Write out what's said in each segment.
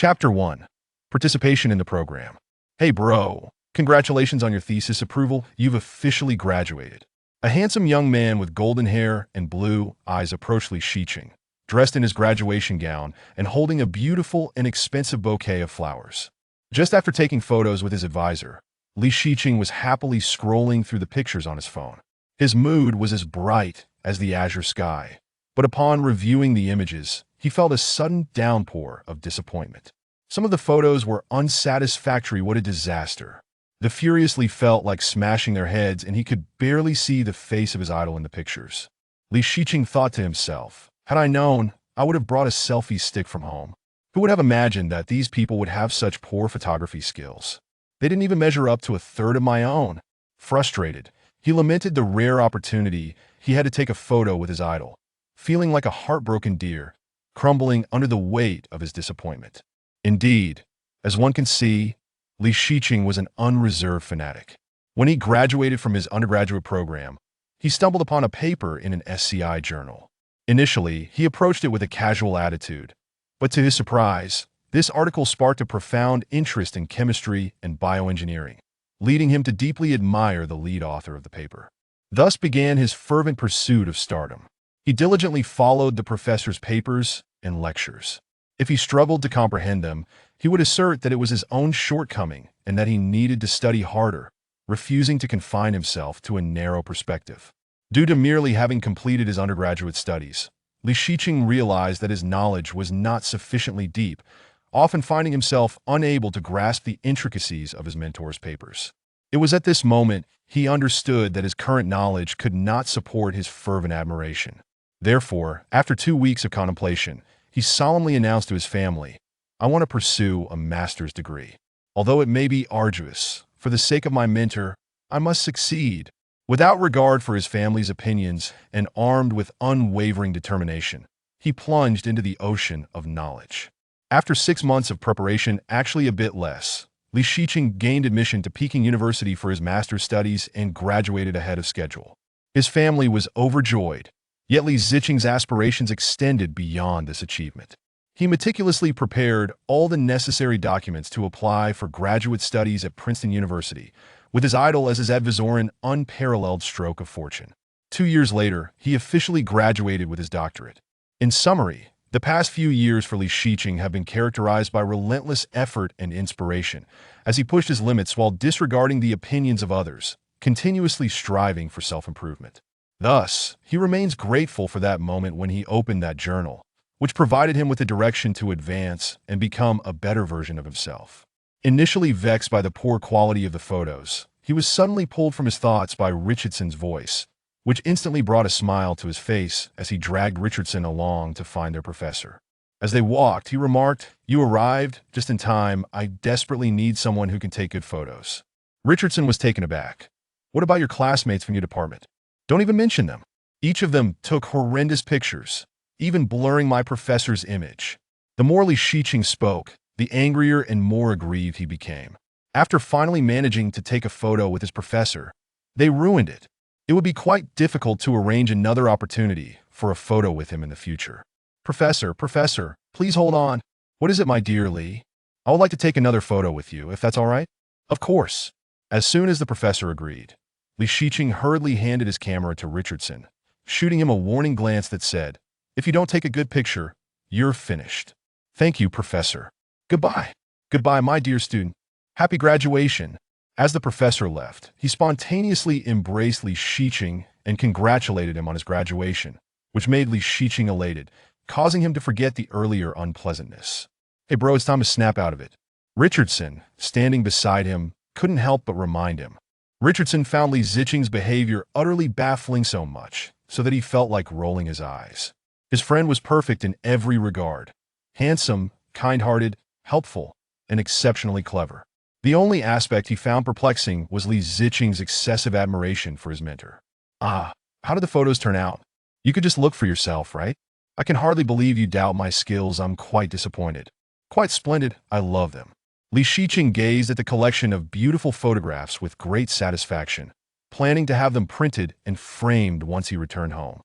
Chapter 1. Participation in the program. Hey bro, congratulations on your thesis approval. You've officially graduated. A handsome young man with golden hair and blue eyes approached Li Shiqing, dressed in his graduation gown and holding a beautiful and expensive bouquet of flowers. Just after taking photos with his advisor, Li Shiqing was happily scrolling through the pictures on his phone. His mood was as bright as the azure sky, but upon reviewing the images, he felt a sudden downpour of disappointment. Some of the photos were unsatisfactory. What a disaster. The furiously felt like smashing their heads, and he could barely see the face of his idol in the pictures. Li Shiqing thought to himself, had I known, I would have brought a selfie stick from home. Who would have imagined that these people would have such poor photography skills? They didn't even measure up to a third of my own. Frustrated, he lamented the rare opportunity he had to take a photo with his idol, feeling like a heartbroken deer, crumbling under the weight of his disappointment. Indeed, as one can see, Li Shiqing was an unreserved fanatic. When he graduated from his undergraduate program, he stumbled upon a paper in an SCI journal. Initially, he approached it with a casual attitude, but to his surprise, this article sparked a profound interest in chemistry and bioengineering, leading him to deeply admire the lead author of the paper. Thus began his fervent pursuit of stardom. He diligently followed the professor's papers and lectures. If he struggled to comprehend them, he would assert that it was his own shortcoming and that he needed to study harder, refusing to confine himself to a narrow perspective. Due to merely having completed his undergraduate studies, Li Shiqing realized that his knowledge was not sufficiently deep, often finding himself unable to grasp the intricacies of his mentor's papers. It was at this moment he understood that his current knowledge could not support his fervent admiration. Therefore, after 2 weeks of contemplation, he solemnly announced to his family, I want to pursue a master's degree. Although it may be arduous, for the sake of my mentor, I must succeed. Without regard for his family's opinions and armed with unwavering determination, he plunged into the ocean of knowledge. After 6 months of preparation, actually a bit less, Li Shiqing gained admission to Peking University for his master's studies and graduated ahead of schedule. His family was overjoyed. Yet Li Shiqing's aspirations extended beyond this achievement. He meticulously prepared all the necessary documents to apply for graduate studies at Princeton University, with his idol as his advisor, an unparalleled stroke of fortune. 2 years later, he officially graduated with his doctorate. In summary, the past few years for Li Shiqing have been characterized by relentless effort and inspiration, as he pushed his limits while disregarding the opinions of others, continuously striving for self-improvement. Thus, he remains grateful for that moment when he opened that journal, which provided him with the direction to advance and become a better version of himself. Initially vexed by the poor quality of the photos, he was suddenly pulled from his thoughts by Richardson's voice, which instantly brought a smile to his face as he dragged Richardson along to find their professor. As they walked, he remarked, You arrived just in time. I desperately need someone who can take good photos. Richardson was taken aback. What about your classmates from your department? Don't even mention them. Each of them took horrendous pictures, even blurring my professor's image. The more Li Shiqing spoke, the angrier and more aggrieved he became. After finally managing to take a photo with his professor, they ruined it. It would be quite difficult to arrange another opportunity for a photo with him in the future. Professor, please hold on. What is it, my dear Li? I would like to take another photo with you, if that's all right. Of course. As soon as the professor agreed, Li Shiqing hurriedly handed his camera to Richardson, shooting him a warning glance that said, If you don't take a good picture, you're finished. Thank you, Professor. Goodbye. Goodbye, my dear student. Happy graduation. As the professor left, he spontaneously embraced Li Shiqing and congratulated him on his graduation, which made Li Shiqing elated, causing him to forget the earlier unpleasantness. Hey bro, it's time to snap out of it. Richardson, standing beside him, couldn't help but remind him. Richardson found Li Shiqing's behavior utterly baffling so much, so that he felt like rolling his eyes. His friend was perfect in every regard. Handsome, kind-hearted, helpful, and exceptionally clever. The only aspect he found perplexing was Li Shiqing's excessive admiration for his mentor. How did the photos turn out? You could just look for yourself, right? I can hardly believe you doubt my skills. I'm quite disappointed. Quite splendid. I love them. Li Shiqing gazed at the collection of beautiful photographs with great satisfaction, planning to have them printed and framed once he returned home.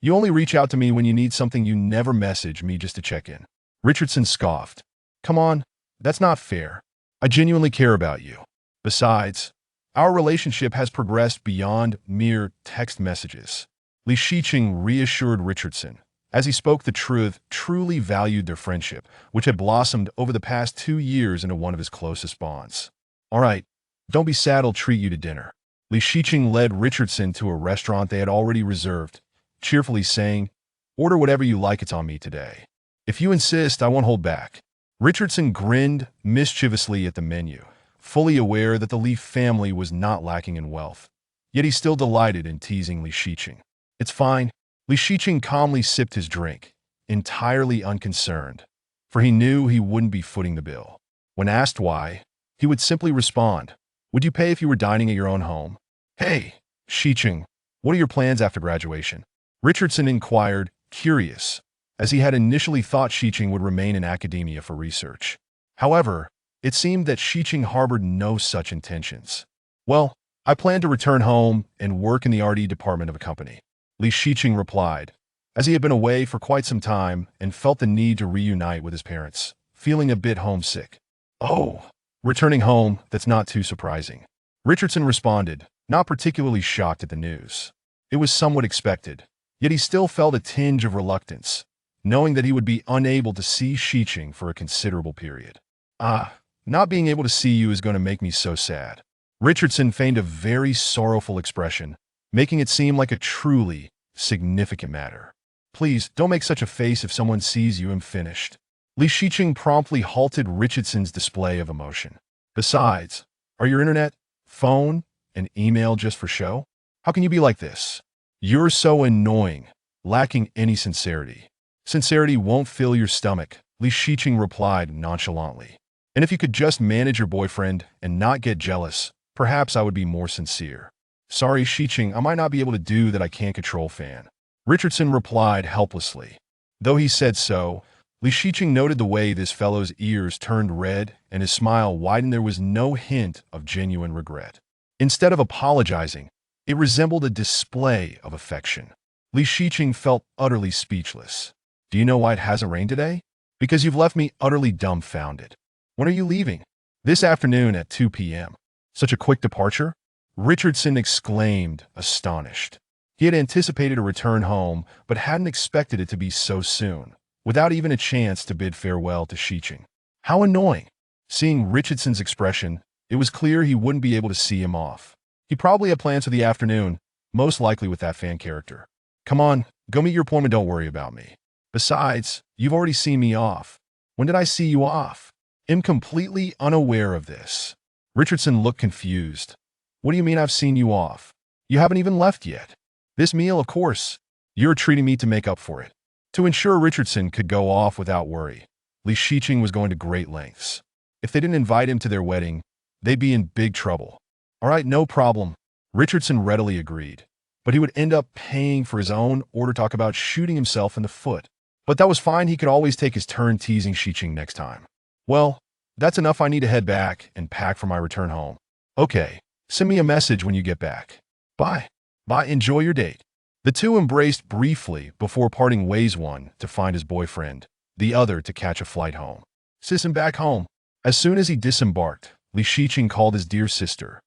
You only reach out to me when you need something. You never message me just to check in. Richardson scoffed. Come on, that's not fair. I genuinely care about you. Besides, our relationship has progressed beyond mere text messages. Li Shiqing reassured Richardson. As he spoke the truth, truly valued their friendship, which had blossomed over the past 2 years into one of his closest bonds. All right, don't be sad, I'll treat you to dinner. Li Shiqing led Richardson to a restaurant they had already reserved, cheerfully saying, order whatever you like, it's on me today. If you insist, I won't hold back. Richardson grinned mischievously at the menu, fully aware that the Li family was not lacking in wealth. Yet he still delighted in teasing Li Shiqing. It's fine. Li Shiqing calmly sipped his drink, entirely unconcerned, for he knew he wouldn't be footing the bill. When asked why, he would simply respond, would you pay if you were dining at your own home? Hey, Shiqing, what are your plans after graduation? Richardson inquired, curious, as he had initially thought Shiqing would remain in academia for research. However, it seemed that Shiqing harbored no such intentions. Well, I plan to return home and work in the R&D department of a company. Li Shiqing replied, as he had been away for quite some time and felt the need to reunite with his parents, feeling a bit homesick. Oh, returning home, that's not too surprising. Richardson responded, not particularly shocked at the news. It was somewhat expected, yet he still felt a tinge of reluctance, knowing that he would be unable to see Shiqing for a considerable period. Not being able to see you is going to make me so sad. Richardson feigned a very sorrowful expression, making it seem like a truly significant matter. Please, don't make such a face if someone sees you. I'm finished. Li Shiqing promptly halted Richardson's display of emotion. Besides, are your internet, phone, and email just for show? How can you be like this? You're so annoying, lacking any sincerity. Sincerity won't fill your stomach, Li Shiqing replied nonchalantly. And if you could just manage your boyfriend and not get jealous, perhaps I would be more sincere. Sorry, Shiqing, I might not be able to do that. I can't control Fan. Richardson replied helplessly. Though he said so, Li Shiqing noted the way this fellow's ears turned red and his smile widened. There was no hint of genuine regret. Instead of apologizing, it resembled a display of affection. Li Shiqing felt utterly speechless. Do you know why it hasn't rained today? Because you've left me utterly dumbfounded. When are you leaving? This afternoon at 2 p.m. Such a quick departure? Richardson exclaimed, astonished. He had anticipated a return home, but hadn't expected it to be so soon, without even a chance to bid farewell to Shiqing. How annoying! Seeing Richardson's expression, it was clear he wouldn't be able to see him off. He probably had plans for the afternoon, most likely with that Fan character. Come on, go meet your appointment, don't worry about me. Besides, you've already seen me off. When did I see you off? I'm completely unaware of this. Richardson looked confused. What do you mean I've seen you off? You haven't even left yet. This meal, of course. You're treating me to make up for it. To ensure Richardson could go off without worry, Li Shiqing was going to great lengths. If they didn't invite him to their wedding, they'd be in big trouble. All right, no problem. Richardson readily agreed. But he would end up paying for his own or to talk about shooting himself in the foot. But that was fine. He could always take his turn teasing Shiqing next time. Well, that's enough. I need to head back and pack for my return home. Okay. Send me a message when you get back. Bye. Bye. Enjoy your date. The two embraced briefly before parting ways, one to find his boyfriend, the other to catch a flight home. Sis him back home. As soon as he disembarked, Li Shiqing called his dear sister,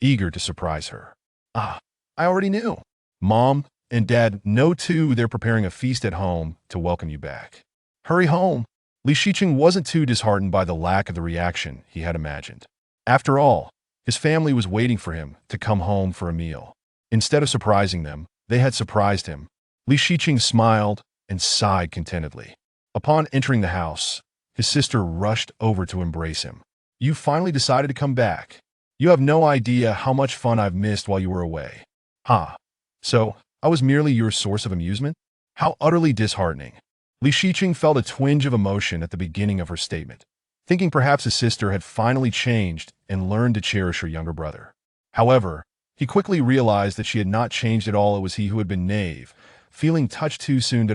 eager to surprise her. I already knew. Mom and Dad know too. They're preparing a feast at home to welcome you back. Hurry home. Li Shiqing wasn't too disheartened by the lack of the reaction he had imagined. After all, his family was waiting for him to come home for a meal. Instead of surprising them, they had surprised him. Li Shiqing smiled and sighed contentedly. Upon entering the house, his sister rushed over to embrace him. You finally decided to come back. You have no idea how much fun I've missed while you were away. So, I was merely your source of amusement? How utterly disheartening. Li Shiqing felt a twinge of emotion at the beginning of her statement, thinking perhaps his sister had finally changed and learned to cherish her younger brother. However, he quickly realized that she had not changed at all. It was he who had been naive, feeling touched too soon.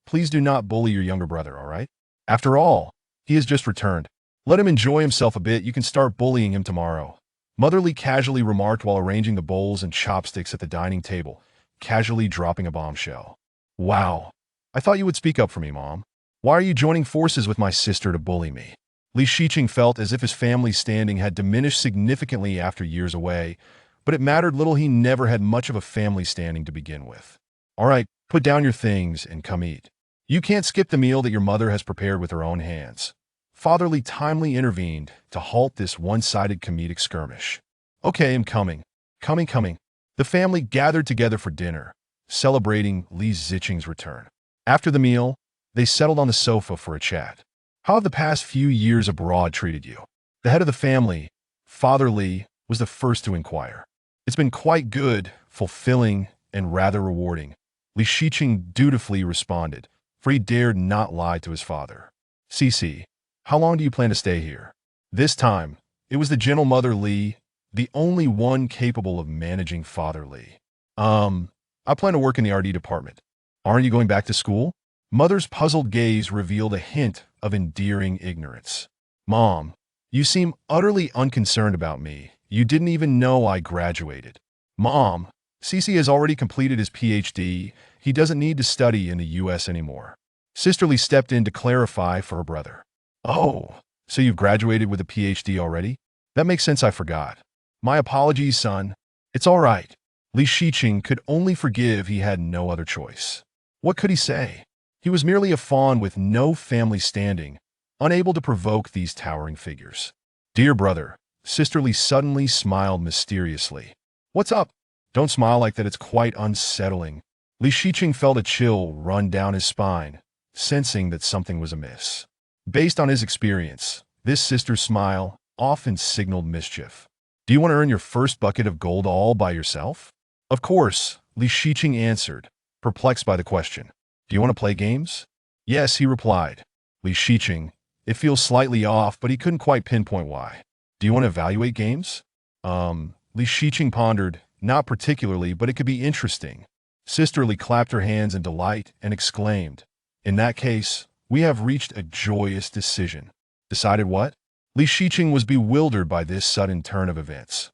Please do not bully your younger brother, all right? After all, he has just returned. Let him enjoy himself a bit. You can start bullying him tomorrow. Motherly casually remarked while arranging the bowls and chopsticks at the dining table, casually dropping a bombshell. Wow. I thought you would speak up for me, Mom. Why are you joining forces with my sister to bully me? Li Shiqing felt as if his family's standing had diminished significantly after years away, but it mattered little. He never had much of a family standing to begin with. All right, put down your things and come eat. You can't skip the meal that your mother has prepared with her own hands. Father Li timely intervened to halt this one-sided comedic skirmish. Okay, I'm coming. Coming. The family gathered together for dinner, celebrating Li Shiqing's return. After the meal, they settled on the sofa for a chat. How have the past few years abroad treated you? The head of the family, Father Li, was the first to inquire. It's been quite good, fulfilling, and rather rewarding, Li Shiqing dutifully responded, for he dared not lie to his father. Cici, how long do you plan to stay here? This time, it was the gentle mother Li, the only one capable of managing Father Li. I plan to work in the RD department. Aren't you going back to school? Mother's puzzled gaze revealed a hint of endearing ignorance. Mom, you seem utterly unconcerned about me. You didn't even know I graduated. Mom, Cici has already completed his PhD. He doesn't need to study in the US anymore. Sister Li stepped in to clarify for her brother. Oh, so you've graduated with a PhD already? That makes sense, I forgot. My apologies, son. It's all right. Li Shiqing could only forgive. He had no other choice. What could he say? He was merely a fawn with no family standing, unable to provoke these towering figures. Dear brother, Sister Li suddenly smiled mysteriously. What's up? Don't smile like that, it's quite unsettling. Li Shiqing felt a chill run down his spine, sensing that something was amiss. Based on his experience, this sister's smile often signaled mischief. Do you want to earn your first bucket of gold all by yourself? Of course, Li Shiqing answered, perplexed by the question. Do you want to play games? Yes, he replied. Li Shiqing, it feels slightly off, but he couldn't quite pinpoint why. Do you want to evaluate games? Li Shiqing pondered, not particularly, but it could be interesting. Sister Li clapped her hands in delight and exclaimed, in that case, we have reached a joyous decision. Decided what? Li Shiqing was bewildered by this sudden turn of events.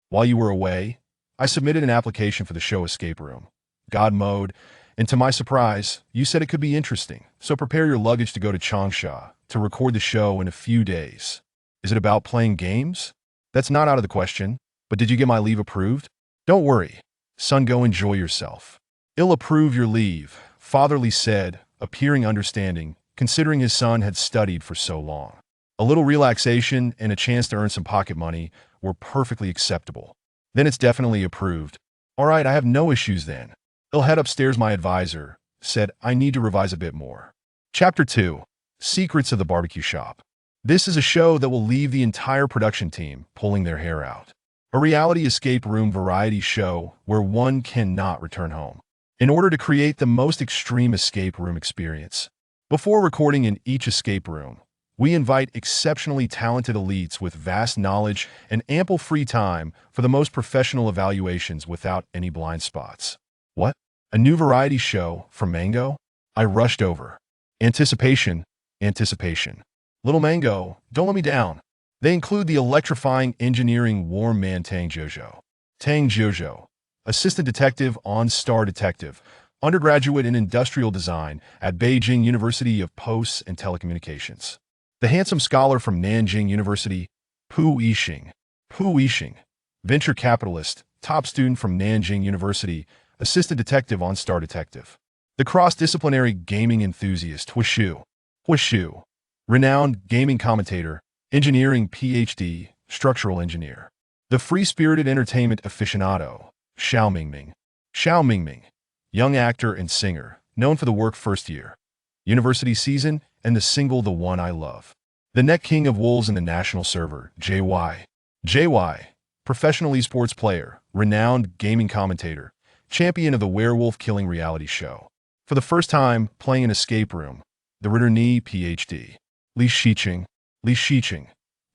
While you were away, I submitted an application for the show Escape Room, God Mode, and to my surprise, you said it could be interesting, so prepare your luggage to go to Changsha to record the show in a few days. Is it about playing games? That's not out of the question, but did you get my leave approved? Don't worry, son, go enjoy yourself. I'll approve your leave, Father Li said, appearing understanding, considering his son had studied for so long. A little relaxation and a chance to earn some pocket money were perfectly acceptable. Then it's definitely approved. All right, I have no issues then. I'll head upstairs. My advisor said I need to revise a bit more. Chapter 2. Secrets of the Barbecue Shop. This is a show that will leave the entire production team pulling their hair out. A reality escape room variety show where one cannot return home. In order to create the most extreme escape room experience, before recording in each escape room, we invite exceptionally talented elites with vast knowledge and ample free time for the most professional evaluations without any blind spots. What? A new variety show from Mango? I rushed over. Anticipation. Little Mango, don't let me down. They include the electrifying engineering warm man Tang Jojo. Tang Jojo, assistant detective on Star Detective, undergraduate in industrial design at Beijing University of Posts and Telecommunications. The handsome scholar from Nanjing University, Pu Yixing. Venture capitalist, top student from Nanjing University, assistant detective on Star Detective. The cross-disciplinary gaming enthusiast, Huishu. Renowned gaming commentator, engineering PhD, structural engineer. The free-spirited entertainment aficionado, Xiao Mingming. Young actor and singer, known for the work First Year, University Season, and the single The One I Love. The net king of wolves in the national server, JY. Professional esports player, renowned gaming commentator, champion of the werewolf-killing reality show. For the first time, playing an escape room, the Ritter Ni PhD. Li Shiqing.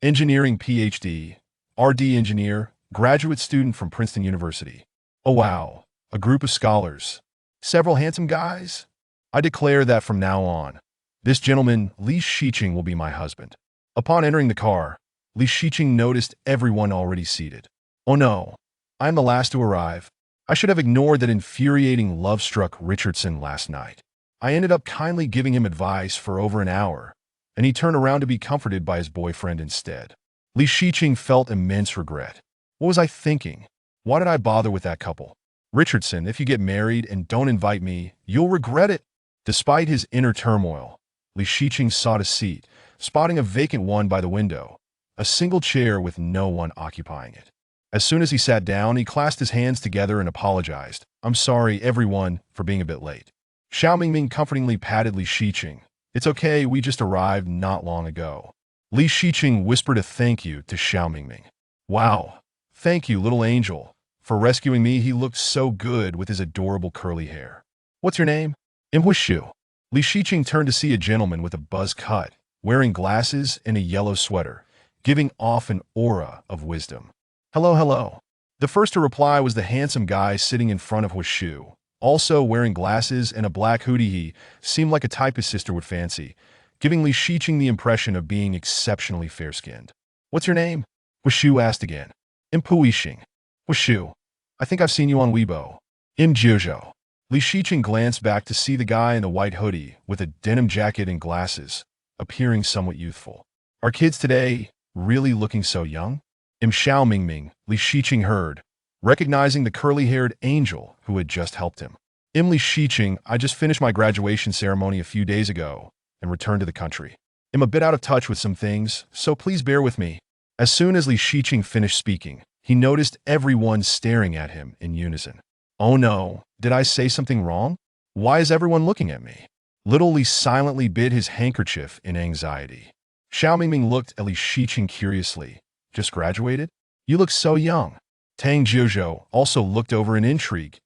Engineering PhD, RD engineer, graduate student from Princeton University. Oh wow, a group of scholars. Several handsome guys? I declare that from now on, this gentleman, Li Shiqing, will be my husband. Upon entering the car, Li Shiqing noticed everyone already seated. Oh no, I am the last to arrive. I should have ignored that infuriating love-struck Richardson last night. I ended up kindly giving him advice for over an hour, and he turned around to be comforted by his boyfriend instead. Li Shiqing felt immense regret. What was I thinking? Why did I bother with that couple? Richardson, if you get married and don't invite me, you'll regret it. Despite his inner turmoil, Li Shiqing sought a seat, spotting a vacant one by the window, a single chair with no one occupying it. As soon as he sat down, he clasped his hands together and apologized. I'm sorry, everyone, for being a bit late. Xiao Mingming comfortingly patted Li Shiqing. It's okay, we just arrived not long ago. Li Shiqing whispered a thank you to Xiao Mingming. Wow, thank you, little angel. For rescuing me, he looked so good with his adorable curly hair. What's your name? Im Huishu. Li Shiqing turned to see a gentleman with a buzz cut, wearing glasses and a yellow sweater, giving off an aura of wisdom. Hello, hello. The first to reply was the handsome guy sitting in front of Huishu, also wearing glasses and a black hoodie. He seemed like a type his sister would fancy, giving Li Shiqing the impression of being exceptionally fair-skinned. What's your name? Huishu asked again. Im Puishing. Huishu, I think I've seen you on Weibo. Im Jiuzhou. Li Shiqing glanced back to see the guy in the white hoodie with a denim jacket and glasses, appearing somewhat youthful. Are kids today really looking so young? Im Xiao Mingming, Li Shiqing heard, recognizing the curly-haired angel who had just helped him. Im Li Shiqing, I just finished my graduation ceremony a few days ago and returned to the country. I'm a bit out of touch with some things, so please bear with me. As soon as Li Shiqing finished speaking, he noticed everyone staring at him in unison. Oh no, did I say something wrong? Why is everyone looking at me? Little Li silently bit his handkerchief in anxiety. Xiao Mingming looked at Li Shiqing curiously. Just graduated? You look so young. Tang Jiuzhou also looked over in intrigue.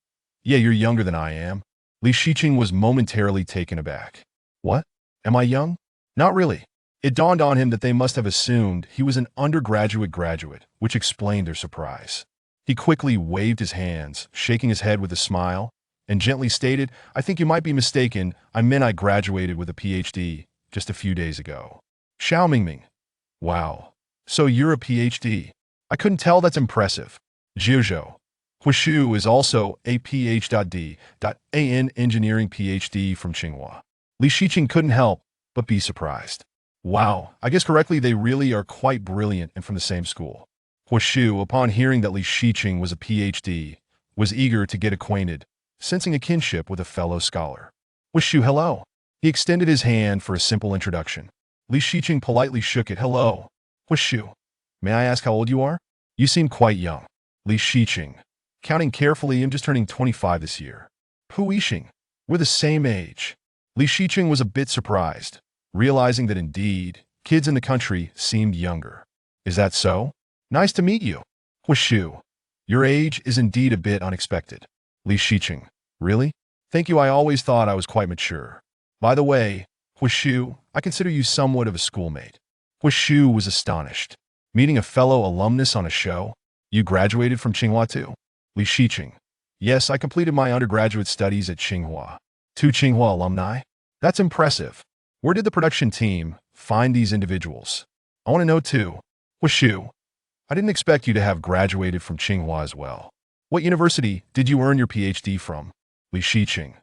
Yeah, you're younger than I am. Li Shiqing was momentarily taken aback. What? Am I young? Not really. It dawned on him that they must have assumed he was an undergraduate graduate, which explained their surprise. He quickly waved his hands, shaking his head with a smile, and gently stated, I think you might be mistaken. I meant I graduated with a PhD just a few days ago. Xiao Mingming. Wow. So you're a PhD. I couldn't tell. That's impressive. Jiuzhou. Huishu is also a Ph.D.An engineering PhD from Tsinghua. Li Shiqing couldn't help but be surprised. Wow, I guess correctly they really are quite brilliant and from the same school. Huishu, upon hearing that Li Shiqing was a PhD, was eager to get acquainted, sensing a kinship with a fellow scholar. Huishu, hello. He extended his hand for a simple introduction. Li Shiqing politely shook it. Hello. Huishu, may I ask how old you are? You seem quite young. Li Shiqing. Counting carefully, I'm just turning 25 this year. Puishing. We're the same age. Li Shiqing was a bit surprised, realizing that indeed, kids in the country seemed younger. Is that so? Nice to meet you. Huishu. Your age is indeed a bit unexpected. Li Shiqing. Really? Thank you. I always thought I was quite mature. By the way, Huishu, I consider you somewhat of a schoolmate. Huishu was astonished. Meeting a fellow alumnus on a show? You graduated from Tsinghua too? Li Shiqing. Yes, I completed my undergraduate studies at Tsinghua. 2 Tsinghua alumni? That's impressive. Where did the production team find these individuals? I want to know too. Huishu, I didn't expect you to have graduated from Tsinghua as well. What university did you earn your PhD from? Li Shiqing.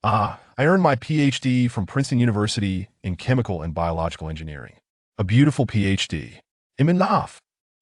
I earned my PhD from Princeton University in Chemical and Biological Engineering. A beautiful PhD. Im Naf.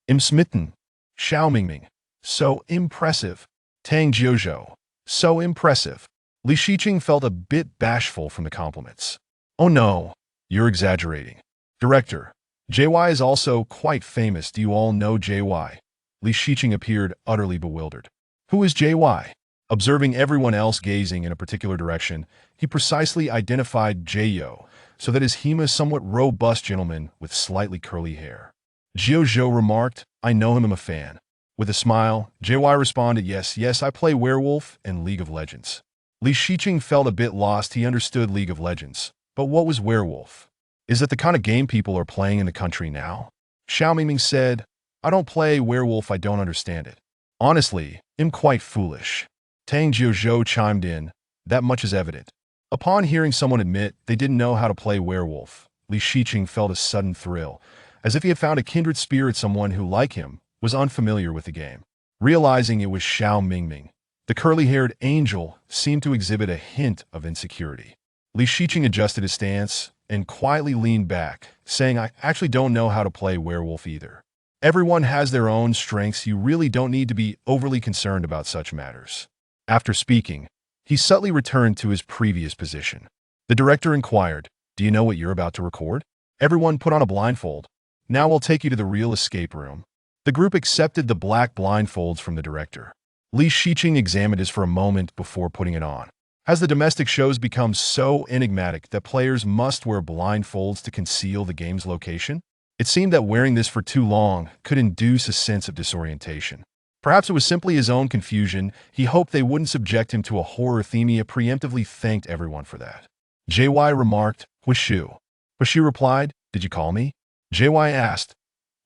Im Smitten. Xiao Mingming. So impressive. Tang Jiuzhou. So impressive. Li Shiqing felt a bit bashful from the compliments. Oh no, you're exaggerating. Director, JY is also quite famous. Do you all know JY? Li Shiqing appeared utterly bewildered. Who is JY? Observing everyone else gazing in a particular direction, he precisely identified Jiuzhou, so that his Hema somewhat robust gentleman with slightly curly hair. Jiuzhou remarked, I know him, I'm a fan. With a smile, JY responded, yes, I play Werewolf and League of Legends. Li Shiqing felt a bit lost. He understood League of Legends, but what was Werewolf? Is that the kind of game people are playing in the country now? Xiao Mingming said, I don't play Werewolf, I don't understand it. Honestly, I'm quite foolish. Tang Jiuzhou chimed in, that much is evident. Upon hearing someone admit they didn't know how to play Werewolf, Li Shiqing felt a sudden thrill, as if he had found a kindred spirit, someone who, like him, was unfamiliar with the game. Realizing it was Xiao Mingming, the curly-haired angel seemed to exhibit a hint of insecurity. Li Shiqing adjusted his stance, and quietly leaned back, saying, I actually don't know how to play werewolf either. Everyone has their own strengths. You really don't need to be overly concerned about such matters. After speaking, he subtly returned to his previous position. The director inquired, do you know what you're about to record? Everyone put on a blindfold. Now we'll take you to the real escape room. The group accepted the black blindfolds from the director. Li Shiqing examined his for a moment before putting it on. Has the domestic shows become so enigmatic that players must wear blindfolds to conceal the game's location? It seemed that wearing this for too long could induce a sense of disorientation. Perhaps it was simply his own confusion. He hoped they wouldn't subject him to a horror theme. He preemptively thanked everyone for that. JY remarked, Huishu. Huishu replied, did you call me? JY asked,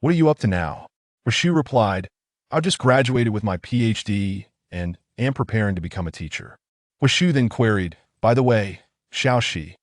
what are you up to now? Huishu replied, I just graduated with my PhD and am preparing to become a teacher. Huishu then queried, by the way, Xiaoxi,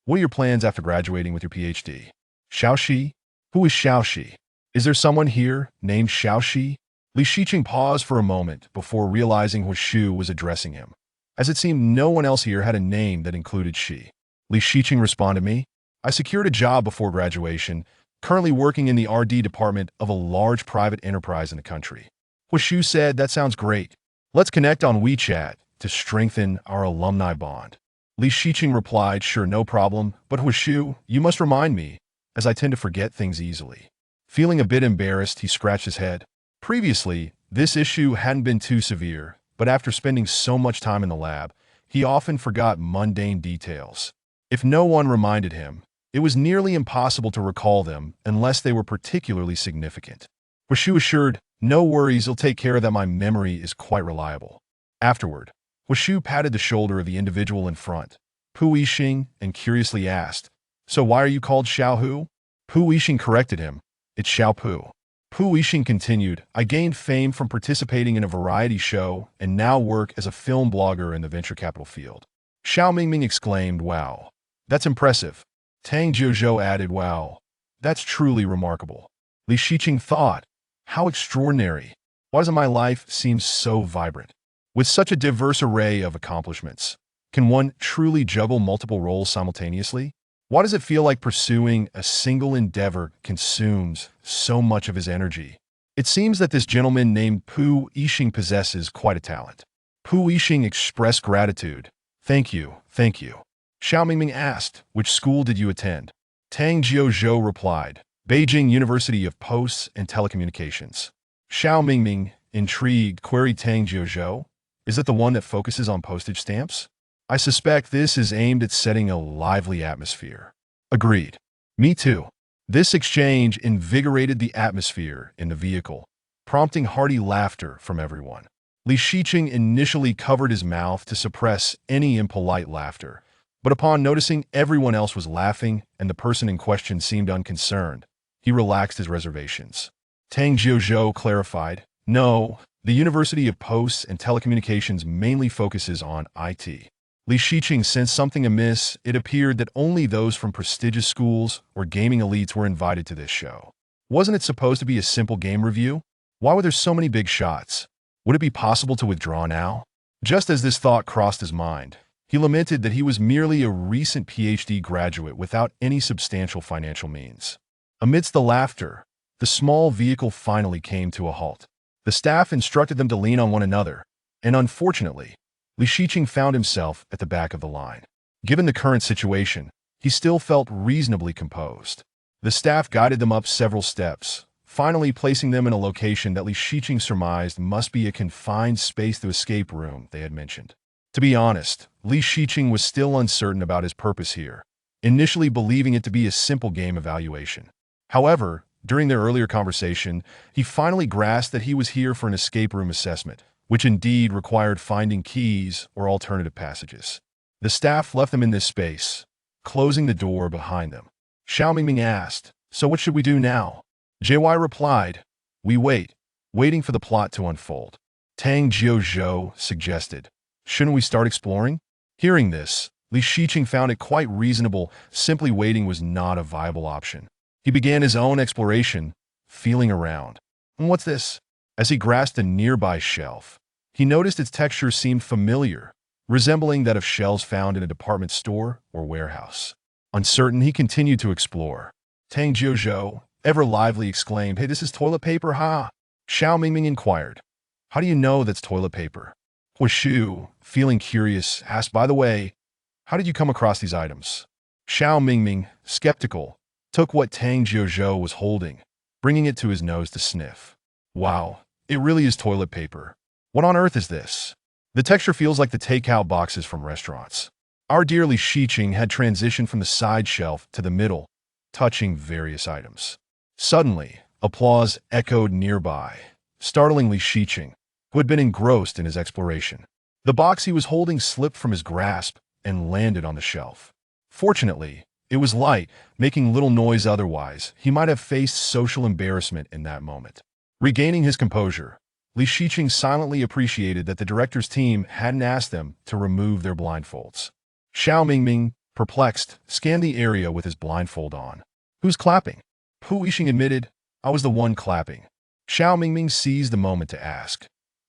what are your plans after graduating with your PhD? Xiaoxi? Who is Xiaoxi? Is there someone here named Xiaoxi? Li Shiqing paused for a moment before realizing Huishu was addressing him, as it seemed no one else here had a name that included Shi. Li Shiqing responded me, I secured a job before graduation, currently working in the RD department of a large private enterprise in the country. Huishu said, that sounds great. Let's connect on WeChat to strengthen our alumni bond. Li Shiqing replied, sure, no problem, but Huishu, you must remind me, as I tend to forget things easily. Feeling a bit embarrassed, he scratched his head. Previously, this issue hadn't been too severe, but after spending so much time in the lab, he often forgot mundane details. If no one reminded him, it was nearly impossible to recall them unless they were particularly significant. Huishu assured, no worries, he'll take care of that. My memory is quite reliable. Afterward, Huishu patted the shoulder of the individual in front, Pu Yixing, and curiously asked, so why are you called Xiao Hu? Pu Yixing corrected him, it's Xiao Pu. Pu Yixing continued, I gained fame from participating in a variety show and now work as a film blogger in the venture capital field. Xiao Mingming exclaimed, wow, that's impressive. Tang Jiuzhou added, wow, that's truly remarkable. Li Shiqing thought, how extraordinary. Why doesn't my life seem so vibrant? With such a diverse array of accomplishments, can one truly juggle multiple roles simultaneously? Why does it feel like pursuing a single endeavor consumes so much of his energy? It seems that this gentleman named Pu Yixing possesses quite a talent. Pu Yixing expressed gratitude. Thank you, thank you. Xiao Mingming asked, which school did you attend? Tang Jiuzhou replied, Beijing University of Posts and Telecommunications. Xiao Mingming, intrigued, queried Tang Jiuzhou, is it the one that focuses on postage stamps? I suspect this is aimed at setting a lively atmosphere. Agreed. Me too. This exchange invigorated the atmosphere in the vehicle, prompting hearty laughter from everyone. Li Shiqing initially covered his mouth to suppress any impolite laughter, but upon noticing everyone else was laughing and the person in question seemed unconcerned, he relaxed his reservations. Tang Jiuzhou clarified, no, the University of Posts and Telecommunications mainly focuses on IT. Li Shiqing sensed something amiss. It appeared that only those from prestigious schools or gaming elites were invited to this show. Wasn't it supposed to be a simple game review? Why were there so many big shots? Would it be possible to withdraw now? Just as this thought crossed his mind, he lamented that he was merely a recent PhD graduate without any substantial financial means. Amidst the laughter, the small vehicle finally came to a halt. The staff instructed them to lean on one another, and unfortunately, Li Shiqing found himself at the back of the line. Given the current situation, he still felt reasonably composed. The staff guided them up several steps, finally placing them in a location that Li Shiqing surmised must be a confined space, the escape room they had mentioned. To be honest, Li Shiqing was still uncertain about his purpose here, initially believing it to be a simple game evaluation. However, during their earlier conversation, he finally grasped that he was here for an escape room assessment, which indeed required finding keys or alternative passages. The staff left them in this space, closing the door behind them. Xiao Mingming asked, so what should we do now? JY replied, we wait, waiting for the plot to unfold. Tang Jiuzhou suggested, shouldn't we start exploring? Hearing this, Li Shiqing found it quite reasonable. Simply waiting was not a viable option. He began his own exploration, feeling around. What's this? As he grasped a nearby shelf, he noticed its texture seemed familiar, resembling that of shelves found in a department store or warehouse. Uncertain, he continued to explore. Tang Jiuzhou, ever lively, exclaimed, "Hey, this is toilet paper, huh?" Xiao Mingming inquired, "How do you know that's toilet paper?" Hu Shu, feeling curious, asked, "By the way, how did you come across these items?" Xiao Mingming, skeptical, took what Tang Jiuzhou was holding, bringing it to his nose to sniff. "Wow, it really is toilet paper. What on earth is this? The texture feels like the takeout boxes from restaurants." Our dear Li Shiqing had transitioned from the side shelf to the middle, touching various items. Suddenly, applause echoed nearby, startling Li Shiqing, who had been engrossed in his exploration. The box he was holding slipped from his grasp and landed on the shelf. Fortunately, it was light, making little noise otherwise. He might have faced social embarrassment in that moment. Regaining his composure, Li Shiqing silently appreciated that the director's team hadn't asked them to remove their blindfolds. Xiao Mingming, perplexed, scanned the area with his blindfold on. "Who's clapping?" Hu Yixing admitted, "I was the one clapping." Xiao Mingming seized the moment to ask,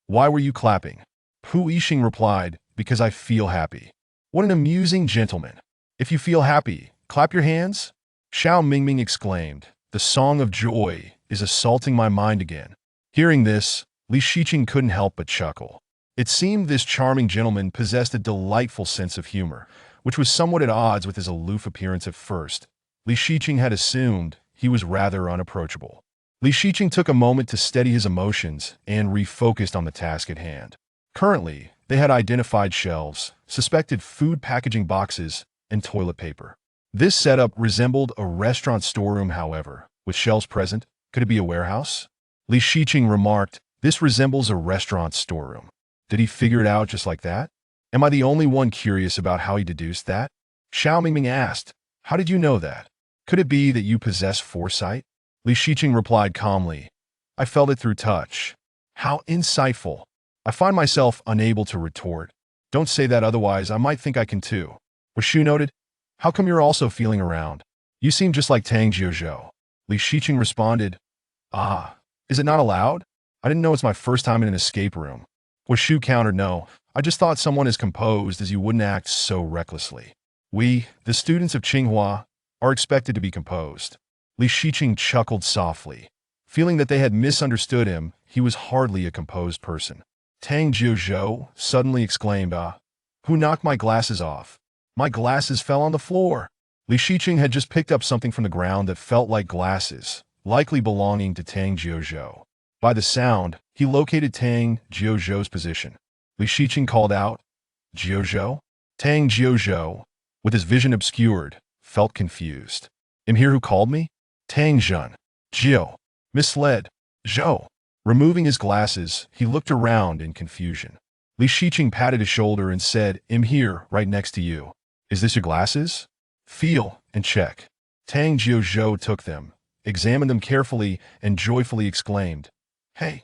"Why were you clapping?" Hu Yixing replied, "Because I feel happy." What an amusing gentleman. "If you feel happy, clap your hands?" Xiao Mingming exclaimed, "The song of joy is assaulting my mind again." Hearing this, Li Shiqing couldn't help but chuckle. It seemed this charming gentleman possessed a delightful sense of humor, which was somewhat at odds with his aloof appearance at first. Li Shiqing had assumed he was rather unapproachable. Li Shiqing took a moment to steady his emotions and refocused on the task at hand. Currently, they had identified shelves, suspected food packaging boxes, and toilet paper. This setup resembled a restaurant storeroom, however, with shelves present. Could it be a warehouse? Li Shiqing remarked, "This resembles a restaurant storeroom." Did he figure it out just like that? Am I the only one curious about how he deduced that? Xiao Mingming asked, "How did you know that? Could it be that you possess foresight?" Li Shiqing replied calmly, "I felt it through touch." How insightful. I find myself unable to retort. Don't say that, otherwise I might think I can too. Hu Shu noted, "How come you're also feeling around? You seem just like Tang Jiuzhou." Li Shiqing responded, "Ah, is it not allowed? I didn't know it's my first time in an escape room." Hu Shu countered, "No, I just thought someone as composed as you wouldn't act so recklessly. We, the students of Tsinghua, are expected to be composed." Li Shiqing chuckled softly. Feeling that they had misunderstood him, he was hardly a composed person. Tang Jiuzhou suddenly exclaimed, "Ah, who knocked my glasses off? My glasses fell on the floor." Li Shiqing had just picked up something from the ground that felt like glasses, likely belonging to Tang Jiuzhou. By the sound, he located Tang Jiuzhou's position. Li Shiqing called out, "Jiuzhou?" Tang Jiuzhou, with his vision obscured, felt confused. "Am here who called me?" Tang Zhen. Jiu. Misled. Zhou. Removing his glasses, he looked around in confusion. Li Shiqing patted his shoulder and said, "I'm here, right next to you. Is this your glasses? Feel and check." Tang Jiuzhou took them, examined them carefully, and joyfully exclaimed, "Hey,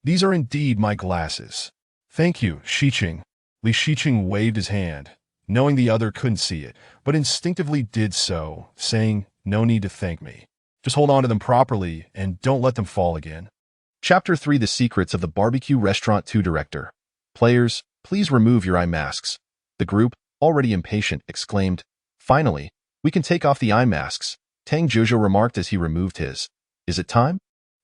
these are indeed my glasses." "Thank you, Shiqing." Li Shiqing waved his hand, knowing the other couldn't see it, but instinctively did so, saying, "No need to thank me. Just hold on to them properly and don't let them fall again." Chapter 3: The Secrets of the Barbecue Restaurant 2 Director. Players, please remove your eye masks. The group, already impatient, exclaimed, "Finally, we can take off the eye masks," Tang Jiuzhou remarked as he removed his. "Is it time?"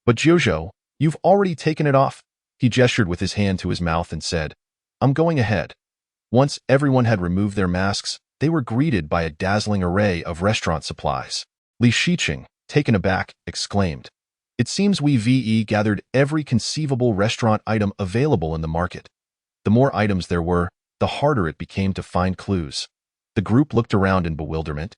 "But Jiuzhou, you've already taken it off." He gestured with his hand to his mouth and said, "I'm going ahead." Once everyone had removed their masks, they were greeted by a dazzling array of restaurant supplies. Li Shiqing, taken aback, exclaimed, "It seems we gathered every conceivable restaurant item available in the market." The more items there were, the harder it became to find clues. The group looked around in bewilderment,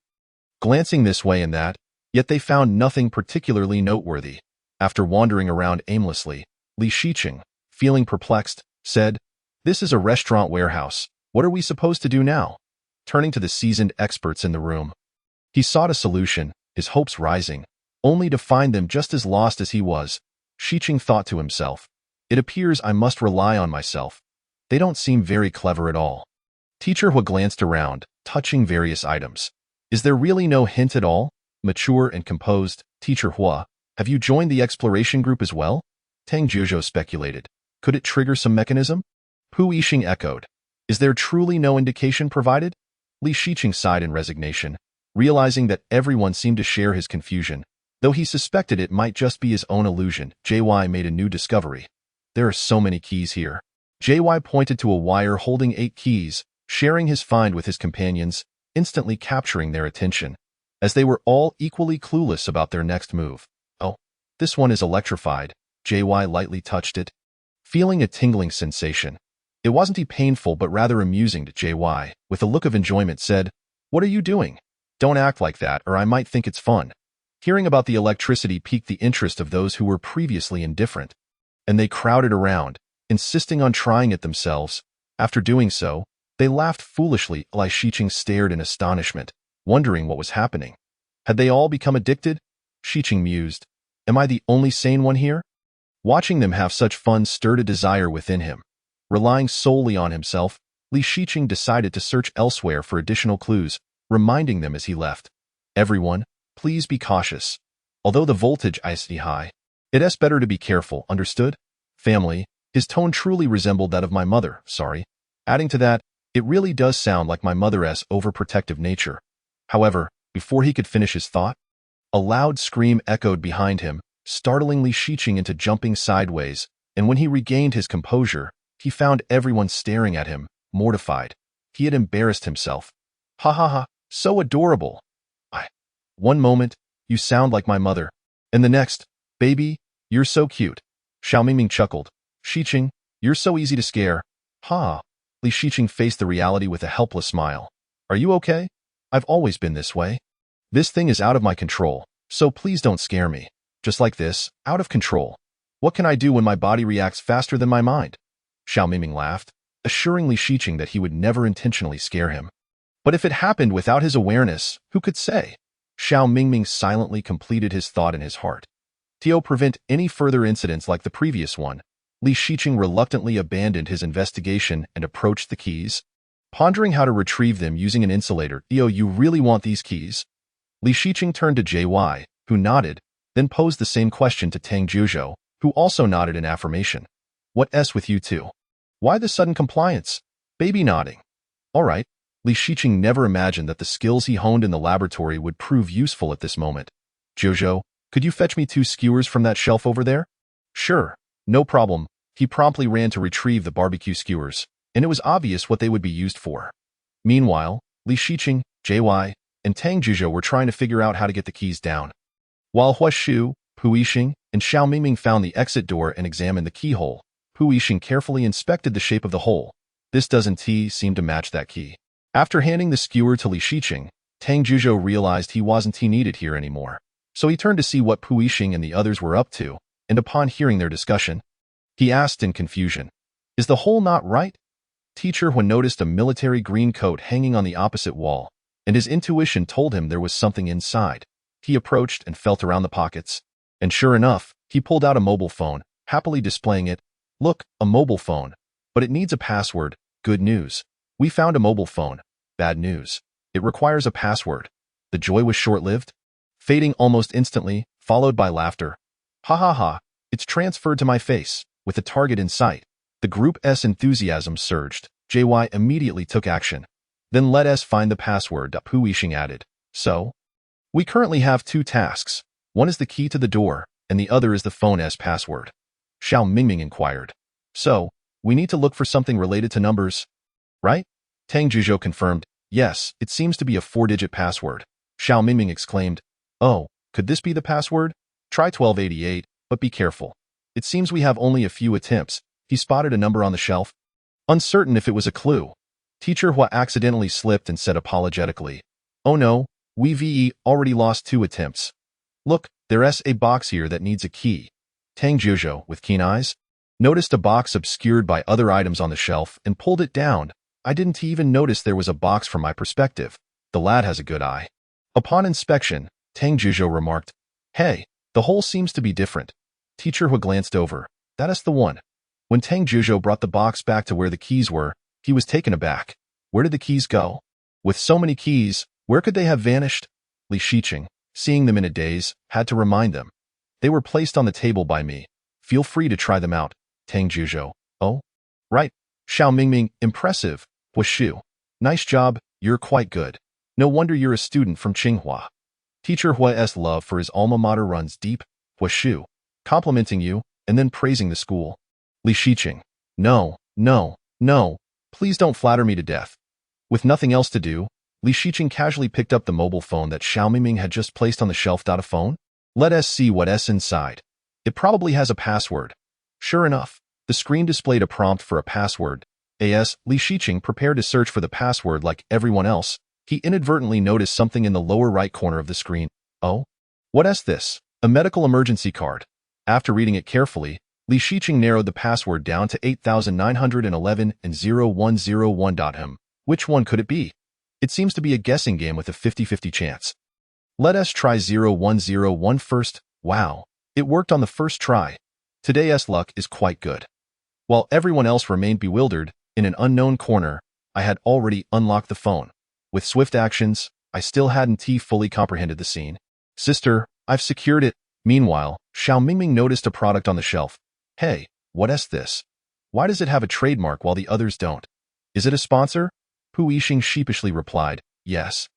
glancing this way and that, yet they found nothing particularly noteworthy. After wandering around aimlessly, Li Shiqing, feeling perplexed, said, "This is a restaurant warehouse. What are we supposed to do now?" Turning to the seasoned experts in the room, he sought a solution, his hopes rising, only to find them just as lost as he was. Shiqing thought to himself, "It appears I must rely on myself. They don't seem very clever at all." Teacher Hua glanced around, touching various items. "Is there really no hint at all?" Mature and composed, "Teacher Hua, have you joined the exploration group as well?" Tang Jiuzhou speculated. "Could it trigger some mechanism?" Hu Yixing echoed. "Is there truly no indication provided?" Li Shiqing sighed in resignation. Realizing that everyone seemed to share his confusion, though he suspected it might just be his own illusion, JY made a new discovery. There are so many keys here. JY pointed to a wire holding 8 keys, sharing his find with his companions, instantly capturing their attention, as they were all equally clueless about their next move. Oh, this one is electrified. JY lightly touched it, feeling a tingling sensation. It wasn't painful but rather amusing to JY, with a look of enjoyment said, "What are you doing? Don't act like that or I might think it's fun." Hearing about the electricity piqued the interest of those who were previously indifferent, and they crowded around, insisting on trying it themselves. After doing so, they laughed foolishly. Li Shiqing stared in astonishment, wondering what was happening. Had they all become addicted? Shiqing mused, "Am I the only sane one here?" Watching them have such fun stirred a desire within him. Relying solely on himself, Li Shiqing decided to search elsewhere for additional clues, reminding them as he left, "Everyone, please be cautious. Although the voltage is high, it's better to be careful, understood? Family." His tone truly resembled that of my mother, sorry. Adding to that, it really does sound like my mother's overprotective nature. However, before he could finish his thought, a loud scream echoed behind him, startling Li Shiqing into jumping sideways, and when he regained his composure, he found everyone staring at him, mortified. He had embarrassed himself. "Ha ha ha, so adorable. One moment, you sound like my mother, and the next, baby, you're so cute." Xiao Mingming chuckled. "Shiqing, you're so easy to scare." "Ha." Li Shiqing faced the reality with a helpless smile. "Are you okay? I've always been this way. This thing is out of my control, so please don't scare me. Just like this, out of control. What can I do when my body reacts faster than my mind?" Xiao Mingming laughed, assuring Li Shiqing that he would never intentionally scare him. But if it happened without his awareness, who could say? Xiao Mingming silently completed his thought in his heart. To prevent any further incidents like the previous one, Li Shiqing reluctantly abandoned his investigation and approached the keys, pondering how to retrieve them using an insulator. You really want these keys?" Li Shiqing turned to JY, who nodded, then posed the same question to Tang Juzhou, who also nodded in affirmation. "What's with you two? Why the sudden compliance?" Baby nodding. "All right." Li Shiqing never imagined that the skills he honed in the laboratory would prove useful at this moment. "Juzhou, could you fetch me 2 skewers from that shelf over there?" "Sure, no problem." He promptly ran to retrieve the barbecue skewers, and it was obvious what they would be used for. Meanwhile, Li Shiqing, JY, and Tang Juzhou were trying to figure out how to get the keys down. While Hua Shu, Pu Yixing, and Xiao Mingming found the exit door and examined the keyhole, Pu Yixing carefully inspected the shape of the hole. This doesn't seem to match that key. After handing the skewer to Li Shiqing, Tang Juzhou realized he wasn't needed here anymore. So he turned to see what Pu Yixing and the others were up to, and upon hearing their discussion, he asked in confusion, "Is the hole not right?" Teacher Hua noticed a military green coat hanging on the opposite wall, and his intuition told him there was something inside. He approached and felt around the pockets, and sure enough, he pulled out a mobile phone, happily displaying it. "Look, a mobile phone. But it needs a password. Good news. We found a mobile phone. Bad news. It requires a password." The joy was short-lived, fading almost instantly, followed by laughter. "Ha ha ha, it's transferred to my face." With the target in sight, the group's enthusiasm surged. JY immediately took action. "Then let us find the password," Pu Yixing added. "So? We currently have 2 tasks. One is the key to the door, and the other is the phone's password." Xiao Mingming inquired. "So, we need to look for something related to numbers, right?" Tang Juzhou confirmed. "Yes, it seems to be a 4-digit password." Xiao Mingming exclaimed, "Oh, could this be the password? Try 1288, but be careful. It seems we have only a few attempts." He spotted a number on the shelf. Uncertain if it was a clue, Teacher Hua accidentally slipped and said apologetically, "Oh no, we've already lost 2 attempts. Look, there's a box here that needs a key." Tang Juzhou, with keen eyes, noticed a box obscured by other items on the shelf and pulled it down. "I didn't even notice there was a box from my perspective. The lad has a good eye." Upon inspection, Tang Juzhou remarked, "Hey, the hole seems to be different." Teacher Hua glanced over. "That is the one." When Tang Juzhou brought the box back to where the keys were, he was taken aback. Where did the keys go? With so many keys, where could they have vanished? Li Shiqing, seeing them in a daze, had to remind them. "They were placed on the table by me. Feel free to try them out." Tang Juzhou, "Oh? Right." Xiao Mingming, "Impressive." Hua Shu, "Nice job, you're quite good." No wonder you're a student from Tsinghua. Teacher Hua's love for his alma mater runs deep. Huashu, complimenting you, and then praising the school. Li Shiqing. No, no, no, please don't flatter me to death. With nothing else to do, Li Shiqing casually picked up the mobile phone that Xiao Mingming had just placed on the shelf. A phone? Let us see what's inside. It probably has a password. Sure enough, the screen displayed a prompt for a password. As Li Shiqing prepared to search for the password like everyone else, he inadvertently noticed something in the lower right corner of the screen. Oh? What's this? A medical emergency card. After reading it carefully, Li Shiqing narrowed the password down to 8911 and 0101. Which one could it be? It seems to be a guessing game with a 50-50 chance. Let us try 0101 first. Wow, it worked on the first try. Today's luck is quite good. While everyone else remained bewildered, in an unknown corner, I had already unlocked the phone. With swift actions, I still hadn't fully comprehended the scene. Sister, I've secured it. Meanwhile, Xiao Mingming noticed a product on the shelf. Hey, what's this? Why does it have a trademark while the others don't? Is it a sponsor? Pu Yixing sheepishly replied, yes.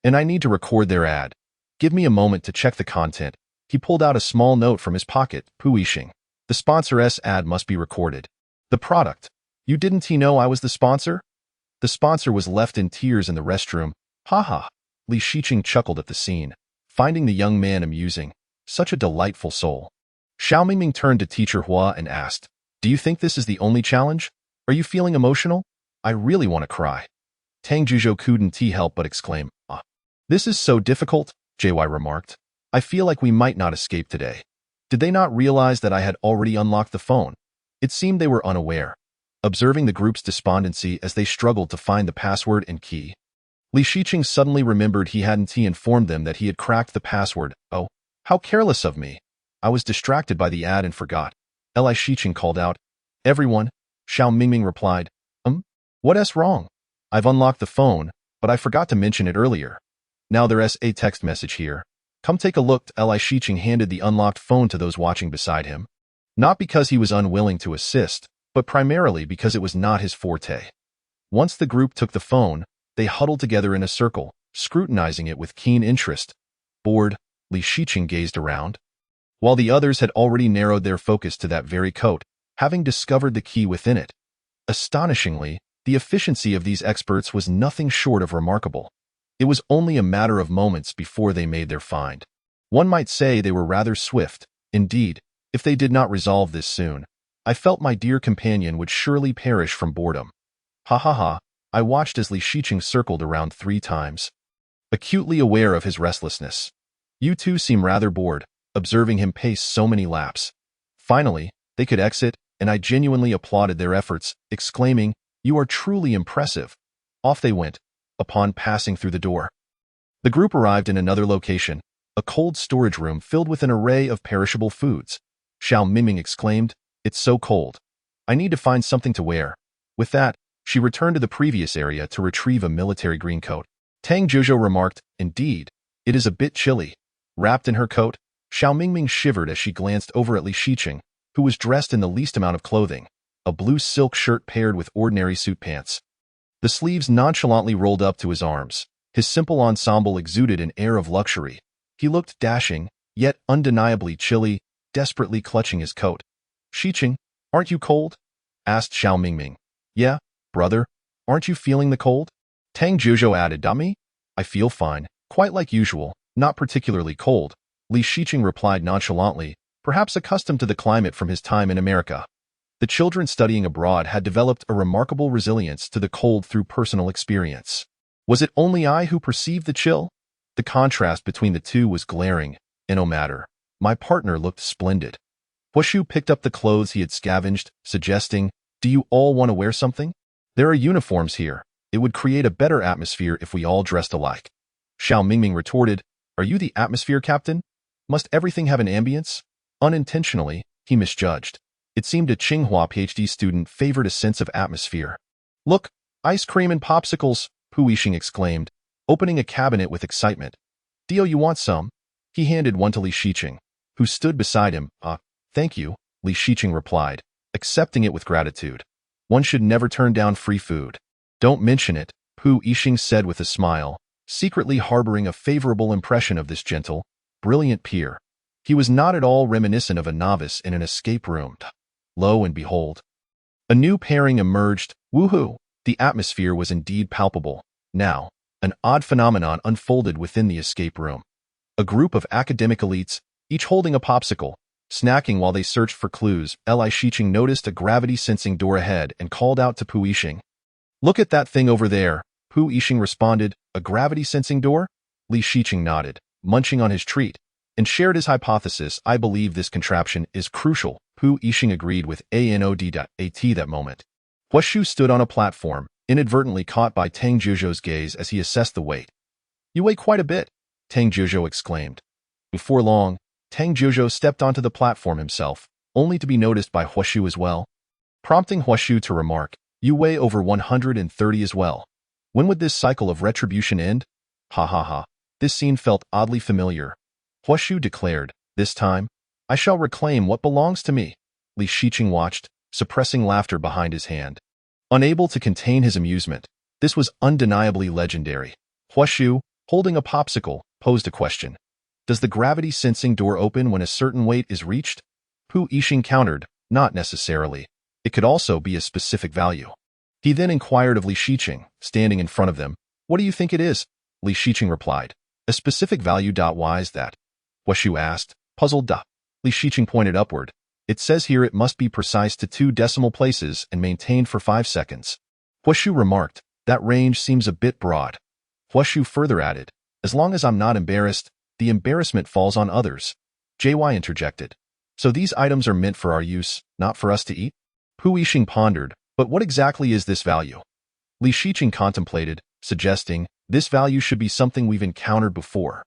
And I need to record their ad. Give me a moment to check the content. He pulled out a small note from his pocket. Pu Yixing. The sponsor's ad must be recorded. The product. You didn't know I was the sponsor? The sponsor was left in tears in the restroom. Haha. Li Shiqing chuckled at the scene, finding the young man amusing. Such a delightful soul. Xiao Mingming turned to Teacher Hua and asked, do you think this is the only challenge? Are you feeling emotional? I really want to cry. Tang Zhuzhou couldn't help but exclaim, ah. This is so difficult, JY remarked. I feel like we might not escape today. Did they not realize that I had already unlocked the phone? It seemed they were unaware. Observing the group's despondency as they struggled to find the password and key, Li Shiqing suddenly remembered he hadn't informed them that he had cracked the password. Oh, how careless of me. I was distracted by the ad and forgot. Li Shiqing called out. Everyone, Xiao Mingming replied. What's wrong? I've unlocked the phone, but I forgot to mention it earlier. Now there's a text message here. Come take a look. Li Shiqing handed the unlocked phone to those watching beside him. Not because he was unwilling to assist, but primarily because it was not his forte. Once the group took the phone, they huddled together in a circle, scrutinizing it with keen interest. Bored, Li Shiqing gazed around. While the others had already narrowed their focus to that very coat, having discovered the key within it. Astonishingly, the efficiency of these experts was nothing short of remarkable. It was only a matter of moments before they made their find. One might say they were rather swift. Indeed, if they did not resolve this soon, I felt my dear companion would surely perish from boredom. Ha ha ha, I watched as Li Shiqing circled around 3 times. Acutely aware of his restlessness. You two seem rather bored, observing him pace so many laps. Finally, they could exit, and I genuinely applauded their efforts, exclaiming, you are truly impressive. Off they went, upon passing through the door. The group arrived in another location, a cold storage room filled with an array of perishable foods. Xiao Mingming exclaimed, it's so cold. I need to find something to wear. With that, she returned to the previous area to retrieve a military green coat. Tang Zhuzhou remarked, indeed, it is a bit chilly. Wrapped in her coat, Xiao Mingming shivered as she glanced over at Li Shiqing, who was dressed in the least amount of clothing, a blue silk shirt paired with ordinary suit pants. The sleeves nonchalantly rolled up to his arms. His simple ensemble exuded an air of luxury. He looked dashing, yet undeniably chilly, desperately clutching his coat. Shiqing, aren't you cold? Asked Xiao Mingming. Yeah, brother, aren't you feeling the cold? Tang Zhuzhou added, Dummy? I feel fine, quite like usual, not particularly cold. Li Shiqing replied nonchalantly, perhaps accustomed to the climate from his time in America. The children studying abroad had developed a remarkable resilience to the cold through personal experience. Was it only I who perceived the chill? The contrast between the two was glaring, and no matter, my partner looked splendid. Huashu picked up the clothes he had scavenged, suggesting, do you all want to wear something? There are uniforms here. It would create a better atmosphere if we all dressed alike. Xiao Mingming retorted, are you the atmosphere captain? Must everything have an ambience? Unintentionally, he misjudged. It seemed a Tsinghua PhD student favored a sense of atmosphere. Look, ice cream and popsicles, Pu Yixing exclaimed, opening a cabinet with excitement. Dio, you want some? He handed one to Li Shiqing, who stood beside him. Thank you, Li Shiqing replied, accepting it with gratitude. One should never turn down free food. Don't mention it, Pu Yixing said with a smile, secretly harboring a favorable impression of this gentle, brilliant peer. He was not at all reminiscent of a novice in an escape room. Lo and behold, a new pairing emerged. Woohoo! The atmosphere was indeed palpable. Now, an odd phenomenon unfolded within the escape room. A group of academic elites, each holding a popsicle, snacking while they searched for clues. Li Shiqing noticed a gravity-sensing door ahead and called out to Pu Yixing. "Look at that thing over there." Pu Yixing responded, "A gravity-sensing door?" Li Shiqing nodded, munching on his treat, and shared his hypothesis. "I believe this contraption is crucial." Pu Yixing agreed with ANOD.AT that moment. Huashu stood on a platform, inadvertently caught by Tang Zhuzhou's gaze as he assessed the weight. "You weigh quite a bit," Tang Zhuzhou exclaimed. Before long, Tang Zhuzhou stepped onto the platform himself, only to be noticed by Huashu as well, prompting Huashu to remark, "You weigh over 130 as well. When would this cycle of retribution end?" Ha ha ha. This scene felt oddly familiar. Huashu declared, "This time, I shall reclaim what belongs to me." Li Shiqing watched, suppressing laughter behind his hand. Unable to contain his amusement, this was undeniably legendary. Huashu, holding a popsicle, posed a question. "Does the gravity-sensing door open when a certain weight is reached?" Pu Yixing countered, "Not necessarily. It could also be a specific value." He then inquired of Li Shiqing, standing in front of them, "What do you think it is?" Li Shiqing replied, "A specific value. Why is that?" Huashu asked, puzzled. Li Shiqing pointed upward. "It says here it must be precise to 2 decimal places and maintained for 5 seconds. Huashu remarked, "That range seems a bit broad." Huashu further added, "As long as I'm not embarrassed, the embarrassment falls on others." JY interjected, "So these items are meant for our use, not for us to eat?" Pu Yixing pondered, "But what exactly is this value?" Li Shiqing contemplated, suggesting, "This value should be something we've encountered before.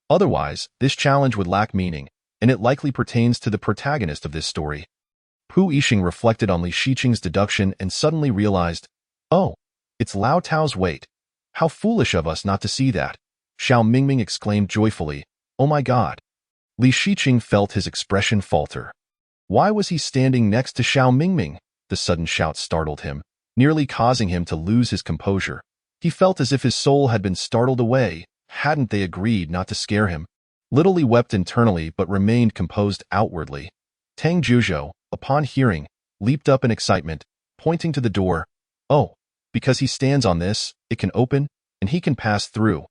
Otherwise, this challenge would lack meaning, and it likely pertains to the protagonist of this story." Pu Yixing reflected on Li Shiqing's deduction and suddenly realized, "Oh, it's Lao Tao's weight. How foolish of us not to see that." Xiao Mingming exclaimed joyfully, "Oh my God." Li Shiqing felt his expression falter. Why was he standing next to Xiao Mingming? The sudden shout startled him, nearly causing him to lose his composure. He felt as if his soul had been startled away. Hadn't they agreed not to scare him? Little Li wept internally but remained composed outwardly. Tang Zhuzhou, upon hearing, leaped up in excitement, pointing to the door. "Oh, because he stands on this, it can open, and he can pass through."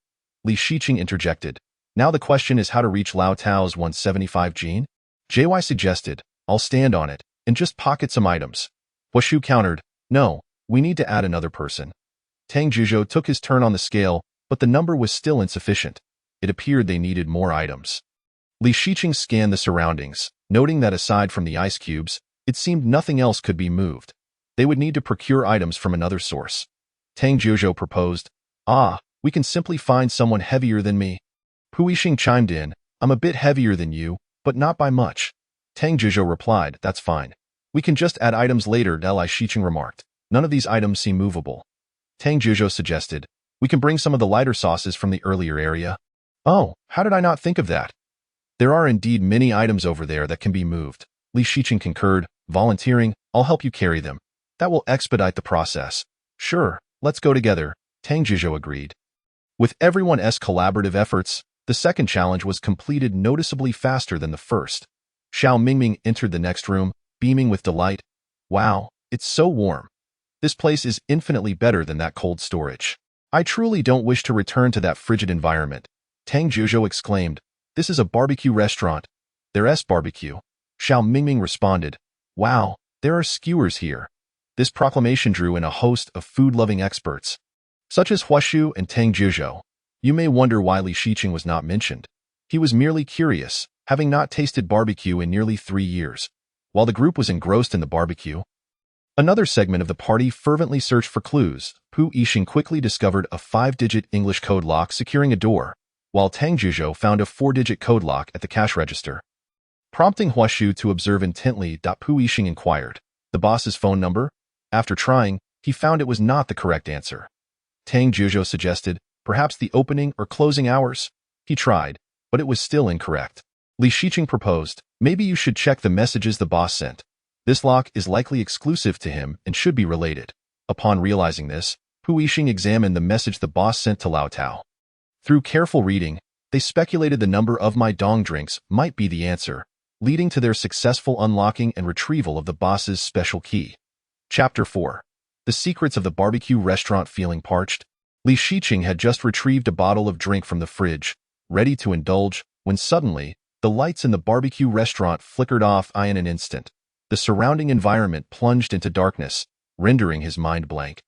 Li Shiqing interjected, "Now the question is how to reach Lao Tao's 175 gene?" JY suggested, "I'll stand on it, and just pocket some items." Huashu countered, "No, we need to add another person." Tang Zhuzhou took his turn on the scale, but the number was still insufficient. It appeared they needed more items. Li Shiqing scanned the surroundings, noting that aside from the ice cubes, it seemed nothing else could be moved. They would need to procure items from another source. Tang Zhuzhou proposed, "We can simply find someone heavier than me." Pu Yixing chimed in, "I'm a bit heavier than you, but not by much." Tang Zhuzhou replied, "That's fine. We can just add items later." Li Shiqing remarked, "None of these items seem movable." Tang Zhuzhou suggested, "We can bring some of the lighter sauces from the earlier area." "Oh, how did I not think of that? There are indeed many items over there that can be moved." Li Shiqing concurred, volunteering, "I'll help you carry them. That will expedite the process." "Sure, let's go together," Tang Zhuzhou agreed. With everyone's collaborative efforts, the second challenge was completed noticeably faster than the first. Xiao Mingming entered the next room, beaming with delight. "Wow, it's so warm. This place is infinitely better than that cold storage. I truly don't wish to return to that frigid environment." Tang Zhuzhou exclaimed, "This is a barbecue restaurant. There's barbecue." Xiao Mingming responded, "Wow, there are skewers here." This proclamation drew in a host of food-loving experts, such as Huashu and Tang Zhuzhou. You may wonder why Li Shiqing was not mentioned. He was merely curious, having not tasted barbecue in nearly 3 years. While the group was engrossed in the barbecue, another segment of the party fervently searched for clues. Pu Yixing quickly discovered a 5-digit English code lock securing a door, while Tang Zhuzhou found a 4-digit code lock at the cash register. Prompting Huashu to observe intently, Pu Yixing inquired, "The boss's phone number?" After trying, he found it was not the correct answer. Tang Zhuzhou suggested, "Perhaps the opening or closing hours?" He tried, but it was still incorrect. Li Shiqing proposed, "Maybe you should check the messages the boss sent. This lock is likely exclusive to him and should be related." Upon realizing this, Pu Yixing examined the message the boss sent to Lao Tao. Through careful reading, they speculated the number of my dong drinks might be the answer, leading to their successful unlocking and retrieval of the boss's special key. Chapter 4. The Secrets of the Barbecue Restaurant. Feeling parched, Li Shiqing had just retrieved a bottle of drink from the fridge, ready to indulge, when suddenly, the lights in the barbecue restaurant flickered off in an instant. The surrounding environment plunged into darkness, rendering his mind blank.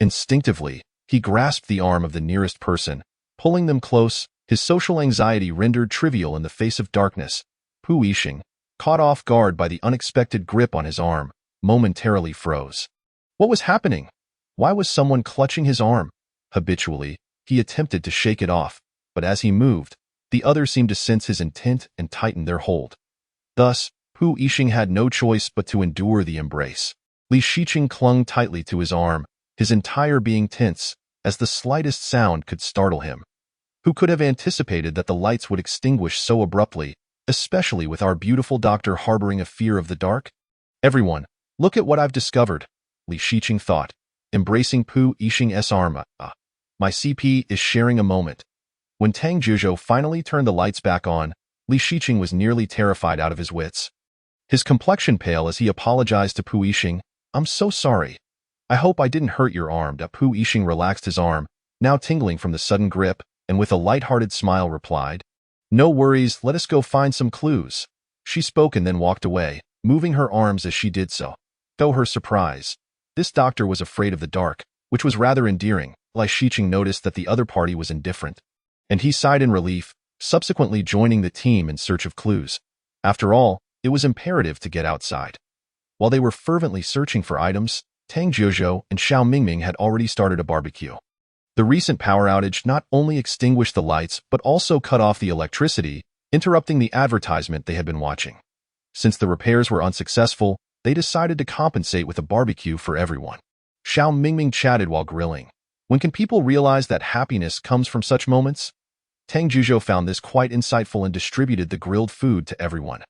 Instinctively, he grasped the arm of the nearest person, pulling them close, his social anxiety rendered trivial in the face of darkness. Pu Yixing, caught off guard by the unexpected grip on his arm, momentarily froze. What was happening? Why was someone clutching his arm? Habitually, he attempted to shake it off, but as he moved, the others seemed to sense his intent and tighten their hold. Thus, Pu Yixing had no choice but to endure the embrace. Li Shiqing clung tightly to his arm, his entire being tense, as the slightest sound could startle him. Who could have anticipated that the lights would extinguish so abruptly, especially with our beautiful doctor harboring a fear of the dark? Everyone, look at what I've discovered, Li Shiqing thought, embracing Pu Yixing's arm. My CP is sharing a moment. When Tang Zhuzhou finally turned the lights back on, Li Shiqing was nearly terrified out of his wits. His complexion pale as he apologized to Pu Yixing. I'm so sorry. I hope I didn't hurt your arm. Pu Yixing relaxed his arm, now tingling from the sudden grip, and with a light-hearted smile replied, No worries, let us go find some clues. She spoke and then walked away, moving her arms as she did so. Though her surprise, this doctor was afraid of the dark, which was rather endearing. Li Shiqing noticed that the other party was indifferent, and he sighed in relief, subsequently joining the team in search of clues. After all, it was imperative to get outside. While they were fervently searching for items, Tang Zhuzhou and Xiao Mingming had already started a barbecue. The recent power outage not only extinguished the lights but also cut off the electricity, interrupting the advertisement they had been watching. Since the repairs were unsuccessful, they decided to compensate with a barbecue for everyone. Xiao Mingming chatted while grilling. When can people realize that happiness comes from such moments? Tang Zhuzhou found this quite insightful and distributed the grilled food to everyone.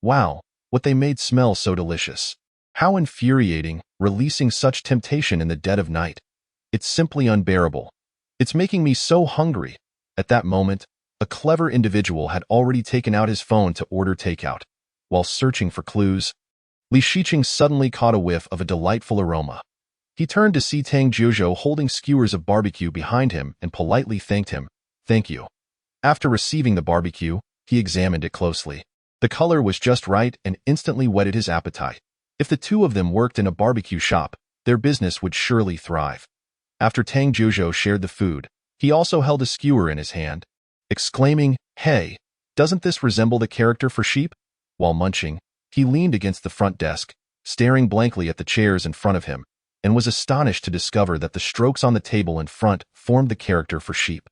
Wow, what they made smell so delicious. How infuriating, releasing such temptation in the dead of night. It's simply unbearable. It's making me so hungry. At that moment, a clever individual had already taken out his phone to order takeout. While searching for clues, Li Shiqing suddenly caught a whiff of a delightful aroma. He turned to see Tang Zhuzhou holding skewers of barbecue behind him and politely thanked him. Thank you. After receiving the barbecue, he examined it closely. The color was just right and instantly whetted his appetite. If the two of them worked in a barbecue shop, their business would surely thrive. After Tang Zhuzhou shared the food, he also held a skewer in his hand, exclaiming, Hey, doesn't this resemble the character for Sheep? While munching, he leaned against the front desk, staring blankly at the chairs in front of him, and was astonished to discover that the strokes on the table in front formed the character for Sheep.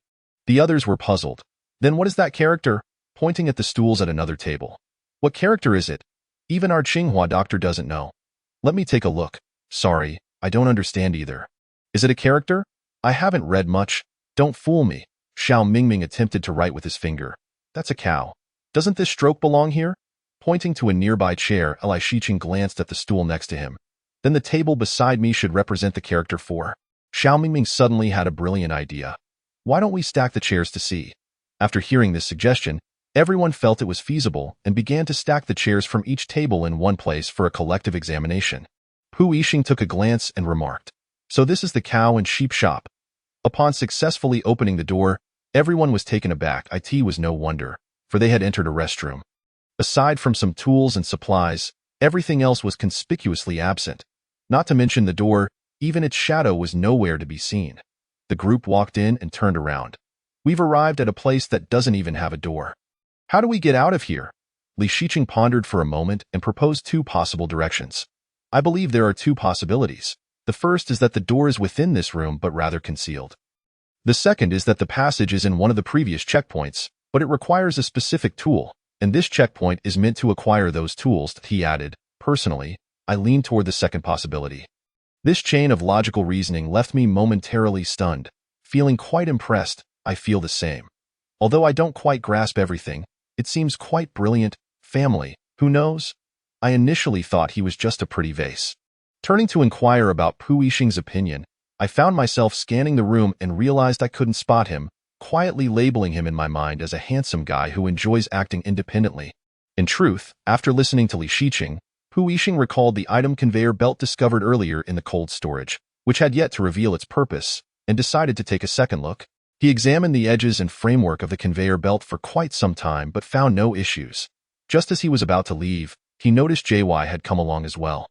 The others were puzzled. Then what is that character? Pointing at the stools at another table. What character is it? Even our Tsinghua doctor doesn't know. Let me take a look. Sorry, I don't understand either. Is it a character? I haven't read much. Don't fool me. Xiao Mingming attempted to write with his finger. That's a cow. Doesn't this stroke belong here? Pointing to a nearby chair, Li Shiqing glanced at the stool next to him. Then the table beside me should represent the character for. Xiao Mingming suddenly had a brilliant idea. Why don't we stack the chairs to see? After hearing this suggestion, everyone felt it was feasible and began to stack the chairs from each table in one place for a collective examination. Pu Yixing took a glance and remarked, So this is the cow and sheep shop. Upon successfully opening the door, everyone was taken aback. It was no wonder, for they had entered a restroom. Aside from some tools and supplies, everything else was conspicuously absent. Not to mention the door, even its shadow was nowhere to be seen. The group walked in and turned around. We've arrived at a place that doesn't even have a door. How do we get out of here? Li Shiqing pondered for a moment and proposed two possible directions. I believe there are two possibilities. The first is that the door is within this room but rather concealed. The second is that the passage is in one of the previous checkpoints, but it requires a specific tool, and this checkpoint is meant to acquire those tools, he added. Personally, I lean toward the second possibility. This chain of logical reasoning left me momentarily stunned. Feeling quite impressed, I feel the same. Although I don't quite grasp everything, it seems quite brilliant. Family, who knows? I initially thought he was just a pretty vase. Turning to inquire about Pu Yixing's opinion, I found myself scanning the room and realized I couldn't spot him. quietly labeling him in my mind as a handsome guy who enjoys acting independently. In truth, after listening to Li Shiqing, Pu Yixing recalled the item conveyor belt discovered earlier in the cold storage, which had yet to reveal its purpose, and decided to take a second look. He examined the edges and framework of the conveyor belt for quite some time but found no issues. Just as he was about to leave, he noticed JY had come along as well.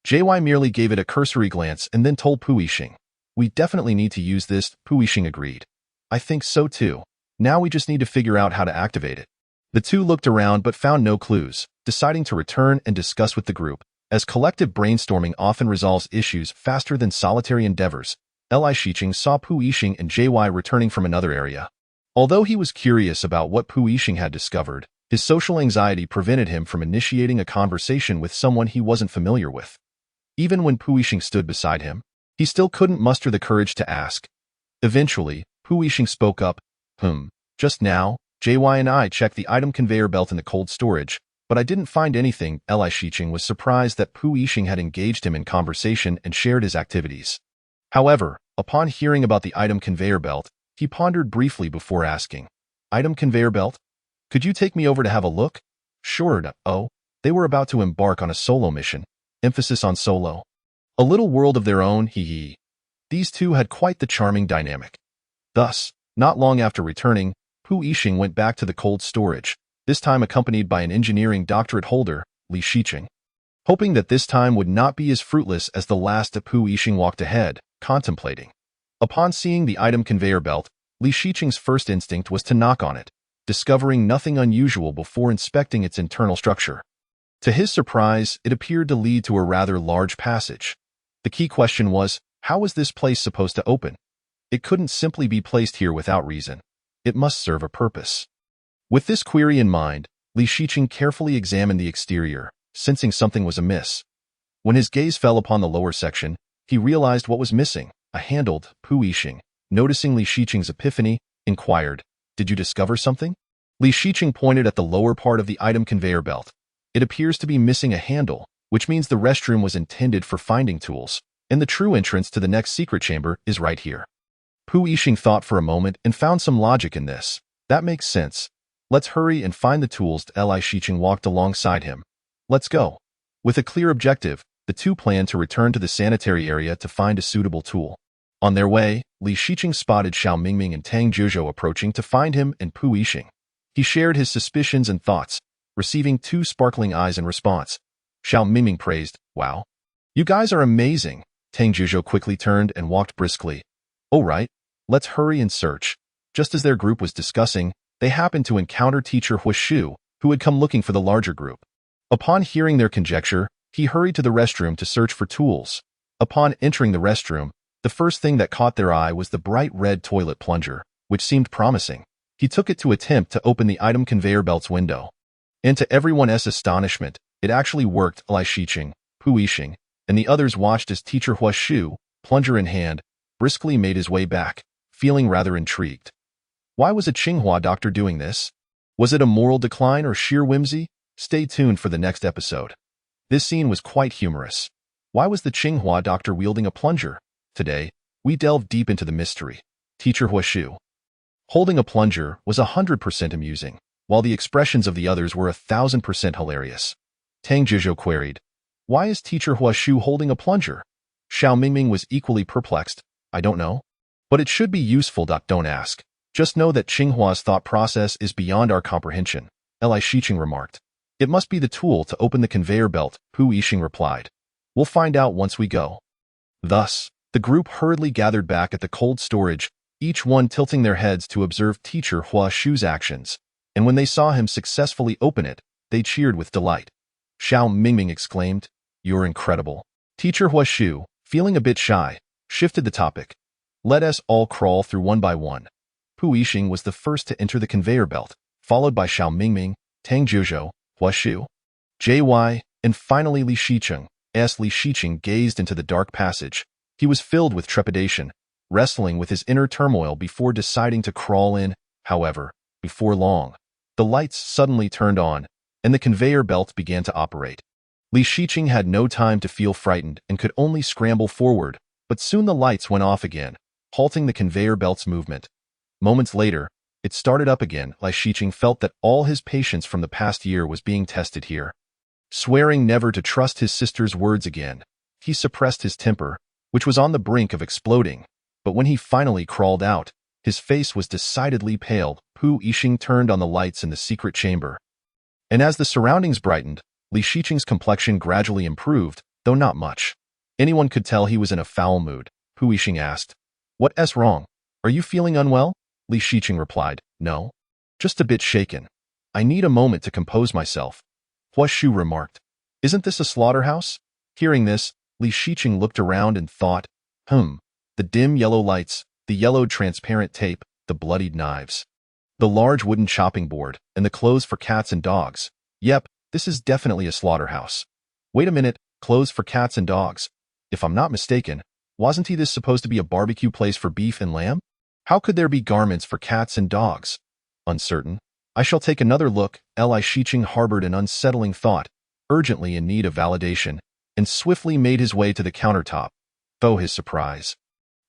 JY merely gave it a cursory glance and then told Pu Yixing, "We definitely need to use this." Pu Yixing agreed. "I think so too. Now we just need to figure out how to activate it." The two looked around but found no clues, deciding to return and discuss with the group, as collective brainstorming often resolves issues faster than solitary endeavors. Li Shiqing saw Pu Yixing and JY returning from another area. Although he was curious about what Pu Yixing had discovered, his social anxiety prevented him from initiating a conversation with someone he wasn't familiar with. Even when Pu Yixing stood beside him, he still couldn't muster the courage to ask. Eventually, Pu Yixing spoke up, "Just now, JY and I checked the item conveyor belt in the cold storage, but I didn't find anything." Li Shiqing was surprised that Pu Yixing had engaged him in conversation and shared his activities. However, upon hearing about the item conveyor belt, he pondered briefly before asking, "Item conveyor belt? Could you take me over to have a look?" "Sure." Oh, they were about to embark on a solo mission. Emphasis on solo. A little world of their own, hee. These two had quite the charming dynamic. Thus, not long after returning, Pu Yixing went back to the cold storage, this time accompanied by an engineering doctorate holder, Li Shiqing. Hoping that this time would not be as fruitless as the last, Pu Yixing walked ahead, contemplating. Upon seeing the item conveyor belt, Li Shiqing's first instinct was to knock on it, discovering nothing unusual before inspecting its internal structure. To his surprise, it appeared to lead to a rather large passage. The key question was, how was this place supposed to open? It couldn't simply be placed here without reason. It must serve a purpose. With this query in mind, Li Shiqing carefully examined the exterior, sensing something was amiss. When his gaze fell upon the lower section, he realized what was missing, a handle. Pu Yixing, noticing Li Shiqing's epiphany, inquired, "Did you discover something?" Li Shiqing pointed at the lower part of the item conveyor belt. "It appears to be missing a handle, which means the restroom was intended for finding tools, and the true entrance to the next secret chamber is right here." Pu Yixing thought for a moment and found some logic in this. "That makes sense. Let's hurry and find the tools." Li Shiqing walked alongside him. "Let's go." With a clear objective, the two planned to return to the sanitary area to find a suitable tool. On their way, Li Shiqing spotted Xiao Mingming and Tang Zhuzhou approaching to find him and Pu Yixing. He shared his suspicions and thoughts, receiving two sparkling eyes in response. Xiao Mingming praised, "Wow. You guys are amazing." Tang Zhuzhou quickly turned and walked briskly. "Oh right, let's hurry and search." Just as their group was discussing, they happened to encounter teacher Hua Shu, who had come looking for the larger group. Upon hearing their conjecture, he hurried to the restroom to search for tools. Upon entering the restroom, the first thing that caught their eye was the bright red toilet plunger, which seemed promising. He took it to attempt to open the item conveyor belt's window. And to everyone's astonishment, it actually worked. Li Shiqing, Pu Yixing, and the others watched as teacher Hua Shu, plunger in hand, briskly made his way back, feeling rather intrigued. Why was a Tsinghua doctor doing this? Was it a moral decline or sheer whimsy? Stay tuned for the next episode. This scene was quite humorous. Why was the Tsinghua doctor wielding a plunger? Today, we delve deep into the mystery. Teacher Hua Shu holding a plunger was 100% amusing, while the expressions of the others were 1,000% hilarious. Tang Zhuzhou queried, "Why is teacher Hua Shu holding a plunger?" Xiao Mingming was equally perplexed. "I don't know. But it should be useful. Don't ask. Just know that Tsinghua's thought process is beyond our comprehension," Li Shiqing remarked. "It must be the tool to open the conveyor belt," Pu Yixing replied. "We'll find out once we go." Thus, the group hurriedly gathered back at the cold storage, each one tilting their heads to observe teacher Hua Shu's actions, and when they saw him successfully open it, they cheered with delight. Xiao Mingming exclaimed, "You're incredible." Teacher Hua Shu, feeling a bit shy, shifted the topic. "Let us all crawl through one by one." Pu Yixing was the first to enter the conveyor belt, followed by Xiao Mingming, Tang Zhuzhou, Hua Shu, JY, and finally Li Shiqing. As Li Shiqing gazed into the dark passage, he was filled with trepidation, wrestling with his inner turmoil before deciding to crawl in. However, before long, the lights suddenly turned on, and the conveyor belt began to operate. Li Shiqing had no time to feel frightened and could only scramble forward, but soon the lights went off again, halting the conveyor belt's movement. Moments later, it started up again. Li Shiqing felt that all his patience from the past year was being tested here. Swearing never to trust his sister's words again, he suppressed his temper, which was on the brink of exploding. But when he finally crawled out, his face was decidedly pale. Pu Yixing turned on the lights in the secret chamber. And as the surroundings brightened, Li Shiqing's complexion gradually improved, though not much. Anyone could tell he was in a foul mood. Pu Yixing asked, "What's wrong? Are you feeling unwell?" Li Shiqing replied, "No. Just a bit shaken. I need a moment to compose myself." Hua Shu remarked, "Isn't this a slaughterhouse?" Hearing this, Li Shiqing looked around and thought, the dim yellow lights, the yellowed transparent tape, the bloodied knives, the large wooden chopping board, and the clothes for cats and dogs. Yep, this is definitely a slaughterhouse. Wait a minute, clothes for cats and dogs. If I'm not mistaken, wasn't this supposed to be a barbecue place for beef and lamb? How could there be garments for cats and dogs? Uncertain. I shall take another look. Li Shiqing harbored an unsettling thought, urgently in need of validation, and swiftly made his way to the countertop. Though his surprise.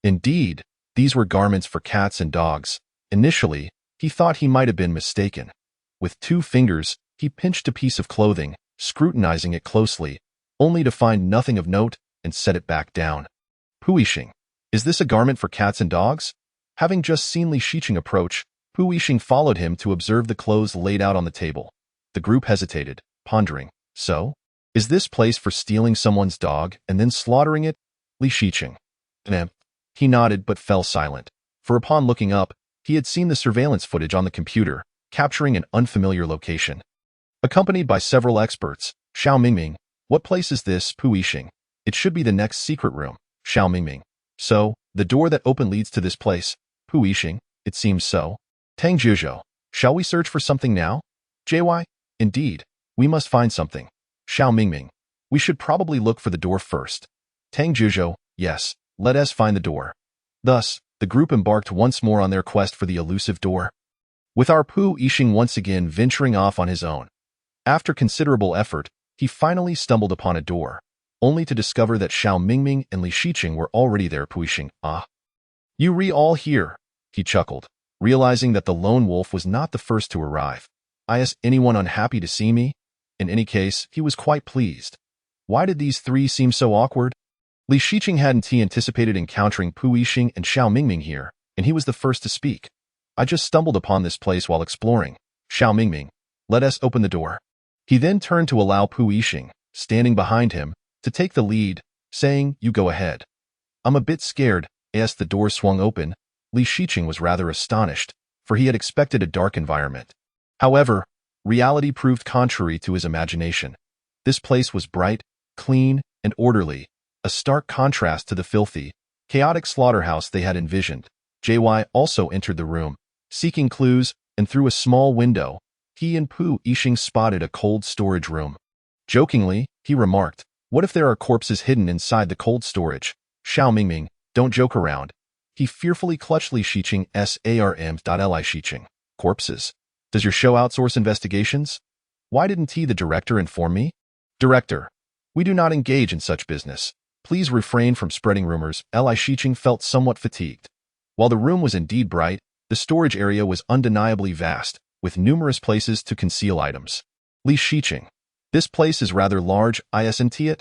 Indeed, these were garments for cats and dogs. Initially, he thought he might have been mistaken. With 2 fingers, he pinched a piece of clothing, scrutinizing it closely, only to find nothing of note and set it back down. Pu Yixing, is this a garment for cats and dogs? Having just seen Li Shiqing approach, Pu Yixing followed him to observe the clothes laid out on the table. The group hesitated, pondering. So? Is this place for stealing someone's dog and then slaughtering it? Li Shiqing. He nodded but fell silent, for upon looking up, he had seen the surveillance footage on the computer, capturing an unfamiliar location. Accompanied by several experts, Xiao Mingming, what place is this? Pu Yixing. It should be the next secret room. Xiao Mingming. So, the door that open leads to this place. Pu Yixing. It seems so. Tang Zhizhou. Shall we search for something now? JY. Indeed. We must find something. Xiao Mingming. We should probably look for the door first. Tang Zhizhou. Yes. Let us find the door. Thus, the group embarked once more on their quest for the elusive door. With our Pu Yixing once again venturing off on his own. After considerable effort, he finally stumbled upon a door, only to discover that Xiao Mingming and Li Shiqing were already there. Pu Yixing. You all here, he chuckled, realizing that the lone wolf was not the first to arrive. Is anyone unhappy to see me? In any case, he was quite pleased. Why did these 3 seem so awkward? Li Shiqing hadn't anticipated encountering Pu Yixing and Xiao Mingming here, and he was the first to speak. I just stumbled upon this place while exploring. Xiao Mingming, let us open the door. He then turned to allow Pu Yixing, standing behind him, to take the lead, saying, You go ahead. I'm a bit scared. As the door swung open, Li Shiqing was rather astonished, for he had expected a dark environment. However, reality proved contrary to his imagination. This place was bright, clean, and orderly, a stark contrast to the filthy, chaotic slaughterhouse they had envisioned. JY also entered the room, seeking clues, and through a small window, he and Pu Yixing spotted a cold storage room. Jokingly, he remarked, What if there are corpses hidden inside the cold storage? Xiao Mingming, don't joke around. He fearfully clutched Li Shiqing's arm. Li Shiqing. Corpses? Does your show outsource investigations? Why didn't the director inform me? Director, we do not engage in such business. Please refrain from spreading rumors. Li Shiqing felt somewhat fatigued. While the room was indeed bright, the storage area was undeniably vast, with numerous places to conceal items. Li Shiqing. This place is rather large, isn't it?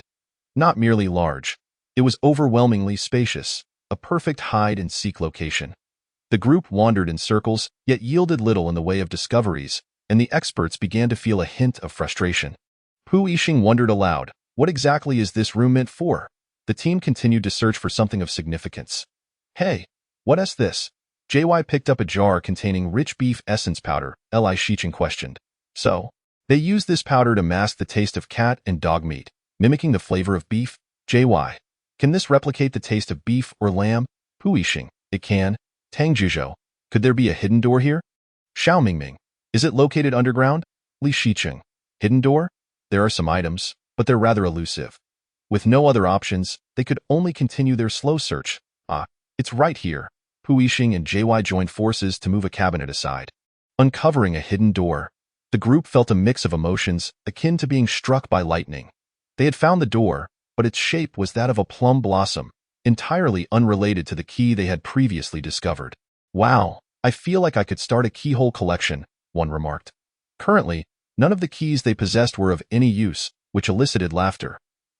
Not merely large. It was overwhelmingly spacious, a perfect hide-and-seek location. The group wandered in circles, yet yielded little in the way of discoveries, and the experts began to feel a hint of frustration. Pu Yixing wondered aloud, what exactly is this room meant for? The team continued to search for something of significance. Hey, what's this? JY picked up a jar containing rich beef essence powder. Li Shiqing questioned. So, they use this powder to mask the taste of cat and dog meat, mimicking the flavor of beef? JY. Can this replicate the taste of beef or lamb? Pu Yixing. It can. Tang Zhizhou. Could there be a hidden door here? Xiao Mingming. Is it located underground? Li Shiqing. Hidden door? There are some items, but they're rather elusive. With no other options, they could only continue their slow search. It's right here. Pu Yixing and JY joined forces to move a cabinet aside. Uncovering a hidden door, the group felt a mix of emotions akin to being struck by lightning. They had found the door, but its shape was that of a plum blossom, entirely unrelated to the key they had previously discovered. Wow, I feel like I could start a keyhole collection, one remarked. Currently, none of the keys they possessed were of any use, which elicited laughter.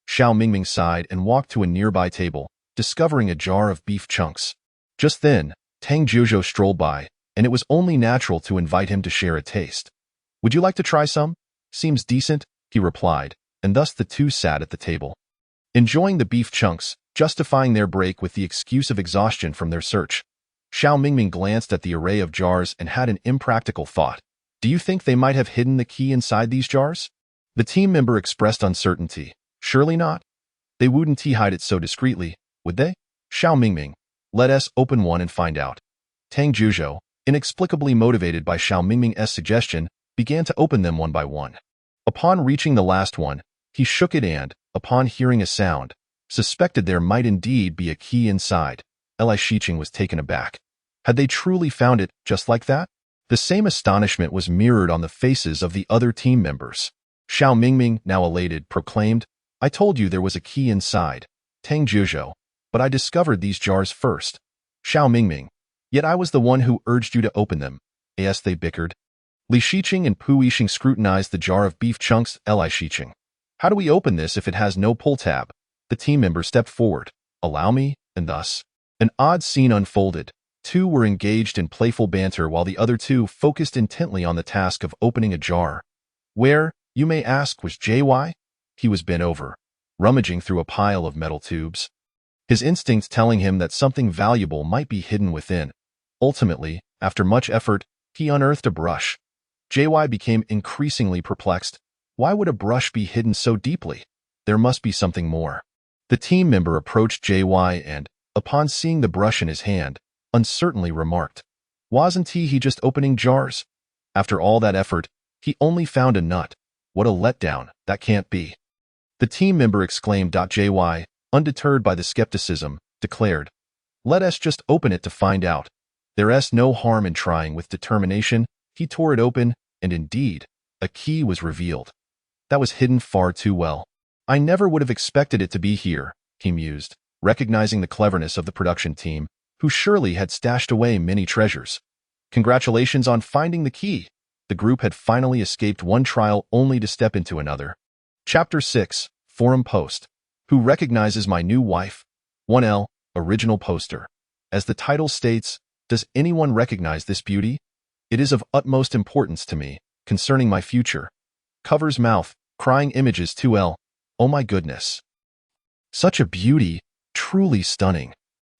Xiao Mingming sighed and walked to a nearby table, discovering a jar of beef chunks. Just then, Tang Jiuzhou strolled by, and it was only natural to invite him to share a taste. Would you like to try some? Seems decent, he replied, and thus the two sat at the table, enjoying the beef chunks, justifying their break with the excuse of exhaustion from their search. Xiao Mingming glanced at the array of jars and had an impractical thought. Do you think they might have hidden the key inside these jars? The team member expressed uncertainty. Surely not. They wouldn't hide it so discreetly, would they? Xiao Mingming, let us open one and find out. Tang Jiuzhou, inexplicably motivated by Xiao Mingming's suggestion, began to open them one by one. Upon reaching the last one, he shook it and, upon hearing a sound, suspected there might indeed be a key inside. Li Shiqing was taken aback. Had they truly found it just like that? The same astonishment was mirrored on the faces of the other team members. Xiao Mingming, now elated, proclaimed, I told you there was a key inside, Tang Jiuzhou, but I discovered these jars first. Xiao Mingming, yet I was the one who urged you to open them. As they bickered. Li Shiqing and Pu Yixing scrutinized the jar of beef chunks. Li Shiqing, how do we open this if it has no pull tab? The team member stepped forward. Allow me, and thus. An odd scene unfolded. Two were engaged in playful banter while the other two focused intently on the task of opening a jar. Where, you may ask, was JY? He was bent over, rummaging through a pile of metal tubes, his instincts telling him that something valuable might be hidden within. Ultimately, after much effort, he unearthed a brush. JY became increasingly perplexed. Why would a brush be hidden so deeply? There must be something more. The team member approached JY and, upon seeing the brush in his hand, uncertainly remarked, wasn't he just opening jars? After all that effort, he only found a nut. What a letdown, that can't be. The team member exclaimed. JY, undeterred by the skepticism, declared, let us just open it to find out. There's no harm in trying. With determination, he tore it open, and indeed, a key was revealed. That was hidden far too well. I never would have expected it to be here, he mused, recognizing the cleverness of the production team, who surely had stashed away many treasures. Congratulations on finding the key. The group had finally escaped one trial only to step into another. Chapter 6, Forum Post. Who recognizes my new wife? 1L, original poster. As the title states, does anyone recognize this beauty? It is of utmost importance to me, concerning my future. Cover's mouth, crying images. 2L. Oh my goodness. Such a beauty, truly stunning.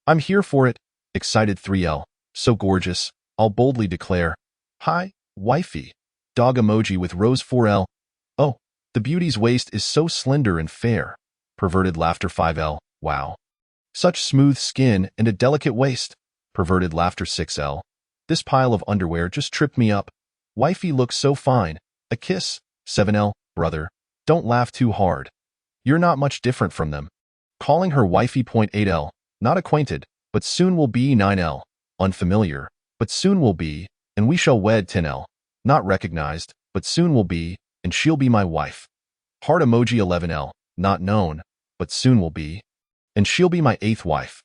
I'm here for it, excited. 3L. So gorgeous, I'll boldly declare. Hi, wifey. Dog emoji with rose. 4L. Oh, the beauty's waist is so slender and fair. Perverted laughter. 5L. Wow. Such smooth skin and a delicate waist. Perverted laughter. 6L. This pile of underwear just tripped me up. Wifey looks so fine. A kiss. 7L. Brother, don't laugh too hard. You're not much different from them. Calling her wifey. 8L. Not acquainted, but soon will be. 9L. Unfamiliar, but soon will be, and we shall wed. 10L. Not recognized, but soon will be, and she'll be my wife. Heart emoji. 11L. Not known, but soon will be, and she'll be my 8th wife.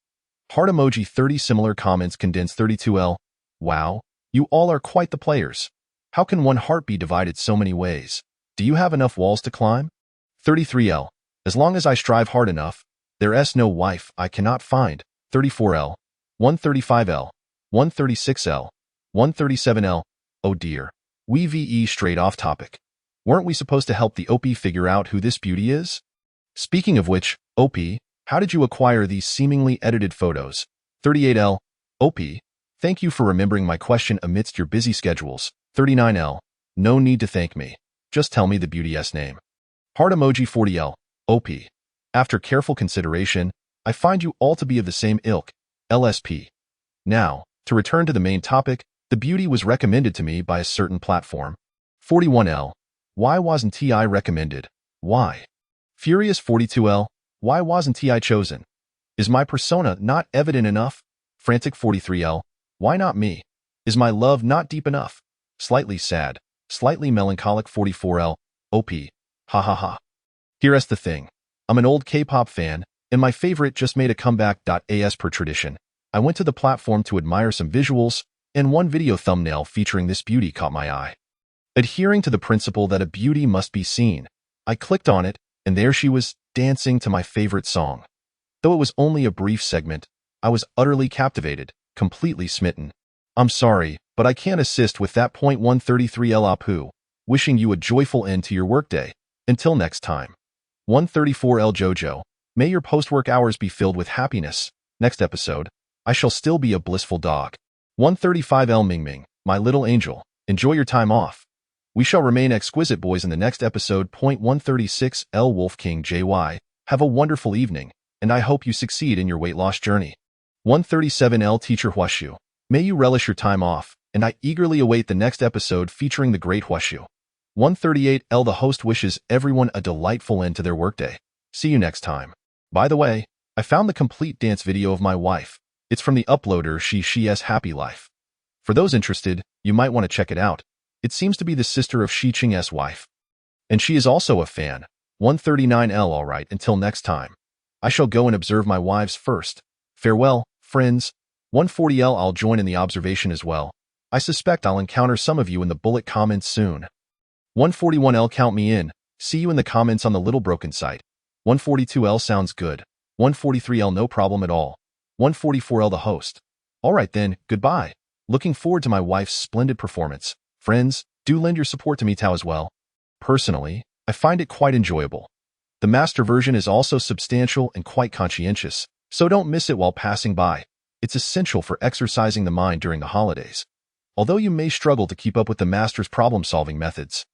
Heart emoji. 30 similar comments condensed. 32L. Wow, you all are quite the players. How can one heart be divided so many ways? Do you have enough walls to climb? 33L. As long as I strive hard enough, there's no wife I cannot find. 34L. 135L. 136L. 137L. Oh dear. We VE straight off topic. Weren't we supposed to help the OP figure out who this beauty is? Speaking of which, OP, how did you acquire these seemingly edited photos? 38L. OP, thank you for remembering my question amidst your busy schedules. 39L. No need to thank me. Just tell me the beauty's name. Heart emoji. 40L. OP. After careful consideration, I find you all to be of the same ilk. LSP. Now, to return to the main topic, the beauty was recommended to me by a certain platform. 41L. Why wasn't I recommended? Why? Furious. 42L. Why wasn't I chosen? Is my persona not evident enough? Frantic. 43L. Why not me? Is my love not deep enough? Slightly sad, slightly melancholic. 44L. OP. Ha ha ha. Here's the thing. I'm an old K-pop fan, and my favorite just made a comeback. As per tradition, I went to the platform to admire some visuals, and one video thumbnail featuring this beauty caught my eye. Adhering to the principle that a beauty must be seen, I clicked on it, and there she was, dancing to my favorite song. Though it was only a brief segment, I was utterly captivated, completely smitten. I'm sorry, but I can't assist with that. 133L Apu, wishing you a joyful end to your workday. Until next time. 134L Jojo, may your post-work hours be filled with happiness. Next episode, I shall still be a blissful dog. 135L Mingming, my little angel, enjoy your time off. We shall remain exquisite boys in the next episode. 136L Wolf King JY, have a wonderful evening, and I hope you succeed in your weight loss journey. 137L Teacher Huashu, may you relish your time off, and I eagerly await the next episode featuring the great Huashu. 138L The host wishes everyone a delightful end to their workday. See you next time. By the way, I found the complete dance video of my wife. It's from the uploader She's Happy Life. For those interested, you might want to check it out. It seems to be the sister of Shi Ching's wife. And she is also a fan. 139L Alright, until next time. I shall go and observe my wives first. Farewell, friends. 140L I'll join in the observation as well. I suspect I'll encounter some of you in the bullet comments soon. 141L count me in. See you in the comments on the Little Broken site. 142L sounds good. 143L no problem at all. 144L the host. Alright then, goodbye. Looking forward to my wife's splendid performance. Friends, do lend your support to Mitao as well. Personally, I find it quite enjoyable. The master version is also substantial and quite conscientious, so don't miss it while passing by. It's essential for exercising the mind during the holidays. Although you may struggle to keep up with the master's problem-solving methods,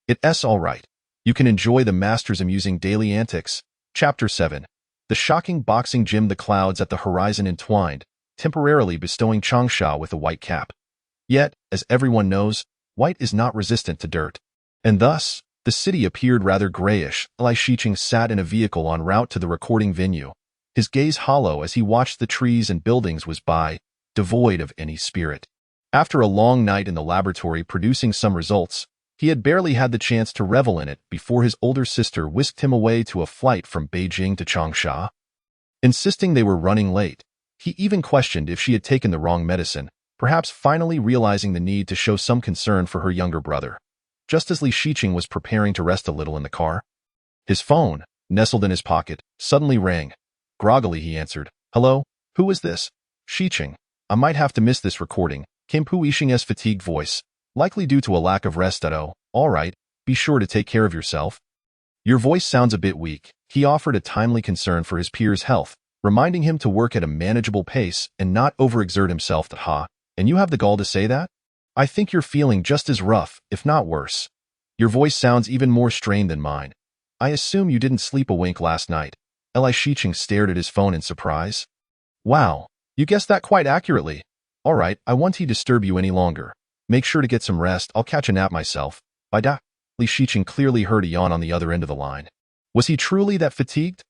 it's alright. You can enjoy the master's amusing daily antics. Chapter 7. The shocking boxing gym. The clouds at the horizon entwined, temporarily bestowing Changsha with a white cap. Yet, as everyone knows, white is not resistant to dirt. And thus, the city appeared rather grayish. Li Shiqing sat in a vehicle en route to the recording venue. His gaze hollow as he watched the trees and buildings was by, devoid of any spirit. After a long night in the laboratory producing some results, he had barely had the chance to revel in it before his older sister whisked him away to a flight from Beijing to Changsha. Insisting they were running late, he even questioned if she had taken the wrong medicine, perhaps finally realizing the need to show some concern for her younger brother. Just as Li Shiqing was preparing to rest a little in the car, his phone, nestled in his pocket, suddenly rang. Groggily he answered, "Hello? Who is this?" "Shiqing. I might have to miss this recording," came Pu Yixing's fatigued voice, likely due to a lack of rest. "Oh, all right, be sure to take care of yourself." "Your voice sounds a bit weak." He offered a timely concern for his peer's health, reminding him to work at a manageable pace and not overexert himself. And you have the gall to say that? I think you're feeling just as rough, if not worse. Your voice sounds even more strained than mine. I assume you didn't sleep a wink last night. Li Shiqing stared at his phone in surprise. Wow, you guessed that quite accurately. All right, I won't disturb you any longer. Make sure to get some rest. I'll catch a nap myself. Bye da. Li Shiqing clearly heard a yawn on the other end of the line. Was he truly that fatigued?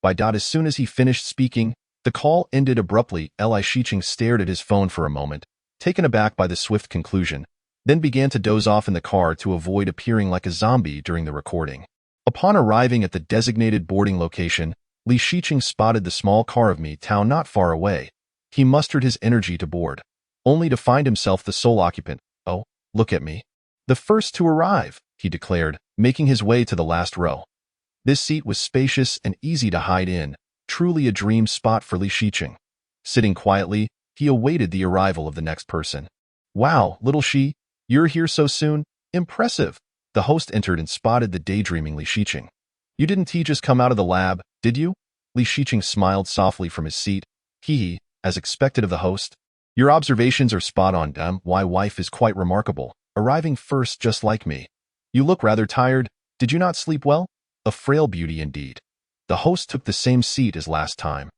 By dot, as soon as he finished speaking, the call ended abruptly. Li Shiqing stared at his phone for a moment, taken aback by the swift conclusion, then began to doze off in the car to avoid appearing like a zombie during the recording. Upon arriving at the designated boarding location, Li Shiqing spotted the small car of Mitao not far away. He mustered his energy to board, only to find himself the sole occupant. "Oh, look at me. The first to arrive," he declared, making his way to the last row. This seat was spacious and easy to hide in, truly a dream spot for Li Shiqing. Sitting quietly, he awaited the arrival of the next person. "Wow, little Shi, you're here so soon? Impressive." The host entered and spotted the daydreaming Li Shiqing. "You didn't just come out of the lab, did you?" Li Shiqing smiled softly from his seat. He, as expected of the host. "Your observations are spot on, damn. My wife is quite remarkable, arriving first just like me. You look rather tired. Did you not sleep well? A frail beauty indeed." The host took the same seat as last time,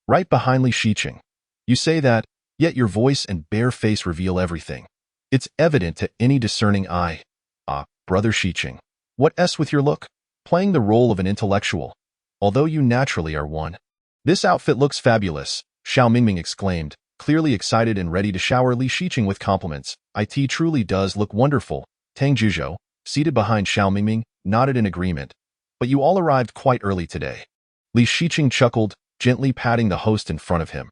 right behind Li Shiqing. "You say that, yet your voice and bare face reveal everything. It's evident to any discerning eye. Ah, brother Shiqing, what's with your look? Playing the role of an intellectual, although you naturally are one." "This outfit looks fabulous," Xiao Mingming exclaimed, clearly excited and ready to shower Li Shiqing with compliments. "It truly does look wonderful." Tang Zhuzhou, seated behind Xiao Mingming, nodded in agreement. "But you all arrived quite early today." Li Shiqing chuckled, gently patting the host in front of him.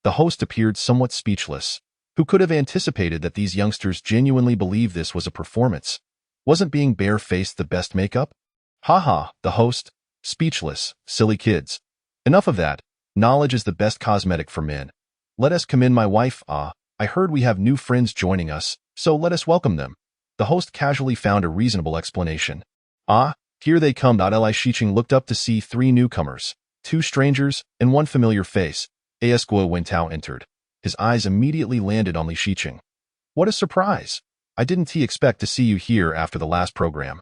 The host appeared somewhat speechless. Who could have anticipated that these youngsters genuinely believed this was a performance? Wasn't being bare-faced the best makeup? Haha, the host. Speechless, silly kids. Enough of that. Knowledge is the best cosmetic for men. Let us come in, my wife. I heard we have new friends joining us, so let us welcome them. The host casually found a reasonable explanation. Here they come. Li Shiqing looked up to see three newcomers, two strangers, and one familiar face. As Guo Wentao entered. His eyes immediately landed on Li Shiqing. What a surprise! I didn't expect to see you here after the last program.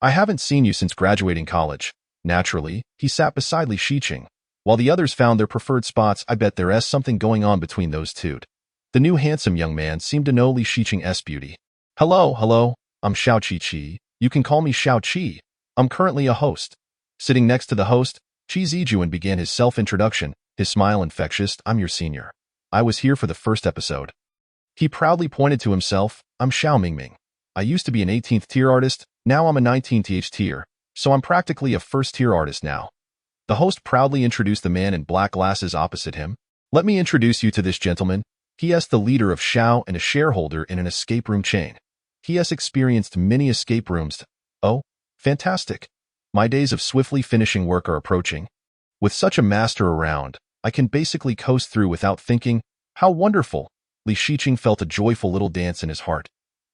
I haven't seen you since graduating college. Naturally, he sat beside Li Shiqing. While the others found their preferred spots, I bet there's something going on between those two. The new handsome young man seemed to know Li Shiqing's beauty. Hello, I'm Xiao Qi. You can call me Xiao Qi. I'm currently a host. Sitting next to the host, Qi Zijuan began his self-introduction, his smile infectious. I'm your senior. I was here for the first episode. He proudly pointed to himself. I'm Xiao Mingming. I used to be an 18th tier artist, now I'm a 19th tier, so I'm practically a first tier artist now. The host proudly introduced the man in black glasses opposite him. Let me introduce you to this gentleman. He is the leader of Xiao and a shareholder in an escape room chain. He has experienced many escape rooms. Oh, fantastic. My days of swiftly finishing work are approaching. With such a master around, I can basically coast through without thinking. How wonderful! Li Shiqing felt a joyful little dance in his heart.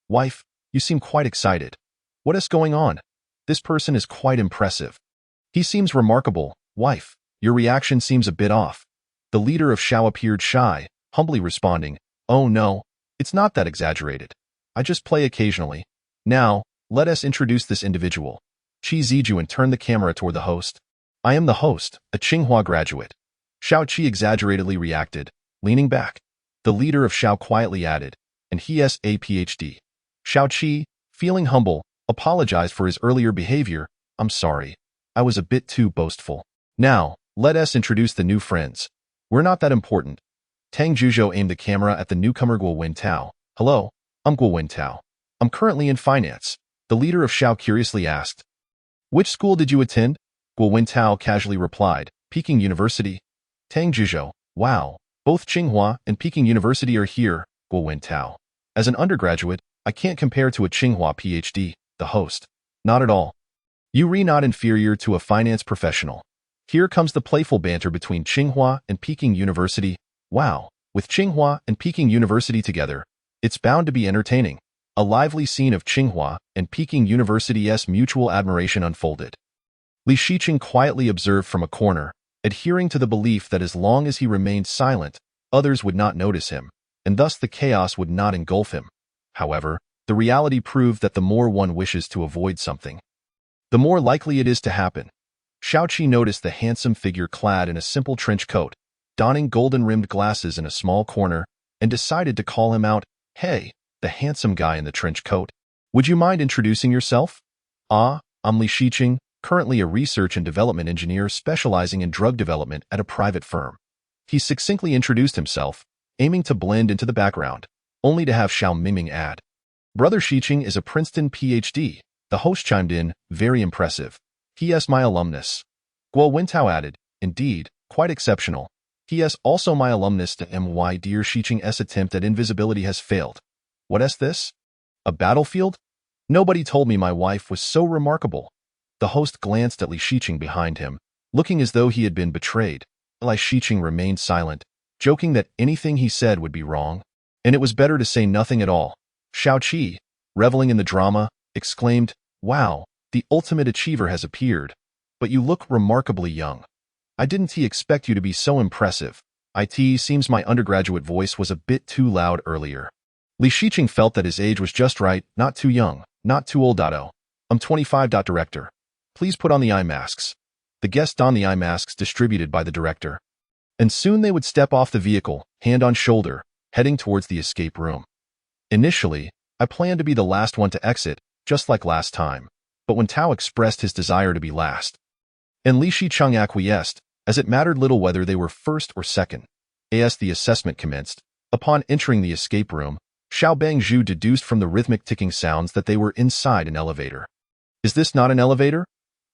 Wife, you seem quite excited. What is going on? This person is quite impressive. He seems remarkable. Wife, your reaction seems a bit off. The leader of Xiao appeared shy, humbly responding, Oh no, it's not that exaggerated. I just play occasionally. Now, let us introduce this individual. Qi Zijuan turned the camera toward the host. I am the host, a Tsinghua graduate. Xiao Qi exaggeratedly reacted, leaning back. The leader of Xiao quietly added, and he has a PhD. Xiao Qi, feeling humble, apologized for his earlier behavior. I'm sorry. I was a bit too boastful. Now, let us introduce the new friends. We're not that important. Tang Zhuzhou aimed the camera at the newcomer Guo Wentao. Hello, I'm Guo Wentao. I'm currently in finance. The leader of Xiao curiously asked. Which school did you attend? Guo Wentao casually replied, Peking University. Tang Zhuzhou, wow. Both Tsinghua and Peking University are here, Guo Wentao. As an undergraduate, I can't compare to a Tsinghua PhD, the host. Not at all. You re not inferior to a finance professional. Here comes the playful banter between Tsinghua and Peking University. Wow, with Tsinghua and Peking University together, it's bound to be entertaining. A lively scene of Tsinghua and Peking University's mutual admiration unfolded. Li Shiqing quietly observed from a corner, adhering to the belief that as long as he remained silent, others would not notice him, and thus the chaos would not engulf him. However, the reality proved that the more one wishes to avoid something, the more likely it is to happen. Xiao Qi noticed the handsome figure clad in a simple trench coat, donning golden-rimmed glasses in a small corner, and decided to call him out. Hey, the handsome guy in the trench coat. Would you mind introducing yourself? I'm Li Shiqing, currently a research and development engineer specializing in drug development at a private firm. He succinctly introduced himself, aiming to blend into the background, only to have Xiao Mingming add. Brother Shiqing is a Princeton PhD. The host chimed in, very impressive. He is my alumnus. Guo Wentao added, indeed, quite exceptional. He is also my alumnus. My dear Shiqing's attempt at invisibility has failed. What is this? A battlefield? Nobody told me my wife was so remarkable. The host glanced at Li Shiqing behind him, looking as though he had been betrayed. Li Shiqing remained silent, joking that anything he said would be wrong, and it was better to say nothing at all. Xiao Qi, reveling in the drama, exclaimed, Wow, the ultimate achiever has appeared. But you look remarkably young. I didn't expect you to be so impressive. It seems my undergraduate voice was a bit too loud earlier. Li Shiqing felt that his age was just right, not too young, not too old. I'm 25. Director. Please put on the eye masks. The guests donned the eye masks distributed by the director. And soon they would step off the vehicle, hand on shoulder, heading towards the escape room. Initially, I planned to be the last one to exit, just like last time. But when Tao expressed his desire to be last, and Li Shiqing acquiesced, as it mattered little whether they were first or second. As the assessment commenced, upon entering the escape room, Xiao Bangzhu deduced from the rhythmic ticking sounds that they were inside an elevator. Is this not an elevator?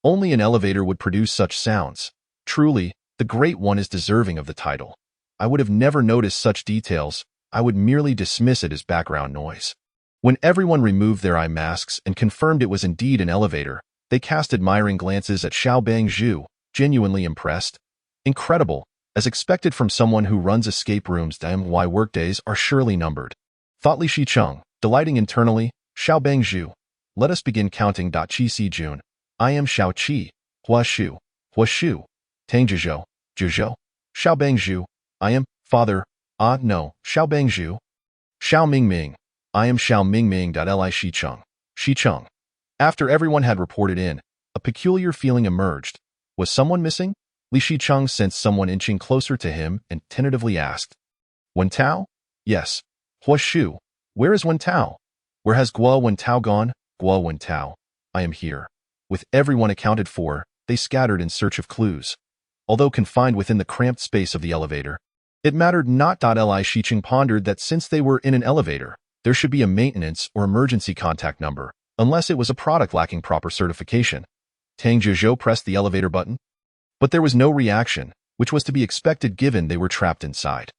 Only an elevator would produce such sounds. Truly, the Great One is deserving of the title. I would have never noticed such details. I would merely dismiss it as background noise. When everyone removed their eye masks and confirmed it was indeed an elevator, they cast admiring glances at Xiao Bangzhu, genuinely impressed. Incredible, as expected from someone who runs escape rooms. Damn, why workdays are surely numbered. Thought Li Shicheng, delighting internally. Xiao Bangzhu, let us begin counting. Qi Si Jun, I am Xiao Qi, Hua Shu, Tang Zhuzhou, Xiao Bangzhu, I am, father, no, Xiao Bangzhu. Xiao Mingming, I am Xiao Mingming. Li Shicheng. After everyone had reported in, a peculiar feeling emerged. Was someone missing? Li Shicheng sensed someone inching closer to him and tentatively asked, Wen Tao? Yes. Hua Shu, where is Wen Tao? Where has Guo Wen Tao gone? Guo Wen Tao, I am here. With everyone accounted for, they scattered in search of clues. Although confined within the cramped space of the elevator, it mattered not. Li Shicheng pondered that since they were in an elevator, there should be a maintenance or emergency contact number, unless it was a product lacking proper certification. Tang Zhuzhou pressed the elevator button, but there was no reaction, which was to be expected given they were trapped inside.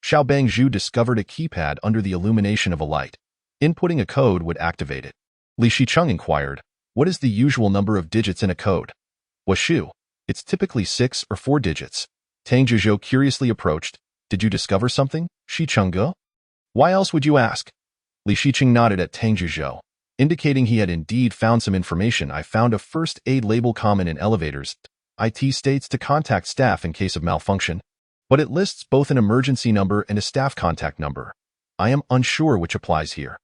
Xiao Bangzhu discovered a keypad under the illumination of a light. Inputting a code would activate it. Li Shicheng inquired, what is the usual number of digits in a code? Washu, it's typically 6 or 4 digits. Tang Zhuzhou curiously approached, did you discover something, Shicheng? Why else would you ask? Li Shicheng nodded at Tang Zhuzhou, indicating he had indeed found some information. I found a first aid label common in elevators. IT states to contact staff in case of malfunction, but it lists both an emergency number and a staff contact number. I am unsure which applies here.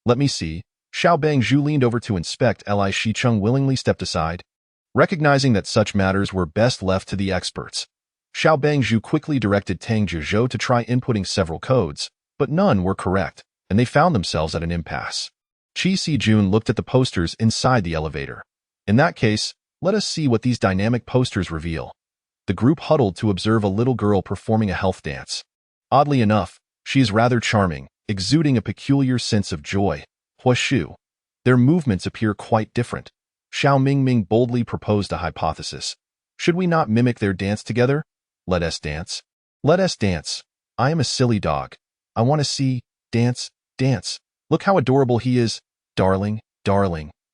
Let me see. Xiao Bangzhu leaned over to inspect. Li Shicheng willingly stepped aside, recognizing that such matters were best left to the experts. Xiao Bangzhu quickly directed Tang Zhuzhou to try inputting several codes, but none were correct, and they found themselves at an impasse. Qi Si Jun looked at the posters inside the elevator. In that case, let us see what these dynamic posters reveal. The group huddled to observe a little girl performing a health dance. Oddly enough, she is rather charming, exuding a peculiar sense of joy. Hua Shu. Their movements appear quite different. Xiao Mingming boldly proposed a hypothesis. Should we not mimic their dance together? Let us dance. Let us dance. I am a silly dog. I want to see, dance. Look how adorable he is. Darling.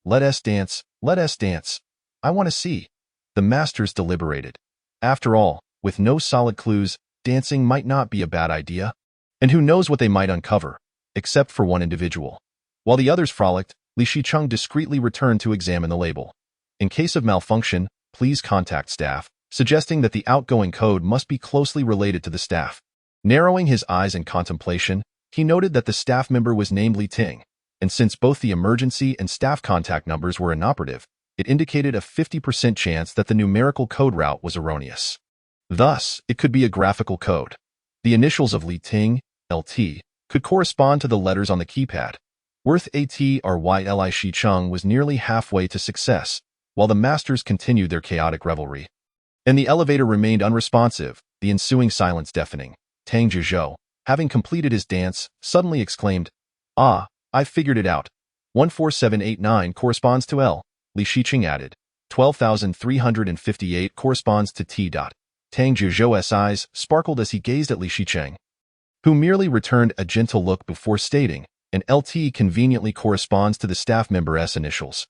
Let us dance. I want to see. The masters deliberated. After all, with no solid clues, dancing might not be a bad idea. And who knows what they might uncover, except for one individual. While the others frolicked, Li Shicheng discreetly returned to examine the label. In case of malfunction, please contact staff, suggesting that the outgoing code must be closely related to the staff. Narrowing his eyes in contemplation, he noted that the staff member was named Li Ting, and since both the emergency and staff contact numbers were inoperative, it indicated a 50% chance that the numerical code route was erroneous. Thus, it could be a graphical code. The initials of Li Ting, LT, could correspond to the letters on the keypad. Worth ATRY. Li Shicheng was nearly halfway to success, while the masters continued their chaotic revelry. And the elevator remained unresponsive, the ensuing silence deafening. Tang Zhuzhou, having completed his dance, suddenly exclaimed, Ah, I've figured it out. 14789 corresponds to L. Li Shicheng added. 12,358 corresponds to T. Tang Zhuzhou's eyes sparkled as he gazed at Li Shicheng, who merely returned a gentle look before stating, and LT conveniently corresponds to the staff member's initials.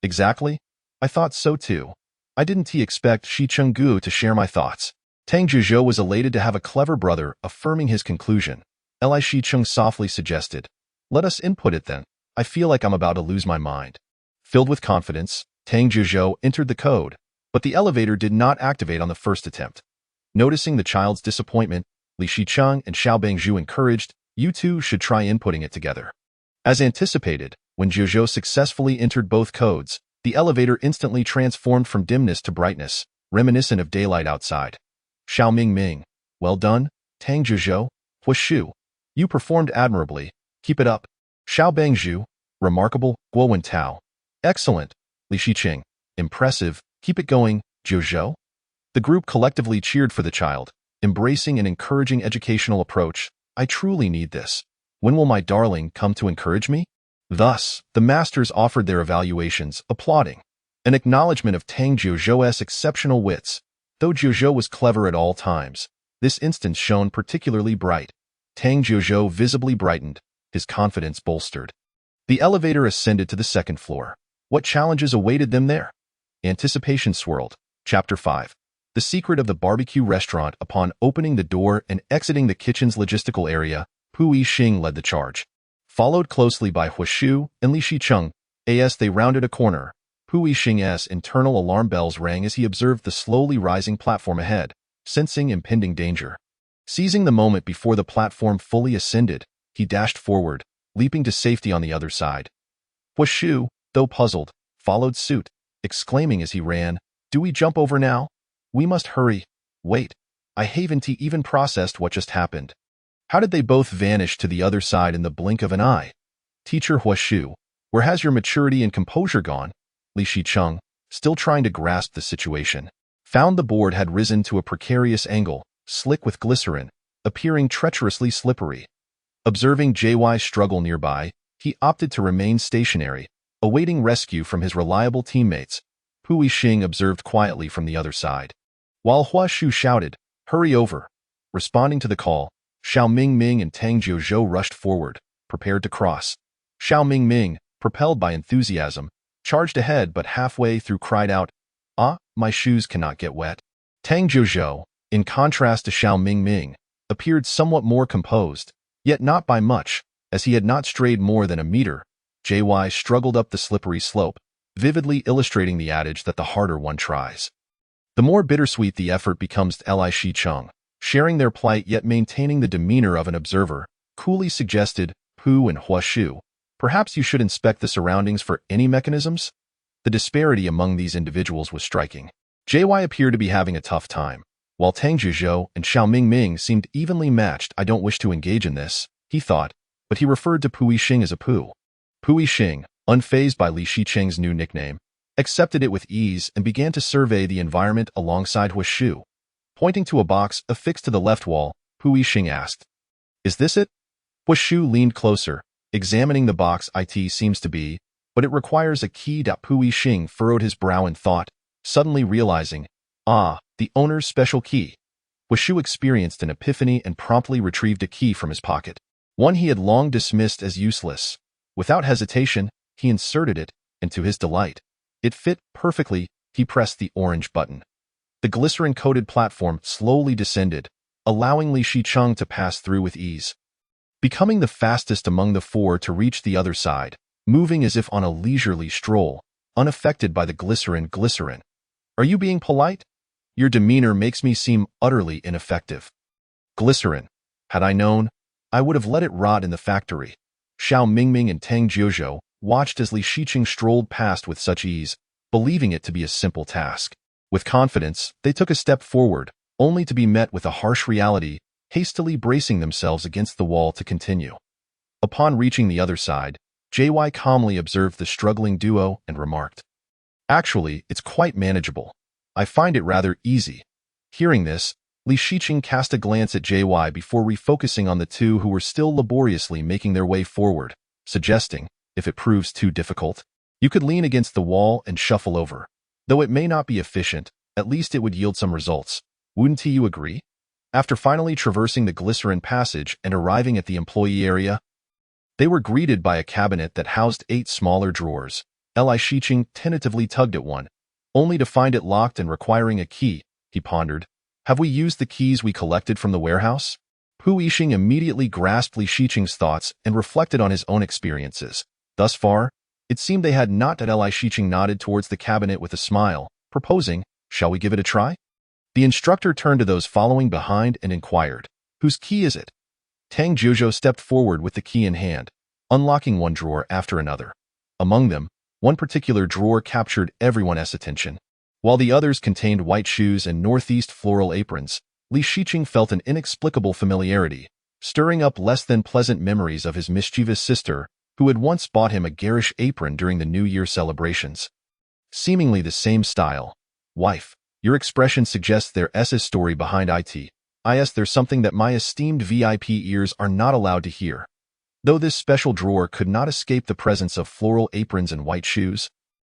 Exactly? I thought so too. I didn't expect Shicheng Gu to share my thoughts. Tang Zhuzhou was elated to have a clever brother affirming his conclusion. Li Shicheng softly suggested, let us input it then. I feel like I'm about to lose my mind. Filled with confidence, Tang Zhuzhou entered the code, but the elevator did not activate on the first attempt. Noticing the child's disappointment, Li Shicheng and Xiao Bangzhu encouraged, you two should try inputting it together. As anticipated, when Zhuzhou successfully entered both codes, the elevator instantly transformed from dimness to brightness, reminiscent of daylight outside. Xiao Mingming, well done. Tang Zhuzhou, Hua Shu, you performed admirably. Keep it up. Xiao Bangzhu, remarkable. Guo Wen Tao, excellent. Li Shicheng, impressive. Keep it going. Zhuzhou. The group collectively cheered for the child, embracing an encouraging educational approach. I truly need this. When will my darling come to encourage me? Thus, the masters offered their evaluations, applauding. An acknowledgement of Tang Zhuzhou's exceptional wits. Though Zhuzhou was clever at all times, this instance shone particularly bright. Tang Jiuzhou visibly brightened, his confidence bolstered. The elevator ascended to the second floor. What challenges awaited them there? Anticipation swirled. Chapter 5. The secret of the barbecue restaurant. Upon opening the door and exiting the kitchen's logistical area, Pu Yixing led the charge. Followed closely by Hua Shu and Li Shicheng, as they rounded a corner, Pu Yixing's internal alarm bells rang as he observed the slowly rising platform ahead, sensing impending danger. Seizing the moment before the platform fully ascended, he dashed forward, leaping to safety on the other side. Hua Shu, though puzzled, followed suit, exclaiming as he ran, "Do we jump over now? We must hurry. Wait, I haven't even processed what just happened." How did they both vanish to the other side in the blink of an eye? Teacher Hua Shu, where has your maturity and composure gone? Li Shicheng, still trying to grasp the situation, found the board had risen to a precarious angle, slick with glycerin, appearing treacherously slippery. Observing JY's struggle nearby, he opted to remain stationary, awaiting rescue from his reliable teammates. Pu Yixing observed quietly from the other side. While Hua Shu shouted, "Hurry over!" Responding to the call, Xiao Mingming and Tang Jiuzhou rushed forward, prepared to cross. Xiao Mingming, propelled by enthusiasm, charged ahead but halfway through cried out, "Ah, my shoes cannot get wet." Tang Jiuzhou, in contrast to Xiao Mingming, appeared somewhat more composed, yet not by much, as he had not strayed more than a meter. JY struggled up the slippery slope, vividly illustrating the adage that the harder one tries, the more bittersweet the effort becomes. Li Shicheng, sharing their plight yet maintaining the demeanor of an observer, coolly suggested, "Pu and Hua Shu, perhaps you should inspect the surroundings for any mechanisms?" The disparity among these individuals was striking. JY appeared to be having a tough time, while Tang Jiuzhou and Xiao Mingming seemed evenly matched. "I don't wish to engage in this," he thought, but he referred to Pu Yixing as a Pu. Pu Yixing, unfazed by Li Shicheng's new nickname, accepted it with ease and began to survey the environment alongside Hua Shu. Pointing to a box affixed to the left wall, Pu Yixing asked, "Is this it?" Hua Shu leaned closer, examining the box. "It seems to be, but it requires a key." Pu Yixing furrowed his brow in thought, suddenly realizing, the owner's special key. Hua Shu experienced an epiphany and promptly retrieved a key from his pocket, one he had long dismissed as useless. Without hesitation, he inserted it, and to his delight, it fit perfectly. He pressed the orange button. The glycerin-coated platform slowly descended, allowing Li Shicheng to pass through with ease, becoming the fastest among the four to reach the other side, moving as if on a leisurely stroll, unaffected by the glycerin. "Are you being polite? Your demeanor makes me seem utterly ineffective." "Glycerin. Had I known, I would have let it rot in the factory." Xiao Mingming and Tang Jiuzhou watched as Li Shicheng strolled past with such ease, believing it to be a simple task. With confidence, they took a step forward, only to be met with a harsh reality, hastily bracing themselves against the wall to continue. Upon reaching the other side, JY calmly observed the struggling duo and remarked, "Actually, it's quite manageable. I find it rather easy." Hearing this, Li Shicheng cast a glance at JY before refocusing on the two who were still laboriously making their way forward, suggesting, "If it proves too difficult, you could lean against the wall and shuffle over. Though it may not be efficient, at least it would yield some results. Wouldn't you agree?" After finally traversing the glycerin passage and arriving at the employee area, they were greeted by a cabinet that housed 8 smaller drawers. Li Shicheng tentatively tugged at one, only to find it locked and requiring a key. He pondered, "Have we used the keys we collected from the warehouse?" Pu Yixing immediately grasped Li Shicheng's thoughts and reflected on his own experiences. Thus far, it seemed they had not. Li Shicheng nodded towards the cabinet with a smile, proposing, "Shall we give it a try?" The instructor turned to those following behind and inquired, "Whose key is it?" Tang Jiuzhou stepped forward with the key in hand, unlocking one drawer after another. Among them, one particular drawer captured everyone's attention. While the others contained white shoes and northeast floral aprons, Li Shicheng felt an inexplicable familiarity, stirring up less than pleasant memories of his mischievous sister, who had once bought him a garish apron during the New Year celebrations. Seemingly the same style. "Wife, your expression suggests there's a story behind it. There's something that my esteemed VIP ears are not allowed to hear." Though this special drawer could not escape the presence of floral aprons and white shoes,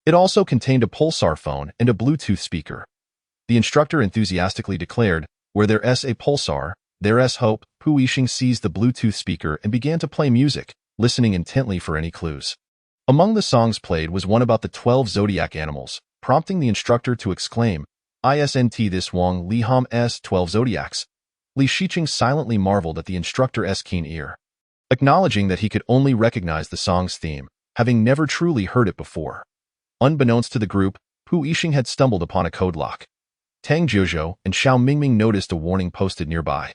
it also contained a pulsar phone and a Bluetooth speaker. The instructor enthusiastically declared, "Where there's a pulsar, There's hope. Pu Yixing seized the Bluetooth speaker and began to play music, listening intently for any clues. Among the songs played was one about the 12 zodiac animals, prompting the instructor to exclaim, "Isn't this Wang Li Ham's 12 zodiacs?" Li Shiqing silently marveled at the instructor's keen ear, acknowledging that he could only recognize the song's theme, having never truly heard it before. Unbeknownst to the group, Pu Yixing had stumbled upon a code lock. Tang Jiuzhou and Xiao Mingming noticed a warning posted nearby,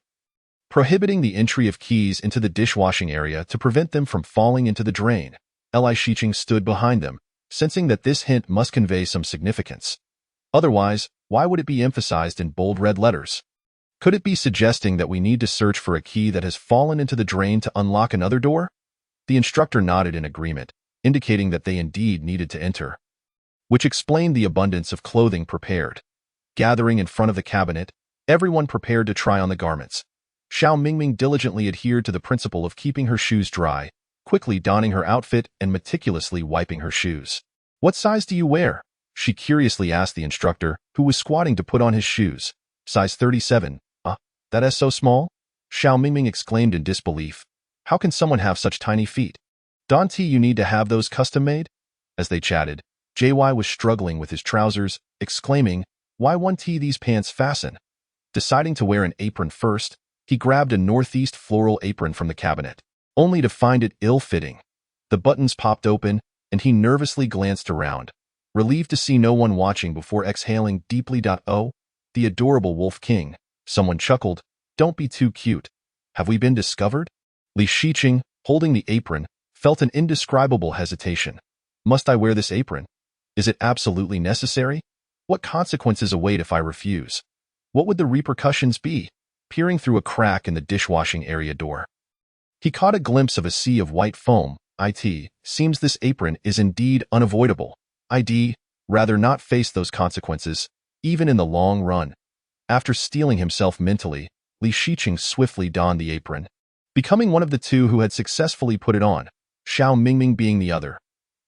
prohibiting the entry of keys into the dishwashing area to prevent them from falling into the drain. Li Shiqing stood behind them, sensing that this hint must convey some significance. Otherwise, why would it be emphasized in bold red letters? Could it be suggesting that we need to search for a key that has fallen into the drain to unlock another door? The instructor nodded in agreement, indicating that they indeed needed to enter, which explained the abundance of clothing prepared. Gathering in front of the cabinet, everyone prepared to try on the garments. Xiao Mingming diligently adhered to the principle of keeping her shoes dry, quickly donning her outfit and meticulously wiping her shoes. "What size do you wear?" she curiously asked the instructor, who was squatting to put on his shoes. "Size 37. That is so small?" Xiao Mingming exclaimed in disbelief. "How can someone have such tiny feet? Don't you need to have those custom-made?" As they chatted, JY was struggling with his trousers, exclaiming, "Why won't these pants fasten?" Deciding to wear an apron first, he grabbed a northeast floral apron from the cabinet, only to find it ill-fitting. The buttons popped open, and he nervously glanced around, relieved to see no one watching before exhaling deeply. "Oh, the adorable Wolf King," someone chuckled. "Don't be too cute. Have we been discovered?" Li Shiqing, holding the apron, felt an indescribable hesitation. "Must I wear this apron? Is it absolutely necessary? What consequences await if I refuse? What would the repercussions be?" Peering through a crack in the dishwashing area door, he caught a glimpse of a sea of white foam. Seems this apron is indeed unavoidable. I'd rather not face those consequences, even in the long run. After steeling himself mentally, Li Shiqing swiftly donned the apron, becoming one of the two who had successfully put it on, Xiao Mingming being the other.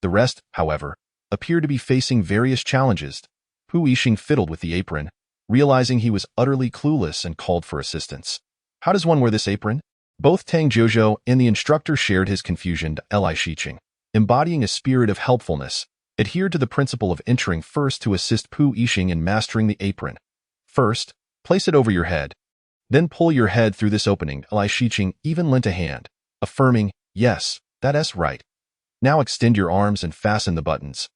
The rest, however, appeared to be facing various challenges. Pu Yixing fiddled with the apron, realizing he was utterly clueless, and called for assistance. "How does one wear this apron?" Both Tang Jiuzhou and the instructor shared his confusion. Li Shiqing, embodying a spirit of helpfulness, adhered to the principle of entering first to assist Pu Yixing in mastering the apron. "First, place it over your head. Then pull your head through this opening." Li Shiqing even lent a hand, affirming, "Yes, that's right. Now extend your arms and fasten the buttons."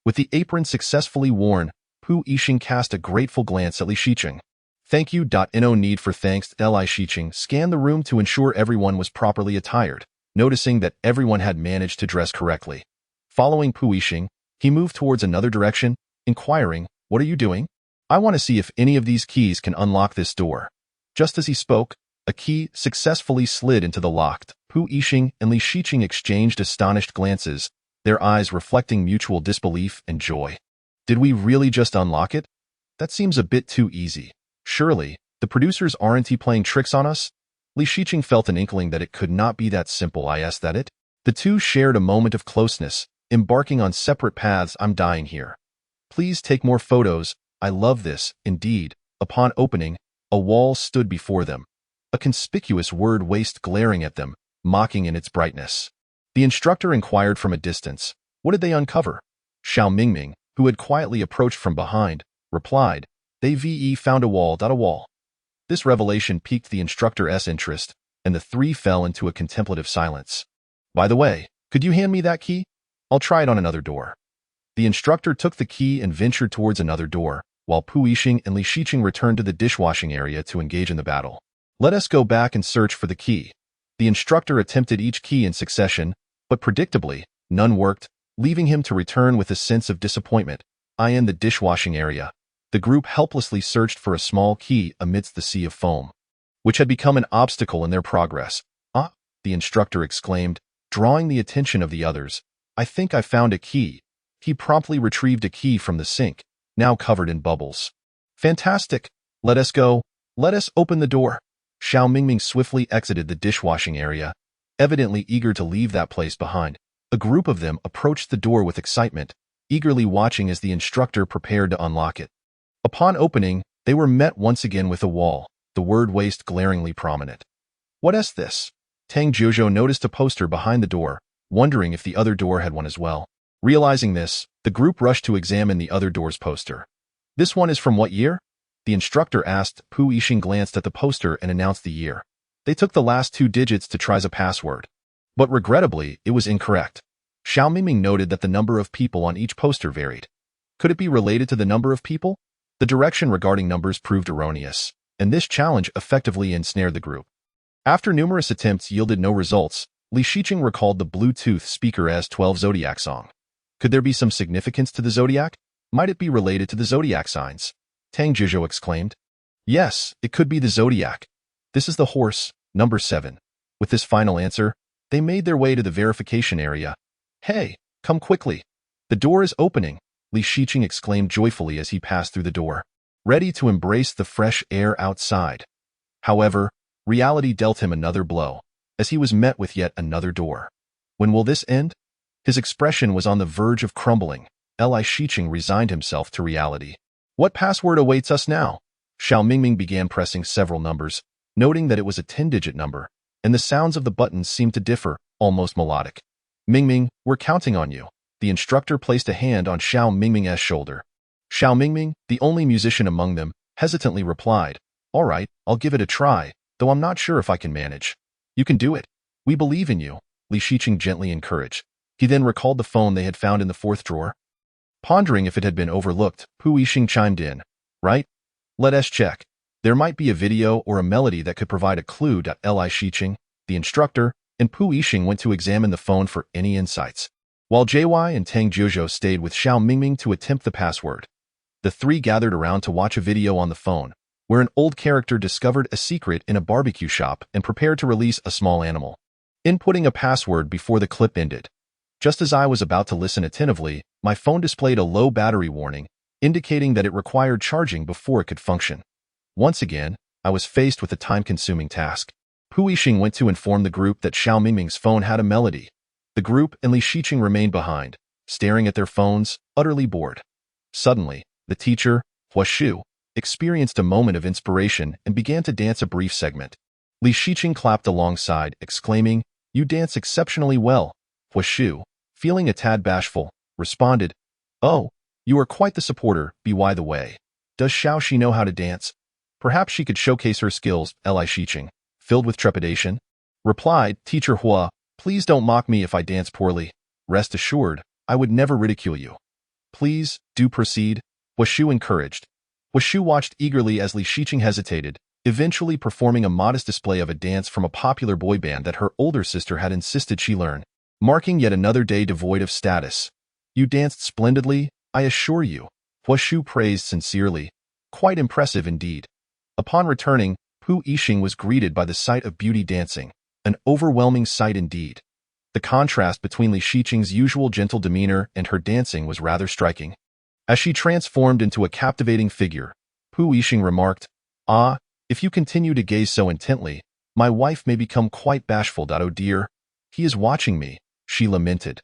With the apron successfully worn, Pu Yixing cast a grateful glance at Li Shiqing. "Thank you. No need for thanks." Li Shiqing scanned the room to ensure everyone was properly attired, noticing that everyone had managed to dress correctly. Following Pu Yixing, he moved towards another direction, inquiring, "What are you doing?" "I want to see if any of these keys can unlock this door." Just as he spoke, a key successfully slid into the lock. Pu Yixing and Li Shiqing exchanged astonished glances, their eyes reflecting mutual disbelief and joy. "Did we really just unlock it? That seems a bit too easy. Surely, the producers aren't playing tricks on us?" Li Shiqing felt an inkling that it could not be that simple. The two shared a moment of closeness, embarking on separate paths. "I'm dying here. Please take more photos. I love this." Indeed, upon opening, a wall stood before them, a conspicuous word waste glaring at them, mocking in its brightness. The instructor inquired from a distance, "What did they uncover?" Xiao Mingming, who had quietly approached from behind, replied, "They found a wall. This revelation piqued the instructor's interest, and the three fell into a contemplative silence. "By the way, could you hand me that key? I'll try it on another door." The instructor took the key and ventured towards another door, while Pu Yixing and Li Shiqing returned to the dishwashing area to engage in the battle. "Let us go back and search for the key." The instructor attempted each key in succession, but predictably, none worked, leaving him to return with a sense of disappointment. In the dishwashing area, the group helplessly searched for a small key amidst the sea of foam, which had become an obstacle in their progress. "Ah!" the instructor exclaimed, drawing the attention of the others. "I think I found a key." He promptly retrieved a key from the sink, now covered in bubbles. "Fantastic! Let us go. Let us open the door." Xiao Mingming swiftly exited the dishwashing area, evidently eager to leave that place behind. A group of them approached the door with excitement, eagerly watching as the instructor prepared to unlock it. Upon opening, they were met once again with a wall. the word waste glaringly prominent. What's this? Tang Jiuzhou noticed a poster behind the door, wondering if the other door had one as well. Realizing this, the group rushed to examine the other door's poster. This one is from what year? The instructor asked. Pu Yixing glanced at the poster and announced the year. They took the last 2 digits to try as a password. But regrettably, it was incorrect. Xiao Mingming noted that the number of people on each poster varied. Could it be related to the number of people? The direction regarding numbers proved erroneous, and this challenge effectively ensnared the group. After numerous attempts yielded no results, Li Shiqing recalled the Bluetooth speaker as 12 Zodiac song. Could there be some significance to the Zodiac? Might it be related to the Zodiac signs? Tang Jiuzhou exclaimed. Yes, it could be the Zodiac. This is the horse, number 7. With this final answer, they made their way to the verification area. Hey, come quickly. The door is opening, Li Shiqing exclaimed joyfully as he passed through the door, ready to embrace the fresh air outside. However, reality dealt him another blow, as he was met with yet another door. When will this end? His expression was on the verge of crumbling. Li Shiqing resigned himself to reality. What password awaits us now? Xiao Mingming began pressing several numbers, noting that it was a 10-digit number, and the sounds of the buttons seemed to differ, almost melodic. Mingming, we're counting on you. The instructor placed a hand on Xiao Mingming's shoulder. Xiao Mingming, the only musician among them, hesitantly replied, All right, I'll give it a try, though I'm not sure if I can manage. You can do it. We believe in you, Li Shiqing gently encouraged. He then recalled the phone they had found in the 4th drawer. Pondering if it had been overlooked, Pu Yixing chimed in. Right? Let us check. There might be a video or a melody that could provide a clue. Li Shiqing, the instructor, and Pu Yixing went to examine the phone for any insights, while JY and Tang Jiuzhou stayed with Xiao Mingming to attempt the password. The 3 gathered around to watch a video on the phone, where an old character discovered a secret in a barbecue shop and prepared to release a small animal. Inputting a password before the clip ended. Just as I was about to listen attentively, my phone displayed a low battery warning, indicating that it required charging before it could function. Once again, I was faced with a time-consuming task. Pu Yixing went to inform the group that Xiao Mingming's phone had a melody. The group and Li Shiqing remained behind, staring at their phones, utterly bored. Suddenly, the teacher, Hua Shu, experienced a moment of inspiration and began to dance a brief segment. Li Shiqing clapped alongside, exclaiming, You dance exceptionally well. Hua Shu, feeling a tad bashful, responded, Oh, you are quite the supporter, by the way. Does Xiao Shi know how to dance? Perhaps she could showcase her skills, Li Shiqing, filled with trepidation, replied, Teacher Hua, please don't mock me if I dance poorly. Rest assured, I would never ridicule you. Please, do proceed, Hua Shu encouraged. Hua Shu watched eagerly as Li Shiqing hesitated, eventually performing a modest display of a dance from a popular boy band that her older sister had insisted she learn, marking yet another day devoid of status. You danced splendidly, I assure you, Hua Shu praised sincerely. Quite impressive indeed. Upon returning, Pu Yixing was greeted by the sight of beauty dancing, an overwhelming sight indeed. The contrast between Li Shiqing's usual gentle demeanor and her dancing was rather striking. As she transformed into a captivating figure, Pu Yixing remarked, Ah, if you continue to gaze so intently, my wife may become quite bashful. Oh dear, he is watching me, she lamented.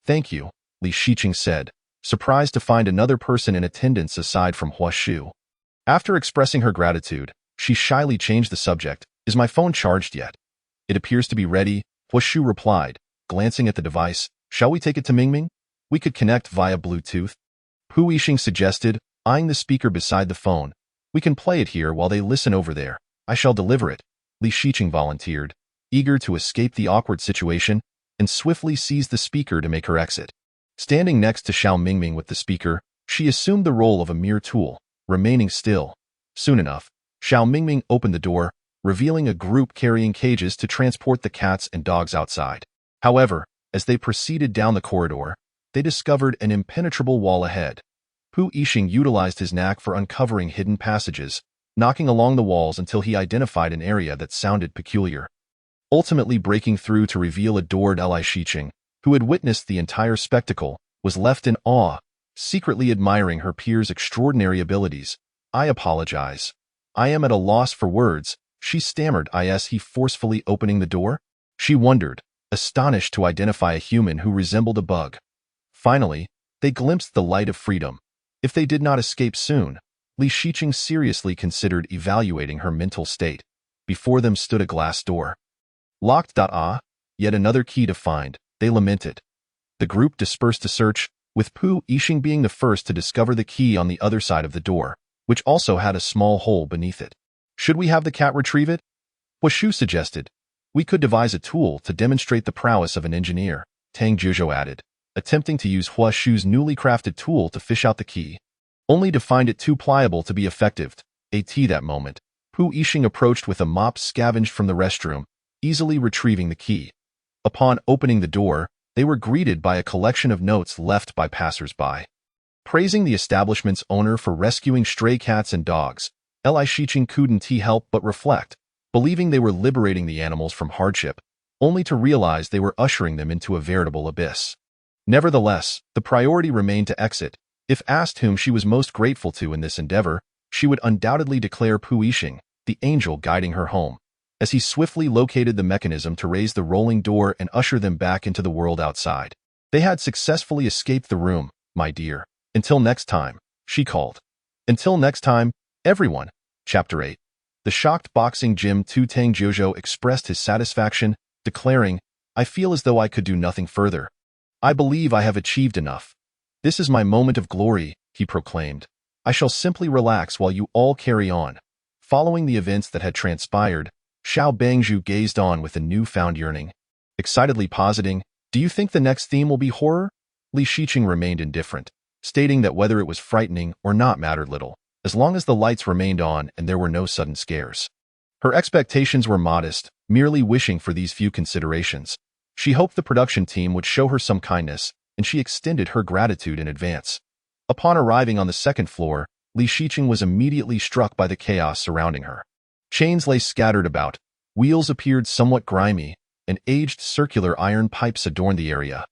Thank you, Li Shiqing said, surprised to find another person in attendance aside from Hua Shu. After expressing her gratitude, she shyly changed the subject. Is my phone charged yet? It appears to be ready, Hua Shu replied, glancing at the device. Shall we take it to Mingming? We could connect via Bluetooth. Pu Yixing suggested, eyeing the speaker beside the phone. We can play it here while they listen over there. I shall deliver it, Li Shiqing volunteered, eager to escape the awkward situation, and swiftly seized the speaker to make her exit. Standing next to Xiao Mingming with the speaker, she assumed the role of a mere tool, remaining still. Soon enough, Xiao Mingming opened the door, revealing a group carrying cages to transport the cats and dogs outside. However, as they proceeded down the corridor, they discovered an impenetrable wall ahead. Pu Yixing utilized his knack for uncovering hidden passages, knocking along the walls until he identified an area that sounded peculiar. Ultimately breaking through to reveal adored Li Shiqing, who had witnessed the entire spectacle, was left in awe, secretly admiring her peer's extraordinary abilities. I apologize. I am at a loss for words, she stammered as he forcefully opening the door. She wondered, astonished to identify a human who resembled a bug. Finally, they glimpsed the light of freedom. If they did not escape soon, Li Shiqing seriously considered evaluating her mental state. Before them stood a glass door. Locked. Yet another key to find, they lamented. The group dispersed to search, with Pu Yixing being the first to discover the key on the other side of the door, which also had a small hole beneath it. Should we have the cat retrieve it? Hua Shu suggested. We could devise a tool to demonstrate the prowess of an engineer, Tang Jizhou added, attempting to use Hua Shu's newly crafted tool to fish out the key, only to find it too pliable to be effective. That moment, Pu Yixing approached with a mop scavenged from the restroom, easily retrieving the key. Upon opening the door, they were greeted by a collection of notes left by passers-by, praising the establishment's owner for rescuing stray cats and dogs. Li Shiqing couldn't help but reflect, believing they were liberating the animals from hardship, only to realize they were ushering them into a veritable abyss. Nevertheless, the priority remained to exit. If asked whom she was most grateful to in this endeavor, she would undoubtedly declare Pu Yixing, the angel guiding her home, as he swiftly located the mechanism to raise the rolling door and usher them back into the world outside. They had successfully escaped the room, my dear. Until next time, she called. Until next time, everyone. Chapter 8. The shocked boxing gym Tu Tang Jizhou expressed his satisfaction, declaring, I feel as though I could do nothing further. I believe I have achieved enough. This is my moment of glory, he proclaimed. I shall simply relax while you all carry on. Following the events that had transpired, Xiao Bangzhu gazed on with a newfound yearning. Excitedly positing, do you think the next theme will be horror? Li Shiqing remained indifferent, stating that whether it was frightening or not mattered little, as long as the lights remained on and there were no sudden scares. Her expectations were modest, merely wishing for these few considerations. She hoped the production team would show her some kindness, and she extended her gratitude in advance. Upon arriving on the second floor, Li Shiqing was immediately struck by the chaos surrounding her. Chains lay scattered about, wheels appeared somewhat grimy, and aged circular iron pipes adorned the area.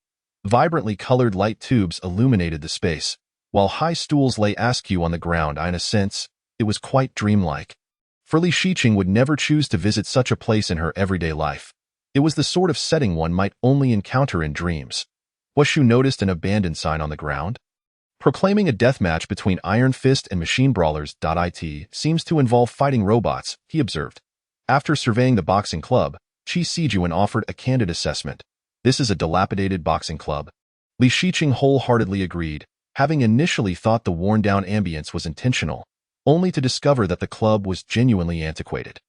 Vibrantly colored light tubes illuminated the space, while high stools lay askew on the ground. In a sense, it was quite dreamlike. For Li Shiqing would never choose to visit such a place in her everyday life. It was the sort of setting one might only encounter in dreams. Hua Shu noticed an abandoned sign on the ground, proclaiming a deathmatch between Iron Fist and Machine Brawlers. It seems to involve fighting robots, he observed. After surveying the boxing club, Qi Sijuan offered a candid assessment. This is a dilapidated boxing club. Li Shiqing wholeheartedly agreed, having initially thought the worn-down ambience was intentional, only to discover that the club was genuinely antiquated.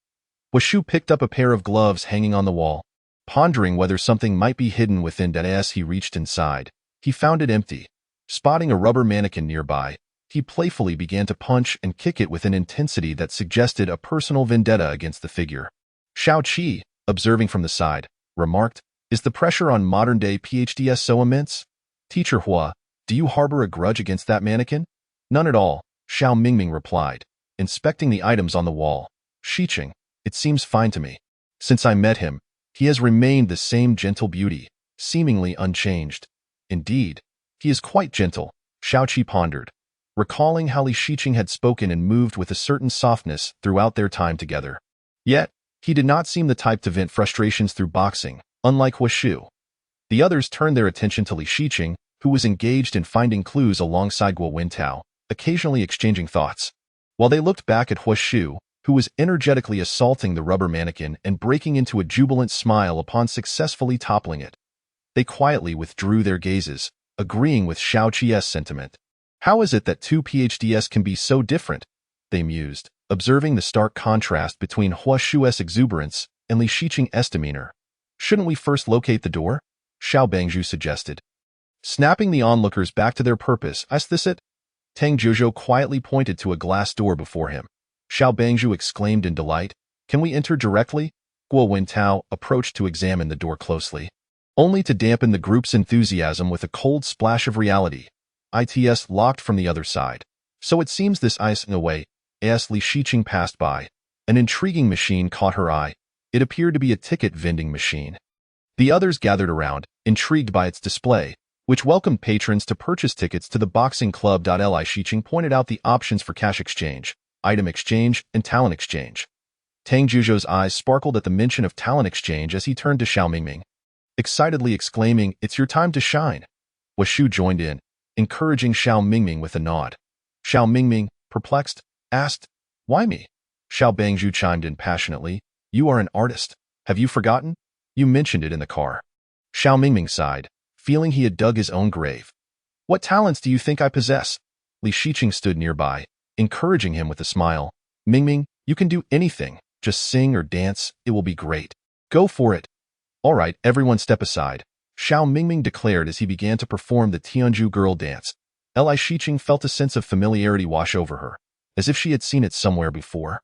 Hua Shu picked up a pair of gloves hanging on the wall, pondering whether something might be hidden within. As he reached inside, he found it empty. Spotting a rubber mannequin nearby, he playfully began to punch and kick it with an intensity that suggested a personal vendetta against the figure. Xiao Qi, observing from the side, remarked, is the pressure on modern-day PhDs so immense? Teacher Hua, do you harbor a grudge against that mannequin? None at all, Xiao Mingming replied, inspecting the items on the wall. Shiqing, it seems fine to me. Since I met him, he has remained the same gentle beauty, seemingly unchanged. Indeed, he is quite gentle, Xiao Qi pondered, recalling how Li Shiqing had spoken and moved with a certain softness throughout their time together. Yet, he did not seem the type to vent frustrations through boxing, unlike Hua Shu. The others turned their attention to Li Shiqing, who was engaged in finding clues alongside Guo Wintao, occasionally exchanging thoughts. While they looked back at Hua Shu, who was energetically assaulting the rubber mannequin and breaking into a jubilant smile upon successfully toppling it, they quietly withdrew their gazes, agreeing with Xiao Qi's sentiment. How is it that two PhDs can be so different? They mused, observing the stark contrast between Hua Shu's exuberance and Li Shiqing's demeanor. Shouldn't we first locate the door? Xiao Bangzhu suggested. Snapping the onlookers back to their purpose, is this it? Tang Jizhou quietly pointed to a glass door before him. Xiao Bangzhu exclaimed in delight, can we enter directly? Guo Wintao approached to examine the door closely, only to dampen the group's enthusiasm with a cold splash of reality. It's locked from the other side. So it seems this icing away, as Li Shiqing passed by. An intriguing machine caught her eye. It appeared to be a ticket vending machine. The others gathered around, intrigued by its display, which welcomed patrons to purchase tickets to the boxing club. Li Shiqing pointed out the options for cash exchange, item exchange, and talent exchange. Tang Jizhou's eyes sparkled at the mention of talent exchange as he turned to Xiao Mingming, excitedly exclaiming, it's your time to shine. Hua Shu joined in, encouraging Xiao Mingming with a nod. Xiao Mingming, perplexed, asked, "Why me?" Xiao Bangzhu chimed in passionately, "You are an artist. Have you forgotten? You mentioned it in the car." Xiao Mingming sighed, feeling he had dug his own grave. "What talents do you think I possess?" Li Shiqing stood nearby, encouraging him with a smile. "Mingming, you can do anything. Just sing or dance, it will be great. Go for it." "All right, everyone step aside," Xiao Mingming declared as he began to perform the Tianzhu girl dance. Li Shiqing felt a sense of familiarity wash over her, as if she had seen it somewhere before,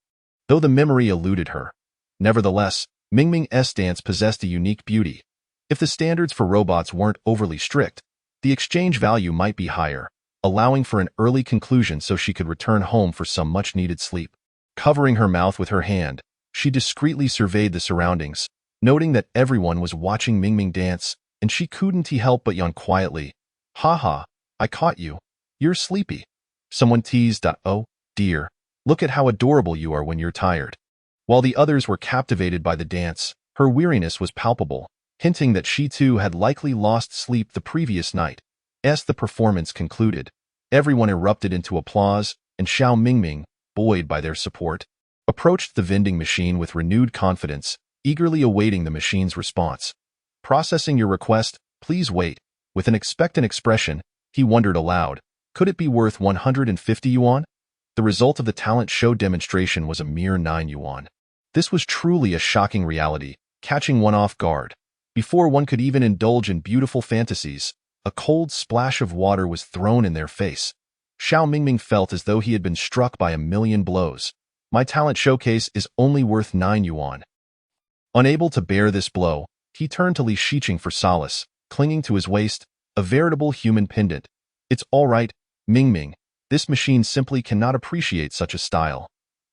though the memory eluded her. Nevertheless, Mingming's dance possessed a unique beauty. If the standards for robots weren't overly strict, the exchange value might be higher, allowing for an early conclusion so she could return home for some much-needed sleep. Covering her mouth with her hand, she discreetly surveyed the surroundings, noting that everyone was watching Mingming dance, and she couldn't help but yawn quietly. "Ha ha, I caught you. You're sleepy." Someone teased, "Oh, dear, look at how adorable you are when you're tired." While the others were captivated by the dance, her weariness was palpable, hinting that she too had likely lost sleep the previous night. As the performance concluded, everyone erupted into applause, and Xiao Mingming, buoyed by their support, approached the vending machine with renewed confidence, eagerly awaiting the machine's response. "Processing your request, please wait." With an expectant expression, he wondered aloud, could it be worth 150 yuan? The result of the talent show demonstration was a mere 9 yuan. This was truly a shocking reality, catching one off guard. Before one could even indulge in beautiful fantasies, a cold splash of water was thrown in their face. Xiao Mingming felt as though he had been struck by a million blows. "My talent showcase is only worth 9 yuan. Unable to bear this blow, he turned to Li Shiqing for solace, clinging to his waist, a veritable human pendant. "It's all right, Mingming. This machine simply cannot appreciate such a style.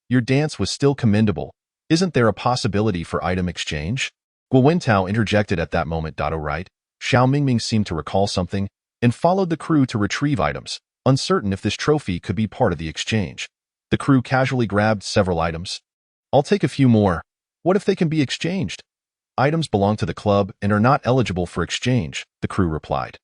Your dance was still commendable. Isn't there a possibility for item exchange?" Guo Wentao interjected at that moment. "Oh right." Xiao Mingming seemed to recall something, and followed the crew to retrieve items, uncertain if this trophy could be part of the exchange. The crew casually grabbed several items. "I'll take a few more. What if they can be exchanged?" "Items belong to the club and are not eligible for exchange," the crew replied.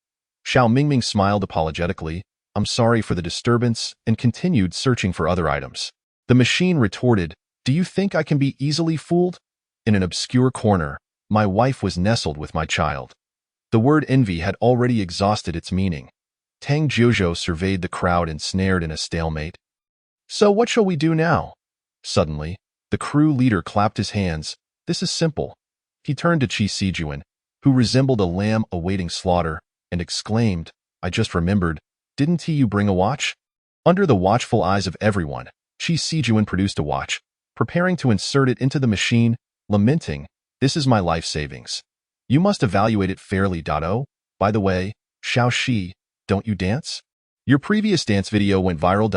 Xiao Mingming smiled apologetically, "I'm sorry for the disturbance," and continued searching for other items. The machine retorted, "Do you think I can be easily fooled?" In an obscure corner, my wife was nestled with my child. The word envy had already exhausted its meaning. Tang Jiuzhou surveyed the crowd ensnared in a stalemate. "So what shall we do now?" Suddenly, the crew leader clapped his hands. "This is simple." He turned to Qi Sijuan, who resembled a lamb awaiting slaughter, and exclaimed, "I just remembered, didn't you bring a watch?" Under the watchful eyes of everyone, Qi Sijuan produced a watch, preparing to insert it into the machine, lamenting, "This is my life savings. You must evaluate it fairly." Oh, by the way, Xiao Shi, don't you dance? Your previous dance video went viral.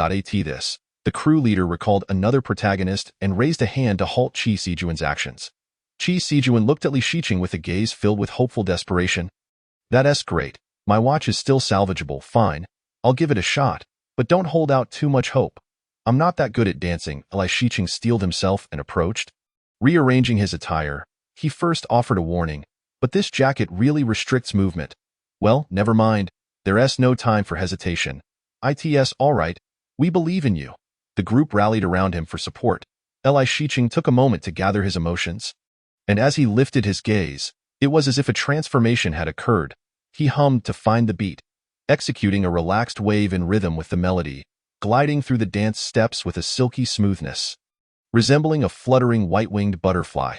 This. The crew leader recalled another protagonist and raised a hand to halt Qi Sijuan's actions. Qi Sijuan looked at Li Shiqing with a gaze filled with hopeful desperation. "That's great. My watch is still salvageable. Fine. I'll give it a shot, but don't hold out too much hope. I'm not that good at dancing." Li Shiqing steeled himself and approached. Rearranging his attire, he first offered a warning, "But this jacket really restricts movement." "Well, never mind. There's no time for hesitation. It's all right. We believe in you." The group rallied around him for support. Li Shiqing took a moment to gather his emotions, and as he lifted his gaze, it was as if a transformation had occurred. He hummed to find the beat, executing a relaxed wave in rhythm with the melody, gliding through the dance steps with a silky smoothness, resembling a fluttering white-winged butterfly.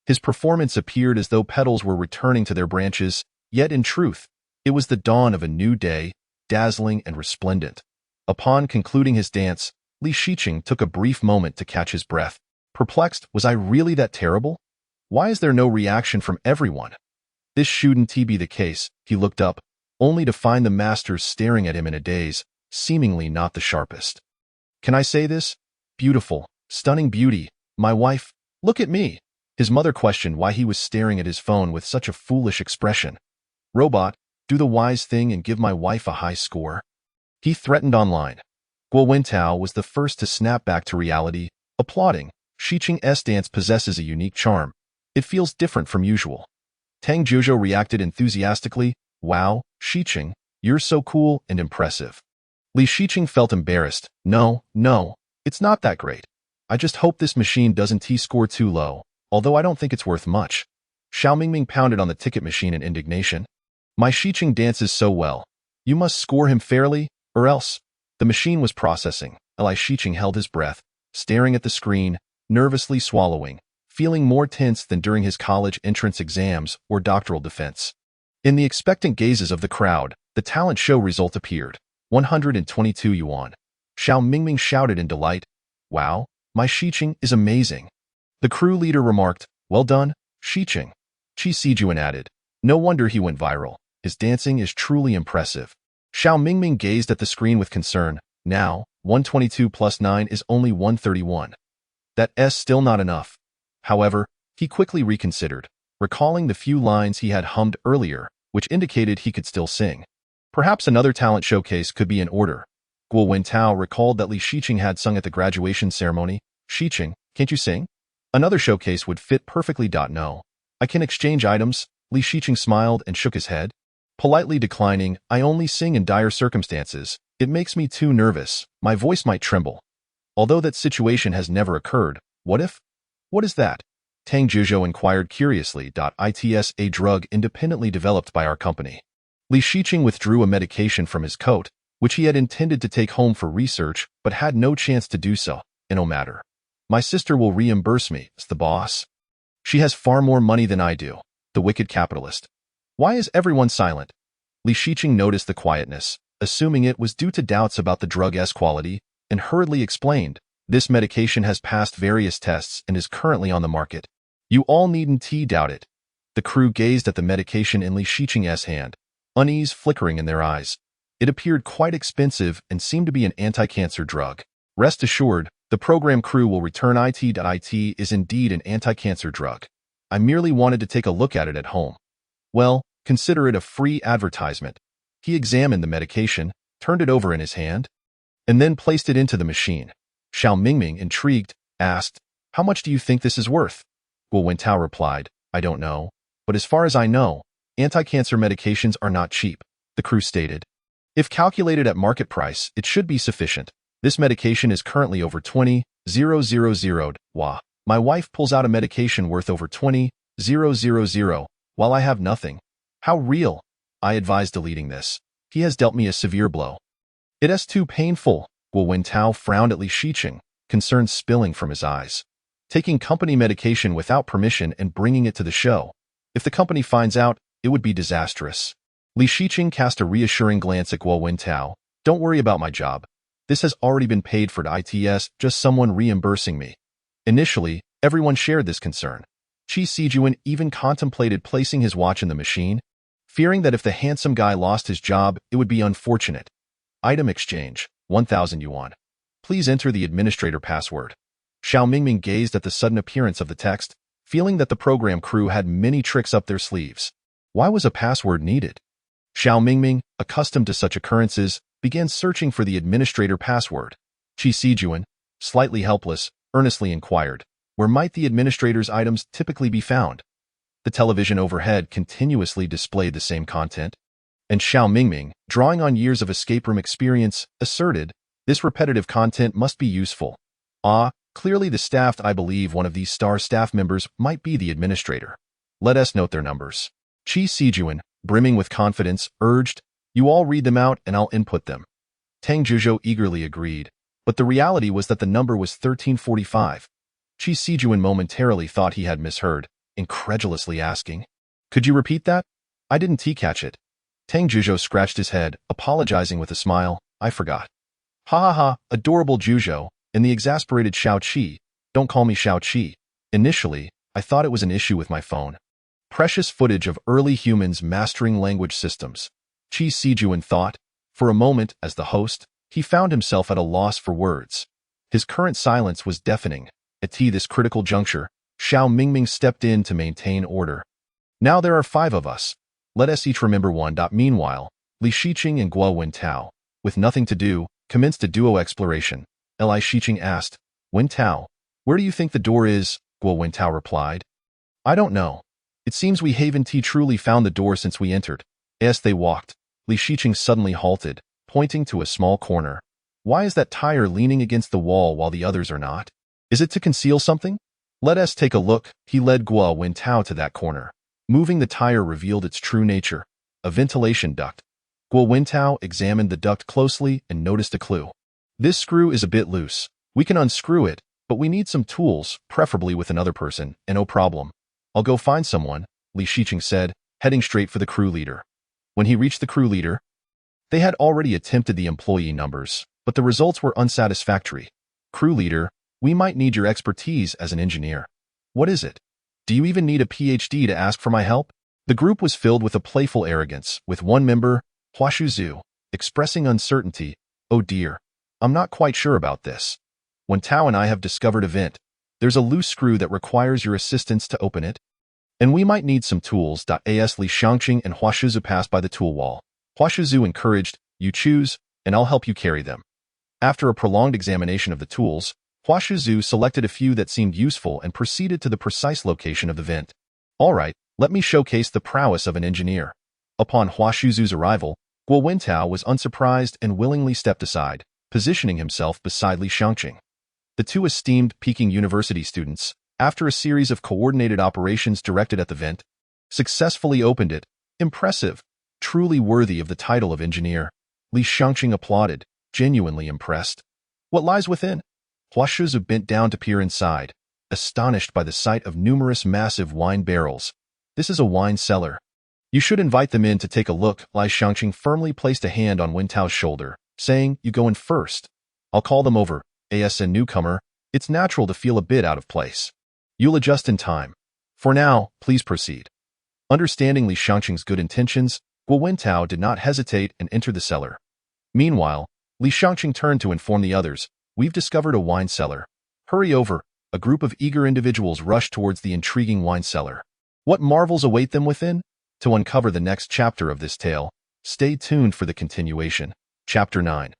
His performance appeared as though petals were returning to their branches, yet in truth, it was the dawn of a new day, dazzling and resplendent. Upon concluding his dance, Li Shiqing took a brief moment to catch his breath. Perplexed, was I really that terrible? Why is there no reaction from everyone? This shouldn't be the case. He looked up, only to find the masters staring at him in a daze, seemingly not the sharpest. "Can I say this? Beautiful, stunning beauty, my wife, look at me." His mother questioned why he was staring at his phone with such a foolish expression. "Robot, do the wise thing and give my wife a high score," he threatened online. Guo Wentao was the first to snap back to reality, applauding. Shiqing's dance possesses a unique charm. It feels different from usual. Tang Jiuzhou reacted enthusiastically. "Wow, Shiqing, you're so cool and impressive." Li Shiqing felt embarrassed. No, it's not that great. I just hope this machine doesn't T-score too low, although I don't think it's worth much. Xiao Mingming pounded on the ticket machine in indignation. My Shiqing dances so well. You must score him fairly, or else. The machine was processing. Li Shiqing held his breath, staring at the screen, nervously swallowing, feeling more tense than during his college entrance exams or doctoral defense. In the expectant gazes of the crowd, the talent show result appeared. 122 yuan. Xiao Mingming shouted in delight. Wow, my Shiqing is amazing. The crew leader remarked, well done, Shiqing. Qi Sijuan added, no wonder he went viral. His dancing is truly impressive. Xiao Mingming gazed at the screen with concern. Now, 122 plus 9 is only 131. That's still not enough. However, he quickly reconsidered, recalling the few lines he had hummed earlier, which indicated he could still sing. Perhaps another talent showcase could be in order. Guo Wentao recalled that Li Shiqing had sung at the graduation ceremony. Shiqing, can't you sing? Another showcase would fit perfectly. No. I can exchange items. Li Shiqing smiled and shook his head, politely declining. I only sing in dire circumstances. It makes me too nervous. My voice might tremble. Although that situation has never occurred, what if? What is that? Tang Zhizhou inquired curiously. It's a drug independently developed by our company. Li Shiqing withdrew a medication from his coat, which he had intended to take home for research, but had no chance to do so. No matter. My sister will reimburse me, as the boss. She has far more money than I do, the wicked capitalist. Why is everyone silent? Li Shiqing noticed the quietness, assuming it was due to doubts about the drug's quality, and hurriedly explained, this medication has passed various tests and is currently on the market. You all needn't doubt it. The crew gazed at the medication in Li Shiqing's hand, unease flickering in their eyes. It appeared quite expensive and seemed to be an anti-cancer drug. Rest assured, the program crew will return it. It is indeed an anti-cancer drug. I merely wanted to take a look at it at home. Well, consider it a free advertisement. He examined the medication, turned it over in his hand, and then placed it into the machine. Xiao Mingming, intrigued, asked, how much do you think this is worth? Guo Wentao replied, I don't know, but as far as I know, anti-cancer medications are not cheap, the crew stated. If calculated at market price, it should be sufficient. This medication is currently over 20,000 Wah. My wife pulls out a medication worth over 20,000, while I have nothing. How real? I advise deleting this. He has dealt me a severe blow. It is too painful. Guo Wentao frowned at Li Shiqing, concern spilling from his eyes. Taking company medication without permission and bringing it to the show. If the company finds out, it would be disastrous. Li Shiqing cast a reassuring glance at Guo Wentao. Don't worry about my job. This has already been paid for. It's just someone reimbursing me. Initially, everyone shared this concern. Qi Sijuan even contemplated placing his watch in the machine, fearing that if the handsome guy lost his job, it would be unfortunate. Item exchange, 1,000 yuan. Please enter the administrator password. Xiao Mingming gazed at the sudden appearance of the text, feeling that the program crew had many tricks up their sleeves. Why was a password needed? Xiao Mingming, accustomed to such occurrences, began searching for the administrator password. Qi Sijuan, slightly helpless, earnestly inquired, where might the administrator's items typically be found? The television overhead continuously displayed the same content, and Xiao Mingming, drawing on years of escape room experience, asserted, this repetitive content must be useful. Clearly the staff. I believe one of these star staff members might be the administrator. Let us note their numbers. Qi Sijuan, brimming with confidence, urged, you all read them out and I'll input them. Tang Zhizhou eagerly agreed, but the reality was that the number was 1345. Qi Sijuan momentarily thought he had misheard, incredulously asking, could you repeat that? I didn't catch it. Tang Zhizhou scratched his head, apologizing with a smile, I forgot. Ha ha ha, adorable Zhizhou, and the exasperated Xiao Qi, don't call me Xiao Qi. Initially, I thought it was an issue with my phone. Precious footage of early humans mastering language systems. Qi Sijuan thought. For a moment, as the host, he found himself at a loss for words. His current silence was deafening. At this critical juncture, Xiao Mingming stepped in to maintain order. Now there are 5 of us. Let us each remember one. Meanwhile, Li Shiqing and Guo Wentao, with nothing to do, commenced a duo exploration. Li Shiqing asked, Wentao, where do you think the door is? Guo Wentao replied, I don't know. It seems we haven't truly found the door since we entered. As they walked, Li Shiqing suddenly halted, pointing to a small corner. Why is that tire leaning against the wall while the others are not? Is it to conceal something? Let us take a look. He led Guo Wintao to that corner. Moving the tire revealed its true nature, a ventilation duct. Guo Wintao examined the duct closely and noticed a clue. This screw is a bit loose. We can unscrew it, but we need some tools, preferably with another person, and no problem. I'll go find someone, Li Shiqing said, heading straight for the crew leader. When he reached the crew leader, they had already attempted the employee numbers, but the results were unsatisfactory. Crew leader, we might need your expertise as an engineer. What is it? Do you even need a PhD to ask for my help? The group was filled with a playful arrogance, with one member, Hua Shuzhu, expressing uncertainty. Oh dear, I'm not quite sure about this. When Tao and I have discovered a vent, there's a loose screw that requires your assistance to open it. And we might need some tools. As Li Shangqing and Hua Shuzhu passed by the tool wall, Hua Shuzhu encouraged, you choose, and I'll help you carry them. After a prolonged examination of the tools, Hua Shuzhu selected a few that seemed useful and proceeded to the precise location of the vent. All right, let me showcase the prowess of an engineer. Upon Hua Shuzhu's arrival, Guo Wintao was unsurprised and willingly stepped aside, positioning himself beside Li Shangqing. The two esteemed Peking University students, after a series of coordinated operations directed at the vent, successfully opened it. Impressive, truly worthy of the title of engineer. Li Shangqing applauded, genuinely impressed. What lies within? Hua Shuzhu bent down to peer inside, astonished by the sight of numerous massive wine barrels. This is a wine cellar. You should invite them in to take a look. Li Shangqing firmly placed a hand on Wintao's shoulder, saying, you go in first. I'll call them over. As a newcomer, it's natural to feel a bit out of place. You'll adjust in time. For now, please proceed. Understanding Li Shangqing's good intentions, Guo Wintao did not hesitate and entered the cellar. Meanwhile, Li Shangqing turned to inform the others, we've discovered a wine cellar. Hurry over. A group of eager individuals rushed towards the intriguing wine cellar. What marvels await them within? To uncover the next chapter of this tale, stay tuned for the continuation. Chapter 9.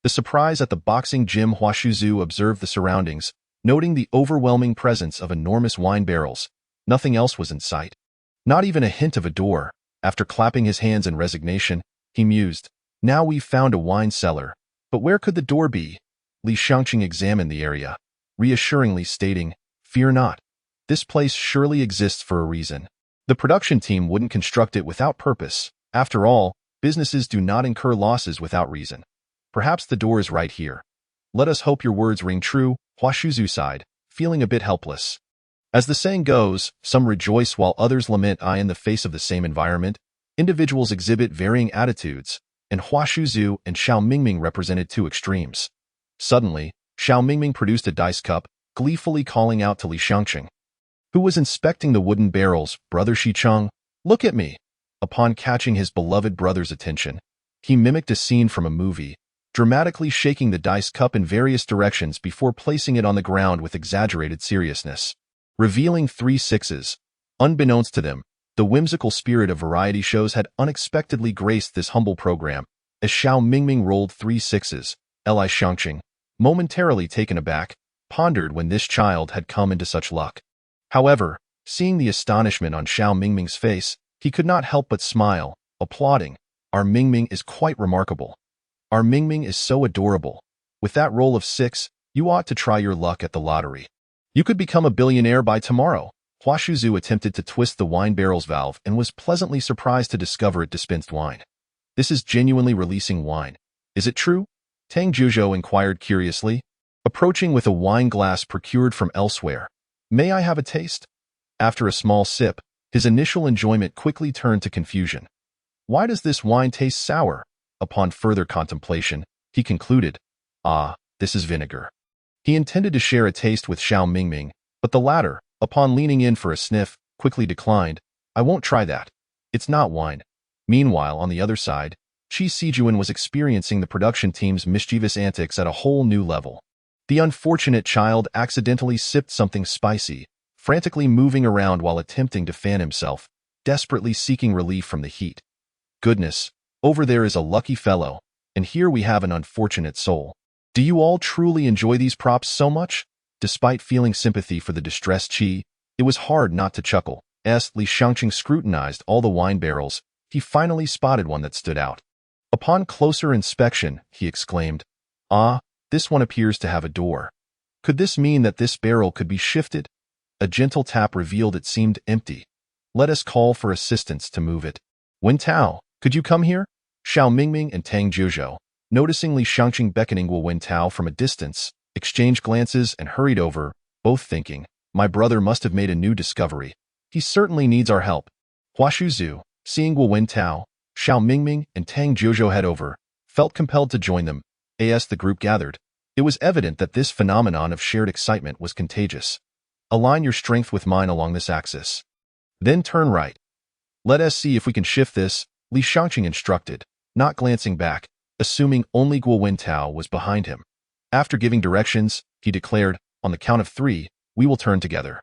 The surprise at the boxing gym. Hua Shuzhu observed the surroundings, noting the overwhelming presence of enormous wine barrels. Nothing else was in sight. Not even a hint of a door. After clapping his hands in resignation, he mused, now we've found a wine cellar. But where could the door be? Li Shangqing examined the area, reassuringly stating, fear not. This place surely exists for a reason. The production team wouldn't construct it without purpose. After all, businesses do not incur losses without reason. Perhaps the door is right here. Let us hope your words ring true. Hua Shuzhu sighed, feeling a bit helpless. As the saying goes, some rejoice while others lament. In the face of the same environment, individuals exhibit varying attitudes, and Hua Shuzhu and Xiao Mingming represented two extremes. Suddenly, Xiao Mingming produced a dice cup, gleefully calling out to Li Shangqing, who was inspecting the wooden barrels, Brother Shicheng, look at me. Upon catching his beloved brother's attention, he mimicked a scene from a movie, dramatically shaking the dice cup in various directions before placing it on the ground with exaggerated seriousness, revealing 3 sixes. Unbeknownst to them, the whimsical spirit of variety shows had unexpectedly graced this humble program, as Xiao Mingming rolled 3 sixes. Li Shangqing, momentarily taken aback, pondered when this child had come into such luck. However, seeing the astonishment on Xiao Mingming's face, he could not help but smile, applauding, our Mingming is quite remarkable. Our Mingming is so adorable. With that roll of 6, you ought to try your luck at the lottery. You could become a billionaire by tomorrow. Hua Shuzhu attempted to twist the wine barrel's valve and was pleasantly surprised to discover it dispensed wine. This is genuinely releasing wine. Is it true? Tang Zhuzhou inquired curiously, approaching with a wine glass procured from elsewhere. May I have a taste? After a small sip, his initial enjoyment quickly turned to confusion. Why does this wine taste sour? Upon further contemplation, he concluded, this is vinegar. He intended to share a taste with Xiao Mingming, but the latter, upon leaning in for a sniff, quickly declined, I won't try that. It's not wine. Meanwhile, on the other side, Qi Sijuan was experiencing the production team's mischievous antics at a whole new level. The unfortunate child accidentally sipped something spicy, frantically moving around while attempting to fan himself, desperately seeking relief from the heat. Goodness, over there is a lucky fellow, and here we have an unfortunate soul. Do you all truly enjoy these props so much? Despite feeling sympathy for the distressed Qi, it was hard not to chuckle. As Li Shangqing scrutinized all the wine barrels, he finally spotted one that stood out. Upon closer inspection, he exclaimed, "Ah, this one appears to have a door. Could this mean that this barrel could be shifted?" A gentle tap revealed it seemed empty. "Let us call for assistance to move it. Wen Tao, could you come here?" Xiao Mingming and Tang Jiuzhou, noticing Li Shangqing beckoning Wen Tao from a distance, exchanged glances and hurried over, both thinking, "My brother must have made a new discovery. He certainly needs our help." Hua Shuzhu, seeing Wen Tao, Xiao Mingming, and Tang Jiuzhou head over, felt compelled to join them. As the group gathered, it was evident that this phenomenon of shared excitement was contagious. "Align your strength with mine along this axis. Then turn right. Let us see if we can shift this," Li Shangqing instructed, not glancing back, assuming only Wen Tao was behind him. After giving directions, he declared, "On the count of 3, we will turn together."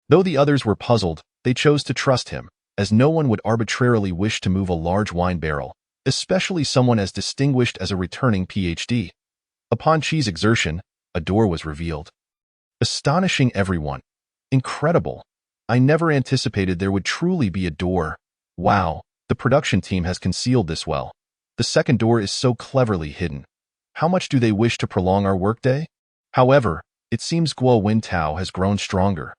Though the others were puzzled, they chose to trust him, as no one would arbitrarily wish to move a large wine barrel, especially someone as distinguished as a returning PhD. Upon Qi's exertion, a door was revealed. Astonishing everyone. Incredible. I never anticipated there would truly be a door. Wow, the production team has concealed this well. The second door is so cleverly hidden. How much do they wish to prolong our workday? However, it seems Wen Tao has grown stronger.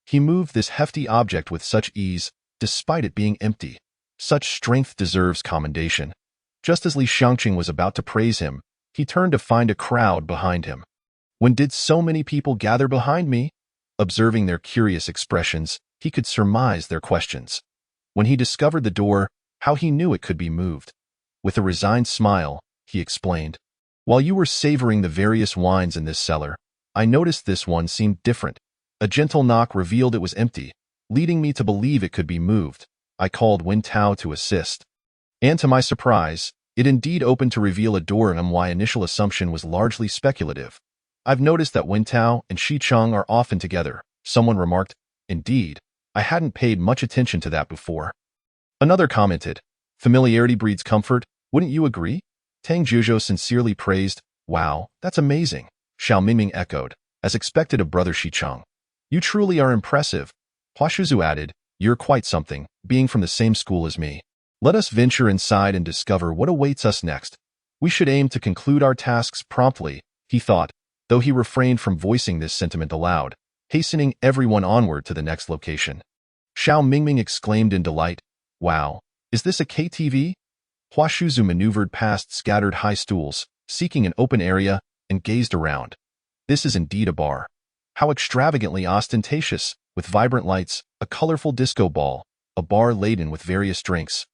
He moved this hefty object with such ease, despite it being empty. Such strength deserves commendation. Just as Li Shangqing was about to praise him, he turned to find a crowd behind him. "When did so many people gather behind me?" Observing their curious expressions, he could surmise their questions. When he discovered the door, how he knew it could be moved. With a resigned smile, he explained, "While you were savoring the various wines in this cellar, I noticed this one seemed different. A gentle knock revealed it was empty, leading me to believe it could be moved. I called Wen Tao to assist. And to my surprise, it indeed opened to reveal a door, and my initial assumption was largely speculative. I've noticed that Wen Tao and Xi Cheng are often together," someone remarked. "Indeed, I hadn't paid much attention to that before." Another commented, "Familiarity breeds comfort, wouldn't you agree?" Tang Jiuzhou sincerely praised, "Wow, that's amazing." Xiao Mingming echoed, as expected of brother Xi Cheng. "You truly are impressive." Hua Shuzhu added, "You're quite something, being from the same school as me. Let us venture inside and discover what awaits us next. We should aim to conclude our tasks promptly," he thought, though he refrained from voicing this sentiment aloud, hastening everyone onward to the next location. Xiao Mingming exclaimed in delight, "Wow, is this a KTV?" Hua Shuzhu maneuvered past scattered high stools, seeking an open area, and gazed around. "This is indeed a bar. How extravagantly ostentatious, with vibrant lights, a colorful disco ball, a bar laden with various drinks,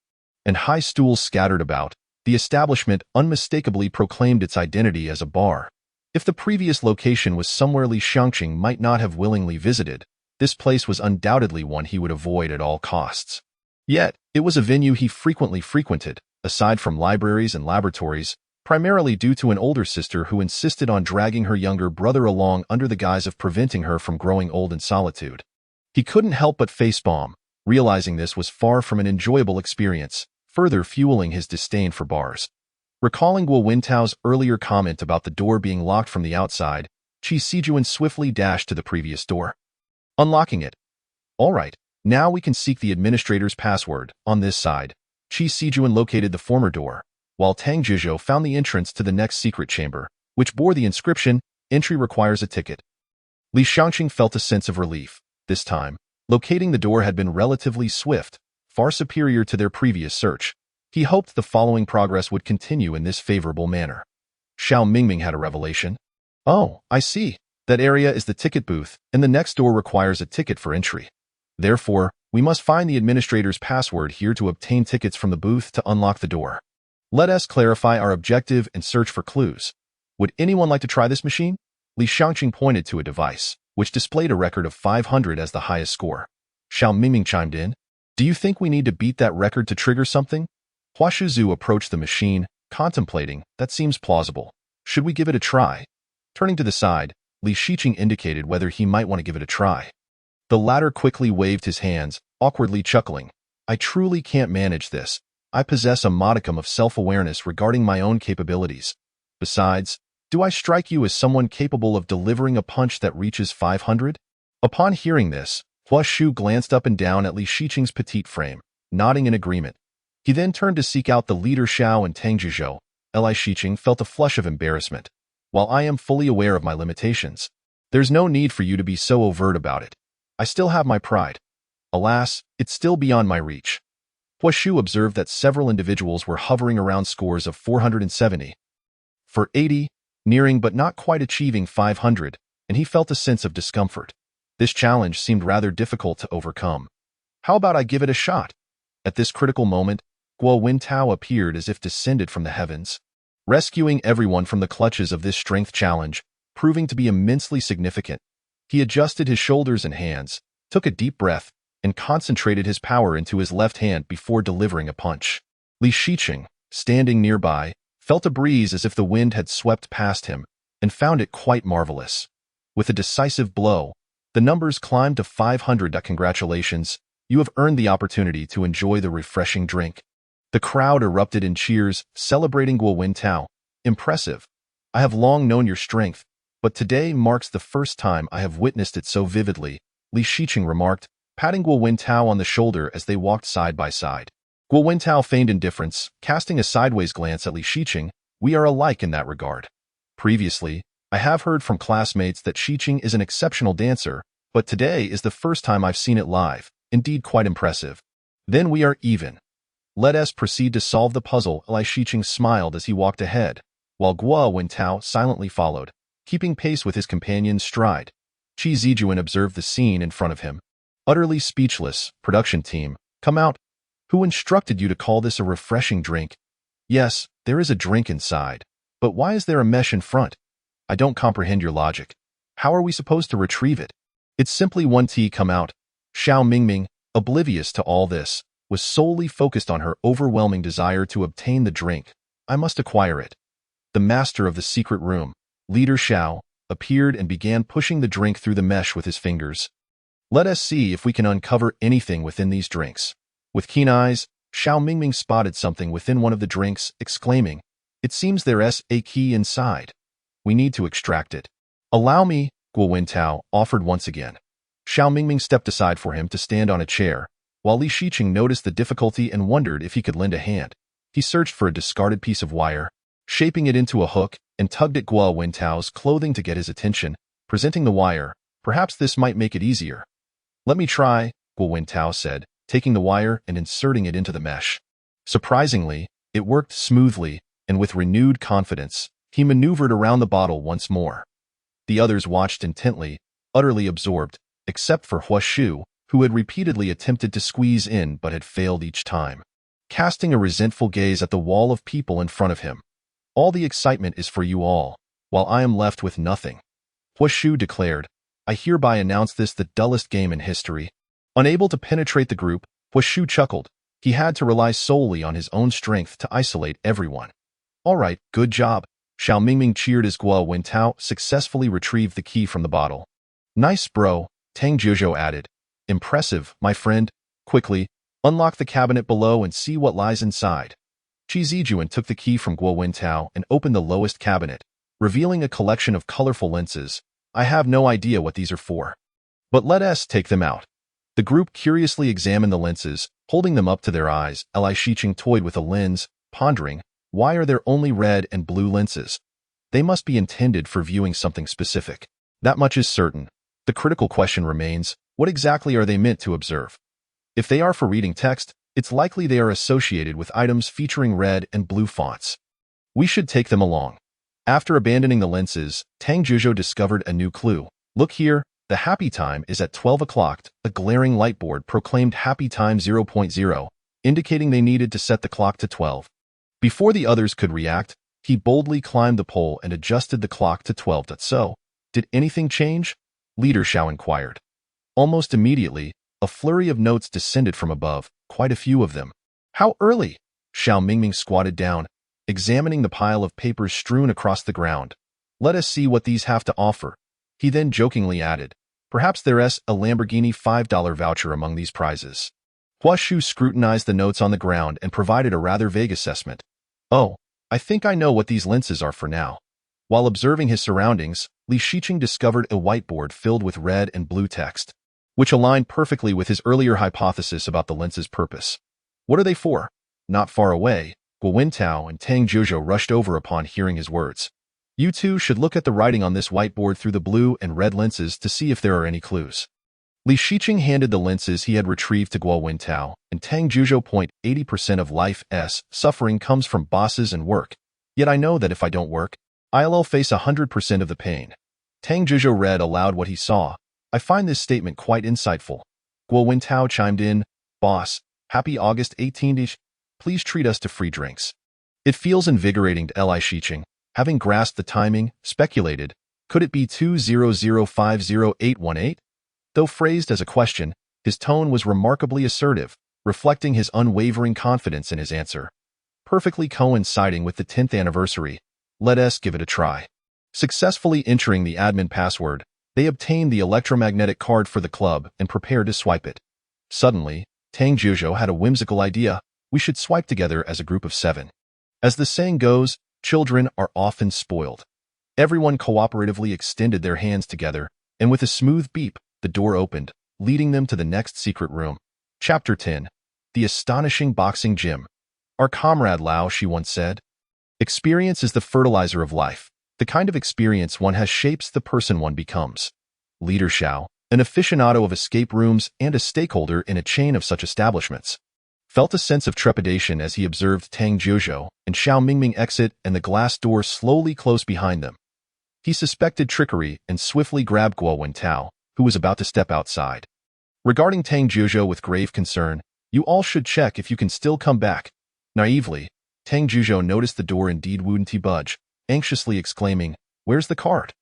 and high stools scattered about." The establishment unmistakably proclaimed its identity as a bar. If the previous location was somewhere Li Shangqing might not have willingly visited, this place was undoubtedly one he would avoid at all costs. Yet, it was a venue he frequently frequented, aside from libraries and laboratories, primarily due to an older sister who insisted on dragging her younger brother along under the guise of preventing her from growing old in solitude. He couldn't help but facepalm, realizing this was far from an enjoyable experience, further fueling his disdain for bars. Recalling Wen Tao's earlier comment about the door being locked from the outside, Qi Sijuan swiftly dashed to the previous door, unlocking it. "All right, now we can seek the administrator's password, on this side." Qi Sijuan located the former door, while Tang Jiuzhou found the entrance to the next secret chamber, which bore the inscription, "Entry requires a ticket." Li Shangqing felt a sense of relief. This time, locating the door had been relatively swift, far superior to their previous search. He hoped the following progress would continue in this favorable manner. Xiao Mingming had a revelation. "Oh, I see. That area is the ticket booth, and the next door requires a ticket for entry. Therefore, we must find the administrator's password here to obtain tickets from the booth to unlock the door. Let us clarify our objective and search for clues. Would anyone like to try this machine?" Li Shangqing pointed to a device, which displayed a record of 500 as the highest score. Xiao Mingming chimed in, "Do you think we need to beat that record to trigger something?" Hua Shuzhu approached the machine, contemplating, "That seems plausible. Should we give it a try?" Turning to the side, Li Shiqing indicated whether he might want to give it a try. The latter quickly waved his hands, awkwardly chuckling. "I truly can't manage this. I possess a modicum of self-awareness regarding my own capabilities. Besides, do I strike you as someone capable of delivering a punch that reaches 500? Upon hearing this, Hua Shu glanced up and down at Li Shiqing's petite frame, nodding in agreement. He then turned to seek out the leader Xiao and Tang Zhuzhou. Li Shiqing felt a flush of embarrassment. While I am fully aware of my limitations, there's no need for you to be so overt about it. I still have my pride. Alas, it's still beyond my reach. Huashu observed that several individuals were hovering around scores of 470 for 80, nearing but not quite achieving 500, and he felt a sense of discomfort. This challenge seemed rather difficult to overcome. How about I give it a shot? At this critical moment, Guo Wintao appeared as if descended from the heavens, rescuing everyone from the clutches of this strength challenge, proving to be immensely significant. He adjusted his shoulders and hands, took a deep breath, and concentrated his power into his left hand before delivering a punch. Li Shiqing, standing nearby, felt a breeze as if the wind had swept past him, and found it quite marvelous. With a decisive blow, the numbers climbed to 500. Congratulations, you have earned the opportunity to enjoy the refreshing drink. The crowd erupted in cheers, celebrating Guo Wintao. Impressive. I have long known your strength, but today marks the first time I have witnessed it so vividly, Li Shiqing remarked, patting Guo Wintao on the shoulder as they walked side by side. Guo Wintao feigned indifference, casting a sideways glance at Li Shiqing. We are alike in that regard. Previously, I have heard from classmates that Shiqing is an exceptional dancer, but today is the first time I've seen it live. Indeed quite impressive. Then we are even. Let us proceed to solve the puzzle. Li Shiqing smiled as he walked ahead, while Guo Wintao silently followed, keeping pace with his companion's stride. Qi Zijuan observed the scene in front of him. Utterly speechless. Production team, come out. Who instructed you to call this a refreshing drink? Yes, there is a drink inside, but why is there a mesh in front? I don't comprehend your logic. How are we supposed to retrieve it? It's simply one tea. Come out. Xiao Mingming, oblivious to all this, was solely focused on her overwhelming desire to obtain the drink. I must acquire it. The master of the secret room, Leader Xiao, appeared and began pushing the drink through the mesh with his fingers. Let us see if we can uncover anything within these drinks. With keen eyes, Xiao Mingming spotted something within one of the drinks, exclaiming, "It seems there's a key inside. We need to extract it." Allow me, Guo Wintao offered once again. Xiao Mingming stepped aside for him to stand on a chair, while Li Shiqing noticed the difficulty and wondered if he could lend a hand. He searched for a discarded piece of wire, shaping it into a hook, and tugged at Guo Wintao's clothing to get his attention, presenting the wire. Perhaps this might make it easier. Let me try, Guo Wintao said, taking the wire and inserting it into the mesh. Surprisingly, it worked smoothly, and with renewed confidence, he maneuvered around the bottle once more. The others watched intently, utterly absorbed, except for Huashu, who had repeatedly attempted to squeeze in but had failed each time, casting a resentful gaze at the wall of people in front of him. All the excitement is for you all, while I am left with nothing. Huashu declared, I hereby announce this the dullest game in history. Unable to penetrate the group, Huashu chuckled. He had to rely solely on his own strength to isolate everyone. All right, good job. Xiao Mingming cheered as Guo Wintao successfully retrieved the key from the bottle. Nice bro, Tang Zhuzhou added. Impressive, my friend. Quickly, unlock the cabinet below and see what lies inside. Qi Zijuan took the key from Guo Wintao and opened the lowest cabinet, revealing a collection of colorful lenses. I have no idea what these are for, but let us take them out. The group curiously examined the lenses, holding them up to their eyes. Li Shiqing toyed with a lens, pondering, why are there only red and blue lenses? They must be intended for viewing something specific. That much is certain. The critical question remains, what exactly are they meant to observe? If they are for reading text, it's likely they are associated with items featuring red and blue fonts. We should take them along. After abandoning the lenses, Tang Zhuzhou discovered a new clue. Look here, the happy time is at 12 o'clock. A glaring light board proclaimed happy time 0.0, indicating they needed to set the clock to 12. Before the others could react, he boldly climbed the pole and adjusted the clock to 12. So, did anything change? Leader Xiao inquired. Almost immediately, a flurry of notes descended from above, quite a few of them. How early? Xiao Mingming squatted down, examining the pile of papers strewn across the ground. Let us see what these have to offer. He then jokingly added, perhaps there's a Lamborghini $5 voucher among these prizes. Huashu scrutinized the notes on the ground and provided a rather vague assessment. Oh, I think I know what these lenses are for now. While observing his surroundings, Li Shiqing discovered a whiteboard filled with red and blue text, which aligned perfectly with his earlier hypothesis about the lens's purpose. What are they for? Not far away, Guo Wintao and Tang Zhuzhou rushed over upon hearing his words. You two should look at the writing on this whiteboard through the blue and red lenses to see if there are any clues. Li Shiqing handed the lenses he had retrieved to Guo Wintao, and Tang Zhuzhou. 80% of life's suffering comes from bosses and work. Yet I know that if I don't work, I'll face 100% of the pain. Tang Zhuzhou read aloud what he saw. I find this statement quite insightful. Guo Wintao chimed in, Boss, happy August 18th. Please treat us to free drinks. It feels invigorating to Li Shiqing. Having grasped the timing, speculated, could it be 2005018? Though phrased as a question, his tone was remarkably assertive, reflecting his unwavering confidence in his answer. Perfectly coinciding with the 10th anniversary, let us give it a try. Successfully entering the admin password, they obtained the electromagnetic card for the club and prepared to swipe it. Suddenly, Tang Zhuzhou had a whimsical idea. We should swipe together as a group of 7. As the saying goes, children are often spoiled. Everyone cooperatively extended their hands together, and with a smooth beep, the door opened, leading them to the next secret room. Chapter 10. The Astonishing Boxing Gym. Our comrade Lao Shi once said, experience is the fertilizer of life. The kind of experience one has shapes the person one becomes. Leader Xiao, an aficionado of escape rooms and a stakeholder in a chain of such establishments, felt a sense of trepidation as he observed Tang Zhuzhou and Xiao Mingming exit and the glass door slowly close behind them. He suspected trickery and swiftly grabbed Guo Wintao, who was about to step outside. Regarding Tang Zhuzhou with grave concern, you all should check if you can still come back. Naively, Tang Zhuzhou noticed the door indeed wouldn't budge, anxiously exclaiming, Where's the card?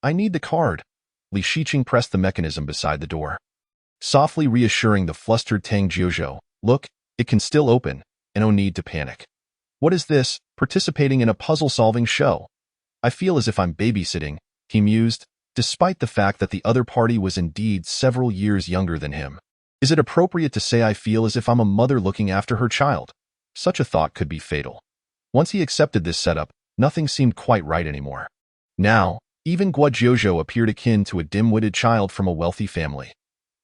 I need the card. Li Shiqing pressed the mechanism beside the door, softly reassuring the flustered Tang Zhuzhou, Look, it can still open, and no need to panic. What is this, participating in a puzzle-solving show? I feel as if I'm babysitting, he mused, despite the fact that the other party was indeed several years younger than him. Is it appropriate to say I feel as if I'm a mother looking after her child? Such a thought could be fatal. Once he accepted this setup, nothing seemed quite right anymore. Now, even Guo Zhuzhou appeared akin to a dim-witted child from a wealthy family.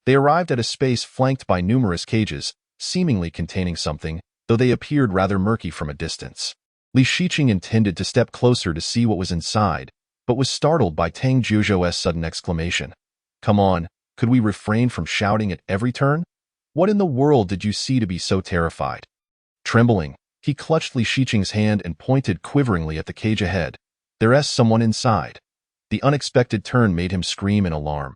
They arrived at a space flanked by numerous cages, seemingly containing something, though they appeared rather murky from a distance. Li Shiqing intended to step closer to see what was inside, but was startled by Tang Zhuzhou's sudden exclamation. Come on, could we refrain from shouting at every turn? What in the world did you see to be so terrified? Trembling, he clutched Li Shiqing's hand and pointed quiveringly at the cage ahead. There's someone inside. The unexpected turn made him scream in alarm.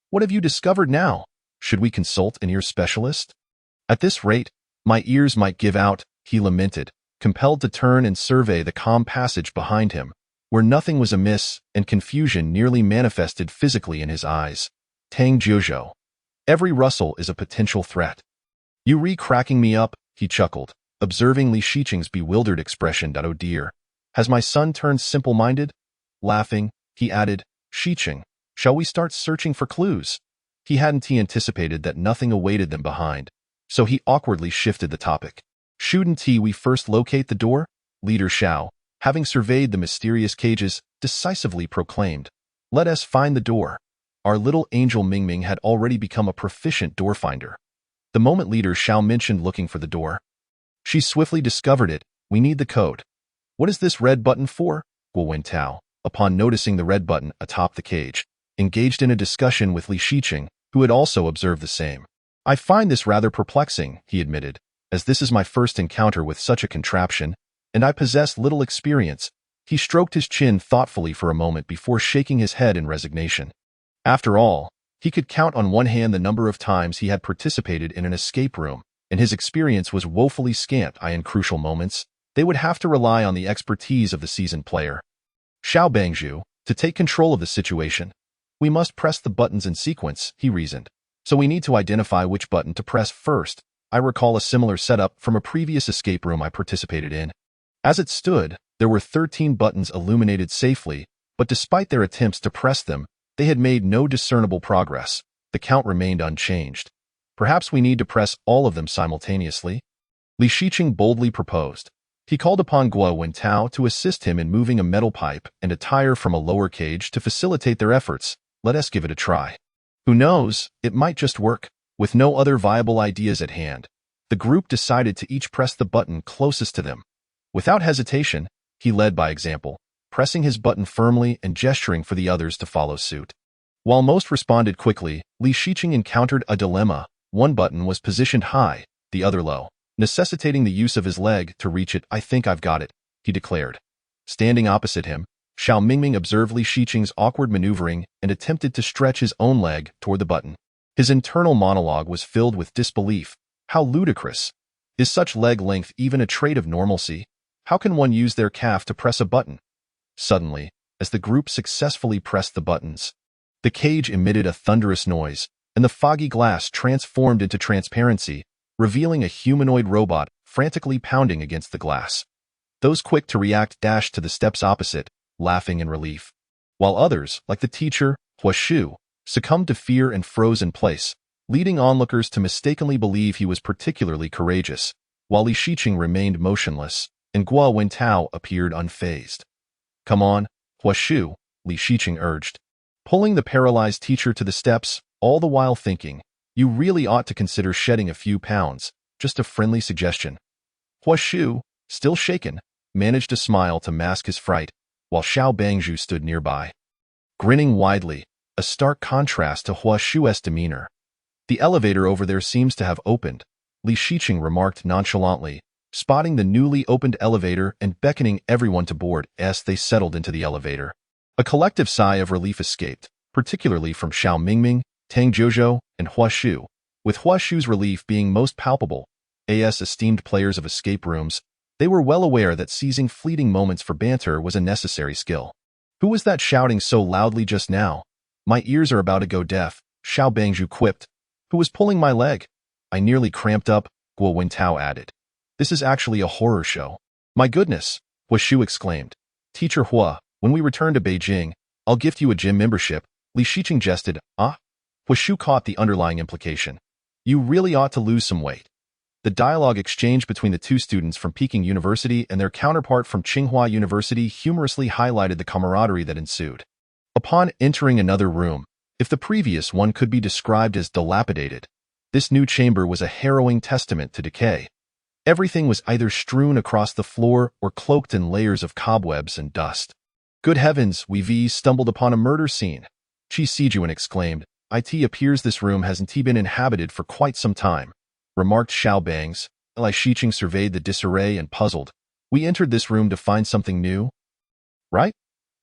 What have you discovered now? Should we consult an ear specialist? At this rate, my ears might give out, he lamented, compelled to turn and survey the calm passage behind him, where nothing was amiss and confusion nearly manifested physically in his eyes. Tang Zhuzhou. Every rustle is a potential threat. You re-cracking me up, he chuckled, observing Li Shiqing's bewildered expression. Oh dear. Has my son turned simple-minded? Laughing, he added, Shiqing, shall we start searching for clues? He hadn't anticipated that nothing awaited them behind, so he awkwardly shifted the topic. Shouldn't we first locate the door? Leader Xiao, having surveyed the mysterious cages, decisively proclaimed, Let us find the door. Our little angel Mingming had already become a proficient door finder. The moment Leader Xiao mentioned looking for the door, she swiftly discovered it. We need the code. What is this red button for? Guo Wintao, upon noticing the red button atop the cage, engaged in a discussion with Li Shiqing, who had also observed the same. I find this rather perplexing, he admitted, as this is my first encounter with such a contraption, and I possess little experience. He stroked his chin thoughtfully for a moment before shaking his head in resignation. After all, he could count on one hand the number of times he had participated in an escape room, and his experience was woefully scant. In crucial moments, they would have to rely on the expertise of the seasoned player. Xiao Bangzhu, to take control of the situation. We must press the buttons in sequence, he reasoned. So we need to identify which button to press first. I recall a similar setup from a previous escape room I participated in. As it stood, there were 13 buttons illuminated safely, but despite their attempts to press them, they had made no discernible progress. The count remained unchanged. Perhaps we need to press all of them simultaneously? Li Shiqing boldly proposed. He called upon Guo Wintao to assist him in moving a metal pipe and a tire from a lower cage to facilitate their efforts. Let us give it a try. Who knows, it might just work. With no other viable ideas at hand, The group decided to each press the button closest to them. Without hesitation, he led by example, pressing his button firmly and gesturing for the others to follow suit. While most responded quickly, Li Shiqing encountered a dilemma. One button was positioned high, the other low, necessitating the use of his leg to reach it. "I think I've got it," he declared. Standing opposite him, Xiao Mingming observed Li Shiqing's awkward maneuvering and attempted to stretch his own leg toward the button. His internal monologue was filled with disbelief. How ludicrous! Is such leg length even a trait of normalcy? How can one use their calf to press a button? Suddenly, as the group successfully pressed the buttons, the cage emitted a thunderous noise, and the foggy glass transformed into transparency, revealing a humanoid robot frantically pounding against the glass. Those quick to react dashed to the steps opposite, laughing in relief, while others, like the teacher, Hua Shu, succumbed to fear and froze in place, leading onlookers to mistakenly believe he was particularly courageous, while Li Shiqing remained motionless, and Guo Wentao appeared unfazed. "Come on, Hua Shu," Li Shiqing urged, pulling the paralyzed teacher to the steps, all the while thinking, "You really ought to consider shedding a few pounds, just a friendly suggestion." Hua Shu, still shaken, managed a smile to mask his fright, while Xiao Bangzhu stood nearby, grinning widely, a stark contrast to Hua Shu's demeanor. "The elevator over there seems to have opened," Li Shiqing remarked nonchalantly, spotting the newly opened elevator and beckoning everyone to board as they settled into the elevator. A collective sigh of relief escaped, particularly from Xiao Mingming, Tang Jiuzhou, and Hua Shu, with Hua Shu's relief being most palpable. As esteemed players of escape rooms, they were well aware that seizing fleeting moments for banter was a necessary skill. "Who was that shouting so loudly just now? My ears are about to go deaf," Xiao Bangzhu quipped. "Who was pulling my leg? I nearly cramped up," Guo Wentao added. "This is actually a horror show." "My goodness," Hua Shu exclaimed. "Teacher Hua, when we return to Beijing, I'll gift you a gym membership," Li Shiqing jested. "Ah?" Hua Shu caught the underlying implication. "You really ought to lose some weight." The dialogue exchange between the two students from Peking University and their counterpart from Tsinghua University humorously highlighted the camaraderie that ensued. Upon entering another room, if the previous one could be described as dilapidated, this new chamber was a harrowing testament to decay. Everything was either strewn across the floor or cloaked in layers of cobwebs and dust. "Good heavens, we've stumbled upon a murder scene," Qi Sijuan exclaimed. "It appears this room hasn't been inhabited for quite some time," remarked Xiao Bangs. Li Shiqing surveyed the disarray and puzzled. "We entered this room to find something new, right?"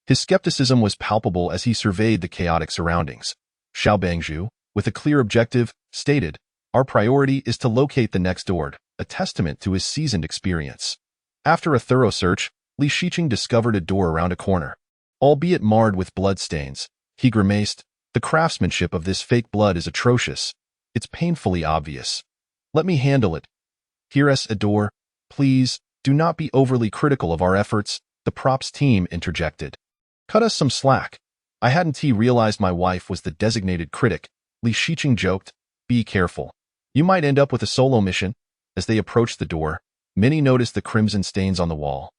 His skepticism was palpable as he surveyed the chaotic surroundings. Xiao Bangzhu, with a clear objective, stated, "Our priority is to locate the next door," a testament to his seasoned experience. After a thorough search, Li Shiqing discovered a door around a corner. Albeit marred with bloodstains, he grimaced, "The craftsmanship of this fake blood is atrocious. It's painfully obvious. Let me handle it." "Here's a door. Please, do not be overly critical of our efforts," the props team interjected. "Cut us some slack. I hadn't realized my wife was the designated critic," Li Shiqing joked. "Be careful. You might end up with a solo mission." As they approached the door, many noticed the crimson stains on the wall.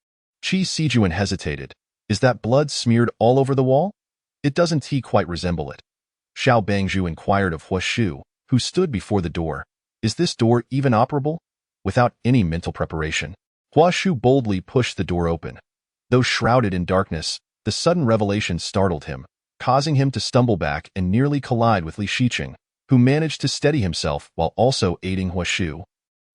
Qi Sijuan hesitated. "Is that blood smeared all over the wall? It doesn't quite resemble it." Xiao Bangzhu inquired of Hua Shu, who stood before the door. "Is this door even operable?" Without any mental preparation, Hua Shu boldly pushed the door open. Though shrouded in darkness, the sudden revelation startled him, causing him to stumble back and nearly collide with Li Shiqing, who managed to steady himself while also aiding Hua Shu,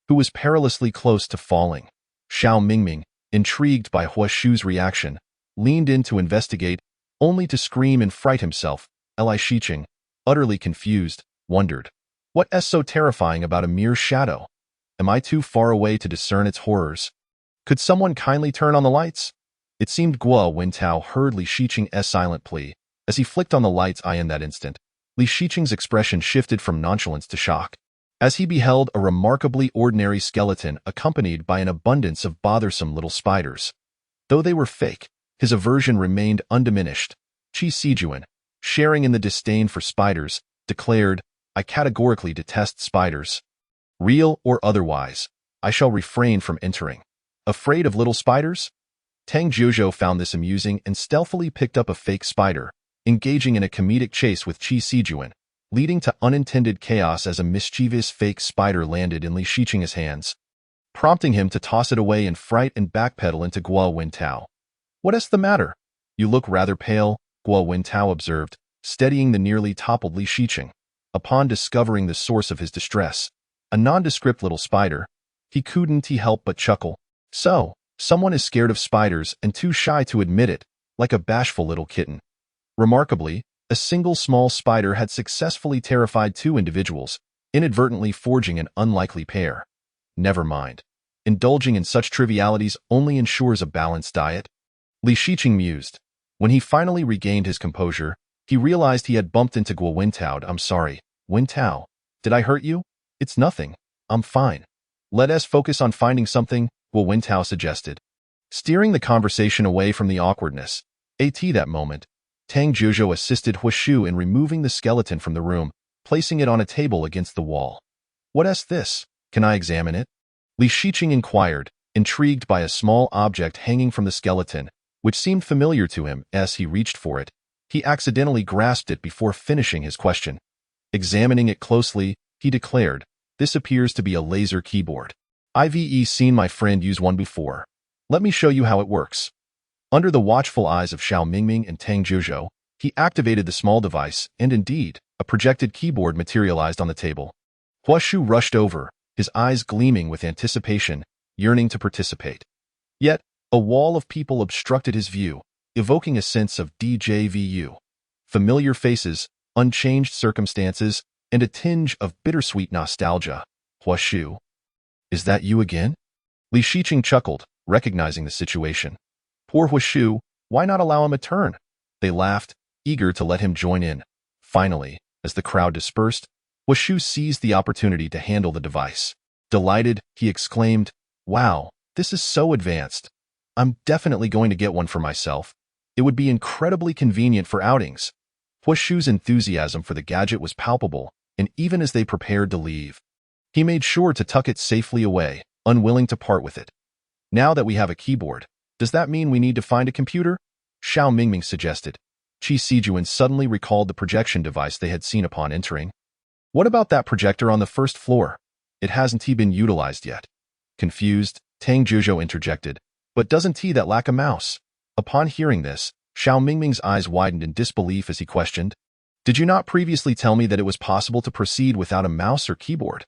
who was perilously close to falling. Xiao Mingming, intrigued by Hua Shu's reaction, leaned in to investigate, only to scream in fright himself. Li Shiqing, utterly confused, wondered, "What's so terrifying about a mere shadow? Am I too far away to discern its horrors? Could someone kindly turn on the lights?" It seemed Guo Wentao heard Li Shiqing's silent plea. As he flicked on the lights in that instant, Li Shiqing's expression shifted from nonchalance to shock, as he beheld a remarkably ordinary skeleton accompanied by an abundance of bothersome little spiders. Though they were fake, his aversion remained undiminished. Qi Sijuan, sharing in the disdain for spiders, declared, "I categorically detest spiders. Real or otherwise, I shall refrain from entering." "Afraid of little spiders?" Tang Jiuzhou found this amusing and stealthily picked up a fake spider, engaging in a comedic chase with Qi Sijuan. leading to unintended chaos as a mischievous fake spider landed in Li Shiqing's hands, prompting him to toss it away in fright and backpedal into Guo Wintao. "What's the matter? You look rather pale," Guo Wintao observed, steadying the nearly toppled Li Shiqing. Upon discovering the source of his distress, a nondescript little spider, he couldn't help but chuckle. So, someone is scared of spiders and too shy to admit it, like a bashful little kitten. Remarkably, a single small spider had successfully terrified two individuals, inadvertently forging an unlikely pair. Never mind. Indulging in such trivialities only ensures a balanced diet. Li Shiqing mused. When he finally regained his composure, he realized he had bumped into Guo Wintao. "I'm sorry, Wintao. Did I hurt you?" "It's nothing. I'm fine. Let us focus on finding something," Guo Wintao suggested. Steering the conversation away from the awkwardness, that moment, Tang Zhuzhou assisted Huashu in removing the skeleton from the room, placing it on a table against the wall. "What's this? Can I examine it?" Li Shiqing inquired, intrigued by a small object hanging from the skeleton, which seemed familiar to him. As he reached for it, he accidentally grasped it before finishing his question. Examining it closely, he declared, "This appears to be a laser keyboard. I've seen my friend use one before. Let me show you how it works." Under the watchful eyes of Xiao Mingming and Tang Zhuzhou, he activated the small device, and indeed, a projected keyboard materialized on the table. Huashu rushed over, his eyes gleaming with anticipation, yearning to participate. Yet, a wall of people obstructed his view, evoking a sense of déjà vu. Familiar faces, unchanged circumstances, and a tinge of bittersweet nostalgia. "Huashu, is that you again?" Li Shiqing chuckled, recognizing the situation. Poor Huashu, why not allow him a turn? They laughed, eager to let him join in. Finally, as the crowd dispersed, Huashu seized the opportunity to handle the device. Delighted, he exclaimed, "Wow, this is so advanced. I'm definitely going to get one for myself. It would be incredibly convenient for outings." Huashu's enthusiasm for the gadget was palpable, and even as they prepared to leave, he made sure to tuck it safely away, unwilling to part with it. "Now that we have a keyboard, does that mean we need to find a computer?" Xiao Mingming suggested. Qi Sijuan suddenly recalled the projection device they had seen upon entering. "What about that projector on the first floor? It hasn't been utilized yet." Confused, Tang Zhuzhou interjected, "But doesn't that lack a mouse?" Upon hearing this, Xiao Mingming's eyes widened in disbelief as he questioned, "Did you not previously tell me that it was possible to proceed without a mouse or keyboard?"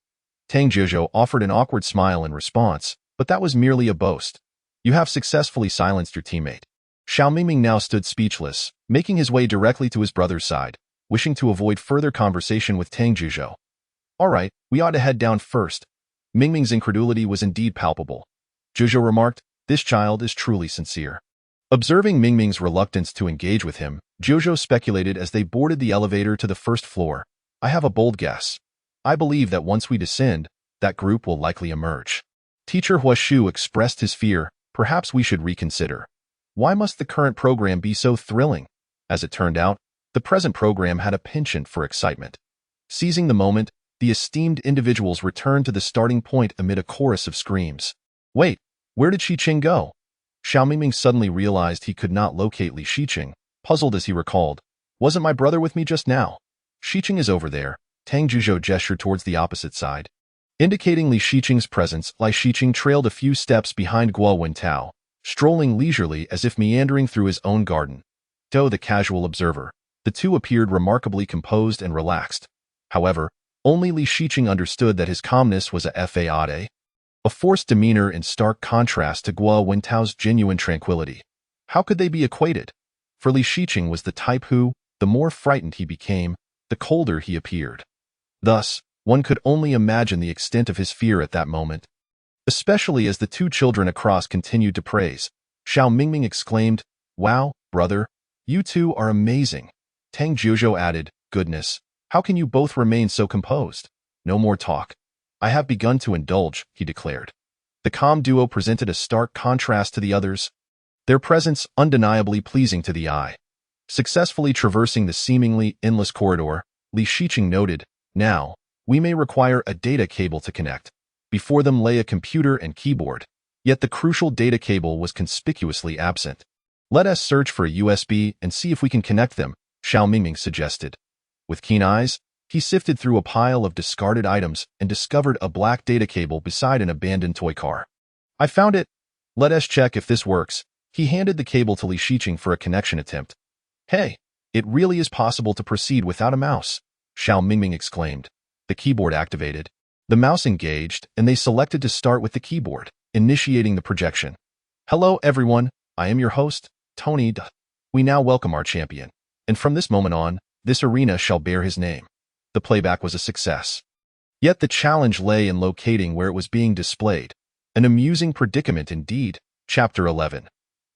Tang Zhuzhou offered an awkward smile in response, but that was merely a boast. "You have successfully silenced your teammate." Xiao Mingming now stood speechless, making his way directly to his brother's side, wishing to avoid further conversation with Tang Zhuzhou. "All right, we ought to head down first." Mingming's incredulity was indeed palpable. Zhuzhou remarked, "This child is truly sincere." Observing Mingming's reluctance to engage with him, Zhuzhou speculated as they boarded the elevator to the first floor, "I have a bold guess. I believe that once we descend, that group will likely emerge." Teacher Huashu expressed his fear, "Perhaps we should reconsider. Why must the current program be so thrilling?" As it turned out, the present program had a penchant for excitement. Seizing the moment, the esteemed individuals returned to the starting point amid a chorus of screams. "Wait, where did Shiqing go?" Xiao Mingming suddenly realized he could not locate Li Shiqing, puzzled as he recalled, "Wasn't my brother with me just now?" "Shiqing is over there." Tang Zhuzhou gestured towards the opposite side. Indicating Li Shiqing's presence, Li Shiqing trailed a few steps behind Guo Wintao, strolling leisurely as if meandering through his own garden. To the casual observer, the two appeared remarkably composed and relaxed. However, only Li Shiqing understood that his calmness was a forced demeanor in stark contrast to Guo Wintao's genuine tranquility. How could they be equated? For Li Shiqing was the type who, the more frightened he became, the colder he appeared. Thus, one could only imagine the extent of his fear at that moment. Especially as the two children across continued to praise, Xiao Mingming exclaimed, "Wow, brother, you two are amazing." Tang Zhuzhou added, "Goodness, how can you both remain so composed? No more talk. I have begun to indulge," he declared. The calm duo presented a stark contrast to the others, their presence undeniably pleasing to the eye. Successfully traversing the seemingly endless corridor, Li Shiqing noted, "Now, we may require a data cable to connect." Before them lay a computer and keyboard, yet the crucial data cable was conspicuously absent. "Let us search for a USB and see if we can connect them," Xiao Mingming suggested. With keen eyes, He sifted through a pile of discarded items and discovered a black data cable beside an abandoned toy car. I found it. Let us check if this works. He handed the cable to Li Shiqing for a connection attempt. Hey, it really is possible to proceed without a mouse, Xiao Mingming exclaimed. The keyboard activated. The mouse engaged, and they selected to start with the keyboard, initiating the projection. Hello, everyone. I am your host, Tony D. We now welcome our champion, and from this moment on, this arena shall bear his name. The playback was a success. Yet the challenge lay in locating where it was being displayed. An amusing predicament indeed. Chapter 11.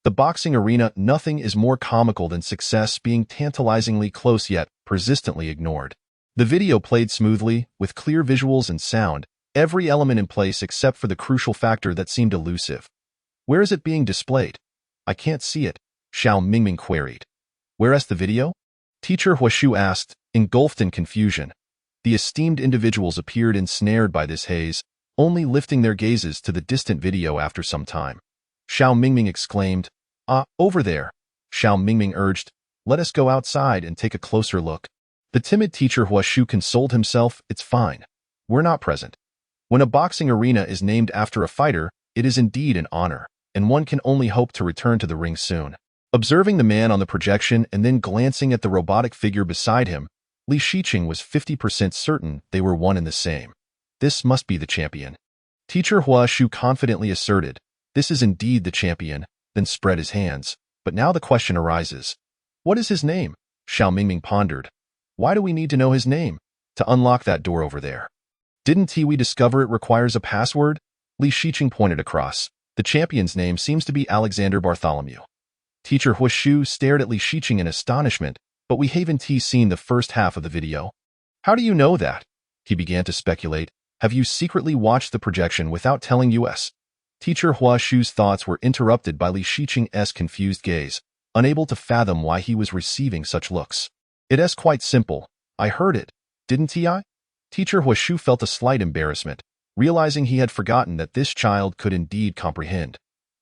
The boxing arena. Nothing is more comical than success being tantalizingly close yet persistently ignored. The video played smoothly, with clear visuals and sound, every element in place except for the crucial factor that seemed elusive. Where is it being displayed? I can't see it, Xiao Mingming queried. Where's the video? Teacher Huashu asked, engulfed in confusion. The esteemed individuals appeared ensnared by this haze, only lifting their gazes to the distant video after some time. Xiao Mingming exclaimed, over there. Xiao Mingming urged, let us go outside and take a closer look. The timid teacher Huashu consoled himself, it's fine. We're not present. When a boxing arena is named after a fighter, it is indeed an honor, and one can only hope to return to the ring soon. Observing the man on the projection and then glancing at the robotic figure beside him, Li Shiqing was 50% certain they were one and the same. This must be the champion. Teacher Huashu confidently asserted, this is indeed the champion, then spread his hands. But now the question arises. What is his name? Xiao Mingming pondered. Why do we need to know his name? To unlock that door over there. Didn't we discover it requires a password? Li Shiqing pointed across. The champion's name seems to be Alexander Bartholomew. Teacher Huashu stared at Li Shiqing in astonishment, but we haven't seen the first half of the video. How do you know that? He began to speculate. Have you secretly watched the projection without telling us? Teacher Huashu's thoughts were interrupted by Li Shiqing's confused gaze, unable to fathom why he was receiving such looks. It's quite simple. I heard it, didn't I? Teacher Huashu felt a slight embarrassment, realizing he had forgotten that this child could indeed comprehend.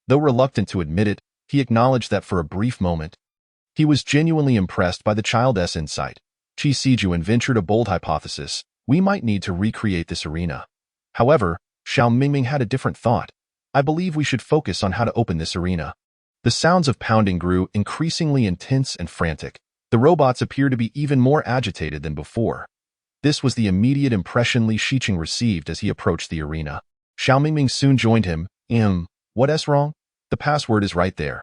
Though reluctant to admit it, he acknowledged that for a brief moment, he was genuinely impressed by the child's insight. Qi Sijuan ventured a bold hypothesis. We might need to recreate this arena. However, Xiao Mingming had a different thought. I believe we should focus on how to open this arena. The sounds of pounding grew increasingly intense and frantic. The robots appeared to be even more agitated than before. This was the immediate impression Li Shiqing received as he approached the arena. Xiao Mingming soon joined him. What's wrong? The password is right there.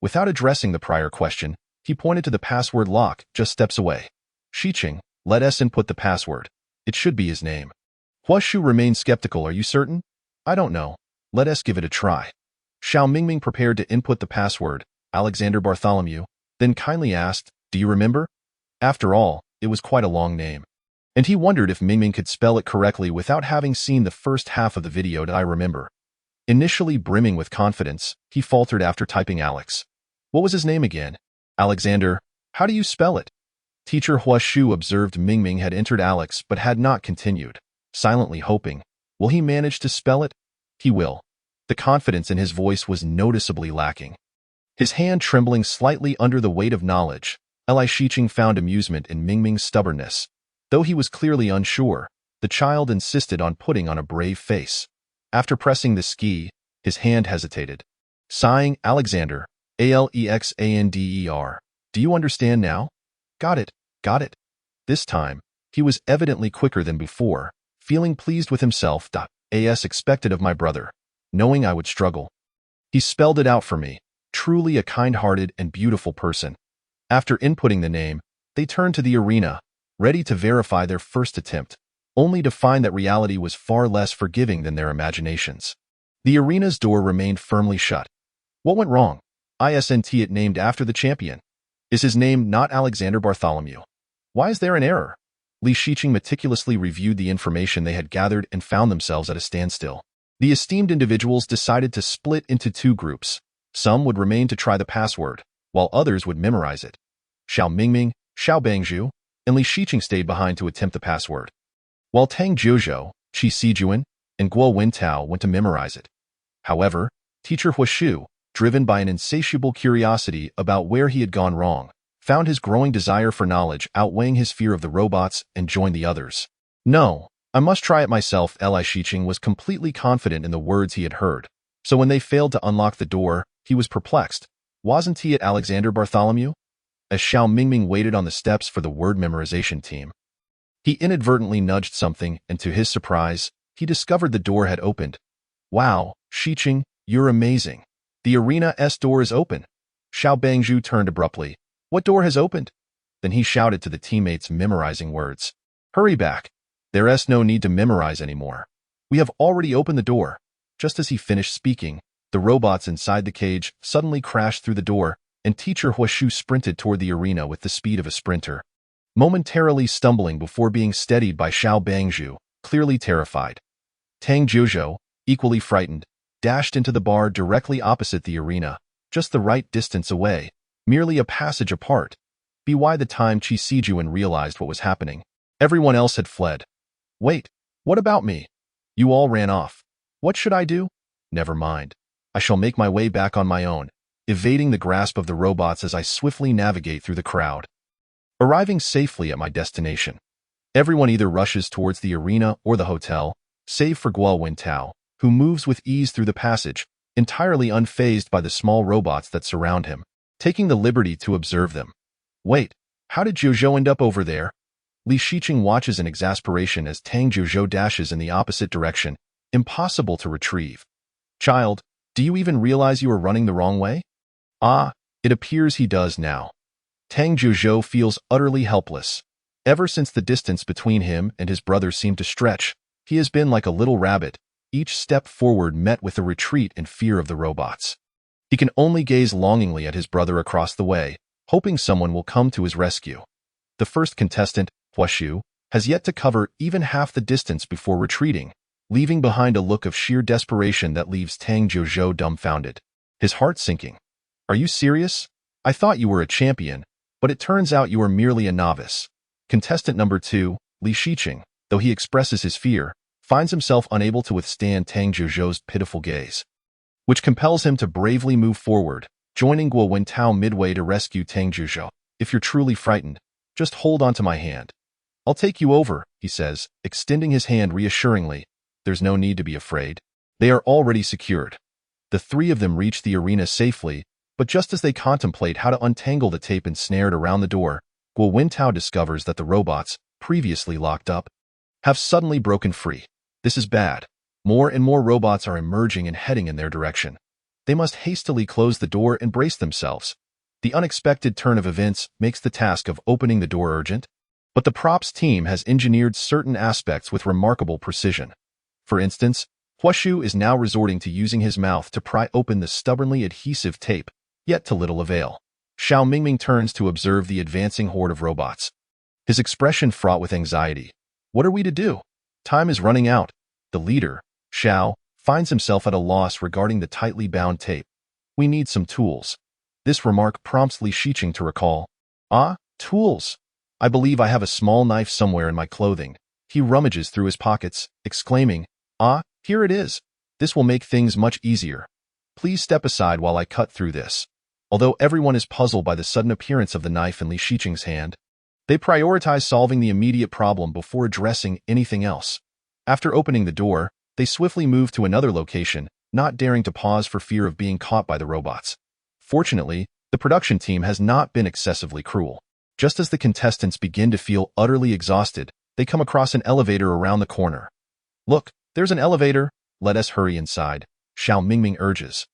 Without addressing the prior question, he pointed to the password lock just steps away. Shiqing, let us input the password. It should be his name. Huashu remained skeptical. Are you certain? I don't know. Let us give it a try. Xiao Mingming prepared to input the password, Alexander Bartholomew, then kindly asked, do you remember? After all, it was quite a long name. And he wondered if Mingming could spell it correctly without having seen the first half of the video. I remember. Initially brimming with confidence, he faltered after typing Alex. What was his name again? Alexander. How do you spell it? Teacher Huashu observed Mingming had entered Alex but had not continued, silently hoping. Will he manage to spell it? He will. The confidence in his voice was noticeably lacking. His hand trembling slightly under the weight of knowledge, Li Shiqing found amusement in Mingming's stubbornness. Though he was clearly unsure, the child insisted on putting on a brave face. After pressing the key, his hand hesitated. Sighing, Alexander, Alexander. Do you understand now? Got it. This time, he was evidently quicker than before, feeling pleased with himself. As expected of my brother, knowing I would struggle. He spelled it out for me, truly a kind-hearted and beautiful person. After inputting the name, they turned to the arena, ready to verify their first attempt, only to find that reality was far less forgiving than their imaginations. The arena's door remained firmly shut. What went wrong? Isn't it named after the champion? Is his name not Alexander Bartholomew? Why is there an error? Li Shiqing meticulously reviewed the information they had gathered and found themselves at a standstill. The esteemed individuals decided to split into two groups. Some would remain to try the password, while others would memorize it. Xiao Mingming, Xiao Bangzhu, and Li Shiqing stayed behind to attempt the password, while Tang Jiuzhou, Qi Sijuan, and Guo Wentao went to memorize it. However, Teacher Huashu, driven by an insatiable curiosity about where he had gone wrong, found his growing desire for knowledge outweighing his fear of the robots and joined the others. No, I must try it myself. Li Shiqing was completely confident in the words he had heard. So when they failed to unlock the door, he was perplexed. Wasn't he at Alexander Bartholomew? As Xiao Mingming waited on the steps for the word memorization team, he inadvertently nudged something, and to his surprise, he discovered the door had opened. Wow, Shiqing, you're amazing. The arena's door is open. Xiao Bangzhu turned abruptly. What door has opened? Then he shouted to the teammates memorizing words. Hurry back. There's no need to memorize anymore. We have already opened the door. Just as he finished speaking, the robots inside the cage suddenly crashed through the door, and teacher Huashu sprinted toward the arena with the speed of a sprinter, momentarily stumbling before being steadied by Xiao Bangzhu, clearly terrified. Tang Jiuzhou, equally frightened, dashed into the bar directly opposite the arena, just the right distance away, merely a passage apart. By the time Qi Sijuan realized what was happening, everyone else had fled. Wait, what about me? You all ran off. What should I do? Never mind. I shall make my way back on my own, evading the grasp of the robots as I swiftly navigate through the crowd. Arriving safely at my destination, everyone either rushes towards the arena or the hotel, save for Guo Wintao, who moves with ease through the passage, entirely unfazed by the small robots that surround him, taking the liberty to observe them. Wait, how did Jiuzhou end up over there? Li Shiqing watches in exasperation as Tang Jiuzhou dashes in the opposite direction, impossible to retrieve. Child, do you even realize you are running the wrong way? Ah, it appears he does now. Tang Jiuzhou feels utterly helpless. Ever since the distance between him and his brother seemed to stretch, he has been like a little rabbit, each step forward met with a retreat in fear of the robots. He can only gaze longingly at his brother across the way, hoping someone will come to his rescue. The first contestant, Huashu, has yet to cover even half the distance before retreating, leaving behind a look of sheer desperation that leaves Tang Jiuzhou dumbfounded, his heart sinking. Are you serious? I thought you were a champion, but it turns out you are merely a novice. Contestant number 2, Li Shiqing, though he expresses his fear, finds himself unable to withstand Tang Jiuzhou's pitiful gaze, which compels him to bravely move forward, joining Guo Wintao midway to rescue Tang Jiuzhou. If you're truly frightened, just hold on to my hand. I'll take you over, he says, extending his hand reassuringly. There's no need to be afraid. They are already secured. The three of them reach the arena safely, but just as they contemplate how to untangle the tape ensnared around the door, Guo Wintao discovers that the robots, previously locked up, have suddenly broken free. This is bad. More and more robots are emerging and heading in their direction. They must hastily close the door and brace themselves. The unexpected turn of events makes the task of opening the door urgent, but the props team has engineered certain aspects with remarkable precision. For instance, Huashu is now resorting to using his mouth to pry open the stubbornly adhesive tape, yet to little avail. Xiao Mingming turns to observe the advancing horde of robots, his expression fraught with anxiety. What are we to do? Time is running out. The leader, Xiao, finds himself at a loss regarding the tightly bound tape. We need some tools. This remark prompts Li Shiqing to recall. Ah, tools. I believe I have a small knife somewhere in my clothing. He rummages through his pockets, exclaiming, Ah, here it is. This will make things much easier. Please step aside while I cut through this. Although everyone is puzzled by the sudden appearance of the knife in Li Shiqing's hand, they prioritize solving the immediate problem before addressing anything else. After opening the door, they swiftly move to another location, not daring to pause for fear of being caught by the robots. Fortunately, the production team has not been excessively cruel. Just as the contestants begin to feel utterly exhausted, they come across an elevator around the corner. Look, there's an elevator. Let us hurry inside, Xiao Mingming urges.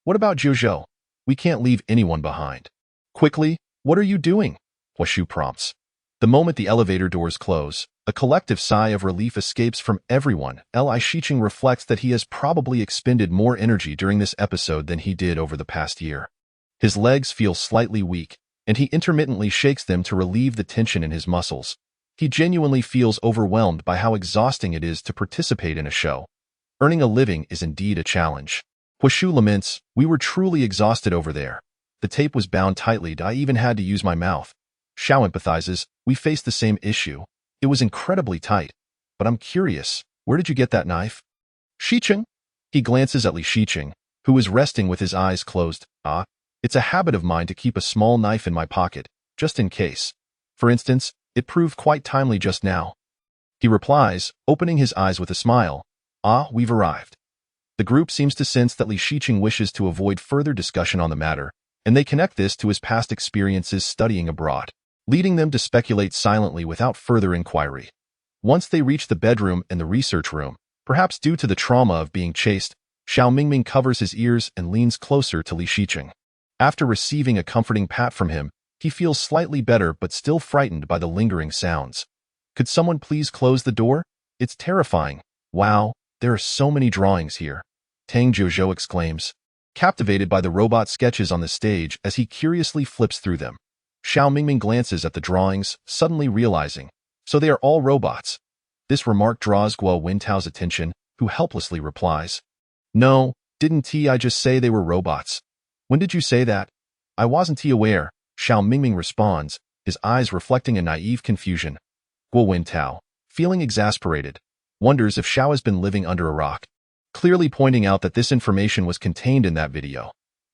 What about Jiuzhou? We can't leave anyone behind. Quickly, what are you doing? Huashu prompts. The moment the elevator doors close, a collective sigh of relief escapes from everyone. Li Shiqing reflects that he has probably expended more energy during this episode than he did over the past year. His legs feel slightly weak, and he intermittently shakes them to relieve the tension in his muscles. He genuinely feels overwhelmed by how exhausting it is to participate in a show. Earning a living is indeed a challenge. Huashu laments, we were truly exhausted over there. The tape was bound tightly, I even had to use my mouth. Xiao empathizes, we faced the same issue. It was incredibly tight. But I'm curious, where did you get that knife? Shiqing? He glances at Li Shiqing, who is resting with his eyes closed. Ah, it's a habit of mine to keep a small knife in my pocket, just in case. For instance, it proved quite timely just now. He replies, opening his eyes with a smile. Ah, we've arrived. The group seems to sense that Li Shiqing wishes to avoid further discussion on the matter, and they connect this to his past experiences studying abroad, leading them to speculate silently without further inquiry. Once they reach the bedroom and the research room, perhaps due to the trauma of being chased, Xiao Mingming covers his ears and leans closer to Li Shiqing. After receiving a comforting pat from him, he feels slightly better but still frightened by the lingering sounds. Could someone please close the door? It's terrifying. Wow, there are so many drawings here. Tang Jiuzhou exclaims, captivated by the robot sketches on the stage as he curiously flips through them. Xiao Mingming glances at the drawings, suddenly realizing, so they are all robots. This remark draws Guo Wintao's attention, who helplessly replies, no, didn't I just say they were robots? When did you say that? I wasn't aware, Xiao Mingming responds, his eyes reflecting a naive confusion. Guo Wintao, feeling exasperated, wonders if Xiao has been living under a rock, clearly pointing out that this information was contained in that video.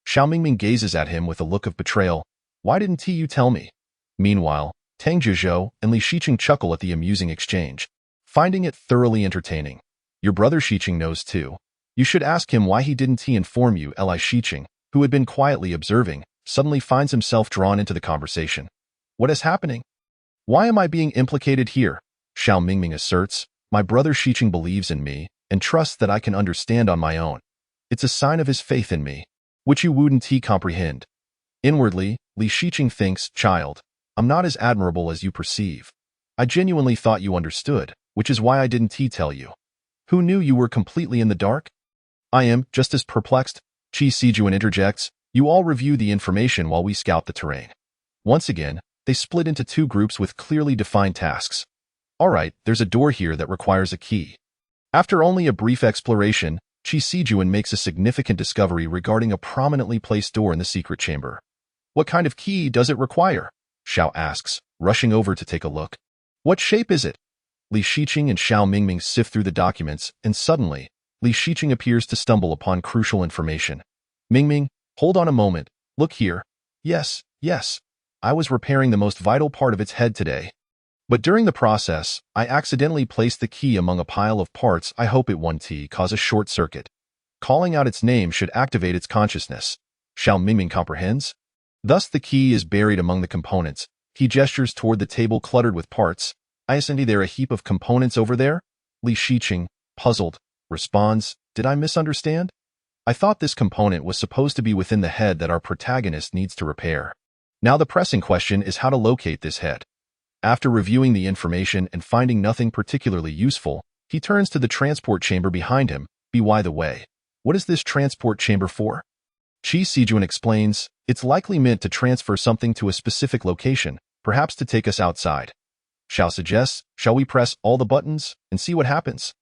Xiao Mingming gazes at him with a look of betrayal. Why didn't you tell me? Meanwhile, Tang Jiuzhou and Li Shiqing chuckle at the amusing exchange, finding it thoroughly entertaining. Your brother Shiqing knows too. You should ask him why he didn't inform you. Li Shiqing, who had been quietly observing, suddenly finds himself drawn into the conversation. What is happening? Why am I being implicated here? Xiao Mingming asserts, my brother Shiqing believes in me and trusts that I can understand on my own. It's a sign of his faith in me, which you wouldn't comprehend. Inwardly, Li Shiqing thinks, child, I'm not as admirable as you perceive. I genuinely thought you understood, which is why I didn't tell you. Who knew you were completely in the dark? I am just as perplexed. Qi Sijuan interjects, you all review the information while we scout the terrain. Once again, they split into two groups with clearly defined tasks. Alright, there's a door here that requires a key. After only a brief exploration, Qi Sijuan makes a significant discovery regarding a prominently placed door in the secret chamber. What kind of key does it require? Xiao asks, rushing over to take a look. What shape is it? Li Shiqing and Xiao Mingming sift through the documents, and suddenly, Li Shiqing appears to stumble upon crucial information. Mingming, hold on a moment. Look here. Yes. I was repairing the most vital part of its head today. But during the process, I accidentally placed the key among a pile of parts. I hope it won't cause a short circuit. Calling out its name should activate its consciousness. Xiao Mingming comprehends. Thus the key is buried among the components. He gestures toward the table cluttered with parts. Isn't there a heap of components over there? Li Shiqing, puzzled, responds, did I misunderstand? I thought this component was supposed to be within the head that our protagonist needs to repair. Now the pressing question is how to locate this head. After reviewing the information and finding nothing particularly useful, he turns to the transport chamber behind him. By the way, what is this transport chamber for? Qi Sijuan explains, it's likely meant to transfer something to a specific location, perhaps to take us outside. Xiao suggests, shall we press all the buttons and see what happens?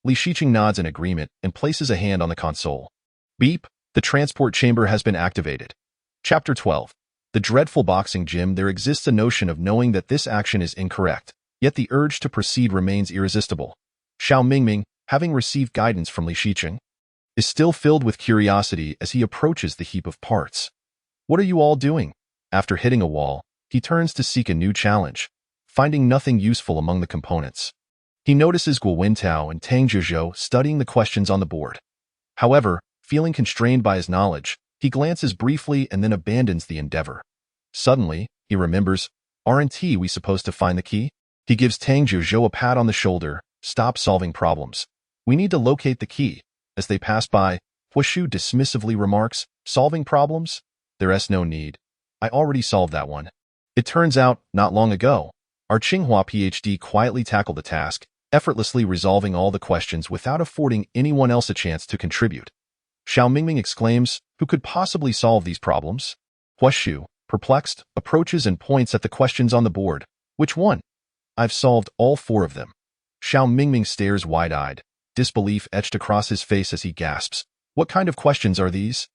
Li Shiqing nods in agreement and places a hand on the console. Beep, the transport chamber has been activated. Chapter 12. The dreadful boxing gym. There exists a notion of knowing that this action is incorrect, yet the urge to proceed remains irresistible. Xiao Mingming, having received guidance from Li Shiqing, is still filled with curiosity as he approaches the heap of parts. What are you all doing? After hitting a wall, he turns to seek a new challenge, finding nothing useful among the components. He notices Guo Wintao and Tang Jiuzhou studying the questions on the board. However, feeling constrained by his knowledge, he glances briefly and then abandons the endeavor. Suddenly, he remembers, aren't we supposed to find the key? He gives Tang Jiuzhou a pat on the shoulder. Stop solving problems. We need to locate the key. As they pass by, Huashu dismissively remarks, solving problems? There's no need. I already solved that one. It turns out, not long ago, our Tsinghua PhD quietly tackled the task, effortlessly resolving all the questions without affording anyone else a chance to contribute. Xiao Mingming exclaims, who could possibly solve these problems? Huashu, perplexed, approaches and points at the questions on the board. Which one? I've solved all 4 of them. Xiao Mingming stares wide-eyed, disbelief etched across his face as he gasps. What kind of questions are these?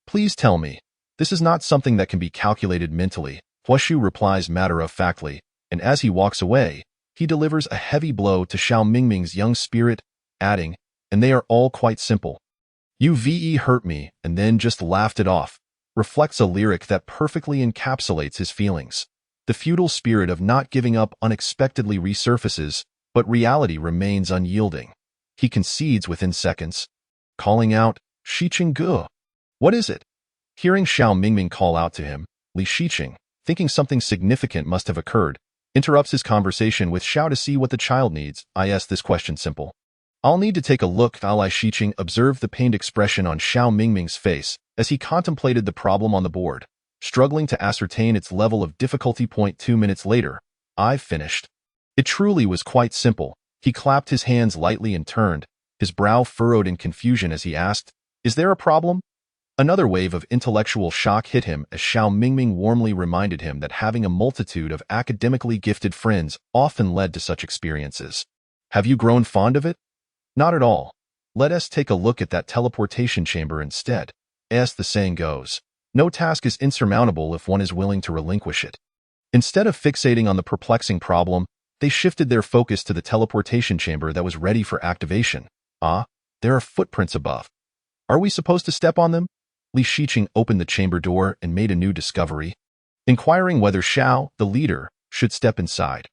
Please tell me. This is not something that can be calculated mentally, Huashu replies matter-of-factly, and as he walks away, he delivers a heavy blow to Xiao Mingming's young spirit, adding, and they are all quite simple. You hurt me and then just laughed it off, reflects a lyric that perfectly encapsulates his feelings. The feudal spirit of not giving up unexpectedly resurfaces, but reality remains unyielding. He concedes within seconds, calling out, "Shiqing Gu." "What is it?" Hearing Xiao Mingming call out to him, Li Shiqing, thinking something significant must have occurred, interrupts his conversation with Xiao to see what the child needs. I ask this question simple. "I'll need to take a look." Li Shiqing observed the pained expression on Xiao Mingming's face as he contemplated the problem on the board, struggling to ascertain its level of difficulty. 2 minutes later, "I've finished." It truly was quite simple. He clapped his hands lightly and turned, his brow furrowed in confusion as he asked, "Is there a problem?" Another wave of intellectual shock hit him as Xiao Mingming warmly reminded him that having a multitude of academically gifted friends often led to such experiences. "Have you grown fond of it?" "Not at all. Let us take a look at that teleportation chamber instead. As the saying goes, no task is insurmountable if one is willing to relinquish it." Instead of fixating on the perplexing problem, they shifted their focus to the teleportation chamber that was ready for activation. "Ah, there are footprints above. Are we supposed to step on them?" Li Shiqing opened the chamber door and made a new discovery, inquiring whether Xiao, the leader, should step inside.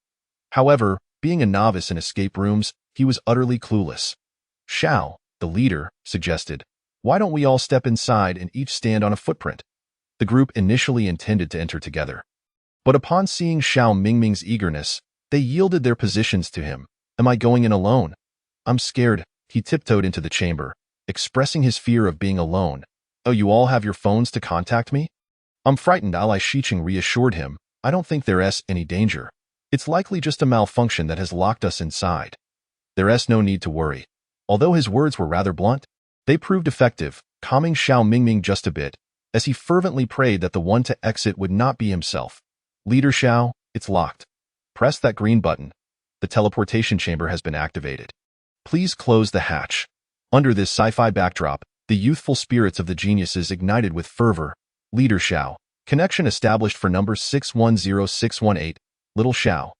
However, being a novice in escape rooms, he was utterly clueless. Xiao, the leader, suggested, "Why don't we all step inside and each stand on a footprint?" The group initially intended to enter together, but upon seeing Xiao Mingming's eagerness, they yielded their positions to him. "Am I going in alone?" "I'm scared." He tiptoed into the chamber, expressing his fear of being alone. "Oh, you all have your phones to contact me?" "I'm frightened." Li Shiqing reassured him. "I don't think there's any danger. It's likely just a malfunction that has locked us inside. There's no need to worry." Although his words were rather blunt, they proved effective, calming Xiao Mingming just a bit, as he fervently prayed that the one to exit would not be himself. "Leader Xiao, it's locked. Press that green button. The teleportation chamber has been activated. Please close the hatch." Under this sci-fi backdrop, the youthful spirits of the geniuses ignited with fervor. "Leader Xiao, connection established for number 610618, Little Xiao.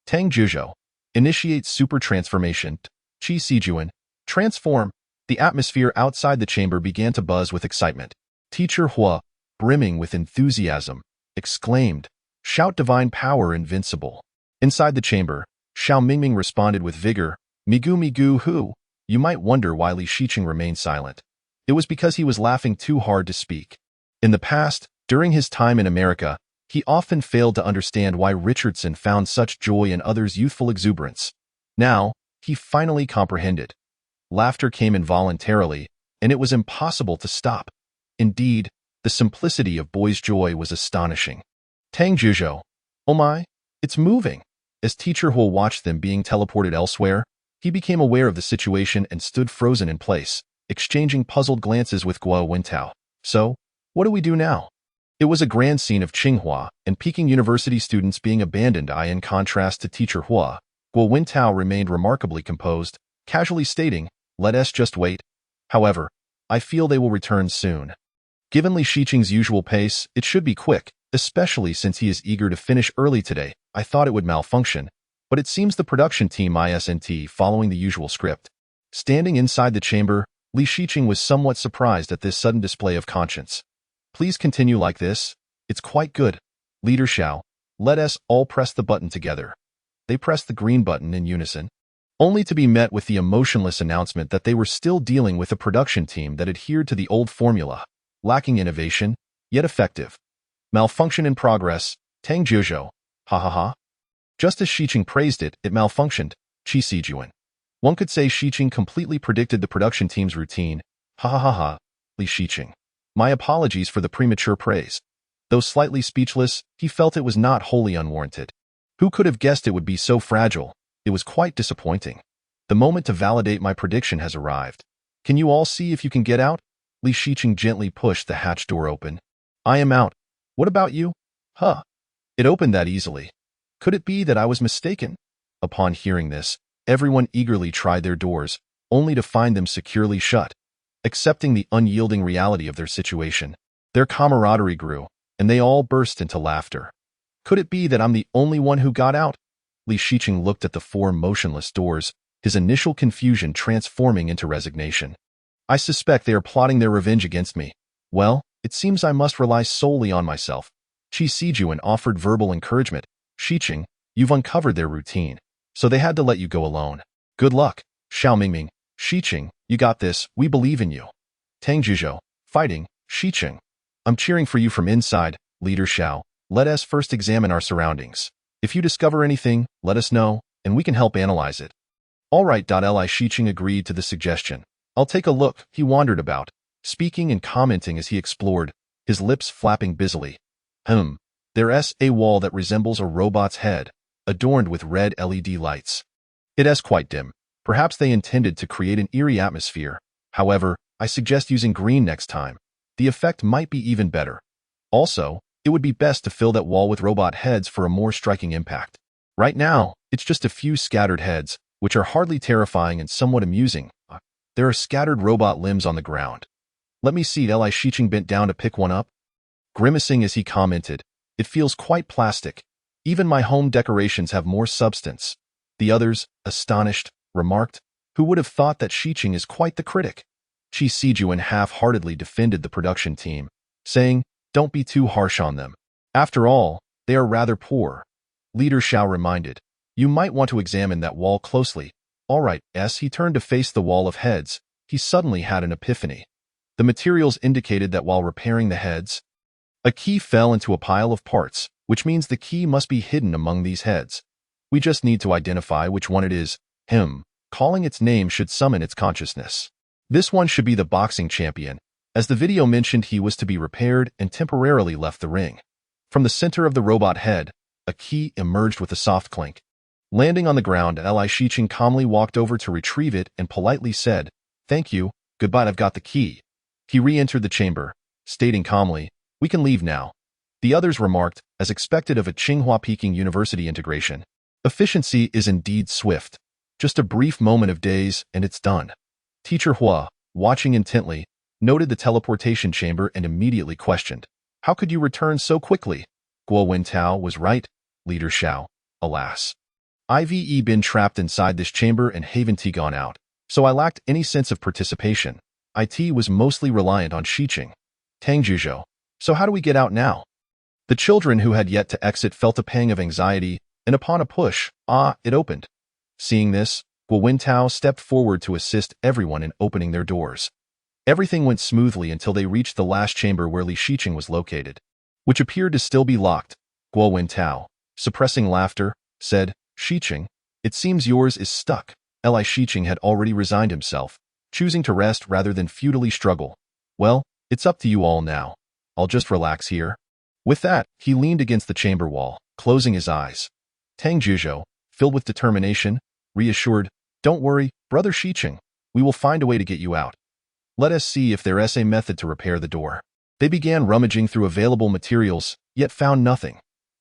Tang Zhuzhou, initiate super transformation. Qi Sijuan, transform." The atmosphere outside the chamber began to buzz with excitement. Teacher Hua, brimming with enthusiasm, exclaimed, "Shout divine power invincible." Inside the chamber, Xiao Mingming responded with vigor, "Migu migu hu." You might wonder why Li Shiqing remained silent. It was because he was laughing too hard to speak. In the past, during his time in America, he often failed to understand why Richardson found such joy in others' youthful exuberance. Now, he finally comprehended. Laughter came involuntarily, and it was impossible to stop. Indeed, the simplicity of boys' joy was astonishing. "Tang Zhuzhou, oh my, it's moving." As Teacher Hua watched them being teleported elsewhere, he became aware of the situation and stood frozen in place, exchanging puzzled glances with Guo Wintao. "So, what do we do now?" It was a grand scene of Tsinghua and Peking University students being abandoned. In contrast to Teacher Hua, Guo Wintao remained remarkably composed, casually stating, "Let us just wait. However, I feel they will return soon." Given Li Shiqing's usual pace, it should be quick, especially since he is eager to finish early today. I thought it would malfunction, but it seems the production team isn't following the usual script. Standing inside the chamber, Li Shiqing was somewhat surprised at this sudden display of conscience. "Please continue like this. It's quite good. Leader Xiao, let us all press the button together." They pressed the green button in unison, only to be met with the emotionless announcement that they were still dealing with a production team that adhered to the old formula, lacking innovation, yet effective. "Malfunction in progress, Tang Zhuzhou. Ha ha ha." Just as Shiqing praised it, it malfunctioned. Qi Sijuan. One could say Shiqing completely predicted the production team's routine. Ha ha ha ha. Li Shiqing. My apologies for the premature praise. Though slightly speechless, he felt it was not wholly unwarranted. Who could have guessed it would be so fragile? It was quite disappointing. The moment to validate my prediction has arrived. Can you all see if you can get out? Li Shiqing gently pushed the hatch door open. I am out. What about you? Huh. It opened that easily. Could it be that I was mistaken? Upon hearing this, everyone eagerly tried their doors, only to find them securely shut. Accepting the unyielding reality of their situation, their camaraderie grew, and they all burst into laughter. Could it be that I'm the only one who got out? Li Shiqing looked at the four motionless doors, his initial confusion transforming into resignation. I suspect they are plotting their revenge against me. Well, it seems I must rely solely on myself. Qi Sijuan offered verbal encouragement. Shiqing, you've uncovered their routine, so they had to let you go alone. Good luck, Xiao Mingming. Shiqing, you got this, we believe in you. Tang Jizhou, fighting. Shiqing, I'm cheering for you from inside. Leader Xiao, let us first examine our surroundings. If you discover anything, let us know, and we can help analyze it. All right. Li Shiqing agreed to the suggestion. I'll take a look. He wandered about, speaking and commenting as he explored, his lips flapping busily. There's a wall that resembles a robot's head, adorned with red LED lights. It is quite dim. Perhaps they intended to create an eerie atmosphere. However, I suggest using green next time. The effect might be even better. Also, it would be best to fill that wall with robot heads for a more striking impact. Right now, it's just a few scattered heads, which are hardly terrifying and somewhat amusing. There are scattered robot limbs on the ground. Let me see. Li Shiqing bent down to pick one up, grimacing as he commented, it feels quite plastic. Even my home decorations have more substance. The others, astonished, remarked, who would have thought that Shiqing is quite the critic? Qi Sijuan half-heartedly defended the production team, saying, don't be too harsh on them. After all, they are rather poor. Leader Xiao reminded, you might want to examine that wall closely. All right. As he turned to face the wall of heads, he suddenly had an epiphany. The materials indicated that while repairing the heads, a key fell into a pile of parts, which means the key must be hidden among these heads. We just need to identify which one it is. Calling its name should summon its consciousness. This one should be the boxing champion. As the video mentioned, he was to be repaired and temporarily left the ring. From the center of the robot head, a key emerged with a soft clink. Landing on the ground, Li Shiqing calmly walked over to retrieve it and politely said, thank you, goodbye, I've got the key. He re-entered the chamber, stating calmly, we can leave now. The others remarked, as expected of a Tsinghua Peking University integration. Efficiency is indeed swift. Just a brief moment of days and it's done. Teacher Hua, watching intently, noted the teleportation chamber and immediately questioned, how could you return so quickly? Guo Wentao was right, Leader Xiao. Alas, I've been trapped inside this chamber and haven't gone out, so I lacked any sense of participation. IT was mostly reliant on Shiqing. Tang Jizhou, so how do we get out now? The children who had yet to exit felt a pang of anxiety, and upon a push, it opened. Seeing this, Guo Wentao stepped forward to assist everyone in opening their doors. Everything went smoothly until they reached the last chamber where Li Shiqing was located, which appeared to still be locked. Guo Wentao, suppressing laughter, said, Shiqing, it seems yours is stuck. Li Shiqing had already resigned himself, choosing to rest rather than futilely struggle. Well, it's up to you all now. I'll just relax here. With that, he leaned against the chamber wall, closing his eyes. Tang Jizhou, filled with determination, reassured, don't worry, Brother Shiqing, we will find a way to get you out. Let us see if there is a method to repair the door. They began rummaging through available materials, yet found nothing.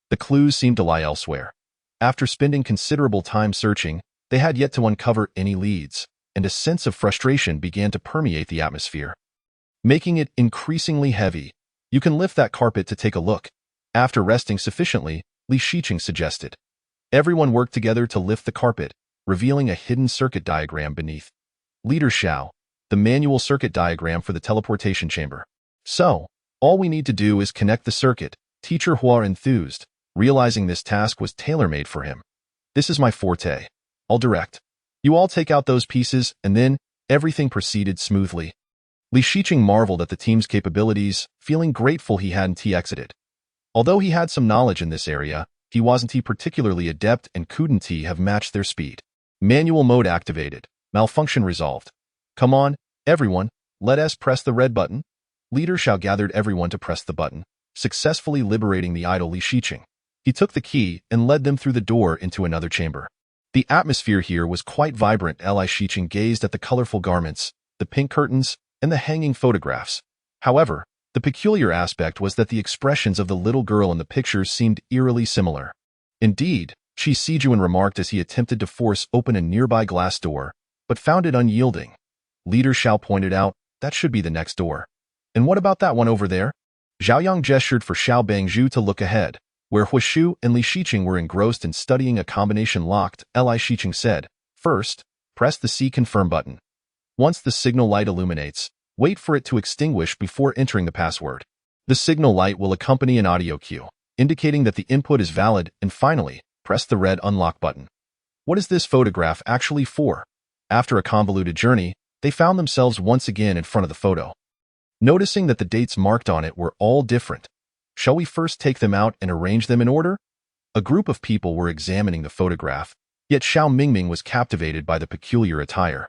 The clues seemed to lie elsewhere. After spending considerable time searching, they had yet to uncover any leads, and a sense of frustration began to permeate the atmosphere, making it increasingly heavy. You can lift that carpet to take a look. After resting sufficiently, Li Shiqing suggested. Everyone worked together to lift the carpet, revealing a hidden circuit diagram beneath. Leader Xiao, the manual circuit diagram for the teleportation chamber. So, all we need to do is connect the circuit. Teacher Hua enthused, realizing this task was tailor-made for him. This is my forte. I'll direct. You all take out those pieces, and then everything proceeded smoothly. Li Shiqing marveled at the team's capabilities, feeling grateful he hadn't exited. Although he had some knowledge in this area, he wasn't particularly adept and couldn't have matched their speed. Manual mode activated. Malfunction resolved. Come on, everyone, let us press the red button. Leader Xiao gathered everyone to press the button, successfully liberating the idle Li Shiqing. He took the key and led them through the door into another chamber. The atmosphere here was quite vibrant. Li Shiqing gazed at the colorful garments, the pink curtains, and the hanging photographs. However, the peculiar aspect was that the expressions of the little girl in the pictures seemed eerily similar. Indeed, Qi Sijuan remarked as he attempted to force open a nearby glass door, but found it unyielding. Leader Xiao pointed out, that should be the next door. And what about that one over there? Zhao Yang gestured for Xiao Bangzhu to look ahead, where Huishu and Li Shiqing were engrossed in studying a combination locked. Li Shiqing said, first, press the C confirm button. Once the signal light illuminates, wait for it to extinguish before entering the password. The signal light will accompany an audio cue. indicating that the input is valid, and finally, press the red unlock button. What is this photograph actually for? After a convoluted journey, they found themselves once again in front of the photo. Noticing that the dates marked on it were all different, shall we first take them out and arrange them in order? A group of people were examining the photograph, yet Xiao Mingming was captivated by the peculiar attire.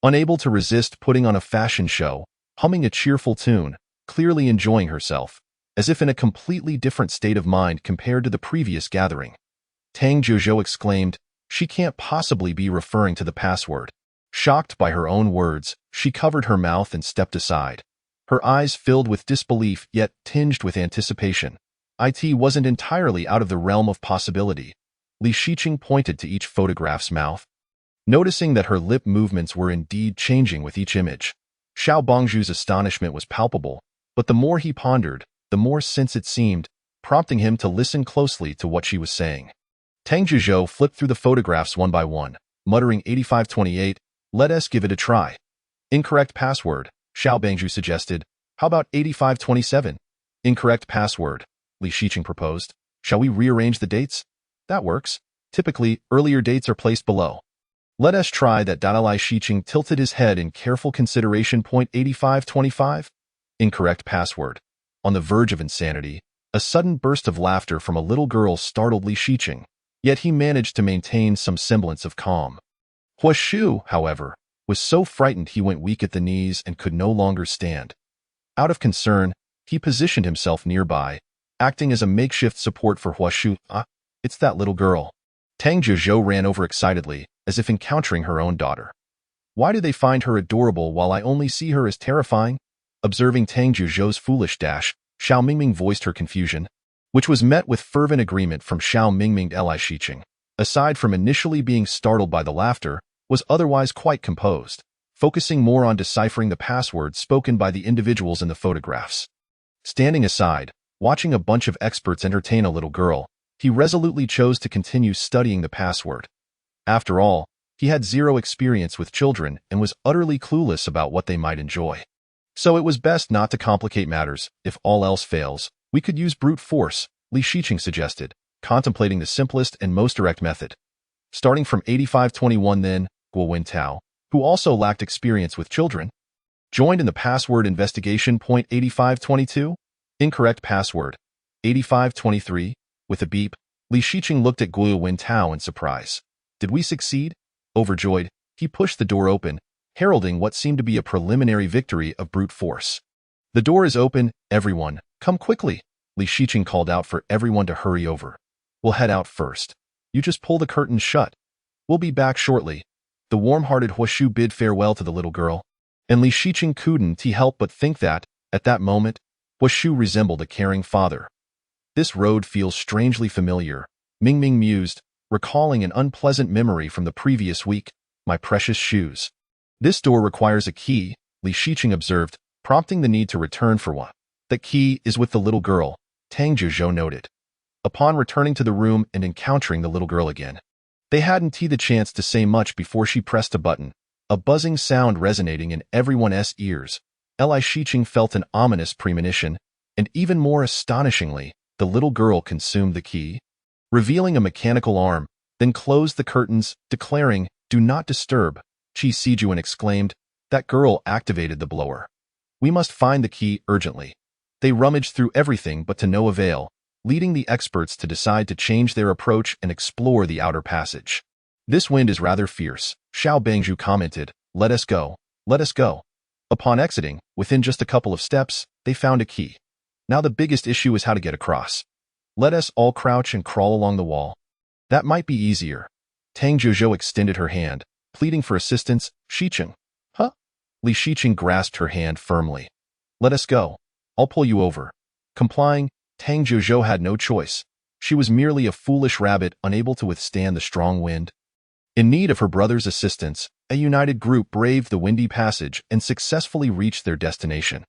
Unable to resist putting on a fashion show, humming a cheerful tune, clearly enjoying herself, as if in a completely different state of mind compared to the previous gathering. Tang Jiuzhou exclaimed, "She can't possibly be referring to the password." Shocked by her own words, she covered her mouth and stepped aside. Her eyes filled with disbelief yet tinged with anticipation. It wasn't entirely out of the realm of possibility. Li Shiqing pointed to each photograph's mouth. Noticing that her lip movements were indeed changing with each image, Xiao Bongzhu's astonishment was palpable, but the more he pondered, the more sense it seemed, prompting him to listen closely to what she was saying. Tang Jiuzhou flipped through the photographs one by one, muttering 8528, "Let us give it a try." "Incorrect password," Xiao Bongzhu suggested. "How about 8527? "Incorrect password," Li Shiqing proposed. "Shall we rearrange the dates?" "That works. Typically, earlier dates are placed below." "Let us try that." Li Shiqing tilted his head in careful consideration. 8525? "Incorrect password." On the verge of insanity, a sudden burst of laughter from a little girl startled Li Shiqing, yet he managed to maintain some semblance of calm. Hua Shu, however, was so frightened he went weak at the knees and could no longer stand. Out of concern, he positioned himself nearby, acting as a makeshift support for Hua Shu. It's that little girl." Tang Jiuzhou ran over excitedly, as if encountering her own daughter. "Why do they find her adorable while I only see her as terrifying?" Observing Tang Jiuzhou's foolish dash, Xiao Mingming voiced her confusion, which was met with fervent agreement from Xiao Mingming. Li Shiqing, aside from initially being startled by the laughter, was otherwise quite composed, focusing more on deciphering the passwords spoken by the individuals in the photographs. Standing aside, watching a bunch of experts entertain a little girl, he resolutely chose to continue studying the password. After all, he had zero experience with children and was utterly clueless about what they might enjoy. So it was best not to complicate matters. "If all else fails, we could use brute force," Li Shiqing suggested, contemplating the simplest and most direct method. Starting from 8521 then, Guo Wintao, who also lacked experience with children, joined in the password investigation. 8522? Incorrect password. 8523? With a beep, Li Shiqing looked at Guo Wintao in surprise. "Did we succeed?" Overjoyed, he pushed the door open, heralding what seemed to be a preliminary victory of brute force. "The door is open, everyone, come quickly," Li Shiqing called out for everyone to hurry over. "We'll head out first. You just pull the curtains shut. We'll be back shortly." The warm-hearted Hua Shu bid farewell to the little girl, and Li Shiqing couldn't help but think that, at that moment, Hua Shu resembled a caring father. "This road feels strangely familiar," Mingming mused, recalling an unpleasant memory from the previous week. "My precious shoes." "This door requires a key," Li Shiqing observed, prompting the need to return for one. "The key is with the little girl," Tang Jiuzhou noted. Upon returning to the room and encountering the little girl again, they hadn't the chance to say much before she pressed a button, a buzzing sound resonating in everyone's ears. Li Shiqing felt an ominous premonition, and even more astonishingly, the little girl consumed the key, revealing a mechanical arm, then closed the curtains, declaring, "Do not disturb." Qi Sijuan exclaimed, "That girl activated the blower. We must find the key urgently." They rummaged through everything but to no avail, leading the experts to decide to change their approach and explore the outer passage. "This wind is rather fierce," Xiao Bongzhu commented. Let us go. Let us go." Upon exiting, within just a couple of steps, they found a key. Now the biggest issue is how to get across. "Let us all crouch and crawl along the wall." "That might be easier." Tang Jiuzhou extended her hand, pleading for assistance. "Shiqing." "Huh?" Li Shiqing grasped her hand firmly. "Let us go. I'll pull you over." Complying, Tang Jiuzhou had no choice. She was merely a foolish rabbit unable to withstand the strong wind. In need of her brother's assistance, a united group braved the windy passage and successfully reached their destination.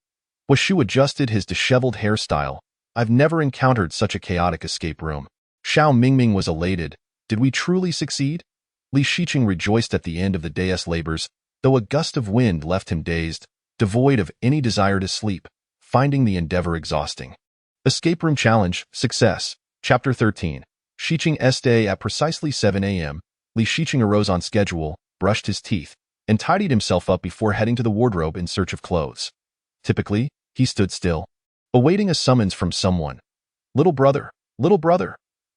Hua Shu adjusted his disheveled hairstyle. "I've never encountered such a chaotic escape room." Xiao Mingming was elated. "Did we truly succeed?" Li Shiqing rejoiced at the end of the day's labors, though a gust of wind left him dazed, devoid of any desire to sleep, finding the endeavor exhausting. Escape Room Challenge, Success. Chapter 13. Shiqing's day at precisely 7 a.m. Li Shiqing arose on schedule, brushed his teeth, and tidied himself up before heading to the wardrobe in search of clothes. Typically, he stood still, awaiting a summons from someone. Little brother, little brother.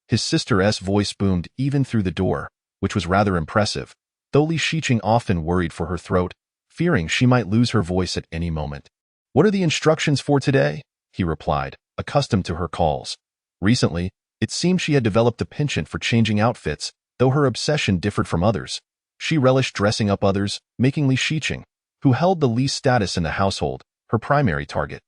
His sister's voice boomed even through the door, which was rather impressive, though Li Shiqing often worried for her throat, fearing she might lose her voice at any moment. What are the instructions for today? He replied, accustomed to her calls. Recently, it seemed she had developed a penchant for changing outfits, though her obsession differed from others. She relished dressing up others, making Li Shiqing, who held the least status in the household, her primary target.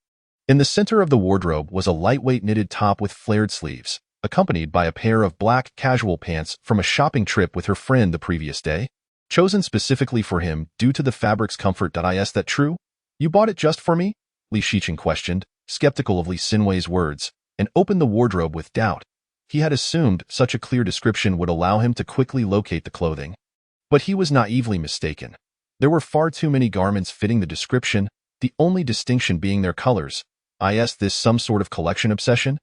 In the center of the wardrobe was a lightweight knitted top with flared sleeves, accompanied by a pair of black casual pants from a shopping trip with her friend the previous day, chosen specifically for him due to the fabric's comfort. Is that true? You bought it just for me? Li Shiqing questioned, skeptical of Li Xinwei's words, and opened the wardrobe with doubt. He had assumed such a clear description would allow him to quickly locate the clothing. But he was naively mistaken. There were far too many garments fitting the description, the only distinction being their colors. Is this some sort of collection obsession?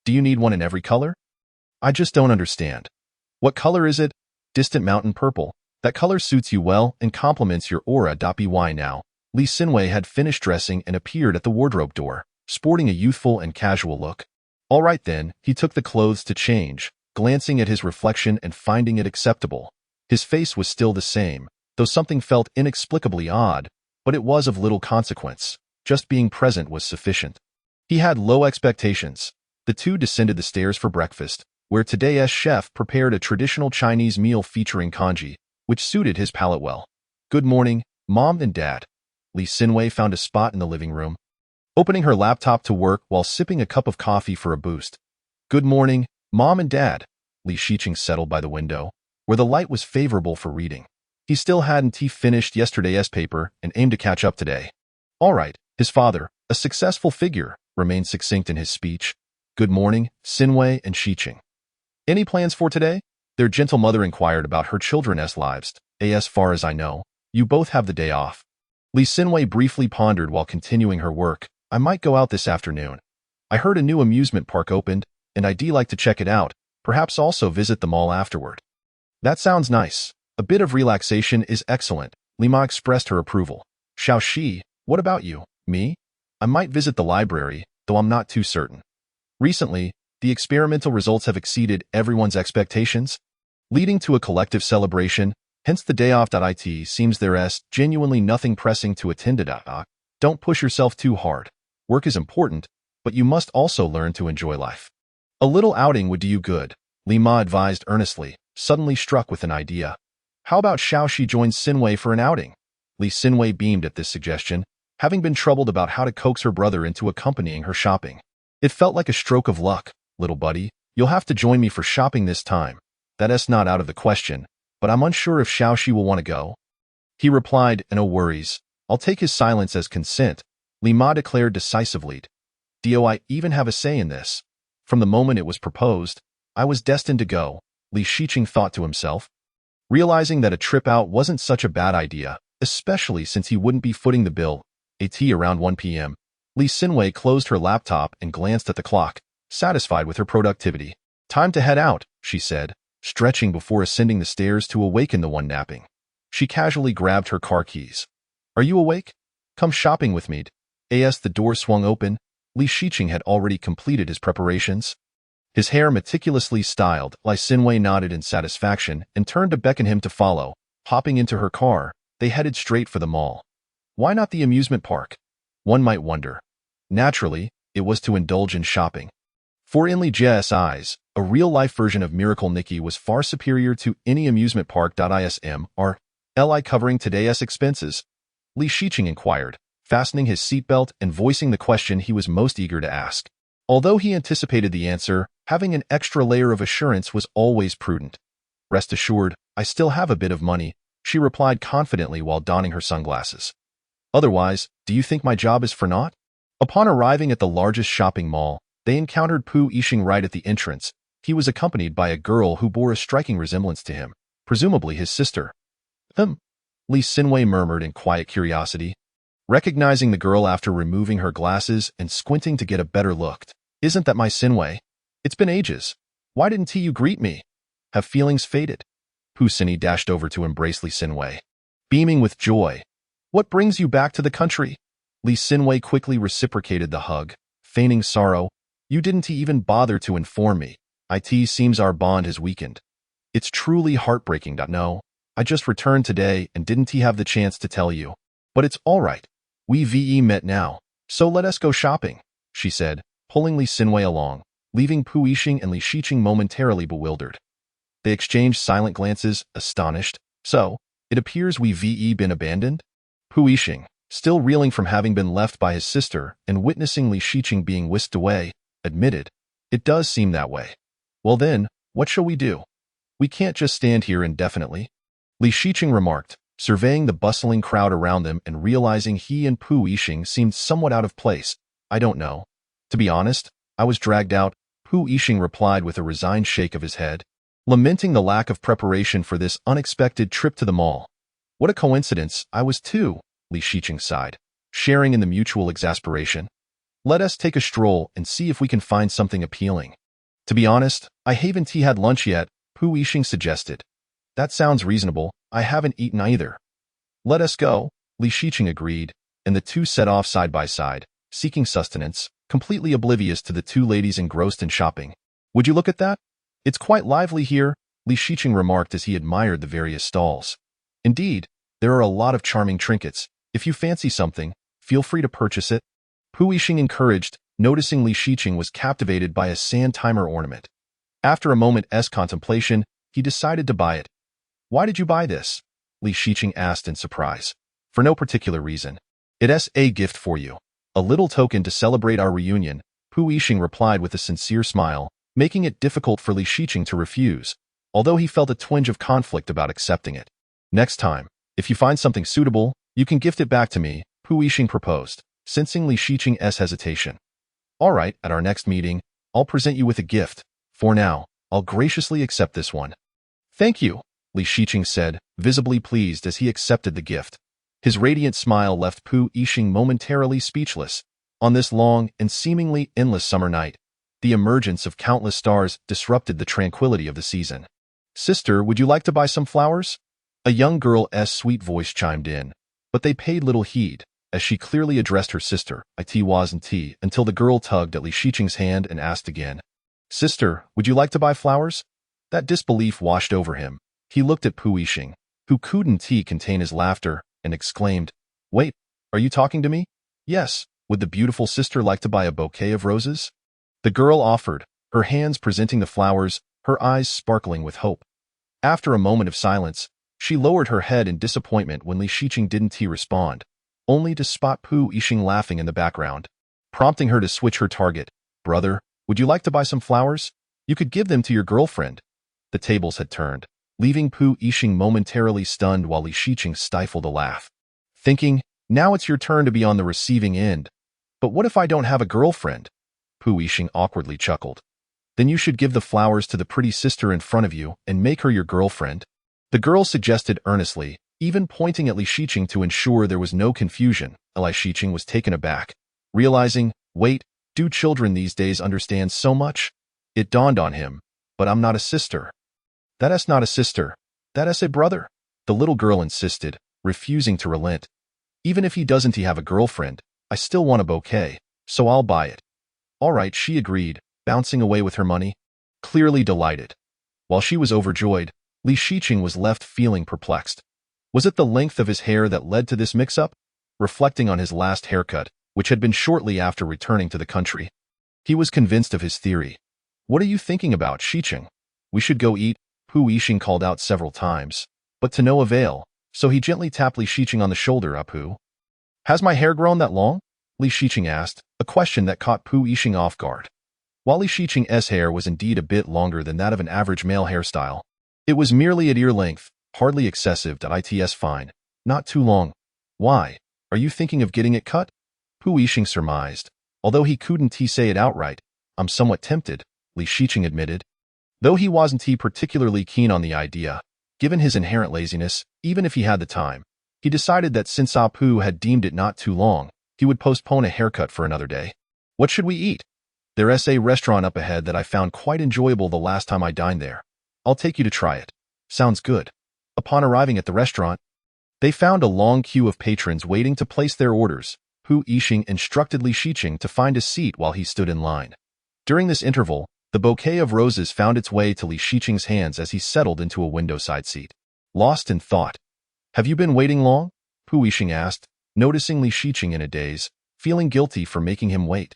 Do you need one in every color? I just don't understand. What color is it? Distant mountain purple. That color suits you well and complements your aura. By now, Li Xinwei had finished dressing and appeared at the wardrobe door, sporting a youthful and casual look. All right then, he took the clothes to change, glancing at his reflection and finding it acceptable. His face was still the same, though something felt inexplicably odd, but it was of little consequence. Just being present was sufficient. He had low expectations. The two descended the stairs for breakfast, where today's chef prepared a traditional Chinese meal featuring congee, which suited his palate well. Good morning, Mom and Dad. Li Xinwei found a spot in the living room, opening her laptop to work while sipping a cup of coffee for a boost. Good morning, Mom and Dad. Li Shiqing settled by the window, where the light was favorable for reading. He still hadn't finished yesterday's paper and aimed to catch up today. All right, his father, a successful figure, remained succinct in his speech. Good morning, Xinwei and Shiqing. Any plans for today? Their gentle mother inquired about her children's lives. As far as I know, you both have the day off. Li Xinwei briefly pondered while continuing her work. I might go out this afternoon. I heard a new amusement park opened, and I'd like to check it out, perhaps also visit the mall afterward. That sounds nice. A bit of relaxation is excellent. Li Ma expressed her approval. Xiaoxi, what about you? Me? I might visit the library, though I'm not too certain. Recently, the experimental results have exceeded everyone's expectations, leading to a collective celebration. Hence the day off. It seems there's genuinely nothing pressing to attend to. Don't push yourself too hard. Work is important, but you must also learn to enjoy life. A little outing would do you good, Li Ma advised earnestly, suddenly struck with an idea. How about Xiaoxi joins Xinwei for an outing? Li Xinwei beamed at this suggestion, having been troubled about how to coax her brother into accompanying her shopping. It felt like a stroke of luck. Little buddy, you'll have to join me for shopping this time. That's not out of the question, but I'm unsure if Xiaoxi will want to go. He replied, no worries. I'll take his silence as consent, Li Ma declared decisively. Do I even have a say in this? From the moment it was proposed, I was destined to go, Li Shiqing thought to himself. Realizing that a trip out wasn't such a bad idea, especially since he wouldn't be footing the bill, around 1 p.m., Li Xinwei closed her laptop and glanced at the clock, satisfied with her productivity. Time to head out, she said, stretching before ascending the stairs to awaken the one napping. She casually grabbed her car keys. Are you awake? Come shopping with me. As the door swung open, Li Shiqing had already completed his preparations. His hair meticulously styled, Li Xinwei nodded in satisfaction and turned to beckon him to follow. Hopping into her car, they headed straight for the mall. Why not the amusement park? One might wonder. Naturally, it was to indulge in shopping. For in Li Jie's eyes, a real-life version of Miracle Nikki was far superior to any amusement park. Are Li covering today's expenses? Li Shiqing inquired, fastening his seatbelt and voicing the question he was most eager to ask. Although he anticipated the answer, having an extra layer of assurance was always prudent. Rest assured, I still have a bit of money, she replied confidently while donning her sunglasses. Otherwise, do you think my job is for naught? Upon arriving at the largest shopping mall, they encountered Pu Yixing right at the entrance. He was accompanied by a girl who bore a striking resemblance to him, presumably his sister. Li Xinwei murmured in quiet curiosity, recognizing the girl after removing her glasses and squinting to get a better look. Isn't that my Sinway? It's been ages. Why didn't you greet me? Have feelings faded? Pu Sinwei dashed over to embrace Li Sinwei, beaming with joy. What brings you back to the country? Li Sinwei quickly reciprocated the hug, feigning sorrow. You didn't even bother to inform me. It seems our bond has weakened. It's truly heartbreaking. No, I just returned today and didn't have the chance to tell you. But it's all right. We met now, so let us go shopping, she said, pulling Li Sinwei along, leaving Pu Yixing and Li Shiqing momentarily bewildered. They exchanged silent glances, astonished. So, it appears we've been abandoned? Pu Yixing, still reeling from having been left by his sister and witnessing Li Shiqing being whisked away, admitted, it does seem that way. Well then, what shall we do? We can't just stand here indefinitely. Li Shiqing remarked, surveying the bustling crowd around them and realizing he and Pu Yixing seemed somewhat out of place. I don't know. To be honest, I was dragged out, Pu Yixing replied with a resigned shake of his head, lamenting the lack of preparation for this unexpected trip to the mall. What a coincidence, I was too, Li Shiqing sighed, sharing in the mutual exasperation. Let us take a stroll and see if we can find something appealing. To be honest, I haven't had lunch yet, Pu Yixing suggested. That sounds reasonable, I haven't eaten either. Let us go, Li Shiqing agreed, and the two set off side by side, seeking sustenance, completely oblivious to the two ladies engrossed in shopping. Would you look at that? It's quite lively here, Li Shiqing remarked as he admired the various stalls. Indeed, there are a lot of charming trinkets. If you fancy something, feel free to purchase it. Pu Yixing encouraged, noticing Li Shiqing was captivated by a sand timer ornament. After a moment's contemplation, he decided to buy it. Why did you buy this? Li Shiqing asked in surprise. For no particular reason. It's a gift for you. A little token to celebrate our reunion, Pu Yixing replied with a sincere smile, making it difficult for Li Shiqing to refuse, although he felt a twinge of conflict about accepting it. Next time, if you find something suitable, you can gift it back to me, Pu Yixing proposed, sensing Li Shiqing's hesitation. All right, at our next meeting, I'll present you with a gift. For now, I'll graciously accept this one. Thank you, Li Shiqing said, visibly pleased as he accepted the gift. His radiant smile left Pu Yixing momentarily speechless. On this long and seemingly endless summer night, the emergence of countless stars disrupted the tranquility of the season. Sister, would you like to buy some flowers? A young girl's sweet voice chimed in, but they paid little heed, as she clearly addressed her sister, it wasn't tea, until the girl tugged at Li Shiqing's hand and asked again. Sister, would you like to buy flowers? That disbelief washed over him. He looked at Pu Yixing, who couldn't contain his laughter, and exclaimed, Wait, are you talking to me? Yes, would the beautiful sister like to buy a bouquet of roses? The girl offered, her hands presenting the flowers, her eyes sparkling with hope. After a moment of silence, she lowered her head in disappointment when Li Shiqing didn't respond, only to spot Pu Yixing laughing in the background, prompting her to switch her target. Brother, would you like to buy some flowers? You could give them to your girlfriend. The tables had turned, leaving Pu Yixing momentarily stunned while Li Shiqing stifled a laugh, thinking, now it's your turn to be on the receiving end. But what if I don't have a girlfriend? Pu Yixing awkwardly chuckled. Then you should give the flowers to the pretty sister in front of you and make her your girlfriend. The girl suggested earnestly, even pointing at Li Shiqing to ensure there was no confusion. Li Shiqing was taken aback, realizing, wait, do children these days understand so much? It dawned on him, but I'm not a sister. That's not a sister. That's a brother, the little girl insisted, refusing to relent. Even if he doesn't have a girlfriend, I still want a bouquet, so I'll buy it. All right, she agreed, bouncing away with her money, clearly delighted. While she was overjoyed, Li Shiqing was left feeling perplexed. Was it the length of his hair that led to this mix-up? Reflecting on his last haircut, which had been shortly after returning to the country, he was convinced of his theory. What are you thinking about, Shiqing? We should go eat, Pu Yixing called out several times, but to no avail, so he gently tapped Li Shiqing on the shoulder. Pu. Has my hair grown that long? Li Shiqing asked, a question that caught Pu Yixing off guard. While Li Shiqing's hair was indeed a bit longer than that of an average male hairstyle, it was merely at ear length, hardly excessive. It's fine. Not too long. Why? Are you thinking of getting it cut? Pu Yixing surmised, although he couldn't say it outright. I'm somewhat tempted, Li Shiqing admitted. Though he wasn't particularly keen on the idea, given his inherent laziness, even if he had the time, he decided that since Pu had deemed it not too long, he would postpone a haircut for another day. What should we eat? There's a restaurant up ahead that I found quite enjoyable the last time I dined there. I'll take you to try it. Sounds good. Upon arriving at the restaurant, they found a long queue of patrons waiting to place their orders. Pu Yixing instructed Li Shiqing to find a seat while he stood in line. During this interval, the bouquet of roses found its way to Li Shiqing's hands as he settled into a window-side seat. Lost in thought. Have you been waiting long? Pu Yixing asked, noticing Li Shiqing in a daze, feeling guilty for making him wait.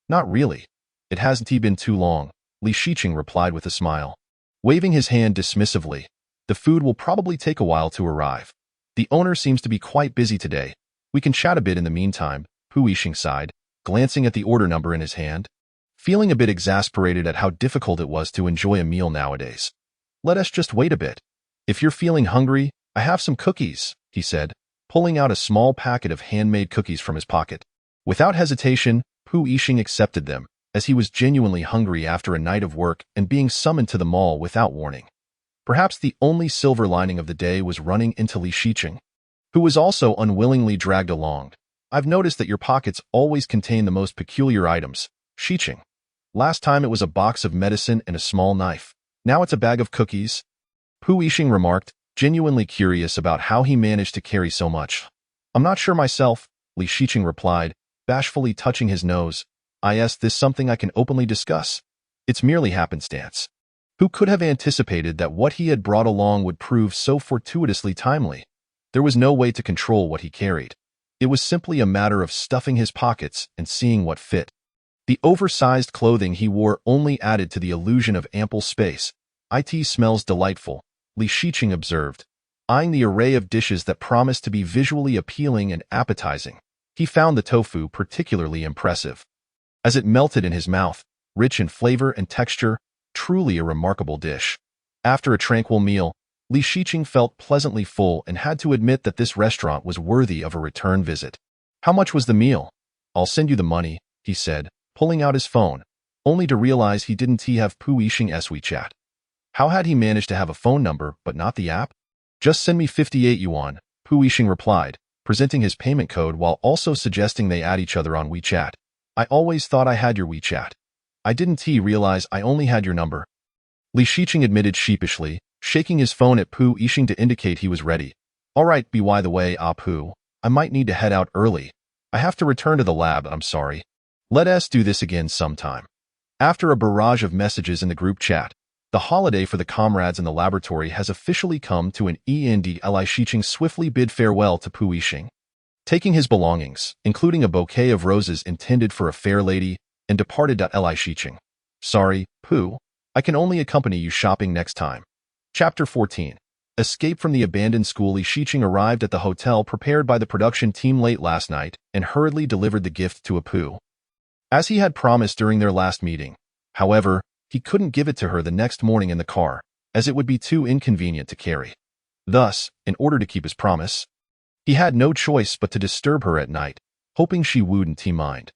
Not really. It hasn't been too long, Li Shiqing replied with a smile. Waving his hand dismissively, the food will probably take a while to arrive. The owner seems to be quite busy today. We can chat a bit in the meantime, Pu Yixing sighed, glancing at the order number in his hand, feeling a bit exasperated at how difficult it was to enjoy a meal nowadays. Let us just wait a bit. If you're feeling hungry, I have some cookies, he said, pulling out a small packet of handmade cookies from his pocket. Without hesitation, Pu Yixing accepted them, as he was genuinely hungry after a night of work and being summoned to the mall without warning. Perhaps the only silver lining of the day was running into Li Shiqing, who was also unwillingly dragged along. I've noticed that your pockets always contain the most peculiar items, Shiqing. Last time it was a box of medicine and a small knife. Now it's a bag of cookies. Pu Yixing remarked, genuinely curious about how he managed to carry so much. I'm not sure myself, Li Shiqing replied, bashfully touching his nose. Is this something I can openly discuss? It's merely happenstance. Who could have anticipated that what he had brought along would prove so fortuitously timely? There was no way to control what he carried. It was simply a matter of stuffing his pockets and seeing what fit. The oversized clothing he wore only added to the illusion of ample space. It smells delightful, Li Shiqing observed, eyeing the array of dishes that promised to be visually appealing and appetizing. He found the tofu particularly impressive. As it melted in his mouth, rich in flavor and texture, truly a remarkable dish. After a tranquil meal, Li Shiqing felt pleasantly full and had to admit that this restaurant was worthy of a return visit. How much was the meal? I'll send you the money, he said, pulling out his phone, only to realize he didn't have Pu Yixing's WeChat. How had he managed to have a phone number but not the app? Just send me 58 yuan, Pu Yixing replied, presenting his payment code while also suggesting they add each other on WeChat. I always thought I had your WeChat. I didn't realize I only had your number. Li Shiqing admitted sheepishly, shaking his phone at Pu Yixing to indicate he was ready. All right, by the way, Pu, I might need to head out early. I have to return to the lab, I'm sorry. Let us do this again sometime. After a barrage of messages in the group chat, the holiday for the comrades in the laboratory has officially come to an end. Li Shiqing swiftly bid farewell to Pu Yixing, taking his belongings, including a bouquet of roses intended for a fair lady, and departed. Li Shiqing. Sorry, Pu, I can only accompany you shopping next time. Chapter 14. Escape from the abandoned school. Li Shiqing arrived at the hotel prepared by the production team late last night and hurriedly delivered the gift to Pu, as he had promised during their last meeting. However, he couldn't give it to her the next morning in the car, as it would be too inconvenient to carry. Thus, in order to keep his promise, he had no choice but to disturb her at night, hoping she wouldn't mind.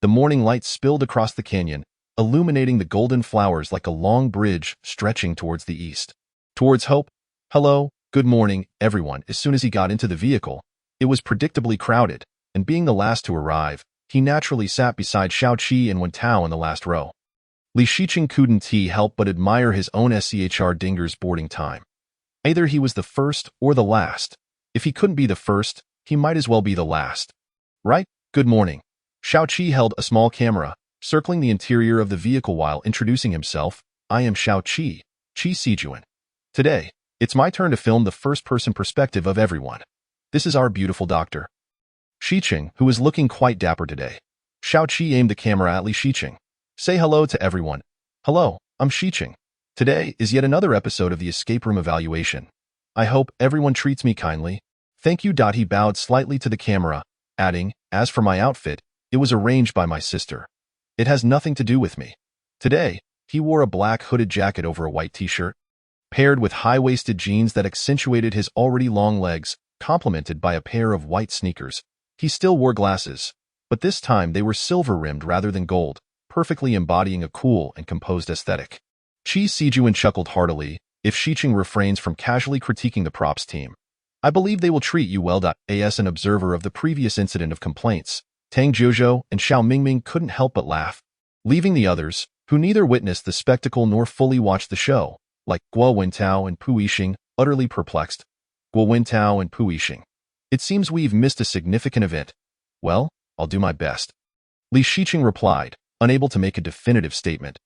The morning light spilled across the canyon, illuminating the golden flowers like a long bridge stretching towards the east. Towards hope. Hello, good morning, everyone. As soon as he got into the vehicle, it was predictably crowded, and being the last to arrive, he naturally sat beside Xiao Qi and Wen Tao in the last row. Li Shiqing couldn't help but admire his own SCHR dinger's boarding time. Either he was the first or the last. If he couldn't be the first, he might as well be the last. Right? Good morning. Xiao Qi held a small camera, circling the interior of the vehicle while introducing himself. I am Xiao Qi, Qi Sijuan. Today, it's my turn to film the first-person perspective of everyone. This is our beautiful doctor, Shiqing, who is looking quite dapper today. Xiao Qi aimed the camera at Li Shiqing. Say hello to everyone. Hello, I'm Shiqing. Today is yet another episode of the escape room evaluation. I hope everyone treats me kindly. Thank you. He bowed slightly to the camera, adding, as for my outfit, it was arranged by my sister. It has nothing to do with me. Today, he wore a black hooded jacket over a white t-shirt, paired with high-waisted jeans that accentuated his already long legs, complemented by a pair of white sneakers. He still wore glasses, but this time they were silver-rimmed rather than gold, perfectly embodying a cool and composed aesthetic. Qi Sijuan chuckled heartily, if Shiqing refrains from casually critiquing the props team. I believe they will treat you well. As an observer of the previous incident of complaints, Tang Jiuzhou and Xiao Mingming couldn't help but laugh. leaving the others, who neither witnessed the spectacle nor fully watched the show, like Guo Wintao and Pu Yixing, utterly perplexed. Guo Wintao and Pu Yixing. It seems we've missed a significant event. Well, I'll do my best. Li Shiqing replied, unable to make a definitive statement.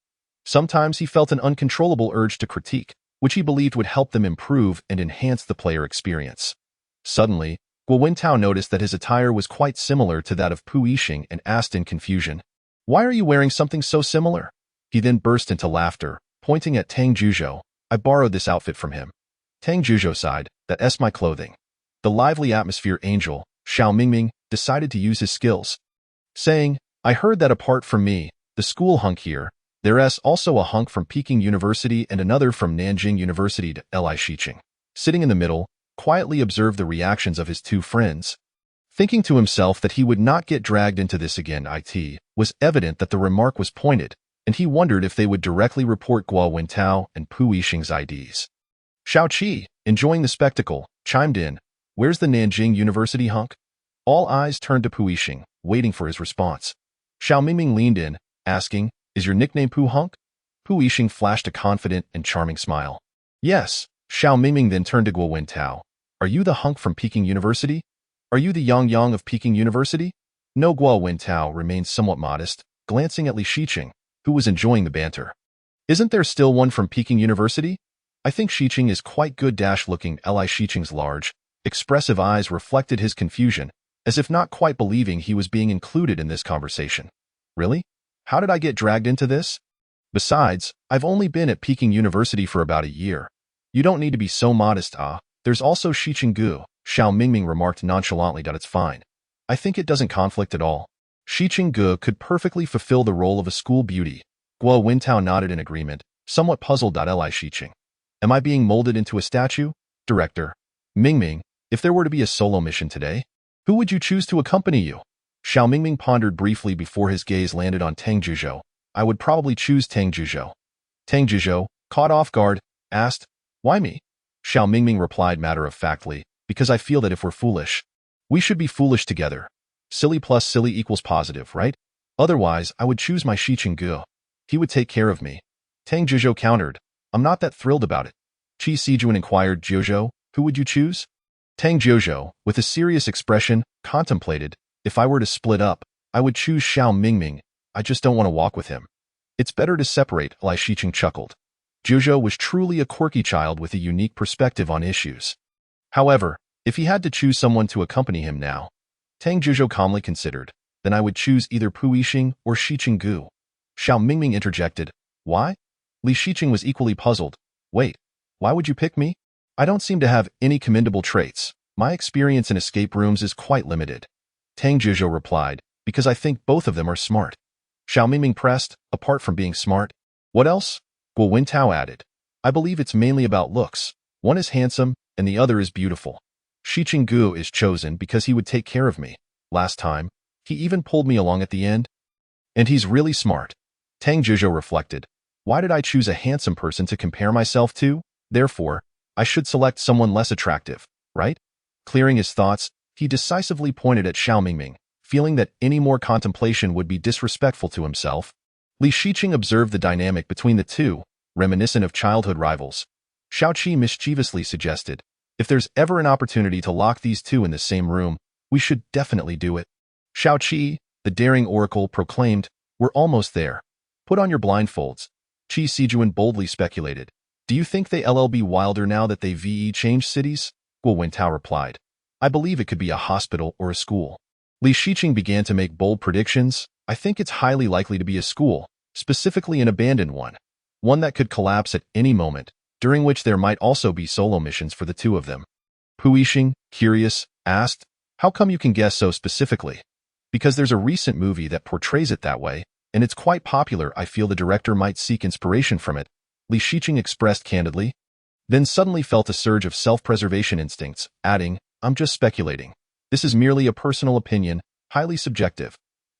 Sometimes he felt an uncontrollable urge to critique, which he believed would help them improve and enhance the player experience. Suddenly, Guo Wintao noticed that his attire was quite similar to that of Pu Yixing and asked in confusion, "Why are you wearing something so similar?" He then burst into laughter, pointing at Tang Zhuzhou. "I borrowed this outfit from him." Tang Zhuzhou sighed, "That's my clothing." The lively atmosphere angel, Xiao Mingming, decided to use his skills, saying, "I heard that apart from me, the school hunk here, there's also a hunk from Peking University and another from Nanjing University to Li Shiqing." Sitting in the middle, quietly observed the reactions of his two friends. Thinking to himself that he would not get dragged into this again, it was evident that the remark was pointed, and he wondered if they would directly report Guo Wintao and Pu Yixing's IDs. Shao Qi, enjoying the spectacle, chimed in, "Where's the Nanjing University hunk?" All eyes turned to Pu Yixing, waiting for his response. Xiao Mingming leaned in, asking, "Is your nickname Pu Hunk?" Pu Yixing flashed a confident and charming smile. "Yes." Xiao Mingming then turned to Guo Wintao. "Are you the hunk from Peking University? Are you the Yang of Peking University?" No. Guo Wintao remained somewhat modest, glancing at Li Shiqing, who was enjoying the banter. "Isn't there still one from Peking University? I think Shiqing is quite good." Looking Li Shiqing's large, expressive eyes reflected his confusion, as if not quite believing he was being included in this conversation. "Really? How did I get dragged into this? Besides, I've only been at Peking University for about a year. You don't need to be so modest. There's also Shiqing Gu," Xiao Mingming remarked nonchalantly. "It's fine. I think it doesn't conflict at all. Shiqing Gu could perfectly fulfill the role of a school beauty." Guo Wintao nodded in agreement, somewhat puzzled. Li Shiqing. "Am I being molded into a statue?" Director Mingming, if there were to be a solo mission today, who would you choose to accompany you? Xiao Mingming pondered briefly before his gaze landed on Tang Zhuzhou. "I would probably choose Tang Zhuzhou." Tang Zhuzhou, caught off guard, asked, "Why me?" Xiao Mingming replied matter-of-factly, "Because I feel that if we're foolish, we should be foolish together. Silly plus silly equals positive, right? Otherwise, I would choose my Shiqing Gu. He would take care of me." Tang Zhuzhou countered, "I'm not that thrilled about it." Qi Sijuan inquired, "Zhuzhou, who would you choose?" Tang Zhuzhou, with a serious expression, contemplated, "If I were to split up, I would choose Xiao Mingming. I just don't want to walk with him. It's better to separate." Li Shiqing chuckled. Zhuzhou was truly a quirky child with a unique perspective on issues. However, if he had to choose someone to accompany him now, Tang Zhuzhou calmly considered, "Then I would choose either Pu Yixing or Shiqing Gu." Xiao Mingming interjected, "Why?" Li Shiqing was equally puzzled. "Wait, why would you pick me? I don't seem to have any commendable traits. My experience in escape rooms is quite limited." Tang Zhuzhou replied, "Because I think both of them are smart." Xiao Mingming pressed, "Apart from being smart, what else?" Guo Wintao added, "I believe it's mainly about looks. One is handsome, and the other is beautiful. Shiqing Gu is chosen because he would take care of me. Last time, he even pulled me along at the end. And he's really smart." Tang Zhuzhou reflected, "Why did I choose a handsome person to compare myself to? Therefore, I should select someone less attractive, right?" Clearing his thoughts, he decisively pointed at Xiao Mingming, feeling that any more contemplation would be disrespectful to himself. Li Shiqing observed the dynamic between the two, reminiscent of childhood rivals. Shao Qi mischievously suggested, "If there's ever an opportunity to lock these two in the same room, we should definitely do it." Shao Qi, the daring oracle, proclaimed, "We're almost there. Put on your blindfolds." Qi Sijuan boldly speculated, "Do you think they'll be wilder now that they've changed cities?" Guo Wintao replied, "I believe it could be a hospital or a school." Li Shiqing began to make bold predictions. "I think it's highly likely to be a school, specifically an abandoned one that could collapse at any moment, during which there might also be solo missions for the two of them." Pu Yixing, curious, asked, "How come you can guess so specifically?" "Because there's a recent movie that portrays it that way, and it's quite popular. I feel the director might seek inspiration from it," Li Shiqing expressed candidly, then suddenly felt a surge of self-preservation instincts, adding, "I'm just speculating. This is merely a personal opinion, highly subjective."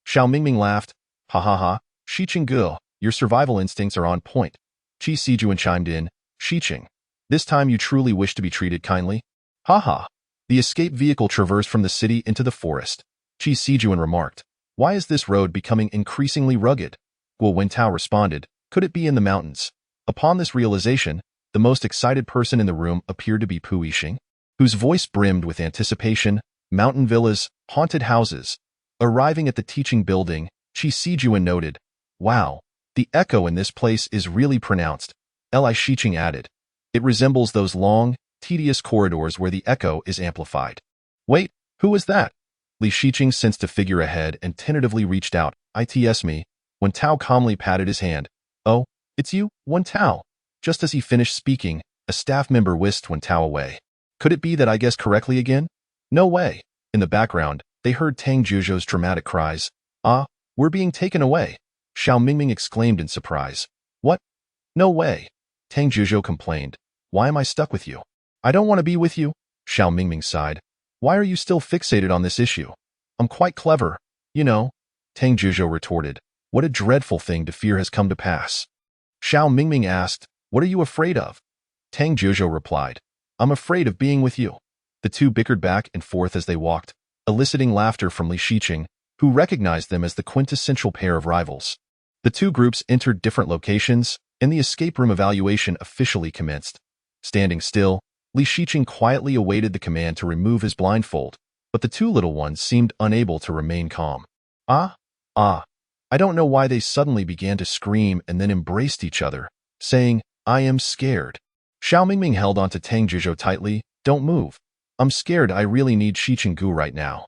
Xiao Mingming laughed, "Ha ha ha, Shiqing Gu, your survival instincts are on point." Qi Sijuan chimed in, "Shiqing, this time you truly wish to be treated kindly?" "Ha ha." The escape vehicle traversed from the city into the forest. Qi Sijuan remarked, "Why is this road becoming increasingly rugged?" Guo Wentao responded, could it be in the mountains? Upon this realization, the most excited person in the room appeared to be Pu Yixing, whose voice brimmed with anticipation. Mountain villas, haunted houses. Arriving at the teaching building, Qi Sijuan noted, wow, the echo in this place is really pronounced. Li Shiqing added, it resembles those long, tedious corridors where the echo is amplified. Wait, who is that? Li Shiqing sensed a figure ahead and tentatively reached out. It's me. Wentao calmly patted his hand. Oh, it's you, Wentao. Just as he finished speaking, a staff member whisked Wentao away. Could it be that I guessed correctly again? No way. In the background, they heard Tang Zhuzhou's dramatic cries. Ah, we're being taken away. Xiao Mingming exclaimed in surprise. What? No way. Tang Zhuzhou complained. Why am I stuck with you? I don't want to be with you. Xiao Mingming sighed. Why are you still fixated on this issue? I'm quite clever, you know. Tang Zhuzhou retorted. What a dreadful thing to fear has come to pass. Xiao Mingming asked, what are you afraid of? Tang Zhuzhou replied, I'm afraid of being with you. The two bickered back and forth as they walked, eliciting laughter from Li Shiqing, who recognized them as the quintessential pair of rivals. The two groups entered different locations, and the escape room evaluation officially commenced. Standing still, Li Shiqing quietly awaited the command to remove his blindfold, but the two little ones seemed unable to remain calm. I don't know why they suddenly began to scream and then embraced each other, saying, I am scared. Xiao Mingming held onto Tang Zhuzhou tightly. Don't move. I'm scared. I really need Shiqing Gu right now.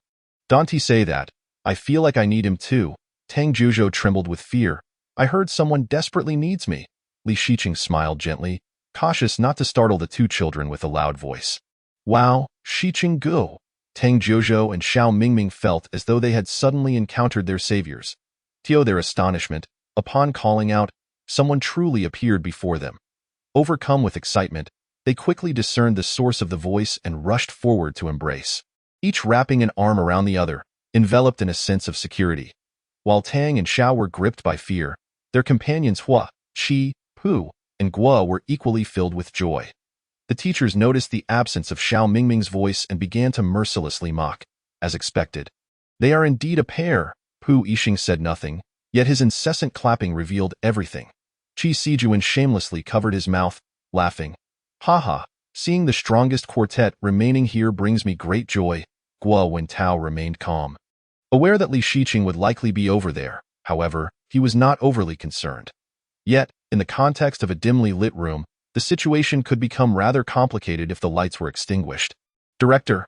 Don't say that. I feel like I need him too. Tang Zhuzhou trembled with fear. I heard someone desperately needs me. Li Shiqing smiled gently, cautious not to startle the two children with a loud voice. Wow, Shiqing Gu. Tang Zhuzhou and Xiao Mingming felt as though they had suddenly encountered their saviors. To their astonishment, upon calling out, someone truly appeared before them. Overcome with excitement, they quickly discerned the source of the voice and rushed forward to embrace, each wrapping an arm around the other, enveloped in a sense of security. While Tang and Xiao were gripped by fear, their companions Hua, Qi, Pu, and Guo were equally filled with joy. The teachers noticed the absence of Xiao Mingming's voice and began to mercilessly mock, as expected. They are indeed a pair. Pu Yixing said nothing, yet his incessant clapping revealed everything. Qi Sijuan shamelessly covered his mouth, laughing. Haha, seeing the strongest quartet remaining here brings me great joy. Guo Wentao remained calm. Aware that Li Shiqing would likely be over there, however, he was not overly concerned. Yet, in the context of a dimly lit room, the situation could become rather complicated if the lights were extinguished. Director,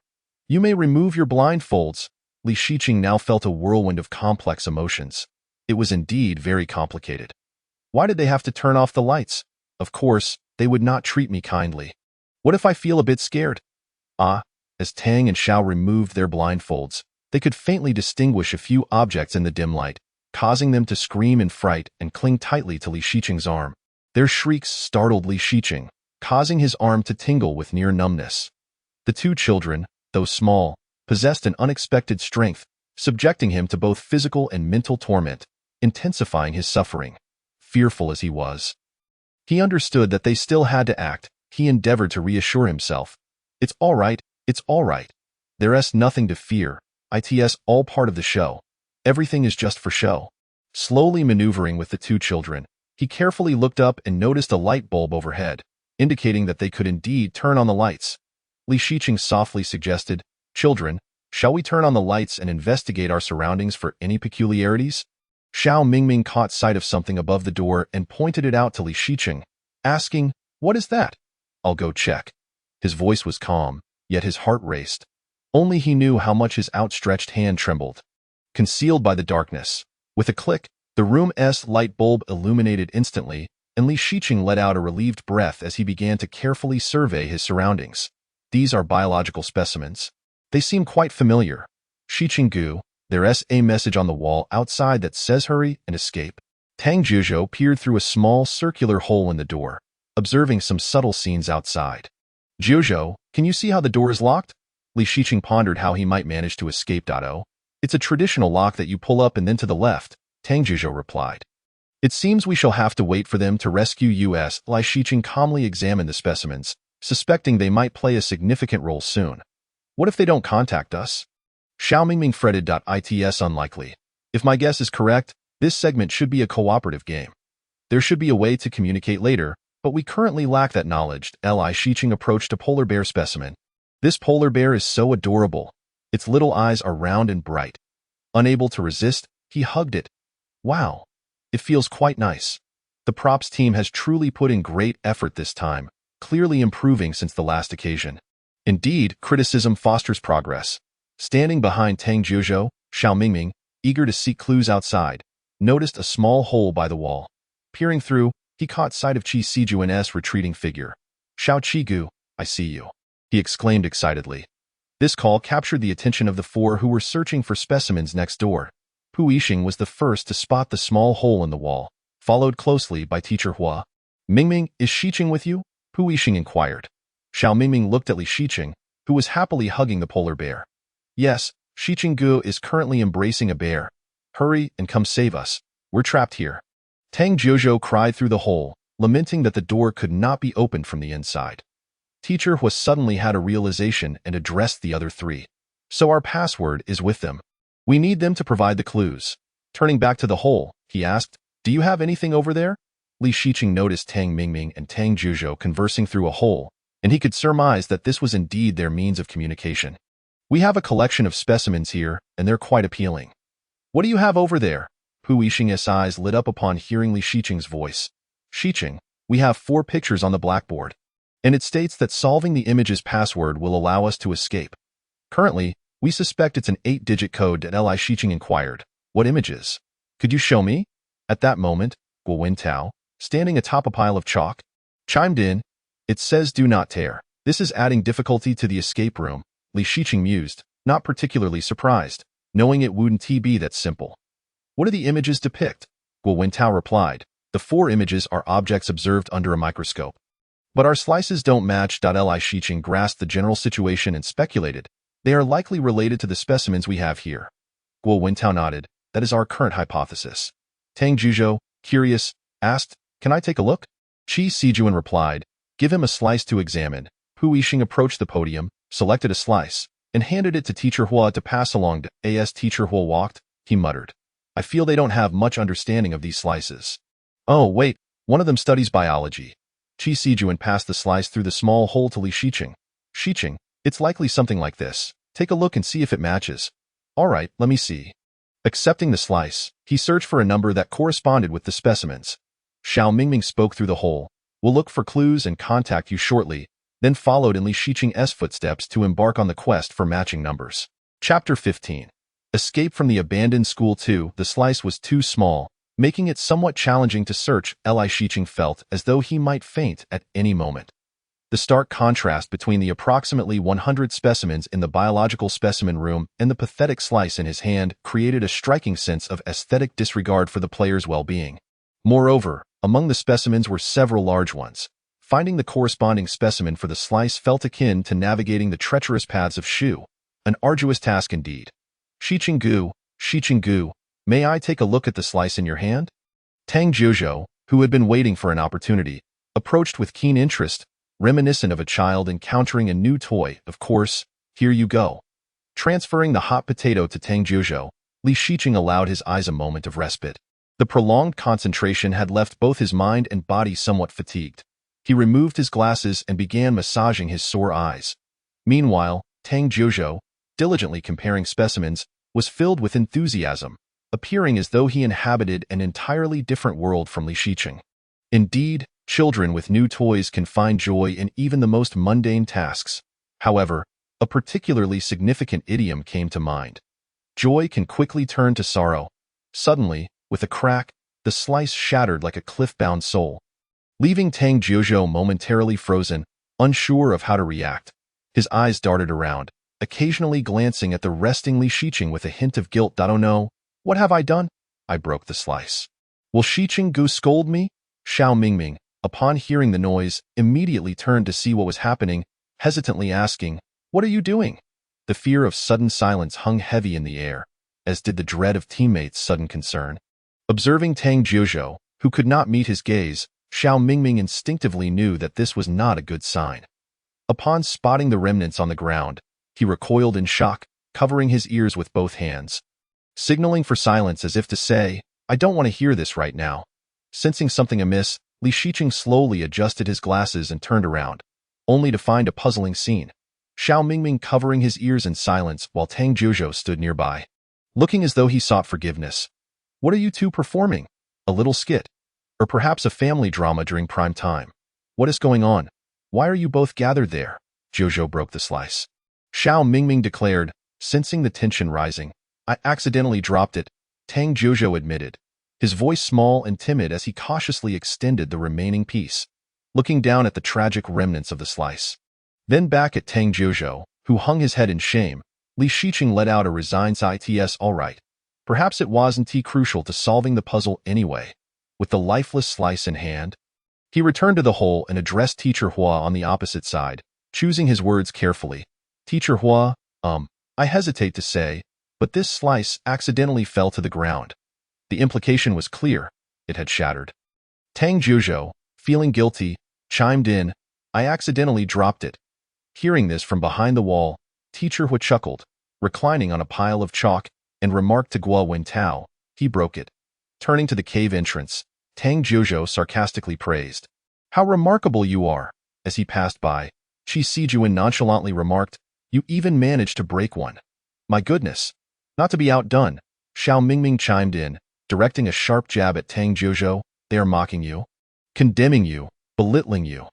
you may remove your blindfolds. Li Shiqing now felt a whirlwind of complex emotions. It was indeed very complicated. Why did they have to turn off the lights? Of course, they would not treat me kindly. What if I feel a bit scared? As Tang and Xiao removed their blindfolds, they could faintly distinguish a few objects in the dim light, causing them to scream in fright and cling tightly to Li Shiqing's arm. Their shrieks startled Li Shiqing, causing his arm to tingle with near numbness. The two children, though small, possessed an unexpected strength, subjecting him to both physical and mental torment, intensifying his suffering. Fearful as he was, he understood that they still had to act. He endeavored to reassure himself. It's all right, it's all right. There's nothing to fear. It's all part of the show. Everything is just for show. Slowly maneuvering with the two children, he carefully looked up and noticed a light bulb overhead, indicating that they could indeed turn on the lights. Li Shiqing softly suggested, Children, shall we turn on the lights and investigate our surroundings for any peculiarities? Xiao Mingming caught sight of something above the door and pointed it out to Li Shiqing, asking, What is that? I'll go check. His voice was calm, yet his heart raced. Only he knew how much his outstretched hand trembled. Concealed by the darkness, with a click, the room's light bulb illuminated instantly, and Li Shiqing let out a relieved breath as he began to carefully survey his surroundings. These are biological specimens. They seem quite familiar. Shiqing Gu, there's a message on the wall outside that says hurry and escape. Tang Zhuzhou peered through a small circular hole in the door, observing some subtle scenes outside. Zhuzhou, can you see how the door is locked? Li Shiqing pondered how he might manage to escape. It's a traditional lock that you pull up and then to the left, Tang Zhuzhou replied. It seems we shall have to wait for them to rescue us. Li Shiqing calmly examined the specimens, suspecting they might play a significant role soon. What if they don't contact us? Xiao Mingming fretted. It's unlikely. If my guess is correct, This segment should be a cooperative game. There should be a way to communicate later, but we currently lack that knowledge. Li Shiqing approached a polar bear specimen. This polar bear is so adorable. Its little eyes are round and bright. Unable to resist, he hugged it. Wow, it feels quite nice. The props team has truly put in great effort this time, clearly improving since the last occasion. Indeed, criticism fosters progress. Standing behind Tang Jiuzhou, Xiao Mingming, eager to seek clues outside, noticed a small hole by the wall. Peering through, he caught sight of Qi Sijuan's retreating figure. "Xiao Qigu, I see you," he exclaimed excitedly. This call captured the attention of the four who were searching for specimens next door. Pu Yixing was the first to spot the small hole in the wall, followed closely by Teacher Hua. "Mingming, is Shiqing with you?" Pu Yixing inquired. Xiao Mingming looked at Li Shiqing, who was happily hugging the polar bear. "Yes, Shiqing Gu is currently embracing a bear. Hurry and come save us. We're trapped here." Tang Jiuzhou cried through the hole, lamenting that the door could not be opened from the inside. Teacher Hua suddenly had a realization and addressed the other three. "So our password is with them. We need them to provide the clues." Turning back to the hole, he asked, "Do you have anything over there?" Li Shiqing noticed Tang Mingming and Tang Jiuzhou conversing through a hole, and he could surmise that this was indeed their means of communication. "We have a collection of specimens here, and they're quite appealing." "What do you have over there?" Pu Yixing's eyes lit up upon hearing Li Shiqing's voice. "Shiqing, we have 4 pictures on the blackboard, and it states that solving the image's password will allow us to escape. Currently, we suspect it's an 8-digit code." Li Shiqing inquired, "What images? Could you show me?" At that moment, Guo Wintao, standing atop a pile of chalk, chimed in. "It says do not tear. This is adding difficulty to the escape room." Li Shiqing mused, not particularly surprised, knowing it wouldn't be that simple. "What do the images depict?" Guo Wintao replied. "The 4 images are objects observed under a microscope. But our slices don't match." Li Shiqing grasped the general situation and speculated, "They are likely related to the specimens we have here." Guo Wintao nodded. "That is our current hypothesis." Tang Jiuzhou, curious, asked, "Can I take a look?" Qi Sijuan replied, "Give him a slice to examine." Pu Yixing approached the podium, selected a slice, and handed it to Teacher Hua to pass along. As Teacher Hua walked, he muttered, "I feel they don't have much understanding of these slices." "Oh, wait, one of them studies biology." Qi Sijuan passed the slice through the small hole to Li Shiqing. "Shiqing, it's likely something like this. Take a look and see if it matches." "All right, let me see." Accepting the slice, he searched for a number that corresponded with the specimens. Xiao Mingming spoke through the hole. "We'll look for clues and contact you shortly," then followed in Li Shiqing's footsteps to embark on the quest for matching numbers. Chapter 15. Escape from the abandoned school 2. The slice was too small, making it somewhat challenging to search. Li Shiqing felt as though he might faint at any moment. The stark contrast between the approximately 100 specimens in the biological specimen room and the pathetic slice in his hand created a striking sense of aesthetic disregard for the player's well-being. Moreover, among the specimens were several large ones. Finding the corresponding specimen for the slice felt akin to navigating the treacherous paths of Shu, an arduous task indeed. Shiqing Gu, may I take a look at the slice in your hand?" Tang Jiuzhou, who had been waiting for an opportunity, approached with keen interest, reminiscent of a child encountering a new toy. "Of course, here you go." Transferring the hot potato to Tang Jiuzhou, Li Shiqing allowed his eyes a moment of respite. The prolonged concentration had left both his mind and body somewhat fatigued. He removed his glasses and began massaging his sore eyes. Meanwhile, Tang Jiuzhou, diligently comparing specimens, was filled with enthusiasm, appearing as though he inhabited an entirely different world from Li Shiqing. Indeed, children with new toys can find joy in even the most mundane tasks. However, a particularly significant idiom came to mind. Joy can quickly turn to sorrow. Suddenly, with a crack, the slice shattered like a cliff-bound soul, leaving Tang Jiuzhou momentarily frozen, unsure of how to react. His eyes darted around, occasionally glancing at the resting Li Shiqing with a hint of guilt. "Oh no, what have I done? I broke the slice. Will Shiqing Gu scold me?" Xiao Mingming, upon hearing the noise, immediately turned to see what was happening, hesitantly asking, "What are you doing?" The fear of sudden silence hung heavy in the air, as did the dread of teammates' sudden concern. Observing Tang Jiuzhou, who could not meet his gaze, Xiao Mingming instinctively knew that this was not a good sign. Upon spotting the remnants on the ground, he recoiled in shock, covering his ears with both hands. Signaling for silence as if to say, I don't want to hear this right now. Sensing something amiss, Li Shiqing slowly adjusted his glasses and turned around, only to find a puzzling scene. Xiao Mingming covering his ears in silence while Tang Jiuzhou stood nearby, looking as though he sought forgiveness. What are you two performing? A little skit? Or perhaps a family drama during prime time? What is going on? Why are you both gathered there? Jiuzhou broke the slice. Xiao Mingming declared, sensing the tension rising. I accidentally dropped it, Tang Jiuzhou admitted, his voice small and timid as he cautiously extended the remaining piece, looking down at the tragic remnants of the slice. Then back at Tang Jiuzhou, who hung his head in shame, Li Shiqing let out a resigned "It's all right." Perhaps it wasn't too crucial to solving the puzzle anyway. With the lifeless slice in hand, he returned to the hole and addressed Teacher Hua on the opposite side, choosing his words carefully. Teacher Hua, I hesitate to say, but this slice accidentally fell to the ground. The implication was clear. It had shattered. Tang Jiuzhou, feeling guilty, chimed in, I accidentally dropped it. Hearing this from behind the wall, Teacher Hua chuckled, reclining on a pile of chalk, and remarked to Guo Wentao, he broke it. Turning to the cave entrance, Tang Jiuzhou sarcastically praised. How remarkable you are! As he passed by, Qi Sijuan nonchalantly remarked, you even managed to break one. My goodness! Not to be outdone, Xiao Mingming chimed in, directing a sharp jab at Tang Jiuzhou. They are mocking you, condemning you, belittling you.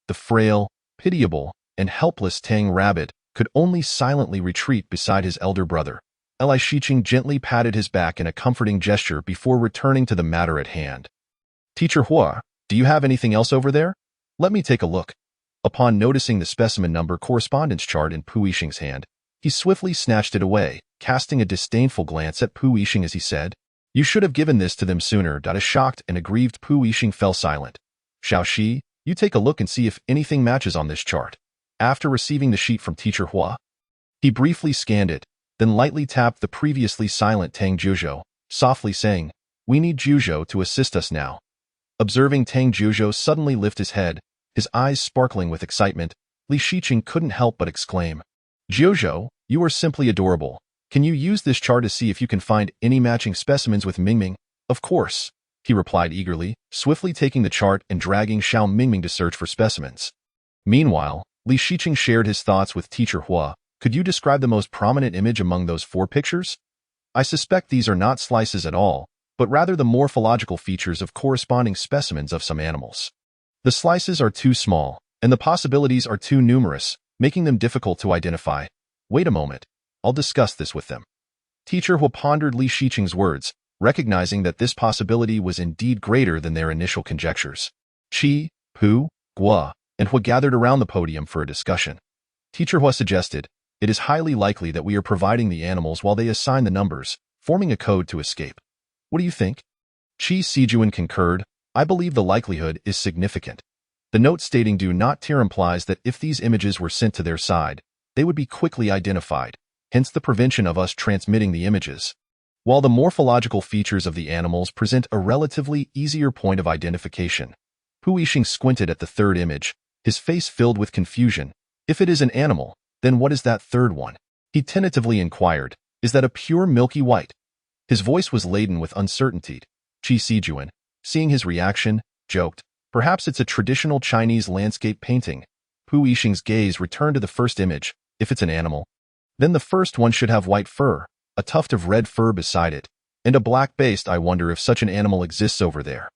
The frail, pitiable, and helpless Tang Rabbit could only silently retreat beside his elder brother. Li Shiqing gently patted his back in a comforting gesture before returning to the matter at hand. Teacher Hua, do you have anything else over there? Let me take a look. Upon noticing the specimen number correspondence chart in Pu Yixing's hand, he swiftly snatched it away, casting a disdainful glance at Pu Yixing as he said, You should have given this to them sooner. A shocked and aggrieved Pu Yixing fell silent. Xiaoxi, you take a look and see if anything matches on this chart. After receiving the sheet from Teacher Hua, he briefly scanned it, then lightly tapped the previously silent Tang Jiuzhou, softly saying, We need Jiuzhou to assist us now. Observing Tang Jiuzhou suddenly lift his head, his eyes sparkling with excitement, Li Shiqing couldn't help but exclaim, Jiuzhou, you are simply adorable. Can you use this chart to see if you can find any matching specimens with Mingming? Of course, he replied eagerly, swiftly taking the chart and dragging Xiao Mingming to search for specimens. Meanwhile, Li Shiqing shared his thoughts with Teacher Hua. Could you describe the most prominent image among those 4 pictures? I suspect these are not slices at all, but rather the morphological features of corresponding specimens of some animals. The slices are too small, and the possibilities are too numerous, making them difficult to identify. Wait a moment. I'll discuss this with them. Teacher Hua pondered Li Shiqing's words, recognizing that this possibility was indeed greater than their initial conjectures. Qi, Pu, Guo, and Hua gathered around the podium for a discussion. Teacher Hua suggested, It is highly likely that we are providing the animals while they assign the numbers, forming a code to escape. What do you think? Qi Sijuan concurred, I believe the likelihood is significant. The note stating do not tear implies that if these images were sent to their side, they would be quickly identified, hence the prevention of us transmitting the images. While the morphological features of the animals present a relatively easier point of identification, Pu Yixing squinted at the third image, his face filled with confusion. If it is an animal, then what is that third one? He tentatively inquired, Is that a pure milky white? His voice was laden with uncertainty. Qi Sijuan, seeing his reaction, joked, Perhaps it's a traditional Chinese landscape painting. Pu Yixing's gaze returned to the first image. If it's an animal, then the first one should have white fur, a tuft of red fur beside it, and a black base. I wonder if such an animal exists over there.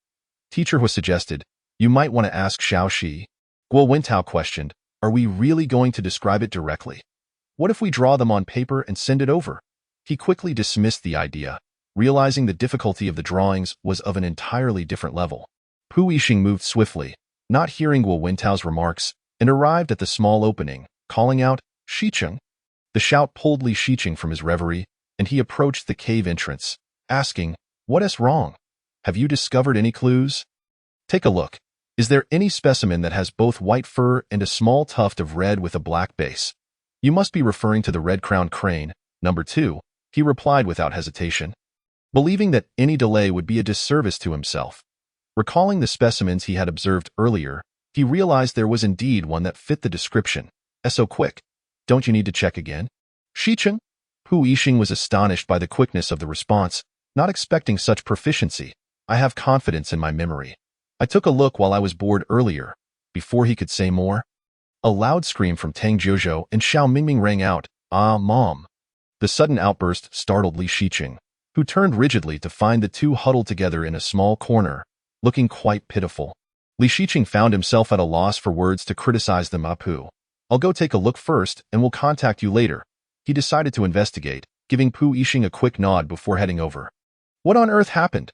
Teacher Hua suggested, You might want to ask Xiaoxi. Guo Wentao questioned, Are we really going to describe it directly? What if we draw them on paper and send it over? He quickly dismissed the idea, realizing the difficulty of the drawings was of an entirely different level. Pu Yixing moved swiftly, not hearing Guo Wentao's remarks, and arrived at the small opening, calling out, Shiqing. The shout pulled Li Shiqing from his reverie, and he approached the cave entrance, asking, What is wrong? Have you discovered any clues? Take a look. Is there any specimen that has both white fur and a small tuft of red with a black base? You must be referring to the red-crowned crane, number 2, he replied without hesitation, believing that any delay would be a disservice to himself. Recalling the specimens he had observed earlier, he realized there was indeed one that fit the description. So quick. Don't you need to check again? Shiqing? Pu Yixing was astonished by the quickness of the response, Not expecting such proficiency. I have confidence in my memory. I took a look while I was bored earlier. Before he could say more, a loud scream from Tang Jiuzhou and Xiao Mingming rang out, "Ah, Mom!" The sudden outburst startled Li Shiqing, who turned rigidly to find the two huddled together in a small corner, looking quite pitiful. Li Shiqing found himself at a loss for words to criticize them. Apu, I'll go take a look first and we'll contact you later. He decided to investigate, giving Pu Yixing a quick nod before heading over. What on earth happened?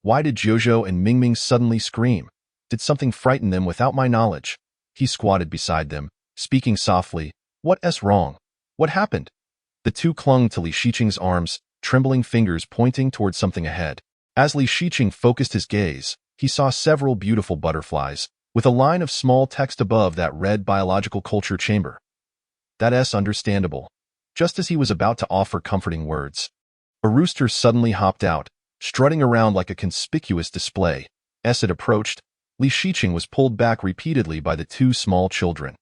Why did Jiuzhou and Mingming suddenly scream? Did something frighten them without my knowledge? He squatted beside them, speaking softly. What's wrong? What happened? The two clung to Li Shiqing's arms, trembling fingers pointing towards something ahead. As Li Shiqing focused his gaze, he saw several beautiful butterflies, with a line of small text above that read biological culture chamber. That's understandable. Just as he was about to offer comforting words, a rooster suddenly hopped out, strutting around like a conspicuous display. As it approached, Li Shiqing was pulled back repeatedly by the two small children.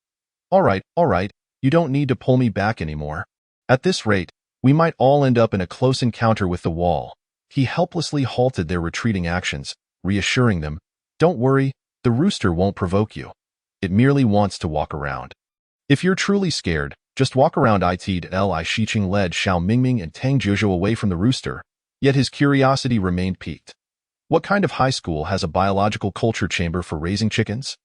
All right, you don't need to pull me back anymore. At this rate, we might all end up in a close encounter with the wall. He helplessly halted their retreating actions, reassuring them, don't worry, the rooster won't provoke you. It merely wants to walk around. If you're truly scared, just walk around. Li Shiqing led Xiao Mingming and Tang Jiuzhou away from the rooster, yet his curiosity remained piqued. What kind of high school has a biological culture chamber for raising chickens?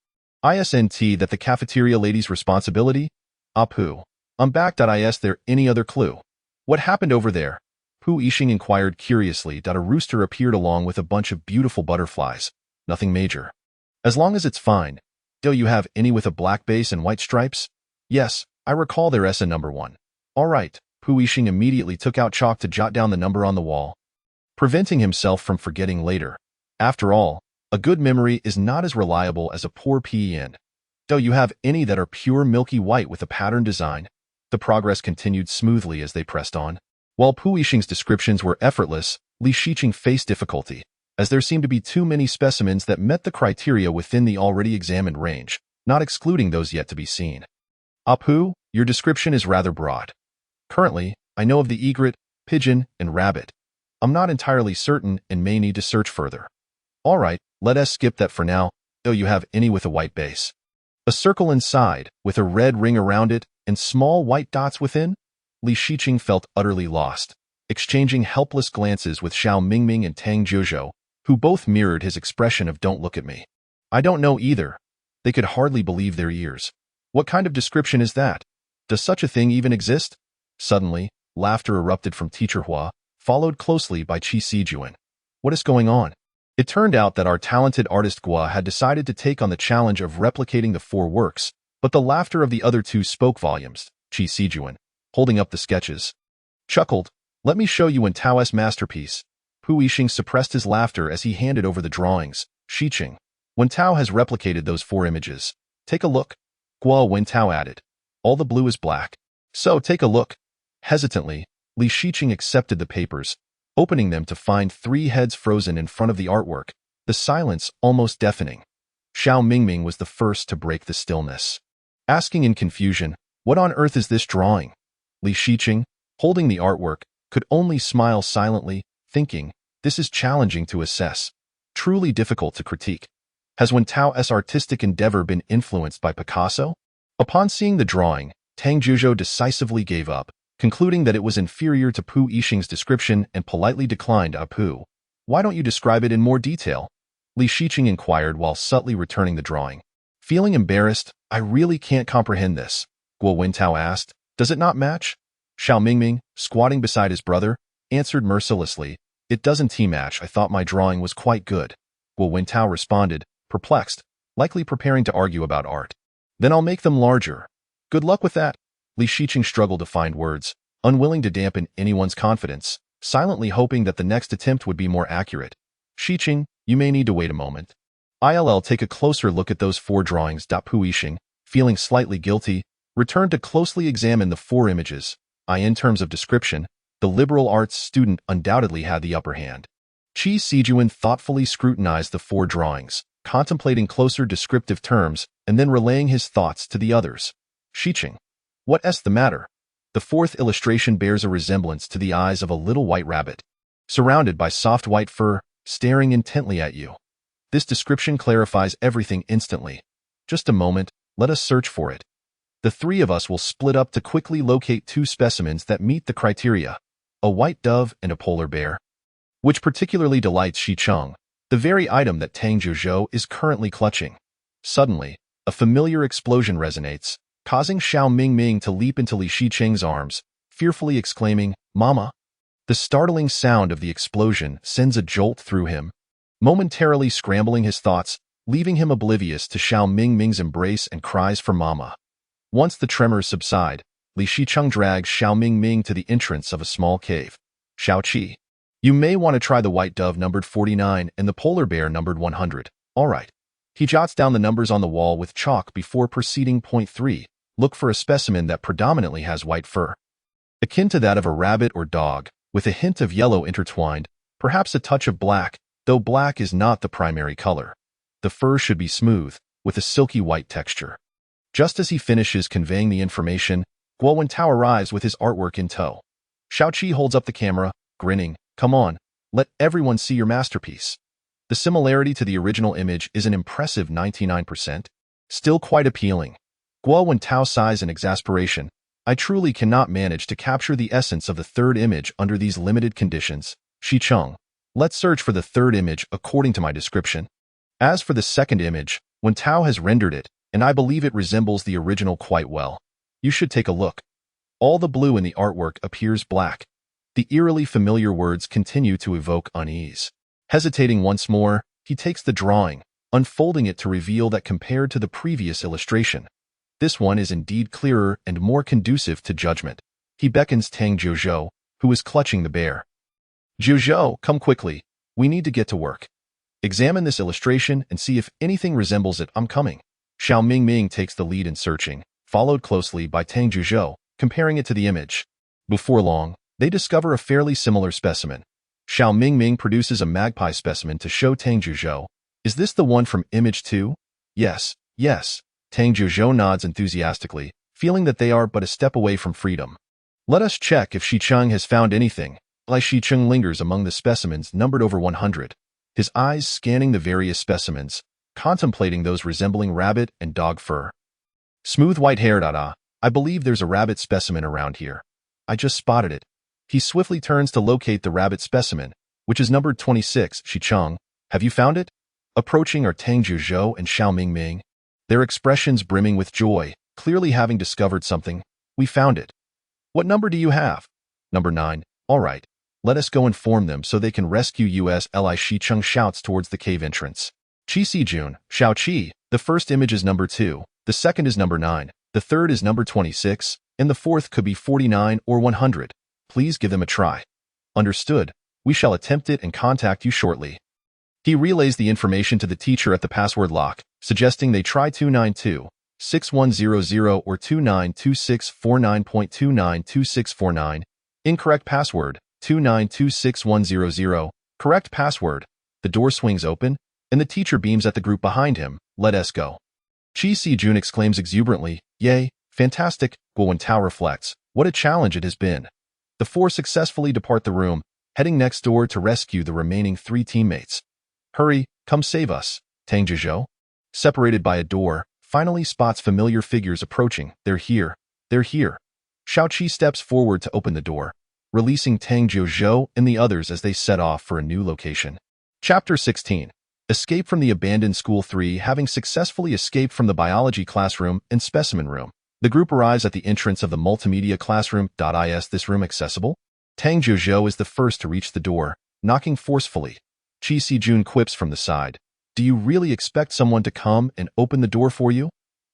Isn't that the cafeteria lady's responsibility? Apu, I'm back. Is there any other clue? What happened over there? Pu Yixing inquired curiously. A rooster appeared along with a bunch of beautiful butterflies. Nothing major. As long as it's fine. Do you have any with a black base and white stripes? Yes, I recall there's a number 1. All right. Pu Yixing immediately took out chalk to jot down the number on the wall, preventing himself from forgetting later. After all, a good memory is not as reliable as a poor pen. Do you have any that are pure milky white with a pattern design? The progress continued smoothly as they pressed on. While Pu Yixing's descriptions were effortless, Li Shiqing faced difficulty, as there seemed to be too many specimens that met the criteria within the already examined range, not excluding those yet to be seen. Apu, your description is rather broad. Currently, I know of the egret, pigeon, and rabbit. I'm not entirely certain and may need to search further. All right, let us skip that for now. Do you have any with a white base? A circle inside, with a red ring around it, and small white dots within? Li Shiqing felt utterly lost, exchanging helpless glances with Xiao Mingming and Tang Jiuzhou, who both mirrored his expression of "don't look at me." I don't know either. They could hardly believe their ears. What kind of description is that? Does such a thing even exist? Suddenly, laughter erupted from Teacher Hua, followed closely by Qi Sijuan. What is going on? It turned out that our talented artist Gua had decided to take on the challenge of replicating the 4 works, but the laughter of the other two spoke volumes. Qi Sijuan, holding up the sketches, chuckled. Let me show you Wen Tao's masterpiece. Pu Yixing suppressed his laughter as he handed over the drawings. Shiqing, Wen Tao has replicated those 4 images. Take a look. Gua Wen Tao added. All the blue is black. So take a look. Hesitantly, Li Shiqing accepted the papers, opening them to find 3 heads frozen in front of the artwork, the silence almost deafening. Xiao Mingming was the first to break the stillness, asking in confusion, what on earth is this drawing? Li Shiqing, holding the artwork, could only smile silently, thinking, this is challenging to assess, truly difficult to critique. Has Wen Tao's artistic endeavor been influenced by Picasso? Upon seeing the drawing, Tang Jiuzhou decisively gave up, concluding that it was inferior to Pu Yixing's description and politely declined. Apu, why don't you describe it in more detail? Li Shiqing inquired while subtly returning the drawing. Feeling embarrassed, I really can't comprehend this. Guo Wentao asked, does it not match? Xiao Mingming, squatting beside his brother, answered mercilessly, it doesn't match. I thought my drawing was quite good. Guo Wentao responded, perplexed, likely preparing to argue about art. Then I'll make them larger. Good luck with that. Li Shiqing struggled to find words, unwilling to dampen anyone's confidence, silently hoping that the next attempt would be more accurate. Shiqing, you may need to wait a moment. I'll take a closer look at those 4 drawings. Pu Yixing, feeling slightly guilty, returned to closely examine the 4 images. In terms of description, the liberal arts student undoubtedly had the upper hand. Qi Sijuan thoughtfully scrutinized the 4 drawings, contemplating closer descriptive terms and then relaying his thoughts to the others. Shiqing, what's the matter? The 4th illustration bears a resemblance to the eyes of a little white rabbit. surrounded by soft white fur, staring intently at you. This description clarifies everything instantly. Just a moment, let us search for it. The three of us will split up to quickly locate two specimens that meet the criteria, a white dove and a polar bear. Which particularly delights Xicheng, the very item that Tang Jiuzhou is currently clutching. Suddenly, a familiar explosion resonates, causing Xiao Mingming to leap into Li Xicheng's arms, fearfully exclaiming, "Mama!" The startling sound of the explosion sends a jolt through him, momentarily scrambling his thoughts, leaving him oblivious to Xiao Mingming's embrace and cries for Mama. Once the tremors subside, Li Xicheng drags Xiao Mingming to the entrance of a small cave. "Xiaoqi, you may want to try the white dove numbered 49 and the polar bear numbered 100. All right." He jots down the numbers on the wall with chalk before proceeding. Point 3. Look for a specimen that predominantly has white fur, akin to that of a rabbit or dog, with a hint of yellow intertwined, perhaps a touch of black, though black is not the primary color. The fur should be smooth, with a silky white texture. Just as he finishes conveying the information, Guo Wentao arrives with his artwork in tow. Xiaoqi holds up the camera, grinning, "Come on, let everyone see your masterpiece." The similarity to the original image is an impressive 99%. Still quite appealing. Guo Wentao sighs in exasperation. "I truly cannot manage to capture the essence of the third image under these limited conditions. Xicheng, let's search for the third image according to my description." As for the second image, Wentao has rendered it, and I believe it resembles the original quite well. You should take a look. All the blue in the artwork appears black. The eerily familiar words continue to evoke unease. Hesitating once more, he takes the drawing, unfolding it to reveal that compared to the previous illustration, this one is indeed clearer and more conducive to judgment. He beckons Tang Jiuzhou, who is clutching the bear. "Jiuzhou, come quickly. We need to get to work. Examine this illustration and see if anything resembles it. I'm coming." Xiao Mingming takes the lead in searching, followed closely by Tang Jiuzhou, comparing it to the image. Before long, they discover a fairly similar specimen. Xiao Mingming produces a magpie specimen to show Tang Jiuzhou. "Is this the one from image 2? "Yes, yes." Tang Jiuzhou nods enthusiastically, feeling that they are but a step away from freedom. "Let us check if Xicheng has found anything." Li Xicheng lingers among the specimens numbered over 100, his eyes scanning the various specimens, contemplating those resembling rabbit and dog fur. "Smooth white hair. I believe there's a rabbit specimen around here. I just spotted it." He swiftly turns to locate the rabbit specimen, which is numbered 26. "Xicheng, have you found it?" Approaching are Tang Jiuzhou and Xiao Mingming, their expressions brimming with joy, clearly having discovered something. "We found it." "What number do you have?" "Number 9. All right. Let us go inform them so they can rescue us. Li Xicheng shouts towards the cave entrance. "Qi Sijun, Xiaoqi, the first image is number 2, the second is number 9, the third is number 26, and the fourth could be 49 or 100. Please give them a try." "Understood. We shall attempt it and contact you shortly." He relays the information to the teacher at the password lock, suggesting they try 292-6100 or 292649.292649. Incorrect password, 2926100. Correct password. The door swings open, and the teacher beams at the group behind him. "Let us go." Qi Sijun exclaims exuberantly, "Yay, fantastic." Guo Wentao reflects, "What a challenge it has been." The four successfully depart the room, heading next door to rescue the remaining 3 teammates. "Hurry, come save us." Tang Jiuzhou, separated by a door, finally spots familiar figures approaching. "They're here. They're here." Xiaoqi steps forward to open the door, releasing Tang Jiuzhou and the others as they set off for a new location. Chapter 16. Escape from the abandoned School 3. Having successfully escaped from the biology classroom and specimen room, the group arrives at the entrance of the multimedia classroom. Is this room accessible? Tang Jiuzhou is the first to reach the door, knocking forcefully. Qi Sijun quips from the side, "Do you really expect someone to come and open the door for you?"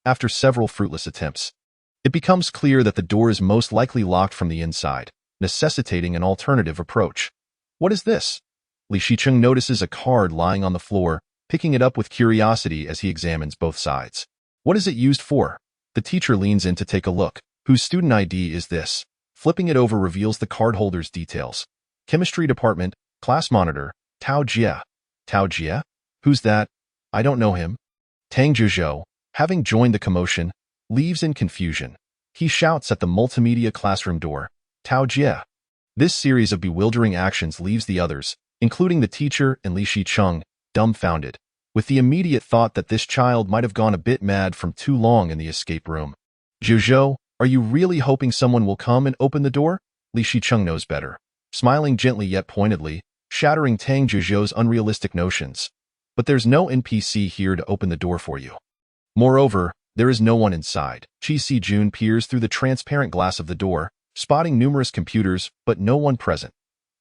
After several fruitless attempts, it becomes clear that the door is most likely locked from the inside, necessitating an alternative approach. "What is this?" Li Xicheng notices a card lying on the floor, picking it up with curiosity as he examines both sides. "What is it used for?" The teacher leans in to take a look. "Whose student ID is this?" Flipping it over reveals the cardholder's details. "Chemistry department, class monitor, Tao Jie." "Tao Jie? Who's that? I don't know him." Tang Jiuzhou, having joined the commotion, leaves in confusion. He shouts at the multimedia classroom door, "Tao Jie." This series of bewildering actions leaves the others, including the teacher and Li Shicheng, dumbfounded, with the immediate thought that this child might have gone a bit mad from too long in the escape room. Zhuzhou, are you really hoping someone will come and open the door? Li Shicheng knows better, smiling gently yet pointedly, shattering Tang Zhuzhou's unrealistic notions. But there's no NPC here to open the door for you. Moreover, there is no one inside. Qi Sijun peers through the transparent glass of the door, spotting numerous computers, but no one present.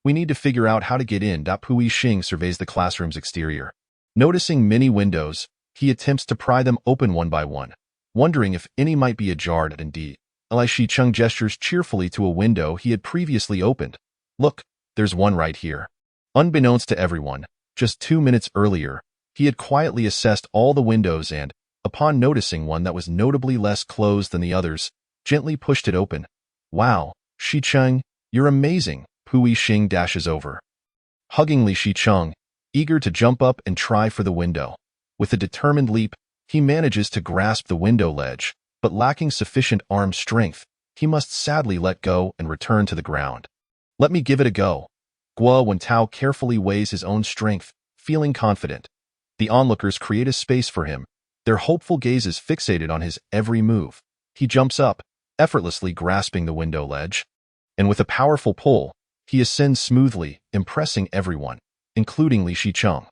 We need to figure out how to get in. Pu Yixing surveys the classroom's exterior. Noticing many windows, he attempts to pry them open one by one, wondering if any might be ajar. Indeed, Li Shicheng gestures cheerfully to a window he had previously opened. Look, there's one right here. Unbeknownst to everyone, just 2 minutes earlier, he had quietly assessed all the windows and, upon noticing one that was notably less closed than the others, gently pushed it open. Wow, Shicheng, you're amazing. Pu Yixing dashes over, hugging Li Shicheng, eager to jump up and try for the window. With a determined leap, he manages to grasp the window ledge, but lacking sufficient arm strength, he must sadly let go and return to the ground. Let me give it a go. Guo Wentao carefully weighs his own strength, feeling confident. The onlookers create a space for him, their hopeful gazes fixated on his every move. He jumps up, effortlessly grasping the window ledge, and with a powerful pull, he ascends smoothly, impressing everyone, including Li Shicheng.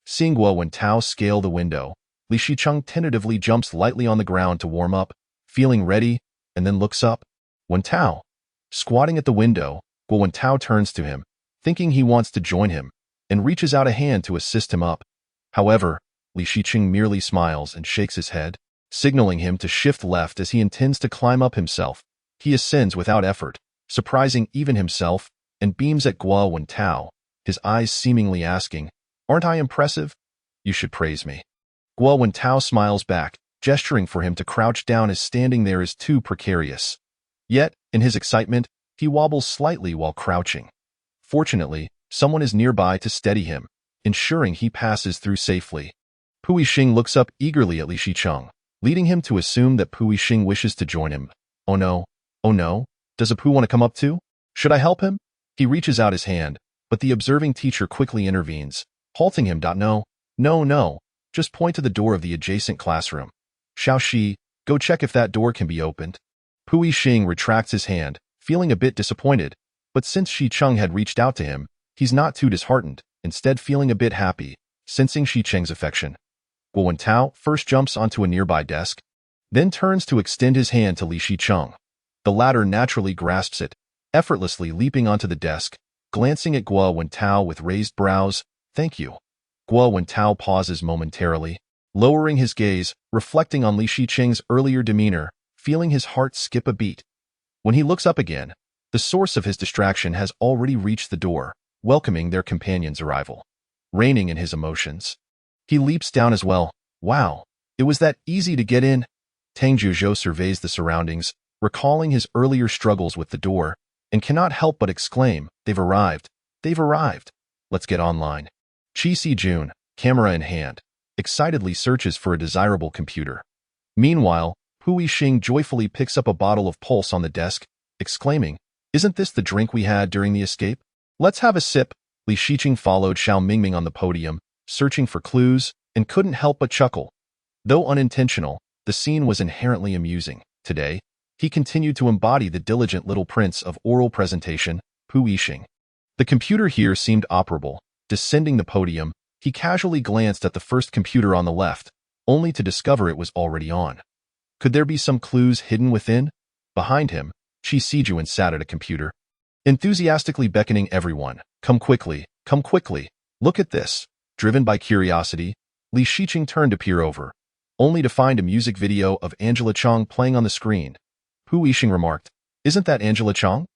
Seeing Guo Wentao scale the window, Li Shicheng tentatively jumps lightly on the ground to warm up, feeling ready, and then looks up. Wentao. Squatting at the window, Guo Wentao turns to him, thinking he wants to join him, and reaches out a hand to assist him up. However, Li Shicheng merely smiles and shakes his head, signaling him to shift left as he intends to climb up himself. He ascends without effort, surprising even himself, and beams at Guo Wentao, his eyes seemingly asking, "Aren't I impressive? You should praise me." Guo Wentao smiles back, gesturing for him to crouch down as standing there is too precarious. Yet, in his excitement, he wobbles slightly while crouching. Fortunately, someone is nearby to steady him, ensuring he passes through safely. Pu Yixing looks up eagerly at Li Shicheng, leading him to assume that Pu Yixing wishes to join him. Oh no, does Apu want to come up too? Should I help him? He reaches out his hand, but the observing teacher quickly intervenes, halting him. No, just point to the door of the adjacent classroom. Xiaoxi, go check if that door can be opened. Pu Yixing retracts his hand, feeling a bit disappointed, but since Shicheng had reached out to him, he's not too disheartened, instead feeling a bit happy, sensing Shicheng's affection. Guo Wentao first jumps onto a nearby desk, then turns to extend his hand to Li Shicheng. The latter naturally grasps it, effortlessly leaping onto the desk, glancing at Guo Wentao with raised brows. Thank you. Guo Wentao pauses momentarily, lowering his gaze, reflecting on Li Shicheng's earlier demeanor, feeling his heart skip a beat. When he looks up again, the source of his distraction has already reached the door, welcoming their companion's arrival. Reining in his emotions, he leaps down as well. Wow, it was that easy to get in? Tang Zhuzhou surveys the surroundings, recalling his earlier struggles with the door, and cannot help but exclaim, they've arrived. Let's get online. Qi Sijun, camera in hand, excitedly searches for a desirable computer. Meanwhile, Pu Yixing joyfully picks up a bottle of Pulse on the desk, exclaiming, isn't this the drink we had during the escape? Let's have a sip. Li Shicheng followed Xiao Mingming on the podium, searching for clues, and couldn't help but chuckle. Though unintentional, the scene was inherently amusing. Today, he continued to embody the diligent little prince of oral presentation, Pu Yixing. The computer here seemed operable. Descending the podium, he casually glanced at the first computer on the left, only to discover it was already on. Could there be some clues hidden within? Behind him, Qi Sijun sat at a computer, enthusiastically beckoning everyone. Come quickly, look at this. Driven by curiosity, Li Shicheng turned to peer over, only to find a music video of Angela Chong playing on the screen. Pu Yixing remarked, isn't that Angela Chong?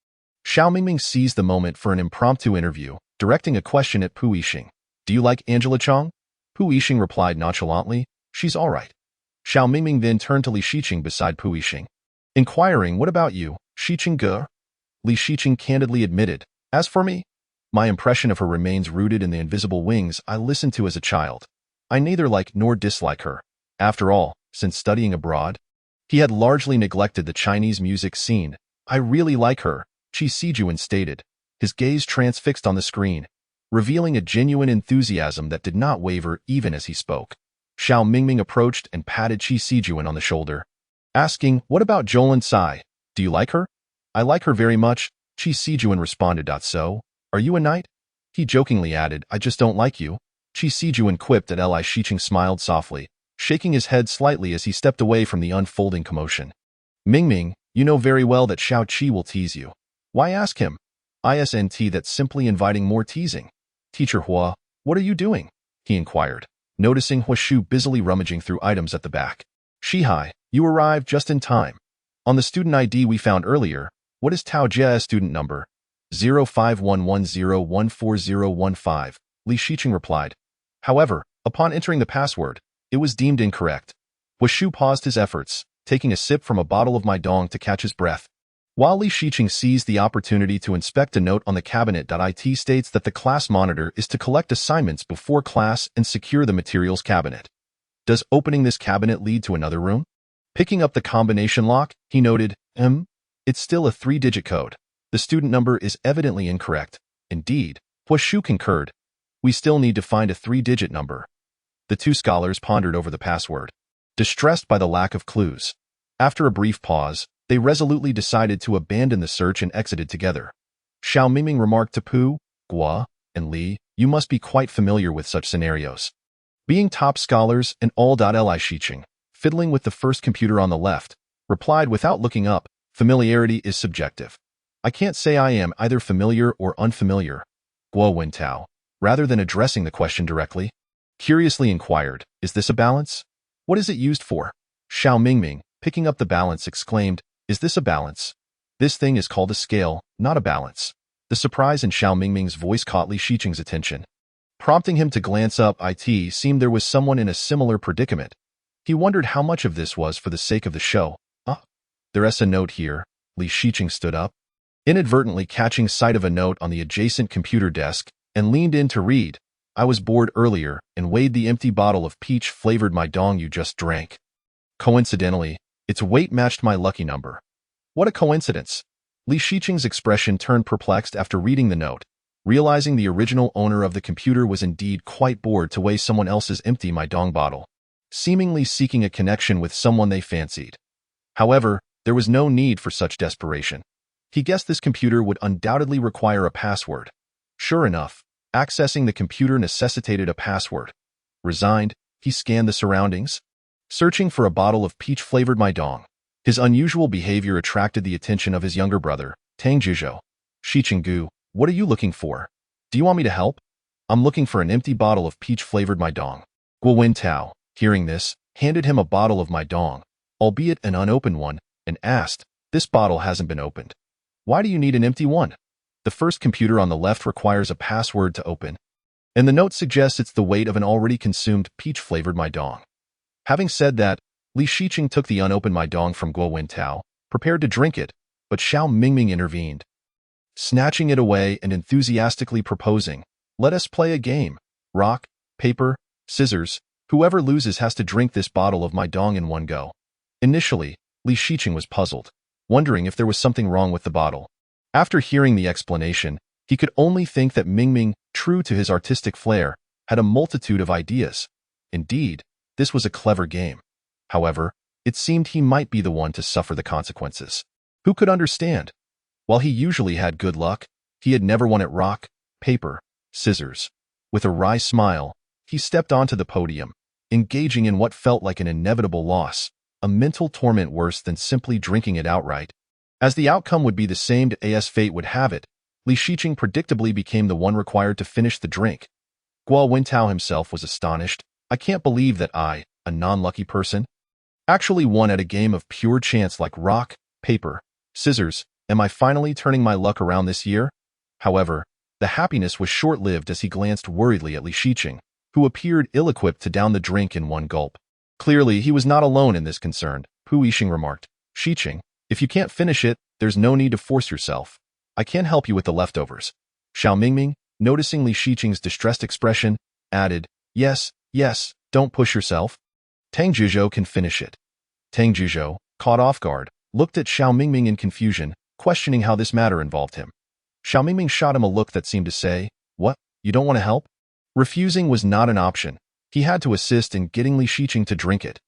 Xiao Mingming seized the moment for an impromptu interview, directing a question at Pu Yixing. Do you like Angela Chong? Pu Yixing replied nonchalantly, she's all right. Xiao Mingming then turned to Li Shicheng beside Pu Yixing, inquiring, what about you, Shicheng Ge? Li Shicheng candidly admitted, as for me, my impression of her remains rooted in the invisible wings I listened to as a child. I neither like nor dislike her. After all, since studying abroad, he had largely neglected the Chinese music scene. I really like her, Qi Sijun stated, his gaze transfixed on the screen, revealing a genuine enthusiasm that did not waver even as he spoke. Xiao Mingming approached and patted Qi Sijuan on the shoulder, asking, "What about Jolin Sai? Do you like her?" "I like her very much," Qi Sijuan responded. "So, are you a knight?" He jokingly added, "I just don't like you." Qi Sijuan quipped at Li Shiqing smiled softly, shaking his head slightly as he stepped away from the unfolding commotion. "Mingming, you know very well that Xiao Qi will tease you. Why ask him? Isn't that simply inviting more teasing?" "Teacher Hua, what are you doing?" he inquired, noticing Hua Shu busily rummaging through items at the back. "Shihai, you arrived just in time. On the student ID we found earlier, what is Tao Jie's student number?" 0511014015, Li Shiqing replied. However, upon entering the password, it was deemed incorrect. Hua Shu paused his efforts, taking a sip from a bottle of my dong to catch his breath. While Li Shiqing seized the opportunity to inspect a note on the cabinet. It states that the class monitor is to collect assignments before class and secure the materials cabinet. Does opening this cabinet lead to another room? Picking up the combination lock, he noted, It's still a 3-digit code. The student number is evidently incorrect." "Indeed," Hua Shu concurred. "We still need to find a 3-digit number." The two scholars pondered over the password, distressed by the lack of clues. After a brief pause, they resolutely decided to abandon the search and exited together. Xiao Mingming remarked to Pu, Gua, and Li, "You must be quite familiar with such scenarios. Being top scholars and all. Li Shiqing, fiddling with the first computer on the left, replied without looking up, "Familiarity is subjective. I can't say I am either familiar or unfamiliar." Guo Wentao, rather than addressing the question directly, curiously inquired, "Is this a balance? What is it used for?" Xiao Mingming, picking up the balance, exclaimed, "Is this a balance? This thing is called a scale, not a balance." The surprise in Xiao Mingming's voice caught Li Shiqing's attention, prompting him to glance up. It seemed there was someone in a similar predicament. He wondered how much of this was for the sake of the show. There's a note here." Li Shiqing stood up, inadvertently catching sight of a note on the adjacent computer desk, and leaned in to read. "I was bored earlier and weighed the empty bottle of peach-flavored my dong you just drank. Coincidentally, its weight matched my lucky number." "What a coincidence!" Li Shiqing's expression turned perplexed after reading the note, realizing the original owner of the computer was indeed quite bored to weigh someone else's empty my dong bottle, seemingly seeking a connection with someone they fancied. However, there was no need for such desperation. He guessed this computer would undoubtedly require a password. Sure enough, accessing the computer necessitated a password. Resigned, he scanned the surroundings, searching for a bottle of peach-flavored my dong. His unusual behavior attracted the attention of his younger brother, Tang Jizhou. "Shiqing Gu, what are you looking for? Do you want me to help?" "I'm looking for an empty bottle of peach-flavored my dong." Guo Wentao, hearing this, handed him a bottle of my dong, albeit an unopened one, and asked, "This bottle hasn't been opened. Why do you need an empty one?" "The first computer on the left requires a password to open, and the note suggests it's the weight of an already consumed peach-flavored my dong." Having said that, Li Shiqing took the unopened my dong from Guo Wentao, prepared to drink it, but Xiao Mingming intervened, snatching it away and enthusiastically proposing, "Let us play a game. Rock, paper, scissors. Whoever loses has to drink this bottle of my dong in one go." Initially, Li Shiqing was puzzled, wondering if there was something wrong with the bottle. After hearing the explanation, he could only think that Mingming, true to his artistic flair, had a multitude of ideas. Indeed, this was a clever game. However, it seemed he might be the one to suffer the consequences. Who could understand? While he usually had good luck, he had never won at rock, paper, scissors. With a wry smile, he stepped onto the podium, engaging in what felt like an inevitable loss, a mental torment worse than simply drinking it outright. As the outcome would be the same as fate would have it, Li Shiqing predictably became the one required to finish the drink. Guo Wentao himself was astonished. "I can't believe that I, a non-lucky person, actually won at a game of pure chance like rock, paper, scissors. Am I finally turning my luck around this year?" However, the happiness was short-lived as he glanced worriedly at Li Shiqing, who appeared ill-equipped to down the drink in one gulp. Clearly, he was not alone in this concern. Pu Yixing remarked, "Shiqing, if you can't finish it, there's no need to force yourself. I can help you with the leftovers." Xiao Mingming, noticing Li Shiqing's distressed expression, added, Yes, don't push yourself. Tang Jizhou can finish it." Tang Jizhou, caught off guard, looked at Xiao Mingming in confusion, questioning how this matter involved him. Xiao Mingming shot him a look that seemed to say, "What, you don't want to help?" Refusing was not an option. He had to assist in getting Li Shiqing to drink it.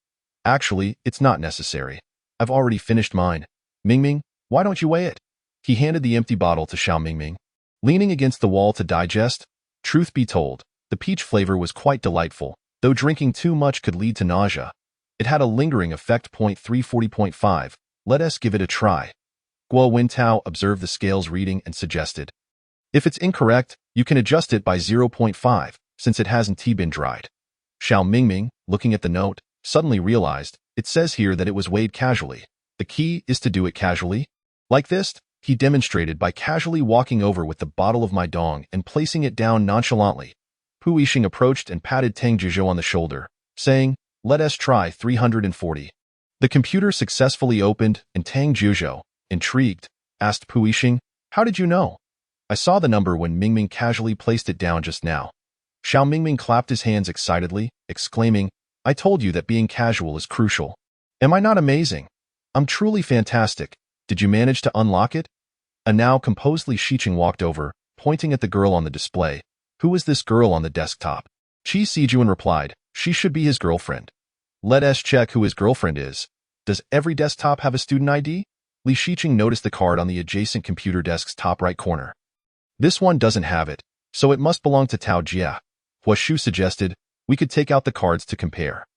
"Actually, it's not necessary. I've already finished mine. Mingming, why don't you weigh it?" He handed the empty bottle to Xiao Mingming. Leaning against the wall to digest, truth be told, the peach flavor was quite delightful, though drinking too much could lead to nausea. It had a lingering effect. 340.5. Let us give it a try. Guo Wintao observed the scales reading and suggested, "If it's incorrect, you can adjust it by 0.5, since it hasn't been dried." Xiao Mingming, looking at the note, suddenly realized, it says here that it was weighed casually. The key is to do it casually. Like this, he demonstrated by casually walking over with the bottle of my dong and placing it down nonchalantly. Pu Yixing approached and patted Tang Jizhou on the shoulder, saying, "Let us try 340. The computer successfully opened, and Tang Jizhou, intrigued, asked Pu Yixing, "How did you know?" "I saw the number when Mingming casually placed it down just now." Xiao Mingming clapped his hands excitedly, exclaiming, "I told you that being casual is crucial. Am I not amazing? I'm truly fantastic. Did you manage to unlock it?" A now composed Li Shiqing walked over, pointing at the girl on the display. "Who is this girl on the desktop?" Qi Sijuan replied, "She should be his girlfriend." "Let us check who his girlfriend is. Does every desktop have a student ID?" Li Shiqing noticed the card on the adjacent computer desk's top right corner. "This one doesn't have it, so it must belong to Tao Jia." Hua Shu suggested, "We could take out the cards to compare."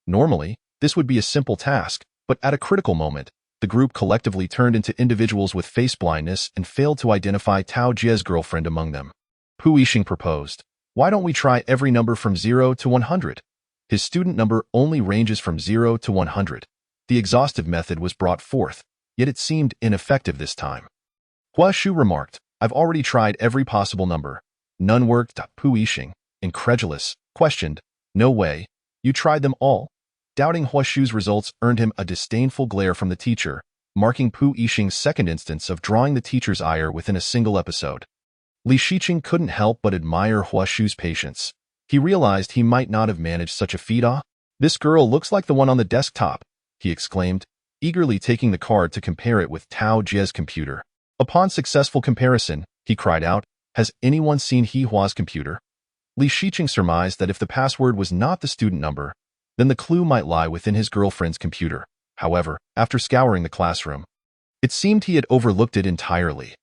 Normally, this would be a simple task, but at a critical moment, the group collectively turned into individuals with face blindness and failed to identify Tao Jia's girlfriend among them. Pu Yixing proposed, "Why don't we try every number from 0 to 100? His student number only ranges from 0 to 100. The exhaustive method was brought forth, yet it seemed ineffective this time. Hua Shu remarked, "I've already tried every possible number. None worked." Pu Yixing, incredulous, questioned, "No way. You tried them all?" Doubting Hua Shu's results earned him a disdainful glare from the teacher, marking Pu Yixing's second instance of drawing the teacher's ire within a single episode. Li Shiqing couldn't help but admire Hua Shu's patience. He realized he might not have managed such a feat. "This girl looks like the one on the desktop," he exclaimed, eagerly taking the card to compare it with Tao Jia's computer. Upon successful comparison, he cried out, "Has anyone seen He Hua's computer?" Li Shiqing surmised that if the password was not the student number, then the clue might lie within his girlfriend's computer. However, after scouring the classroom, it seemed he had overlooked it entirely.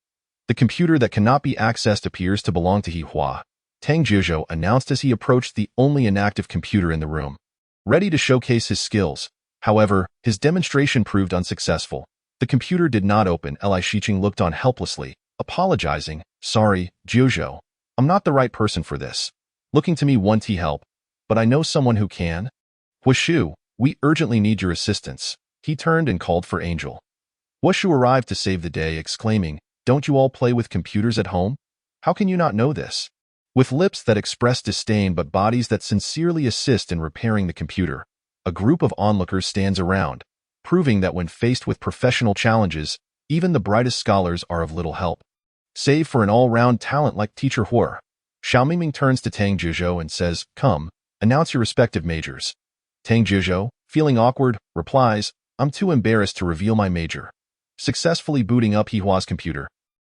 The computer that cannot be accessed appears to belong to He Hua, Tang Jizhou announced as he approached the only inactive computer in the room, ready to showcase his skills. However, his demonstration proved unsuccessful. The computer did not open. Li Shiqing looked on helplessly, apologizing, "Sorry, Jizhou, I'm not the right person for this. Looking to me want help, but I know someone who can." "Hua Shu, we urgently need your assistance." He turned and called for Angel. Hua Shu arrived to save the day, exclaiming, "Don't you all play with computers at home? How can you not know this?" With lips that express disdain but bodies that sincerely assist in repairing the computer, a group of onlookers stands around, proving that when faced with professional challenges, even the brightest scholars are of little help. Save for an all-round talent like Teacher Hua. Xiao Mingming turns to Tang Jizhou and says, "Come, announce your respective majors." Tang Jizhou, feeling awkward, replies, "I'm too embarrassed to reveal my major." Successfully booting up He Hua's computer,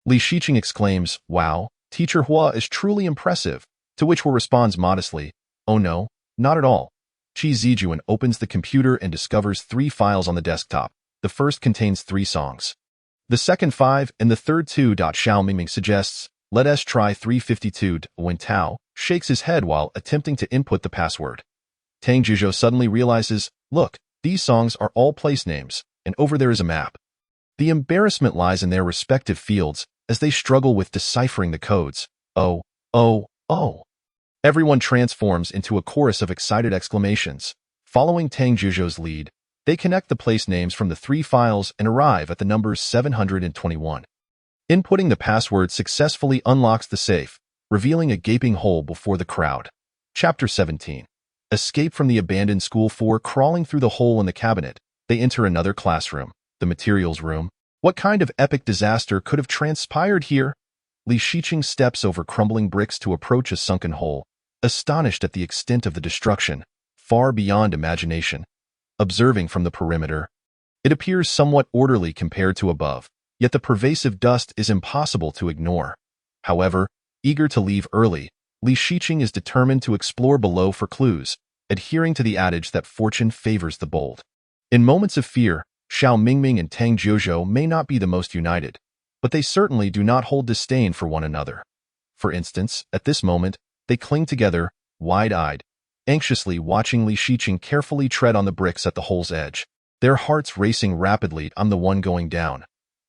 Li Shiqing exclaims, "Wow, Teacher Hua is truly impressive," to which Hua responds modestly, "Oh no, not at all." Qi Zijuan opens the computer and discovers 3 files on the desktop. The first contains 3 songs. The second 5 and the third 2. Xiao Mingming suggests, "Let us try 352. Wen Tao shakes his head while attempting to input the password. Tang Jizhou suddenly realizes, "Look, these songs are all place names, and over there is a map." The embarrassment lies in their respective fields as they struggle with deciphering the codes. Oh, oh, oh. Everyone transforms into a chorus of excited exclamations. Following Tang Jizhou's lead, they connect the place names from the 3 files and arrive at the number 721. Inputting the password successfully unlocks the safe, revealing a gaping hole before the crowd. Chapter 17. Escape from the abandoned school. 4. Crawling through the hole in the cabinet, they enter another classroom, the materials room. What kind of epic disaster could have transpired here? Li Shiqing steps over crumbling bricks to approach a sunken hole, astonished at the extent of the destruction, far beyond imagination. Observing from the perimeter, it appears somewhat orderly compared to above. Yet the pervasive dust is impossible to ignore. However, eager to leave early, Li Shiqing is determined to explore below for clues, adhering to the adage that fortune favors the bold. In moments of fear, Xiao Mingming and Tang Jiuzhou may not be the most united, but they certainly do not hold disdain for one another. For instance, at this moment, they cling together, wide-eyed, anxiously watching Li Shiqing carefully tread on the bricks at the hole's edge. Their hearts racing rapidly. I'm the one going down.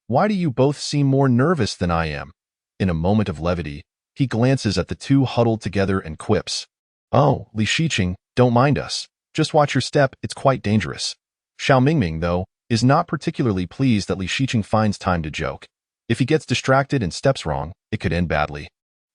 Why do you both seem more nervous than I am? In a moment of levity, he glances at the two huddled together and quips. Oh, Li Shiqing, don't mind us. Just watch your step, it's quite dangerous. Xiao Mingming, though, is not particularly pleased that Li Shiqing finds time to joke. If he gets distracted and steps wrong, it could end badly.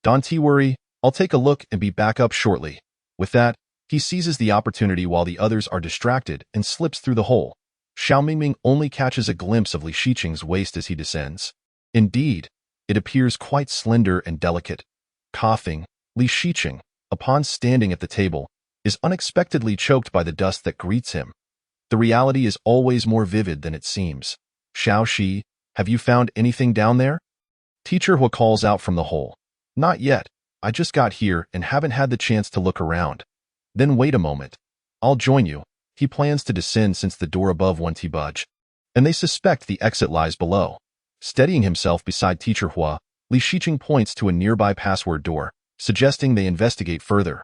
Don't worry, I'll take a look and be back up shortly. With that, he seizes the opportunity while the others are distracted and slips through the hole. Xiao Mingming only catches a glimpse of Li Shiqing's waist as he descends. Indeed, it appears quite slender and delicate. Coughing, Li Shiqing, upon standing at the table, is unexpectedly choked by the dust that greets him. The reality is always more vivid than it seems. Xiao Shi, have you found anything down there? Teacher Hua calls out from the hole. Not yet. I just got here and haven't had the chance to look around. Then wait a moment. I'll join you. He plans to descend since the door above won't budge. And they suspect the exit lies below. Steadying himself beside Teacher Hua, Li Shiqing points to a nearby password door, suggesting they investigate further.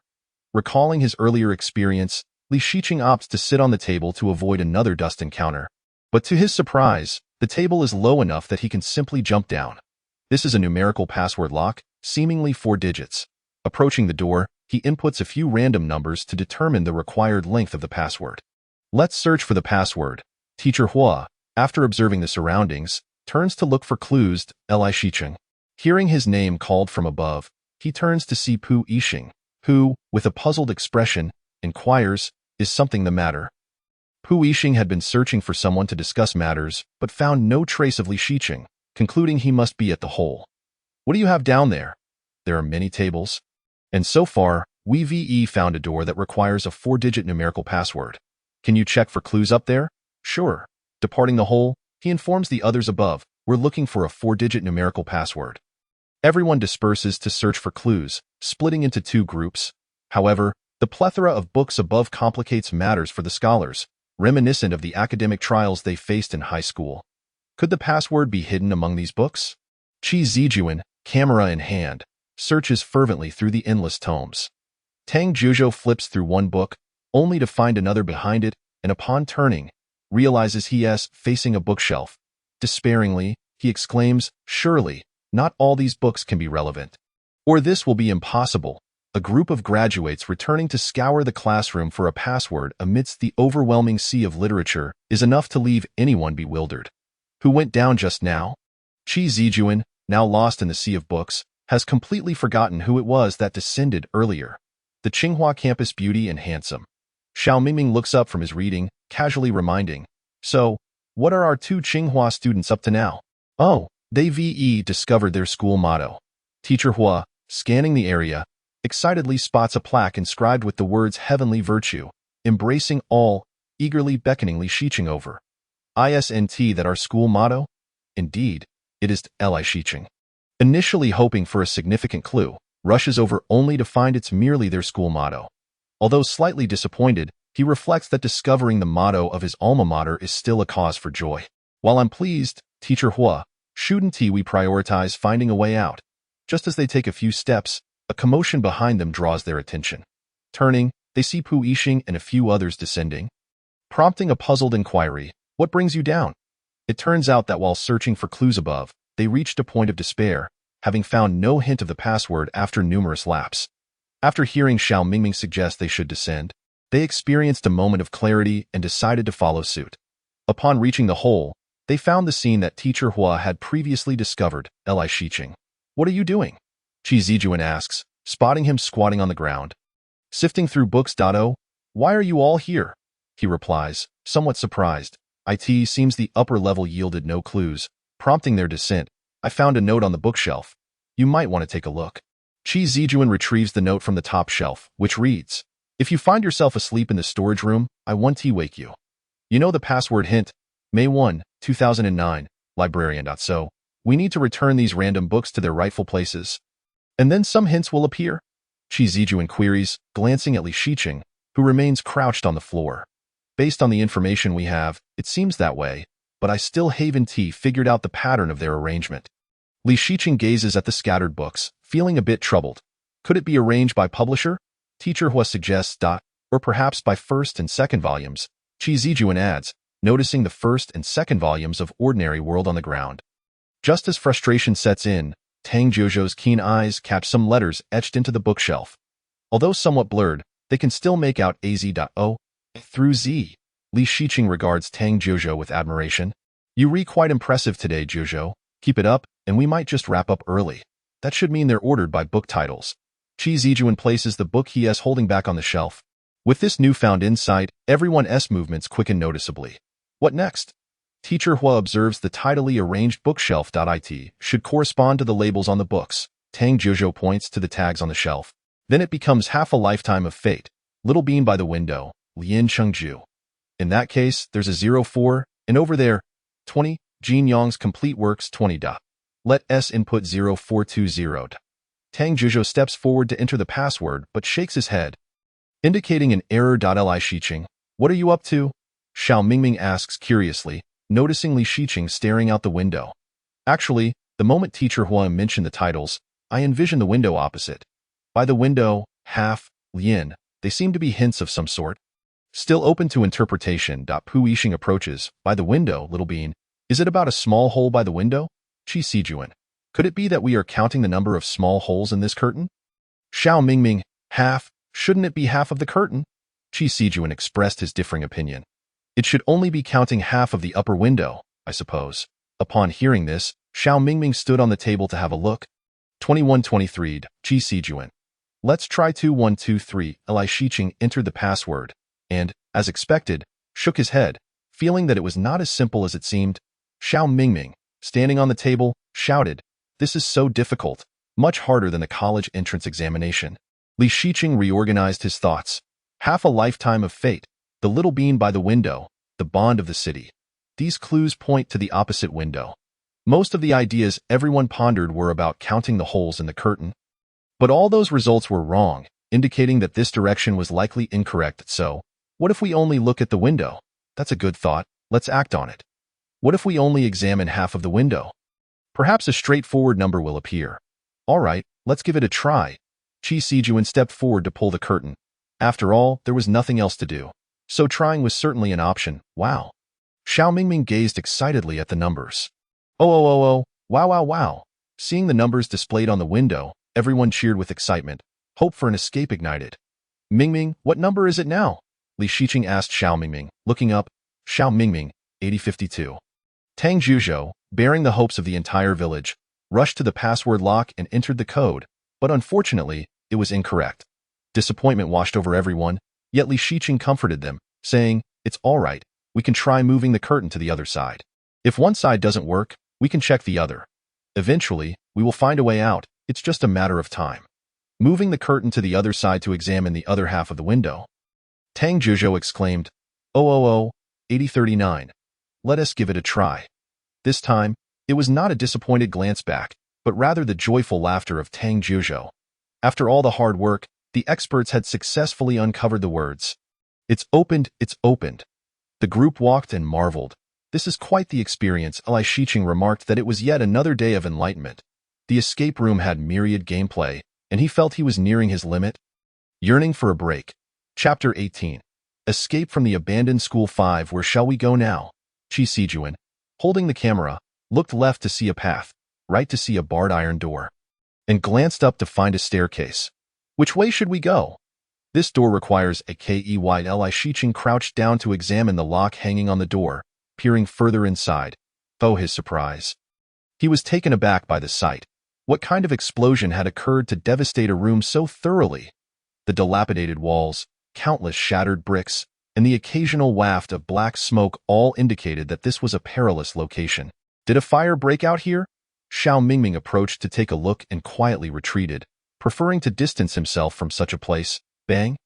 Recalling his earlier experience, Li Shiqing opts to sit on the table to avoid another dust encounter. But to his surprise, the table is low enough that he can simply jump down. This is a numerical password lock, seemingly 4 digits. Approaching the door, he inputs a few random numbers to determine the required length of the password. Let's search for the password. Teacher Hua, after observing the surroundings, turns to look for clues. Li Shiqing. Hearing his name called from above, he turns to see Pu Yixing, who, with a puzzled expression, inquires, is something the matter? Pu Yixing had been searching for someone to discuss matters, but found no trace of Li Shiqing, concluding he must be at the hole. What do you have down there? There are many tables. And so far, we found a door that requires a 4-digit numerical password. Can you check for clues up there? Sure. Departing the hole, he informs the others above, we're looking for a 4-digit numerical password. Everyone disperses to search for clues, splitting into 2 groups. However, the plethora of books above complicates matters for the scholars, reminiscent of the academic trials they faced in high school. Could the password be hidden among these books? Qi Zijuan, camera in hand, searches fervently through the endless tomes. Tang Jiuzhou flips through one book, only to find another behind it, and upon turning, realizes he is facing a bookshelf. Despairingly, he exclaims, surely, not all these books can be relevant. Or this will be impossible. A group of graduates returning to scour the classroom for a password amidst the overwhelming sea of literature is enough to leave anyone bewildered. Who went down just now? Qi Zijuan, now lost in the sea of books, has completely forgotten who it was that descended earlier. The Tsinghua campus beauty and handsome. Xiao Mingming looks up from his reading, casually reminding, so, what are our 2 Tsinghua students up to now? Oh, they discovered their school motto. Teacher Hua, scanning the area, excitedly spots a plaque inscribed with the words heavenly virtue, embracing all, eagerly beckoning Li Shiqing over. Isn't that our school motto? Indeed, it is Li Shiqing. Initially hoping for a significant clue, rushes over only to find it's merely their school motto. Although slightly disappointed, he reflects that discovering the motto of his alma mater is still a cause for joy. While I'm pleased, Teacher Hua, shouldn't we prioritize finding a way out? Just as they take a few steps, a commotion behind them draws their attention. Turning, they see Pu Yixing and a few others descending. Prompting a puzzled inquiry, what brings you down? It turns out that while searching for clues above, they reached a point of despair, having found no hint of the password after numerous laps. After hearing Xiao Mingming suggest they should descend, they experienced a moment of clarity and decided to follow suit. Upon reaching the hole, they found the scene that Teacher Hua had previously discovered. Li Shiqing. What are you doing? Qi Zijuan asks, spotting him squatting on the ground. Sifting through books. Why are you all here? He replies, somewhat surprised. It seems the upper level yielded no clues, prompting their descent. I found a note on the bookshelf. You might want to take a look. Qi Zijuan retrieves the note from the top shelf, which reads, if you find yourself asleep in the storage room, I won't wake you. You know the password hint? May 1, 2009, librarian. So, we need to return these random books to their rightful places. And then some hints will appear? Qi Zijuan queries, glancing at Li Shiqing, who remains crouched on the floor. Based on the information we have, it seems that way, but I still haven't figured out the pattern of their arrangement. Li Shiqing gazes at the scattered books, feeling a bit troubled. Could it be arranged by publisher? Teacher Hua suggests. Or perhaps by first and second volumes. Qi Zijuan adds, noticing the first and second volumes of Ordinary World on the ground. Just as frustration sets in, Tang Jiuzhou's keen eyes catch some letters etched into the bookshelf. Although somewhat blurred, they can still make out AZ.O through Z. Li Shiqing regards Tang Jiuzhou with admiration. You read quite impressive today, Jiuzhou. Keep it up, and we might just wrap up early. That should mean they're ordered by book titles. Qi Zijuan places the book he is holding back on the shelf. With this newfound insight, everyone's movements quicken noticeably. What next? Teacher Hua observes the tidily arranged bookshelf. It should correspond to the labels on the books. Tang Jiuzhou points to the tags on the shelf. Then it becomes Half a Lifetime of Fate, Little Bean by the Window, Lian Chengju. In that case, there's a 04, and over there, 20, Jin Yang's Complete Works 20. Let S input 0420. Tang Jiuzhou steps forward to enter the password but shakes his head, indicating an error. Li Shiqing, what are you up to? Xiao Mingming asks curiously, noticing Li Shiqing staring out the window. Actually, the moment Teacher Hua mentioned the titles, I envisioned the window opposite. By the window, half, Lian, they seem to be hints of some sort. Still open to interpretation. Pu Yixing approaches. By the window, Little Bean. Is it about a small hole by the window? Qi Zijuan. Could it be that we are counting the number of small holes in this curtain? Xiao Mingming. Half. Shouldn't it be half of the curtain? Qi Zijuan expressed his differing opinion. It should only be counting half of the upper window, I suppose. Upon hearing this, Xiao Mingming stood on the table to have a look. 2123. Qi Zijuan. Let's try 2123. Li Shiqing entered the password, and, as expected, shook his head, feeling that it was not as simple as it seemed. Xiao Mingming, standing on the table, shouted, "This is so difficult, much harder than the college entrance examination." Li Shiqing reorganized his thoughts. Half a Lifetime of Fate, the Little Bean by the Window, the Bond of the City. These clues point to the opposite window. Most of the ideas everyone pondered were about counting the holes in the curtain. But all those results were wrong, indicating that this direction was likely incorrect. So, what if we only look at the window? That's a good thought. Let's act on it. What if we only examine half of the window? Perhaps a straightforward number will appear. All right, let's give it a try. Qi Zijuan stepped forward to pull the curtain. After all, there was nothing else to do. So trying was certainly an option. Wow. Xiao Mingming gazed excitedly at the numbers. Oh, wow, wow, wow. Seeing the numbers displayed on the window, everyone cheered with excitement. Hope for an escape ignited. Mingming, what number is it now? Li Shiqing asked Xiao Mingming, looking up. Xiao Mingming, 8052. Tang Jiuzhou, bearing the hopes of the entire village, rushed to the password lock and entered the code, but unfortunately, it was incorrect. Disappointment washed over everyone, yet Li Shiqing comforted them, saying, "It's all right, we can try moving the curtain to the other side. If one side doesn't work, we can check the other. Eventually, we will find a way out, it's just a matter of time." Moving the curtain to the other side to examine the other half of the window, Tang Jiuzhou exclaimed, "Oh, 8039. Let us give it a try." This time, it was not a disappointed glance back, but rather the joyful laughter of Tang Jiuzhou. After all the hard work, the experts had successfully uncovered the words. It's opened, it's opened. The group walked and marveled. This is quite the experience. Li Shiqing remarked that it was yet another day of enlightenment. The escape room had myriad gameplay, and he felt he was nearing his limit. Yearning for a break. Chapter 18. Escape from the abandoned school 5. Where shall we go now? Qi Zijuan, holding the camera, looked left to see a path, right to see a barred iron door, and glanced up to find a staircase. Which way should we go? This door requires a key. Li Shiqing crouched down to examine the lock hanging on the door, peering further inside. Oh, his surprise. He was taken aback by the sight. What kind of explosion had occurred to devastate a room so thoroughly? The dilapidated walls, countless shattered bricks, and the occasional waft of black smoke all indicated that this was a perilous location. Did a fire break out here? Xiao Mingming approached to take a look and quietly retreated, preferring to distance himself from such a place. Bang!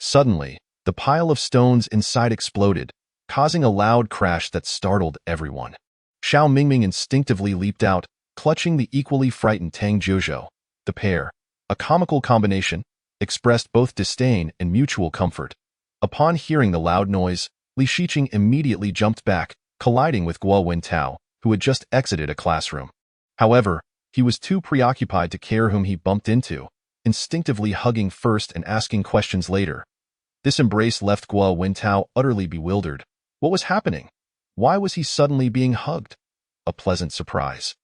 Suddenly, the pile of stones inside exploded, causing a loud crash that startled everyone. Xiao Mingming instinctively leaped out, clutching the equally frightened Tang Jiuzhou. The pair, a comical combination, expressed both disdain and mutual comfort. Upon hearing the loud noise, Li Shiqing immediately jumped back, colliding with Guo Wentao, who had just exited a classroom. However, he was too preoccupied to care whom he bumped into, instinctively hugging first and asking questions later. This embrace left Guo Wentao utterly bewildered. What was happening? Why was he suddenly being hugged? A pleasant surprise.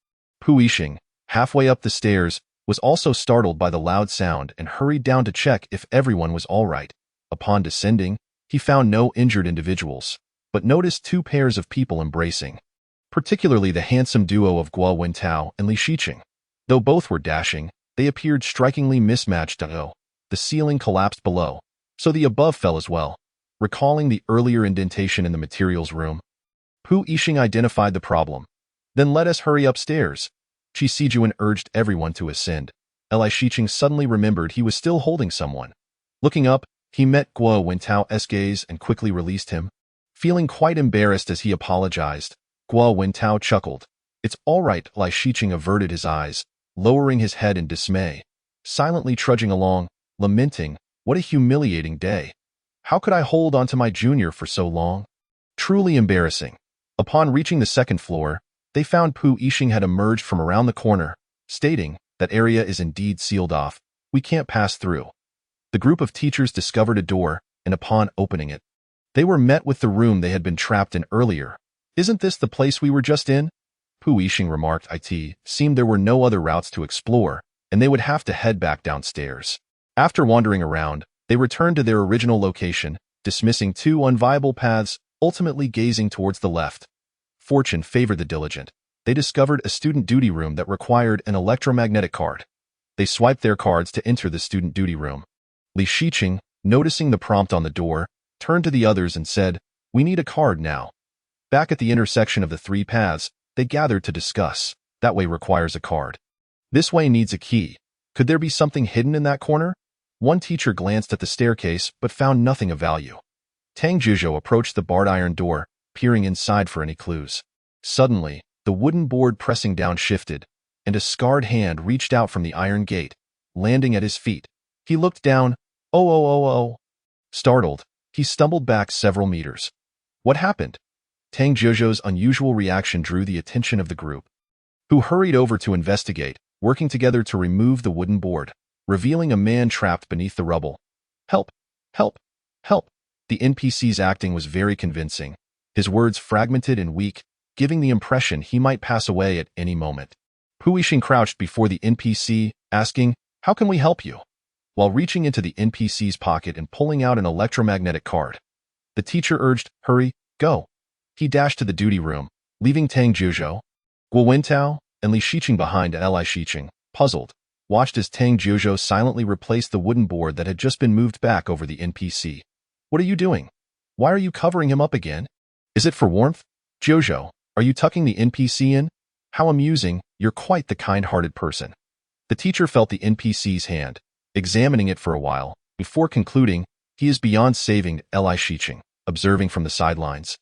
Pu Yixing, halfway up the stairs, was also startled by the loud sound and hurried down to check if everyone was all right. Upon descending, he found no injured individuals, but noticed two pairs of people embracing, particularly the handsome duo of Guo Wentao and Li Shiqing. Though both were dashing, they appeared strikingly mismatched. The ceiling collapsed below, so the above fell as well. Recalling the earlier indentation in the materials room, Pu Yixing identified the problem. Then let us hurry upstairs. Qi Sijuan urged everyone to ascend. Li Shiqing suddenly remembered he was still holding someone. Looking up, he met Guo Wentao's gaze and quickly released him. Feeling quite embarrassed as he apologized, Guo Wentao chuckled. It's all right. Li Shiqing averted his eyes, lowering his head in dismay, silently trudging along, lamenting, what a humiliating day. How could I hold on to my junior for so long? Truly embarrassing. Upon reaching the second floor, they found Pu Yixing had emerged from around the corner, stating, that area is indeed sealed off. We can't pass through. The group of teachers discovered a door, and upon opening it, they were met with the room they had been trapped in earlier. Isn't this the place we were just in? Pu Yixing remarked. It seemed there were no other routes to explore, and they would have to head back downstairs. After wandering around, they returned to their original location, dismissing two unviable paths, ultimately gazing towards the left. Fortune favored the diligent. They discovered a student duty room that required an electromagnetic card. They swiped their cards to enter the student duty room. Li Shiqing, noticing the prompt on the door, turned to the others and said, we need a card now. Back at the intersection of the three paths, they gathered to discuss. That way requires a card. This way needs a key. Could there be something hidden in that corner? One teacher glanced at the staircase but found nothing of value. Tang Jiuzhou approached the barred iron door, peering inside for any clues. Suddenly, the wooden board pressing down shifted, and a scarred hand reached out from the iron gate, landing at his feet. He looked down. Oh. Startled, he stumbled back several meters. What happened? Tang Jiuzhou's unusual reaction drew the attention of the group, who hurried over to investigate, working together to remove the wooden board, revealing a man trapped beneath the rubble. Help! Help! Help! The NPC's acting was very convincing, his words fragmented and weak, giving the impression he might pass away at any moment. Pu Yixing crouched before the NPC, asking, how can we help you? While reaching into the NPC's pocket and pulling out an electromagnetic card. The teacher urged, hurry, go. He dashed to the duty room, leaving Tang Jiuzhou, Guo Wentao, and Li Shiqing behind. Li Shiqing, puzzled, watched as Tang Jiuzhou silently replaced the wooden board that had just been moved back over the NPC. What are you doing? Why are you covering him up again? Is it for warmth? Jiuzhou, are you tucking the NPC in? How amusing, you're quite the kind-hearted person. The teacher felt the NPC's hand, examining it for a while, before concluding, he is beyond saving. Li Shiqing, observing from the sidelines.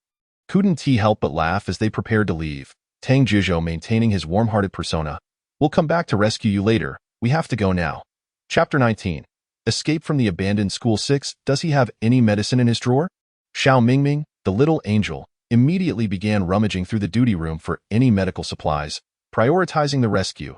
Couldn't he help but laugh as they prepared to leave, Tang Jiuzhou maintaining his warm-hearted persona. We'll come back to rescue you later, we have to go now. Chapter 19. Escape from the abandoned school 6. Does he have any medicine in his drawer? Xiao Mingming, the little angel, immediately began rummaging through the duty room for any medical supplies, prioritizing the rescue.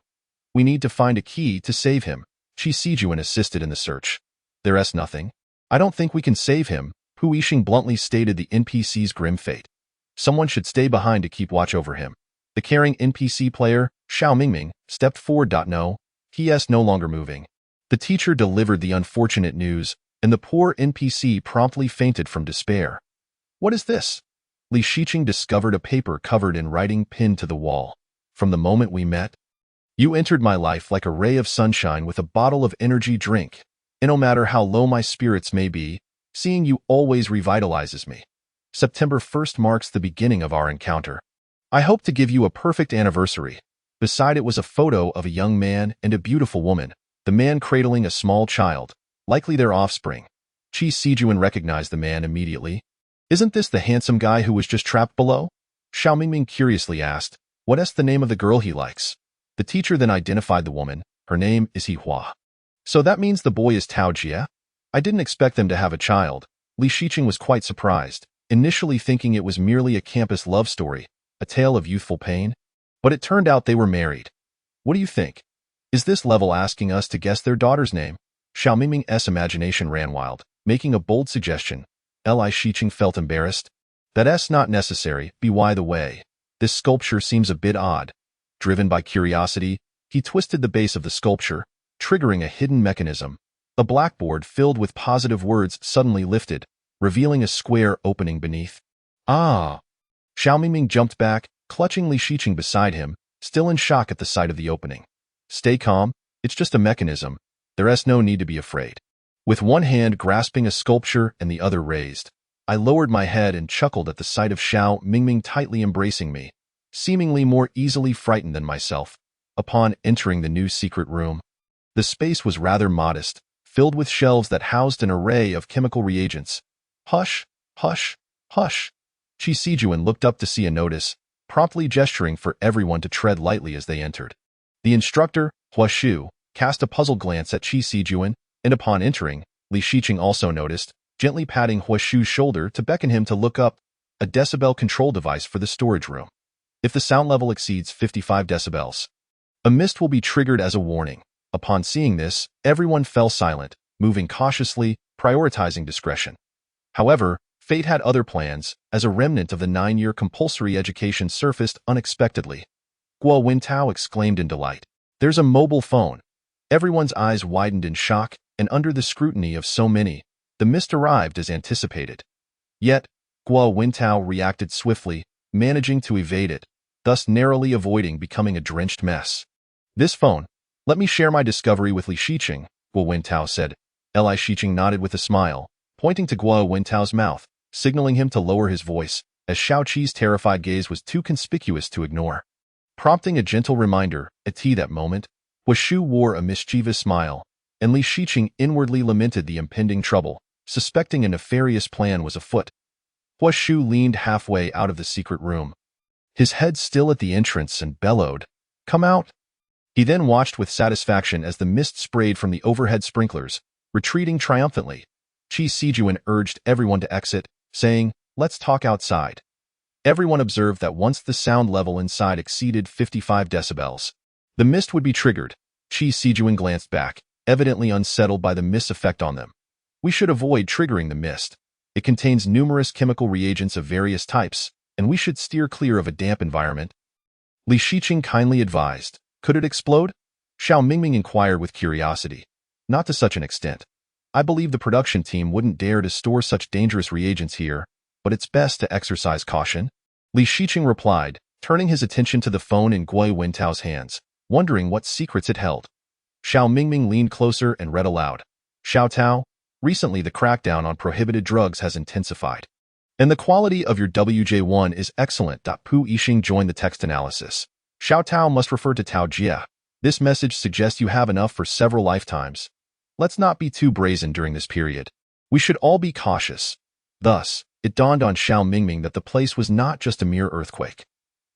We need to find a key to save him. Qi Sijuan assisted in the search. There's nothing. I don't think we can save him, Pu Yixing bluntly stated the NPC's grim fate. Someone should stay behind to keep watch over him. The caring NPC player, Xiao Mingming, stepped forward. No, he is no longer moving. The teacher delivered the unfortunate news, and the poor NPC promptly fainted from despair. What is this? Li Shiqing discovered a paper covered in writing pinned to the wall. From the moment we met, you entered my life like a ray of sunshine with a bottle of energy drink, and no matter how low my spirits may be, seeing you always revitalizes me. September 1st marks the beginning of our encounter. I hope to give you a perfect anniversary. Beside it was a photo of a young man and a beautiful woman, the man cradling a small child, likely their offspring. Qi Sijuan recognized the man immediately. Isn't this the handsome guy who was just trapped below? Xiao Mingming curiously asked, "What's the name of the girl he likes?" The teacher then identified the woman. Her name is He Hua. So that means the boy is Tao Jie? I didn't expect them to have a child. Li Shiqing was quite surprised, initially thinking it was merely a campus love story, a tale of youthful pain. But it turned out they were married. What do you think? Is this level asking us to guess their daughter's name? Xiao Mingming's imagination ran wild, making a bold suggestion. Li Shiqing felt embarrassed. That's not necessary, by the way. This sculpture seems a bit odd. Driven by curiosity, he twisted the base of the sculpture, triggering a hidden mechanism. A blackboard filled with positive words suddenly lifted, revealing a square opening beneath. Ah! Xiao Mingming jumped back, clutching Li Shiqing beside him, still in shock at the sight of the opening. Stay calm, it's just a mechanism. There's no need to be afraid. With one hand grasping a sculpture and the other raised, I lowered my head and chuckled at the sight of Xiao Mingming tightly embracing me, seemingly more easily frightened than myself. Upon entering the new secret room, the space was rather modest, filled with shelves that housed an array of chemical reagents. Hush, hush, hush. Qi Sijuan looked up to see a notice, promptly gesturing for everyone to tread lightly as they entered. The instructor, Hua Shu, cast a puzzled glance at Qi Sijuan, and upon entering, Li Shiqing also noticed, gently patting Hua Shu's shoulder to beckon him to look up, a decibel control device for the storage room. If the sound level exceeds 55 decibels, a mist will be triggered as a warning. Upon seeing this, everyone fell silent, moving cautiously, prioritizing discretion. However, fate had other plans, as a remnant of the 9-year compulsory education surfaced unexpectedly. Guo Wintao exclaimed in delight. There's a mobile phone. Everyone's eyes widened in shock, and under the scrutiny of so many, the mist arrived as anticipated. Yet, Guo Wintao reacted swiftly, managing to evade it, thus narrowly avoiding becoming a drenched mess. This phone. Let me share my discovery with Li Shiqing, Guo Wintao said. Li Shiqing nodded with a smile, pointing to Guo Wintao's mouth, signaling him to lower his voice, as Xiao Qi's terrified gaze was too conspicuous to ignore. Prompting a gentle reminder, at that moment, Hua Shu wore a mischievous smile, and Li Shiqing inwardly lamented the impending trouble, suspecting a nefarious plan was afoot. Hua Shu leaned halfway out of the secret room, his head still at the entrance, and bellowed, "Come out!" He then watched with satisfaction as the mist sprayed from the overhead sprinklers, retreating triumphantly. Qi Sijuan urged everyone to exit, saying, "Let's talk outside." Everyone observed that once the sound level inside exceeded 55 decibels, the mist would be triggered. Qi Sijuan glanced back, evidently unsettled by the mist's effect on them. We should avoid triggering the mist. It contains numerous chemical reagents of various types, and we should steer clear of a damp environment. Li Shiqing kindly advised. Could it explode? Xiao Mingming inquired with curiosity. Not to such an extent. I believe the production team wouldn't dare to store such dangerous reagents here, but it's best to exercise caution. Li Shiqing replied, turning his attention to the phone in Guo Wintao's hands, wondering what secrets it held. Xiao Mingming leaned closer and read aloud. Xiao Tao, recently the crackdown on prohibited drugs has intensified, and the quality of your WJ1 is excellent. Pu Yixing joined the text analysis. Xiao Tao must refer to Tao Jie. This message suggests you have enough for several lifetimes. Let's not be too brazen during this period. We should all be cautious. Thus, it dawned on Xiao Mingming that the place was not just a mere earthquake.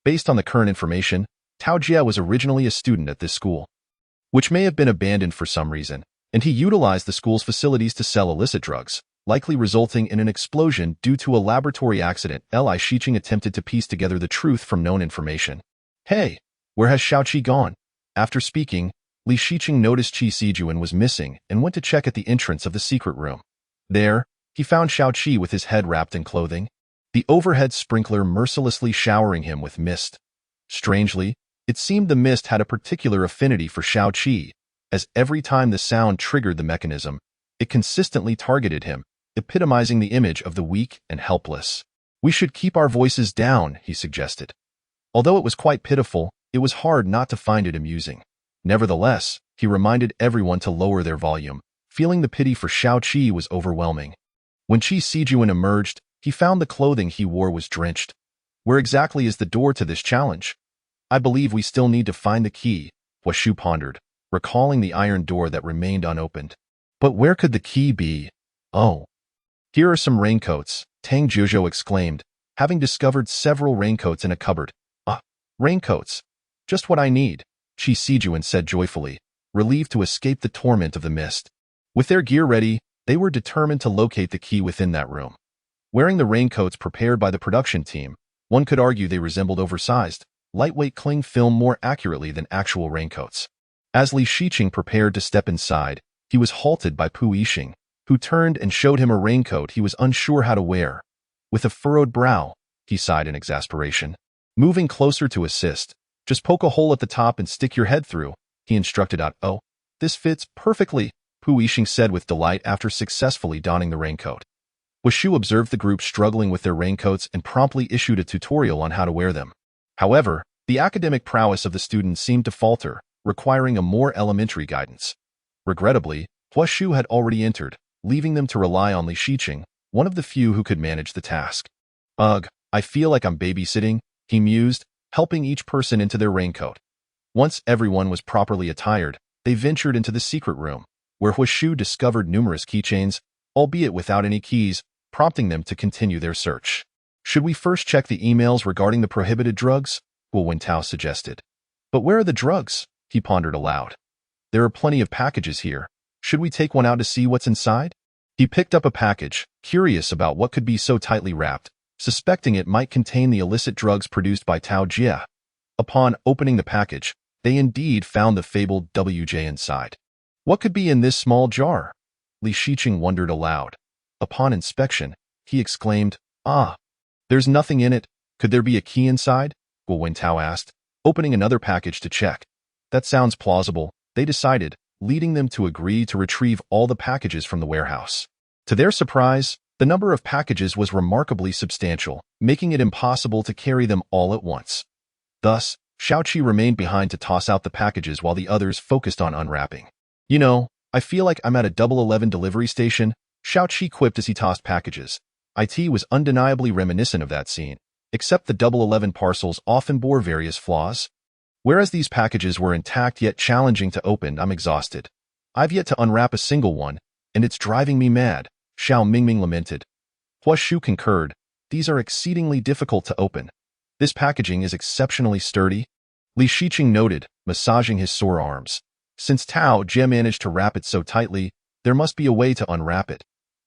Based on the current information, Tao Jie was originally a student at this school, which may have been abandoned for some reason, and he utilized the school's facilities to sell illicit drugs, likely resulting in an explosion due to a laboratory accident. Li Shiqing attempted to piece together the truth from known information. Hey, where has Xiao Qi gone? After speaking, Li Shiqing noticed Qi Sijuan was missing and went to check at the entrance of the secret room. There, he found Xiao Qi with his head wrapped in clothing, the overhead sprinkler mercilessly showering him with mist. Strangely, it seemed the mist had a particular affinity for Xiao Qi, as every time the sound triggered the mechanism, it consistently targeted him, epitomizing the image of the weak and helpless. We should keep our voices down, he suggested. Although it was quite pitiful, it was hard not to find it amusing. Nevertheless, he reminded everyone to lower their volume, feeling the pity for Xiao Qi was overwhelming. When Qi Sijuan emerged, he found the clothing he wore was drenched. Where exactly is the door to this challenge? I believe we still need to find the key, Hua Shu pondered, recalling the iron door that remained unopened. But where could the key be? Oh. Here are some raincoats, Tang Jiuzhou exclaimed, having discovered several raincoats in a cupboard. Ah, raincoats. Just what I need, Chi Sijuan said joyfully, relieved to escape the torment of the mist. With their gear ready, they were determined to locate the key within that room. Wearing the raincoats prepared by the production team, one could argue they resembled oversized, lightweight cling film more accurately than actual raincoats. As Li Shiqing prepared to step inside, he was halted by Pu Yixing, who turned and showed him a raincoat he was unsure how to wear. With a furrowed brow, he sighed in exasperation. Moving closer to assist, just poke a hole at the top and stick your head through, he instructed out. Oh, this fits perfectly, Pu Yixing said with delight after successfully donning the raincoat. Washu observed the group struggling with their raincoats and promptly issued a tutorial on how to wear them. However, the academic prowess of the students seemed to falter, requiring a more elementary guidance. Regrettably, Washu had already entered, leaving them to rely on Li Shiqing, one of the few who could manage the task. Ugh, I feel like I'm babysitting, he mused, helping each person into their raincoat. Once everyone was properly attired, they ventured into the secret room, where Washu discovered numerous keychains, albeit without any keys, prompting them to continue their search. Should we first check the emails regarding the prohibited drugs? Guo Wentao suggested. But where are the drugs? He pondered aloud. There are plenty of packages here. Should we take one out to see what's inside? He picked up a package, curious about what could be so tightly wrapped, suspecting it might contain the illicit drugs produced by Tao Jia. Upon opening the package, they indeed found the fabled WJ inside. What could be in this small jar? Li Shiqing wondered aloud. Upon inspection, he exclaimed, Ah, there's nothing in it. Could there be a key inside? Guo Wentao asked, opening another package to check. That sounds plausible, they decided, leading them to agree to retrieve all the packages from the warehouse. To their surprise, the number of packages was remarkably substantial, making it impossible to carry them all at once. Thus, Xiaoqi remained behind to toss out the packages while the others focused on unwrapping. You know, I feel like I'm at a Double 11 delivery station, Xiaoqi quipped as he tossed packages. IT was undeniably reminiscent of that scene, except the Double 11 parcels often bore various flaws. Whereas these packages were intact yet challenging to open, I'm exhausted. I've yet to unwrap a single one, and it's driving me mad, Xiao Mingming lamented. Huashu concurred, these are exceedingly difficult to open. This packaging is exceptionally sturdy. Li Shiqing noted, massaging his sore arms. Since Tao Jie managed to wrap it so tightly, there must be a way to unwrap it.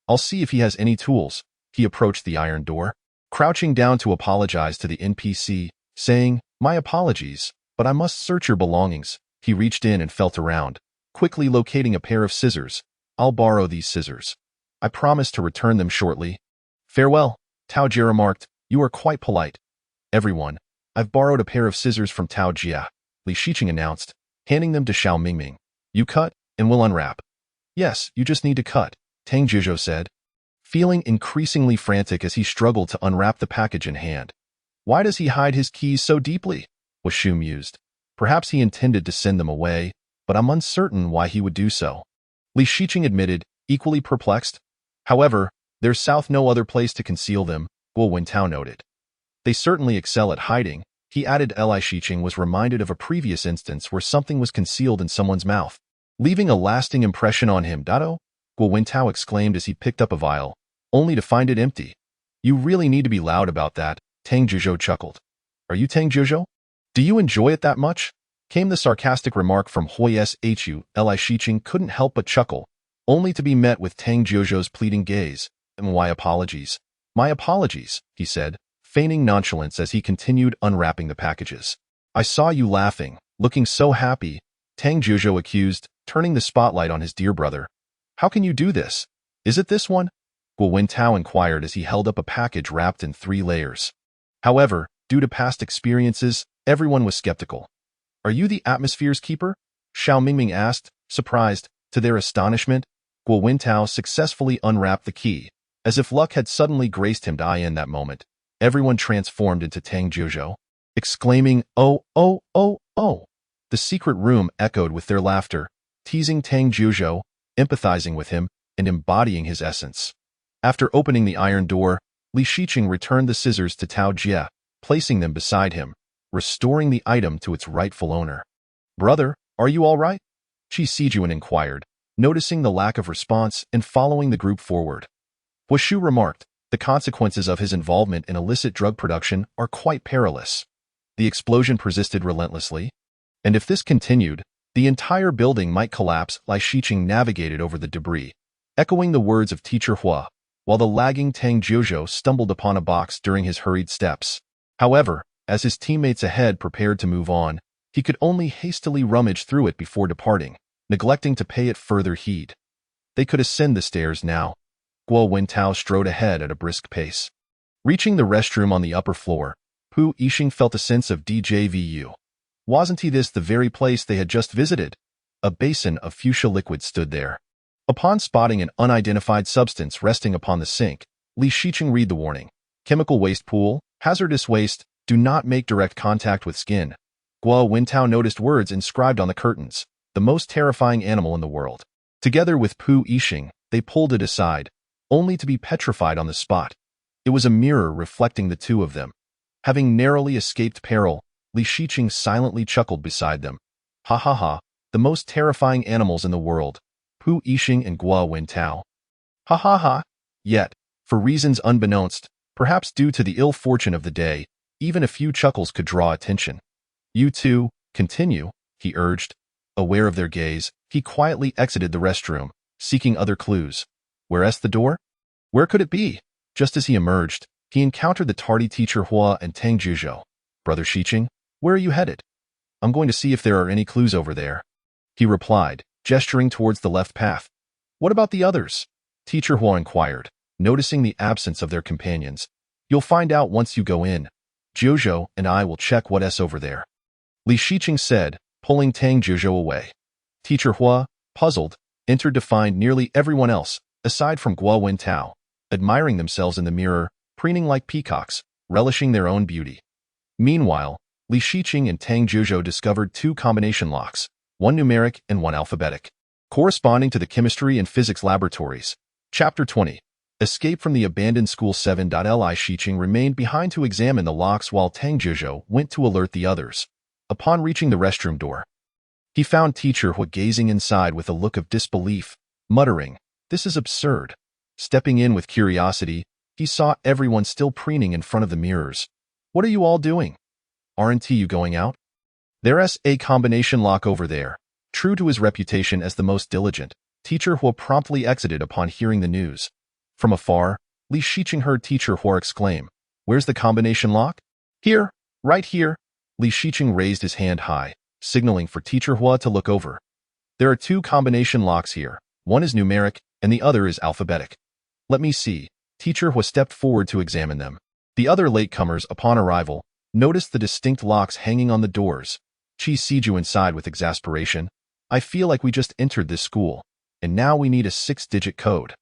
I'll see if he has any tools. He approached the iron door, crouching down to apologize to the NPC, saying, My apologies, but I must search your belongings. He reached in and felt around, quickly locating a pair of scissors. I'll borrow these scissors. I promise to return them shortly. Farewell, Tao Jie remarked. You are quite polite. Everyone, I've borrowed a pair of scissors from Tao Jia, Li Shiqing announced, handing them to Xiao Mingming. You cut, and we'll unwrap. Yes, you just need to cut, Tang Jizhou said, feeling increasingly frantic as he struggled to unwrap the package in hand. Why does he hide his keys so deeply? Washu mused. Perhaps he intended to send them away, but I'm uncertain why he would do so. Li Shiqing admitted, equally perplexed. However, there's south no other place to conceal them, Guo Wentao noted. They certainly excel at hiding, he added. Li Shiqing was reminded of a previous instance where something was concealed in someone's mouth, leaving a lasting impression on him. Guo Wentao exclaimed as he picked up a vial, only to find it empty. You really need to be loud about that, Tang Jizhou chuckled. Are you Tang Jizhou? Do you enjoy it that much? Came the sarcastic remark from Hui Shu. Li Shiqing couldn't help but chuckle, only to be met with Tang Jizhou's pleading gaze. My apologies. My apologies, he said, feigning nonchalance as he continued unwrapping the packages. I saw you laughing, looking so happy, Tang Jizhou accused, turning the spotlight on his dear brother. How can you do this? Is it this one? Guo Wentao inquired as he held up a package wrapped in 3 layers. However, due to past experiences, everyone was skeptical. Are you the atmosphere's keeper? Xiao Mingming asked, surprised. To their astonishment, Guo Wentao successfully unwrapped the key. As if luck had suddenly graced him in that moment, everyone transformed into Tang Jizhou, exclaiming, Oh, oh, oh, oh. The secret room echoed with their laughter, teasing Tang Jizhou, empathizing with him, and embodying his essence. After opening the iron door, Li Shiqing returned the scissors to Tao Jie, placing them beside him, restoring the item to its rightful owner. Brother, are you all right? Chi Sijuan inquired, noticing the lack of response and following the group forward. Washu remarked, The consequences of his involvement in illicit drug production are quite perilous. The explosion persisted relentlessly, and if this continued, the entire building might collapse. Li Shiqing navigated over the debris, echoing the words of Teacher Hua, while the lagging Tang Jiuzhou stumbled upon a box during his hurried steps. However, as his teammates ahead prepared to move on, he could only hastily rummage through it before departing, neglecting to pay it further heed. They could ascend the stairs now. Guo Wentao strode ahead at a brisk pace. Reaching the restroom on the upper floor, Pu Yixing felt a sense of deja vu. Wasn't this the very place they had just visited? A basin of fuchsia liquid stood there. Upon spotting an unidentified substance resting upon the sink, Li Shiqing read the warning. Chemical waste pool, hazardous waste, do not make direct contact with skin. Guo Wentao noticed words inscribed on the curtains, the most terrifying animal in the world. Together with Pu Yixing, they pulled it aside, only to be petrified on the spot. It was a mirror reflecting the two of them. Having narrowly escaped peril, Li Shiqing silently chuckled beside them. Ha ha ha, the most terrifying animals in the world, Pu Yixing and Guo Wentao. Ha ha ha. Yet, for reasons unbeknownst, perhaps due to the ill fortune of the day, even a few chuckles could draw attention. You two, continue, he urged. Aware of their gaze, he quietly exited the restroom, seeking other clues. Where's the door? Where could it be? Just as he emerged, he encountered the tardy Teacher Hua and Tang Jiuzhou. Brother Shiqing, where are you headed? I'm going to see if there are any clues over there, he replied, gesturing towards the left path. What about the others? Teacher Hua inquired, noticing the absence of their companions. You'll find out once you go in. Jiuzhou and I will check what's over there, Li Shiqing said, pulling Tang Jiuzhou away. Teacher Hua, puzzled, entered to find nearly everyone else, aside from Guo Wentao, admiring themselves in the mirror, preening like peacocks, relishing their own beauty. Meanwhile, Li Shiqing and Tang Jiuzhou discovered two combination locks, one numeric and one alphabetic, corresponding to the chemistry and physics laboratories. Chapter 20. Escape from the abandoned school 7. Li Shiqing remained behind to examine the locks while Tang Jiuzhou went to alert the others. Upon reaching the restroom door, he found Teacher Hua gazing inside with a look of disbelief, muttering, "This is absurd." Stepping in with curiosity, he saw everyone still preening in front of the mirrors. What are you all doing? Aren't you going out? There's a combination lock over there. True to his reputation as the most diligent, Teacher Hua promptly exited upon hearing the news. From afar, Li Shiqing heard Teacher Hua exclaim, "Where's the combination lock?" "Here, right here." Li Shiqing raised his hand high, signaling for Teacher Hua to look over. "There are two combination locks here. One is numeric, and the other is alphabetic." "Let me see." Teacher Hua stepped forward to examine them. The other latecomers, upon arrival, noticed the distinct locks hanging on the doors. Qi Siju inside with exasperation. "I feel like we just entered this school, and now we need a 6-digit code."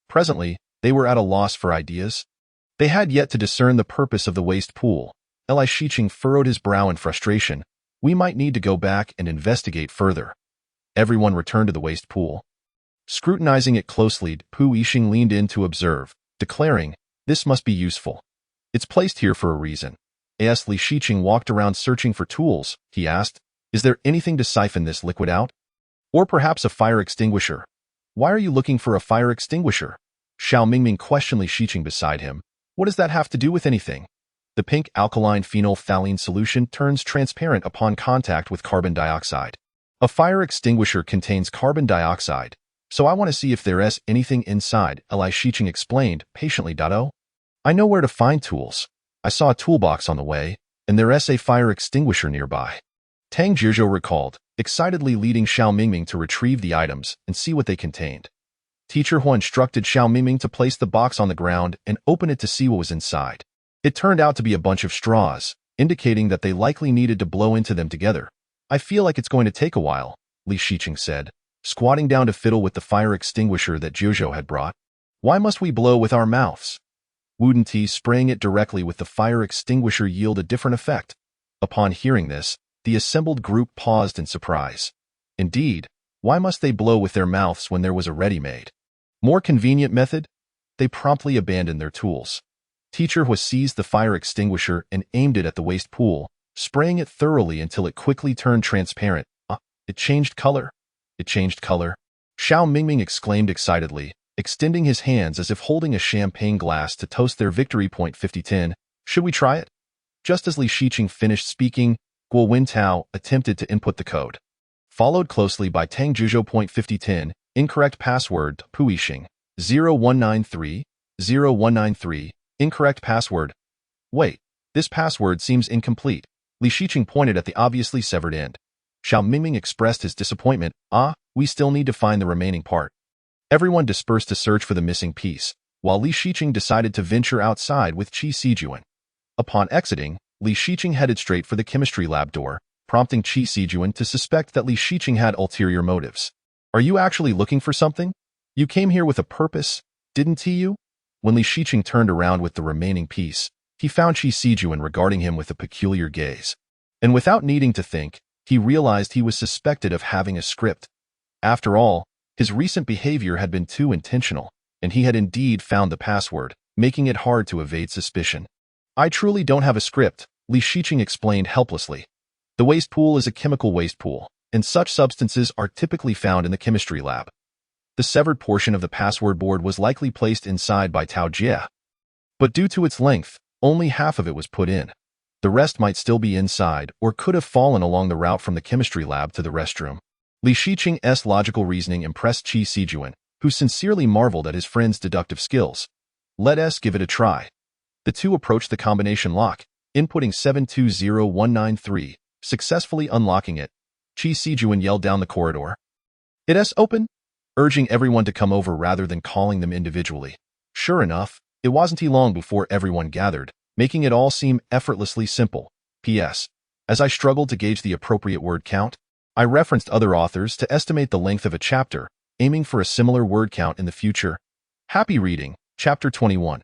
Presently, they were at a loss for ideas. They had yet to discern the purpose of the waste pool. Li Shiqing furrowed his brow in frustration. "We might need to go back and investigate further." Everyone returned to the waste pool. Scrutinizing it closely, Pu Yixing leaned in to observe, declaring, "This must be useful. It's placed here for a reason." As Li Shiqing walked around searching for tools, he asked, "Is there anything to siphon this liquid out? Or perhaps a fire extinguisher?" "Why are you looking for a fire extinguisher?" Xiao Mingming questioned Li Shiqing beside him. "What does that have to do with anything?" The pink alkaline phenolphthalein solution turns transparent upon contact with carbon dioxide. A fire extinguisher contains carbon dioxide, so I want to see if there's anything inside, Li Shiqing explained patiently. "Oh, I know where to find tools. I saw a toolbox on the way, and there's a fire extinguisher nearby." Tang Jiuzhou recalled, excitedly leading Xiao Mingming to retrieve the items and see what they contained. Teacher Hua instructed Xiao Mingming to place the box on the ground and open it to see what was inside. It turned out to be a bunch of straws, indicating that they likely needed to blow into them together. "I feel like it's going to take a while," Li Shiqing said, squatting down to fiddle with the fire extinguisher that Jiuzhou had brought. "Why must we blow with our mouths?" Wooden tea spraying it directly with the fire extinguisher yield a different effect. Upon hearing this, the assembled group paused in surprise. Indeed, why must they blow with their mouths when there was a ready-made, more convenient method? They promptly abandoned their tools. Teacher Hua seized the fire extinguisher and aimed it at the waste pool, spraying it thoroughly until it quickly turned transparent. It changed color. It changed color. Xiao Mingming exclaimed excitedly, extending his hands as if holding a champagne glass to toast their victory. 5010. Should we try it? Just as Li Shiqing finished speaking, Guo Wintao attempted to input the code. Followed closely by Tang Zhuzhou. 5010. Incorrect password. Pu Yixing. 0193. 0193. Incorrect password. Wait, this password seems incomplete. Li Shiqing pointed at the obviously severed end. Xiao Mingming expressed his disappointment. We still need to find the remaining part. Everyone dispersed to search for the missing piece, while Li Shiqing decided to venture outside with Qi Sijuan. Upon exiting, Li Shiqing headed straight for the chemistry lab door, prompting Qi Sijuan to suspect that Li Shiqing had ulterior motives. Are you actually looking for something? You came here with a purpose, didn't you? When Li Shiqing turned around with the remaining piece, he found Qi Sijuan regarding him with a peculiar gaze. And without needing to think, he realized he was suspected of having a script. After all, his recent behavior had been too intentional, and he had indeed found the password, making it hard to evade suspicion. I truly don't have a script, Li Shiqing explained helplessly. The waste pool is a chemical waste pool, and such substances are typically found in the chemistry lab. The severed portion of the password board was likely placed inside by Tao Jie. But due to its length, only half of it was put in. The rest might still be inside or could have fallen along the route from the chemistry lab to the restroom. Li Shiqing's logical reasoning impressed Qi Sijuan, who sincerely marveled at his friend's deductive skills. Let us give it a try. The two approached the combination lock, inputting 720193, successfully unlocking it. Qi Sijuan yelled down the corridor. It's open? Urging everyone to come over rather than calling them individually. Sure enough, it wasn't long before everyone gathered, making it all seem effortlessly simple. P.S. As I struggled to gauge the appropriate word count, I referenced other authors to estimate the length of a chapter, aiming for a similar word count in the future. Happy reading. Chapter 21.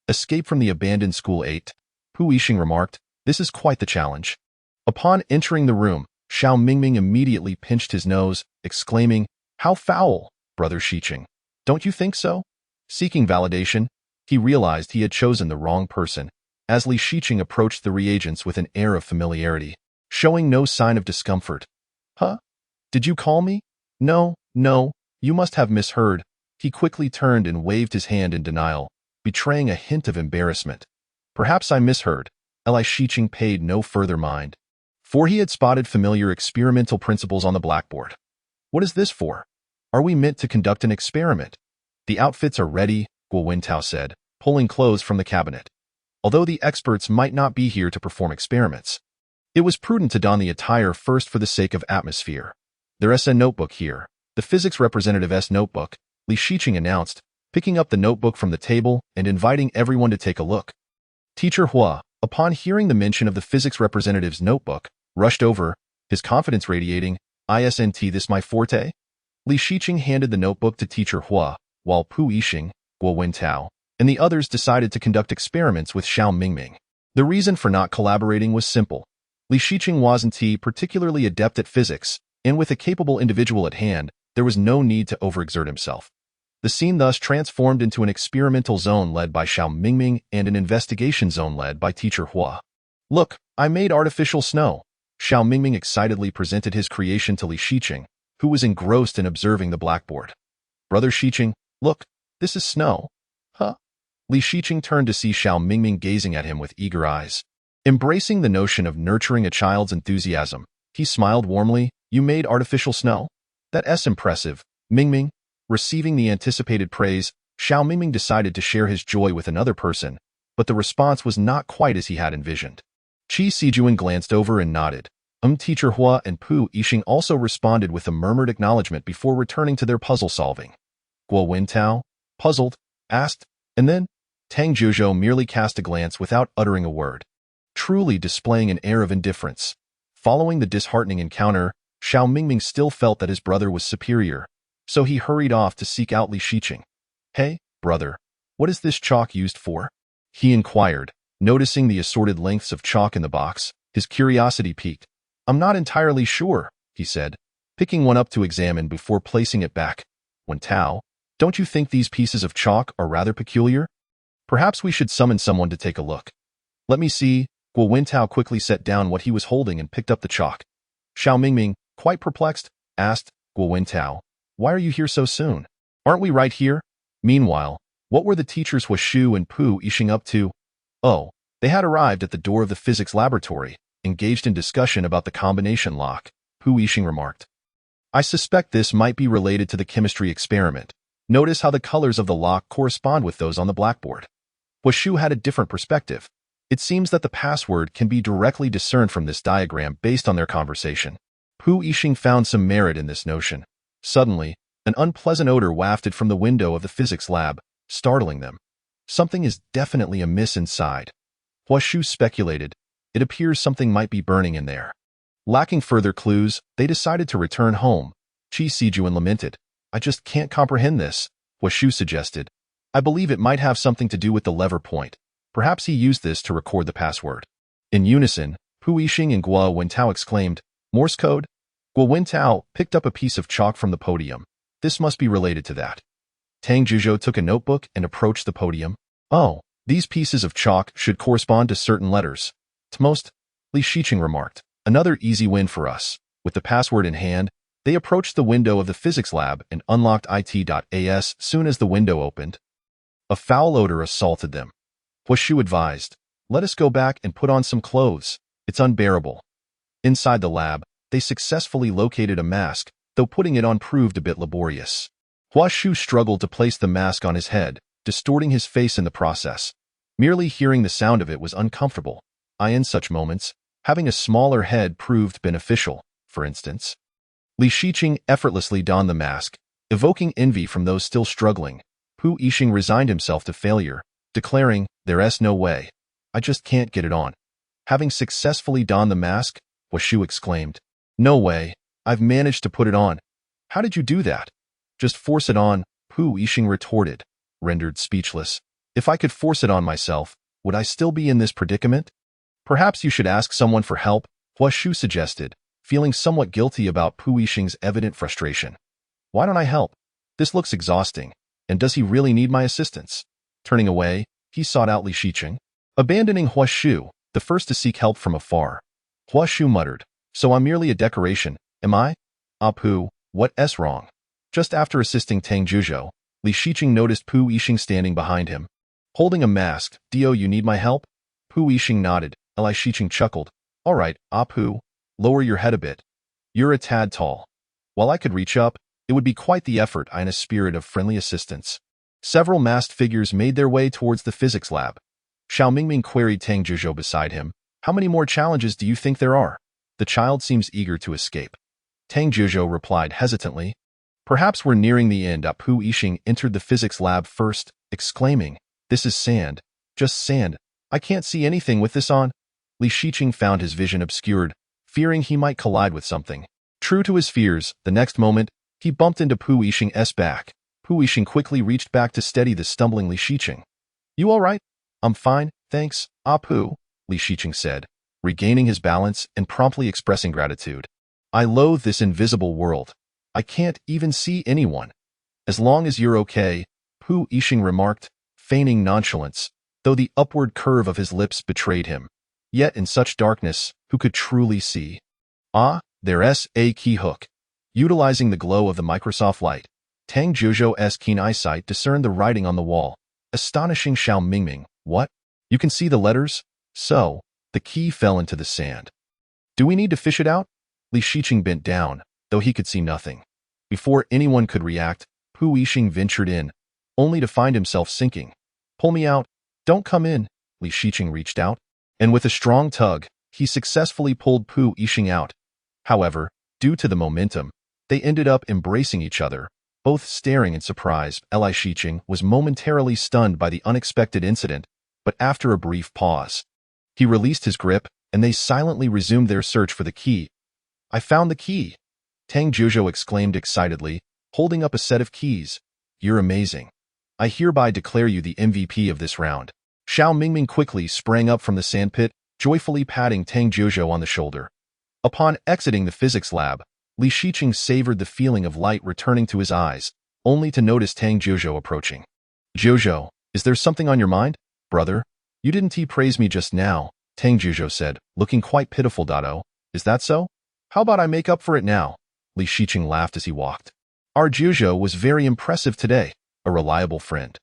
Escape from the Abandoned School 8. Pu Yixing remarked, this is quite the challenge. Upon entering the room, Xiao Mingming immediately pinched his nose, exclaiming, How foul, Brother Shiqing. Don't you think so? Seeking validation, he realized he had chosen the wrong person, as Li Shiqing approached the reagents with an air of familiarity, showing no sign of discomfort. Huh? Did you call me? No, you must have misheard. He quickly turned and waved his hand in denial, betraying a hint of embarrassment. Perhaps I misheard. Li Shiqing paid no further mind, for he had spotted familiar experimental principles on the blackboard. What is this for? Are we meant to conduct an experiment? The outfits are ready, Guo Wintao said, pulling clothes from the cabinet. Although the experts might not be here to perform experiments, it was prudent to don the attire first for the sake of atmosphere. There's a notebook here. The physics representative's notebook, Li Shiqing announced, picking up the notebook from the table and inviting everyone to take a look. Teacher Hua, upon hearing the mention of the physics representative's notebook, rushed over, his confidence radiating, Isn't this my forte? Li Shiqing handed the notebook to Teacher Hua, while Pu Yixing, Guo Wintao, and the others decided to conduct experiments with Xiao Mingming. The reason for not collaborating was simple. Li Shiqing wasn't particularly adept at physics, and with a capable individual at hand, there was no need to overexert himself. The scene thus transformed into an experimental zone led by Xiao Mingming and an investigation zone led by Teacher Hua. Look, I made artificial snow. Xiao Mingming excitedly presented his creation to Li Shiqing, who was engrossed in observing the blackboard. Brother Shiqing, look, this is snow. Huh? Li Shiqing turned to see Xiao Mingming gazing at him with eager eyes. Embracing the notion of nurturing a child's enthusiasm, he smiled warmly. You made artificial snow? That's impressive, Mingming. Receiving the anticipated praise, Xiao Mingming decided to share his joy with another person, but the response was not quite as he had envisioned. Qi Sijuan glanced over and nodded. Teacher Hua and Pu Yixing also responded with a murmured acknowledgement before returning to their puzzle solving. Guo Wintao, puzzled, asked, and then Tang Zhuzhou merely cast a glance without uttering a word, truly displaying an air of indifference. Following the disheartening encounter, Xiao Mingming still felt that his brother was superior, so he hurried off to seek out Li Shiqing. Hey, brother, what is this chalk used for? He inquired, noticing the assorted lengths of chalk in the box. His curiosity piqued. I'm not entirely sure, he said, picking one up to examine before placing it back. Tao, don't you think these pieces of chalk are rather peculiar? Perhaps we should summon someone to take a look. Let me see. Guo Wintao quickly set down what he was holding and picked up the chalk. Xiao Mingming, quite perplexed, asked, Guo Wintao, why are you here so soon? Aren't we right here? Meanwhile, what were the teachers Huashu and Pu Yixing up to? Oh, they had arrived at the door of the physics laboratory, engaged in discussion about the combination lock. Pu Yixing remarked, I suspect this might be related to the chemistry experiment. Notice how the colors of the lock correspond with those on the blackboard. Huashu had a different perspective. It seems that the password can be directly discerned from this diagram based on their conversation. Pu Yixing found some merit in this notion. Suddenly, an unpleasant odor wafted from the window of the physics lab, startling them. Something is definitely amiss inside. Huashu speculated. It appears something might be burning in there. Lacking further clues, they decided to return home. Qi Sijuan lamented. I just can't comprehend this, Huashu suggested. I believe it might have something to do with the lever point. Perhaps he used this to record the password. In unison, Pu Yixing and Guo Wentao exclaimed, Morse code? Guo Wentao picked up a piece of chalk from the podium. This must be related to that. Tang Zhuzhou took a notebook and approached the podium. Oh, these pieces of chalk should correspond to certain letters. To most, Li Shiqing remarked. Another easy win for us. With the password in hand, they approached the window of the physics lab and unlocked IT.as. Soon as the window opened, a foul odor assaulted them. Huashu advised, let us go back and put on some clothes. It's unbearable. Inside the lab, they successfully located a mask, though putting it on proved a bit laborious. Huashu struggled to place the mask on his head, distorting his face in the process. Merely hearing the sound of it was uncomfortable. In such moments, having a smaller head proved beneficial. For instance, Li Shiqing effortlessly donned the mask, evoking envy from those still struggling. Pu Yixing resigned himself to failure, declaring, there's no way. I just can't get it on. Having successfully donned the mask, Huashu exclaimed, no way, I've managed to put it on. How did you do that? Just force it on, Pu Yixing retorted, rendered speechless. If I could force it on myself, would I still be in this predicament? Perhaps you should ask someone for help, Huashu suggested, feeling somewhat guilty about Pu Yixing's evident frustration. Why don't I help? This looks exhausting. And does he really need my assistance? Turning away, he sought out Li Shiqing, abandoning Huashu, the first to seek help from afar. Huashu muttered, so I'm merely a decoration, am I? Pu, what's wrong? Just after assisting Tang Zhuzhou, Li Shiqing noticed Pu Yixing standing behind him. Holding a mask, Dio, you need my help? Pu Yixing nodded. Li Shiqing chuckled. All right, Pu, lower your head a bit. You're a tad tall. While I could reach up, it would be quite the effort in a spirit of friendly assistance. Several masked figures made their way towards the physics lab. Xiao Mingming queried Tang Zhuzhou beside him. How many more challenges do you think there are? The child seems eager to escape. Tang Zhuzhou replied hesitantly. Perhaps we're nearing the end. Pu Yixing entered the physics lab first, exclaiming, this is sand. Just sand. I can't see anything with this on. Li Shiqing found his vision obscured, fearing he might collide with something. True to his fears, the next moment, he bumped into Pu Yixing's back. Pu Yixing quickly reached back to steady the stumbling Li Shiqing. You all right? I'm fine, thanks, Pu, Li Shiqing said, regaining his balance and promptly expressing gratitude. I loathe this invisible world. I can't even see anyone. As long as you're okay, Pu Yixing remarked, feigning nonchalance, though the upward curve of his lips betrayed him. Yet in such darkness, who could truly see? There's a key hook. Utilizing the glow of the Microsoft light, Tang Zhuzhou's keen eyesight discerned the writing on the wall, astonishing Xiao Mingming. What? You can see the letters? So, the key fell into the sand. Do we need to fish it out? Li Shiqing bent down, though he could see nothing. Before anyone could react, Pu Yixing ventured in, only to find himself sinking. Pull me out. Don't come in. Li Shiqing reached out, and with a strong tug, he successfully pulled Pu Yixing out. However, due to the momentum, they ended up embracing each other, both staring in surprise. Li Shiqing was momentarily stunned by the unexpected incident, but after a brief pause, he released his grip, and they silently resumed their search for the key. I found the key! Tang Zhuzhou exclaimed excitedly, holding up a set of keys. You're amazing. I hereby declare you the MVP of this round. Xiao Mingming quickly sprang up from the sandpit, joyfully patting Tang Zhuzhou on the shoulder. Upon exiting the physics lab, Li Shiqing savored the feeling of light returning to his eyes, only to notice Tang Zhuzhou approaching. Zhuzhou, is there something on your mind, brother? You didn't praise me just now, Tang Zhuzhou said, looking quite pitiful. Is that so? How about I make up for it now? Li Shiqing laughed as he walked. Our Zhuzhou was very impressive today. a reliable friend.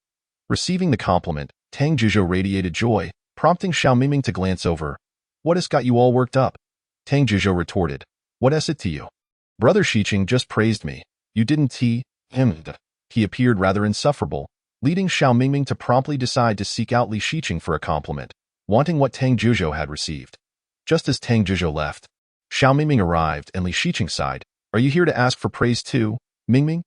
Receiving the compliment, Tang Zhizhou radiated joy, prompting Xiao Mingming to glance over. What has got you all worked up? Tang Zhizhou retorted. What is it to you? Brother Shiqing just praised me. You didn't him. He appeared rather insufferable, leading Xiao Mingming to promptly decide to seek out Li Shiqing for a compliment, wanting what Tang Zhizhou had received. Just as Tang Zhizhou left, Xiao Mingming arrived and Li Shiqing sighed. Are you here to ask for praise too, Mingming?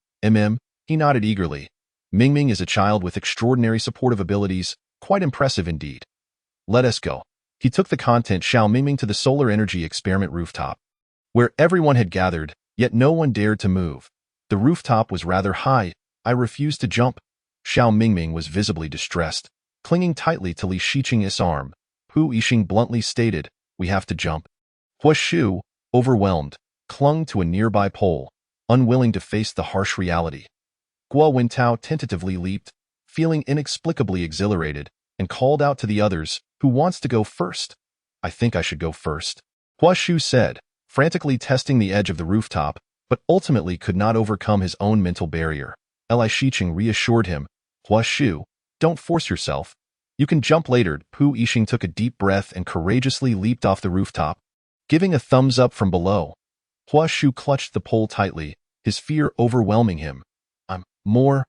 He nodded eagerly. Mingming is a child with extraordinary supportive abilities, quite impressive indeed. Let us go. He took the content Xiao Mingming to the solar energy experiment rooftop, where everyone had gathered, yet no one dared to move. The rooftop was rather high. I refused to jump. Xiao Mingming was visibly distressed, clinging tightly to Li Shiqing's arm. Pu Yixing bluntly stated, we have to jump. Hua Shu, overwhelmed, clung to a nearby pole, unwilling to face the harsh reality. Guo Wintao tentatively leaped, feeling inexplicably exhilarated, and called out to the others, who wants to go first? I think I should go first. Hua Shu said, frantically testing the edge of the rooftop, but ultimately could not overcome his own mental barrier. Li Shiqing reassured him, Hua Shu, don't force yourself. You can jump later. Pu Yixing took a deep breath and courageously leaped off the rooftop, giving a thumbs up from below. Hua Shu clutched the pole tightly, his fear overwhelming him. I'm more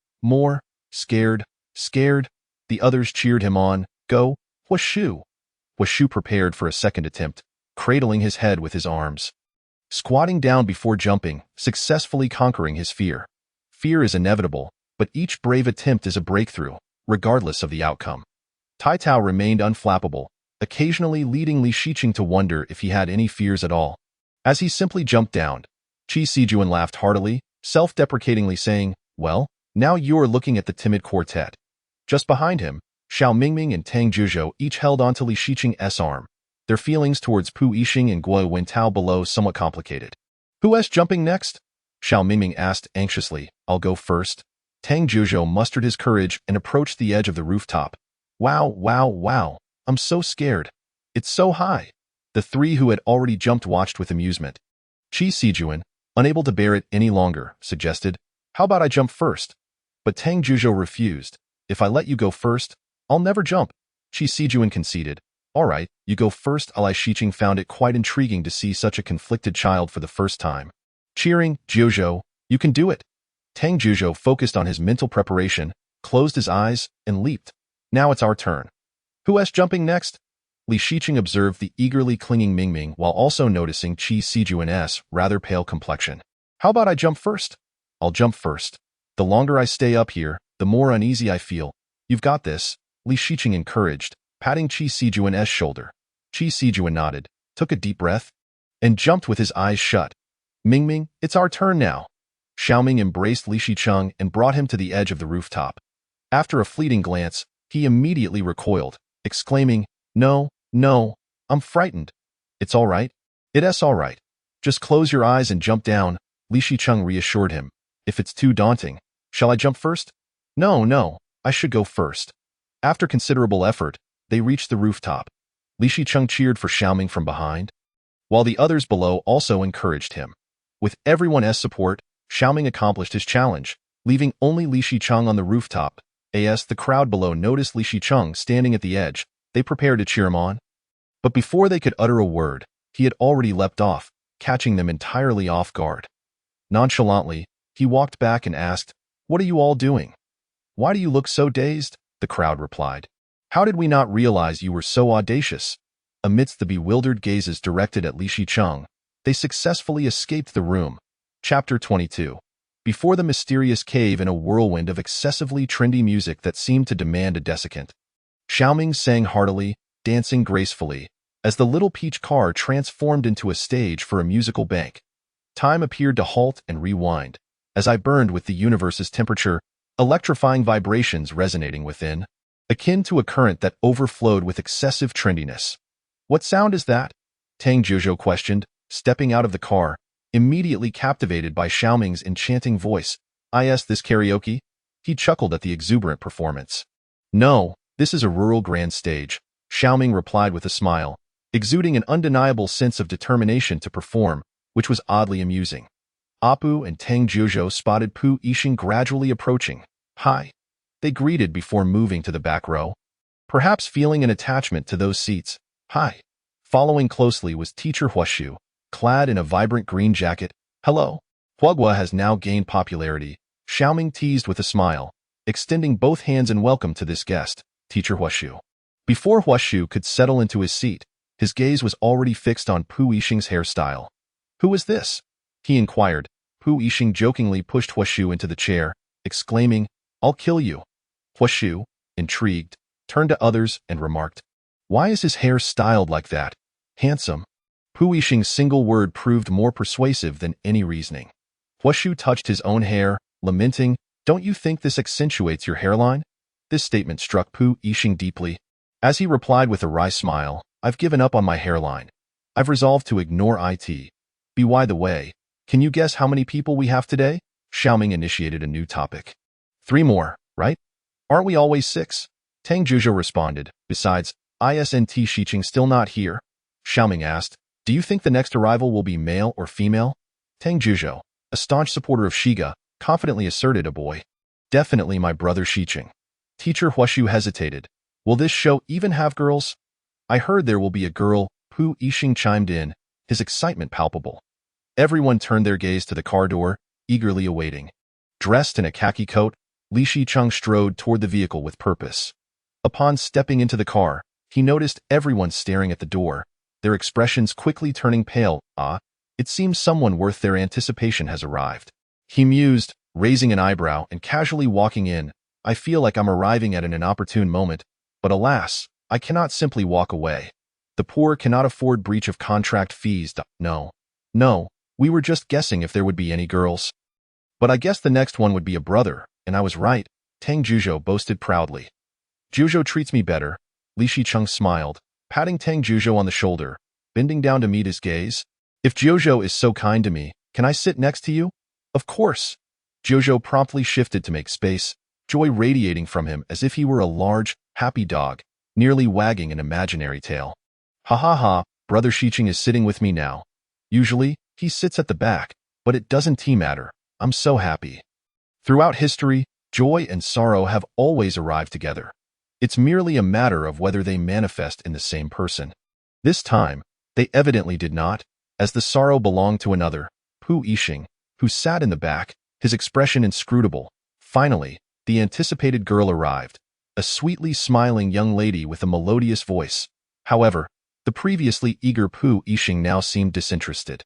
scared. The others cheered him on. Go, Hua Shu. Hua Shu prepared for a second attempt, cradling his head with his arms, squatting down before jumping, successfully conquering his fear. Fear is inevitable, but each brave attempt is a breakthrough, regardless of the outcome. Tai Tao remained unflappable, occasionally leading Li Shiqing to wonder if he had any fears at all. As he simply jumped down, Qi Sijuan laughed heartily, self-deprecatingly saying, well, now you're looking at the timid quartet. Just behind him, Xiao Mingming and Tang Zhizhou each held onto Li Shiqing's arm, their feelings towards Pu Yixing and Guo Wintao below somewhat complicated. Who's jumping next? Xiao Mingming asked anxiously. I'll go first. Tang Zhizhou mustered his courage and approached the edge of the rooftop. Wow. I'm so scared. It's so high. The three who had already jumped watched with amusement. Qi Sijuan, unable to bear it any longer, suggested, how about I jump first? But Tang Zhizhou refused. If I let you go first, I'll never jump. Qi Sijuan conceded. All right, you go first. Li Shiqing found it quite intriguing to see such a conflicted child for the first time. Cheering, Zhizhou, you can do it. Tang Zhizhou focused on his mental preparation, closed his eyes, and leaped. Now it's our turn. Who's jumping next? Li Shiqing observed the eagerly clinging Mingming while also noticing Qi Sijuan's rather pale complexion. How about I jump first? I'll jump first. The longer I stay up here, the more uneasy I feel. You've got this, Li Shiqing encouraged, patting Qi Sijuan's shoulder. Qi Sijuan nodded, took a deep breath, and jumped with his eyes shut. Mingming, it's our turn now. Xiaoming embraced Li Shiqing and brought him to the edge of the rooftop. After a fleeting glance, he immediately recoiled, exclaiming, No, I'm frightened. It's all right. It's all right. Just close your eyes and jump down, Li Shiqing reassured him. If it's too daunting, shall I jump first? No, I should go first. After considerable effort, they reached the rooftop. Li Shiqing cheered for Xiaoming from behind, while the others below also encouraged him. With everyone's support, Xiaoming accomplished his challenge, leaving only Li Shiqing on the rooftop. As the crowd below noticed Li Shiqing standing at the edge, they prepared to cheer him on. But before they could utter a word, he had already leapt off, catching them entirely off guard. Nonchalantly, he walked back and asked, What are you all doing? Why do you look so dazed? The crowd replied. How did we not realize you were so audacious? Amidst the bewildered gazes directed at Li Shiqing, they successfully escaped the room. Chapter 22. Before the mysterious cave in a whirlwind of excessively trendy music that seemed to demand a desiccant. Xiaoming sang heartily, dancing gracefully, as the little peach car transformed into a stage for a musical bank. Time appeared to halt and rewind, as I burned with the universe's temperature, electrifying vibrations resonating within, akin to a current that overflowed with excessive trendiness. What sound is that? Tang Zhizhou questioned, stepping out of the car, immediately captivated by Xiaoming's enchanting voice. Is this karaoke? He chuckled at the exuberant performance. No, this is a rural grand stage, Xiaoming replied with a smile, exuding an undeniable sense of determination to perform, which was oddly amusing. Apu and Tang Zhizhou spotted Pu Yixing gradually approaching, Hi. They greeted before moving to the back row, perhaps feeling an attachment to those seats. Hi. Following closely was teacher Huashu, clad in a vibrant green jacket. Hello. Huagua has now gained popularity. Xiaoming teased with a smile, extending both hands in welcome to this guest, teacher Huashu. Before Huashu could settle into his seat, his gaze was already fixed on Pu Yixing's hairstyle. Who is this? He inquired. Pu Yixing jokingly pushed Huashu into the chair, exclaiming, I'll kill you. Huashu, intrigued, turned to others and remarked, Why is his hair styled like that? Handsome. Pu Yixing's single word proved more persuasive than any reasoning. Huashu touched his own hair, lamenting, Don't you think this accentuates your hairline? This statement struck Pu Yixing deeply. As he replied with a wry smile, I've given up on my hairline. I've resolved to ignore it. By the way, can you guess how many people we have today? Xiaoming initiated a new topic. 3 more, right? Aren't we always 6? Tang Zhuzhou responded. Besides, isn't Shiqing still not here? Xiaoming asked, Do you think the next arrival will be male or female? Tang Zhuzhou, a staunch supporter of Shiga, confidently asserted a boy. Definitely my brother Shiqing. Teacher Huashu hesitated. Will this show even have girls? I heard there will be a girl, Pu Yixing chimed in, his excitement palpable. Everyone turned their gaze to the car door, eagerly awaiting. Dressed in a khaki coat, Li Shicheng strode toward the vehicle with purpose. Upon stepping into the car, he noticed everyone staring at the door, their expressions quickly turning pale. It seems someone worth their anticipation has arrived. He mused, raising an eyebrow and casually walking in. I feel like I'm arriving at an inopportune moment, but alas, I cannot simply walk away. The poor cannot afford breach of contract fees. No, we were just guessing if there would be any girls. But I guess the next one would be a brother, and I was right, Tang Zhuzhou boasted proudly. Zhuzhou treats me better, Li Shicheng smiled, patting Tang Zhuzhou on the shoulder, bending down to meet his gaze. If Zhuzhou is so kind to me, can I sit next to you? Of course. Zhuzhou promptly shifted to make space, joy radiating from him as if he were a large, happy dog, nearly wagging an imaginary tail. Ha ha ha, brother Shiqing is sitting with me now. Usually, he sits at the back, but it doesn't matter. I'm so happy. Throughout history, joy and sorrow have always arrived together. It's merely a matter of whether they manifest in the same person. This time, they evidently did not, as the sorrow belonged to another, Pu Yixing, who sat in the back, his expression inscrutable. Finally, the anticipated girl arrived, a sweetly smiling young lady with a melodious voice. However, the previously eager Pu Yixing now seemed disinterested.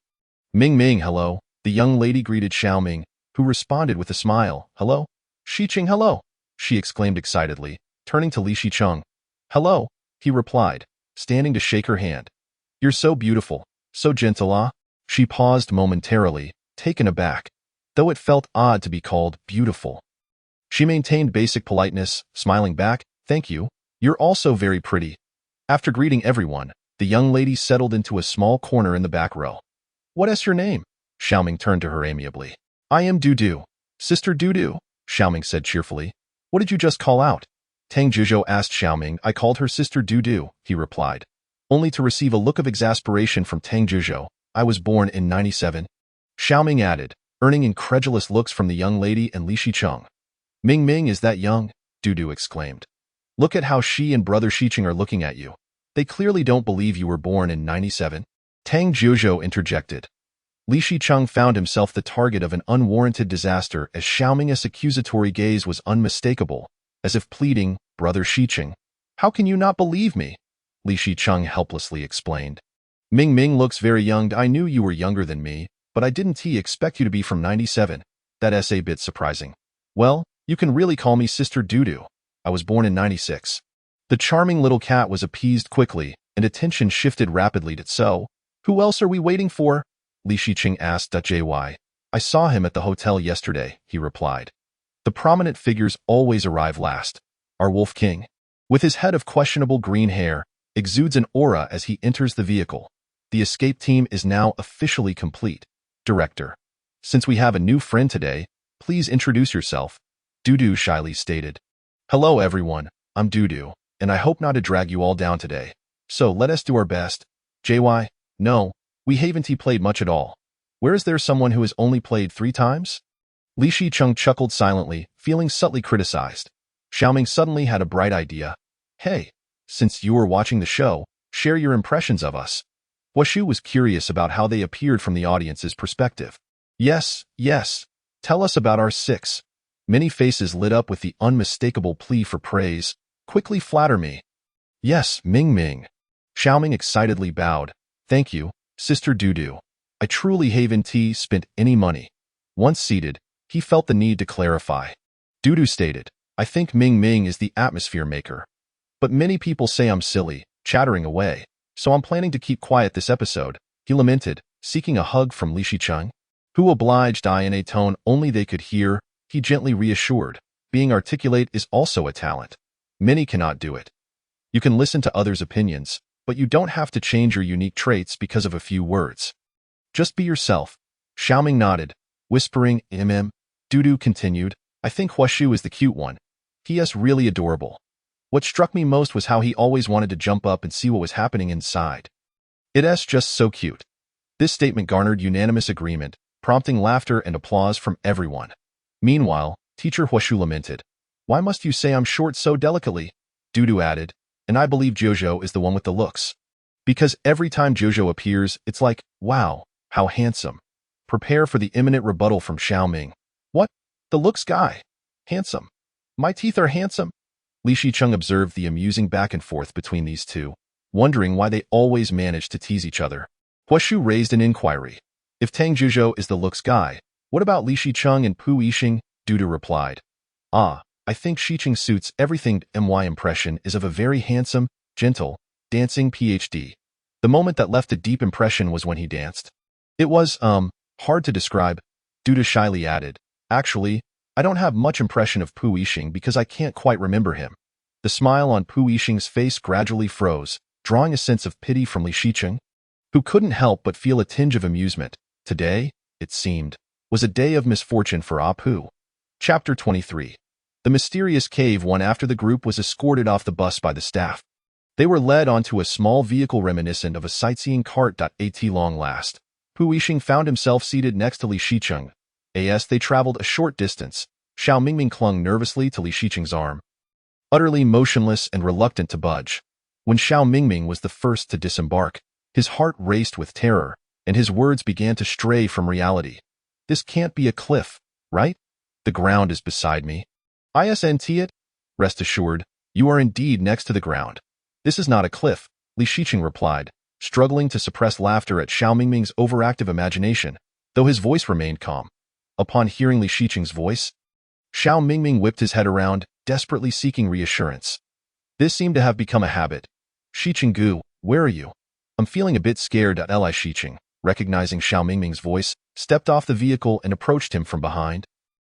Ming, hello, the young lady greeted Xiaoming, who responded with a smile. Hello? Shiqing, hello, she exclaimed excitedly, turning to Li Shicheng. Hello, he replied, standing to shake her hand. You're so beautiful, so gentle. She paused momentarily, taken aback, though it felt odd to be called beautiful. She maintained basic politeness, smiling back, Thank you, you're also very pretty. After greeting everyone, the young lady settled into a small corner in the back row. What is your name? Xiaoming turned to her amiably. I am Dudu. Sister Dudu, Xiaoming said cheerfully. What did you just call out? Tang Zhuzhou asked Xiaoming. I called her Sister Dudu, he replied, only to receive a look of exasperation from Tang Zhuzhou. I was born in 97. Xiaoming added, earning incredulous looks from the young lady and Li Shicheng. Ming is that young? Dudu exclaimed. Look at how she and brother Shiqing are looking at you. They clearly don't believe you were born in 97. Tang Zhuzhou interjected. Li Shicheng found himself the target of an unwarranted disaster as Xiaoming's accusatory gaze was unmistakable, as if pleading, Brother Shiqing, how can you not believe me? Li Shicheng helplessly explained. Ming looks very young. I knew you were younger than me, but I didn't expect you to be from 97. That's a bit surprising. Well, you can really call me Sister Dudu. I was born in 96. The charming little cat was appeased quickly, and attention shifted rapidly to So. Who else are we waiting for? Li Shiqing asked. JY. I saw him at the hotel yesterday, he replied. The prominent figures always arrive last. Our Wolf King, with his head of questionable green hair, exudes an aura as he enters the vehicle. The escape team is now officially complete. Director. Since we have a new friend today, please introduce yourself, Dudu shyly stated. Hello everyone, I'm Dudu, and I hope not to drag you all down today. So let us do our best. JY, no, we haven't played much at all. Where is there someone who has only played 3 times? Li Shicheng chuckled silently, feeling subtly criticized. Xiaoming suddenly had a bright idea. Hey, since you were watching the show, share your impressions of us. Huashu was curious about how they appeared from the audience's perspective. Yes, yes. Tell us about our six. Many faces lit up with the unmistakable plea for praise. Quickly flatter me. Yes, Ming Ming. Xiaoming excitedly bowed. Thank you, Sister Dudu. I truly haven't spent any money. Once seated, he felt the need to clarify. Dudu stated, I think Ming Ming is the atmosphere maker. But many people say I'm silly, chattering away, so I'm planning to keep quiet this episode, he lamented, seeking a hug from Li Shicheng. Who obliged I in a tone only they could hear, he gently reassured. Being articulate is also a talent. Many cannot do it. You can listen to others' opinions, but you don't have to change your unique traits because of a few words. Just be yourself. Xiaoming nodded, whispering, Dudu continued, I think Huashu is the cute one. He is really adorable. What struck me most was how he always wanted to jump up and see what was happening inside. It's just so cute. This statement garnered unanimous agreement, prompting laughter and applause from everyone. Meanwhile, Teacher Huashu lamented. Why must you say I'm short so delicately? Dudu added, and I believe Jojo is the one with the looks. Because every time Jojo appears, it's like, wow, how handsome. Prepare for the imminent rebuttal from Xiaoming. What? The looks guy? Handsome. My teeth are handsome? Li Shicheng observed the amusing back and forth between these two, wondering why they always managed to tease each other. Huashu raised an inquiry. If Tang Zhuzhou is the looks guy, what about Li Shicheng and Pu Yixing? Dudu replied. I think Shicheng suits everything. My impression is of a very handsome, gentle, dancing PhD. The moment that left a deep impression was when he danced. It was, hard to describe, Dudu shyly added. Actually, I don't have much impression of Pu Yixing because I can't quite remember him. The smile on Pu Yixing's face gradually froze, drawing a sense of pity from Li Shicheng, who couldn't help but feel a tinge of amusement. Today, it seemed, was a day of misfortune for Pu. Chapter 23. The mysterious cave. One after the group was escorted off the bus by the staff. They were led onto a small vehicle reminiscent of a sightseeing cart. At long last, Pu Yixing found himself seated next to Li Shicheng. As they traveled a short distance, Xiao Mingming clung nervously to Li Shicheng's arm, utterly motionless and reluctant to budge. When Xiao Mingming was the first to disembark, his heart raced with terror, and his words began to stray from reality. This can't be a cliff, right? The ground is beside me. Isn't it? Rest assured, you are indeed next to the ground. This is not a cliff, Li Shicheng replied, struggling to suppress laughter at Xiao Mingming's overactive imagination, though his voice remained calm. Upon hearing Li Shicheng's voice, Xiao Mingming whipped his head around, desperately seeking reassurance. This seemed to have become a habit. Shicheng Gu, where are you? I'm feeling a bit scared. Li Shicheng, recognizing Xiao Mingming's voice, stepped off the vehicle and approached him from behind.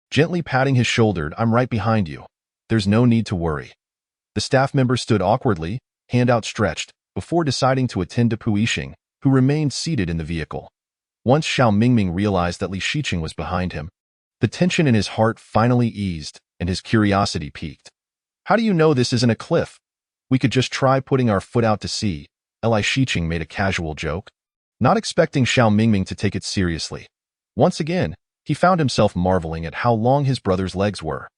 Gently patting his shoulder, I'm right behind you. There's no need to worry. The staff member stood awkwardly, hand outstretched, before deciding to attend to Pu Yixing, who remained seated in the vehicle. Once Xiao Mingming realized that Li Shicheng was behind him, the tension in his heart finally eased, and his curiosity piqued. How do you know this isn't a cliff? We could just try putting our foot out to sea, Li Shicheng made a casual joke, not expecting Xiao Mingming to take it seriously. Once again, he found himself marveling at how long his brother's legs were.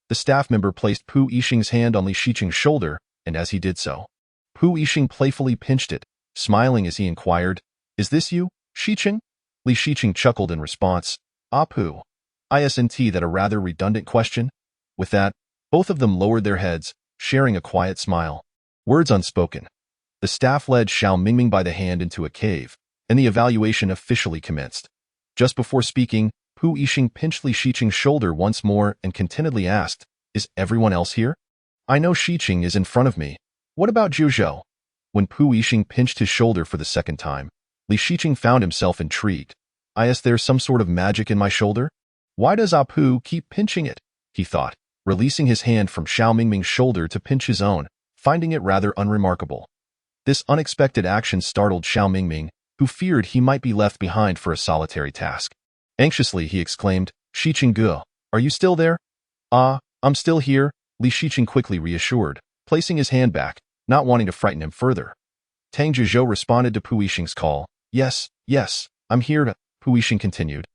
The staff member placed Pu Yixing's hand on Li Shicheng's shoulder, and as he did so, Pu Yixing playfully pinched it, smiling as he inquired, Is this you, Shicheng? Li Shicheng chuckled in response. Pu. Isn't that a rather redundant question? With that, both of them lowered their heads, sharing a quiet smile. Words unspoken. The staff led Xiao Mingming by the hand into a cave, and the evaluation officially commenced. Just before speaking, Pu Yixing pinched Li Shicheng's shoulder once more and contentedly asked, Is everyone else here? I know Shicheng is in front of me. What about Zhuzhou? When Pu Yixing pinched his shoulder for the second time, Li Shicheng found himself intrigued. Is there some sort of magic in my shoulder? Why does Pu keep pinching it? He thought, releasing his hand from Xiao Mingming's shoulder to pinch his own, finding it rather unremarkable. This unexpected action startled Xiao Mingming, who feared he might be left behind for a solitary task. Anxiously, he exclaimed, Shicheng Gu, are you still there? I'm still here, Li Shicheng quickly reassured, placing his hand back, not wanting to frighten him further. Tang Zhuzhou responded to Pu Yixing's call. Yes, I'm here. Pu Yixing continued.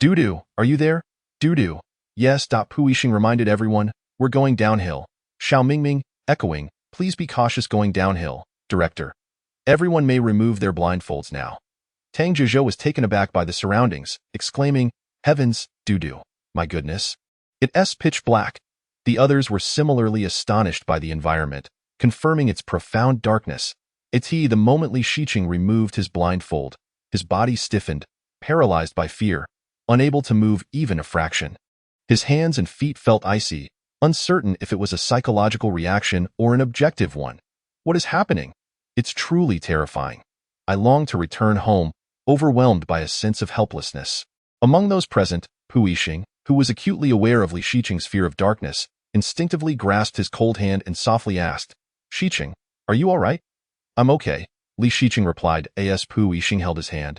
Dudu, are you there? Doo-doo. Yes. Pu Yixing reminded everyone, we're going downhill. Xiao Mingming, echoing, please be cautious going downhill, director. Everyone may remove their blindfolds now. Tang Zhezhou was taken aback by the surroundings, exclaiming, heavens, Doo-doo. My goodness. It's pitch black. The others were similarly astonished by the environment, confirming its profound darkness. The moment Li Shiqing removed his blindfold, his body stiffened, paralyzed by fear, unable to move even a fraction. His hands and feet felt icy, uncertain if it was a psychological reaction or an objective one. What is happening? It's truly terrifying. I long to return home, overwhelmed by a sense of helplessness. Among those present, Pu Yixing, who was acutely aware of Li Shiqing's fear of darkness, instinctively grasped his cold hand and softly asked, Shiqing, are you all right? I'm okay, Li Shiqing replied as Pu Yixing held his hand.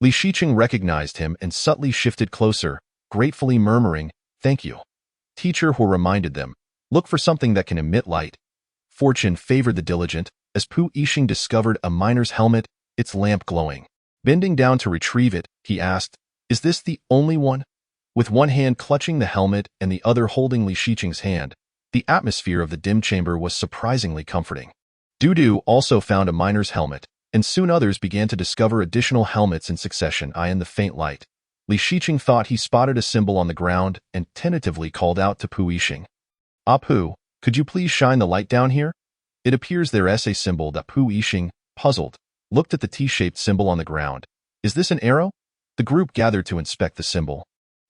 Li Shiqing recognized him and subtly shifted closer, gratefully murmuring, thank you. Teacher Hua reminded them, look for something that can emit light. Fortune favored the diligent, as Pu Yixing discovered a miner's helmet, its lamp glowing. Bending down to retrieve it, he asked, is this the only one? With one hand clutching the helmet and the other holding Li Shiqing's hand, the atmosphere of the dim chamber was surprisingly comforting. Doo-doo also found a miner's helmet, and soon others began to discover additional helmets in succession. In the faint light, Li Shiqing thought he spotted a symbol on the ground and tentatively called out to Pu Yixing. Pu, could you please shine the light down here? It appears there's a symbol. That Pu Yixing, puzzled, looked at the T-shaped symbol on the ground. Is this an arrow? The group gathered to inspect the symbol.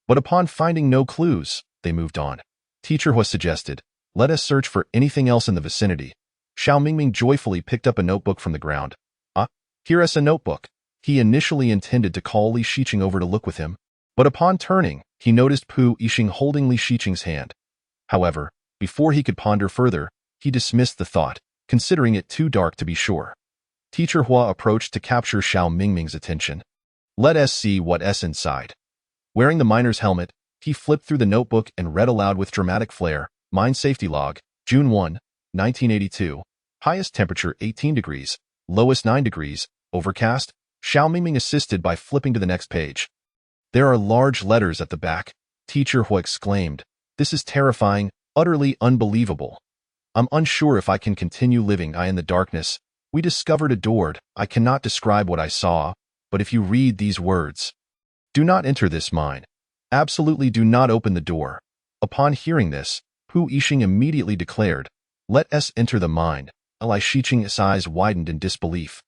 But upon finding no clues, they moved on. Teacher Hua suggested, let us search for anything else in the vicinity. Xiao Mingming joyfully picked up a notebook from the ground. Here's a notebook. He initially intended to call Li Shiqing over to look with him, but upon turning, he noticed Pu Yixing holding Li Shiqing's hand. However, before he could ponder further, he dismissed the thought, considering it too dark to be sure. Teacher Hua approached to capture Xiao Mingming's attention. Let us see what's inside. Wearing the miner's helmet, he flipped through the notebook and read aloud with dramatic flair, Mine Safety Log, June 1, 1982. Highest temperature 18 degrees, lowest 9 degrees, overcast. Xiao Mingming assisted by flipping to the next page. There are large letters at the back. Teacher Hua exclaimed, this is terrifying, utterly unbelievable. I'm unsure if I can continue living in the darkness. We discovered a door. I cannot describe what I saw, but if you read these words, do not enter this mine. Absolutely do not open the door. Upon hearing this, Pu Yixing immediately declared, let us enter the mine. Li Shiqing's eyes widened in disbelief.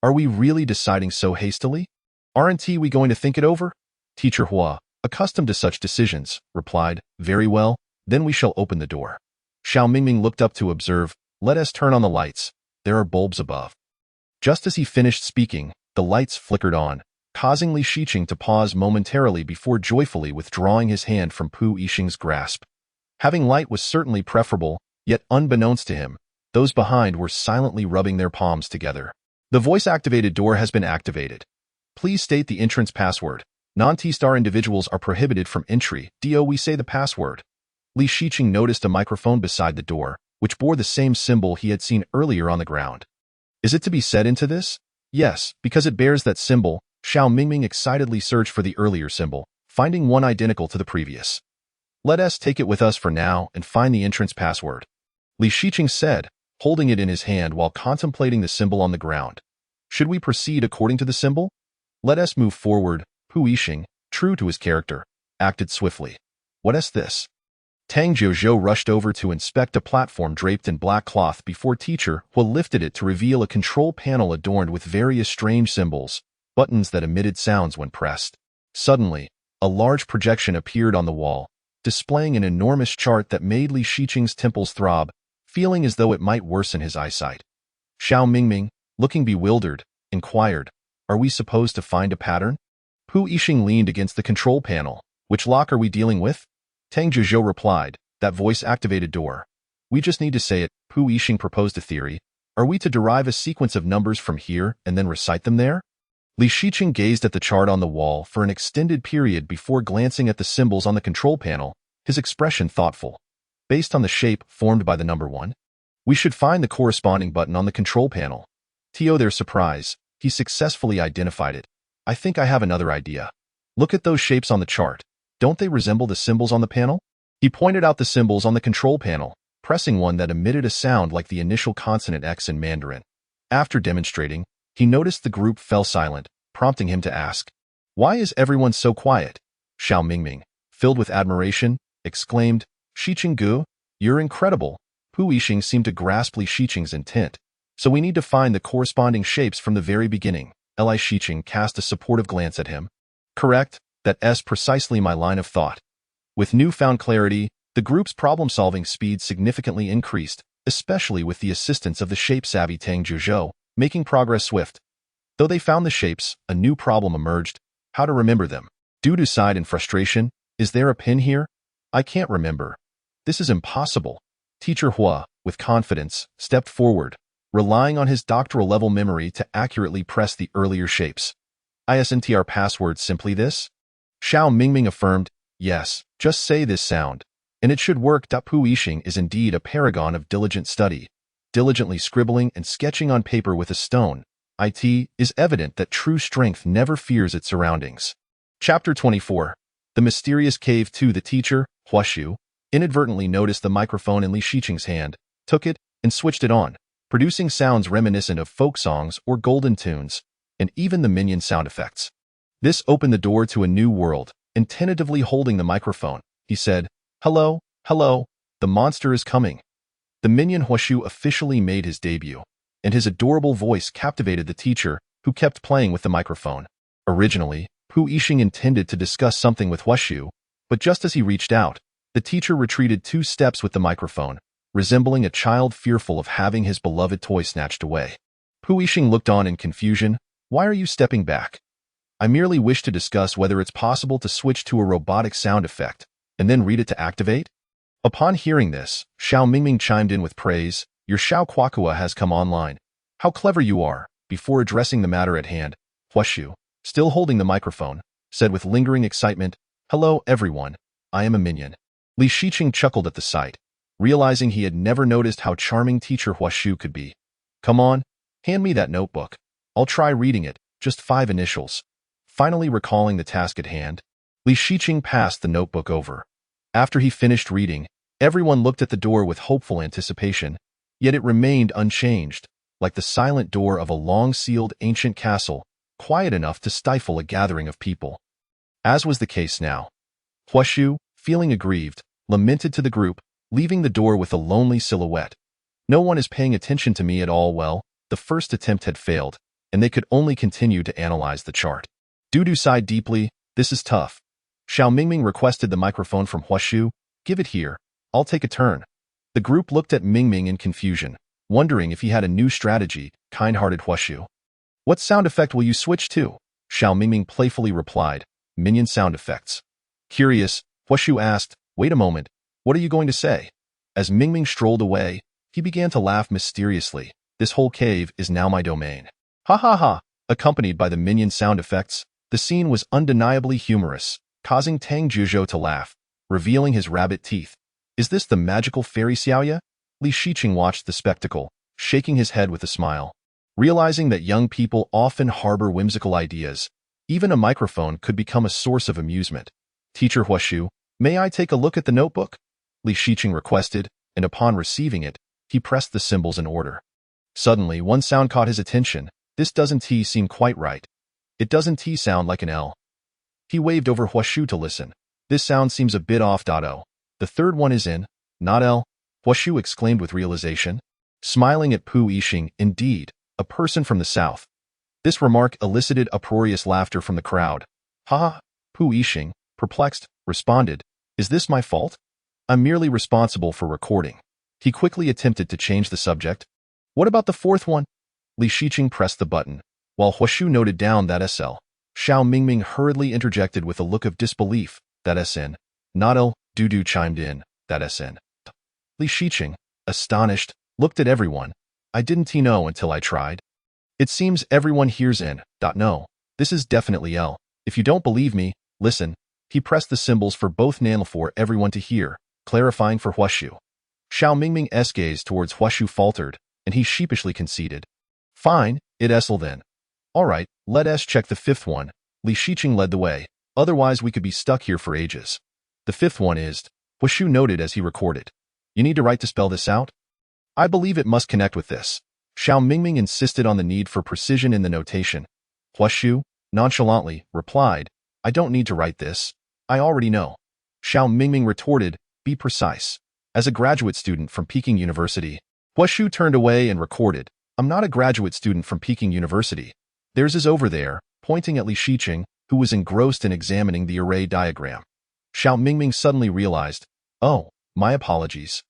Are we really deciding so hastily? Aren't we going to think it over? Teacher Hua, accustomed to such decisions, replied, very well, then we shall open the door. Xiao Mingming looked up to observe, let us turn on the lights. There are bulbs above. Just as he finished speaking, the lights flickered on, causing Li Shiqing to pause momentarily before joyfully withdrawing his hand from Pu Yixing's grasp. Having light was certainly preferable, yet unbeknownst to him, those behind were silently rubbing their palms together. The voice-activated door has been activated. Please state the entrance password. Non-T-star individuals are prohibited from entry. We say the password. Li Shiqing noticed a microphone beside the door, which bore the same symbol he had seen earlier on the ground. Is it to be said into this? Yes, because it bears that symbol. Xiao Mingming excitedly searched for the earlier symbol, finding one identical to the previous. Let us take it with us for now and find the entrance password. Li Shiqing said, holding it in his hand while contemplating the symbol on the ground. Should we proceed according to the symbol? Let us move forward. Pu Yixing, true to his character, acted swiftly. What's this? Tang Zhezhou rushed over to inspect a platform draped in black cloth before Teacher Hua lifted it to reveal a control panel adorned with various strange symbols, buttons that emitted sounds when pressed. Suddenly, a large projection appeared on the wall, displaying an enormous chart that made Li Shiqing's temples throb, feeling as though it might worsen his eyesight. Xiao Mingming, looking bewildered, inquired, are we supposed to find a pattern? Pu Yixing leaned against the control panel. Which lock are we dealing with? Tang Zhezhou replied, that voice-activated door. We just need to say it. Pu Yixing proposed a theory. Are we to derive a sequence of numbers from here and then recite them there? Li Shiqing gazed at the chart on the wall for an extended period before glancing at the symbols on the control panel, his expression thoughtful. Based on the shape formed by the number 1, we should find the corresponding button on the control panel. To their surprise, he successfully identified it. I think I have another idea. Look at those shapes on the chart. Don't they resemble the symbols on the panel? He pointed out the symbols on the control panel, pressing one that emitted a sound like the initial consonant X in Mandarin. After demonstrating, he noticed the group fell silent, prompting him to ask, "Why is everyone so quiet?" Xiao Mingming, filled with admiration, exclaimed, "Shiqing Gu, you're incredible." Pu Yixing seemed to grasp Li Shiqing's intent. "So we need to find the corresponding shapes from the very beginning." Li Shiqing cast a supportive glance at him. "Correct, that's precisely my line of thought." With newfound clarity, the group's problem-solving speed significantly increased, especially with the assistance of the shape-savvy Tang Juzhou, making progress swift. Though they found the shapes, a new problem emerged: how to remember them. Du sighed in frustration. "Is there a pin here? I can't remember. This is impossible." Teacher Hua, with confidence, stepped forward, relying on his doctoral-level memory to accurately press the earlier shapes. "Isn't our password simply this?" Xiao Mingming affirmed. "Yes, just say this sound, and it should work." Pu Yixing is indeed a paragon of diligent study. Diligently scribbling and sketching on paper with a stone, it is evident that true strength never fears its surroundings. Chapter 24. The Mysterious Cave 2. The teacher, Huashu, inadvertently noticed the microphone in Li Shiqing's hand, took it, and switched it on, producing sounds reminiscent of folk songs or golden tunes, and even the minion sound effects. This opened the door to a new world, and tentatively holding the microphone, he said, "Hello, hello, the monster is coming." The minion Huashu officially made his debut, and his adorable voice captivated the teacher, who kept playing with the microphone. Originally, Pu Yixing intended to discuss something with Huashu, but just as he reached out, the teacher retreated 2 steps with the microphone, resembling a child fearful of having his beloved toy snatched away. Pu Yixing looked on in confusion. "Why are you stepping back?" "I merely wish to discuss whether it's possible to switch to a robotic sound effect, and then read it to activate." Upon hearing this, Xiao Mingming chimed in with praise. "Your Xiao Kuakua has come online. How clever you are." Before addressing the matter at hand, Huashu, still holding the microphone, said with lingering excitement, "Hello, everyone. I am a minion." Li Shiqing chuckled at the sight, realizing he had never noticed how charming teacher Huashu could be. "Come on, hand me that notebook. I'll try reading it, just 5 initials." Finally recalling the task at hand, Li Shiqing passed the notebook over. After he finished reading, everyone looked at the door with hopeful anticipation, yet it remained unchanged, like the silent door of a long-sealed ancient castle, quiet enough to stifle a gathering of people. As was the case now, Huashu, feeling aggrieved, lamented to the group, leaving the door with a lonely silhouette. "No one is paying attention to me at all." Well, the first attempt had failed, and they could only continue to analyze the chart. Du sighed deeply. "This is tough." Xiao Mingming requested the microphone from Huashu. "Give it here. I'll take a turn." The group looked at Mingming in confusion, wondering if he had a new strategy. Kind-hearted Huashu. "What sound effect will you switch to?" Xiao Mingming playfully replied, "Minion sound effects." Curious, Huashu asked, "Wait a moment, what are you going to say?" As Mingming strolled away, he began to laugh mysteriously. "This whole cave is now my domain." Ha ha ha! Accompanied by the minion sound effects, the scene was undeniably humorous, causing Tang Juzhou to laugh, revealing his rabbit teeth. "Is this the magical fairy Xiaoya?" Li Shiqing watched the spectacle, shaking his head with a smile. Realizing that young people often harbor whimsical ideas, even a microphone could become a source of amusement. "Teacher Huashu, may I take a look at the notebook?" Li Shiqing requested, and upon receiving it, he pressed the symbols in order. Suddenly, one sound caught his attention. "This doesn't seem quite right. It doesn't sound like an L." He waved over Huashu to listen. "This sound seems a bit off. O. The third one is in, not L." Huashu exclaimed with realization, smiling at Pu Yixing. "Indeed, a person from the south." This remark elicited uproarious laughter from the crowd. "Ha ha!" Pu Yixing, perplexed, responded, "Is this my fault? I'm merely responsible for recording." He quickly attempted to change the subject. "What about the fourth one?" Li Shiqing pressed the button, while Huashu noted down that SL. Xiao Mingming hurriedly interjected with a look of disbelief. "That SN. Not L." Du chimed in. "That SN." Li Shiqing, astonished, looked at everyone. "I didn't know until I tried. It seems everyone hears N. No, this is definitely L. If you don't believe me, listen." He pressed the symbols for both Nanl for everyone to hear, clarifying for Huashu. Xiao Mingming's gaze towards Huashu faltered, and he sheepishly conceded. "Fine, it SL then. All right, let us check the fifth one." Li Shiqing led the way. Otherwise, we could be stuck here for ages. The fifth one is, Huashu noted as he recorded. You need to write to spell this out? I believe it must connect with this. Xiao Mingming insisted on the need for precision in the notation. Huashu, nonchalantly, replied, I don't need to write this. I already know. Xiao Mingming retorted, be precise. As a graduate student from Peking University, Huashu turned away and recorded, I'm not a graduate student from Peking University. Theirs is over there, pointing at Li Shiqing, who was engrossed in examining the array diagram. Xiao Mingming suddenly realized, oh, my apologies.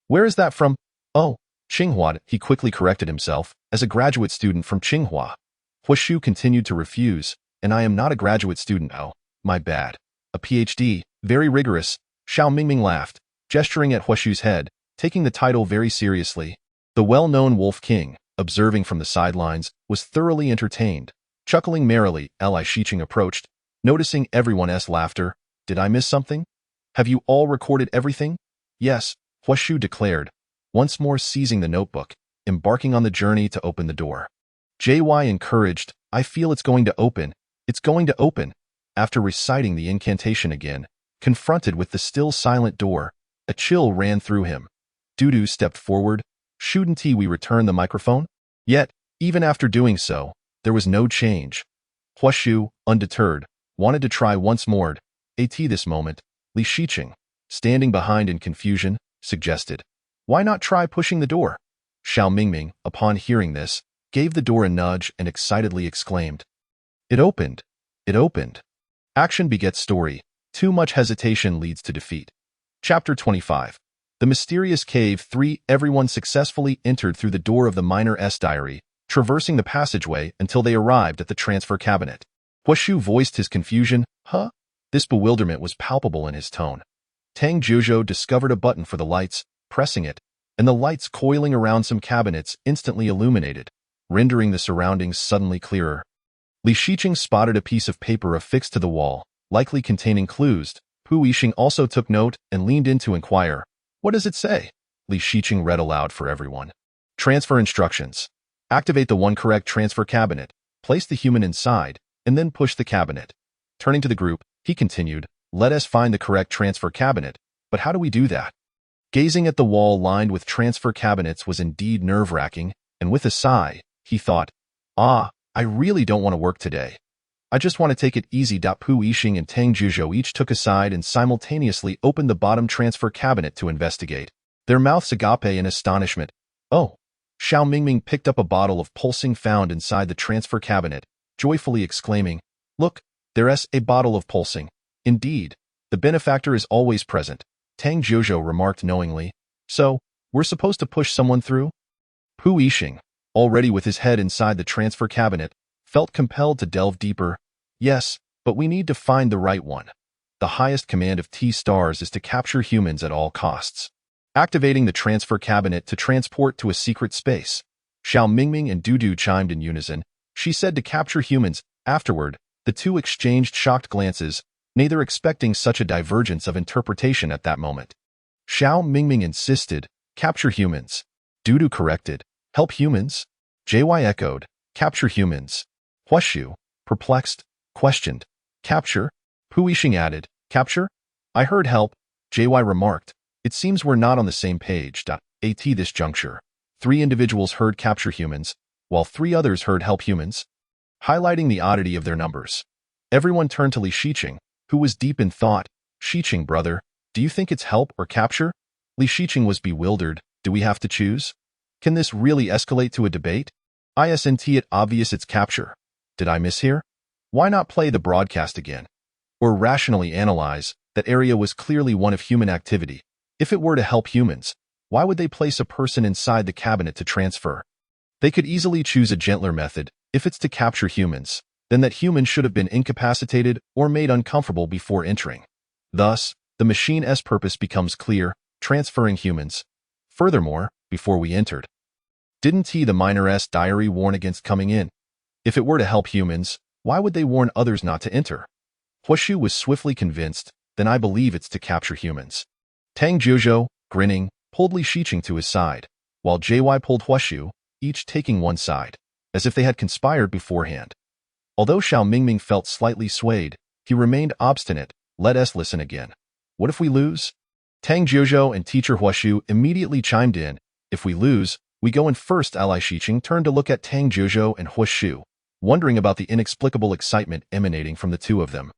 Where is that from? Oh, Tsinghua, he quickly corrected himself, as a graduate student from Tsinghua. Huashu continued to refuse, and I am not a graduate student, oh, my bad. A PhD, very rigorous. Xiao Mingming laughed, gesturing at Huashu's head, taking the title very seriously. The well-known Wolf King, observing from the sidelines, was thoroughly entertained. Chuckling merrily, Li Shiqing approached, noticing everyone's laughter. Did I miss something? Have you all recorded everything? Yes, Huashu declared, once more seizing the notebook, embarking on the journey to open the door. JY encouraged, I feel it's going to open. It's going to open. After reciting the incantation again, confronted with the still silent door, a chill ran through him. Dudu stepped forward. Shouldn't we return the microphone? Yet, even after doing so, there was no change. Huashu, undeterred, wanted to try once more. At this moment, Li Shiqing, standing behind in confusion, suggested, why not try pushing the door? Xiao Mingming, upon hearing this, gave the door a nudge and excitedly exclaimed, it opened. It opened. Action begets story. Too much hesitation leads to defeat. Chapter 25. The Mysterious Cave 3. Everyone successfully entered through the door of the miner's diary, traversing the passageway until they arrived at the transfer cabinet. Huashu voiced his confusion. Huh? This bewilderment was palpable in his tone. Tang Jiuzhou discovered a button for the lights, pressing it, and the lights coiling around some cabinets instantly illuminated, rendering the surroundings suddenly clearer. Li Shiqing spotted a piece of paper affixed to the wall, likely containing clues. Pu Yixing also took note and leaned in to inquire. What does it say? Li Shiqing read aloud for everyone. Transfer instructions. Activate the one correct transfer cabinet, place the human inside, and then push the cabinet. Turning to the group, he continued, let us find the correct transfer cabinet, but how do we do that? Gazing at the wall lined with transfer cabinets was indeed nerve-wracking, and with a sigh, he thought, I really don't want to work today. I just want to take it easy. Pu Yixing and Tang Jiuzhou each took a side and simultaneously opened the bottom transfer cabinet to investigate, their mouths agape in astonishment. Oh! Xiao Mingming picked up a bottle of pulsing found inside the transfer cabinet, joyfully exclaiming, look, there's a bottle of pulsing. Indeed, the benefactor is always present. Tang Jiuzhou remarked knowingly. So, we're supposed to push someone through? Pu Yixing, already with his head inside the transfer cabinet, felt compelled to delve deeper. Yes, but we need to find the right one. The highest command of T-Stars is to capture humans at all costs. Activating the transfer cabinet to transport to a secret space. Xiao Mingming and Dudu chimed in unison. She said to capture humans. Afterward, the two exchanged shocked glances, neither expecting such a divergence of interpretation at that moment. Xiao Mingming insisted, capture humans. Dudu corrected, help humans. JY echoed, capture humans. Huashu, perplexed, questioned, capture? Pu Yixing added, capture? I heard help. JY remarked, it seems we're not on the same page. At this juncture, 3 individuals heard capture humans, while 3 others heard help humans, highlighting the oddity of their numbers. Everyone turned to Li Shiqing, who was deep in thought. Shiqing, brother, do you think it's help or capture? Li Shiqing was bewildered. Do we have to choose? Can this really escalate to a debate? Isn't it obvious it's capture? Did I mishear? Why not play the broadcast again? Or rationally analyze, that area was clearly one of human activity. If it were to help humans, why would they place a person inside the cabinet to transfer? They could easily choose a gentler method. If it's to capture humans, then that human should have been incapacitated or made uncomfortable before entering. Thus, the machine's purpose becomes clear, transferring humans. Furthermore, before we entered, didn't the miner's diary warn against coming in? If it were to help humans, why would they warn others not to enter? Huashu was swiftly convinced, then I believe it's to capture humans. Tang Jiuzhou, grinning, pulled Li Shiqing to his side, while JY pulled Huashu, each taking one side, as if they had conspired beforehand. Although Xiao Mingming felt slightly swayed, He remained obstinate. Let us listen again. What if we lose? Tang Jiuzhou and teacher Huashu immediately chimed in. If we lose, we go in first. Ally Shiqing turned to look at Tang Jiuzhou and Huashu, wondering about the inexplicable excitement emanating from the two of them.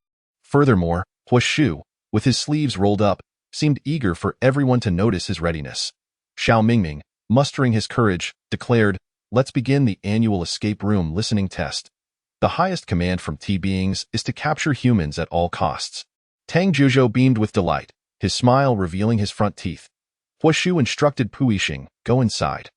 Furthermore, Huashu, with his sleeves rolled up, seemed eager for everyone to notice his readiness. Xiao Mingming, mustering his courage, declared, "Let's begin the annual escape room listening test. The highest command from T-beings is to capture humans at all costs." Tang Jiuzhou beamed with delight, his smile revealing his front teeth. Huashu instructed Pu Yixing, "Go inside.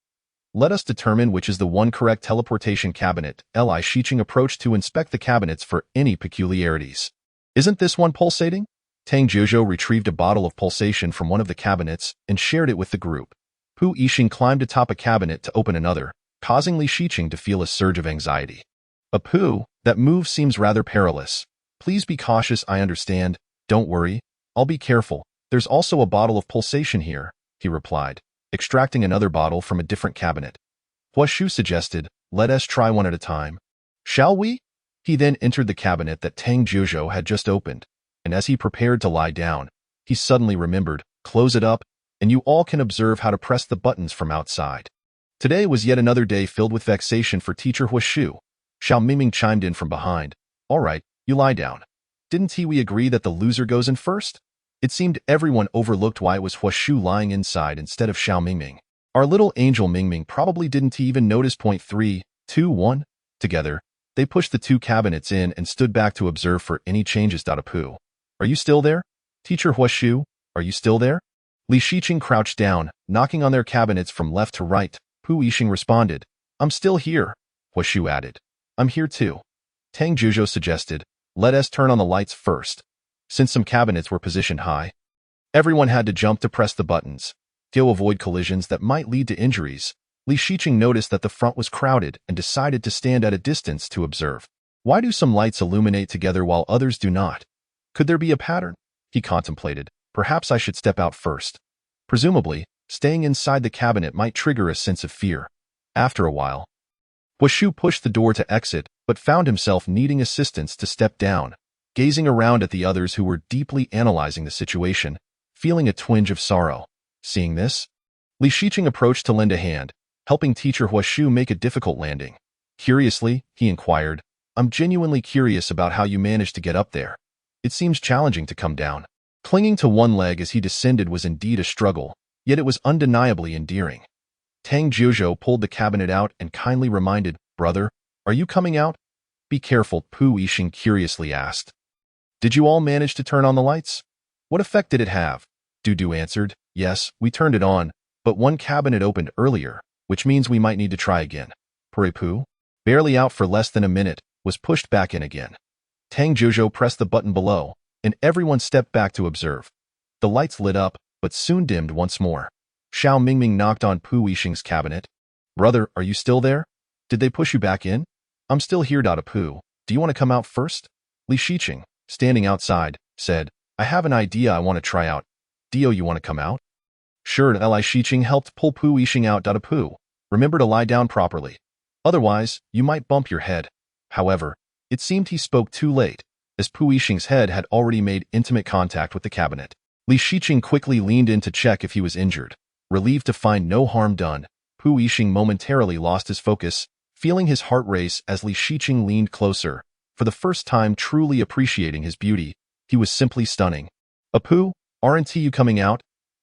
Let us determine which is the one correct teleportation cabinet." Li Shiqing approached to inspect the cabinets for any peculiarities. "Isn't this one pulsating?" Tang Jiuzhou retrieved a bottle of pulsation from one of the cabinets and shared it with the group. Pu Yixing climbed atop a cabinet to open another, causing Li Shiqing to feel a surge of anxiety. "Pu, that move seems rather perilous. Please be cautious. I understand. Don't worry. I'll be careful. There's also a bottle of pulsation here," he replied, extracting another bottle from a different cabinet. Huashu suggested, "Let us try one at a time. Shall we?" He then entered the cabinet that Tang Jiuzhou had just opened, and as he prepared to lie down, he suddenly remembered, "Close it up, and you all can observe how to press the buttons from outside." Today was yet another day filled with vexation for teacher Huashu. Xiao Mingming chimed in from behind. "All right, you lie down. Didn't we agree that the loser goes in first?" It seemed everyone overlooked why it was Huashu lying inside instead of Xiao Mingming. Our little angel Mingming probably didn't even notice. 3, 2, 1. Together, they pushed the two cabinets in and stood back to observe for any changes. Pu, are you still there? Teacher Huashu, are you still there? Li Shiqing crouched down, knocking on their cabinets from left to right. Pu Yixing responded, "I'm still here." Huashu added, "I'm here too." Tang Jiuzhou suggested, "Let us turn on the lights first." Since some cabinets were positioned high, everyone had to jump to press the buttons. To avoid collisions that might lead to injuries, Li Shiqing noticed that the front was crowded and decided to stand at a distance to observe. Why do some lights illuminate together while others do not? Could there be a pattern? He contemplated. Perhaps I should step out first. Presumably, staying inside the cabinet might trigger a sense of fear. After a while, Huashu pushed the door to exit, but found himself needing assistance to step down. Gazing around at the others who were deeply analyzing the situation, feeling a twinge of sorrow. Seeing this, Li Shiqing approached to lend a hand, helping teacher Huashu make a difficult landing. Curiously, he inquired, "I'm genuinely curious about how you managed to get up there. It seems challenging to come down." Clinging to one leg as he descended was indeed a struggle, yet it was undeniably endearing. Tang Jiuzhou pulled the cabinet out and kindly reminded, "Brother, are you coming out?" "Be careful," Pu Yixing curiously asked. "Did you all manage to turn on the lights? What effect did it have?" Dudu answered, "Yes, we turned it on, but one cabinet opened earlier, which means we might need to try again." Pu, barely out for less than a minute, was pushed back in again. Tang Jiuzhou pressed the button below, and everyone stepped back to observe. The lights lit up, but soon dimmed once more. Xiao Mingming knocked on Pu Yixing's cabinet. "Brother, are you still there? Did they push you back in?" "I'm still here." Pu, do you want to come out first? Li Shiqing, standing outside, said, "I have an idea I want to try out. Dio, you want to come out?" "Sure." Li Shiqing helped pull Pu Yixing out. Pu, remember to lie down properly. Otherwise, you might bump your head. However, it seemed he spoke too late, as Pu Yixing's head had already made intimate contact with the cabinet. Li Shiqing quickly leaned in to check if he was injured. Relieved to find no harm done, Pu Yixing momentarily lost his focus, feeling his heart race as Li Shiqing leaned closer. For the first time truly appreciating his beauty, he was simply stunning. "Pu, aren't you coming out?"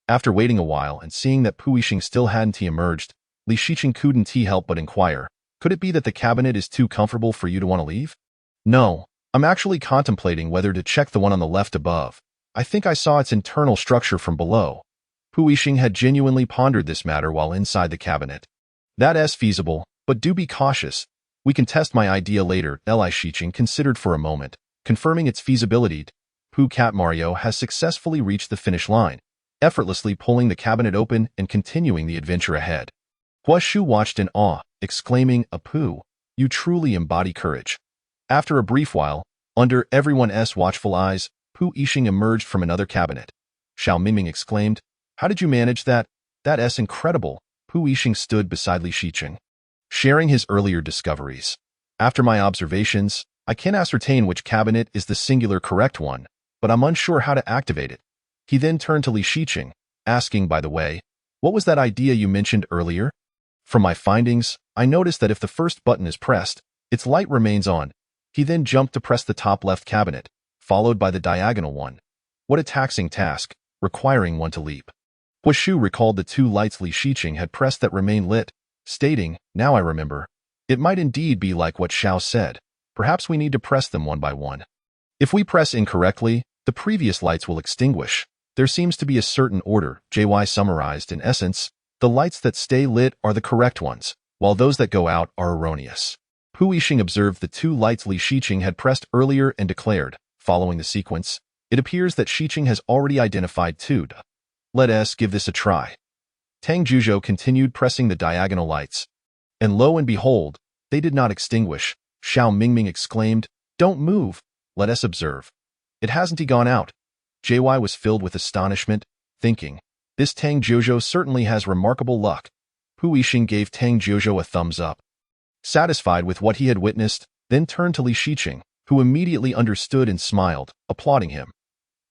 After waiting a while and seeing that Pu Yixing still hadn't emerged, Li Shiqing couldn't help but inquire, "Could it be that the cabinet is too comfortable for you to want to leave?" "No, I'm actually contemplating whether to check the one on the left above. I think I saw its internal structure from below." Pu Yixing had genuinely pondered this matter while inside the cabinet. "That's feasible, but do be cautious. We can test my idea later." Li Shiqing considered for a moment, confirming its feasibility. Pu Cat Mario has successfully reached the finish line, effortlessly pulling the cabinet open and continuing the adventure ahead. Huashu watched in awe, exclaiming, "Pu, you truly embody courage." After a brief while, under everyone's watchful eyes, Pu Yixing emerged from another cabinet. Xiao Mingming exclaimed, "How did you manage that? That's incredible." Pu Yixing stood beside Li Shiqing, sharing his earlier discoveries. "After my observations, I can ascertain which cabinet is the singular correct one, but I'm unsure how to activate it. He then turned to Li Shiqing, asking, by the way, what was that idea you mentioned earlier? From my findings, I noticed that if the first button is pressed, its light remains on. He then jumped to press the top left cabinet, followed by the diagonal one. What a taxing task, requiring one to leap. Hua Shu recalled the two lights Li Shiqing had pressed that remained lit, stating, now I remember. It might indeed be like what Xiao said. Perhaps we need to press them one by one. If we press incorrectly, the previous lights will extinguish. There seems to be a certain order. JY summarized. In essence, the lights that stay lit are the correct ones, while those that go out are erroneous. Pu Yixing observed the two lights Li Shiqing had pressed earlier and declared, following the sequence, it appears that Shiqing has already identified two. Let us give this a try. Tang Juzhou continued pressing the diagonal lights. And lo and behold, they did not extinguish. Xiao Mingming exclaimed, don't move, let us observe. It hasn't he gone out? JY was filled with astonishment, thinking, this Tang Juzhou certainly has remarkable luck. Pu Yixing gave Tang Juzhou a thumbs up. Satisfied with what he had witnessed, then turned to Li Shiqing, who immediately understood and smiled, applauding him.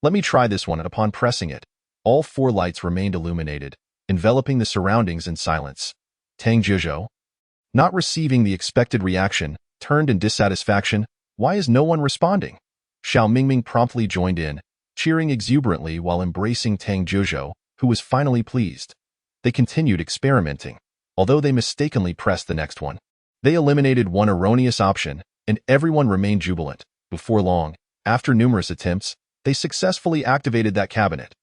Let me try this one, and upon pressing it, all four lights remained illuminated, enveloping the surroundings in silence. Tang Juzhou, not receiving the expected reaction, turned in dissatisfaction. Why is no one responding? Xiao Mingming promptly joined in, cheering exuberantly while embracing Tang Juzhou, who was finally pleased. They continued experimenting, although they mistakenly pressed the next one. They eliminated one erroneous option, and everyone remained jubilant. Before long, after numerous attempts, they successfully activated that cabinet.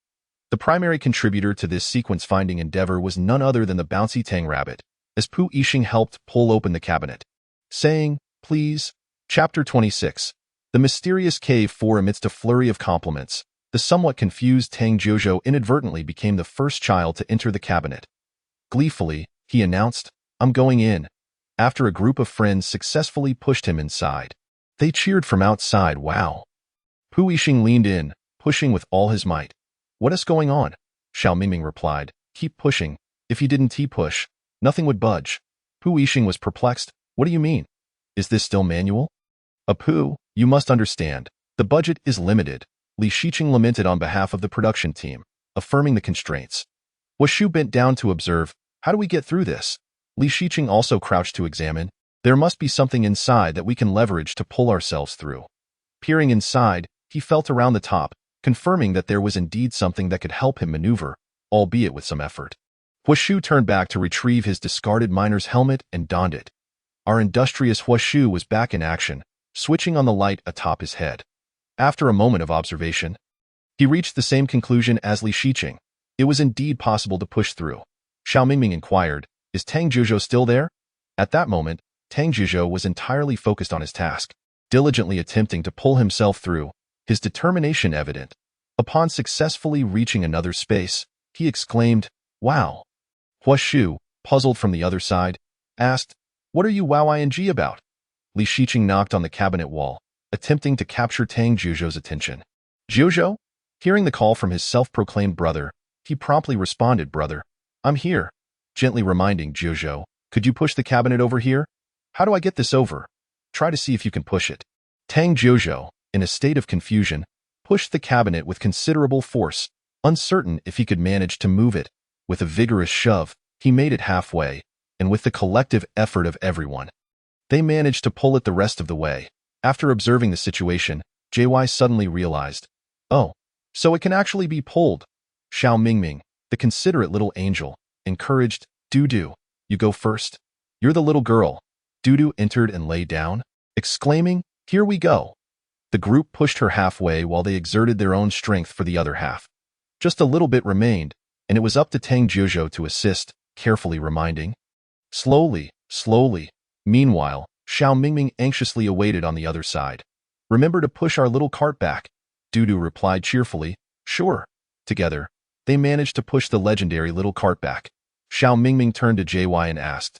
The primary contributor to this sequence-finding endeavor was none other than the bouncy Tang Rabbit, as Pu Yixing helped pull open the cabinet, saying, please. Chapter 26. The Mysterious Cave 4. Amidst a flurry of compliments, the somewhat confused Tang Juzhou inadvertently became the first child to enter the cabinet. Gleefully, he announced, I'm going in, after a group of friends successfully pushed him inside. They cheered from outside. Wow. Pu Yixing leaned in, pushing with all his might. What is going on? Xiao Mingming replied, keep pushing. If he didn't push, nothing would budge. Pu Yixing was perplexed. What do you mean? Is this still manual? Pu, you must understand. The budget is limited. Li Shiqing lamented on behalf of the production team, affirming the constraints. Hua Shu bent down to observe. How do we get through this? Li Shiqing also crouched to examine. There must be something inside that we can leverage to pull ourselves through. Peering inside, he felt around the top, confirming that there was indeed something that could help him maneuver, albeit with some effort. Hua Shu turned back to retrieve his discarded miner's helmet and donned it. Our industrious Hua Shu was back in action, switching on the light atop his head. After a moment of observation, he reached the same conclusion as Li Shiqing. It was indeed possible to push through. Xiao Mingming inquired, is Tang Juzhou still there? At that moment, Tang Juzhou was entirely focused on his task, diligently attempting to pull himself through, his determination evident. Upon successfully reaching another space, he exclaimed, wow. Hua Shu, puzzled from the other side, asked, what are you wow-ing about? Li Shiqing knocked on the cabinet wall, attempting to capture Tang Juzhou's attention. Juzhou? Hearing the call from his self-proclaimed brother, he promptly responded, brother, I'm here. Gently reminding Juzhou, could you push the cabinet over here? How do I get this over? Try to see if you can push it. Tang Juzhou, in a state of confusion, pushed the cabinet with considerable force, uncertain if he could manage to move it. With a vigorous shove, he made it halfway, and with the collective effort of everyone, they managed to pull it the rest of the way. After observing the situation, JY suddenly realized, oh, so it can actually be pulled. Xiao Mingming, the considerate little angel, encouraged, Dudu, you go first. You're the little girl. Dudu entered and lay down, exclaiming, here we go. The group pushed her halfway while they exerted their own strength for the other half. Just a little bit remained, and it was up to Tang Juzhou to assist, carefully reminding. Slowly, slowly. Meanwhile, Xiao Mingming anxiously awaited on the other side. Remember to push our little cart back. Dudu replied cheerfully, sure. Together, they managed to push the legendary little cart back. Xiao Mingming turned to JY and asked,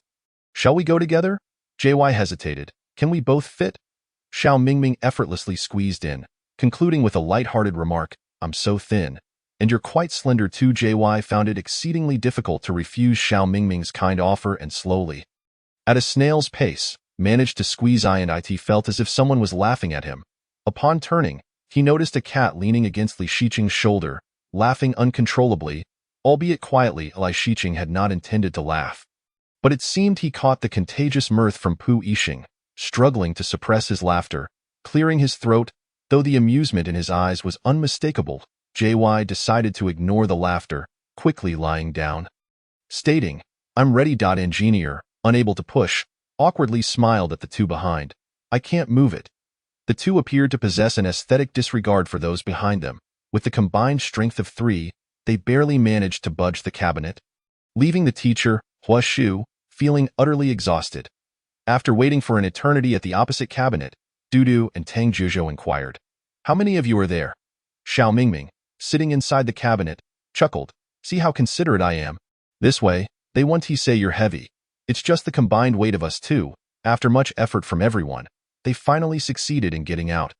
shall we go together? JY hesitated. Can we both fit? Xiao Mingming effortlessly squeezed in, concluding with a light-hearted remark, I'm so thin. And you're quite slender too. JY found it exceedingly difficult to refuse Xiao Mingming's kind offer and slowly, at a snail's pace, managed to squeeze eye, and it felt as if someone was laughing at him. Upon turning, he noticed a cat leaning against Li Shiqing's shoulder, laughing uncontrollably, albeit quietly. Li Shiqing had not intended to laugh. But it seemed he caught the contagious mirth from Pu Yixing, struggling to suppress his laughter, clearing his throat, though the amusement in his eyes was unmistakable. JY decided to ignore the laughter, quickly lying down. Stating, "I'm ready." Engineer, unable to push, awkwardly smiled at the two behind. "I can't move it." The two appeared to possess an aesthetic disregard for those behind them. With the combined strength of three, they barely managed to budge the cabinet, leaving the teacher, Hua Shu, feeling utterly exhausted. After waiting for an eternity at the opposite cabinet, Dudu and Tang Zhuzhou inquired, "How many of you are there?" Xiao Mingming, sitting inside the cabinet, chuckled, "See how considerate I am. This way, they won't say you're heavy. It's just the combined weight of us two." After much effort from everyone, they finally succeeded in getting out.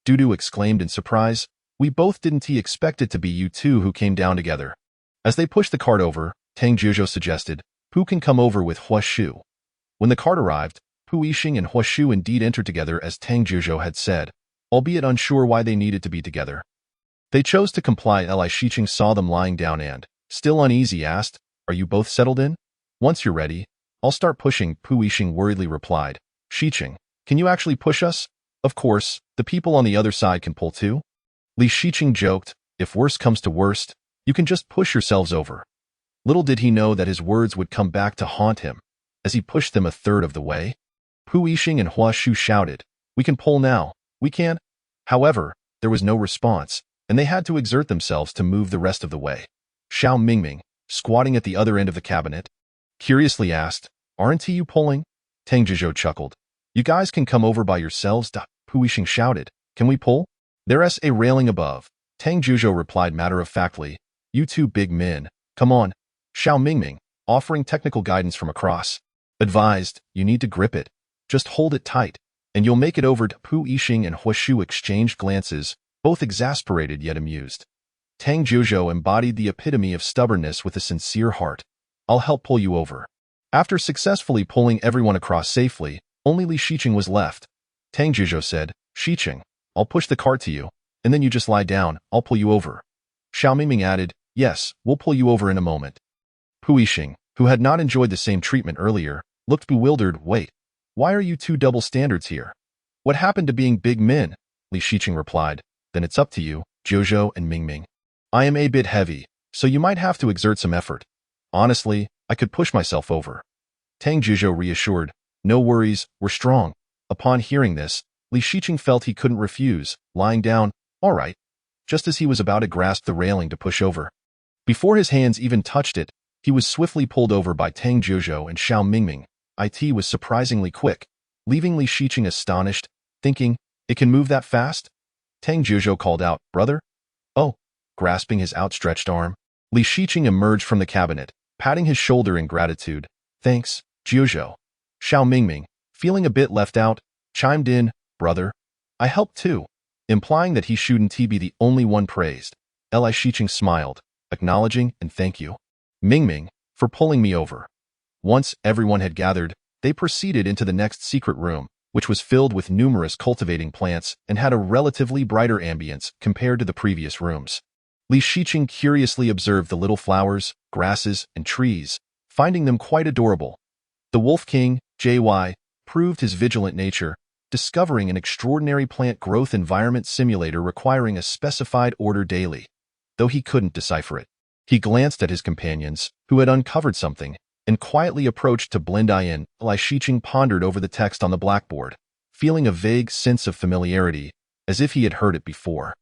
Dudu exclaimed in surprise, "We both didn't expect it to be you two who came down together." As they pushed the cart over, Tang Zhuzhou suggested, "Who can come over with Hua Shu?" When the cart arrived, Pu Yixing and Hua Shu indeed entered together as Tang Zhuzhou had said, albeit unsure why they needed to be together. They chose to comply. Li Shiqing saw them lying down and, still uneasy, asked, "Are you both settled in? Once you're ready, I'll start pushing." Pu Yixing worriedly replied, "Shiqing, can you actually push us?" "Of course, the people on the other side can pull too." Li Shiqing joked, "If worst comes to worst, you can just push yourselves over." Little did he know that his words would come back to haunt him, as he pushed them a third of the way. Pu Yixing and Hua Shu shouted, "We can pull now, we can." However, there was no response, and they had to exert themselves to move the rest of the way. Xiao Mingming, squatting at the other end of the cabinet, curiously asked, "Aren't you pulling?" Tang Zhuzhou chuckled, "You guys can come over by yourselves." Pu Yixing shouted, "Can we pull?" "There's a railing above." Tang Zhuzhou replied matter-of-factly, "You two big men, come on." Xiao Mingming, offering technical guidance from across, advised, "You need to grip it. Just hold it tight, and you'll make it over." Pu Yixing and Hua Shu exchanged glances, both exasperated yet amused. Tang Zhuzhou embodied the epitome of stubbornness with a sincere heart. "I'll help pull you over." After successfully pulling everyone across safely, only Li Shiqing was left. Tang Zhuzhou said, "Shiqing, I'll push the cart to you, and then you just lie down, I'll pull you over." Xiao Mingming added, "Yes, we'll pull you over in a moment." Pu Yixing, who had not enjoyed the same treatment earlier, looked bewildered. "Wait, why are you two double standards here? What happened to being big men?" Li Shiqing replied, "Then it's up to you, Zhuzhou and Mingming. I am a bit heavy, so you might have to exert some effort. Honestly, I could push myself over." Tang Zhuzhou reassured, "No worries, we're strong." Upon hearing this, Li Shiqing felt he couldn't refuse, lying down, "All right," just as he was about to grasp the railing to push over. Before his hands even touched it, he was swiftly pulled over by Tang Zhuzhou and Xiao Mingming. It was surprisingly quick, leaving Li Shiqing astonished, thinking, "It can move that fast?" Tang Zhuzhou called out, "Brother?" "Oh." Grasping his outstretched arm, Li Shiqing emerged from the cabinet, patting his shoulder in gratitude. "Thanks, Zhuzhou." Xiao Mingming, feeling a bit left out, chimed in, "Brother, I helped too," implying that he shouldn't be the only one praised. Li Shiqing smiled, acknowledging and "Thank you, Mingming, for pulling me over." Once everyone had gathered, they proceeded into the next secret room, which was filled with numerous cultivating plants and had a relatively brighter ambience compared to the previous rooms. Li Shiqing curiously observed the little flowers, grasses, and trees, finding them quite adorable. The Wolf King, JY, proved his vigilant nature, discovering an extraordinary plant growth environment simulator requiring a specified order daily. Though he couldn't decipher it, he glanced at his companions, who had uncovered something, and quietly approached to blend in. Li Shiqing pondered over the text on the blackboard, feeling a vague sense of familiarity, as if he had heard it before.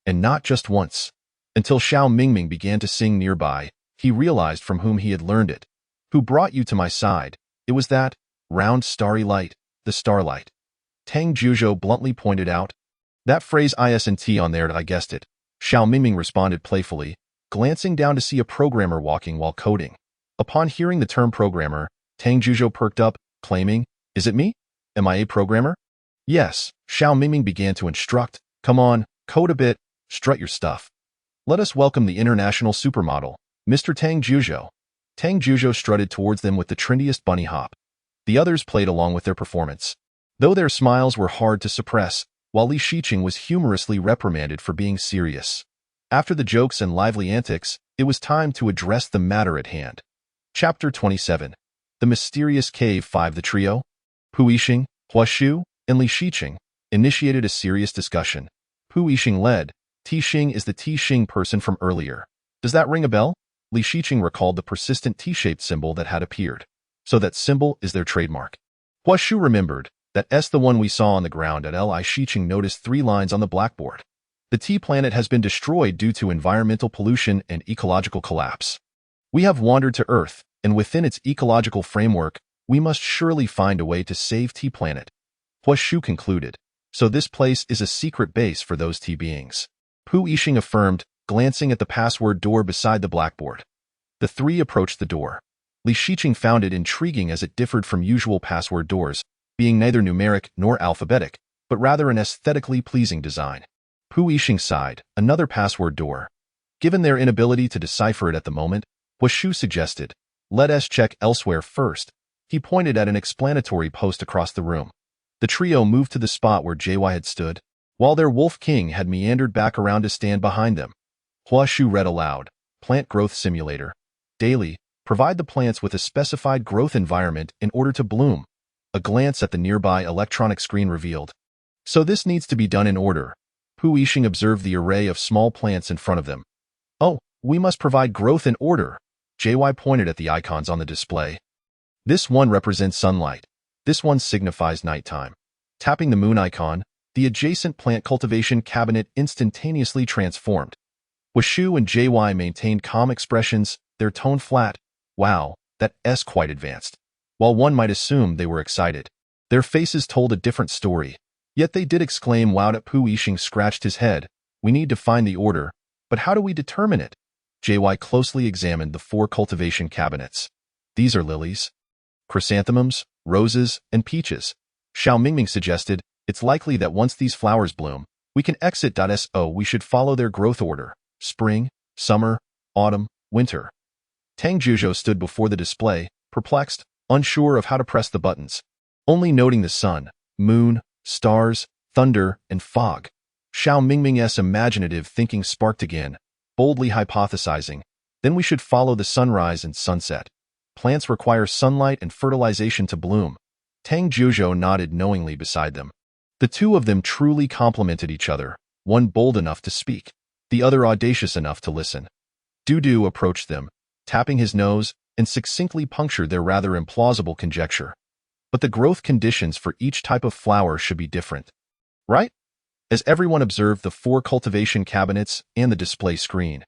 And not just once. Until Xiao Mingming began to sing nearby, he realized from whom he had learned it. "Who brought you to my side?" It was that round starry light, the starlight. Tang Zhuzhou bluntly pointed out. "That phrase isn't on there, I guessed it." Xiao Mingming responded playfully, glancing down to see a programmer walking while coding. Upon hearing the term programmer, Tang Zhuzhou perked up, claiming, "Is it me? Am I a programmer?" "Yes." Xiao Mingming began to instruct, "Come on, code a bit, strut your stuff. Let us welcome the international supermodel, Mr. Tang Zhuzhou." Tang Zhuzhou strutted towards them with the trendiest bunny hop. The others played along with their performance, though their smiles were hard to suppress, while Li Shiqing was humorously reprimanded for being serious. After the jokes and lively antics, it was time to address the matter at hand. Chapter 27. The Mysterious Cave 5. The trio, Pu Yixing, Hua Shu, and Li Shiqing, initiated a serious discussion. Pu Yixing led. T-Xing is the T-Xing person from earlier. Does that ring a bell? Li Shiqing recalled the persistent T-shaped symbol that had appeared. So that symbol is their trademark. Hua Shu remembered. That's the one we saw on the ground at Li Shiqing noticed 3 lines on the blackboard. The T-planet has been destroyed due to environmental pollution and ecological collapse. We have wandered to Earth, and within its ecological framework, we must surely find a way to save T-planet. Hua Shu concluded. So this place is a secret base for those T-beings. Pu Yixing affirmed, glancing at the password door beside the blackboard. The 3 approached the door. Li Shiqing found it intriguing as it differed from usual password doors, being neither numeric nor alphabetic, but rather an aesthetically pleasing design. Pu Yixing sighed, another password door. Given their inability to decipher it at the moment, Hua Shu suggested, let us check elsewhere first. He pointed at an explanatory post across the room. The trio moved to the spot where JY had stood, while their Wolf King had meandered back around to stand behind them. Hua Shu read aloud, Plant Growth Simulator. Daily, provide the plants with a specified growth environment in order to bloom. A glance at the nearby electronic screen revealed. So this needs to be done in order. Pu Yixing observed the array of small plants in front of them. Oh, we must provide growth in order. JY pointed at the icons on the display. This one represents sunlight. This one signifies nighttime. Tapping the moon icon, the adjacent plant cultivation cabinet instantaneously transformed. Hua Shu and JY maintained calm expressions, their tone flat. Wow, that's quite advanced. While one might assume they were excited, their faces told a different story. Yet they did exclaim wow. Pu Yixing scratched his head. We need to find the order, but how do we determine it? JY closely examined the 4 cultivation cabinets. These are lilies, chrysanthemums, roses, and peaches. Xiao Mingming suggested, it's likely that once these flowers bloom, we can exit. So we should follow their growth order. Spring, summer, autumn, winter. Tang Zhuzhou stood before the display, perplexed, unsure of how to press the buttons. Only noting the sun, moon, stars, thunder, and fog. Xiao Mingming's imaginative thinking sparked again, boldly hypothesizing, then we should follow the sunrise and sunset. Plants require sunlight and fertilization to bloom. Tang Zhuzhou nodded knowingly beside them. The 2 of them truly complemented each other, one bold enough to speak, the other audacious enough to listen. Dudu approached them, tapping his nose, and succinctly punctured their rather implausible conjecture. But the growth conditions for each type of flower should be different. Right? As everyone observed the 4 cultivation cabinets and the display screen,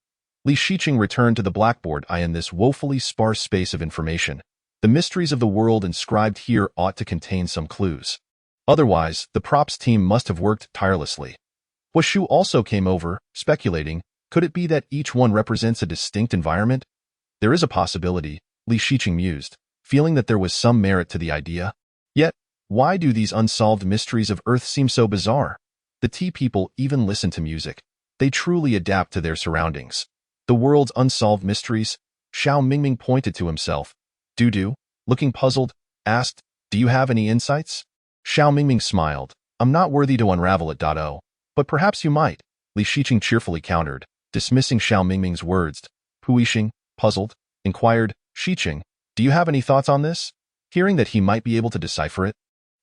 Li Shiqing returned to the blackboard in this woefully sparse space of information. The mysteries of the world inscribed here ought to contain some clues. Otherwise, the props team must have worked tirelessly. Hua Shu also came over, speculating, could it be that each one represents a distinct environment? There is a possibility, Li Shiqing mused, feeling that there was some merit to the idea. Yet, why do these unsolved mysteries of Earth seem so bizarre? The T people even listen to music. They truly adapt to their surroundings. The world's unsolved mysteries. Xiao Mingming pointed to himself. Dudu, looking puzzled, asked, do you have any insights? Xiao Mingming smiled. I'm not worthy to unravel it. But perhaps you might, Li Shiqing cheerfully countered, dismissing Xiao Mingming's words. Pu Yixing, puzzled, inquired, Shiqing, do you have any thoughts on this? Hearing that he might be able to decipher it,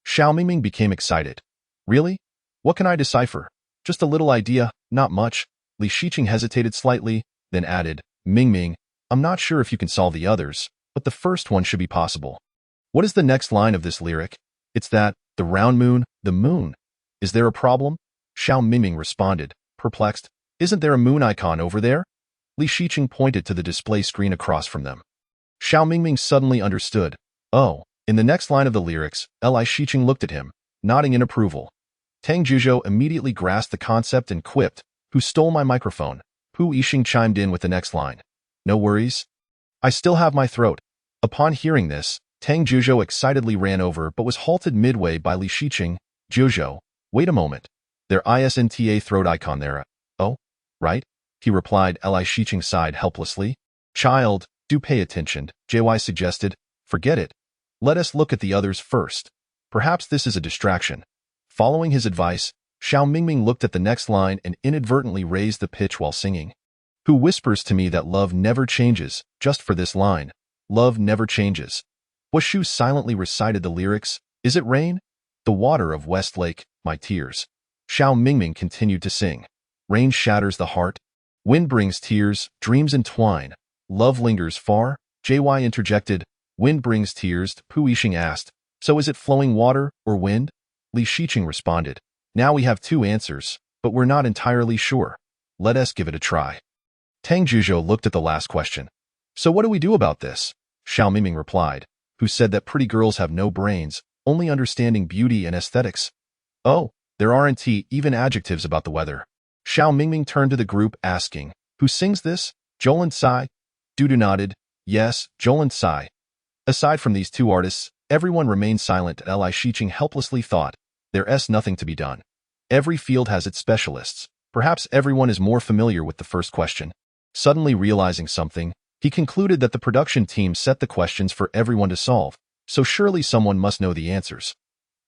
Xiao Mingming became excited. Really? What can I decipher? Just a little idea, not much. Li Shiqing hesitated slightly, then added, Mingming, I'm not sure if you can solve the others, but the first one should be possible. What is the next line of this lyric? It's that, the round moon, the moon. Is there a problem? Xiao Mingming responded, perplexed. Isn't there a moon icon over there? Li Shiqing pointed to the display screen across from them. Xiao Mingming suddenly understood. Oh, in the next line of the lyrics, Li Shiqing looked at him, nodding in approval. Tang Zhuzhou immediately grasped the concept and quipped, who stole my microphone? Pu Yixing chimed in with the next line. No worries. I still have my throat. Upon hearing this, Tang Zhuzhou excitedly ran over but was halted midway by Li Shiqing. Zhuzhou, wait a moment. Their ISNTA throat icon there. Oh, right? He replied. Li Shiqing sighed helplessly. Child, do pay attention, JY suggested. Forget it. Let us look at the others first. Perhaps this is a distraction. Following his advice, Xiao Mingming looked at the next line and inadvertently raised the pitch while singing. Who whispers to me that love never changes, just for this line? Love never changes. Huashu silently recited the lyrics. Is it rain? The water of Westlake, my tears. Xiao Mingming continued to sing. Rain shatters the heart. Wind brings tears, dreams entwine. Love lingers far. JY interjected. Wind brings tears. Pu Yixing asked. So is it flowing water or wind? Li Shiqing responded. Now we have two answers, but we're not entirely sure. Let us give it a try. Tang Zhuzhou looked at the last question. So what do we do about this? Xiao Mingming replied, who said that pretty girls have no brains, only understanding beauty and aesthetics. Oh, there aren't even adjectives about the weather. Xiao Mingming turned to the group asking, who sings this? Jolin Tsai? Dudu nodded. Yes, Jolin Tsai. Aside from these two artists, everyone remained silent. Li Shiqing helplessly thought, there's nothing to be done. Every field has its specialists. Perhaps everyone is more familiar with the first question. Suddenly realizing something, he concluded that the production team set the questions for everyone to solve, so surely someone must know the answers.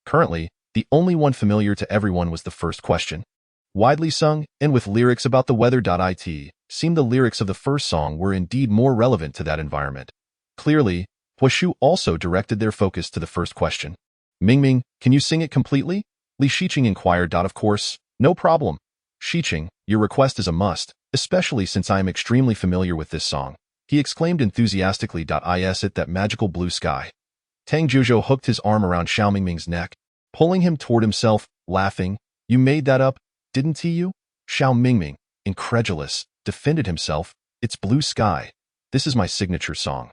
Currently, the only one familiar to everyone was the first question. Widely sung, and with lyrics about the weather. It seemed the lyrics of the first song were indeed more relevant to that environment. Clearly, Huashu also directed their focus to the first question. Mingming, can you sing it completely? Li Shiqing inquired. Of course, no problem. Shiqing, your request is a must, especially since I am extremely familiar with this song. He exclaimed enthusiastically. Is it that magical blue sky? Tang Zhuzhou hooked his arm around Xiao Mingming's neck, pulling him toward himself, laughing. You made that up, didn't you? Xiao Mingming, incredulous, defended himself. It's blue sky. This is my signature song.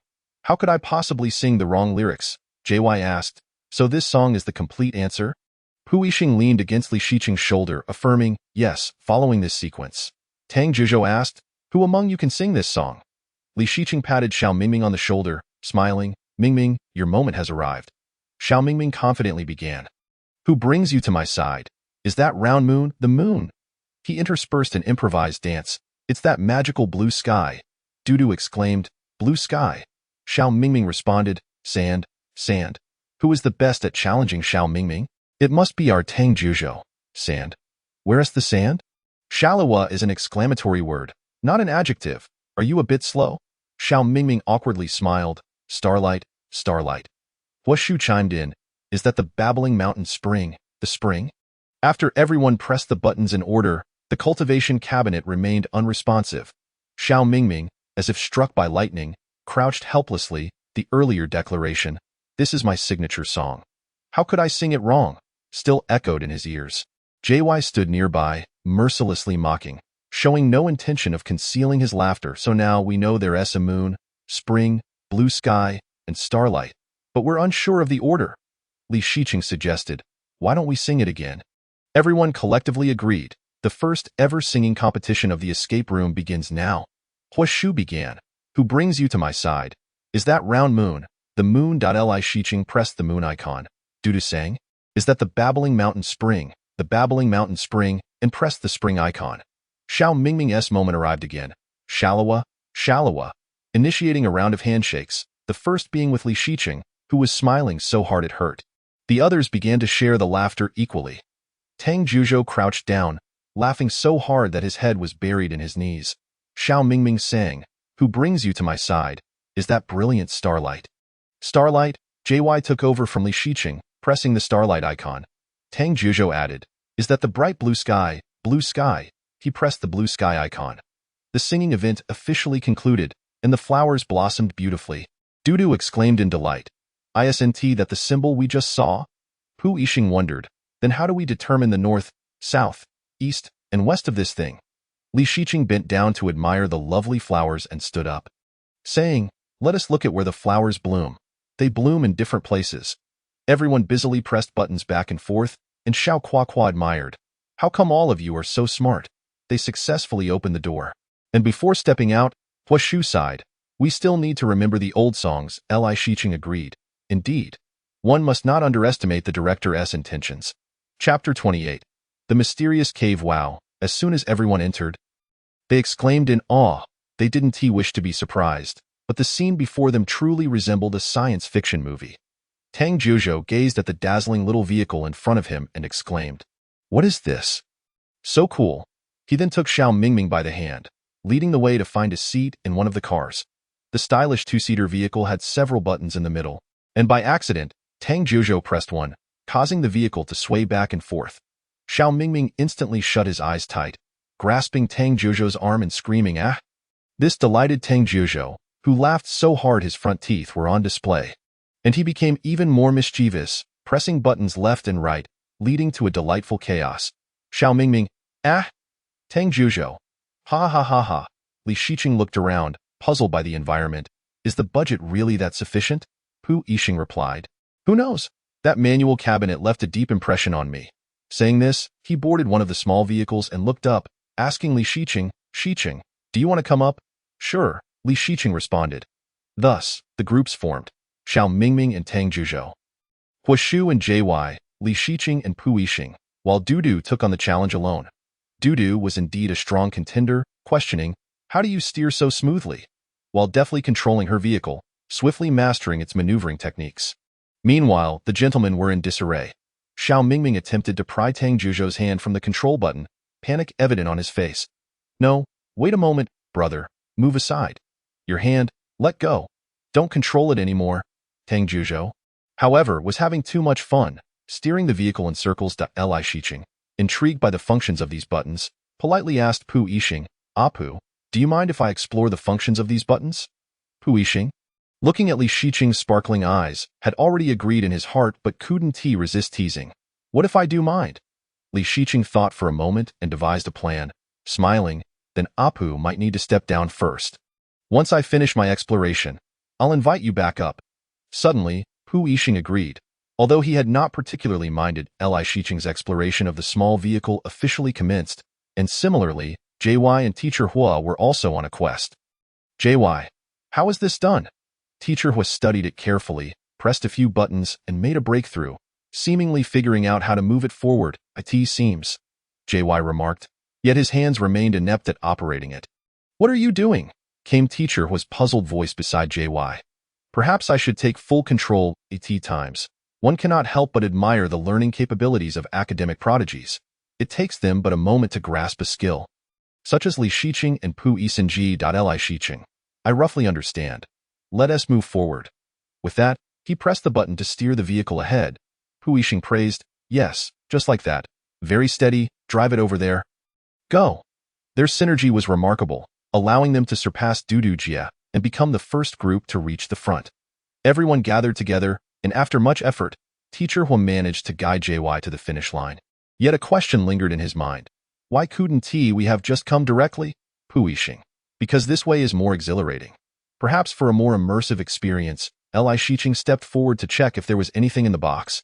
How could I possibly sing the wrong lyrics? JY asked. So this song is the complete answer? Pu Yixing leaned against Li Shiqing's shoulder, affirming, yes, following this sequence. Tang Zhuzhou asked, who among you can sing this song? Li Shiqing patted Xiao Mingming on the shoulder, smiling. Mingming, your moment has arrived. Xiao Mingming confidently began. Who brings you to my side? Is that round moon, the moon? He interspersed an improvised dance. It's that magical blue sky. Dudu exclaimed, blue sky. Xiao Mingming responded, sand, sand. Who is the best at challenging Xiao Mingming? It must be our Tang Zhuzhou. Sand. Where is the sand? Shalawa is an exclamatory word, not an adjective. Are you a bit slow? Xiao Mingming awkwardly smiled. Starlight, starlight. Huashu chimed in. Is that the babbling mountain spring, the spring? After everyone pressed the buttons in order, the cultivation cabinet remained unresponsive. Xiao Mingming, as if struck by lightning, crouched helplessly. The earlier declaration, this is my signature song. How could I sing it wrong? Still echoed in his ears. JY stood nearby, mercilessly mocking, showing no intention of concealing his laughter. So now we know there's a moon, spring, blue sky, and starlight. But we're unsure of the order. Li Shiqing suggested, why don't we sing it again? Everyone collectively agreed. The first ever singing competition of the escape room begins now. Huashu began. Who brings you to my side? Is that round moon? The moon. Li Shiqing pressed the moon icon. Dudu sang. Is that the babbling mountain spring? The babbling mountain spring, and pressed the spring icon. Xiao Mingming's moment arrived again. Shalawa, Shalawa. Initiating a round of handshakes, the first being with Li Shiqing, who was smiling so hard it hurt. The others began to share the laughter equally. Tang Zhuzhou crouched down, laughing so hard that his head was buried in his knees. Xiao Mingming sang, who brings you to my side? Is that brilliant starlight? Starlight, JY took over from Li Shiqing, pressing the starlight icon. Tang Zhuzhou added, is that the bright blue sky, blue sky? He pressed the blue sky icon. The singing event officially concluded, and the flowers blossomed beautifully. Dudu exclaimed in delight. Isn't that the symbol we just saw? Pu Yixing wondered, then how do we determine the north, south, east, and west of this thing? Li Shiqing bent down to admire the lovely flowers and stood up, saying, let us look at where the flowers bloom. They bloom in different places. Everyone busily pressed buttons back and forth, and Xiao Kuokua admired. How come all of you are so smart? They successfully opened the door. And before stepping out, Huashu sighed. We still need to remember the old songs. Li Shiqing agreed. Indeed. One must not underestimate the director's intentions. Chapter 28. The Mysterious Cave. Wow. As soon as everyone entered, they exclaimed in awe. They didn't wish to be surprised, but the scene before them truly resembled a science fiction movie. Tang Jiuzhou gazed at the dazzling little vehicle in front of him and exclaimed, "What is this? So cool." He then took Xiao Mingming by the hand, leading the way to find a seat in one of the cars. The stylish two-seater vehicle had several buttons in the middle, and by accident, Tang Jiuzhou pressed one, causing the vehicle to sway back and forth. Xiao Mingming instantly shut his eyes tight, grasping Tang Jiuzhou's arm and screaming, "Ah!" This delighted Tang Jiuzhou, who laughed so hard his front teeth were on display. And he became even more mischievous, pressing buttons left and right, leading to a delightful chaos. Xiao Mingming, "Ah!" Tang Jiuzhou, "Ha ha ha ha." Li Shiqing looked around, puzzled by the environment. "Is the budget really that sufficient?" Pu Yixing replied. "Who knows? That manual cabinet left a deep impression on me." Saying this, he boarded one of the small vehicles and looked up, asking Li Shiqing, "Shiqing, do you want to come up?" "Sure," Li Shiqing responded. Thus, the groups formed: Xiao Mingming and Tang Jiuzhou, Huashu and JY, Li Shiqing and Pu Yixing, while Dudu took on the challenge alone. Dudu was indeed a strong contender, questioning, "How do you steer so smoothly?" while deftly controlling her vehicle, swiftly mastering its maneuvering techniques. Meanwhile, the gentlemen were in disarray. Xiao Mingming attempted to pry Tang Jiuzhou's hand from the control button, panic evident on his face. "No, wait a moment, brother, move aside. Your hand, let go. Don't control it anymore." Tang Jiuzhou, however, was having too much fun, steering the vehicle in circles. Li Shiqing, intrigued by the functions of these buttons, politely asked Pu Yixing, "Pu, do you mind if I explore the functions of these buttons?" Pu Yixing, looking at Li Shiqing's sparkling eyes, had already agreed in his heart but couldn't resist teasing. "What if I do mind?" Li Shiqing thought for a moment and devised a plan, smiling, "Then Apu might need to step down first. Once I finish my exploration, I'll invite you back up." Suddenly, Pu Yixing agreed, although he had not particularly minded. Li Shiqing's exploration of the small vehicle officially commenced, and similarly, JY and Teacher Hua were also on a quest. "JY, how is this done?" Teacher Hua studied it carefully, pressed a few buttons, and made a breakthrough, seemingly figuring out how to move it forward. "It seems," JY remarked, yet his hands remained inept at operating it. "What are you doing?" came Teacher Hua's puzzled voice beside JY. "Perhaps I should take full control." At times, one cannot help but admire the learning capabilities of academic prodigies. It takes them but a moment to grasp a skill, such as Li Shiqing and Pu Yixing. Li Shiqing, "I roughly understand. Let us move forward." With that, he pressed the button to steer the vehicle ahead. Pu Yixing praised, "Yes, just like that. Very steady, drive it over there. Go." Their synergy was remarkable, allowing them to surpass Dudu Jia and become the first group to reach the front. Everyone gathered together, and after much effort, Teacher Hua managed to guide JY to the finish line. Yet a question lingered in his mind. "Why couldn't we have just come directly?" Pu Yixing, "Because this way is more exhilarating." Perhaps for a more immersive experience, Li Shiqing stepped forward to check if there was anything in the box.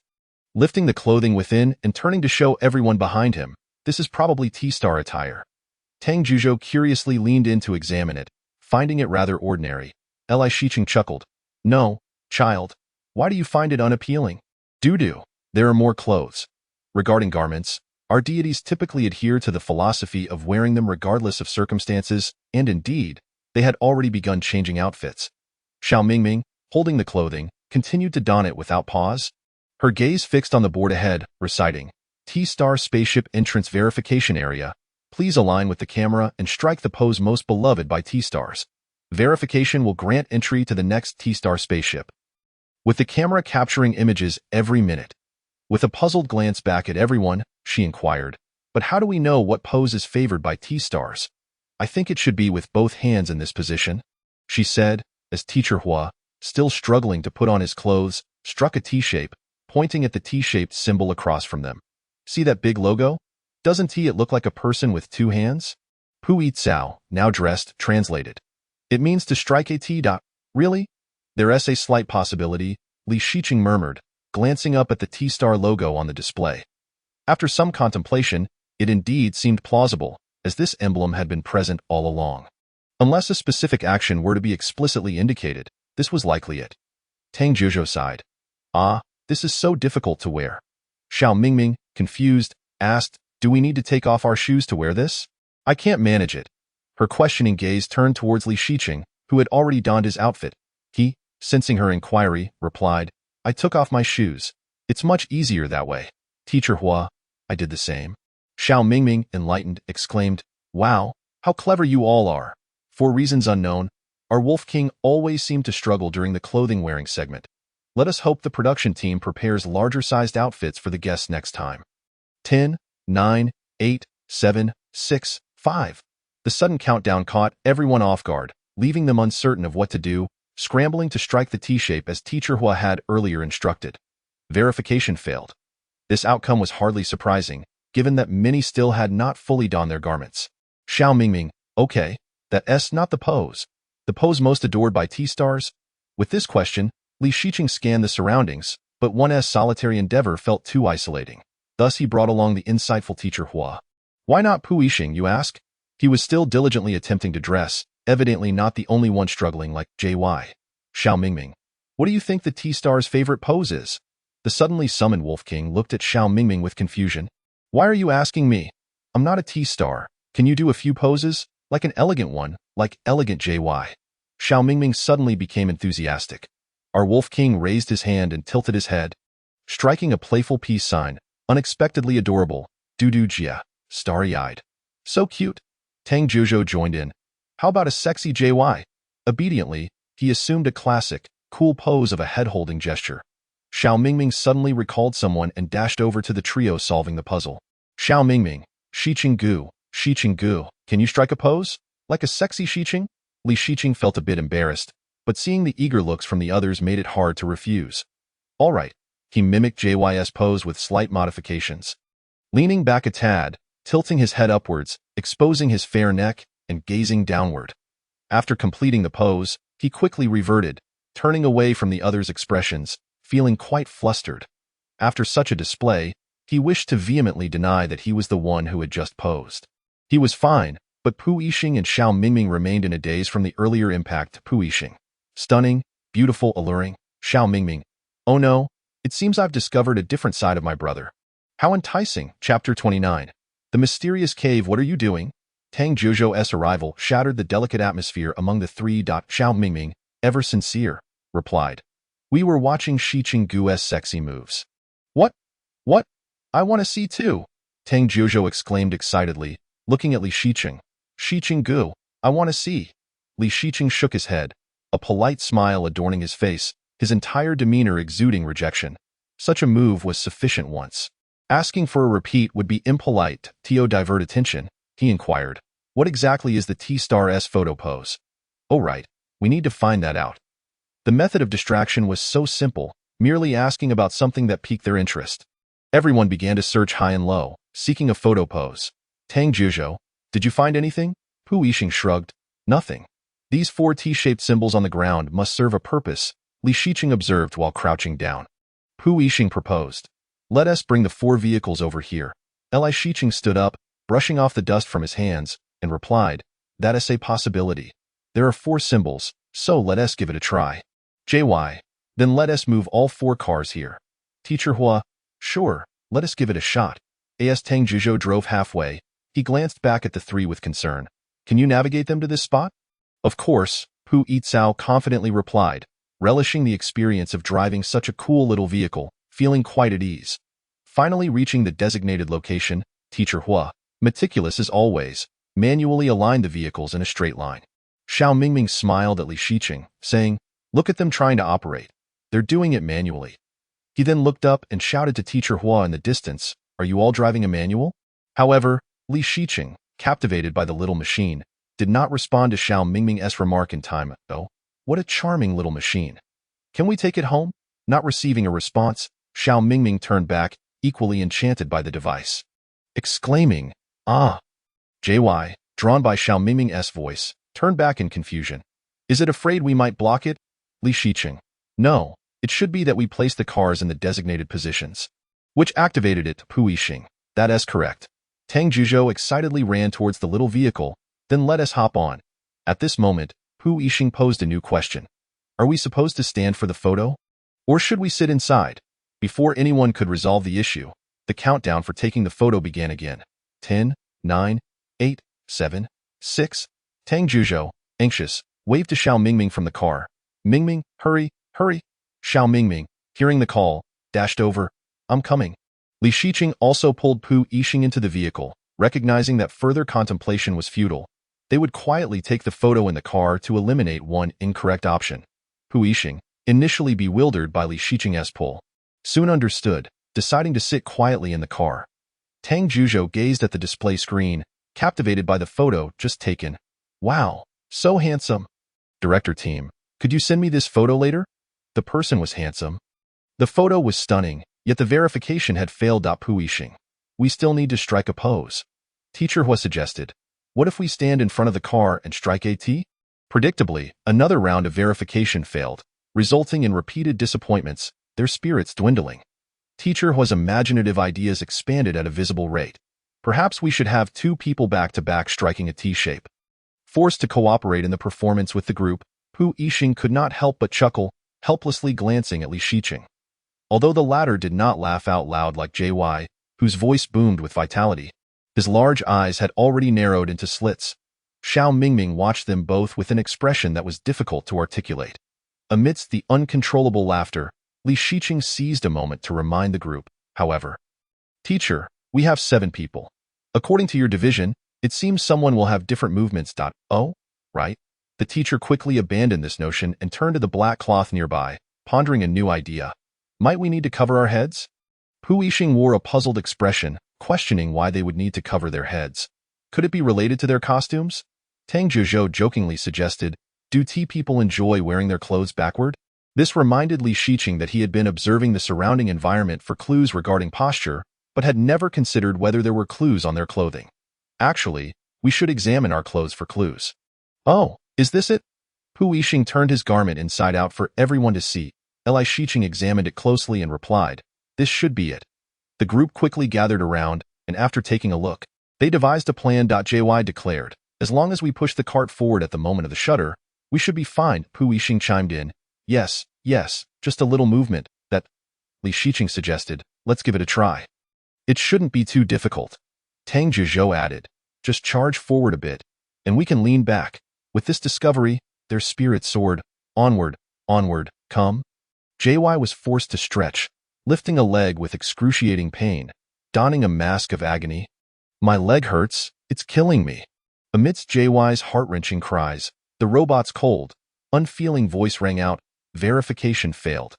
Lifting the clothing within and turning to show everyone behind him, "This is probably T-Star attire." Tang Jiuzhou curiously leaned in to examine it, finding it rather ordinary. Li Shiqing chuckled, "No, child. Why do you find it unappealing? Dudu, there are more clothes." Regarding garments, our deities typically adhere to the philosophy of wearing them regardless of circumstances, and indeed, they had already begun changing outfits. Xiao Mingming, holding the clothing, continued to don it without pause, her gaze fixed on the board ahead, reciting, "T-Star Spaceship Entrance Verification Area. Please align with the camera and strike the pose most beloved by T-Stars. Verification will grant entry to the next T-Star spaceship." With the camera capturing images every minute. With a puzzled glance back at everyone, she inquired, "But how do we know what pose is favored by T-Stars?" "I think it should be with both hands in this position," she said, as Teacher Hua, still struggling to put on his clothes, struck a T-shape, pointing at the T-shaped symbol across from them. "See that big logo? Doesn't it look like a person with two hands?" Pu Yixao, now dressed, translated. "It means to strike a T. Really? There's a slight possibility," Li Shiqing murmured, glancing up at the T-Star logo on the display. After some contemplation, it indeed seemed plausible, as this emblem had been present all along. Unless a specific action were to be explicitly indicated, this was likely it. Tang Jiuzhou sighed. "Ah, this is so difficult to wear." Xiao Mingming, confused, asked, "Do we need to take off our shoes to wear this?" "I can't manage it." Her questioning gaze turned towards Li Shiqing, who had already donned his outfit. He, sensing her inquiry, replied, I took off my shoes. It's much easier that way. Teacher Hua, I did the same. Xiao Mingming, enlightened, exclaimed, Wow, how clever you all are. For reasons unknown, our Wolf King always seemed to struggle during the clothing-wearing segment. Let us hope the production team prepares larger-sized outfits for the guests next time. 10, 9, 8, 7, 6, 5. The sudden countdown caught everyone off guard, leaving them uncertain of what to do, scrambling to strike the T-shape as Teacher Hua had earlier instructed. Verification failed. This outcome was hardly surprising, given that many still had not fully donned their garments. Xiao Mingming, okay, that's not the pose. The pose most adored by T-stars? With this question, Li Shiqing scanned the surroundings, but one's solitary endeavor felt too isolating. Thus he brought along the insightful Teacher Hua. Why not Pu Yixing, you ask? He was still diligently attempting to dress, evidently not the only one struggling like JY. Xiao Mingming, what do you think the T-star's favorite pose is? The suddenly summoned Wolf King looked at Xiao Mingming with confusion. Why are you asking me? I'm not a T-star. Can you do a few poses? Like an elegant one, like elegant JY. Xiao Mingming suddenly became enthusiastic. Our Wolf King raised his hand and tilted his head, striking a playful peace sign, unexpectedly adorable, Dudu Jia, starry-eyed. So cute. Tang Zhuzhou joined in. How about a sexy JY? Obediently, he assumed a classic, cool pose of a head-holding gesture. Xiao Mingming suddenly recalled someone and dashed over to the trio solving the puzzle. Xiao Mingming, Shiqing Gu, can you strike a pose? Like a sexy Shiqing? Li Shiqing felt a bit embarrassed, but seeing the eager looks from the others made it hard to refuse. All right, he mimicked JY's pose with slight modifications. Leaning back a tad, tilting his head upwards, exposing his fair neck, and gazing downward. After completing the pose, he quickly reverted, turning away from the others' expressions, feeling quite flustered. After such a display, he wished to vehemently deny that he was the one who had just posed. He was fine, but Pu Yixing and Xiao Mingming remained in a daze from the earlier impact to Pu Yixing. Stunning, beautiful, alluring. Xiao Mingming. Oh no, it seems I've discovered a different side of my brother. How enticing. Chapter 29. The mysterious cave. What are you doing? Tang Zhuzhou's arrival shattered the delicate atmosphere among the three. Xiao Mingming, ever sincere, replied. We were watching Shiqing Gu's sexy moves. What? What? I want to see too. Tang Zhuzhou exclaimed excitedly, looking at Li Shiqing. Shiqing Gu, I want to see. Li Shiqing shook his head, a polite smile adorning his face, his entire demeanor exuding rejection. Such a move was sufficient once. Asking for a repeat would be impolite. To divert attention, he inquired. What exactly is the T-star's photo pose? Oh right, we need to find that out. The method of distraction was so simple, merely asking about something that piqued their interest. Everyone began to search high and low, seeking a photo pose. Tang Zhuzhou, did you find anything? Pu Yixing shrugged. Nothing. These 4 T-shaped symbols on the ground must serve a purpose, Li Shiqing observed while crouching down. Pu Yixing proposed. Let us bring the 4 vehicles over here. Li Shiqing stood up, brushing off the dust from his hands, and replied, that is a possibility. There are 4 symbols, so let us give it a try. JY, then let us move all 4 cars here. Teacher Hua, sure, let us give it a shot. As Tang Zhuzhou drove halfway, he glanced back at the 3 with concern. Can you navigate them to this spot? Of course, Pu Yixao confidently replied, relishing the experience of driving such a cool little vehicle, feeling quite at ease. Finally reaching the designated location, Teacher Hua, meticulous as always, manually aligned the vehicles in a straight line. Xiao Mingming smiled at Li Shiqing, saying, look at them trying to operate. They're doing it manually. He then looked up and shouted to Teacher Hua in the distance, are you all driving a manual? However, Li Shiqing, captivated by the little machine, did not respond to Xiao Mingming's remark in time. Oh, what a charming little machine. Can we take it home? Not receiving a response, Xiao Mingming turned back, equally enchanted by the device. Exclaiming, ah! JY, drawn by Xiao Mingming's voice, turned back in confusion. Is it afraid we might block it? Li Shiqing. No, it should be that we place the cars in the designated positions. Which activated it, Pu Yixing. That is correct. Tang Zhuzhou excitedly ran towards the little vehicle, then let us hop on. At this moment, Pu Yixing posed a new question. Are we supposed to stand for the photo? Or should we sit inside? Before anyone could resolve the issue, the countdown for taking the photo began again. 10, 9, 8, 7, 6. Tang Zhuzhou, anxious, waved to Xiao Mingming from the car. Mingming, hurry, hurry. Xiao Mingming, hearing the call, dashed over. I'm coming. Li Shiqing also pulled Pu Yixing into the vehicle, recognizing that further contemplation was futile. They would quietly take the photo in the car to eliminate one incorrect option. Pu Yixing, initially bewildered by Li Shiqing's pull, soon understood, deciding to sit quietly in the car. Tang Juzhou gazed at the display screen, captivated by the photo just taken. Wow, so handsome. Director team, could you send me this photo later? The person was handsome. The photo was stunning, yet the verification had failed. Pu Yixing. We still need to strike a pose. Teacher Hua suggested. What if we stand in front of the car and strike AT? Predictably, another round of verification failed, resulting in repeated disappointments, their spirits dwindling. Teacher Hua's imaginative ideas expanded at a visible rate. Perhaps we should have two people back-to-back striking a T-shape. Forced to cooperate in the performance with the group, Pu Yixing could not help but chuckle, helplessly glancing at Li Shiqing. Although the latter did not laugh out loud like JY, whose voice boomed with vitality, his large eyes had already narrowed into slits. Xiao Mingming watched them both with an expression that was difficult to articulate. Amidst the uncontrollable laughter, Li Shiqing seized a moment to remind the group, however. Teacher, we have 7 people. According to your division, it seems someone will have different movements. Oh, right? The teacher quickly abandoned this notion and turned to the black cloth nearby, pondering a new idea. Might we need to cover our heads? Pu Yixing wore a puzzled expression, questioning why they would need to cover their heads. Could it be related to their costumes? Tang Juzhou jokingly suggested, do tea people enjoy wearing their clothes backward? This reminded Li Shiqing that he had been observing the surrounding environment for clues regarding posture, but had never considered whether there were clues on their clothing. Actually, we should examine our clothes for clues. Oh, is this it? Pu Yixing turned his garment inside out for everyone to see. Li Shiqing examined it closely and replied, this should be it. The group quickly gathered around, and after taking a look, they devised a plan. JY declared, as long as we push the cart forward at the moment of the shutter, we should be fine. Pu Yixing chimed in, yes, just a little movement, that. Li Shiqing suggested, let's give it a try. It shouldn't be too difficult. Tang Juzhou added, just charge forward a bit, and we can lean back. With this discovery, their spirits soared, onward, come. JY was forced to stretch, lifting a leg with excruciating pain, donning a mask of agony. My leg hurts, it's killing me. Amidst JY's heart-wrenching cries, the robot's cold, unfeeling voice rang out, verification failed.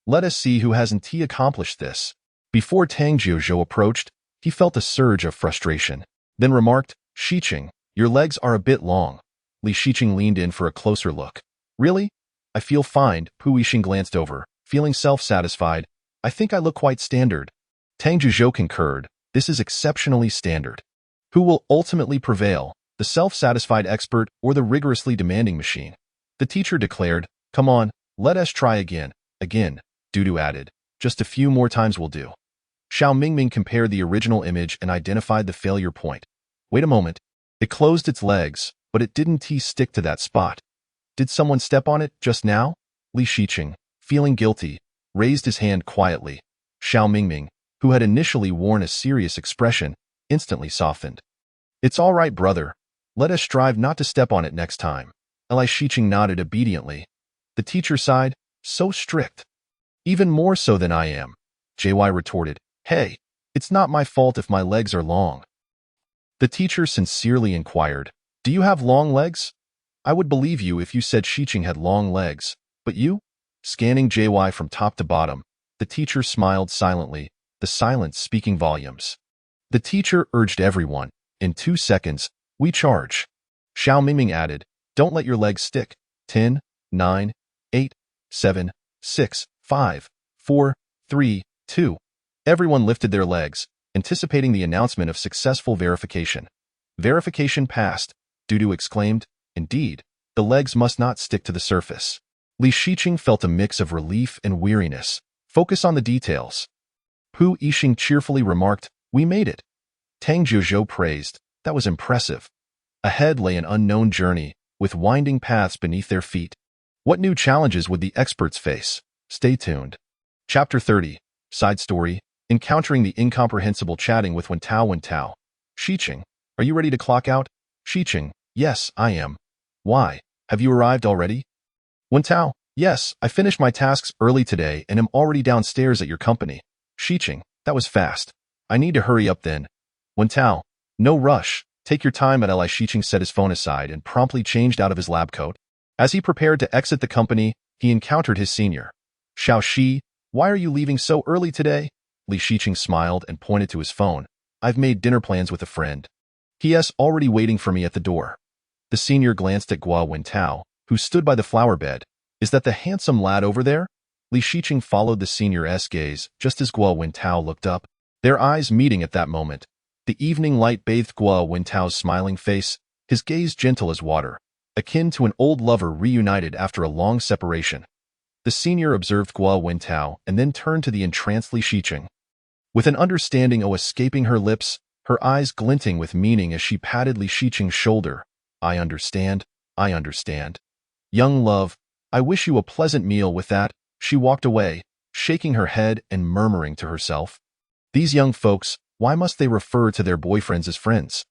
Let us see who hasn't accomplished this. Before Tang Juzhou approached, he felt a surge of frustration, then remarked, Shiqing, your legs are a bit long. Li Shiqing leaned in for a closer look. Really? I feel fine. Pu Yixing glanced over, feeling self-satisfied. I think I look quite standard. Tang Juzhou concurred, this is exceptionally standard. Who will ultimately prevail, the self-satisfied expert or the rigorously demanding machine? The teacher declared, come on, let us try again. Dudu added, just a few more times will do. Xiao Mingming compared the original image and identified the failure point. Wait a moment. It closed its legs, but it didn't stick to that spot. Did someone step on it just now? Li Shiqing, feeling guilty, raised his hand quietly. Xiao Mingming, who had initially worn a serious expression, instantly softened. It's all right, brother. Let us strive not to step on it next time. Li Shiqing nodded obediently. The teacher sighed, so strict. Even more so than I am. JY retorted, hey, it's not my fault if my legs are long. The teacher sincerely inquired, do you have long legs? I would believe you if you said Shiqing had long legs, but you? Scanning JY from top to bottom, the teacher smiled silently, the silence speaking volumes. The teacher urged everyone, in 2 seconds, we charge. Xiao Mingming added, don't let your legs stick. 10, 9, 8, 7, 6, 5, 4, 3, 2. Everyone lifted their legs, anticipating the announcement of successful verification. Verification passed, Dudu exclaimed. Indeed, the legs must not stick to the surface. Li Shiqing felt a mix of relief and weariness. Focus on the details. Pu Yixing cheerfully remarked, we made it. Tang Juzhou praised, that was impressive. Ahead lay an unknown journey, with winding paths beneath their feet. What new challenges would the experts face? Stay tuned. Chapter 30, Side Story, Encountering the Incomprehensible. Chatting with Wentao. Shiqing, are you ready to clock out? Shiqing, yes, I am. Why, have you arrived already? Wentao, Yes, I finished my tasks early today and am already downstairs at your company. Shiqing, that was fast. I need to hurry up then. Wen Tao, no rush. Take your time at Li. Shiqing set his phone aside and promptly changed out of his lab coat. As he prepared to exit the company, he encountered his senior. Xiao Shi, why are you leaving so early today? Li Shiqing smiled and pointed to his phone. I've made dinner plans with a friend. He.s. already waiting for me at the door. The senior glanced at Guo Wen Tao, who stood by the flower bed. Is that the handsome lad over there? Li Shiqing followed the senior's gaze just as Guo Wen Tao looked up. Their eyes meeting at that moment. The evening light bathed Guo Wen Tao's smiling face, his gaze gentle as water, akin to an old lover reunited after a long separation. The senior observed Guo Wen Tao and then turned to the entranced Li Shiqing. With an understanding escaping her lips, her eyes glinting with meaning as she patted Li Shiqing's shoulder. I understand. Young love, I wish you a pleasant meal. With that, she walked away, shaking her head and murmuring to herself. These young folks, why must they refer to their boyfriends as friends?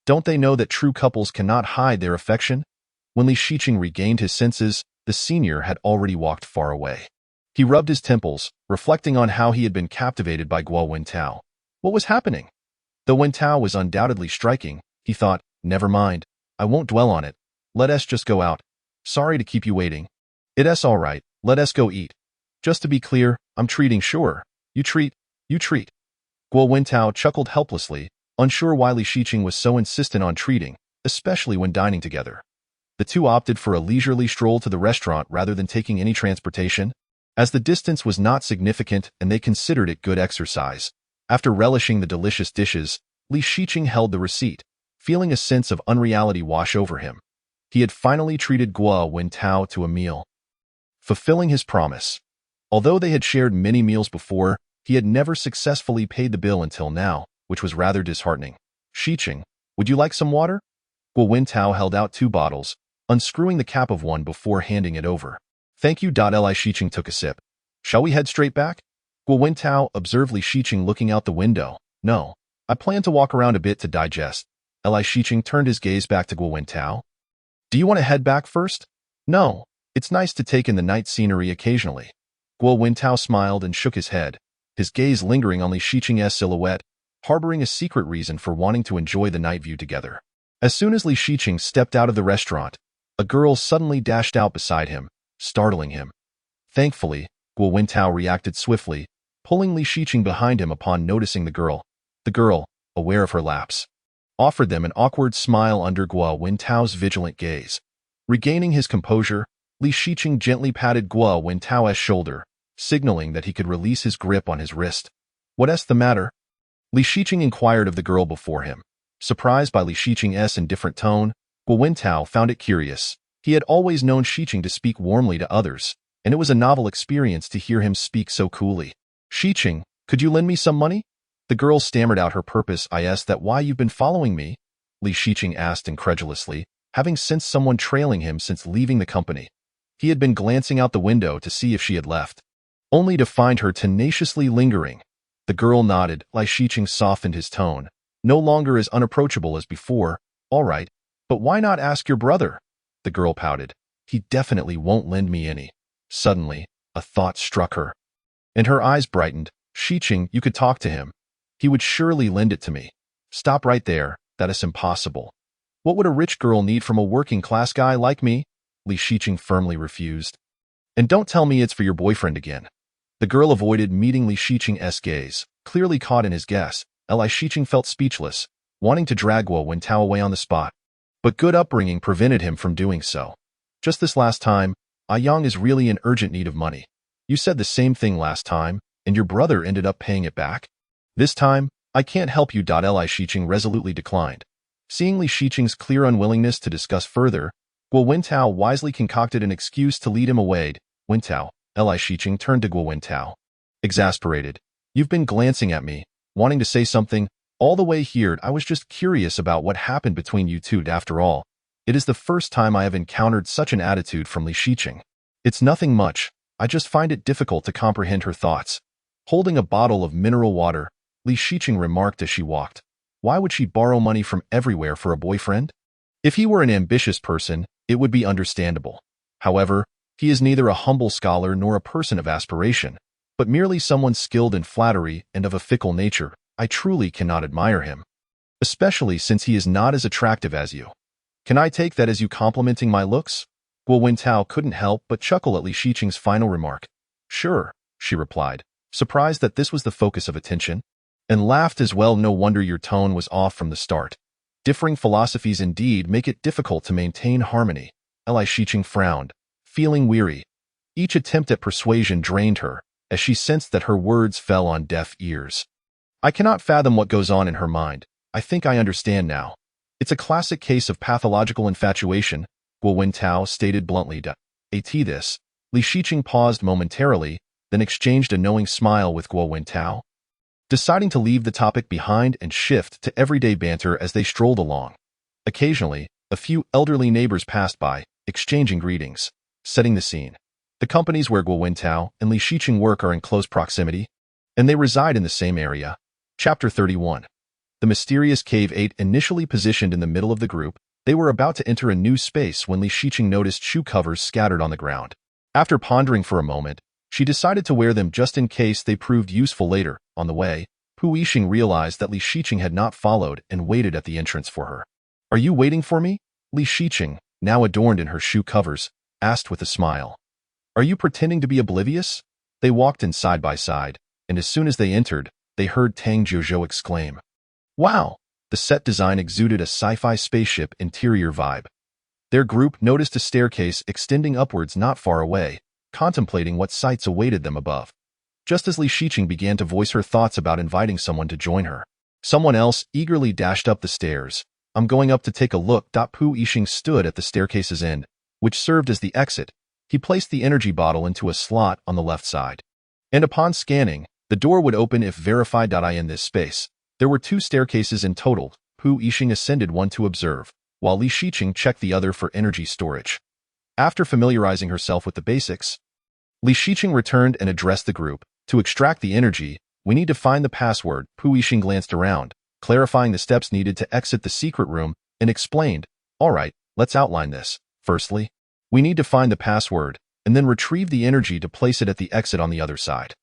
Don't they know that true couples cannot hide their affection? When Li Shiqing regained his senses, the senior had already walked far away. He rubbed his temples, reflecting on how he had been captivated by Guo Wen Tao. What was happening? Though Wen Tao was undoubtedly striking, he thought, never mind, I won't dwell on it. Let us just go out. Sorry to keep you waiting. It's all right, let us go eat. Just to be clear, I'm treating sure. You treat. Guo Wen Tao chuckled helplessly, unsure why Li Shiqing was so insistent on treating, especially when dining together. The two opted for a leisurely stroll to the restaurant rather than taking any transportation, as the distance was not significant and they considered it good exercise. After relishing the delicious dishes, Li Shiqing held the receipt, feeling a sense of unreality wash over him. He had finally treated Guo Wen Tao to a meal, fulfilling his promise. Although they had shared many meals before, he had never successfully paid the bill until now, which was rather disheartening. Shiqing, would you like some water? Guo Wen Tao held out 2 bottles, unscrewing the cap of one before handing it over. Thank you. Li Shiqing took a sip. Shall we head straight back? Guo Wen Tao observed Li Shiqing looking out the window. No, I plan to walk around a bit to digest. Li Shiqing turned his gaze back to Guo Wen Tao. Do you want to head back first? No, it's nice to take in the night scenery occasionally. Guo Wen Tao smiled and shook his head, his gaze lingering on Li Shiqing's silhouette, harboring a secret reason for wanting to enjoy the night view together. As soon as Li Shiqing stepped out of the restaurant, a girl suddenly dashed out beside him, startling him. Thankfully, Guo Wen Tao reacted swiftly, pulling Li Shiqing behind him upon noticing the girl. The girl, aware of her lapse, offered them an awkward smile under Guo Wen Tao's vigilant gaze. Regaining his composure, Li Shiqing gently patted Guo Wen Tao's shoulder, signaling that he could release his grip on his wrist. What's the matter? Li Shiqing inquired of the girl before him. Surprised by Li Shiqing's indifferent tone, Guo Wen Tao found it curious. He had always known Shiqing to speak warmly to others, and it was a novel experience to hear him speak so coolly. Shiqing, could you lend me some money? The girl stammered out her purpose. Is that why you've been following me? Li Shiqing asked incredulously, having sensed someone trailing him since leaving the company. He had been glancing out the window to see if she had left, only to find her tenaciously lingering. The girl nodded. Li Shiqing softened his tone, no longer as unapproachable as before. All right, but why not ask your brother? The girl pouted. He definitely won't lend me any. Suddenly, a thought struck her, and her eyes brightened. Shiqing, you could talk to him. He would surely lend it to me. Stop right there, that is impossible. What would a rich girl need from a working-class guy like me? Li Shiqing firmly refused. And don't tell me it's for your boyfriend again. The girl avoided meeting Li Shiqing's gaze, clearly caught in his guess. Li Shiqing felt speechless, wanting to drag Guo Wen Tao away on the spot. But good upbringing prevented him from doing so. Just this last time, Yang is really in urgent need of money. You said the same thing last time, and your brother ended up paying it back? This time, I can't help you. Li Shiqing resolutely declined. Seeing Li Shiqing's clear unwillingness to discuss further, Guo Wen Tao wisely concocted an excuse to lead him away. Wen Tao, Li Shiqing turned to Guo Wen Tao. Exasperated. You've been glancing at me, wanting to say something. All the way here, I was just curious about what happened between you two. After all, it is the first time I have encountered such an attitude from Li Shiqing. It's nothing much, I just find it difficult to comprehend her thoughts. Holding a bottle of mineral water, Li Shiqing remarked as she walked. Why would she borrow money from everywhere for a boyfriend? If he were an ambitious person, it would be understandable. However, He is neither a humble scholar nor a person of aspiration, but merely someone skilled in flattery and of a fickle nature. I truly cannot admire him, especially since he is not as attractive as you. Can I take that as you complimenting my looks? Guo Wentao couldn't help but chuckle at Li Shiqing's final remark. Sure, she replied, surprised that this was the focus of attention, and laughed as well. No wonder your tone was off from the start. Differing philosophies indeed make it difficult to maintain harmony. Li Shiqing frowned, feeling weary. Each attempt at persuasion drained her, as she sensed that her words fell on deaf ears. I cannot fathom what goes on in her mind. I think I understand now. It's a classic case of pathological infatuation, Guo Wentao stated bluntly. At this, Li Shiqing paused momentarily, then exchanged a knowing smile with Guo Wentao, deciding to leave the topic behind and shift to everyday banter as they strolled along. Occasionally, a few elderly neighbors passed by, exchanging greetings, setting the scene. The companies where Guo Wentao and Li Shiqing work are in close proximity, and they reside in the same area. Chapter 31. The mysterious Cave 8 initially positioned in the middle of the group, they were about to enter a new space when Li Shiqing noticed shoe covers scattered on the ground. After pondering for a moment, she decided to wear them just in case they proved useful later. On the way, Pu Yixing realized that Li Shiqing had not followed and waited at the entrance for her. Are you waiting for me? Li Shiqing, now adorned in her shoe covers, asked with a smile. Are you pretending to be oblivious? They walked in side by side, and as soon as they entered, they heard Tang Jiuzhou exclaim, Wow! The set design exuded a sci-fi spaceship interior vibe. Their group noticed a staircase extending upwards not far away, contemplating what sights awaited them above. Just as Li Shiqing began to voice her thoughts about inviting someone to join her, someone else eagerly dashed up the stairs. I'm going up to take a look. Pu Yixing stood at the staircase's end, which served as the exit. He placed the energy bottle into a slot on the left side. And upon scanning, the door would open if verified. In this space, there were 2 staircases in total. Pu Yixing ascended one to observe, while Li Shiqing checked the other for energy storage. After familiarizing herself with the basics, Li Shiqing returned and addressed the group. To extract the energy, we need to find the password. Pu Yixing glanced around, clarifying the steps needed to exit the secret room, and explained, All right, let's outline this. Firstly, we need to find the password, and then retrieve the energy to place it at the exit on the other side.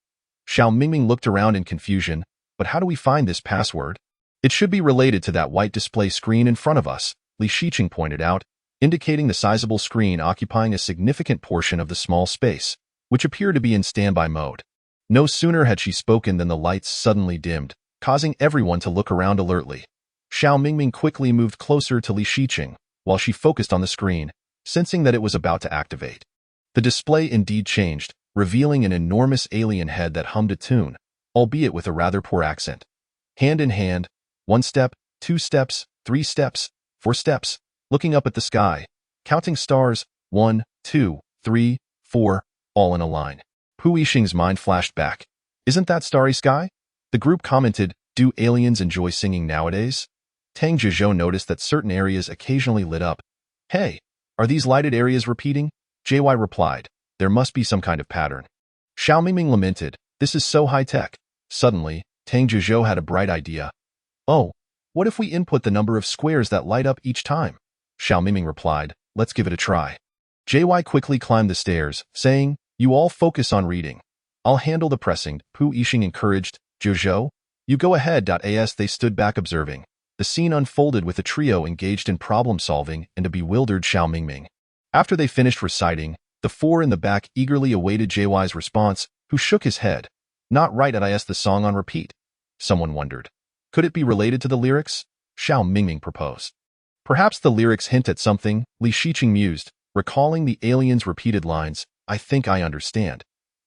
Xiao Mingming looked around in confusion, but how do we find this password? It should be related to that white display screen in front of us, Li Shiqing pointed out, indicating the sizable screen occupying a significant portion of the small space, which appeared to be in standby mode. No sooner had she spoken than the lights suddenly dimmed, causing everyone to look around alertly. Xiao Mingming quickly moved closer to Li Shiqing, while she focused on the screen, sensing that it was about to activate. The display indeed changed, revealing an enormous alien head that hummed a tune, albeit with a rather poor accent. Hand in hand, 1 step, 2 steps, 3 steps, 4 steps, looking up at the sky, counting stars, 1, 2, 3, 4, all in a line. Pu Yixing's mind flashed back. Isn't that Starry Sky? The group commented, Do aliens enjoy singing nowadays? Tang Jiuzhou noticed that certain areas occasionally lit up. Hey, are these lighted areas repeating? JY replied, There must be some kind of pattern. Xiao Mingming lamented, This is so high-tech. Suddenly, Tang Jiuzhou had a bright idea. Oh, what if we input the number of squares that light up each time? Xiao Mingming replied, Let's give it a try. JY quickly climbed the stairs, saying, You all focus on reading. I'll handle the pressing. Pu Yixing encouraged, Jiuzhou, you go ahead. As they stood back observing, the scene unfolded with a trio engaged in problem-solving and a bewildered Xiao Mingming. After they finished reciting, the 4 in the back eagerly awaited JY's response, who shook his head. Not right. Is the song on repeat? Someone wondered. Could it be related to the lyrics? Xiao Mingming proposed. Perhaps the lyrics hint at something, Li Shiqing mused, recalling the alien's repeated lines, I think I understand.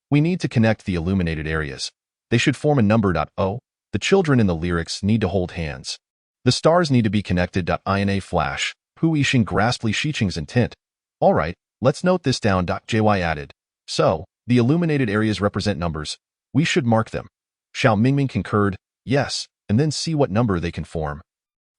We need to connect the illuminated areas. They should form a number. Oh, the children in the lyrics need to hold hands. The stars need to be connected. In a flash, Pu Yixing grasped Li Shiqing's intent. All right, let's note this down. JY added. So, the illuminated areas represent numbers. We should mark them. Xiao Mingming concurred, yes, and then see what number they can form.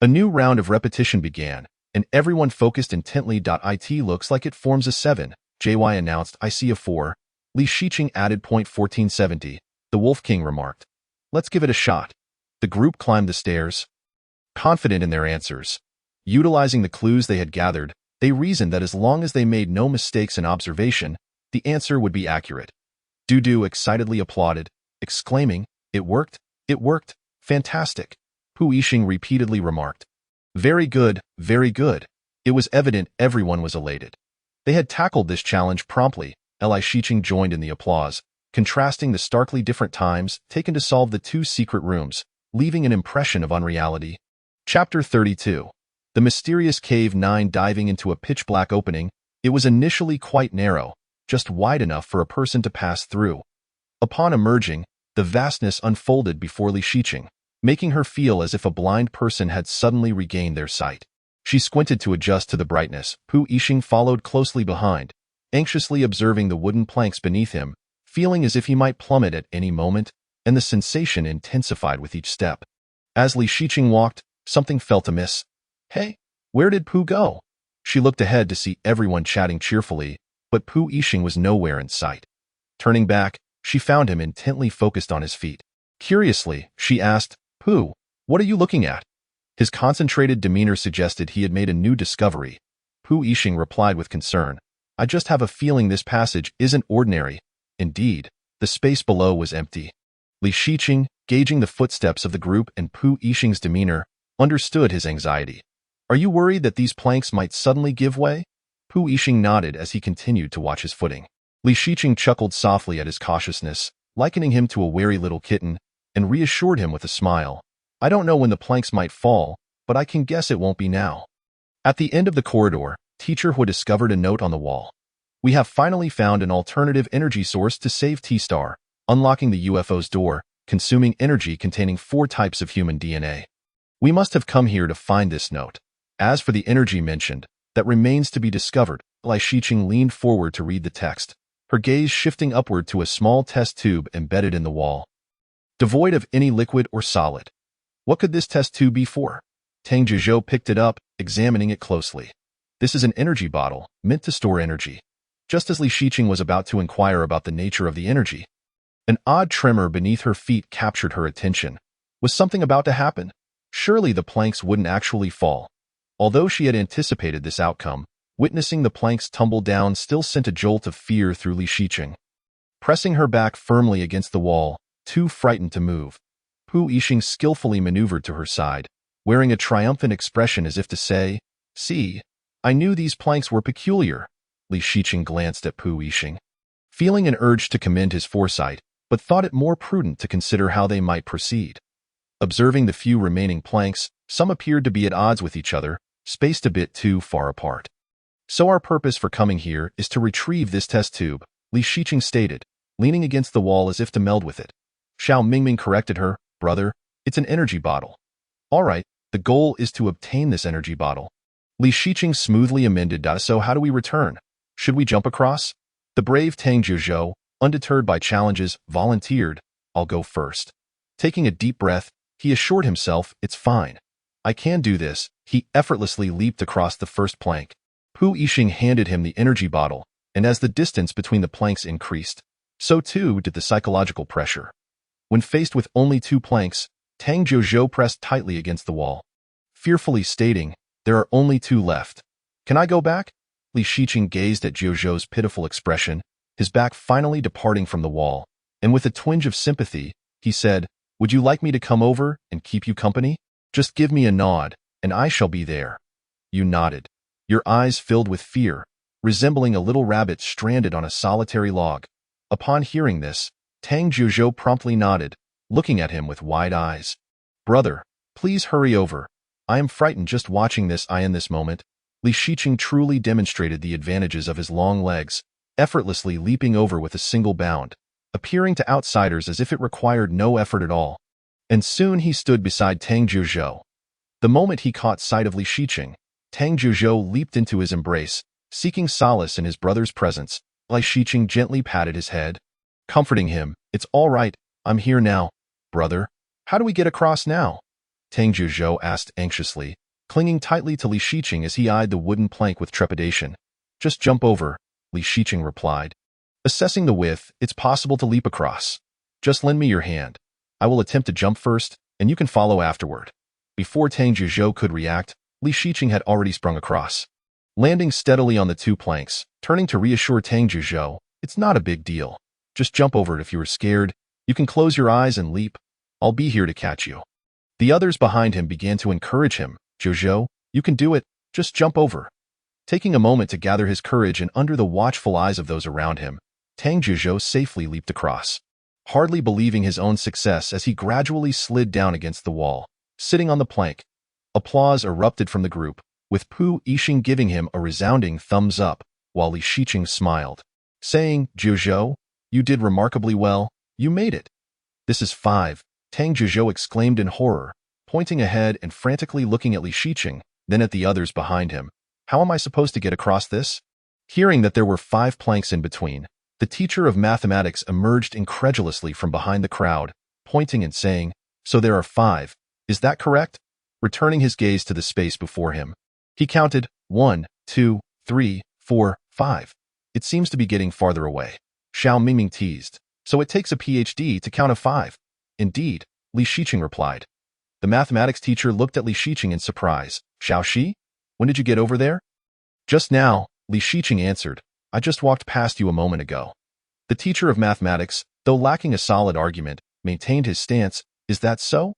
A new round of repetition began, and everyone focused intently. It looks like it forms a 7, JY announced. I see a 4. Li Shiqing added. 1470, the Wolf King remarked. Let's give it a shot. The group climbed the stairs, confident in their answers. Utilizing the clues they had gathered, they reasoned that as long as they made no mistakes in observation, the answer would be accurate. Dudu excitedly applauded, exclaiming, "It worked! It worked! Fantastic!" Pu Yixing repeatedly remarked, "Very good, very good." It was evident everyone was elated. They had tackled this challenge promptly. Li Shiqing joined in the applause, contrasting the starkly different times taken to solve the two secret rooms, leaving an impression of unreality. Chapter 32. The mysterious Cave 9. Diving into a pitch-black opening, it was initially quite narrow, just wide enough for a person to pass through. Upon emerging, the vastness unfolded before Li Shiqing, making her feel as if a blind person had suddenly regained their sight. She squinted to adjust to the brightness. Pu Yixing followed closely behind, anxiously observing the wooden planks beneath him, feeling as if he might plummet at any moment, and the sensation intensified with each step. As Li Shiqing walked, something felt amiss. "Hey, where did Pu go?" She looked ahead to see everyone chatting cheerfully, but Pu Yixing was nowhere in sight. Turning back, she found him intently focused on his feet. Curiously, she asked, "Pu, what are you looking at?" His concentrated demeanor suggested he had made a new discovery. Pu Yixing replied with concern, "I just have a feeling this passage isn't ordinary." Indeed, the space below was empty. Li Shiqing, gauging the footsteps of the group and Pu Yixing's demeanor, understood his anxiety. "Are you worried that these planks might suddenly give way?" Pu Yixing nodded as he continued to watch his footing. Li Shiqing chuckled softly at his cautiousness, likening him to a wary little kitten, and reassured him with a smile. "I don't know when the planks might fall, but I can guess it won't be now." At the end of the corridor, Teacher Hu discovered a note on the wall. "We have finally found an alternative energy source to save T-Star, unlocking the UFO's door, consuming energy containing 4 types of human DNA. We must have come here to find this note. As for the energy mentioned, that remains to be discovered." Li Shiqing leaned forward to read the text, her gaze shifting upward to a small test tube embedded in the wall. Devoid of any liquid or solid. What could this test tube be for? Tang Zhizhou picked it up, examining it closely. "This is an energy bottle, meant to store energy." Just as Li Shiqing was about to inquire about the nature of the energy, an odd tremor beneath her feet captured her attention. Was something about to happen? Surely the planks wouldn't actually fall. Although she had anticipated this outcome, witnessing the planks tumble down still sent a jolt of fear through Li Shiqing. Pressing her back firmly against the wall, too frightened to move, Pu Yixing skillfully maneuvered to her side, wearing a triumphant expression as if to say, "See, I knew these planks were peculiar." Li Shiqing glanced at Pu Yixing, feeling an urge to commend his foresight, but thought it more prudent to consider how they might proceed. Observing the few remaining planks, some appeared to be at odds with each other, spaced a bit too far apart. "So our purpose for coming here is to retrieve this test tube," Li Shiqing stated, leaning against the wall as if to meld with it. Xiao Mingming corrected her, "Brother, it's an energy bottle." "All right, the goal is to obtain this energy bottle." Li Shiqing smoothly amended, "So how do we return? Should we jump across?" The brave Tang Zhizhou, undeterred by challenges, volunteered, "I'll go first." Taking a deep breath, he assured himself, "It's fine. I can do this." He effortlessly leaped across the first plank. Pu Yixing handed him the energy bottle, and as the distance between the planks increased, so too did the psychological pressure. When faced with only 2 planks, Tang Zhizhou pressed tightly against the wall, fearfully stating, "There are only 2 left. Can I go back?" Li Shiqing gazed at Zhizhou's pitiful expression, his back finally departing from the wall, and with a twinge of sympathy, he said, "Would you like me to come over and keep you company? Just give me a nod, and I shall be there." You nodded, your eyes filled with fear, resembling a little rabbit stranded on a solitary log. Upon hearing this, Tang Zhizhou promptly nodded, looking at him with wide eyes. "Brother, please hurry over. I am frightened just watching this." In this moment, Li Shiqing truly demonstrated the advantages of his long legs, effortlessly leaping over with a single bound, appearing to outsiders as if it required no effort at all. And soon he stood beside Tang Zhizhou. The moment he caught sight of Li Shiqing, Tang Zhizhou leaped into his embrace, seeking solace in his brother's presence. Li Shiqing gently patted his head, comforting him. "It's all right, I'm here now." "Brother, how do we get across now?" Tang Zhizhou asked anxiously, clinging tightly to Li Shiqing as he eyed the wooden plank with trepidation. "Just jump over," Li Shiqing replied. Assessing the width, "It's possible to leap across. Just lend me your hand. I will attempt to jump first, and you can follow afterward." Before Tang Zhizhou could react, Li Shiqing had already sprung across. Landing steadily on the 2 planks, turning to reassure Tang Zhizhou, It's not a big deal. Just jump over it if you are scared. You can close your eyes and leap. I'll be here to catch you. The others behind him began to encourage him. Jojo, you can do it. Just jump over. Taking a moment to gather his courage and under the watchful eyes of those around him, Tang Jojo safely leaped across, hardly believing his own success as he gradually slid down against the wall, sitting on the plank. Applause erupted from the group, with Pu Yixing giving him a resounding thumbs up, while Li Shiqing smiled, saying, Jojo, you did remarkably well. You made it. This is 5, Tang Jojo exclaimed in horror, pointing ahead and frantically looking at Li Shiqing, then at the others behind him. How am I supposed to get across this? Hearing that there were 5 planks in between, the teacher of mathematics emerged incredulously from behind the crowd, pointing and saying, So there are 5, is that correct? Returning his gaze to the space before him, he counted 1, 2, 3, 4, 5. It seems to be getting farther away. Xiao Mingming teased. So it takes a PhD to count a 5. Indeed, Li Shiqing replied. The mathematics teacher looked at Li Shiqing in surprise. Xiao Shi? When did you get over there? Just now, Li Shiqing answered. I just walked past you a moment ago. The teacher of mathematics, though lacking a solid argument, maintained his stance. Is that so?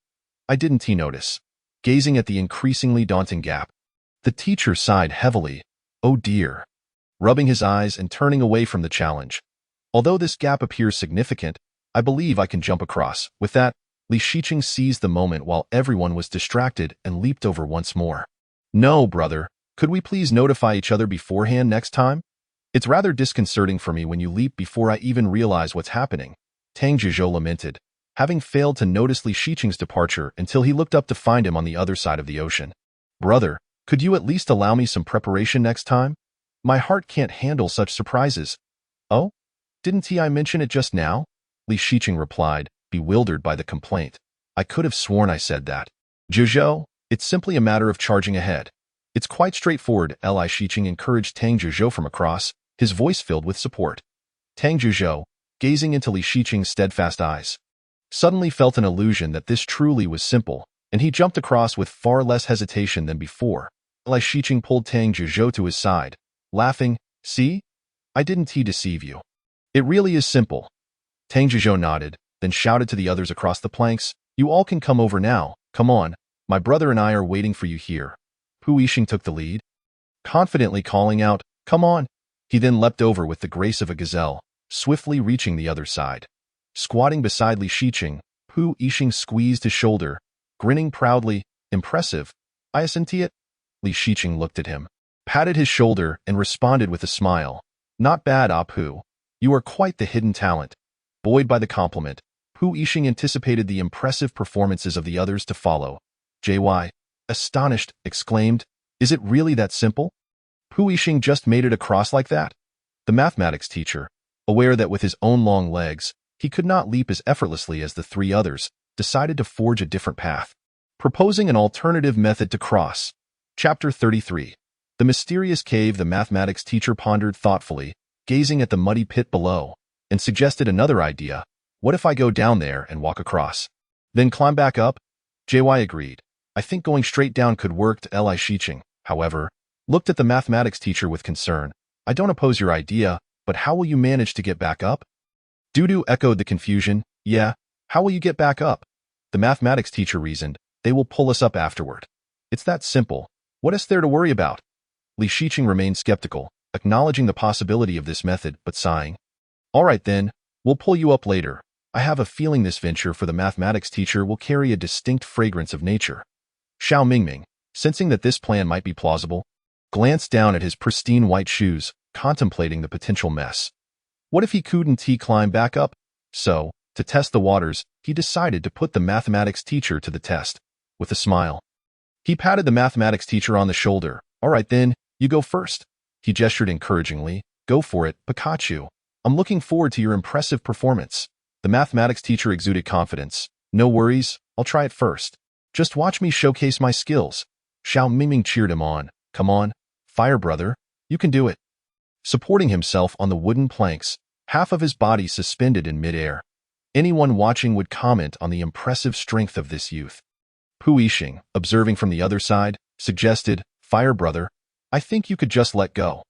I didn't notice. Gazing at the increasingly daunting gap, the teacher sighed heavily. Oh dear. Rubbing his eyes and turning away from the challenge. Although this gap appears significant, I believe I can jump across. With that, Li Shiqing seized the moment while everyone was distracted and leaped over once more. No, brother. Could we please notify each other beforehand next time? It's rather disconcerting for me when you leap before I even realize what's happening, Tang Jojo lamented, having failed to notice Li Shiqing's departure until he looked up to find him on the other side of the ocean. Brother, could you at least allow me some preparation next time? My heart can't handle such surprises. Oh? Didn't I mention it just now? Li Shiqing replied, bewildered by the complaint. I could have sworn I said that. Jojo, it's simply a matter of charging ahead. It's quite straightforward, Li Shiqing encouraged Tang Jojo from across, his voice filled with support. Tang Jojo, gazing into Li Shiqing's steadfast eyes, suddenly felt an illusion that this truly was simple, and he jumped across with far less hesitation than before. Li Shiqing pulled Tang Jojo to his side, laughing, See? I didn't deceive you. It really is simple. Tang Jojo nodded, then shouted to the others across the planks, You all can come over now, come on, my brother and I are waiting for you here. Pu Yixing took the lead, confidently calling out, Come on. He then leapt over with the grace of a gazelle, swiftly reaching the other side. Squatting beside Li Shiqing, Pu Yixing squeezed his shoulder, grinning proudly, Impressive. I assent it? Li Shiqing looked at him, patted his shoulder, and responded with a smile. Not bad, Pu. You are quite the hidden talent. Buoyed by the compliment, Pu Yixing anticipated the impressive performances of the others to follow. JY, astonished, exclaimed, Is it really that simple? Pu Yixing just made it across like that? The mathematics teacher, aware that with his own long legs, he could not leap as effortlessly as the 3 others, decided to forge a different path, proposing an alternative method to cross. Chapter 33. The mysterious cave. The mathematics teacher pondered thoughtfully, gazing at the muddy pit below, and suggested another idea. What if I go down there and walk across, then climb back up? JY agreed. I think going straight down could work. Li Shiqing, however, looked at the mathematics teacher with concern. I don't oppose your idea, but how will you manage to get back up? Dudu echoed the confusion. Yeah, how will you get back up? The mathematics teacher reasoned. They will pull us up afterward. It's that simple. What is there to worry about? Li Shiqing remained skeptical, acknowledging the possibility of this method, but sighing. All right then, we'll pull you up later. I have a feeling this venture for the mathematics teacher will carry a distinct fragrance of nature. Xiao Mingming, sensing that this plan might be plausible, glanced down at his pristine white shoes, contemplating the potential mess. What if he couldn't climb back up? So, to test the waters, he decided to put the mathematics teacher to the test. With a smile, he patted the mathematics teacher on the shoulder. All right then, you go first. He gestured encouragingly. Go for it, Pikachu. I'm looking forward to your impressive performance. The mathematics teacher exuded confidence. No worries, I'll try it first. Just watch me showcase my skills. Xiao Mingming cheered him on. Come on, Fire Brother, you can do it. Supporting himself on the wooden planks, half of his body suspended in midair. Anyone watching would comment on the impressive strength of this youth. Pu Yixing, observing from the other side, suggested, Fire Brother, I think you could just let go.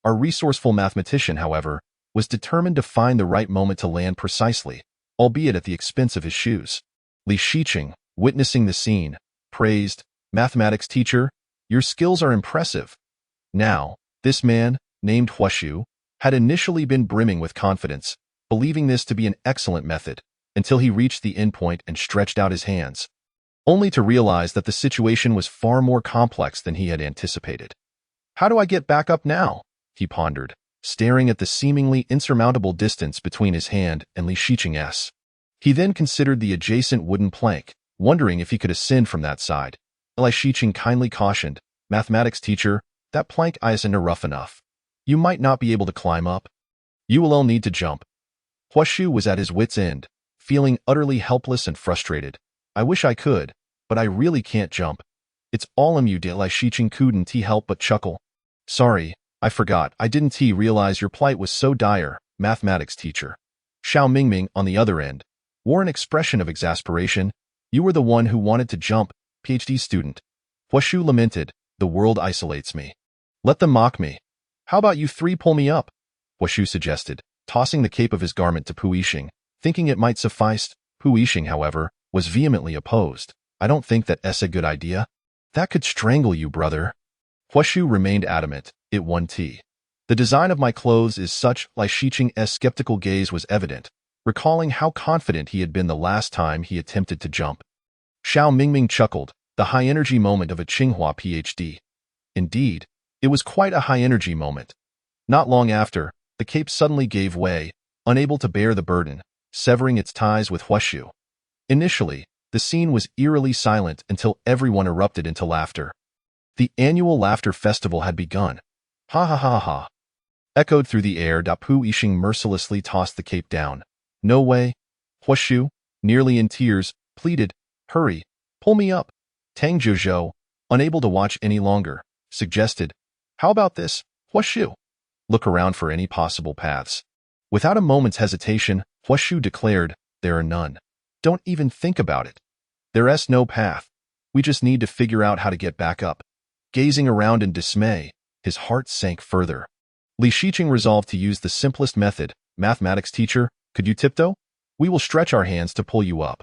Our resourceful mathematician, however, was determined to find the right moment to land precisely, albeit at the expense of his shoes. Li Shiqing, witnessing the scene, praised, "Mathematics teacher, your skills are impressive." Now, this man, named Huashu, had initially been brimming with confidence, believing this to be an excellent method, until he reached the endpoint and stretched out his hands, only to realize that the situation was far more complex than he had anticipated. "How do I get back up now?" he pondered, staring at the seemingly insurmountable distance between his hand and Li Shiqing's. He then considered the adjacent wooden plank, wondering if he could ascend from that side. Li Shiqing kindly cautioned, "Mathematics teacher, that plank isn't rough enough. You might not be able to climb up. You will all need to jump." Huashu was at his wit's end, feeling utterly helpless and frustrated. "I wish I could, but I really can't jump. It's all you did." Li Shiqing couldn't help but chuckle. "Sorry, I forgot. I didn't realize your plight was so dire, mathematics teacher." Xiao Mingming, on the other end, wore an expression of exasperation. "You were the one who wanted to jump, PhD student." Huashu lamented, "The world isolates me. Let them mock me. How about you three pull me up?" Huashu suggested, tossing the cape of his garment to Pu Yixing, thinking it might suffice. Pu Yixing, however, was vehemently opposed. "I don't think that's a good idea. That could strangle you, brother." Huashu remained adamant. "It won't. The design of my clothes is such." Li Shiqing's skeptical gaze was evident, recalling how confident he had been the last time he attempted to jump. Xiao Mingming chuckled, "The high-energy moment of a Tsinghua PhD. Indeed, it was quite a high-energy moment." Not long after, the cape suddenly gave way, unable to bear the burden, severing its ties with Huashu. Initially, the scene was eerily silent until everyone erupted into laughter. The annual laughter festival had begun. "Ha ha ha ha!" echoed through the air. Pu Yixing mercilessly tossed the cape down. "No way." Huashu, nearly in tears, pleaded, "Hurry, pull me up." Tang Jiuzhou, unable to watch any longer, suggested, "How about this, Huashu? Look around for any possible paths." Without a moment's hesitation, Huashu declared, "There are none. Don't even think about it. There's no path. We just need to figure out how to get back up." Gazing around in dismay, his heart sank further. Li Shiqing resolved to use the simplest method. "Mathematics teacher, could you tiptoe? We will stretch our hands to pull you up."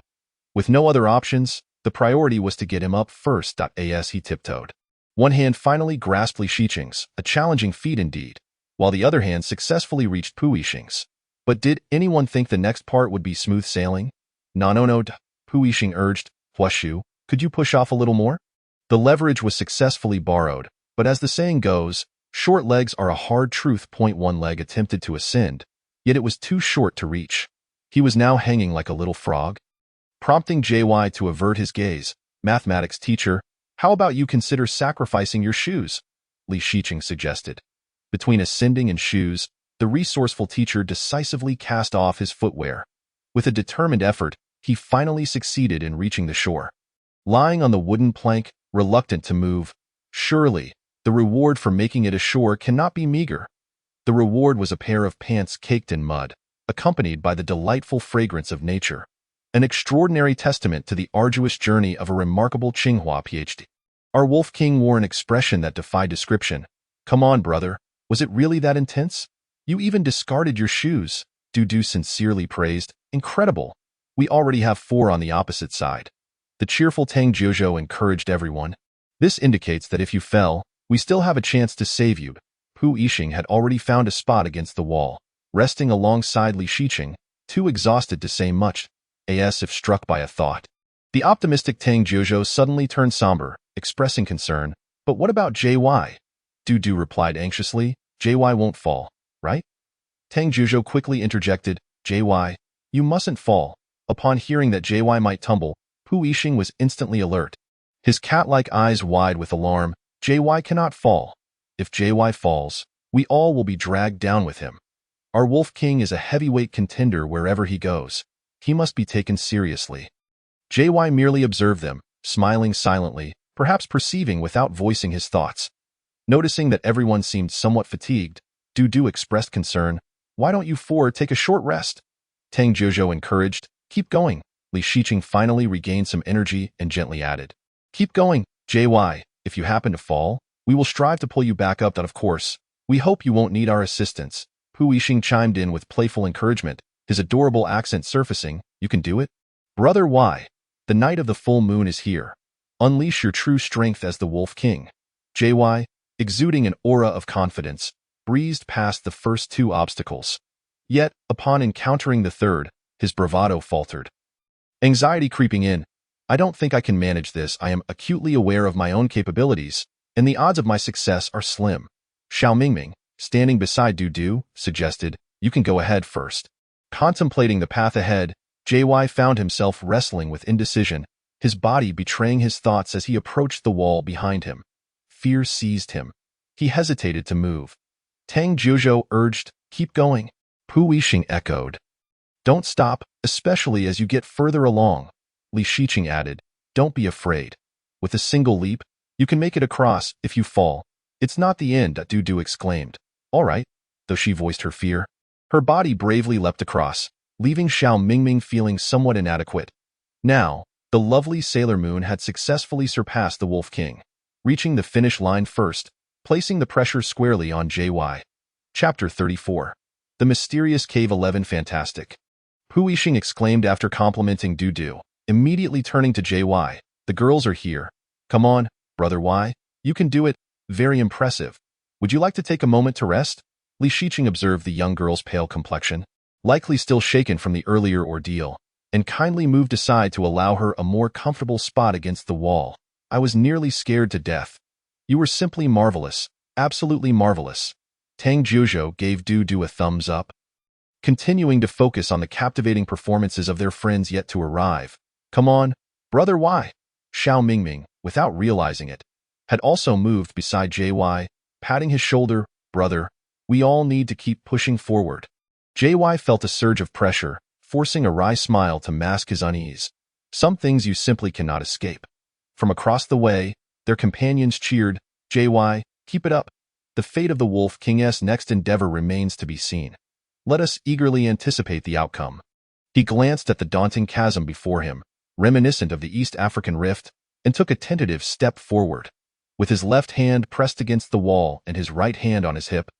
With no other options, the priority was to get him up first. As he tiptoed, one hand finally grasped Li Shiqing's, a challenging feat indeed, while the other hand successfully reached Pu Yixing's. But did anyone think the next part would be smooth sailing? No. Pu Yixing urged, "Huashu, could you push off a little more?" The leverage was successfully borrowed, but as the saying goes, short legs are a hard truth. One leg attempted to ascend, yet it was too short to reach. He was now hanging like a little frog. Prompting JY to avert his gaze, "Mathematics teacher, how about you consider sacrificing your shoes?" Li Shiqing suggested. Between ascending and shoes, the resourceful teacher decisively cast off his footwear. With a determined effort, he finally succeeded in reaching the shore. Lying on the wooden plank, reluctant to move, surely, the reward for making it ashore cannot be meager. The reward was a pair of pants caked in mud, accompanied by the delightful fragrance of nature. An extraordinary testament to the arduous journey of a remarkable Tsinghua PhD. Our Wolf King wore an expression that defied description. "Come on, brother, was it really that intense? You even discarded your shoes," Du sincerely praised. "Incredible. We already have 4 on the opposite side." The cheerful Tang Jiuzhou encouraged everyone. "This indicates that if you fell, we still have a chance to save you." Pu Yixing had already found a spot against the wall, resting alongside Li Shiqing, too exhausted to say much, as if struck by a thought. The optimistic Tang Jiuzhou suddenly turned somber, expressing concern. "But what about JY?" Du replied anxiously. "JY won't fall, right?" Tang Jiuzhou quickly interjected, "JY, you mustn't fall." Upon hearing that JY might tumble, Pu Yixing was instantly alert. His cat-like eyes wide with alarm. "JY cannot fall. If JY falls, we all will be dragged down with him. Our Wolf King is a heavyweight contender wherever he goes. He must be taken seriously." JY merely observed them, smiling silently, perhaps perceiving without voicing his thoughts. Noticing that everyone seemed somewhat fatigued, Du expressed concern. "Why don't you 4 take a short rest?" Tang Jiuzhou encouraged. "Keep going." Li Shiqing finally regained some energy and gently added, "Keep going, JY. If you happen to fall, we will strive to pull you back up. Of course, we hope you won't need our assistance." Pu Yixing chimed in with playful encouragement, his adorable accent surfacing. You can do it? Brother Y, the night of the full moon is here. Unleash your true strength as the Wolf King. JY, exuding an aura of confidence, breezed past the first two obstacles. Yet, upon encountering the third, his bravado faltered. Anxiety creeping in. I don't think I can manage this. I am acutely aware of my own capabilities, and the odds of my success are slim. Xiao Mingming, standing beside Du Du, suggested, you can go ahead first. Contemplating the path ahead, JY found himself wrestling with indecision, his body betraying his thoughts as he approached the wall behind him. Fear seized him. He hesitated to move. Tang Jiuzhou urged, keep going. Pu Yixing echoed. Don't stop, especially as you get further along. Li Shiqing added, don't be afraid. With a single leap, you can make it across. If you fall, it's not the end, Du Du exclaimed. All right, though she voiced her fear. Her body bravely leapt across, leaving Xiao Mingming feeling somewhat inadequate. Now, the lovely Sailor Moon had successfully surpassed the Wolf King, reaching the finish line first, placing the pressure squarely on JY. Chapter 34. The Mysterious Cave 11 Fantastic. Pu Yixing exclaimed after complimenting Du Du, immediately turning to JY. The girls are here. Come on, Brother Y, you can do it. Very impressive. Would you like to take a moment to rest? Li Shiqing observed the young girl's pale complexion, likely still shaken from the earlier ordeal, and kindly moved aside to allow her a more comfortable spot against the wall. I was nearly scared to death. You were simply marvelous, absolutely marvelous. Tang Jiuzhou gave Du Du a thumbs up, continuing to focus on the captivating performances of their friends yet to arrive. Come on, Brother Y. Xiao Mingming, without realizing it, had also moved beside JY, patting his shoulder. Brother, we all need to keep pushing forward. JY felt a surge of pressure, forcing a wry smile to mask his unease. Some things you simply cannot escape. From across the way, their companions cheered, JY, keep it up. The fate of the Wolf King's next endeavor remains to be seen. Let us eagerly anticipate the outcome. He glanced at the daunting chasm before him, reminiscent of the East African rift, and took a tentative step forward. With his left hand pressed against the wall and his right hand on his hip,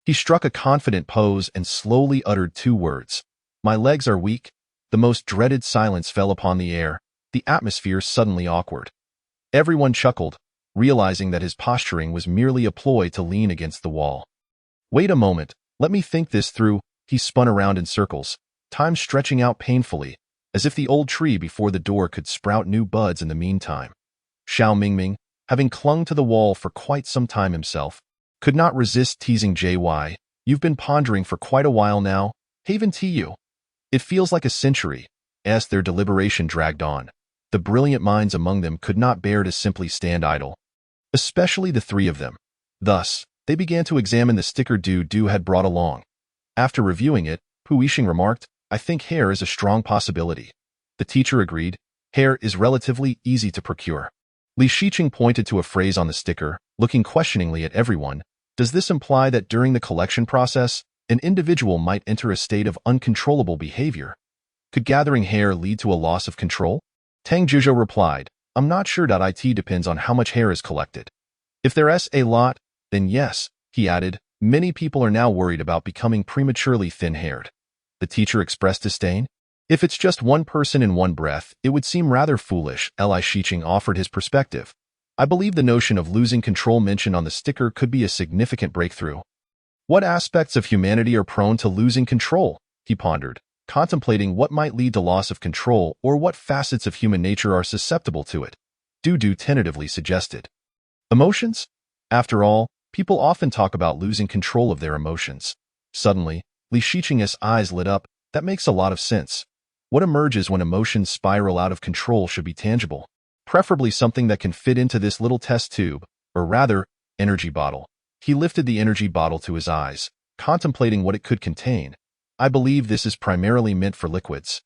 he struck a confident pose and slowly uttered two words. My legs are weak. The most dreaded silence fell upon the air, the atmosphere suddenly awkward. Everyone chuckled, realizing that his posturing was merely a ploy to lean against the wall. Wait a moment, let me think this through. He spun around in circles, time stretching out painfully, as if the old tree before the door could sprout new buds in the meantime. Xiao Mingming, having clung to the wall for quite some time himself, could not resist teasing JY. You've been pondering for quite a while now, haven't you? It feels like a century. As their deliberation dragged on, the brilliant minds among them could not bear to simply stand idle. Especially the three of them. Thus, they began to examine the sticker Du Du had brought along. After reviewing it, Pu Yixing remarked, I think hair is a strong possibility. The teacher agreed, hair is relatively easy to procure. Li Shiqing pointed to a phrase on the sticker, looking questioningly at everyone. Does this imply that during the collection process, an individual might enter a state of uncontrollable behavior? Could gathering hair lead to a loss of control? Tang Jiuzhou replied, I'm not sure. It depends on how much hair is collected. If there's a lot, then yes, he added. Many people are now worried about becoming prematurely thin-haired. The teacher expressed disdain. If it's just one person in one breath, it would seem rather foolish. Li Shiqing offered his perspective. I believe the notion of losing control mentioned on the sticker could be a significant breakthrough. What aspects of humanity are prone to losing control? He pondered, contemplating what might lead to loss of control or what facets of human nature are susceptible to it. Du Du tentatively suggested. Emotions? After all, people often talk about losing control of their emotions. Suddenly, Li Shiqing's eyes lit up. That makes a lot of sense. What emerges when emotions spiral out of control should be tangible, preferably something that can fit into this little test tube, or rather, energy bottle. He lifted the energy bottle to his eyes, contemplating what it could contain. I believe this is primarily meant for liquids.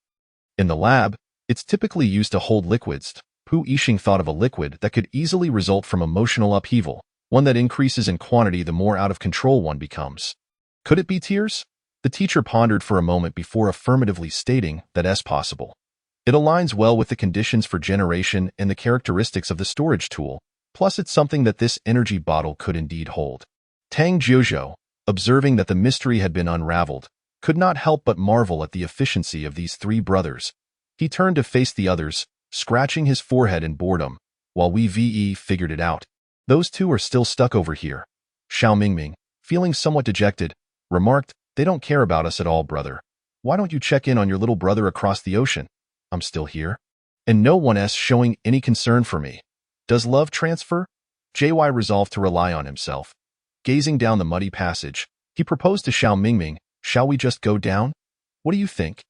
In the lab, it's typically used to hold liquids. Pu Yixing thought of a liquid that could easily result from emotional upheaval, one that increases in quantity the more out of control one becomes. Could it be tears? The teacher pondered for a moment before affirmatively stating that it's possible. It aligns well with the conditions for generation and the characteristics of the storage tool, plus it's something that this energy bottle could indeed hold. Tang Jiuzhou, observing that the mystery had been unraveled, could not help but marvel at the efficiency of these three brothers. He turned to face the others, scratching his forehead in boredom, while we figured it out. Those two are still stuck over here. Xiao Mingming, feeling somewhat dejected, remarked, "They don't care about us at all, brother. Why don't you check in on your little brother across the ocean? I'm still here. And no one's showing any concern for me. Does love transfer?" JY resolved to rely on himself. Gazing down the muddy passage, he proposed to Xiao Mingming, "Shall we just go down? What do you think?"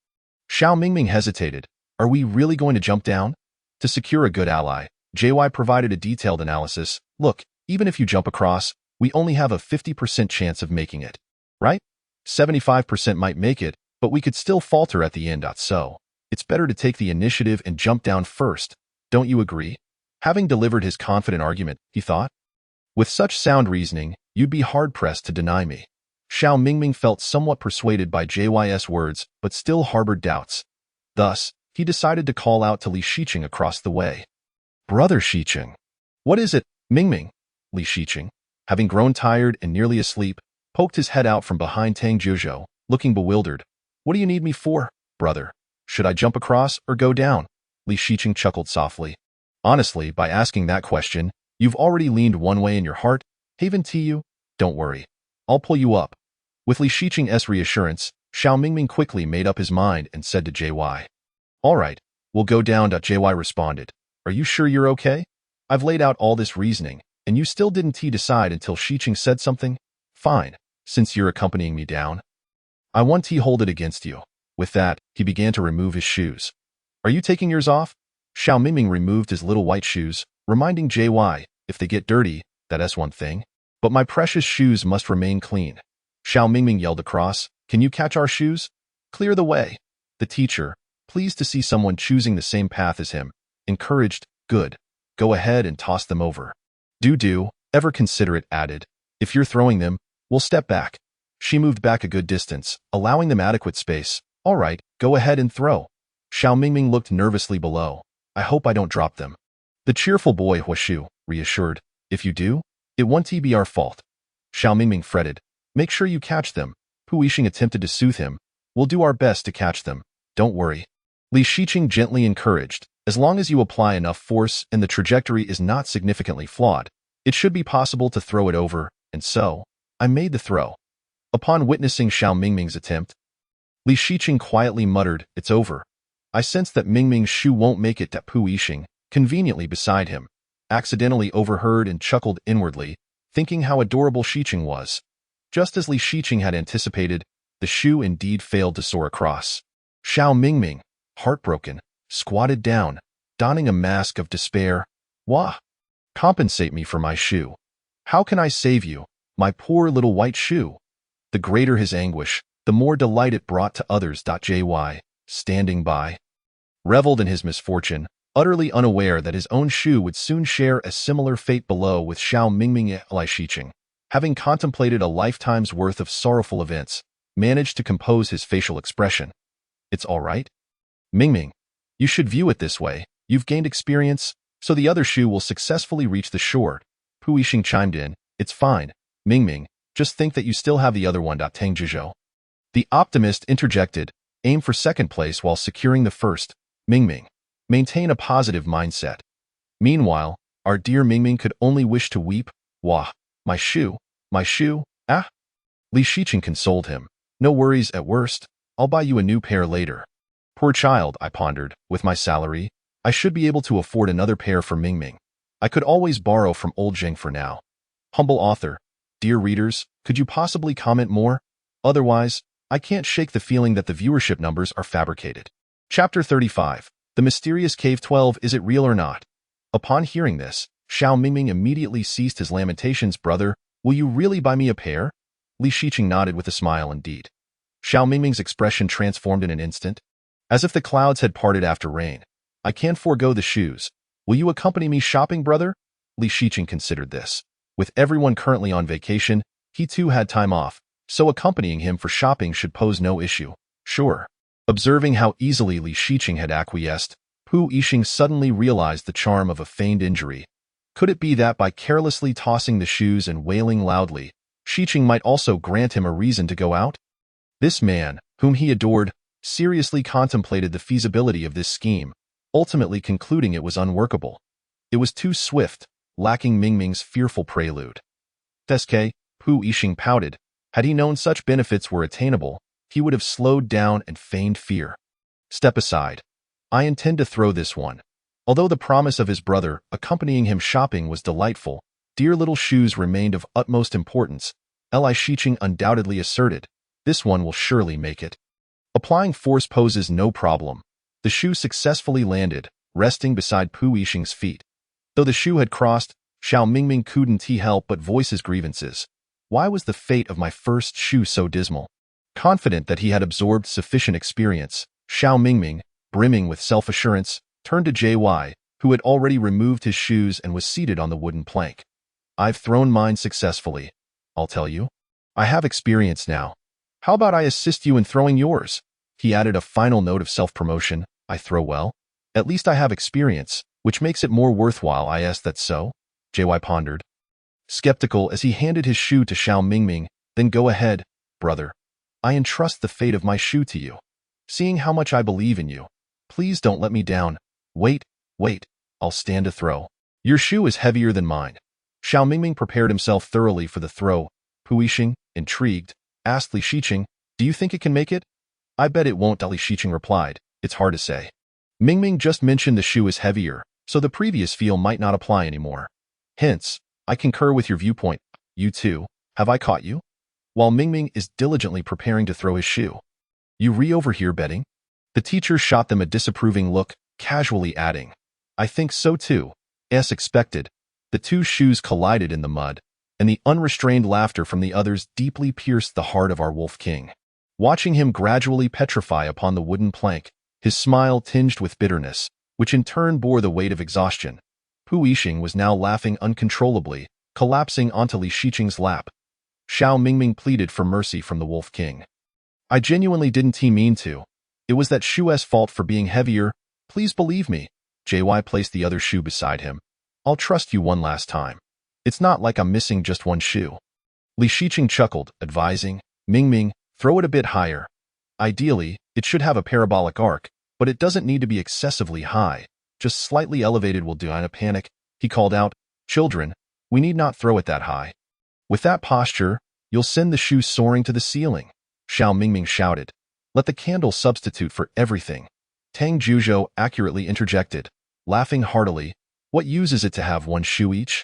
Xiao Mingming hesitated. "Are we really going to jump down?" To secure a good ally, JY provided a detailed analysis. "Look, even if you jump across, we only have a 50% chance of making it. Right? 75% might make it, but we could still falter at the end. So, it's better to take the initiative and jump down first. Don't you agree?" Having delivered his confident argument, he thought, "With such sound reasoning, you'd be hard-pressed to deny me." Xiao Mingming felt somewhat persuaded by JY's words, but still harbored doubts. Thus, he decided to call out to Li Shiqing across the way. "Brother Shiqing." "What is it, Mingming?" Li Shiqing, having grown tired and nearly asleep, poked his head out from behind Tang Zhuzhou, looking bewildered. "What do you need me for, brother? Should I jump across or go down?" Li Shiqing chuckled softly. "Honestly, by asking that question, you've already leaned one way in your heart. Haven to you? Don't worry. I'll pull you up." With Li Shiqing's reassurance, Xiao Mingming quickly made up his mind and said to JY, "All right, we'll go down." JY responded, "Are you sure you're okay? I've laid out all this reasoning, and you still didn't decide until Shiqing said something? Fine, since you're accompanying me down. I want to hold it against you." With that, he began to remove his shoes. "Are you taking yours off?" Xiao Mingming removed his little white shoes, reminding JY, "If they get dirty, that's one thing. But my precious shoes must remain clean." Xiao Mingming yelled across, "Can you catch our shoes? Clear the way." The teacher, pleased to see someone choosing the same path as him, encouraged, "Good. Go ahead and toss them over." Do, ever considerate, added, "If you're throwing them, we'll step back." She moved back a good distance, allowing them adequate space. "All right, go ahead and throw." Xiao Mingming looked nervously below. "I hope I don't drop them." The cheerful boy Huashu reassured, "If you do, it won't be our fault." Xiao Mingming fretted, "Make sure you catch them." Pu Yixing attempted to soothe him. "We'll do our best to catch them. Don't worry." Li Shiqing gently encouraged, "As long as you apply enough force and the trajectory is not significantly flawed, it should be possible to throw it over." And so, I made the throw. Upon witnessing Xiao Mingming's attempt, Li Shiqing quietly muttered, "It's over." I sensed that Mingming's shoe won't make it. Pu Yixing, conveniently beside him, accidentally overheard and chuckled inwardly, thinking how adorable Shiqing was. Just as Li Shiqing had anticipated, the shoe indeed failed to soar across. Xiao Mingming, heartbroken, squatted down, donning a mask of despair. "Wah! Compensate me for my shoe. How can I save you, my poor little white shoe?" The greater his anguish, the more delight it brought to others. JY, standing by, reveled in his misfortune, utterly unaware that his own shoe would soon share a similar fate below with Xiao Mingming. Li Shiqing, having contemplated a lifetime's worth of sorrowful events, managed to compose his facial expression. "It's all right. Mingming, you should view it this way. You've gained experience, so the other shoe will successfully reach the shore." Pu Yixing chimed in, "It's fine, Mingming, just think that you still have the other one." Tang Zhuzhou, the optimist, interjected, "Aim for second place while securing the first. Mingming, maintain a positive mindset." Meanwhile, our dear Mingming could only wish to weep. "Wah, my shoe, ah." Li Shiqing consoled him. "No worries at worst, I'll buy you a new pair later." Poor child, I pondered, with my salary, I should be able to afford another pair for Mingming. I could always borrow from old Zheng for now. Humble author, dear readers, could you possibly comment more? Otherwise, I can't shake the feeling that the viewership numbers are fabricated. Chapter 35. The Mysterious Cave 12. Is it real or not? Upon hearing this, Xiao Mingming immediately ceased his lamentations. "Brother, will you really buy me a pair?" Li Shiqing nodded with a smile indeed. Xiao Mingming's expression transformed in an instant, as if the clouds had parted after rain. "I can't forego the shoes. Will you accompany me shopping, brother?" Li Shiqing considered this. With everyone currently on vacation, he too had time off, so accompanying him for shopping should pose no issue. "Sure." Observing how easily Li Shiqing had acquiesced, Pu Yixing suddenly realized the charm of a feigned injury. Could it be that by carelessly tossing the shoes and wailing loudly, Xiqing might also grant him a reason to go out? This man, whom he adored, seriously contemplated the feasibility of this scheme, ultimately concluding it was unworkable. It was too swift, lacking Mingming's fearful prelude. SK, Pu Yixing pouted. Had he known such benefits were attainable, he would have slowed down and feigned fear. Step aside. I intend to throw this one. Although the promise of his brother accompanying him shopping was delightful, dear little shoes remained of utmost importance. Li Xiqing undoubtedly asserted, this one will surely make it. Applying force poses no problem. The shoe successfully landed, resting beside Pu Yixing's feet. Though the shoe had crossed, Xiao Mingming couldn't help but voice his grievances. Why was the fate of my first shoe so dismal? Confident that he had absorbed sufficient experience, Xiao Mingming, brimming with self-assurance, turned to JY, who had already removed his shoes and was seated on the wooden plank. I've thrown mine successfully, I'll tell you. I have experience now. How about I assist you in throwing yours? He added a final note of self-promotion. I throw well. At least I have experience, which makes it more worthwhile. I asked that so? JY pondered, skeptical as he handed his shoe to Xiao Mingming. Then go ahead, brother. I entrust the fate of my shoe to you. Seeing how much I believe in you, please don't let me down. Wait, I'll stand to throw. Your shoe is heavier than mine. Xiao Mingming prepared himself thoroughly for the throw. Pu Yixing, intrigued, asked Li Xiqing, do you think it can make it? I bet it won't, Li Xiqing replied. It's hard to say. Mingming just mentioned the shoe is heavier, so the previous feel might not apply anymore. Hence, I concur with your viewpoint. You too, have I caught you? While Mingming is diligently preparing to throw his shoe. You over here betting? The teacher shot them a disapproving look, casually adding, I think so too. As expected, the two shoes collided in the mud, and the unrestrained laughter from the others deeply pierced the heart of our Wolf King. Watching him gradually petrify upon the wooden plank, his smile tinged with bitterness, which in turn bore the weight of exhaustion. Pu Yixing was now laughing uncontrollably, collapsing onto Li Xiqing's lap. Xiao Mingming pleaded for mercy from the Wolf King. I genuinely didn't mean to. It was that shoe's fault for being heavier. Please believe me. JY placed the other shoe beside him. I'll trust you one last time. It's not like I'm missing just one shoe. Li Xiqing chuckled, advising, Mingming, throw it a bit higher. Ideally, it should have a parabolic arc, but it doesn't need to be excessively high. Just slightly elevated will do. In a panic, he called out, children, we need not throw it that high. With that posture, you'll send the shoe soaring to the ceiling. Xiao Mingming shouted. Let the candle substitute for everything. Tang Juzhou accurately interjected, laughing heartily. What use is it to have one shoe each?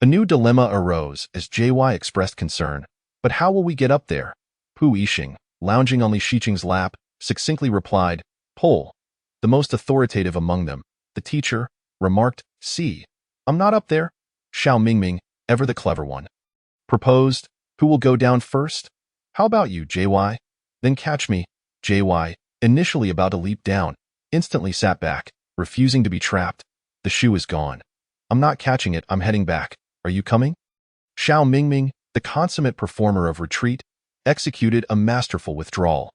A new dilemma arose as JY expressed concern. But how will we get up there? Pu Yixing, lounging on Li Xiqing's lap, succinctly replied, pull. The most authoritative among them, the teacher, remarked, see, I'm not up there. Xiao Mingming, ever the clever one, proposed, who will go down first? How about you, JY? Then catch me. JY, initially about to leap down, instantly sat back, refusing to be trapped. The shoe is gone. I'm not catching it, I'm heading back. Are you coming? Xiao Mingming, the consummate performer of retreat, executed a masterful withdrawal.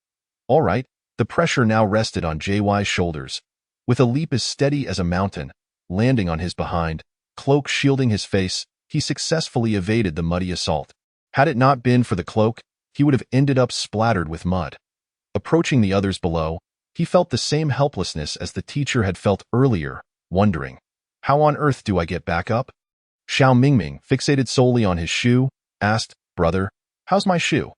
All right, the pressure now rested on JY's shoulders. With a leap as steady as a mountain, landing on his behind, cloak shielding his face, he successfully evaded the muddy assault. Had it not been for the cloak, he would have ended up splattered with mud. Approaching the others below, he felt the same helplessness as the teacher had felt earlier, wondering, how on earth do I get back up? Xiao Mingming, fixated solely on his shoe, asked, brother, how's my shoe?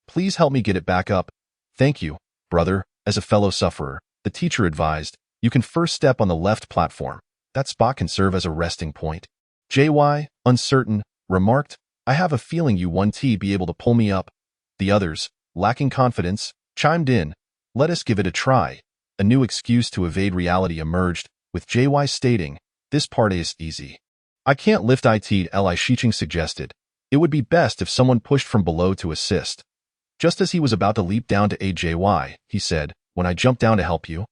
Please help me get it back up. Thank you, brother. As a fellow sufferer, the teacher advised, you can first step on the left platform. That spot can serve as a resting point. JY, uncertain, remarked, I have a feeling you won't be able to pull me up. The others, lacking confidence, chimed in, let us give it a try. A new excuse to evade reality emerged, with JY stating, this part is easy. I can't lift it, Li Xiqing suggested. It would be best if someone pushed from below to assist. Just as he was about to leap down to aid JY, he said, when I jump down to help you.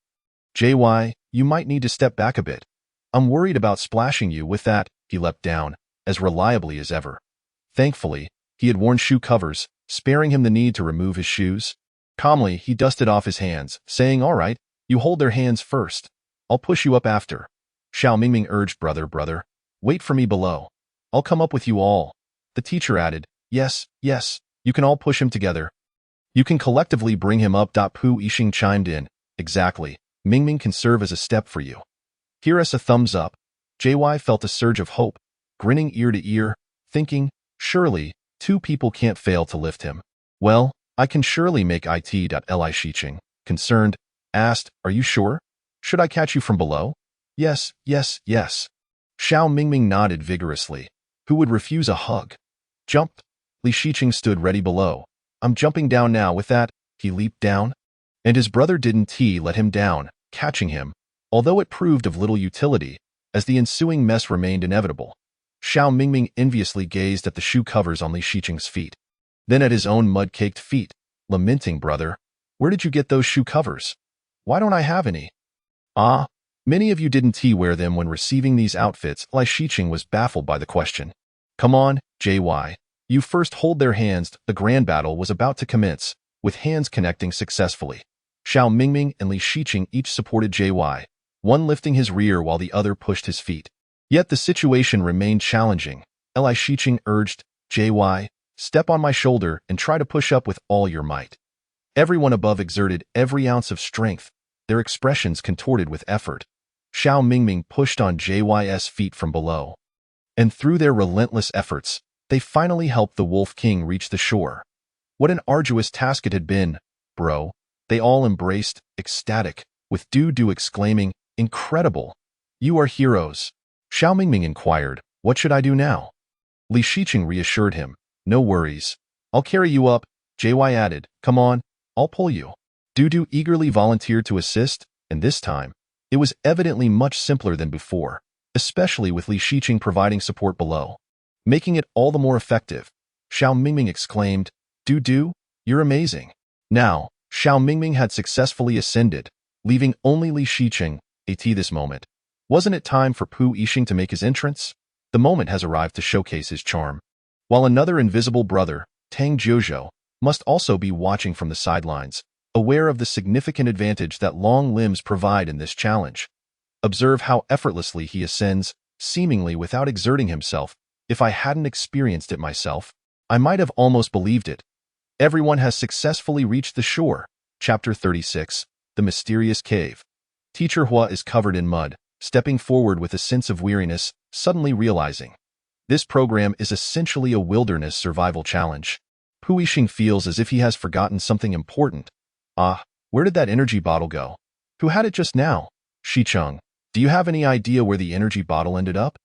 JY, you might need to step back a bit. I'm worried about splashing you. With that, he leapt down, as reliably as ever. Thankfully, he had worn shoe covers, sparing him the need to remove his shoes. Calmly, he dusted off his hands, saying, all right, you hold their hands first. I'll push you up after. Xiao Mingming urged, brother, wait for me below. I'll come up with you all. The teacher added, Yes, yes, you can all push him together. You can collectively bring him up. Pu Yixing chimed in. Exactly. Mingming can serve as a step for you. Hear us a thumbs up. JY felt a surge of hope, grinning ear to ear, thinking, surely, two people can't fail to lift him. Well, I can surely make it. Li Shiqing, concerned, asked, are you sure? Should I catch you from below? Yes, yes, yes. Xiao Mingming nodded vigorously. Who would refuse a hug? Jump. Li Shiqing stood ready below. I'm jumping down now. With that, he leaped down. And his brother didn't let him down, catching him, although it proved of little utility, as the ensuing mess remained inevitable. Xiao Mingming enviously gazed at the shoe covers on Li Shiqing's feet, then at his own mud-caked feet, lamenting, brother, where did you get those shoe covers? Why don't I have any? Ah, many of you didn't wear them when receiving these outfits. Li Shiqing was baffled by the question. Come on, JY. You first hold their hands. The grand battle was about to commence, with hands connecting successfully. Xiao Mingming and Li Shiqing each supported JY, one lifting his rear while the other pushed his feet. Yet the situation remained challenging. Li Shiqing urged, JY, step on my shoulder and try to push up with all your might. Everyone above exerted every ounce of strength, their expressions contorted with effort. Xiao Mingming pushed on JY's feet from below. And through their relentless efforts, they finally helped the Wolf King reach the shore. What an arduous task it had been, bro. They all embraced, ecstatic, with Du exclaiming, incredible. You are heroes. Xiao Mingming inquired, what should I do now? Li Shiqing reassured him, no worries. I'll carry you up. JY added, come on, I'll pull you. Du eagerly volunteered to assist, and this time, it was evidently much simpler than before, especially with Li Shiqing providing support below, making it all the more effective. Xiao Mingming exclaimed, Du, you're amazing. Now, Xiao Mingming had successfully ascended, leaving only Li Shiqing at this moment. Wasn't it time for Pu Yixing to make his entrance? The moment has arrived to showcase his charm. While another invisible brother, Tang Jiuzhou, must also be watching from the sidelines, aware of the significant advantage that long limbs provide in this challenge. Observe how effortlessly he ascends, seemingly without exerting himself. If I hadn't experienced it myself, I might have almost believed it. Everyone has successfully reached the shore. Chapter 36, The Mysterious Cave. Teacher Hua is covered in mud, stepping forward with a sense of weariness, suddenly realizing. This program is essentially a wilderness survival challenge. Pu Yixing feels as if he has forgotten something important. Ah, where did that energy bottle go? Who had it just now? Shicheng, do you have any idea where the energy bottle ended up?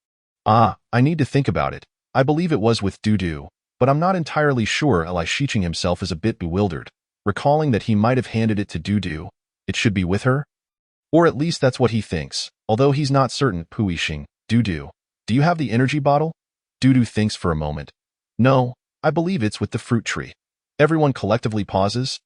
Ah, I need to think about it. I believe it was with Du, but I'm not entirely sure. Li Shiqing himself is a bit bewildered, recalling that he might have handed it to Du. It should be with her? Or at least that's what he thinks, although he's not certain. Pu Yixing, Du, do you have the energy bottle? Du thinks for a moment. No, I believe it's with the fruit tree. Everyone collectively pauses.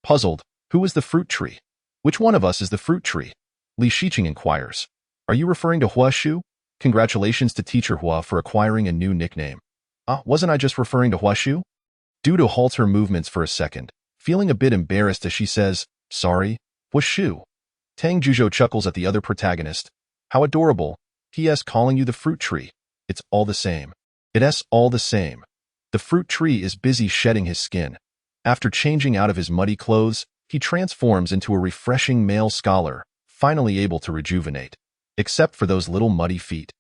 Puzzled, who is the fruit tree? Which one of us is the fruit tree? Li Shiqing inquires. Are you referring to Hua Shu? Congratulations to Teacher Hua for acquiring a new nickname. Ah, wasn't I just referring to Hua Shu? Du halts her movements for a second, feeling a bit embarrassed as she says, sorry, Hua Shu. Tang Jiuzhou chuckles at the other protagonist. How adorable. P.S. calling you the fruit tree. It's all the same. It's all the same. The fruit tree is busy shedding his skin. After changing out of his muddy clothes, he transforms into a refreshing male scholar, finally able to rejuvenate. Except for those little muddy feet.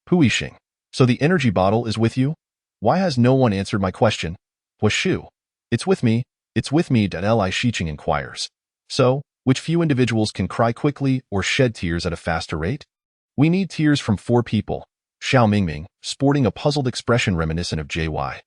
Pu Yixing, so the energy bottle is with you? Why has no one answered my question? Hua Shu. It's with me. Li Shiqing inquires. So, which few individuals can cry quickly or shed tears at a faster rate? We need tears from 4 people. Xiao Mingming, sporting a puzzled expression reminiscent of JY.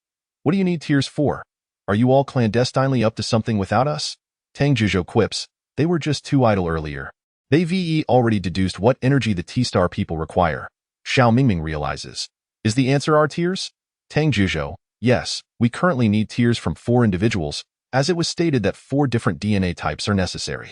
What do you need tears for? Are you all clandestinely up to something without us? Tang Jiuzhou quips, they were just too idle earlier. They've already deduced what energy the T-Star people require. Xiao Mingming realizes. Is the answer our tears? Tang Jiuzhou, yes, we currently need tears from 4 individuals, as it was stated that 4 different DNA types are necessary.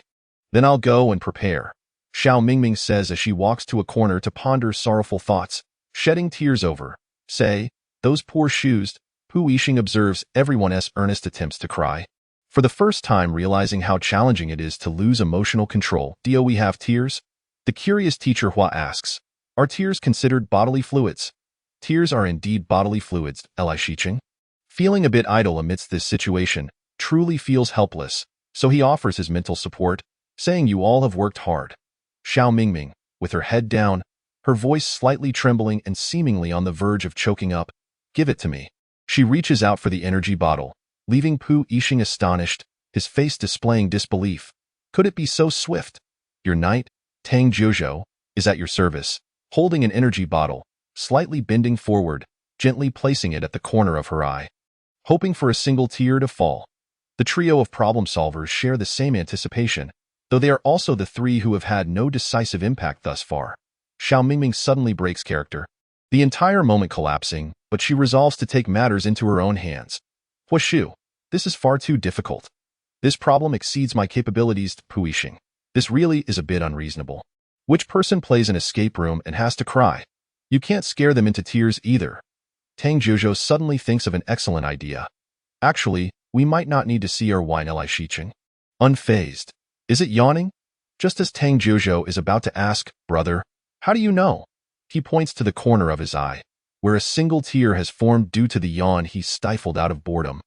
Then I'll go and prepare. Xiao Mingming says as she walks to a corner to ponder sorrowful thoughts, shedding tears over, say, those poor shoes. Pu Yixing observes everyone's earnest attempts to cry. For the first time realizing how challenging it is to lose emotional control. Do we have tears? The curious Teacher Hua asks, are tears considered bodily fluids? Tears are indeed bodily fluids, Li Shiqing. Feeling a bit idle amidst this situation, truly feels helpless, so he offers his mental support, saying you all have worked hard. Xiao Mingming, with her head down, her voice slightly trembling and seemingly on the verge of choking up, give it to me. She reaches out for the energy bottle, leaving Pu Yixing astonished, his face displaying disbelief. Could it be so swift? Your knight, Tang Jiuzhou, is at your service, holding an energy bottle, slightly bending forward, gently placing it at the corner of her eye. Hoping for a single tear to fall. The trio of problem solvers share the same anticipation, though they are also the three who have had no decisive impact thus far. Xiao Mingming suddenly breaks character, the entire moment collapsing, but she resolves to take matters into her own hands. Hua Shu, this is far too difficult. This problem exceeds my capabilities, Pu Yixing. This really is a bit unreasonable. Which person plays an escape room and has to cry? You can't scare them into tears either. Tang Jiuzhou suddenly thinks of an excellent idea. Actually, we might not need to see our wine Li Shiqing. Unfazed. Is it yawning? Just as Tang Jiuzhou is about to ask, brother, how do you know? He points to the corner of his eye, where a single tear has formed due to the yawn he stifled out of boredom.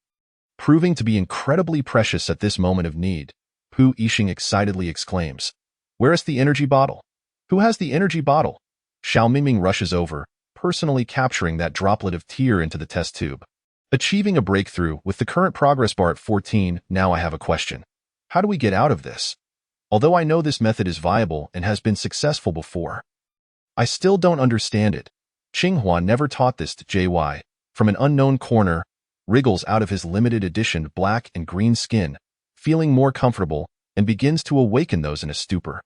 Proving to be incredibly precious at this moment of need, Pu Yixing excitedly exclaims, where is the energy bottle? Who has the energy bottle? Xiao Mingming rushes over, personally capturing that droplet of tear into the test tube. Achieving a breakthrough with the current progress bar at 14, now I have a question. How do we get out of this? Although I know this method is viable and has been successful before, I still don't understand it. Qinghua never taught this to JY. From an unknown corner, wriggles out of his limited edition black and green skin, feeling more comfortable, and begins to awaken those in a stupor.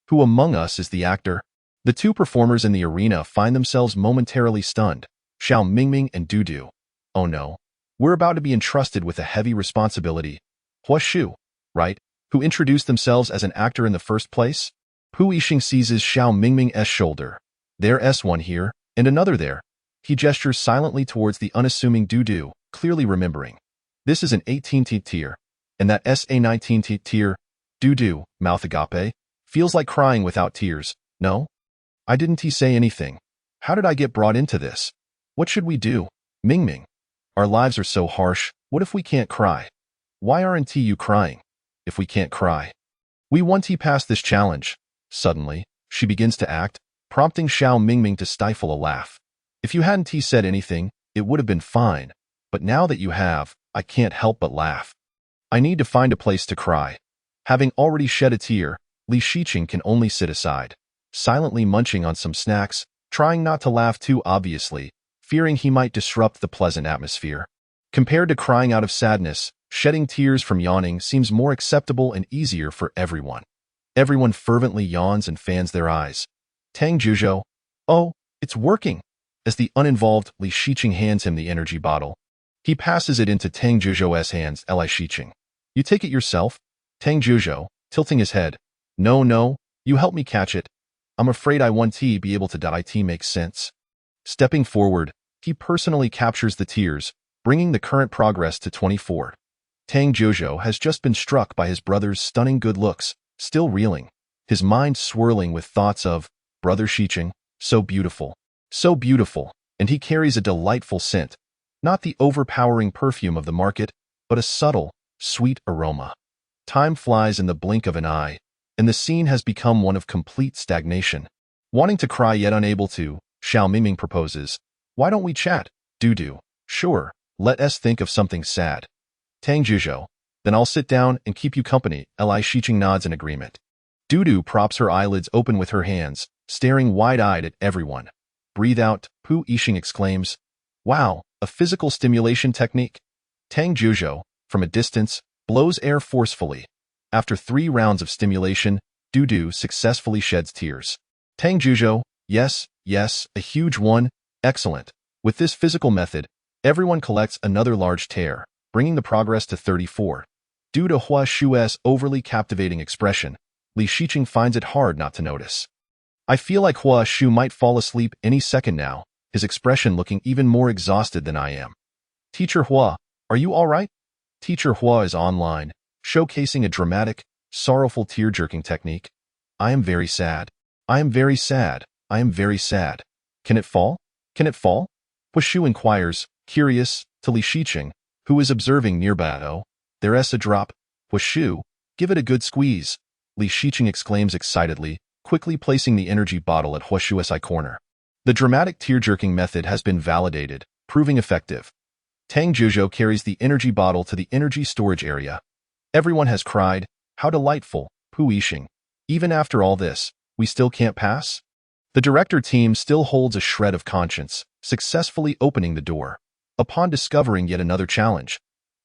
Who among us is the actor? The two performers in the arena find themselves momentarily stunned, Xiao Mingming and Dudu. Oh no, we're about to be entrusted with a heavy responsibility. Hua Shu, right, who introduced themselves as an actor in the first place? Pu Yixing seizes Xiao Mingming's shoulder. There's one here, and another there. He gestures silently towards the unassuming Dudu, clearly remembering. This is an 18th tier, and that SA19th tier, Dudu, mouth agape, feels like crying without tears. No? I didn't say anything. How did I get brought into this? What should we do? Mingming. Our lives are so harsh, what if we can't cry? Why aren't you crying? If we can't cry. We want pass this challenge. Suddenly, she begins to act, prompting Xiao Mingming to stifle a laugh. If you hadn't said anything, it would have been fine, but now that you have, I can't help but laugh. I need to find a place to cry. Having already shed a tear, Li Shiqing can only sit aside, silently munching on some snacks, trying not to laugh too obviously, fearing he might disrupt the pleasant atmosphere. Compared to crying out of sadness, shedding tears from yawning seems more acceptable and easier for everyone. Everyone fervently yawns and fans their eyes. Tang Jiuzhou, oh, it's working. As the uninvolved Li Shiqing hands him the energy bottle, he passes it into Tang Jiuzhou's hands. Li Shiqing, you take it yourself? Tang Jiuzhou, tilting his head. No, you help me catch it. I'm afraid I won't be able to die. Makes sense. Stepping forward, he personally captures the tears, bringing the current progress to 24. Tang Jiuzhou has just been struck by his brother's stunning good looks, still reeling, his mind swirling with thoughts of, brother Shiqing, so beautiful, and he carries a delightful scent, not the overpowering perfume of the market, but a subtle, sweet aroma. Time flies in the blink of an eye, and the scene has become one of complete stagnation. Wanting to cry yet unable to, Xiao Mingming proposes, why don't we chat? Dudu, sure, let us think of something sad. Tang Jiuzhou, then I'll sit down and keep you company. Li Shiqing nods in agreement. Dudu props her eyelids open with her hands, staring wide-eyed at everyone. Breathe out, Pu Yixing exclaims, wow, a physical stimulation technique? Tang Jiuzhou, from a distance, blows air forcefully. After 3 rounds of stimulation, Dudu successfully sheds tears. Tang Jiuzhou, yes, a huge one, excellent. With this physical method, everyone collects another large tear, bringing the progress to 34. Due to Hua Shu's overly captivating expression, Li Shiqing finds it hard not to notice. I feel like Hua Shu might fall asleep any second now, his expression looking even more exhausted than I am. Teacher Hua, are you all right? Teacher Hua is online, showcasing a dramatic, sorrowful tear-jerking technique. I am very sad. I am very sad. I am very sad. Can it fall? Can it fall? Hua Shu inquires, curious, To Li Shiqing, who is observing nearby. Oh, there's a drop. Huashu, give it a good squeeze. Li Shiqing exclaims excitedly, quickly placing the energy bottle at Huashu's eye corner. The dramatic tear-jerking method has been validated, proving effective. Tang Zhuzhou carries the energy bottle to the energy storage area. Everyone has cried, "How delightful, Pu Yixing. Even after all this, we still can't pass?" The director team still holds a shred of conscience, successfully opening the door. Upon discovering yet another challenge,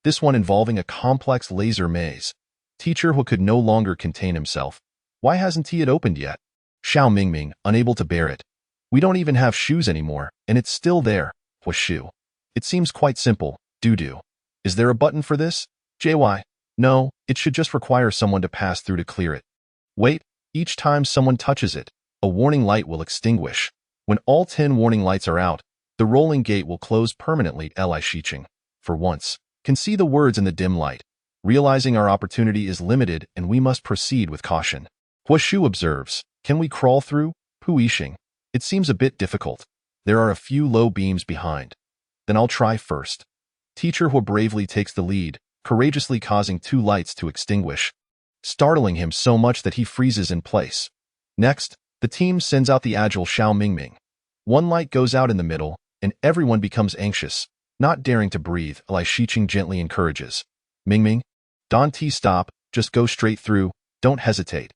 this one involving a complex laser maze, Teacher Hu could no longer contain himself. Why hasn't he opened yet? Xiao Mingming, unable to bear it. We don't even have shoes anymore, and it's still there. Huashu. It seems quite simple. Do. Is there a button for this? JY. No, it should just require someone to pass through to clear it. Wait, each time someone touches it, a warning light will extinguish. When all 10 warning lights are out, the rolling gate will close permanently. Li Shiqing, for once, can see the words in the dim light, realizing our opportunity is limited and we must proceed with caution. Huashu observes, can we crawl through? Pu Yixing. It seems a bit difficult. There are a few low beams behind. Then I'll try first. Teacher Hu bravely takes the lead, courageously causing 2 lights to extinguish, startling him so much that he freezes in place. Next, the team sends out the agile Xiao Mingming. 1 light goes out in the middle, and everyone becomes anxious, not daring to breathe. Li Shiqing gently encourages. Mingming, don't stop, just go straight through, don't hesitate.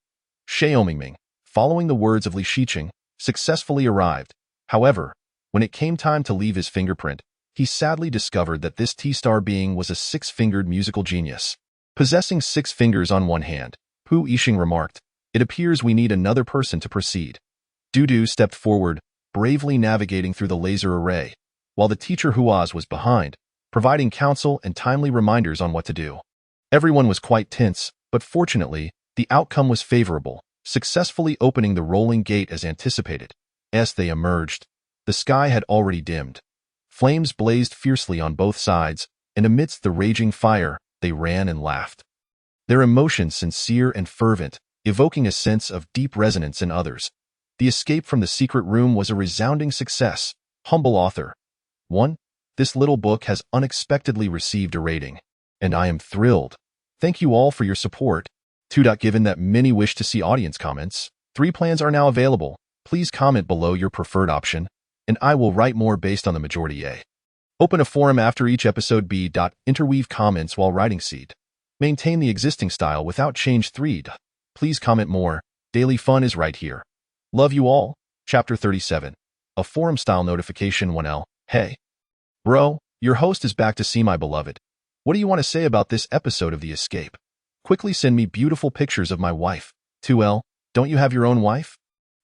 Xiao Mingming, following the words of Li Shiqing, successfully arrived. However, when it came time to leave his fingerprint, he sadly discovered that this T-star being was a 6-fingered musical genius. Possessing 6 fingers on one hand, Pu Yixing remarked, it appears we need another person to proceed. Dudu stepped forward, bravely navigating through the laser array, while the teacher Huaz was behind, providing counsel and timely reminders on what to do. Everyone was quite tense, but fortunately, the outcome was favorable, successfully opening the rolling gate as anticipated. As they emerged, the sky had already dimmed. Flames blazed fiercely on both sides, and amidst the raging fire, they ran and laughed. Their emotions sincere and fervent, evoking a sense of deep resonance in others. The escape from the secret room was a resounding success. Humble author. 1. This little book has unexpectedly received a rating, and I am thrilled. Thank you all for your support. 2. Given that many wish to see audience comments, 3 plans are now available. Please comment below your preferred option, and I will write more based on the majority A. Open a forum after each episode. B. Interweave comments while writing. C. Maintain the existing style without change. 3. Please comment more. Daily fun is right here. Love you all. Chapter 37. A forum-style notification. 1L. Hey. Bro, your host is back to see my beloved. What do you want to say about this episode of The Escape? Quickly send me beautiful pictures of my wife. 2L. Don't you have your own wife?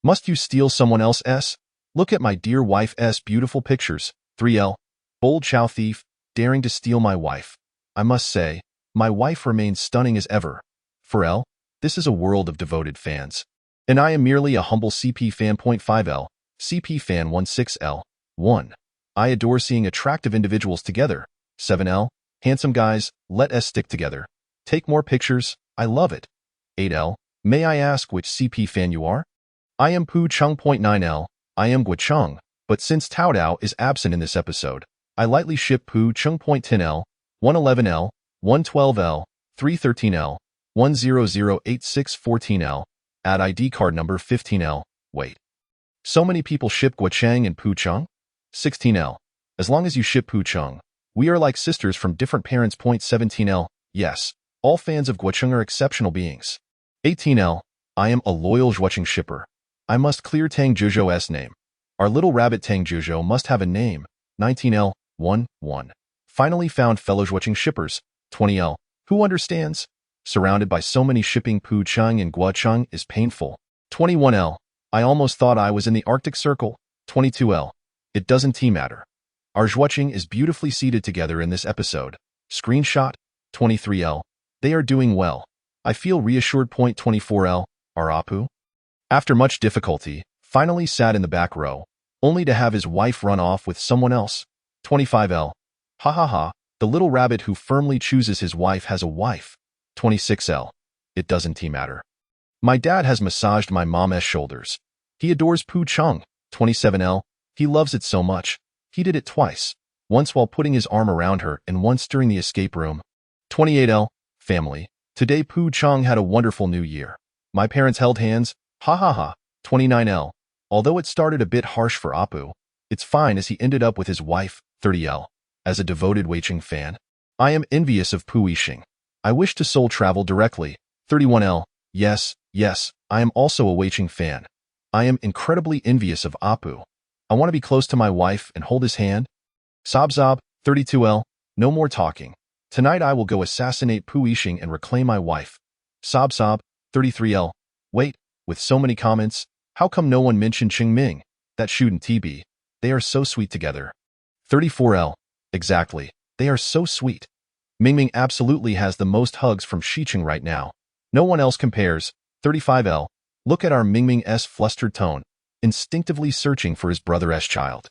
Must you steal someone else's? Look at my dear wife's beautiful pictures. 3L. Bold Chow thief, daring to steal my wife. I must say, my wife remains stunning as ever. 4L. This is a world of devoted fans. And I am merely a humble CP fan. 5L. CP fan 16L. 1. I adore seeing attractive individuals together. 7L. Handsome guys, let us stick together. Take more pictures, I love it. 8L. May I ask which CP fan you are? I am Pu Chung. 9L. I am Gua Chung, but since Tao Dao is absent in this episode, I lightly ship Pu Chung. 10L. 111L. 112L. 313L. 1008614L. Add ID card number 15L. Wait. So many people ship Gua Chang and Pu Chung? 16L. As long as you ship Pu Chung, we are like sisters from different parents. 17L. Yes, all fans of Gua Chung are exceptional beings. 18L. I am a loyal Zhuoqing shipper. I must clear Tang Zhuzhou's name. Our little rabbit Tang Zhuzhou must have a name. 19L. 1. Finally found fellow Zhuoqing shippers. 20L. Who understands? Surrounded by so many shipping Pu Chung and Gua Chung is painful. 21L. I almost thought I was in the Arctic Circle. 22L. It doesn't matter. Our Zhuoqing is beautifully seated together in this episode. Screenshot. 23L. They are doing well. I feel reassured. 24L. Our Apu, after much difficulty, finally sat in the back row, only to have his wife run off with someone else. 25L. Ha ha ha, the little rabbit who firmly chooses his wife has a wife. 26L. It doesn't matter. My dad has massaged my mom's shoulders. He adores Pu Chung. 27L. He loves it so much. He did it twice. once while putting his arm around her and once during the escape room. 28L. Family. Today Pooh Chang had a wonderful new year. My parents held hands. Ha ha ha. 29L. Although it started a bit harsh for Apu, it's fine as he ended up with his wife. 30L. As a devoted Weiqing fan, I am envious of Pu Yixing. I wish to soul travel directly. 31L. Yes, I am also a Weiqing fan. I am incredibly envious of Apu. I want to be close to my wife and hold his hand. Sob. 32L. No more talking. Tonight I will go assassinate Pu Yixing and reclaim my wife. Sob. 33L. Wait, with so many comments, how come no one mentioned Qingming? That shouldn't be. They are so sweet together. 34L. Exactly. They are so sweet. Mingming absolutely has the most hugs from Xiqing right now. No one else compares. 35L. Look at our Mingming's flustered tone, instinctively searching for his brother's child.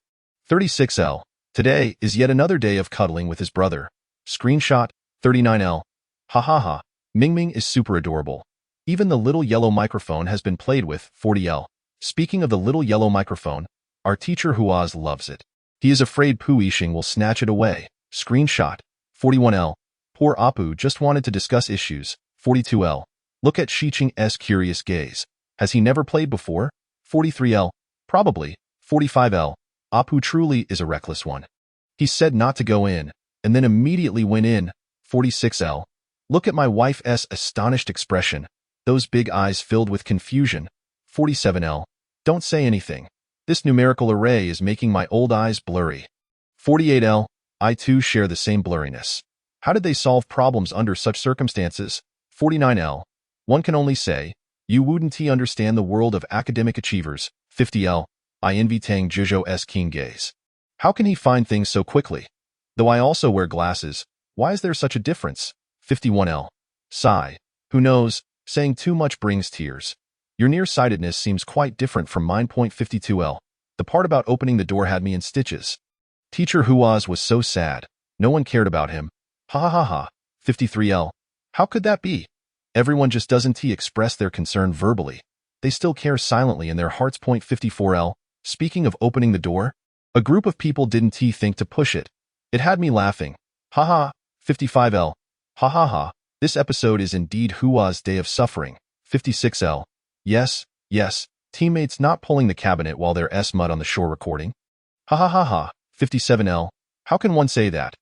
36L. Today is yet another day of cuddling with his brother. Screenshot. 39L. Ha ha ha. Mingming is super adorable. Even the little yellow microphone has been played with. 40L. Speaking of the little yellow microphone, our teacher Huaz loves it. He is afraid Pu Yixing will snatch it away. Screenshot. 41L. Poor Apu just wanted to discuss issues. 42L. Look at Xiqing's curious gaze. Has he never played before? 43L. Probably. 45L. Apu truly is a reckless one. He said not to go in, and then immediately went in. 46L. Look at my wife's astonished expression, those big eyes filled with confusion. 47L. Don't say anything. This numerical array is making my old eyes blurry. 48L. I too share the same blurriness. How did they solve problems under such circumstances? 49L. One can only say, you wouldn't understand the world of academic achievers. 50L. I envy Tang Zhizhou's keen gaze. How can he find things so quickly? Though I also wear glasses, why is there such a difference? 51L. Sigh. Who knows, saying too much brings tears. Your nearsightedness seems quite different from mine. 52L. The part about opening the door had me in stitches. Teacher Huaz was so sad. No one cared about him. Ha ha ha ha. 53L. How could that be? Everyone just doesn't express their concern verbally. They still care silently in their hearts. 54L. Speaking of opening the door, a group of people didn't think to push it. It had me laughing. Ha ha. 55L. Ha ha ha. This episode is indeed Huaz's day of suffering. 56L. Yes, teammates not pulling the cabinet while there's mud on the shore recording. Ha ha ha ha. 57L. How can one say that?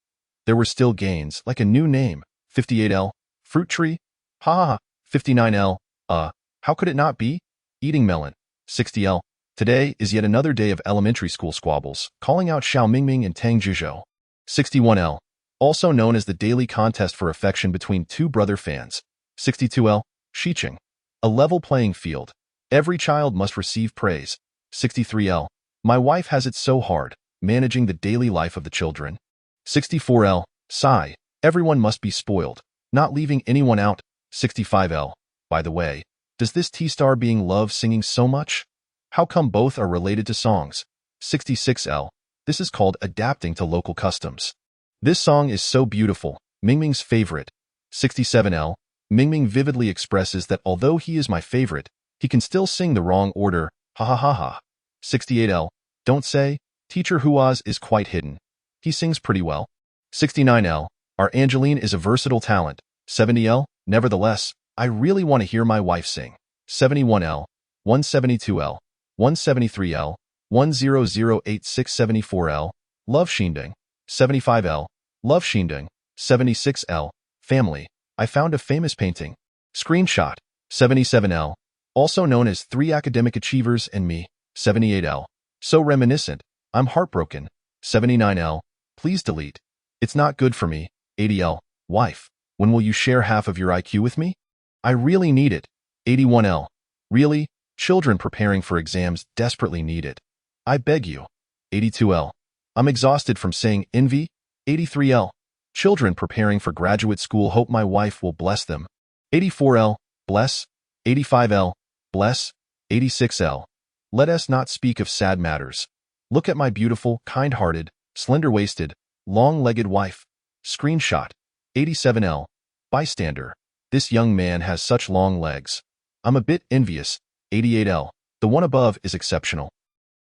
There were still gains, like a new name. 58L. Fruit tree? Ha ha ha. 59L. How could it not be? Eating melon. 60L. Today is yet another day of elementary school squabbles, calling out Xiao Mingming and Tang Zhizhou. 61L. Also known as the daily contest for affection between two brother fans. 62L. Xiqing. A level playing field. Every child must receive praise. 63L. My wife has it so hard, managing the daily life of the children. 64L. Sigh. Everyone must be spoiled, not leaving anyone out. 65L. By the way, does this T-star being love singing so much? How come both are related to songs? 66L. This is called adapting to local customs. This song is so beautiful, Mingming's favorite. 67L. Mingming vividly expresses that although he is my favorite, he can still sing the wrong order. Ha ha ha ha. 68L. Don't say, Teacher Huaz is quite hidden. He sings pretty well. 69L. Our Angeline is a versatile talent. 70L. Nevertheless, I really want to hear my wife sing. 71L. 172L. 173L. 100864L. Love Xinding. 75L. Love Xinding. 76L. Family. I found a famous painting. Screenshot. 77L. Also known as Three Academic Achievers and Me. 78L. So reminiscent. I'm heartbroken. 79L. Please delete. It's not good for me. 80L. Wife. When will you share half of your IQ with me? I really need it. 81L. Really? Children preparing for exams desperately need it. I beg you. 82L. I'm exhausted from saying envy. 83L. Children preparing for graduate school hope my wife will bless them. 84L. Bless. 85L. Bless. 86L. Let us not speak of sad matters. Look at my beautiful, kind-hearted, slender-waisted, long-legged wife. Screenshot. 87L. Bystander. This young man has such long legs. I'm a bit envious. 88L. The one above is exceptional.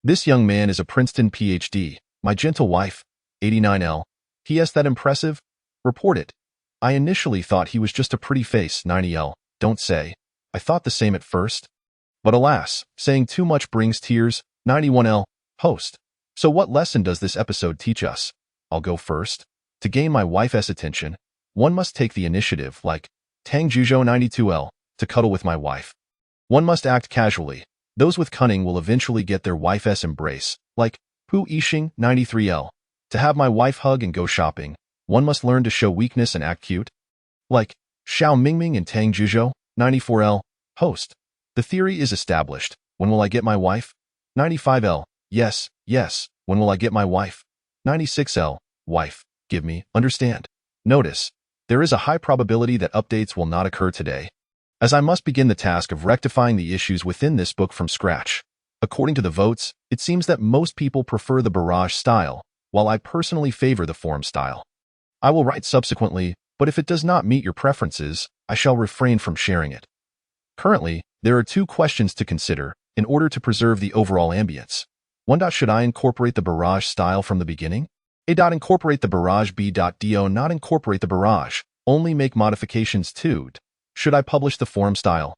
This young man is a Princeton PhD. My gentle wife. 89L. He that impressive? Report it. I initially thought he was just a pretty face, 90L. Don't say. I thought the same at first. But alas, saying too much brings tears, 91L. Host. So what lesson does this episode teach us? I'll go first. To gain my wife's attention, one must take the initiative, like Tang Jujo 92L, to cuddle with my wife. One must act casually. Those with cunning will eventually get their wife's embrace, like Pu Yixing 93L. To have my wife hug and go shopping, one must learn to show weakness and act cute. Like Xiao Mingming and Tang Jujo 94L. Host. The theory is established. When will I get my wife? 95L. Yes, yes. When will I get my wife? 96L. Wife. Give me. Understand. Notice. There is a high probability that updates will not occur today, as I must begin the task of rectifying the issues within this book from scratch. According to the votes, it seems that most people prefer the barrage style, while I personally favor the forum style. I will write subsequently, but if it does not meet your preferences, I shall refrain from sharing it. Currently, there are two questions to consider in order to preserve the overall ambience. 1. Should I incorporate the barrage style from the beginning? A. Incorporate the barrage. B. Do not incorporate the barrage, only make modifications to. Should I publish the forum style?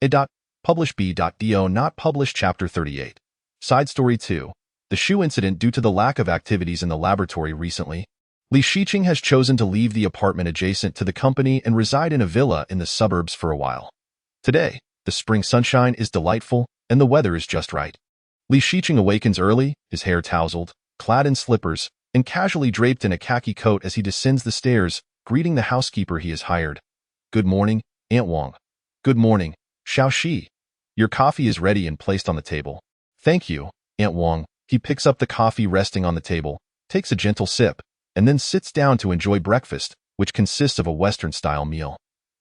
A. Publish. B. Do not publish Chapter 38. Side Story 2. The shoe incident. Due to the lack of activities in the laboratory recently, Li Shiqing has chosen to leave the apartment adjacent to the company and reside in a villa in the suburbs for a while. Today, the spring sunshine is delightful and the weather is just right. Li Shiqing awakens early, his hair tousled, clad in slippers, and casually draped in a khaki coat as he descends the stairs, greeting the housekeeper he has hired. Good morning, Aunt Wang. Good morning, Xiao Shi. Your coffee is ready and placed on the table. Thank you, Aunt Wang. He picks up the coffee resting on the table, takes a gentle sip, and then sits down to enjoy breakfast, which consists of a Western-style meal.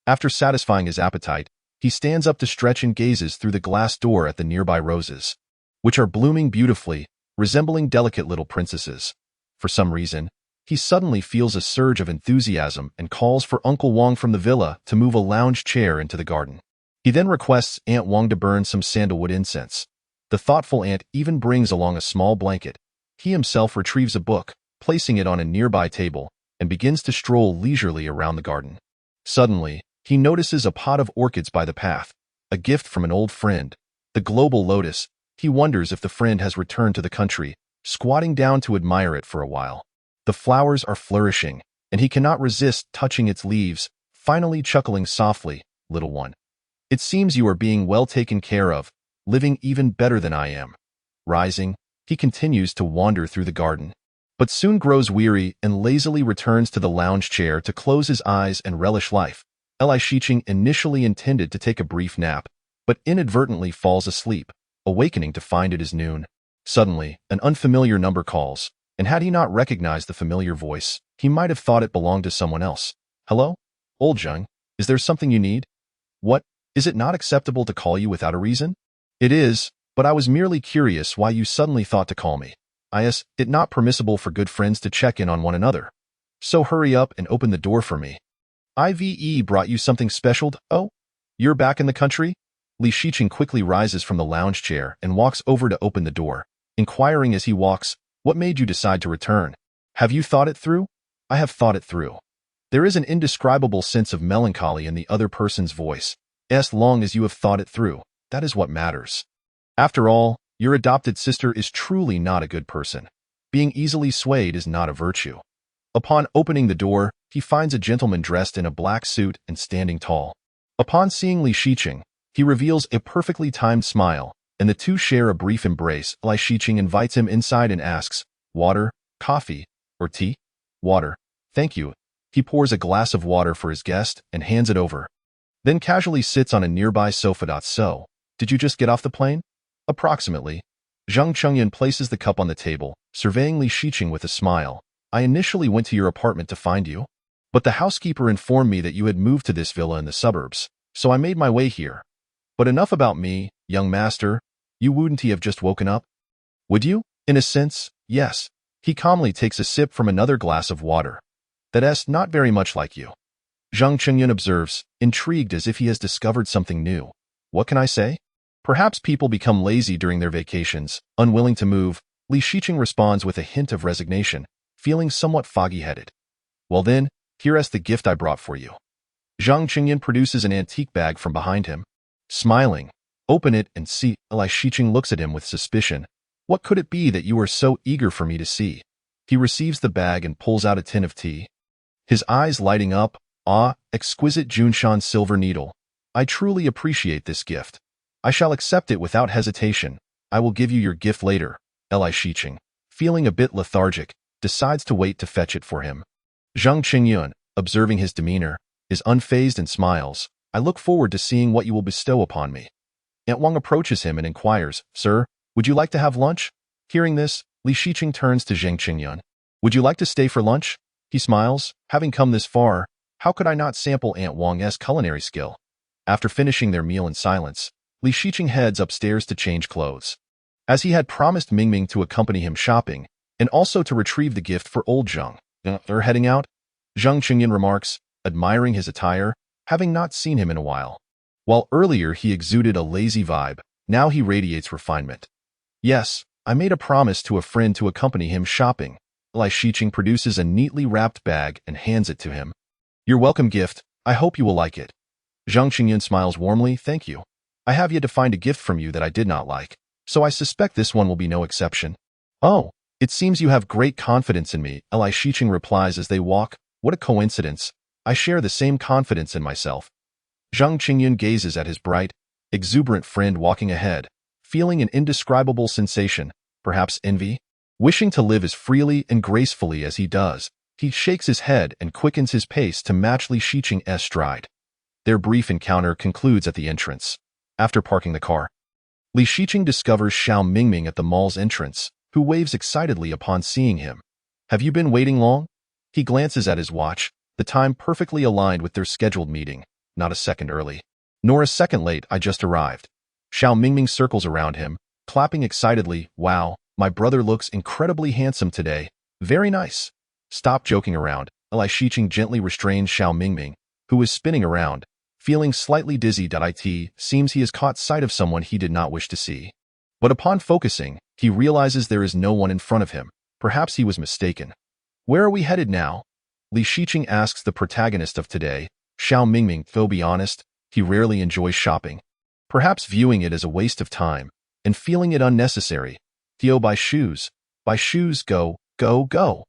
After satisfying his appetite, he stands up to stretch and gazes through the glass door at the nearby roses, which are blooming beautifully, resembling delicate little princesses. For some reason, he suddenly feels a surge of enthusiasm and calls for Uncle Wang from the villa to move a lounge chair into the garden. He then requests Aunt Wang to burn some sandalwood incense. The thoughtful aunt even brings along a small blanket. He himself retrieves a book, placing it on a nearby table, and begins to stroll leisurely around the garden. Suddenly, he notices a pot of orchids by the path, a gift from an old friend, the global lotus. He wonders if the friend has returned to the country, squatting down to admire it for a while. The flowers are flourishing, and he cannot resist touching its leaves, finally chuckling softly, "Little one, it seems you are being well taken care of, living even better than I am." Rising, he continues to wander through the garden, but soon grows weary and lazily returns to the lounge chair to close his eyes and relish life. Li Shiqing initially intended to take a brief nap, but inadvertently falls asleep, awakening to find it is noon. Suddenly, an unfamiliar number calls, and had he not recognized the familiar voice, he might have thought it belonged to someone else. "Hello? Old Zheng, is there something you need?" "What? Is it not acceptable to call you without a reason?" "It is, but I was merely curious why you suddenly thought to call me. Is it not permissible for good friends to check in on one another? So hurry up and open the door for me. Ive brought you something special. Oh, you're back in the country?" Li Shiqing quickly rises from the lounge chair and walks over to open the door, inquiring as he walks, "What made you decide to return? Have you thought it through?" "I have thought it through." There is an indescribable sense of melancholy in the other person's voice. As long as you have thought it through, that is what matters. After all, your adopted sister is truly not a good person. Being easily swayed is not a virtue. Upon opening the door, he finds a gentleman dressed in a black suit and standing tall. Upon seeing Li Shiqing, he reveals a perfectly timed smile, and the two share a brief embrace. Li Shiqing invites him inside and asks, "Water, coffee, or tea?" "Water, thank you." He pours a glass of water for his guest and hands it over, then casually sits on a nearby sofa. "So, did you just get off the plane?" "Approximately." Zhang Chengyan places the cup on the table, surveying Li Shiqing with a smile. "I initially went to your apartment to find you, but the housekeeper informed me that you had moved to this villa in the suburbs, so I made my way here. But enough about me, young master. You wouldn't have just woken up? Would you? In a sense, yes." He calmly takes a sip from another glass of water. "That's not very much like you." Zhang Chengyan observes, intrigued as if he has discovered something new. "What can I say? Perhaps people become lazy during their vacations, unwilling to move." Li Shiqing responds with a hint of resignation. feeling somewhat foggy-headed. Well then, here's the gift I brought for you. Zhang Qingyan produces an antique bag from behind him. Smiling, open it and see. Li Shiqing looks at him with suspicion. What could it be that you are so eager for me to see? He receives the bag and pulls out a tin of tea. His eyes lighting up. Ah, exquisite Junshan silver needle. I truly appreciate this gift. I shall accept it without hesitation. I will give you your gift later. Li Shiqing, feeling a bit lethargic, decides to wait to fetch it for him. Zhang Qingyun, observing his demeanor, is unfazed and smiles. I look forward to seeing what you will bestow upon me. Aunt Wang approaches him and inquires, Sir, would you like to have lunch? Hearing this, Li Shiqing turns to Zhang Qingyun. Would you like to stay for lunch? He smiles. Having come this far, how could I not sample Aunt Wang's culinary skill? After finishing their meal in silence, Li Shiqing heads upstairs to change clothes. As he had promised Mingming to accompany him shopping, and also to retrieve the gift for old Zhang. They're heading out? Zhang Qingyun remarks, admiring his attire, having not seen him in a while. While earlier he exuded a lazy vibe, now he radiates refinement. Yes, I made a promise to a friend to accompany him shopping. Li Shiqing produces a neatly wrapped bag and hands it to him. Your welcome gift, I hope you will like it. Zhang Qingyun smiles warmly, thank you. I have yet to find a gift from you that I did not like, so I suspect this one will be no exception. Oh, it seems you have great confidence in me, Li Shiqing replies as they walk. What a coincidence. I share the same confidence in myself. Zhang Qingyun gazes at his bright, exuberant friend walking ahead, feeling an indescribable sensation, perhaps envy. Wishing to live as freely and gracefully as he does, he shakes his head and quickens his pace to match Li Shiqing's stride. Their brief encounter concludes at the entrance. After parking the car, Li Shiqing discovers Xiao Mingming at the mall's entrance, who waves excitedly upon seeing him. Have you been waiting long? He glances at his watch, the time perfectly aligned with their scheduled meeting, not a second early, nor a second late. I just arrived. Xiao Mingming circles around him, clapping excitedly. Wow, my brother looks incredibly handsome today. Very nice. Stop joking around. Li Shiqing gently restrains Xiao Mingming, who is spinning around, feeling slightly dizzy. It seems he has caught sight of someone he did not wish to see. But upon focusing, he realizes there is no one in front of him. Perhaps he was mistaken. Where are we headed now? Li Shiqing asks the protagonist of today. Xiao Mingming, though be honest, he rarely enjoys shopping. Perhaps viewing it as a waste of time, and feeling it unnecessary. Theo, buy shoes. Buy shoes, go, go, go.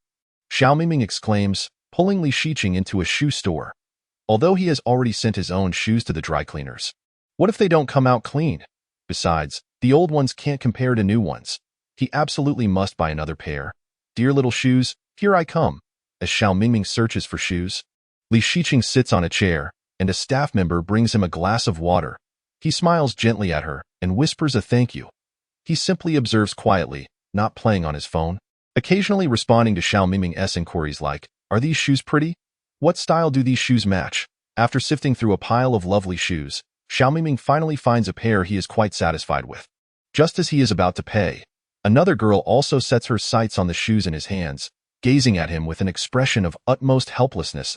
Xiao Mingming exclaims, pulling Li Shiqing into a shoe store. Although he has already sent his own shoes to the dry cleaners. What if they don't come out clean? Besides, the old ones can't compare to new ones. He absolutely must buy another pair. Dear little shoes, here I come. As Xiao Mingming searches for shoes, Li Shiqing sits on a chair, and a staff member brings him a glass of water. He smiles gently at her and whispers a thank you. He simply observes quietly, not playing on his phone, occasionally responding to Xiao Mingming's inquiries like, are these shoes pretty? What style do these shoes match? After sifting through a pile of lovely shoes, Xiao Mingming finally finds a pair he is quite satisfied with. Just as he is about to pay, another girl also sets her sights on the shoes in his hands, gazing at him with an expression of utmost helplessness.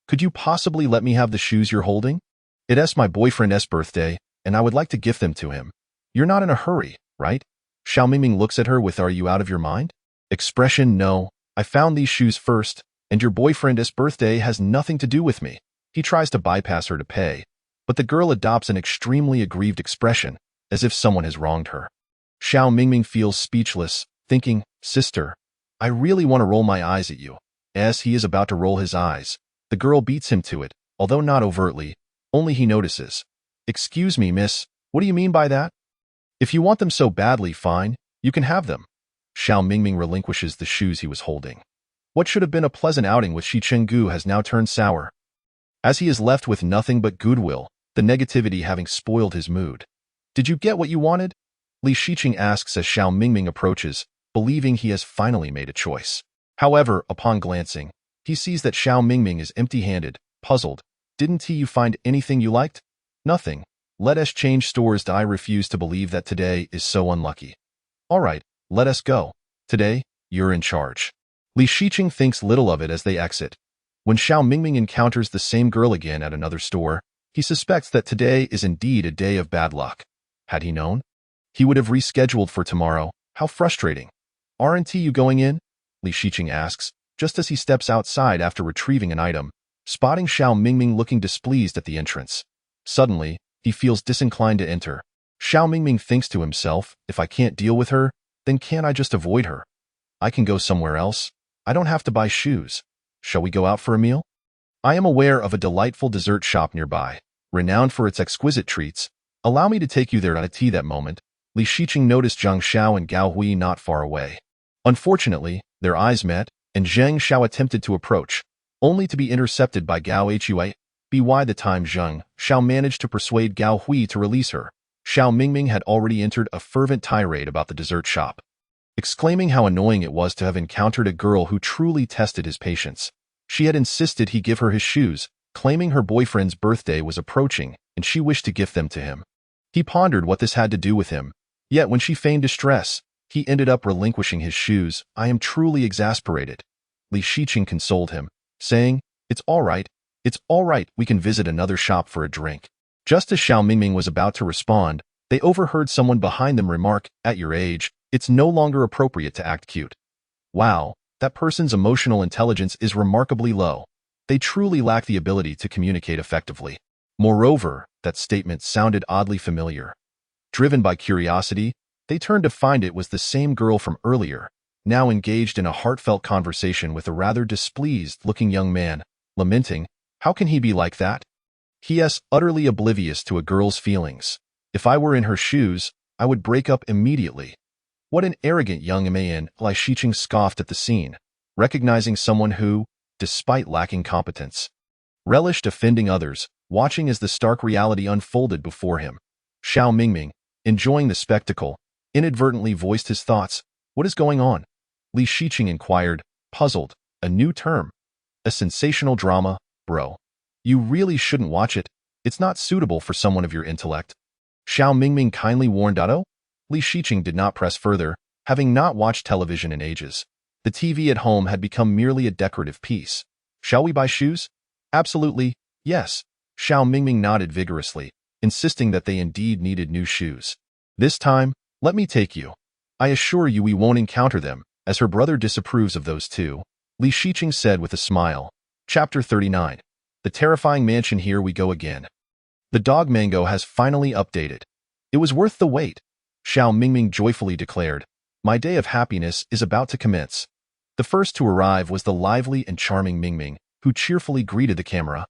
Could you possibly let me have the shoes you're holding? It's my boyfriend's birthday, and I would like to gift them to him. You're not in a hurry, right? Xiao Mingming looks at her with, are you out of your mind? Expression, no, I found these shoes first, and your boyfriend's birthday has nothing to do with me. He tries to bypass her to pay, but the girl adopts an extremely aggrieved expression, as if someone has wronged her. Xiao Mingming feels speechless, thinking, sister, I really want to roll my eyes at you. As he is about to roll his eyes, the girl beats him to it, although not overtly, only he notices. Excuse me, miss, what do you mean by that? If you want them so badly, fine, you can have them. Xiao Mingming relinquishes the shoes he was holding. What should have been a pleasant outing with Shi Chenggu has now turned sour. As he is left with nothing but goodwill, the negativity having spoiled his mood. Did you get what you wanted? Li Shiqing asks as Xiao Mingming approaches, believing he has finally made a choice. However, upon glancing, he sees that Xiao Mingming is empty-handed, puzzled. Didn't you find anything you liked? Nothing. Let us change stores. I refuse to believe that today is so unlucky. All right, let us go. Today, you're in charge. Li Shiqing thinks little of it as they exit. When Xiao Mingming encounters the same girl again at another store, he suspects that today is indeed a day of bad luck. Had he known, he would have rescheduled for tomorrow. How frustrating. Aren't you going in? Li Shiqing asks, just as he steps outside after retrieving an item, spotting Xiao Mingming looking displeased at the entrance. Suddenly, he feels disinclined to enter. Xiao Mingming thinks to himself, if I can't deal with her, then can't I just avoid her? I can go somewhere else. I don't have to buy shoes. Shall we go out for a meal? I am aware of a delightful dessert shop nearby, renowned for its exquisite treats. Allow me to take you there at that moment. Li Shiqing noticed Zhang Xiao and Gao Hui not far away. Unfortunately, their eyes met, and Zhang Xiao attempted to approach, only to be intercepted by Gao Hui. By the time Zhang Xiao managed to persuade Gao Hui to release her, Xiao Mingming had already entered a fervent tirade about the dessert shop, exclaiming how annoying it was to have encountered a girl who truly tested his patience. She had insisted he give her his shoes, claiming her boyfriend's birthday was approaching and she wished to gift them to him. He pondered what this had to do with him, yet when she feigned distress, he ended up relinquishing his shoes. I am truly exasperated. Li Shiqing consoled him, saying, it's all right, we can visit another shop for a drink. Just as Xiao Mingming was about to respond, they overheard someone behind them remark, at your age, it's no longer appropriate to act cute. Wow, that person's emotional intelligence is remarkably low. They truly lack the ability to communicate effectively. Moreover, that statement sounded oddly familiar. Driven by curiosity, they turned to find it was the same girl from earlier, now engaged in a heartfelt conversation with a rather displeased-looking young man, lamenting, how can he be like that? He is utterly oblivious to a girl's feelings. If I were in her shoes, I would break up immediately. What an arrogant young man, Li Shiqing scoffed at the scene, recognizing someone who, despite lacking competence, relished offending others, watching as the stark reality unfolded before him. Xiao Mingming, enjoying the spectacle, inadvertently voiced his thoughts. What is going on? Li Shiqing inquired, puzzled. A new term. A sensational drama, bro. You really shouldn't watch it. It's not suitable for someone of your intellect. Xiao Mingming kindly warned Otto. Li Shiqing did not press further, having not watched television in ages. The TV at home had become merely a decorative piece. Shall we buy shoes? Absolutely, yes. Xiao Mingming nodded vigorously, insisting that they indeed needed new shoes. This time, let me take you. I assure you we won't encounter them, as her brother disapproves of those two, Li Shiqing said with a smile. Chapter 39. The terrifying mansion. Here we go again. The dog Mango has finally updated. It was worth the wait. Xiao Mingming joyfully declared. My day of happiness is about to commence. The first to arrive was the lively and charming Mingming, who cheerfully greeted the camera.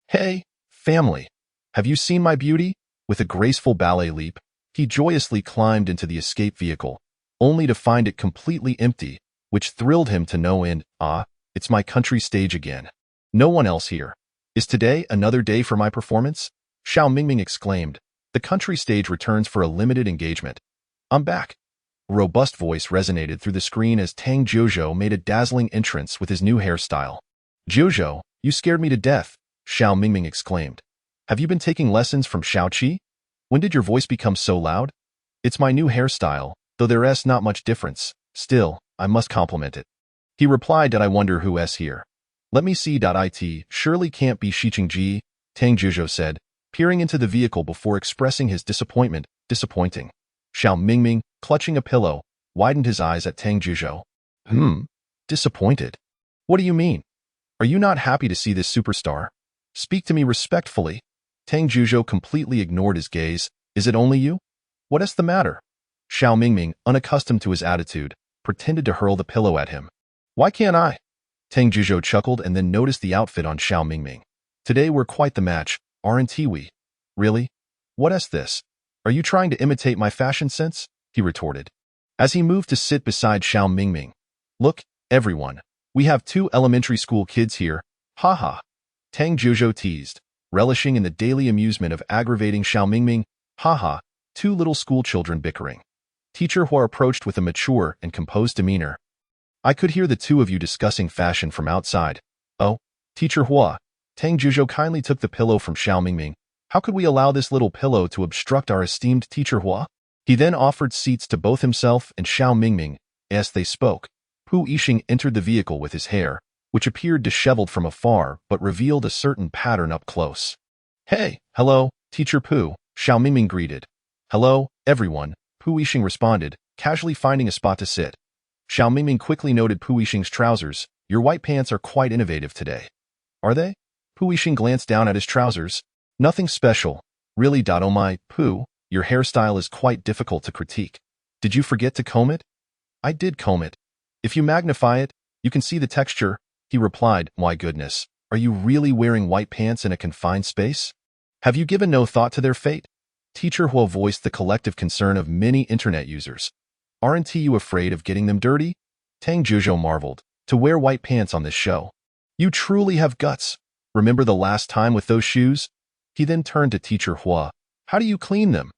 Hey, family. Have you seen my beauty? With a graceful ballet leap, he joyously climbed into the escape vehicle, only to find it completely empty, which thrilled him to no end. Ah, it's my country stage again. No one else here. Is today another day for my performance? Xiao Mingming exclaimed. The country stage returns for a limited engagement. I'm back. A robust voice resonated through the screen as Tang Jiuzhou made a dazzling entrance with his new hairstyle. Jiuzhou, you scared me to death, Xiao Mingming exclaimed. Have you been taking lessons from Xiao Qi? When did your voice become so loud? It's my new hairstyle, though there's not much difference. Still, I must compliment it. He replied that I wonder who's here. Let me see. It surely can't be Shiqing Ji, Tang Jiuzhou said, peering into the vehicle before expressing his disappointment. Disappointing. Xiao Mingming, clutching a pillow, widened his eyes at Tang Jiuzhou. Disappointed? What do you mean? Are you not happy to see this superstar? Speak to me respectfully. Tang Jiuzhou completely ignored his gaze. Is it only you? What is the matter? Xiao Mingming, unaccustomed to his attitude, pretended to hurl the pillow at him. Why can't I? Tang Jiuzhou chuckled and then noticed the outfit on Xiao Mingming. Today we're quite the match, aren't we? Really? What is this? Are you trying to imitate my fashion sense? He retorted, as he moved to sit beside Xiao Mingming. Look, everyone, we have 2 elementary school kids here. Ha ha. Tang Jiuzhou teased, relishing in the daily amusement of aggravating Xiao Mingming. Ha ha, 2 little school children bickering. Teacher Hua approached with a mature and composed demeanor. I could hear the 2 of you discussing fashion from outside. Oh, Teacher Hua. Tang Jiuzhou kindly took the pillow from Xiao Mingming. How could we allow this little pillow to obstruct our esteemed Teacher Hua? He then offered seats to both himself and Xiao Mingming. As they spoke, Pu Yixing entered the vehicle with his hair, which appeared disheveled from afar but revealed a certain pattern up close. Hey, hello, Teacher Pu, Xiao Mingming greeted. Hello, everyone, Pu Yixing responded, casually finding a spot to sit. Xiao Mingming quickly noted Pu Yixing's trousers. Your white pants are quite innovative today. Are they? Pu Yixing glanced down at his trousers. Nothing special. Really. Oh my, Pu, your hairstyle is quite difficult to critique. Did you forget to comb it? I did comb it. If you magnify it, you can see the texture, he replied. My goodness, are you really wearing white pants in a confined space? Have you given no thought to their fate? Teacher Huo voiced the collective concern of many internet users. Aren't you afraid of getting them dirty? Tang Zhuzhou marveled. To wear white pants on this show. You truly have guts. Remember the last time with those shoes? He then turned to Teacher Hua. How do you clean them?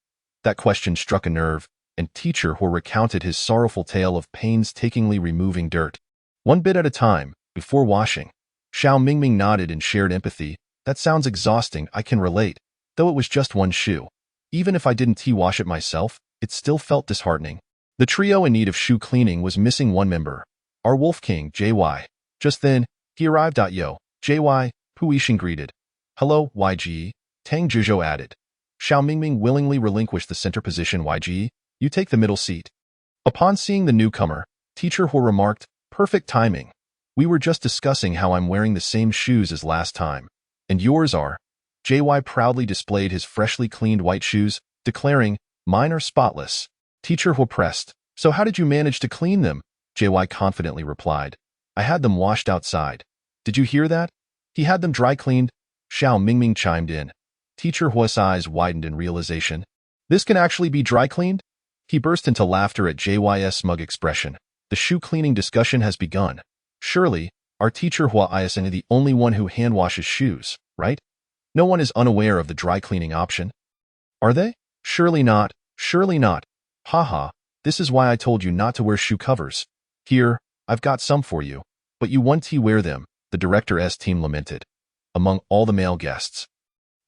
That question struck a nerve, and Teacher Hua recounted his sorrowful tale of painstakingly removing dirt. One bit at a time, before washing. Xiao Mingming nodded in shared empathy. That sounds exhausting, I can relate. Though it was just one shoe. Even if I didn't wash it myself, it still felt disheartening. The trio in need of shoe cleaning was missing one member. Our Wolf King, JY. Just then, he arrived. Yo, JY, Pu Yixing greeted. Hello, YG, Tang Zhuzhou added. Xiao Mingming willingly relinquished the center position. YG, you take the middle seat. Upon seeing the newcomer, Teacher Hua remarked, perfect timing. We were just discussing how I'm wearing the same shoes as last time. And yours are. JY proudly displayed his freshly cleaned white shoes, declaring, mine are spotless. Teacher Hua pressed, so how did you manage to clean them? JY confidently replied, I had them washed outside. Did you hear that? He had them dry cleaned. Xiao Mingming chimed in. Teacher Hua's eyes widened in realization. This can actually be dry cleaned? He burst into laughter at JY's smug expression. The shoe cleaning discussion has begun. Surely, our Teacher Hua is the only one who hand washes shoes, right? No one is unaware of the dry cleaning option. Are they? Surely not, surely not. Haha, this is why I told you not to wear shoe covers. Here, I've got some for you. But you won't wear them, the director's team lamented. Among all the male guests,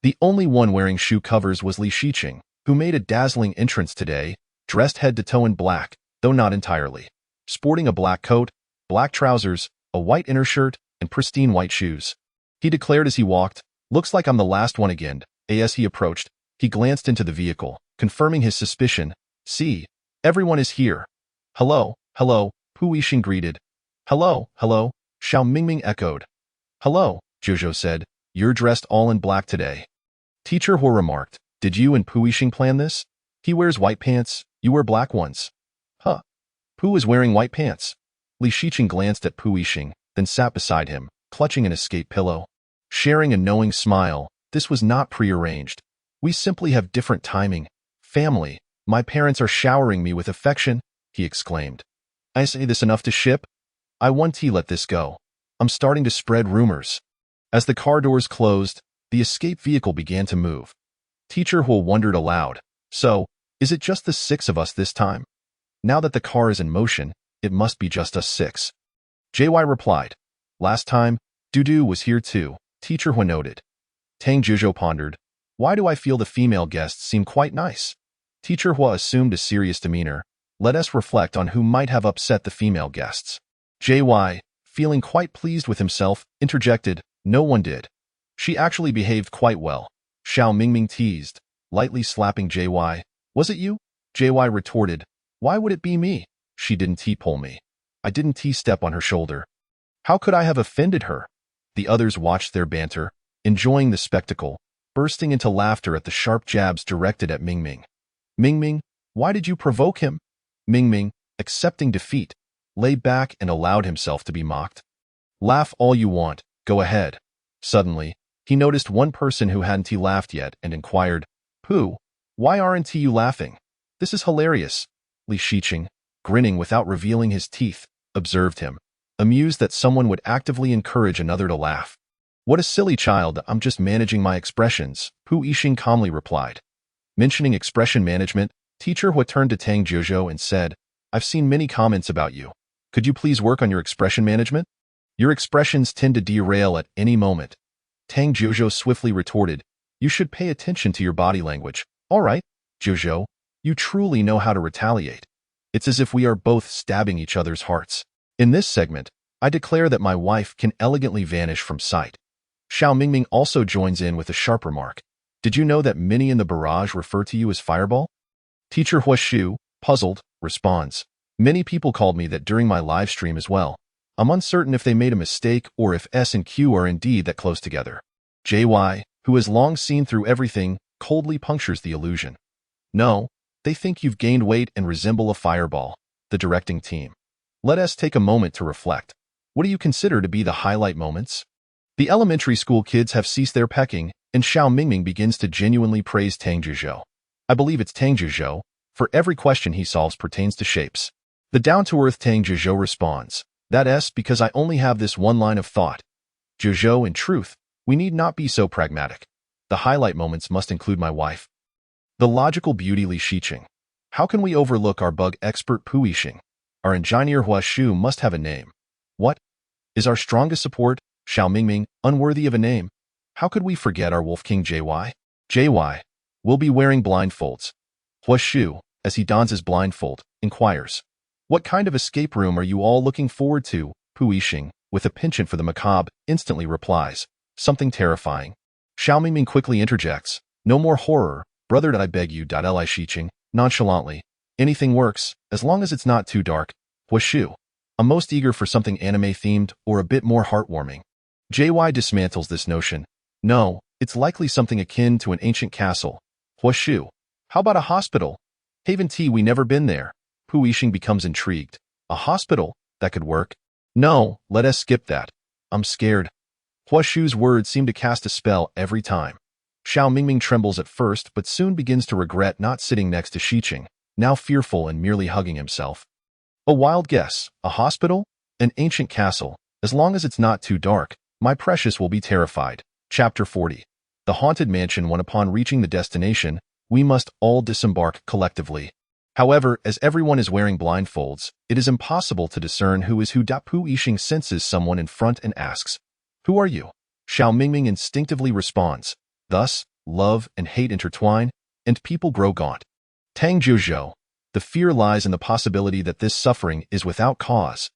the only one wearing shoe covers was Li Shiqing, who made a dazzling entrance today, dressed head to toe in black, though not entirely. Sporting a black coat, black trousers, a white inner shirt, and pristine white shoes. He declared as he walked, looks like I'm the last one again. As he approached, he glanced into the vehicle, confirming his suspicion. See, everyone is here. Hello, hello, Pu Yixing greeted. Hello, hello, Xiao Mingming echoed. Hello, Zhuzhou said, you're dressed all in black today. Teacher Hua remarked, did you and Pu Yixing plan this? He wears white pants, you wear black ones. Huh. Pu is wearing white pants. Li Shiqing glanced at Pu Yixing, then sat beside him, clutching an escape pillow. Sharing a knowing smile, this was not prearranged. We simply have different timing. Family. My parents are showering me with affection, he exclaimed. I say this enough to ship? I won't let this go. I'm starting to spread rumors. As the car doors closed, the escape vehicle began to move. Teacher Hua wondered aloud. So, is it just the 6 of us this time? Now that the car is in motion, it must be just us 6. JY replied. Last time, Dudu was here too, Teacher Hua noted. Tang Zhuzhou pondered. Why do I feel the female guests seem quite nice? Teacher Hua assumed a serious demeanor. Let us reflect on who might have upset the female guests. JY, feeling quite pleased with himself, interjected, no one did. She actually behaved quite well. Xiao Mingming teased, lightly slapping JY. Was it you? JY retorted. Why would it be me? She didn't pull me. I didn't step on her shoulder. How could I have offended her? The others watched their banter, enjoying the spectacle, bursting into laughter at the sharp jabs directed at Mingming. Mingming, why did you provoke him? Mingming, accepting defeat, lay back and allowed himself to be mocked. Laugh all you want, go ahead. Suddenly, he noticed one person who hadn't laughed yet and inquired, Pu, why aren't you laughing? This is hilarious. Li Shiqing, grinning without revealing his teeth, observed him, amused that someone would actively encourage another to laugh. What a silly child, I'm just managing my expressions, Pu Yixing calmly replied. Mentioning expression management, Teacher Hua turned to Tang Zhuzhou and said, I've seen many comments about you. Could you please work on your expression management? Your expressions tend to derail at any moment. Tang Zhuzhou swiftly retorted, you should pay attention to your body language. All right, Zhuzhou, you truly know how to retaliate. It's as if we are both stabbing each other's hearts. In this segment, I declare that my wife can elegantly vanish from sight. Xiao Mingming also joins in with a sharp remark. Did you know that many in the barrage refer to you as Fireball? Teacher Hua Shu, puzzled, responds. Many people called me that during my live stream as well. I'm uncertain if they made a mistake or if S and Q are indeed that close together. JY, who has long seen through everything, coldly punctures the illusion. No, they think you've gained weight and resemble a fireball. The directing team. Let us take a moment to reflect. What do you consider to be the highlight moments? The elementary school kids have ceased their pecking, and Xiao Mingming begins to genuinely praise Tang Zhizhou. I believe it's Tang Zhizhou, for every question he solves pertains to shapes. The down-to-earth Tang Zhizhou responds, "That's because I only have this one line of thought. Zhizhou, in truth, we need not be so pragmatic. The highlight moments must include my wife." The logical beauty Li Shiqing. How can we overlook our bug expert Pu Yixing? Our engineer Hua Shu must have a name. What? Is our strongest support, Xiao Mingming, unworthy of a name? How could we forget our Wolf King JY? JY will be wearing blindfolds. Hua Shu, as he dons his blindfold, inquires, "What kind of escape room are you all looking forward to?" Pu Yixing, with a penchant for the macabre, instantly replies, "Something terrifying." Xiao Mingming quickly interjects, "No more horror, brother, I beg you." Li Shiqing, nonchalantly, "Anything works, as long as it's not too dark." Hua Shu, I'm most eager for something anime-themed or a bit more heartwarming. JY dismantles this notion. "No, it's likely something akin to an ancient castle." Hua Shu, "How about a hospital?" Haven T, we never been there. Pu Yixing becomes intrigued. "A hospital? That could work." "No, let us skip that. I'm scared." Hua Shu's words seem to cast a spell every time. Xiao Mingming trembles at first but soon begins to regret not sitting next to Shiqing, now fearful and merely hugging himself. A wild guess. A hospital? An ancient castle. As long as it's not too dark, my precious will be terrified. Chapter 40. The Haunted Mansion. When upon reaching the destination, we must all disembark collectively. However, as everyone is wearing blindfolds, it is impossible to discern who is who. Pu Yixing senses someone in front and asks, "Who are you?" Xiao Mingming instinctively responds. Thus, love and hate intertwine, and people grow gaunt. Tang Zhizhou. The fear lies in the possibility that this suffering is without cause.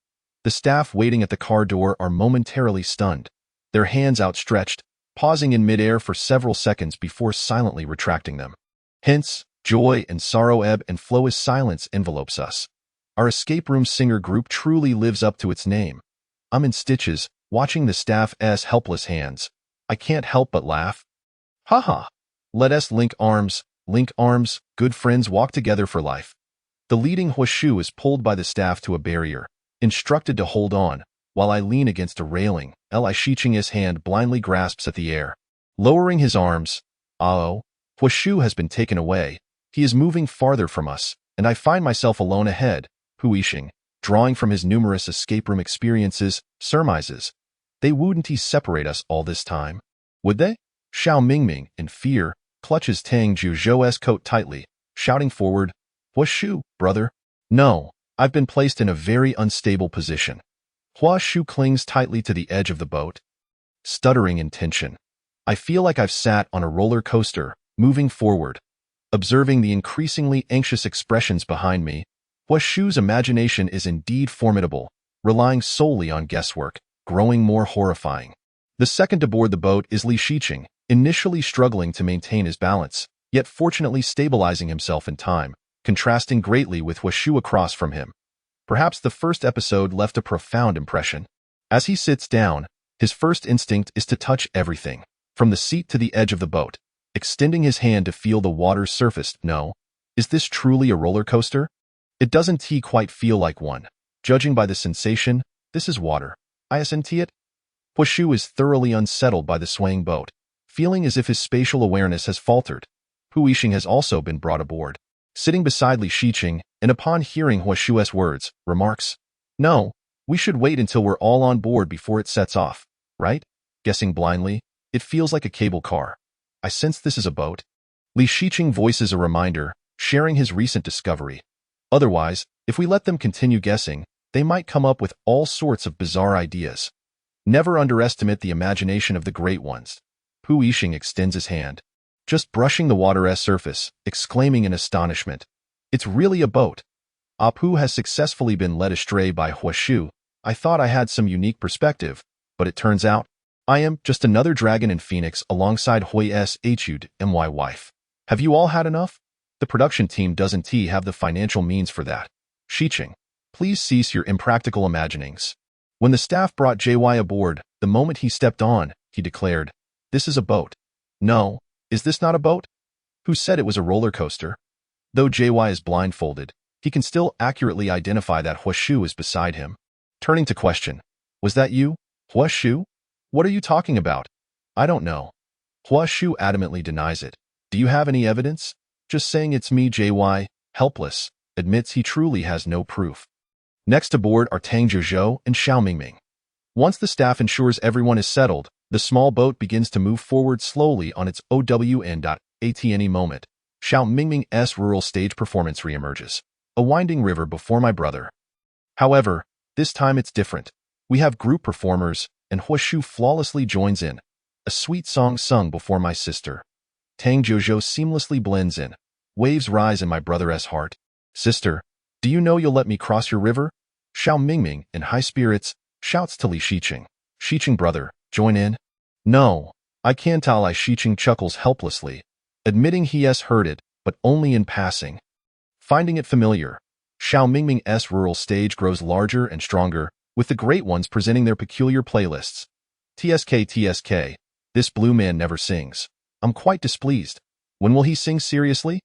The staff waiting at the car door are momentarily stunned, their hands outstretched, pausing in midair for several seconds before silently retracting them. Hence, joy and sorrow ebb and flow as silence envelopes us. Our escape room singer group truly lives up to its name. I'm in stitches, watching the staff's helpless hands. I can't help but laugh. Haha. Let us link arms, good friends walk together for life. The leading Hua Shu is pulled by the staff to a barrier, instructed to hold on, while I lean against a railing. Li Shiqing, his hand blindly grasps at the air. Lowering his arms, Hua Shu has been taken away. He is moving farther from us, and I find myself alone ahead. Pu Yixing, drawing from his numerous escape room experiences, surmises, they wouldn't separate us all this time, would they? Xiao Mingming, in fear, clutches Tang Zhizhou's coat tightly, shouting forward, "Hua Shu, brother." "No, I've been placed in a very unstable position." Hua Shu clings tightly to the edge of the boat, stuttering in tension. I feel like I've sat on a roller coaster, moving forward. Observing the increasingly anxious expressions behind me, Hua Shu's imagination is indeed formidable, relying solely on guesswork, growing more horrifying. The second to board the boat is Li Shiqing, initially struggling to maintain his balance, yet fortunately stabilizing himself in time, contrasting greatly with Hua Shu across from him. Perhaps the first episode left a profound impression. As he sits down, his first instinct is to touch everything, from the seat to the edge of the boat, extending his hand to feel the water's surface. No, is this truly a roller coaster? It doesn't quite feel like one. Judging by the sensation, this is water. Isn't it? Hua Shu is thoroughly unsettled by the swaying boat, feeling as if his spatial awareness has faltered. Pu Yixing has also been brought aboard. Sitting beside Li Shiqing, and upon hearing Hua Shu's words, remarks, "No, we should wait until we're all on board before it sets off, right?" Guessing blindly, it feels like a cable car. I sense this is a boat. Li Shiqing voices a reminder, sharing his recent discovery. Otherwise, if we let them continue guessing, they might come up with all sorts of bizarre ideas. Never underestimate the imagination of the great ones. Pu Yixing extends his hand, just brushing the water's surface, exclaiming in astonishment, "It's really a boat." Apu has successfully been led astray by Hua Shu. I thought I had some unique perspective, but it turns out, I am just another dragon in Phoenix alongside Hui's Hud my wife. Have you all had enough? The production team doesn't have the financial means for that. Shiqing, Please cease your impractical imaginings. When the staff brought JY aboard, the moment he stepped on, he declared, "This is a boat." "No, is this not a boat?" "Who said it was a roller coaster?" Though JY is blindfolded, he can still accurately identify that Huashu is beside him. Turning to question, "Was that you, Huashu? What are you talking about?" "I don't know." Huashu adamantly denies it. "Do you have any evidence?" "Just saying it's me." JY, helpless, admits he truly has no proof. Next aboard are Tang Jiuzhou and Xiao Mingming. Once the staff ensures everyone is settled, the small boat begins to move forward slowly on its OWN.ATNE moment. Xiao Mingming's rural stage performance reemerges. "A winding river before my brother." However, this time it's different. We have group performers, and Huashu flawlessly joins in. "A sweet song sung before my sister." Tang Jiuzhou seamlessly blends in. "Waves rise in my brother's heart." "Sister, do you know you'll let me cross your river?" Xiao Mingming, in high spirits, shouts to Li Shiqing. "Shiqing brother, join in." "No, I can't." Li Shiqing chuckles helplessly, admitting he has heard it, but only in passing. Finding it familiar, Xiao Mingming's rural stage grows larger and stronger, with the great ones presenting their peculiar playlists. TSK, this blue man never sings. I'm quite displeased. When will he sing seriously?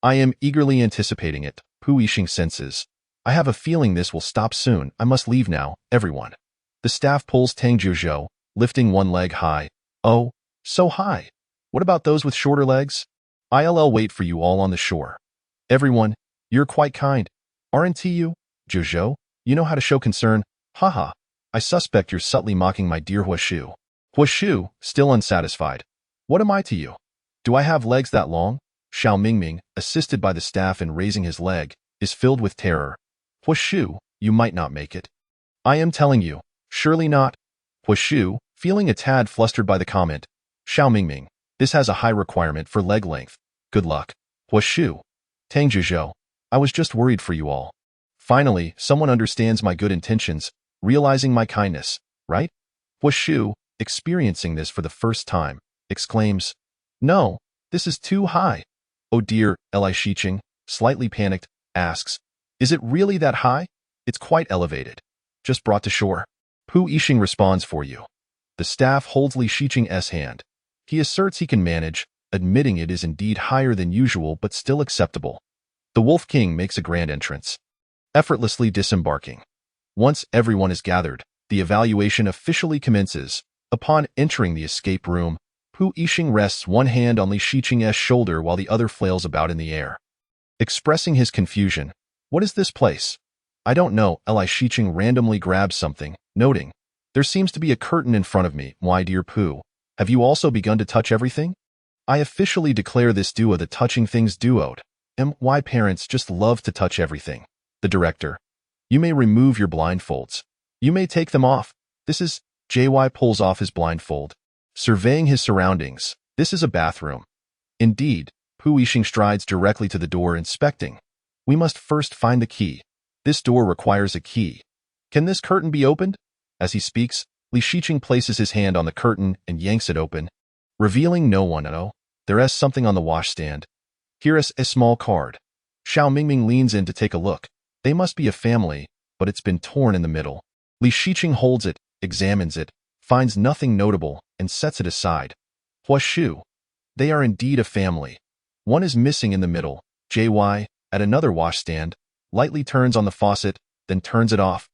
I am eagerly anticipating it. Pu Yixing senses. I have a feeling this will stop soon. I must leave now, everyone. The staff pulls Tang Jiuzhou, lifting one leg high. "Oh, so high. What about those with shorter legs?" "I'll wait for you all on the shore." "Everyone, you're quite kind. Aren't you? Jiuzhou, you know how to show concern." "Haha, I suspect you're subtly mocking my dear Huashu." Huashu, still unsatisfied. "What am I to you? Do I have legs that long?" Xiao Mingming, assisted by the staff in raising his leg, is filled with terror. "Huashu, you might not make it." "I am telling you, surely not." Huashu, feeling a tad flustered by the comment. "Xiao Mingming, this has a high requirement for leg length. Good luck." "Huashu, Tang Jiuzhou, I was just worried for you all." Finally, someone understands my good intentions, realizing my kindness, right? Huashu, experiencing this for the first time, exclaims, "No, this is too high." "Oh dear," Li Shiqing, slightly panicked, asks, "Is it really that high?" "It's quite elevated. Just brought to shore." Pu Yixing responds for you. The staff holds Li Shiqing's hand. He asserts he can manage, admitting it is indeed higher than usual but still acceptable. The Wolf King makes a grand entrance, effortlessly disembarking. Once everyone is gathered, the evaluation officially commences. Upon entering the escape room, Pu Yixing rests one hand on Li Shiqing's shoulder while the other flails about in the air. Expressing his confusion, "What is this place?" "I don't know." Li Shiqing randomly grabs something, noting, "There seems to be a curtain in front of me." "Why, dear Pu, have you also begun to touch everything?" "I officially declare this duo the Touching Things Duo. My parents just love to touch everything." The director, "You may remove your blindfolds. You may take them off. This is..." JY pulls off his blindfold, surveying his surroundings. "This is a bathroom." Indeed, Pu Yixing strides directly to the door, inspecting. "We must first find the key. This door requires a key. Can this curtain be opened?" As he speaks, Li Shiqing places his hand on the curtain and yanks it open, revealing no one. "Oh, there's something on the washstand. Here's a small card." Xiao Mingming leans in to take a look. They must be a family, but it's been torn in the middle. Li Shiqing holds it, examines it, finds nothing notable, and sets it aside. Huashu, they are indeed a family. One is missing in the middle. JY, at another washstand, lightly turns on the faucet, then turns it off.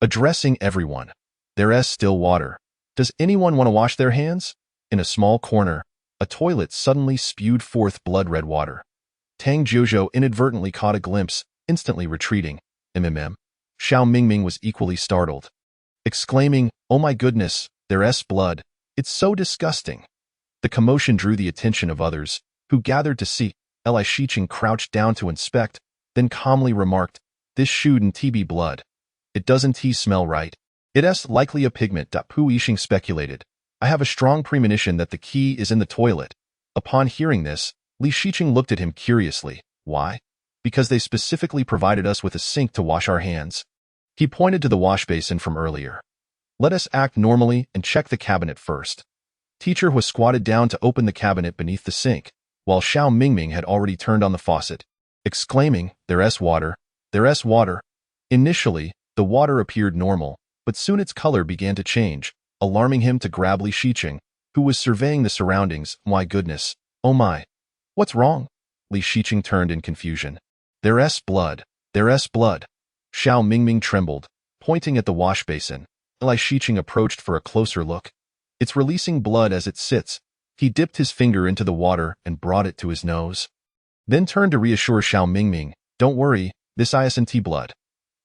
Addressing everyone. "There's still water. Does anyone want to wash their hands?" In a small corner, a toilet suddenly spewed forth blood-red water. Tang Jiuzhou inadvertently caught a glimpse, instantly retreating. Xiao Mingming was equally startled, exclaiming, "Oh my goodness, there's blood. It's so disgusting." The commotion drew the attention of others, who gathered to see. Li Shiqing crouched down to inspect, then calmly remarked, "This shouldn't be blood. It doesn't smell right. It's likely a pigment." Pu Yixing speculated, "I have a strong premonition that the key is in the toilet." Upon hearing this, Li Shiqing looked at him curiously. "Why?" "Because they specifically provided us with a sink to wash our hands." He pointed to the wash basin from earlier. "Let us act normally and check the cabinet first." Teacher was squatted down to open the cabinet beneath the sink, while Xiao Mingming had already turned on the faucet, exclaiming, "There's water. There's water." Initially, the water appeared normal, but soon its color began to change, alarming him to grab Li Shiqing, who was surveying the surroundings. My goodness. Oh my. What's wrong? Li Shiqing turned in confusion. There's blood. There's blood. Xiao Mingming trembled, pointing at the wash basin. Li Shiqing approached for a closer look. It's releasing blood as it sits. He dipped his finger into the water and brought it to his nose. Then turned to reassure Xiao Mingming. Don't worry, this isn't blood.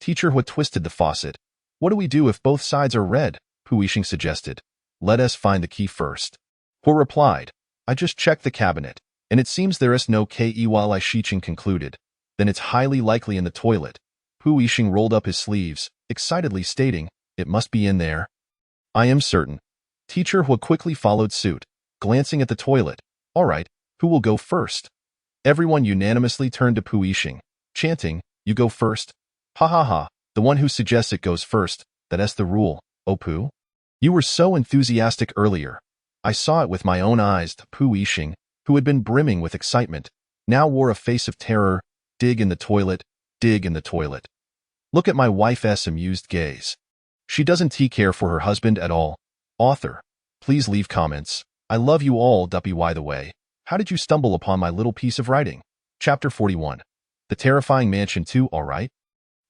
Teacher Hua twisted the faucet. What do we do if both sides are red? Pu Yixing suggested. Let us find the key first. Hua replied. I just checked the cabinet, and it seems there is no key. While Li Shiqing concluded. Then it's highly likely in the toilet. Pu Yixing rolled up his sleeves, excitedly stating, it must be in there. I am certain. Teacher Hua quickly followed suit, glancing at the toilet. All right, who will go first? Everyone unanimously turned to Pu Yixing, chanting, you go first. Ha ha ha, the one who suggests it goes first, that's the rule, oh Pu. You were so enthusiastic earlier. I saw it with my own eyes. Pu Yixing, who had been brimming with excitement, now wore a face of terror. Dig in the toilet, dig in the toilet. Look at my wife's amused gaze. She doesn't care for her husband at all. Author, please leave comments. I love you all. By the way, how did you stumble upon my little piece of writing? Chapter 41. The Terrifying Mansion 2. Alright.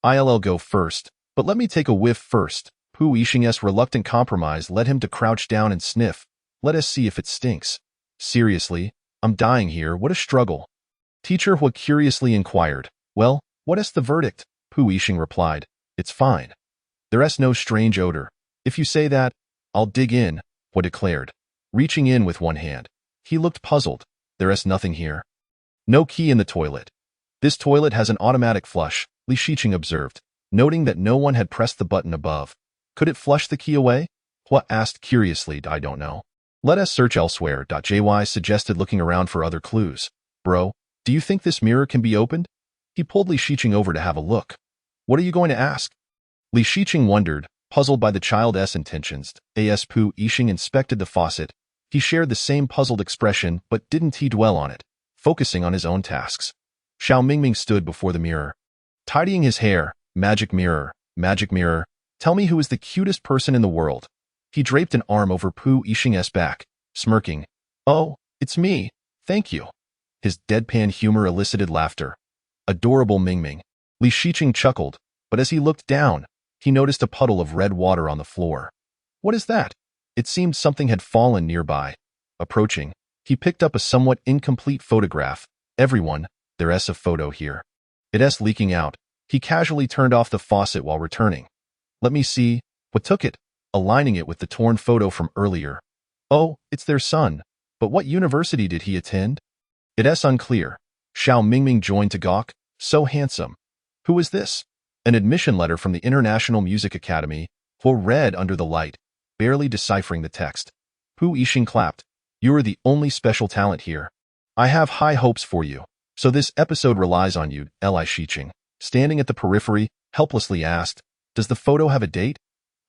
I'll go first, but let me take a whiff first. Pu Yixing's reluctant compromise led him to crouch down and sniff. Let us see if it stinks. Seriously, I'm dying here. What a struggle. Teacher Hua curiously inquired. Well, what is the verdict? Pu Yixing replied. It's fine. There's no strange odor. If you say that, I'll dig in, Hua declared, reaching in with one hand. He looked puzzled. There's nothing here. No key in the toilet. This toilet has an automatic flush, Li Shiqing observed, noting that no one had pressed the button above. Could it flush the key away? Hua asked curiously. I don't know. Let us search elsewhere. JY suggested, looking around for other clues. Bro, do you think this mirror can be opened? He pulled Li Shiqing over to have a look. What are you going to ask? Li Shiqing wondered, puzzled by the child's intentions. As Pu Yixing inspected the faucet, he shared the same puzzled expression but didn't dwell on it, focusing on his own tasks. Xiao Mingming stood before the mirror, tidying his hair. Magic mirror, tell me who is the cutest person in the world. He draped an arm over Pu Yixing's back, smirking. Oh, it's me, thank you. His deadpan humor elicited laughter. Adorable Mingming. Li Shiqing chuckled, but as he looked down, he noticed a puddle of red water on the floor. What is that? It seemed something had fallen nearby. Approaching, he picked up a somewhat incomplete photograph. Everyone, there's a photo here. It's leaking out. He casually turned off the faucet while returning. Let me see. What took it? Aligning it with the torn photo from earlier. Oh, it's their son. But what university did he attend? It's unclear. Xiao Mingming joined to gawk. So handsome. Who is this? An admission letter from the International Music Academy. Hua read under the light, barely deciphering the text. Pu Yixing clapped. You are the only special talent here. I have high hopes for you. So this episode relies on you. Li Shiqing, standing at the periphery, helplessly asked, does the photo have a date?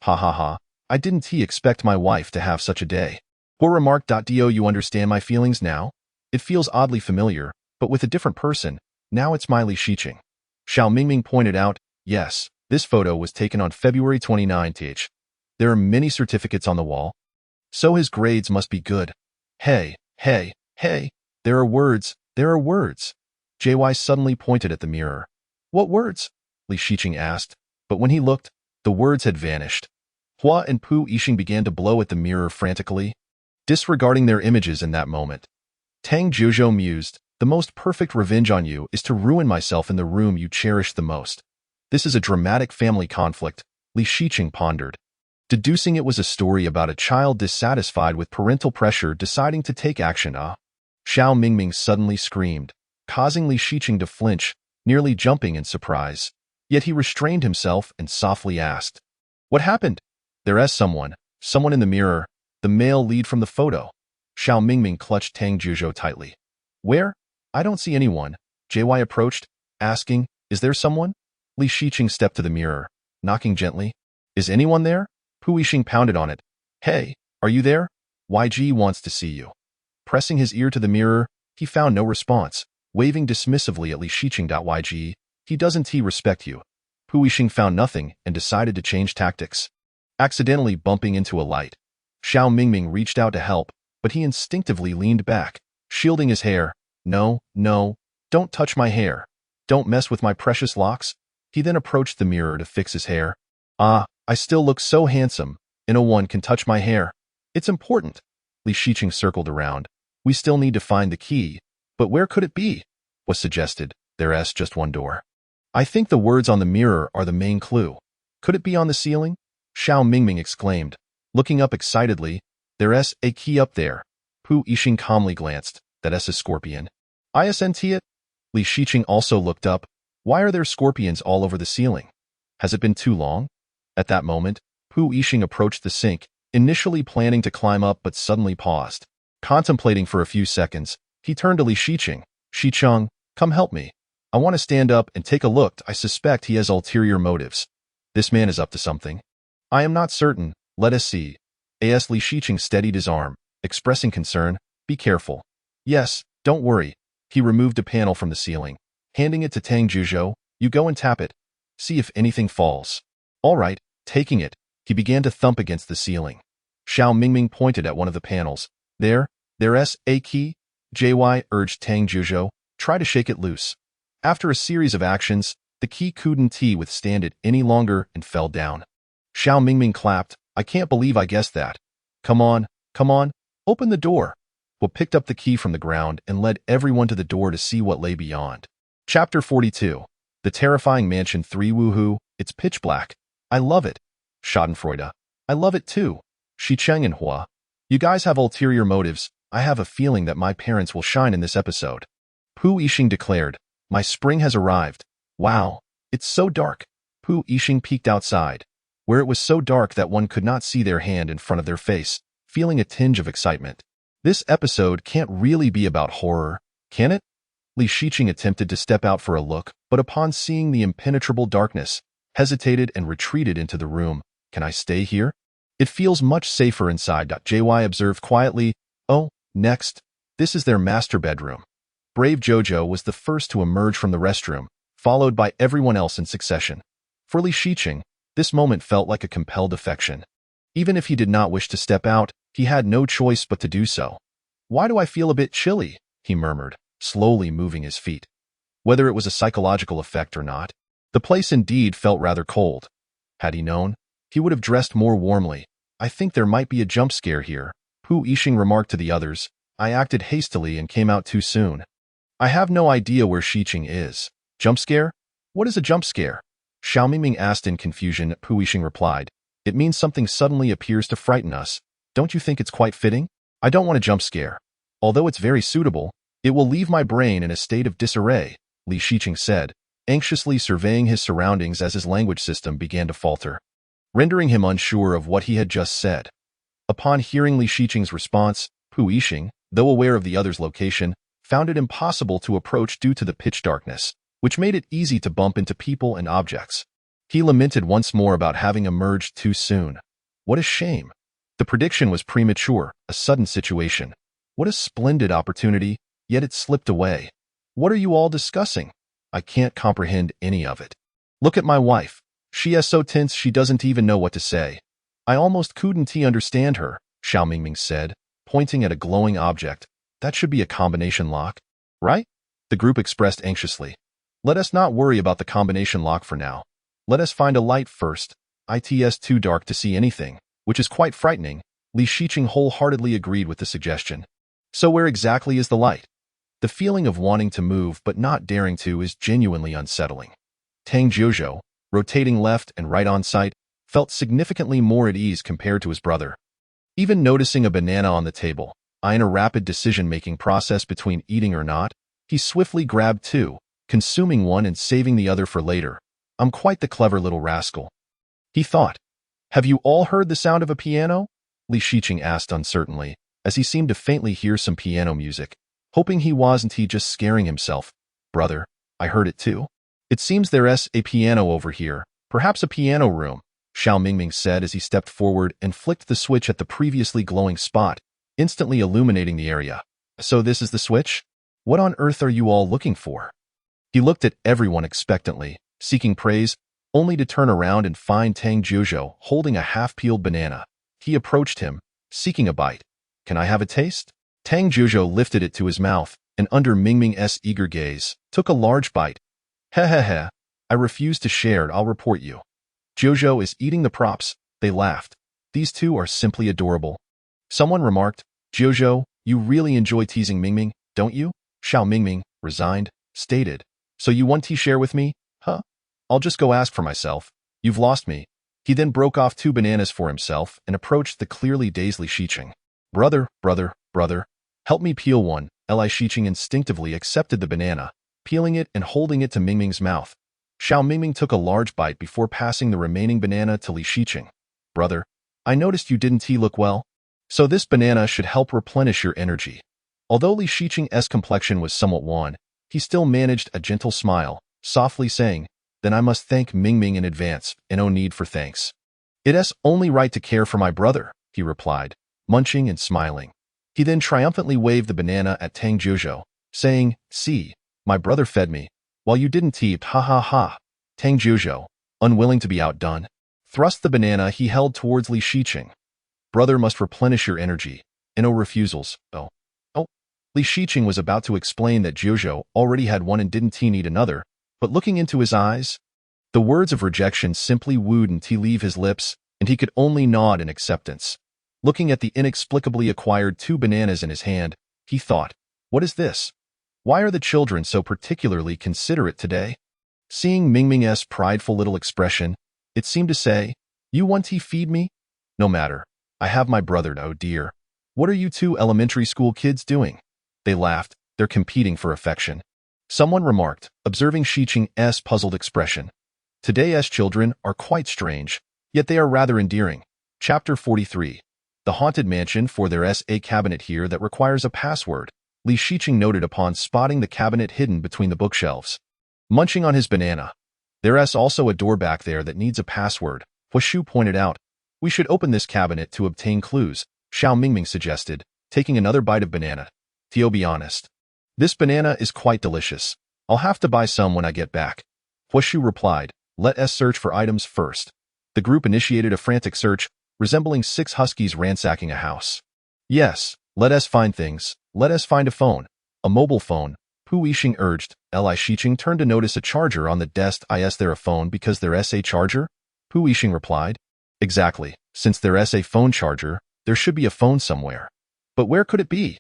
Ha ha ha. I didn't expect my wife to have such a day. Hua remarked. Do you understand my feelings now? It feels oddly familiar, but with a different person. Now it's Li Shiqing. Xiao Mingming pointed out, yes, this photo was taken on February 29th. There are many certificates on the wall. So his grades must be good. Hey, there are words. JY suddenly pointed at the mirror. What words? Li Shiqing asked, but when he looked, the words had vanished. Hua and Pu Yixing began to blow at the mirror frantically, disregarding their images in that moment. Tang Jiuzhou mused, the most perfect revenge on you is to ruin myself in the room you cherish the most. This is a dramatic family conflict, Li Shiqing pondered, deducing it was a story about a child dissatisfied with parental pressure deciding to take action. Xiao Mingming suddenly screamed, causing Li Shiqing to flinch, nearly jumping in surprise. Yet he restrained himself and softly asked, what happened? There's someone in the mirror, the male lead from the photo. Xiao Mingming clutched Tang Jiuzhou tightly. Where? I don't see anyone. JY approached, asking, is there someone? Li Shiqing stepped to the mirror, knocking gently. Is anyone there? Pu Yixing pounded on it. Hey, are you there? YG wants to see you. Pressing his ear to the mirror, he found no response, waving dismissively at Li Shiqing. YG, he doesn't respect you. Pu Yixing found nothing and decided to change tactics. Accidentally bumping into a light, Xiao Mingming reached out to help, but he instinctively leaned back, shielding his hair. No, no, don't touch my hair. Don't mess with my precious locks. He then approached the mirror to fix his hair. Ah, I still look so handsome. No one can touch my hair. It's important. Li Shiqing circled around. We still need to find the key, but where could it be? Was suggested. There's just one door. I think the words on the mirror are the main clue. Could it be on the ceiling? Xiao Mingming exclaimed. Looking up excitedly, there's a key up there. Pu Yixing calmly glanced. That's a scorpion. Isn't it? Li Shiqing also looked up. Why are there scorpions all over the ceiling? Has it been too long? At that moment, Pu Yixing approached the sink, initially planning to climb up but suddenly paused. Contemplating for a few seconds, he turned to Li Shiqing. Shicheng, come help me. I want to stand up and take a look. I suspect he has ulterior motives. This man is up to something. I am not certain. Let us see. As Li Shiqing steadied his arm, expressing concern. Be careful. Yes, don't worry. He removed a panel from the ceiling. Handing it to Tang Juzhou, you go and tap it. See if anything falls. All right, taking it, he began to thump against the ceiling. Xiao Mingming pointed at one of the panels. There's a key. JY urged Tang Juzhou. Try to shake it loose. After a series of actions, the key couldn't withstand it any longer and fell down. Xiao Mingming clapped. I can't believe I guessed that. Come on, open the door. Wu picked up the key from the ground and led everyone to the door to see what lay beyond. Chapter 42. The Terrifying Mansion 3. Woohoo, it's pitch black. I love it. Schadenfreude. I love it too. Shicheng and Hua. You guys have ulterior motives. I have a feeling that my parents will shine in this episode. Pu Yixing declared. My spring has arrived. Wow, it's so dark. Pu Yixing peeked outside, where it was so dark that one could not see their hand in front of their face, feeling a tinge of excitement. This episode can't really be about horror, can it? Li Shiqing attempted to step out for a look, but upon seeing the impenetrable darkness, hesitated and retreated into the room. Can I stay here? It feels much safer inside. JY observed quietly. Oh, next. This is their master bedroom. Brave Jojo was the first to emerge from the restroom, followed by everyone else in succession. For Li Shiqing, this moment felt like a compelled affection. Even if he did not wish to step out, he had no choice but to do so. Why do I feel a bit chilly? He murmured, slowly moving his feet. Whether it was a psychological effect or not, the place indeed felt rather cold. Had he known, he would have dressed more warmly. I think there might be a jump scare here, Pu Yixing remarked to the others. I acted hastily and came out too soon. I have no idea where Shiqing is. Jump scare? What is a jump scare? Xiao Mingming asked in confusion. Pu Yixing replied. It means something suddenly appears to frighten us. Don't you think it's quite fitting? I don't want a jump scare. Although it's very suitable, it will leave my brain in a state of disarray, Li Shiqing said, anxiously surveying his surroundings as his language system began to falter, rendering him unsure of what he had just said. Upon hearing Li Shiqing's response, Pu Yixing, though aware of the other's location, found it impossible to approach due to the pitch darkness, which made it easy to bump into people and objects. He lamented once more about having emerged too soon. What a shame. The prediction was premature, a sudden situation. What a splendid opportunity, yet it slipped away. What are you all discussing? I can't comprehend any of it. Look at my wife. She is so tense she doesn't even know what to say. I almost couldn't understand her, Xiao Mingming said, pointing at a glowing object. That should be a combination lock, right? The group expressed anxiously. Let us not worry about the combination lock for now. Let us find a light first. It's too dark to see anything, which is quite frightening. Li Shiqing wholeheartedly agreed with the suggestion. So where exactly is the light? The feeling of wanting to move but not daring to is genuinely unsettling. Tang Juzhou, rotating left and right on sight, felt significantly more at ease compared to his brother. Even noticing a banana on the table, in a rapid decision-making process between eating or not, he swiftly grabbed two, consuming one and saving the other for later. I'm quite the clever little rascal, he thought. Have you all heard the sound of a piano? Li Shiqing asked uncertainly, as he seemed to faintly hear some piano music, hoping he wasn't just scaring himself. Brother, I heard it too. It seems there's a piano over here, perhaps a piano room, Xiao Mingming said as he stepped forward and flicked the switch at the previously glowing spot, instantly illuminating the area. So this is the switch? What on earth are you all looking for? He looked at everyone expectantly, seeking praise. only to turn around and find Tang Zhuzhou holding a half-peeled banana. He approached him, seeking a bite. "Can I have a taste?" Tang Zhuzhou lifted it to his mouth, and under Mingming's eager gaze, took a large bite. "Heh. I refuse to share. I'll report you." Zhuzhou is eating the props. They laughed. "These two are simply adorable." Someone remarked, "Zhuzhou, you really enjoy teasing Mingming, don't you?" Xiao Mingming, resigned, stated, "So you want to share with me? Huh? I'll just go ask for myself. You've lost me." He then broke off 2 bananas for himself and approached the clearly dazed Li Shiqing. Brother, help me peel one." Li Shiqing instinctively accepted the banana, peeling it and holding it to Mingming's mouth. Xiao Mingming took a large bite before passing the remaining banana to Li Shiqing. "Brother, I noticed you didn't look well, so this banana should help replenish your energy." Although Li Shiqing's complexion was somewhat wan, he still managed a gentle smile, softly saying, "Then I must thank Mingming in advance, and no need for thanks. It's only right to care for my brother," he replied, munching and smiling. He then triumphantly waved the banana at Tang Zhuzhou, saying, "See, my brother fed me, while you didn't eat, ha. Tang Zhuzhou, unwilling to be outdone, thrust the banana he held towards Li Shiqing. "Brother must replenish your energy, and no refusals, oh. Li Shiqing was about to explain that Zhuzhou already had one and didn't need another, but looking into his eyes, the words of rejection simply wouldn't leave his lips, and he could only nod in acceptance. Looking at the inexplicably acquired 2 bananas in his hand, he thought, "What is this? Why are the children so particularly considerate today?" Seeing Mingming's prideful little expression, it seemed to say, "You want to feed me? No matter. I have my brother, oh dear. What are you 2 elementary school kids doing?" They laughed. They're competing for affection. Someone remarked, observing Shiqing's puzzled expression. "Today's children are quite strange, yet they are rather endearing." Chapter 43. The haunted mansion. For there's a cabinet here that requires a password, Li Shiqing noted upon spotting the cabinet hidden between the bookshelves. Munching on his banana. "There's also a door back there that needs a password," Huashu pointed out. "We should open this cabinet to obtain clues," Xiao Mingming suggested, taking another bite of banana. "To be honest, this banana is quite delicious. I'll have to buy some when I get back." Huashu replied, "Let us search for items first." The group initiated a frantic search, resembling 6 huskies ransacking a house. "Yes, let us find things. Let us find a phone. A mobile phone," Pu Yixing urged. Li Shiqing turned to notice a charger on the desk. "Is there a phone because there's a charger?" Pu Yixing replied. "Exactly. Since there's a phone charger, there should be a phone somewhere. But where could it be?"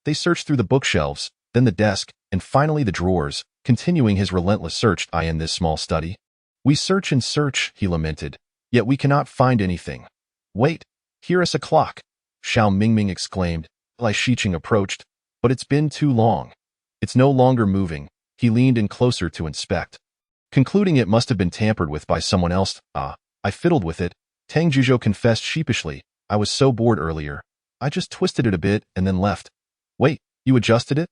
They searched through the bookshelves, then the desk, and finally the drawers, continuing his relentless search. In this small study, we search and search," he lamented, "yet we cannot find anything." "Wait, here is a clock," Xiao Mingming exclaimed. Li Shiqing approached, "But it's been too long. It's no longer moving." He leaned in closer to inspect. Concluding it must have been tampered with by someone else. "I fiddled with it," Tang Zhuzhou confessed sheepishly. "I was so bored earlier. I just twisted it a bit and then left." "Wait, you adjusted it?"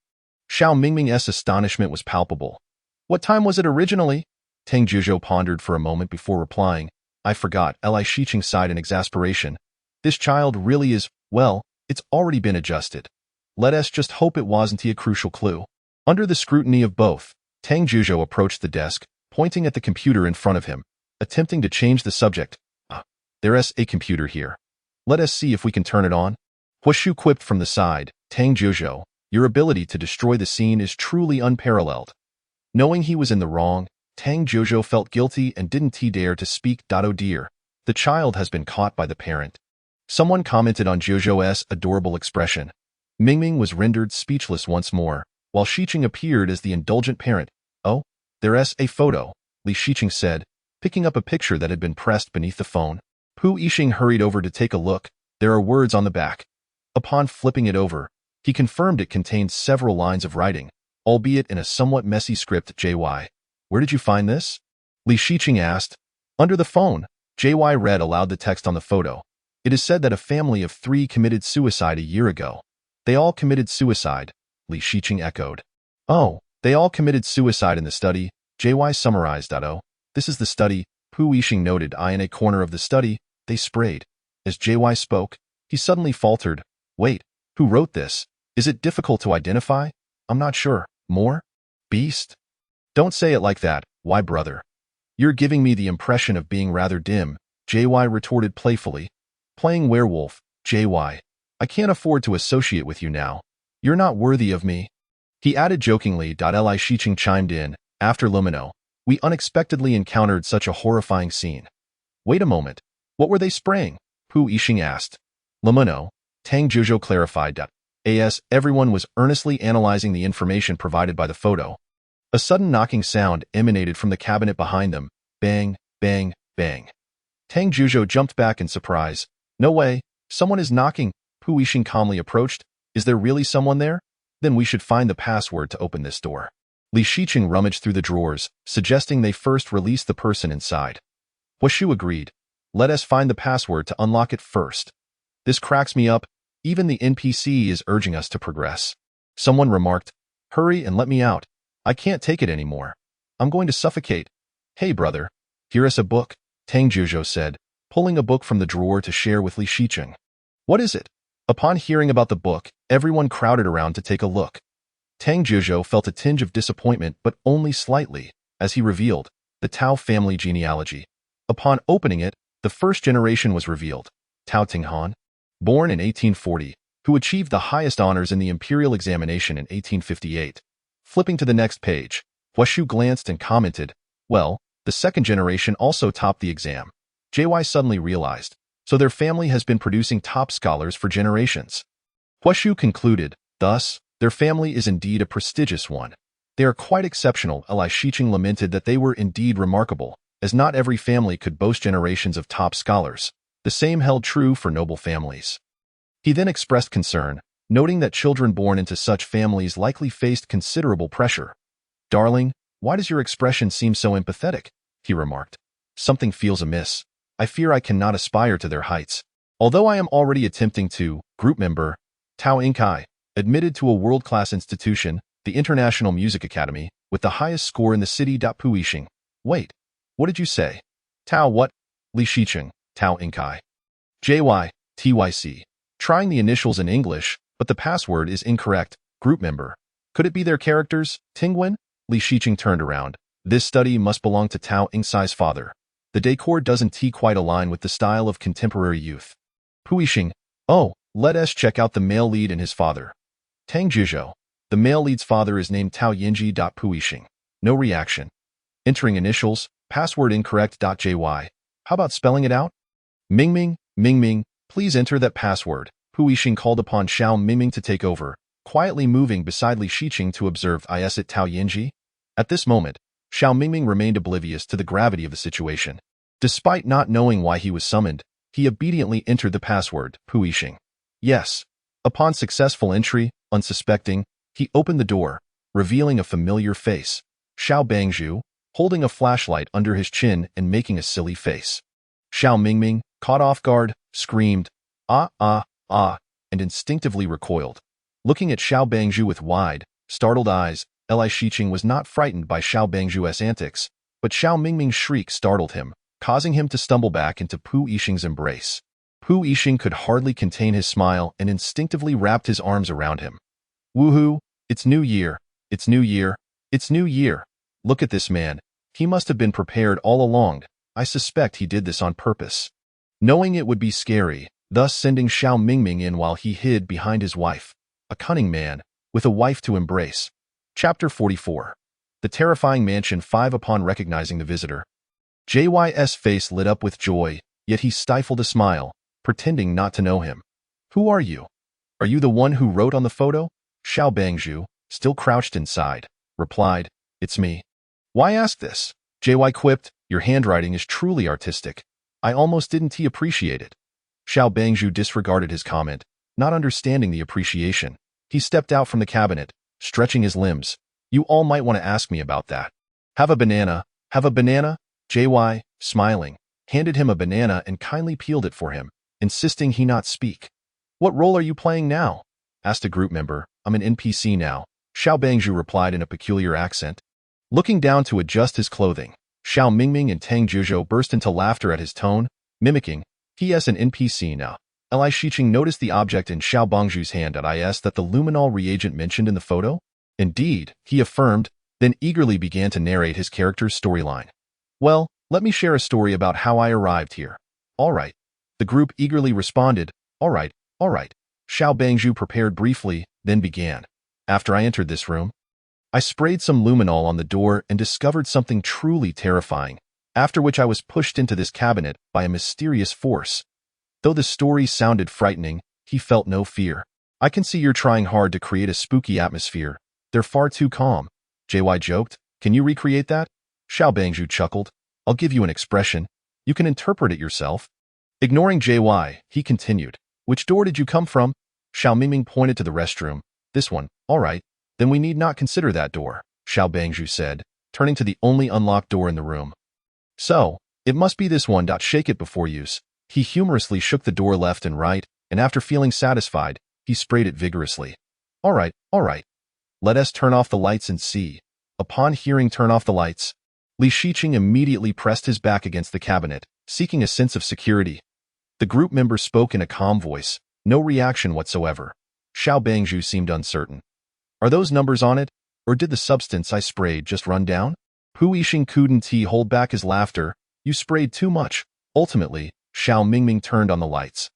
Xiao Mingming's astonishment was palpable. "What time was it originally?" Tang Zhuzhou pondered for a moment before replying. "I forgot." Li Shiqing sighed in exasperation. "This child really is, well, it's already been adjusted. Let us just hope it wasn't a crucial clue." Under the scrutiny of both, Tang Zhuzhou approached the desk, pointing at the computer in front of him, attempting to change the subject. "There's a computer here. Let us see if we can turn it on." Huashu quipped from the side, "Tang Zhuzhou, your ability to destroy the scene is truly unparalleled." Knowing he was in the wrong, Tang Zhuzhou felt guilty and didn't dare to speak. "Oh dear, the child has been caught by the parent." Someone commented on Zhuzhou's adorable expression. Mingming was rendered speechless once more, while Shiqing appeared as the indulgent parent. "Oh, there's a photo," Li Shiqing said, picking up a picture that had been pressed beneath the phone. Pu Yixing hurried over to take a look. There are words on the back. Upon flipping it over, he confirmed it contained several lines of writing, albeit in a somewhat messy script. "JY, where did you find this?" Li Shiqing asked. "Under the phone." JY read aloud the text on the photo. "It is said that a family of 3 committed suicide a year ago." "They all committed suicide," Li Shiqing echoed. "Oh, they all committed suicide in the study," JY summarized. "Oh, this is the study," Pu Yixing noted. In a corner of the study, they sprayed. As JY spoke, he suddenly faltered. "Wait, who wrote this? Is it difficult to identify?" "I'm not sure." "More? Beast? Don't say it like that." "Why, brother? You're giving me the impression of being rather dim, JY retorted playfully. Playing werewolf, JY. I can't afford to associate with you now. You're not worthy of me. He added jokingly. Li Shiqing chimed in. After Lumino, we unexpectedly encountered such a horrifying scene. Wait a moment. What were they spraying? Pu Yixing asked. Lumino, Tang Zhuzhou clarified. As everyone was earnestly analyzing the information provided by the photo, a sudden knocking sound emanated from the cabinet behind them. Bang, bang, bang. Tang Zhuzhou jumped back in surprise. No way, someone is knocking. Pu Yixing calmly approached. Is there really someone there? Then we should find the password to open this door. Li Shiqing rummaged through the drawers, suggesting they first release the person inside. Huashu agreed. Let us find the password to unlock it first. This cracks me up. Even the NPC is urging us to progress. Someone remarked. Hurry and let me out. I can't take it anymore. I'm going to suffocate. Hey brother, here is a book, Tang Zhuzhou said, pulling a book from the drawer to share with Li Shiqing. What is it? Upon hearing about the book, everyone crowded around to take a look. Tang Zhuzhou felt a tinge of disappointment, but only slightly, as he revealed the Tao family genealogy. Upon opening it, the first generation was revealed. Tao Tinghan, born in 1840, who achieved the highest honors in the imperial examination in 1858. Flipping to the next page, Huashu glanced and commented, well, the second generation also topped the exam. JY suddenly realized, so their family has been producing top scholars for generations. Huashu concluded, thus, their family is indeed a prestigious one. They are quite exceptional. Li Shiqing lamented that they were indeed remarkable, as not every family could boast generations of top scholars. The same held true for noble families. He then expressed concern, noting that children born into such families likely faced considerable pressure. Darling, why does your expression seem so empathetic? He remarked. Something feels amiss. I fear I cannot aspire to their heights. Although I am already attempting to, group member, Tao Inkai, admitted to a world-class institution, the International Music Academy, with the highest score in the city. Pu Yixing. Wait, what did you say? Tao what? Li Shiqing, Tao Inkai. JY, TYC. Trying the initials in English, but the password is incorrect. Group member. Could it be their characters? Tingwen? Li Shiqing turned around. This study must belong to Tao Inkai's father. The decor doesn't quite align with the style of contemporary youth. Pu Yixing. Oh, let us check out the male lead and his father. Tang Zhuzhou. The male lead's father is named Tao Yinji. Pu Yixing. No reaction. Entering initials, password incorrect. JY. How about spelling it out? Mingming, please enter that password. Pu Yixing called upon Xiao Mingming to take over, quietly moving beside Li Shiqing to observe. Is it Tao Yinji? At this moment, Xiao Mingming remained oblivious to the gravity of the situation. Despite not knowing why he was summoned, he obediently entered the password. Pu Yixing. Yes. Upon successful entry, unsuspecting, he opened the door, revealing a familiar face. Xiao Bangzhu, holding a flashlight under his chin and making a silly face. Xiao Mingming, caught off guard, screamed, ah, and instinctively recoiled. Looking at Xiao Bangzhu with wide, startled eyes, Li Shiqing was not frightened by Xiao Bangzhu's antics, but Xiao Mingming's shriek startled him, causing him to stumble back into Pu Yixing's embrace. Pu Yixing could hardly contain his smile and instinctively wrapped his arms around him. Woohoo! It's New Year! It's New Year! It's New Year! Look at this man. He must have been prepared all along. I suspect he did this on purpose. Knowing it would be scary, thus sending Xiao Mingming in while he hid behind his wife. A cunning man, with a wife to embrace. Chapter 44. The Terrifying Mansion 5. Upon recognizing the visitor, JY's face lit up with joy, yet he stifled a smile, pretending not to know him. Who are you? Are you the one who wrote on the photo? Xiao Bangzhu, still crouched inside, replied, It's me. Why ask this? JY quipped, Your handwriting is truly artistic. I almost didn't appreciate it. Xiao Bangzhu disregarded his comment, not understanding the appreciation. He stepped out from the cabinet, stretching his limbs. You all might want to ask me about that. Have a banana? Have a banana? JY, smiling, handed him a banana and kindly peeled it for him, insisting he not speak. What role are you playing now? Asked a group member. I'm an NPC now. Xiao Bangzhu replied in a peculiar accent. Looking down to adjust his clothing, Xiao Mingming and Tang Zhuzhou burst into laughter at his tone, mimicking, he is an NPC now. Li Shiqing noticed the object in Xiao Bangzhu's hand. Is that the luminol reagent mentioned in the photo? Indeed, he affirmed, then eagerly began to narrate his character's storyline. Well, let me share a story about how I arrived here. All right. The group eagerly responded, all right, all right. Xiao Bangzhu prepared briefly, then began. After I entered this room, I sprayed some luminol on the door and discovered something truly terrifying, after which I was pushed into this cabinet by a mysterious force. Though the story sounded frightening, he felt no fear. I can see you're trying hard to create a spooky atmosphere. They're far too calm. JY joked. Can you recreate that? Xiao Bangzhu chuckled. I'll give you an expression. You can interpret it yourself. Ignoring JY, he continued. Which door did you come from? Xiao Mingming pointed to the restroom. This one. All right. Then we need not consider that door, Xiao Bangzhu said, turning to the only unlocked door in the room. So, it must be this one. Shake it before use. He humorously shook the door left and right, and after feeling satisfied, he sprayed it vigorously. All right, all right. Let us turn off the lights and see. Upon hearing turn off the lights, Li Shiqing immediately pressed his back against the cabinet, seeking a sense of security. The group member spoke in a calm voice, no reaction whatsoever. Xiao Bangzhu seemed uncertain. Are those numbers on it, or did the substance I sprayed just run down? Pu Yixing couldn't hold back his laughter. You sprayed too much. Ultimately, Xiao Mingming turned on the lights.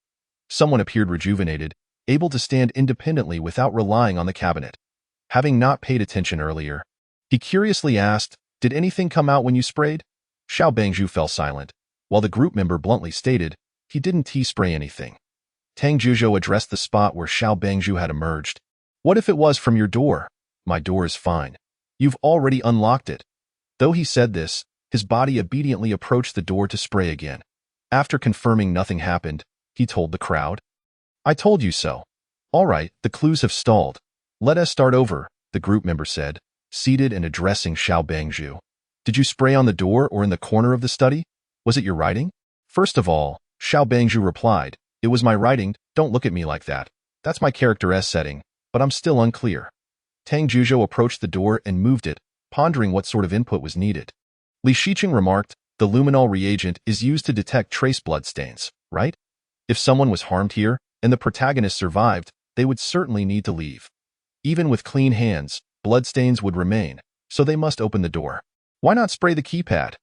Someone appeared rejuvenated, able to stand independently without relying on the cabinet. Having not paid attention earlier, he curiously asked, did anything come out when you sprayed? Xiao Bangzhu fell silent, while the group member bluntly stated, he didn't spray anything. Tang Zhuzhou addressed the spot where Xiao Bangzhu had emerged. What if it was from your door? My door is fine. You've already unlocked it. Though he said this, his body obediently approached the door to spray again. After confirming nothing happened, he told the crowd. I told you so. All right, the clues have stalled. Let us start over, the group member said, seated and addressing Xiao Bangzhu. Did you spray on the door or in the corner of the study? Was it your writing? First of all, Xiao Bangzhu replied, it was my writing. Don't look at me like that. That's my character S setting, but I'm still unclear. Tang Zhuzhou approached the door and moved it, pondering what sort of input was needed. Li Shiqing remarked, the luminol reagent is used to detect trace bloodstains, right? If someone was harmed here, and the protagonist survived, they would certainly need to leave. Even with clean hands, bloodstains would remain, so they must open the door. Why not spray the keypad?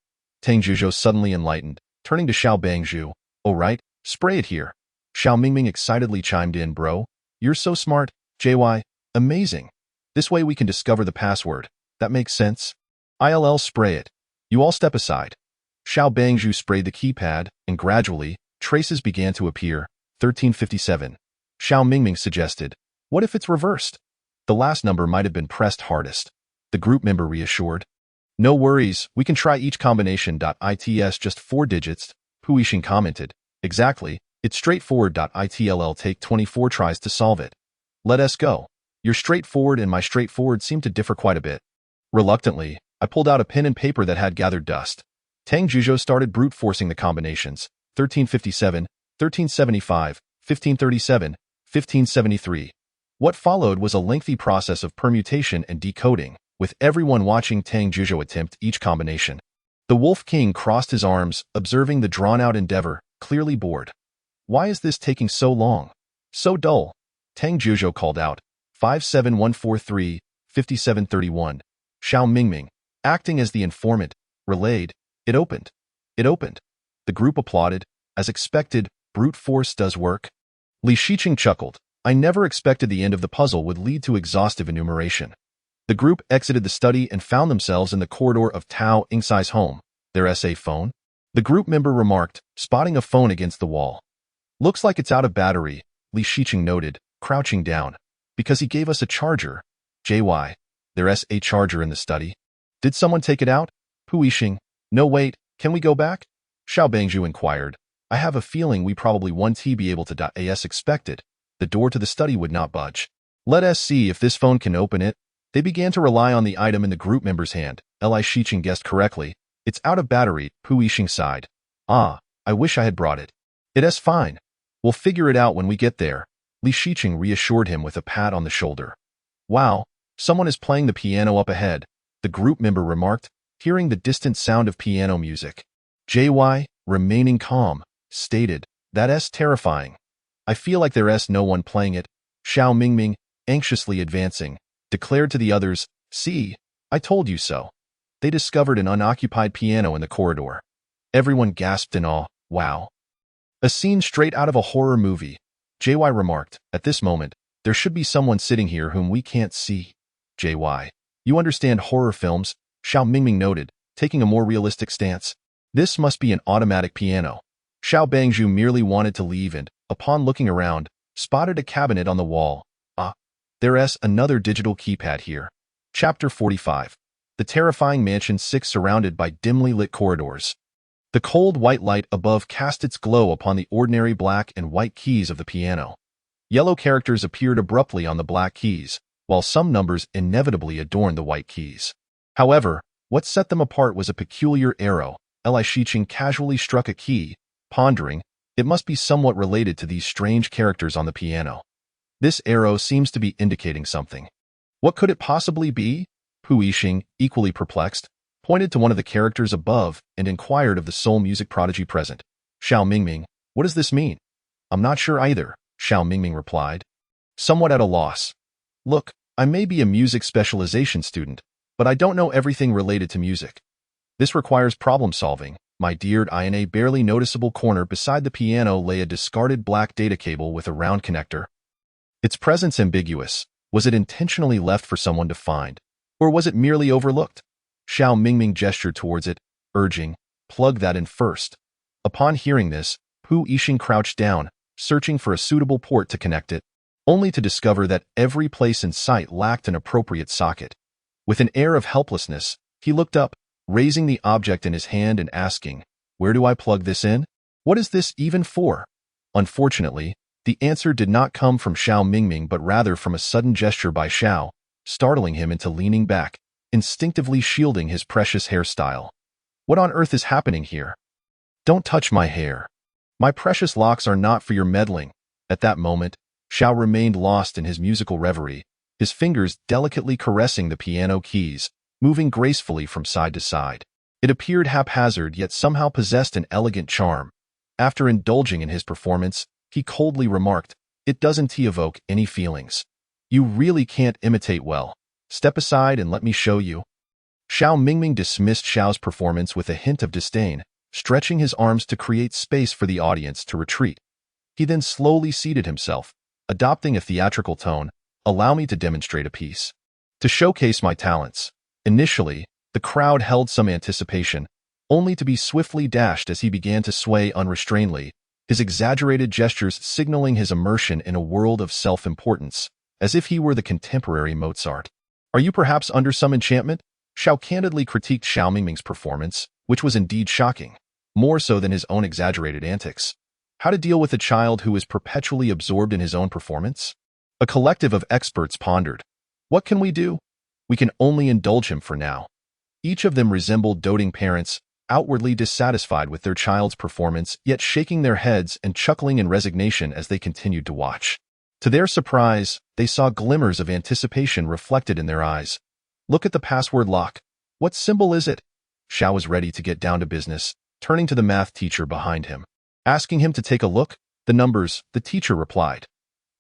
Tang Zhuzhou suddenly enlightened, turning to Xiao Bangzhu. Oh right, spray it here. Xiao Mingming excitedly chimed in, bro. You're so smart, JY. Amazing. This way we can discover the password. That makes sense? ILL spray it. You all step aside. Xiao Bangzhu sprayed the keypad, and gradually, traces began to appear. 1357. Xiao Mingming suggested, what if it's reversed? The last number might have been pressed hardest. The group member reassured. No worries, we can try each combination. It's just 4 digits, Pu Yixing commented. Exactly, it's straightforward. It'll take 24 tries to solve it. Let us go. Your straightforward and my straightforward seem to differ quite a bit. Reluctantly, I pulled out a pen and paper that had gathered dust. Tang Zhuzhou started brute forcing the combinations. 1357, 1375, 1537, 1573. What followed was a lengthy process of permutation and decoding, with everyone watching Tang Zhuzhou attempt each combination. The Wolf King crossed his arms, observing the drawn-out endeavor, clearly bored. Why is this taking so long? So dull. Tang Zhuzhou called out. 57143, 5731. Xiao Mingming, acting as the informant, relayed. It opened. It opened. The group applauded. As expected, brute force does work. Li Shiqing chuckled. I never expected the end of the puzzle would lead to exhaustive enumeration. The group exited the study and found themselves in the corridor of Tao Yingxai's home. Their SA phone? The group member remarked, spotting a phone against the wall. Looks like it's out of battery, Li Shiqing noted, crouching down. Because he gave us a charger. JY. There's a charger in the study. Did someone take it out? Pu Yixing. No wait, can we go back? Xiao Bangzhu inquired. I have a feeling we probably won't be able to. As expected. The door to the study would not budge. Let us see if this phone can open it. They began to rely on the item in the group member's hand. Li Shiqing guessed correctly. It's out of battery, Pu Yixing sighed. Ah, I wish I had brought it. It's fine. We'll figure it out when we get there. Li Shiqing reassured him with a pat on the shoulder. Wow, someone is playing the piano up ahead, the group member remarked, hearing the distant sound of piano music. JY, remaining calm, stated, that's terrifying. I feel like there's no one playing it. Xiao Mingming, anxiously advancing, declared to the others, see, I told you so. they discovered an unoccupied piano in the corridor. Everyone gasped in awe. Wow. A scene straight out of a horror movie. JY remarked, at this moment, there should be someone sitting here whom we can't see. JY. You understand horror films, Xiao Mingming noted, taking a more realistic stance. This must be an automatic piano. Xiao Bangzhu merely wanted to leave and, upon looking around, spotted a cabinet on the wall. Ah, there's another digital keypad here. Chapter 45. The terrifying Mansion 6 surrounded by dimly lit corridors. The cold white light above cast its glow upon the ordinary black and white keys of the piano. Yellow characters appeared abruptly on the black keys, while some numbers inevitably adorned the white keys. However, what set them apart was a peculiar arrow. Li Shiqing casually struck a key, pondering, it must be somewhat related to these strange characters on the piano. This arrow seems to be indicating something. What could it possibly be? Pu Yixing, equally perplexed, pointed to one of the characters above and inquired of the sole music prodigy present. Xiao Mingming, what does this mean? I'm not sure either, Xiao Mingming replied. Somewhat at a loss. Look, I may be a music specialization student, but I don't know everything related to music. This requires problem solving. My dear, in a barely noticeable corner beside the piano lay a discarded black data cable with a round connector. Its presence ambiguous. Was it intentionally left for someone to find? Or was it merely overlooked? Xiao Mingming gestured towards it, urging, plug that in first. Upon hearing this, Pu Yixing crouched down, searching for a suitable port to connect it, only to discover that every place in sight lacked an appropriate socket. With an air of helplessness, he looked up, raising the object in his hand and asking, where do I plug this in? What is this even for? Unfortunately, the answer did not come from Xiao Mingming but rather from a sudden gesture by Xiao, startling him into leaning back, instinctively shielding his precious hairstyle. What on earth is happening here? Don't touch my hair. My precious locks are not for your meddling. At that moment, Xiao remained lost in his musical reverie, his fingers delicately caressing the piano keys, moving gracefully from side to side. It appeared haphazard yet somehow possessed an elegant charm. After indulging in his performance, he coldly remarked, it doesn't evoke any feelings. You really can't imitate well. Step aside and let me show you. Xiao Mingming dismissed Xiao's performance with a hint of disdain, stretching his arms to create space for the audience to retreat. He then slowly seated himself, adopting a theatrical tone. Allow me to demonstrate a piece. To showcase my talents. Initially, the crowd held some anticipation, only to be swiftly dashed as he began to sway unrestrainedly, his exaggerated gestures signaling his immersion in a world of self-importance, as if he were the contemporary Mozart. Are you perhaps under some enchantment? Xiao candidly critiqued Xiao Mingming's performance, which was indeed shocking, more so than his own exaggerated antics. How to deal with a child who is perpetually absorbed in his own performance? A collective of experts pondered. What can we do? We can only indulge him for now. Each of them resembled doting parents, outwardly dissatisfied with their child's performance, yet shaking their heads and chuckling in resignation as they continued to watch. To their surprise, they saw glimmers of anticipation reflected in their eyes. Look at the password lock. What symbol is it? Xiao was ready to get down to business, turning to the math teacher behind him. Asking him to take a look, the numbers, the teacher replied.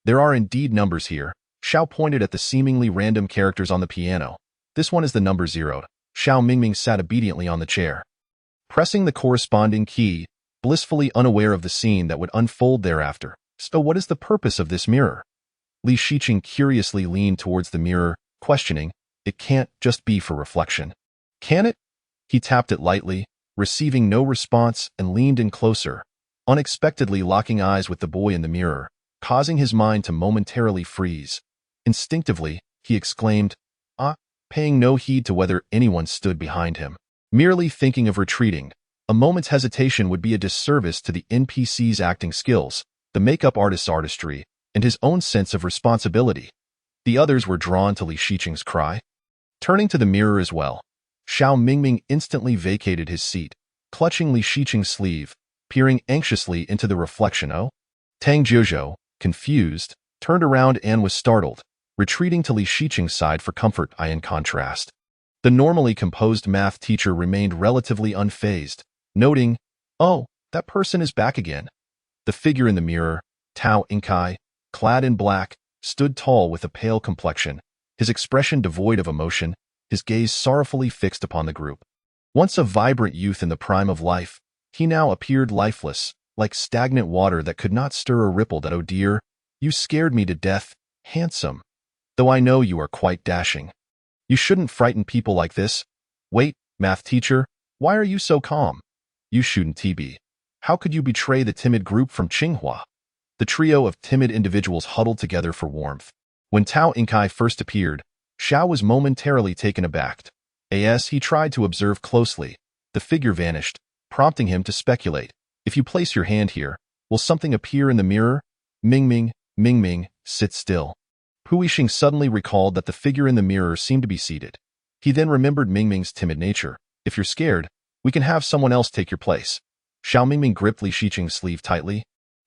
There are indeed numbers here. Xiao pointed at the seemingly random characters on the piano. This one is the number 0. Xiao Mingming sat obediently on the chair, pressing the corresponding key, blissfully unaware of the scene that would unfold thereafter. So what is the purpose of this mirror? Li Shiqing curiously leaned towards the mirror, questioning, it can't just be for reflection. Can it? He tapped it lightly, receiving no response, and leaned in closer, unexpectedly locking eyes with the boy in the mirror, causing his mind to momentarily freeze. Instinctively, he exclaimed, paying no heed to whether anyone stood behind him. Merely thinking of retreating, a moment's hesitation would be a disservice to the NPC's acting skills, the makeup artist's artistry, and his own sense of responsibility. The others were drawn to Li Shiqing's cry. Turning to the mirror as well, Xiao Mingming instantly vacated his seat, clutching Li Shiqing's sleeve, peering anxiously into the reflection. Tang Jiuzhou, confused, turned around and was startled, retreating to Li Shiqing's side for comfort. In contrast, the normally composed math teacher remained relatively unfazed, noting, that person is back again. The figure in the mirror, Tao Inkai, clad in black, stood tall with a pale complexion, his expression devoid of emotion, his gaze sorrowfully fixed upon the group. Once a vibrant youth in the prime of life, he now appeared lifeless, like stagnant water that could not stir a ripple. That, oh dear, you scared me to death, handsome. Though I know you are quite dashing. You shouldn't frighten people like this. Wait, math teacher, why are you so calm? You shouldn't be. How could you betray the timid group from Tsinghua? The trio of timid individuals huddled together for warmth. When Tao Inkai first appeared, Xiao was momentarily taken aback. As he tried to observe closely, the figure vanished, prompting him to speculate. If you place your hand here, will something appear in the mirror? Mingming, sit still. Pu Yixing suddenly recalled that the figure in the mirror seemed to be seated. He then remembered Mingming's timid nature. If you're scared, we can have someone else take your place. Xiao Mingming gripped Li Shiqing's sleeve tightly.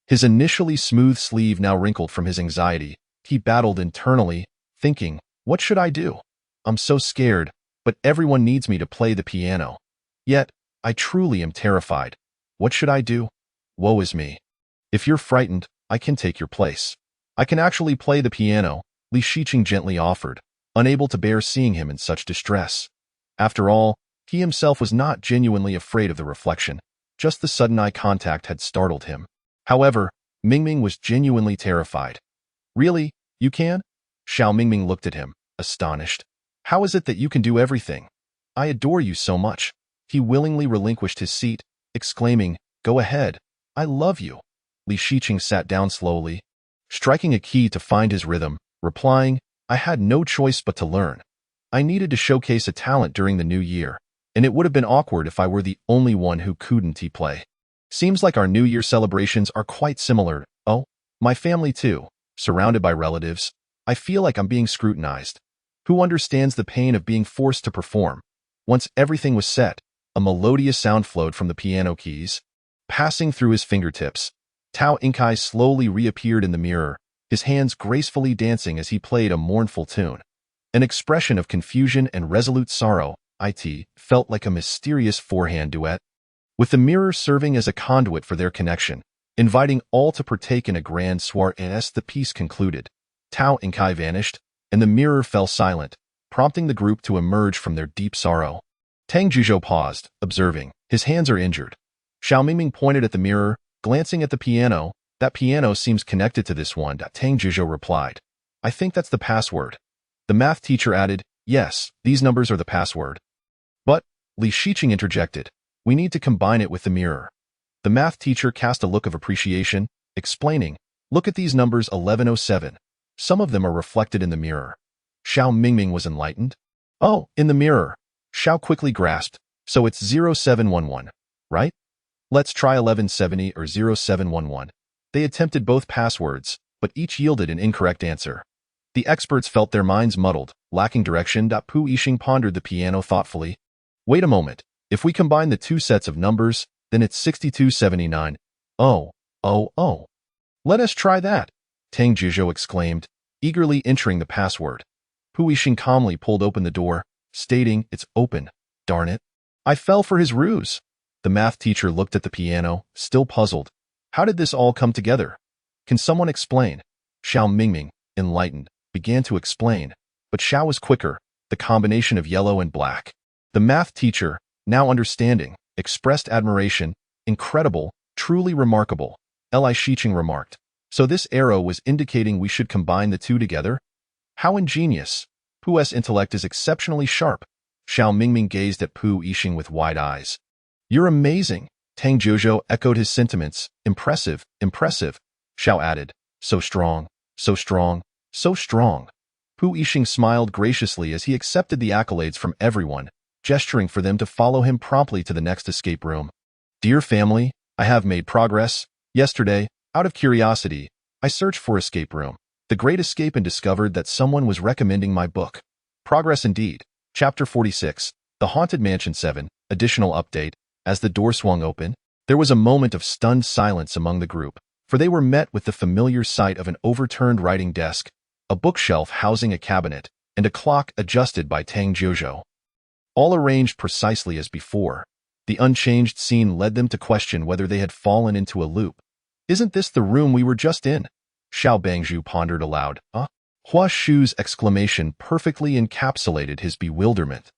His initially smooth sleeve now wrinkled from his anxiety. He battled internally, thinking, what should I do? I'm so scared, but everyone needs me to play the piano. Yet, I truly am terrified. What should I do? Woe is me. If you're frightened, I can take your place. I can actually play the piano, Li Shiqing gently offered, unable to bear seeing him in such distress. After all, he himself was not genuinely afraid of the reflection. Just the sudden eye contact had startled him. However, Mingming was genuinely terrified. Really? You can? Xiao Mingming looked at him, astonished. How is it that you can do everything? I adore you so much. He willingly relinquished his seat, exclaiming, go ahead. I love you. Li Shiqing sat down slowly, striking a key to find his rhythm, replying, I had no choice but to learn. I needed to showcase a talent during the new year, and it would have been awkward if I were the only one who couldn't play. Seems like our New Year celebrations are quite similar. Oh, my family too. Surrounded by relatives, I feel like I'm being scrutinized. Who understands the pain of being forced to perform? Once everything was set, a melodious sound flowed from the piano keys. Passing through his fingertips, Tao Inkai slowly reappeared in the mirror, his hands gracefully dancing as he played a mournful tune. An expression of confusion and resolute sorrow, felt like a mysterious four-hand duet, with the mirror serving as a conduit for their connection, inviting all to partake in a grand soirée. As the piece concluded, Tao Inkai vanished, and the mirror fell silent, prompting the group to emerge from their deep sorrow. Tang Jizhou paused, observing, his hands are injured. Xiao Mingming pointed at the mirror, glancing at the piano. That piano seems connected to this one. Tang Jizhou replied, I think that's the password. The math teacher added, yes, these numbers are the password. But, Li Shiqing interjected, we need to combine it with the mirror. The math teacher cast a look of appreciation, explaining, look at these numbers 1107. Some of them are reflected in the mirror. Xiao Mingming was enlightened. Oh, in the mirror. Xiao quickly grasped, so it's 0711, right? Let's try 1170 or 0711. They attempted both passwords, but each yielded an incorrect answer. The experts felt their minds muddled, lacking direction. Pu Yixing pondered the piano thoughtfully. Wait a moment. If we combine the two sets of numbers, then it's 6279. Oh. Let us try that, Tang Jizhou exclaimed, eagerly entering the password. Pu Yixing calmly pulled open the door, stating, it's open. Darn it. I fell for his ruse. The math teacher looked at the piano, still puzzled. How did this all come together? Can someone explain? Xiao Mingming, enlightened, began to explain, but Xiao was quicker, the combination of yellow and black. The math teacher, now understanding, expressed admiration. Incredible, truly remarkable, Li Shiqing remarked. So this arrow was indicating we should combine the two together? How ingenious. Pu's intellect is exceptionally sharp. Xiao Mingming gazed at Pu Yixing with wide eyes. You're amazing. Tang Jizhou echoed his sentiments. Impressive. Xiao added, so strong. Pu Yixing smiled graciously as he accepted the accolades from everyone, gesturing for them to follow him promptly to the next escape room. Dear family, I have made progress. Yesterday, out of curiosity, I searched for escape room, The Great Escape, and discovered that someone was recommending my book. Progress indeed. Chapter 46, The Haunted Mansion 7, additional update. As the door swung open, there was a moment of stunned silence among the group, for they were met with the familiar sight of an overturned writing desk, a bookshelf housing a cabinet, and a clock adjusted by Tang Jizhou. All arranged precisely as before. The unchanged scene led them to question whether they had fallen into a loop. Isn't this the room we were just in? Xiao Bangzhu pondered aloud. Hua Shu's exclamation perfectly encapsulated his bewilderment.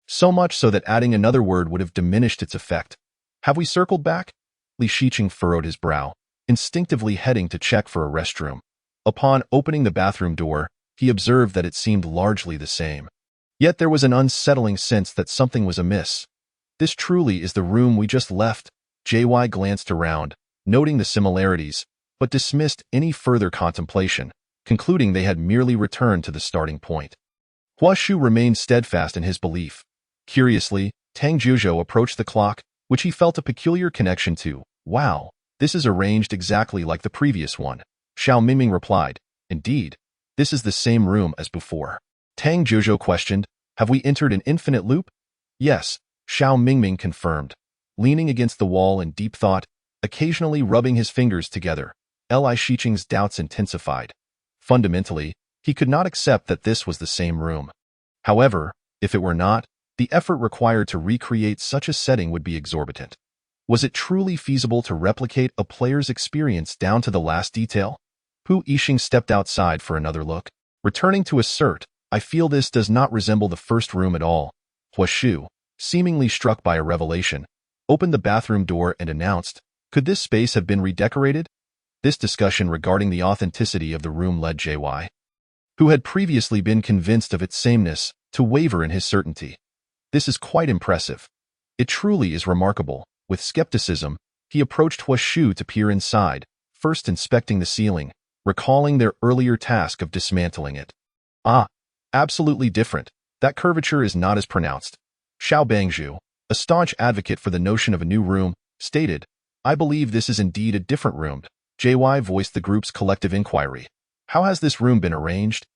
So much so that adding another word would have diminished its effect. Have we circled back? Li Shiqing furrowed his brow, instinctively heading to check for a restroom. Upon opening the bathroom door, he observed that it seemed largely the same. Yet there was an unsettling sense that something was amiss. This truly is the room we just left. JY glanced around, noting the similarities, but dismissed any further contemplation, concluding they had merely returned to the starting point. Hua Shu remained steadfast in his belief. Curiously, Tang Jiuzhou approached the clock, which he felt a peculiar connection to. Wow, this is arranged exactly like the previous one. Xiao Mingming replied, indeed, this is the same room as before. Tang Jiuzhou questioned, have we entered an infinite loop? Yes, Xiao Mingming confirmed. Leaning against the wall in deep thought, occasionally rubbing his fingers together, Li Shiqing's doubts intensified. Fundamentally, he could not accept that this was the same room. However, if it were not, the effort required to recreate such a setting would be exorbitant. Was it truly feasible to replicate a player's experience down to the last detail? Pu Yixing stepped outside for another look, returning to assert, I feel this does not resemble the first room at all. Hua Shu, seemingly struck by a revelation, opened the bathroom door and announced, could this space have been redecorated? This discussion regarding the authenticity of the room led JY, who had previously been convinced of its sameness, to waver in his certainty. This is quite impressive. It truly is remarkable. With skepticism, he approached Hua Shu to peer inside, first inspecting the ceiling, recalling their earlier task of dismantling it. Ah, absolutely different. That curvature is not as pronounced. Xiao Bangzhu, a staunch advocate for the notion of a new room, stated, I believe this is indeed a different room. JY voiced the group's collective inquiry. How has this room been arranged?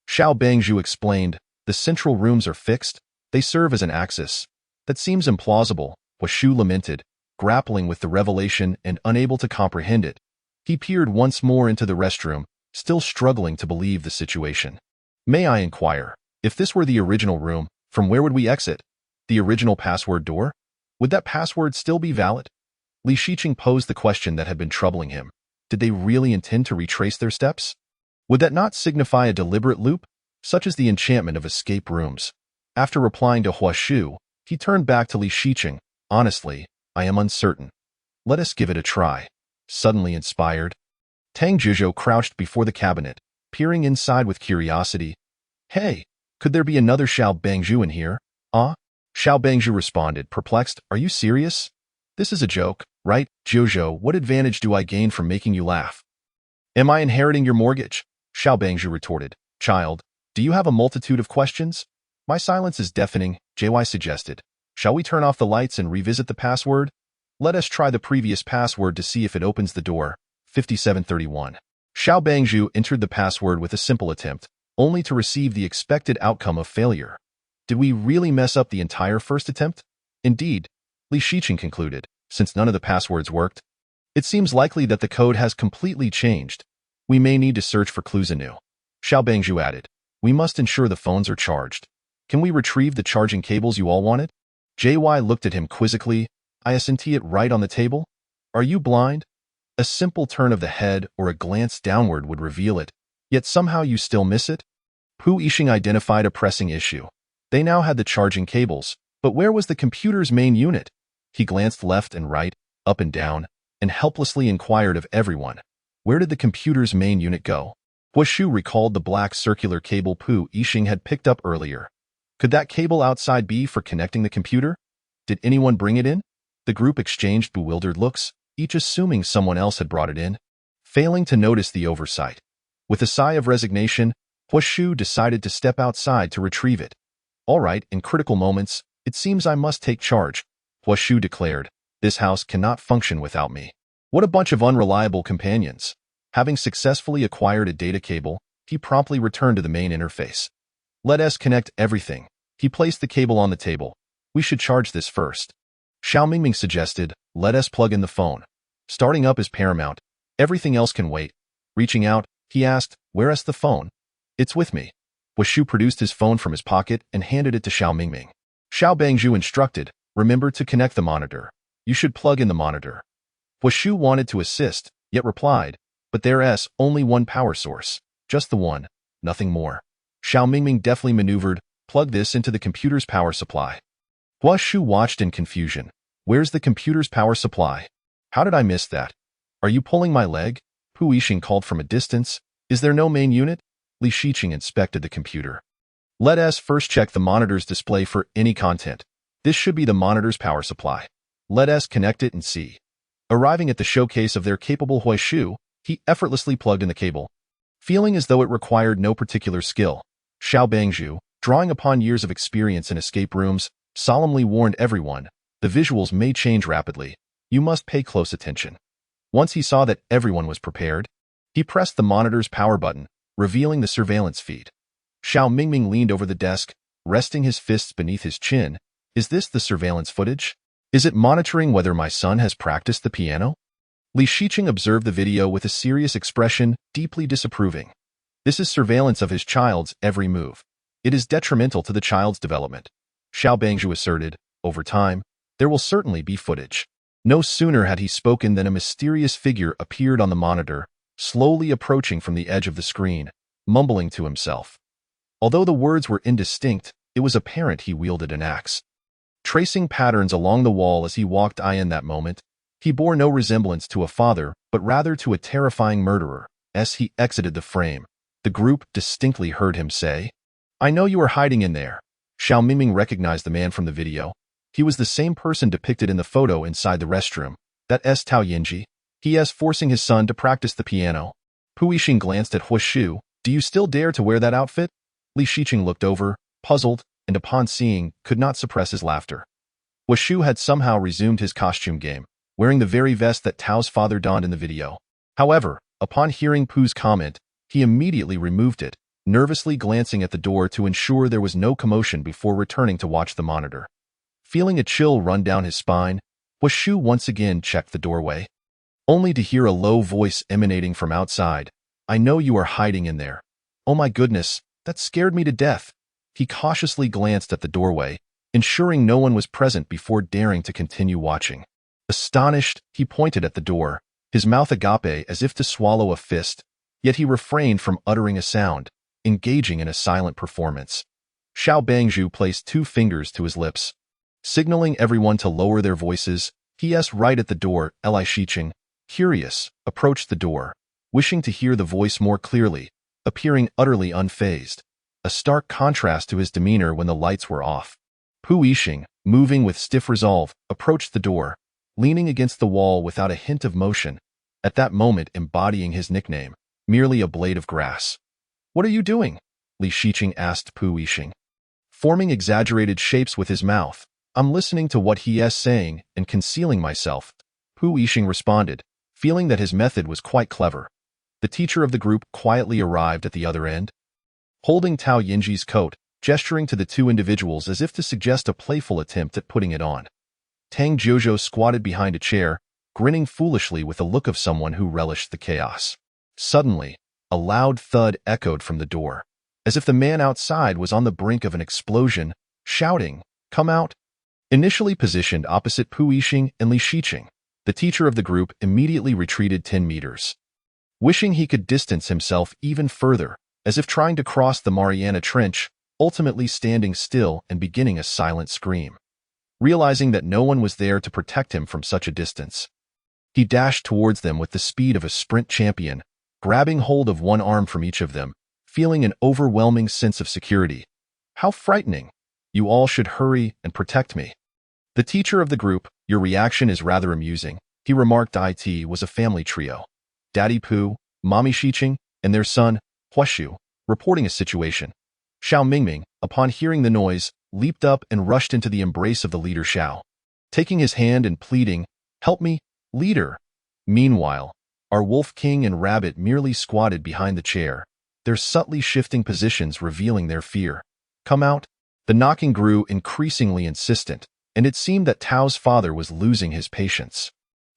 Xiao Bangzhu explained, the central rooms are fixed. They serve as an axis. That seems implausible, Hua Shu lamented, grappling with the revelation and unable to comprehend it. He peered once more into the restroom, still struggling to believe the situation. May I inquire, if this were the original room, from where would we exit? The original password door? Would that password still be valid? Li Shiqing posed the question that had been troubling him. Did they really intend to retrace their steps? Would that not signify a deliberate loop, such as the enchantment of escape rooms? After replying to Hua Shu, he turned back to Li Shiqing. Honestly, I am uncertain. Let us give it a try. Suddenly inspired, Tang Jiuzhou crouched before the cabinet, peering inside with curiosity. Hey, could there be another Xiao Bangzhu in here? Xiao Bangzhu responded, perplexed. Are you serious? This is a joke, right? Jiuzhou, what advantage do I gain from making you laugh? Am I inheriting your mortgage? Xiao Bangzhu retorted. Child, do you have a multitude of questions? My silence is deafening, JY suggested. Shall we turn off the lights and revisit the password? Let us try the previous password to see if it opens the door. 5731. Xiao Bangzhu entered the password with a simple attempt, only to receive the expected outcome of failure. Did we really mess up the entire first attempt? Indeed, Li Shiqing concluded, since none of the passwords worked. It seems likely that the code has completely changed. We may need to search for clues anew. Xiao Bangzhu added, we must ensure the phones are charged. Can we retrieve the charging cables you all wanted? JY looked at him quizzically. I see it right on the table. Are you blind? A simple turn of the head or a glance downward would reveal it, yet somehow you still miss it? Pu Yixing identified a pressing issue. They now had the charging cables, but where was the computer's main unit? He glanced left and right, up and down, and helplessly inquired of everyone. Where did the computer's main unit go? Hua Shu recalled the black circular cable Pu Yixing had picked up earlier. Could that cable outside be for connecting the computer? Did anyone bring it in? The group exchanged bewildered looks, each assuming someone else had brought it in, failing to notice the oversight. With a sigh of resignation, Hua Shu decided to step outside to retrieve it. All right, in critical moments, it seems I must take charge, Hua Shu declared. This house cannot function without me. What a bunch of unreliable companions. Having successfully acquired a data cable, he promptly returned to the main interface. Let us connect everything. He placed the cable on the table. We should charge this first. Xiao Mingming suggested, let us plug in the phone. Starting up is paramount. Everything else can wait. Reaching out, he asked, where is the phone? It's with me. Hua Shu produced his phone from his pocket and handed it to Xiao Mingming. Xiao Bangzhu instructed, remember to connect the monitor. You should plug in the monitor. Hua Shu wanted to assist, yet replied, but there's only one power source. Just the one. nothing more. Xiao Mingming deftly maneuvered, plug this into the computer's power supply. Hua Shu watched in confusion. Where's the computer's power supply? How did I miss that? Are you pulling my leg? Pu Yixing called from a distance. Is there no main unit? Li Shiqing inspected the computer. Let us first check the monitor's display for any content. This should be the monitor's power supply. Let us connect it and see. Arriving at the showcase of their capable Hua Shu, he effortlessly plugged in the cable. Feeling as though it required no particular skill, Xiao Bangzhu, drawing upon years of experience in escape rooms, solemnly warned everyone, the visuals may change rapidly. You must pay close attention. Once he saw that everyone was prepared, he pressed the monitor's power button, revealing the surveillance feed. Xiao Mingming leaned over the desk, resting his fists beneath his chin. Is this the surveillance footage? Is it monitoring whether my son has practiced the piano? Li Shiqing observed the video with a serious expression, deeply disapproving. This is surveillance of his child's every move. It is detrimental to the child's development. Xiao Bangzhu asserted, over time, there will certainly be footage. No sooner had he spoken than a mysterious figure appeared on the monitor, slowly approaching from the edge of the screen, mumbling to himself. Although the words were indistinct, it was apparent he wielded an axe. Tracing patterns along the wall as he walked in that moment, he bore no resemblance to a father, but rather to a terrifying murderer. As he exited the frame, the group distinctly heard him say, I know you are hiding in there. Xiao Mingming recognized the man from the video. He was the same person depicted in the photo inside the restroom. That is Tao Yinji. He is forcing his son to practice the piano. Pu Yixing glanced at Hua Shu. Do you still dare to wear that outfit? Li Shiqing looked over, puzzled, and upon seeing, could not suppress his laughter. Hua Shu had somehow resumed his costume game, wearing the very vest that Tao's father donned in the video. However, upon hearing Pu's comment, he immediately removed it, nervously glancing at the door to ensure there was no commotion before returning to watch the monitor. Feeling a chill run down his spine, Hua Shu once again checked the doorway, only to hear a low voice emanating from outside. I know you are hiding in there. Oh my goodness, that scared me to death. He cautiously glanced at the doorway, ensuring no one was present before daring to continue watching. Astonished, he pointed at the door, his mouth agape as if to swallow a fist, yet he refrained from uttering a sound, engaging in a silent performance. Xiao Bangzhu placed 2 fingers to his lips, signaling everyone to lower their voices. He asked right at the door. Li Shiqing, curious, approached the door, wishing to hear the voice more clearly, appearing utterly unfazed, a stark contrast to his demeanor when the lights were off. Pu Yixing, moving with stiff resolve, approached the door, leaning against the wall without a hint of motion, at that moment embodying his nickname, merely a blade of grass. What are you doing? Li Shiqing asked Pu Yixing. Forming exaggerated shapes with his mouth. I'm listening to what he is saying and concealing myself, Pu Yixing responded, feeling that his method was quite clever. The teacher of the group quietly arrived at the other end, holding Tao Yinji's coat, gesturing to the 2 individuals as if to suggest a playful attempt at putting it on. Tang Jiuzhou squatted behind a chair, grinning foolishly with the look of someone who relished the chaos. Suddenly, a loud thud echoed from the door, as if the man outside was on the brink of an explosion, shouting, Come out! Initially positioned opposite Pu Yixing and Li Shiqing, the teacher of the group immediately retreated 10 meters. Wishing he could distance himself even further, as if trying to cross the Mariana Trench, ultimately standing still and beginning a silent scream. Realizing that no one was there to protect him from such a distance, he dashed towards them with the speed of a sprint champion, grabbing hold of one arm from each of them, feeling an overwhelming sense of security. How frightening! You all should hurry and protect me. The teacher of the group, your reaction is rather amusing, he remarked. It was a family trio. Daddy Pu, Mommy Shiqing, and their son, Hua Shu, reporting a situation. Xiao Mingming, upon hearing the noise, leaped up and rushed into the embrace of the leader Xiao, taking his hand and pleading, Help me, leader. Meanwhile, our Wolf King and Rabbit merely squatted behind the chair, their subtly shifting positions revealing their fear. Come out. The knocking grew increasingly insistent, and it seemed that Tao's father was losing his patience.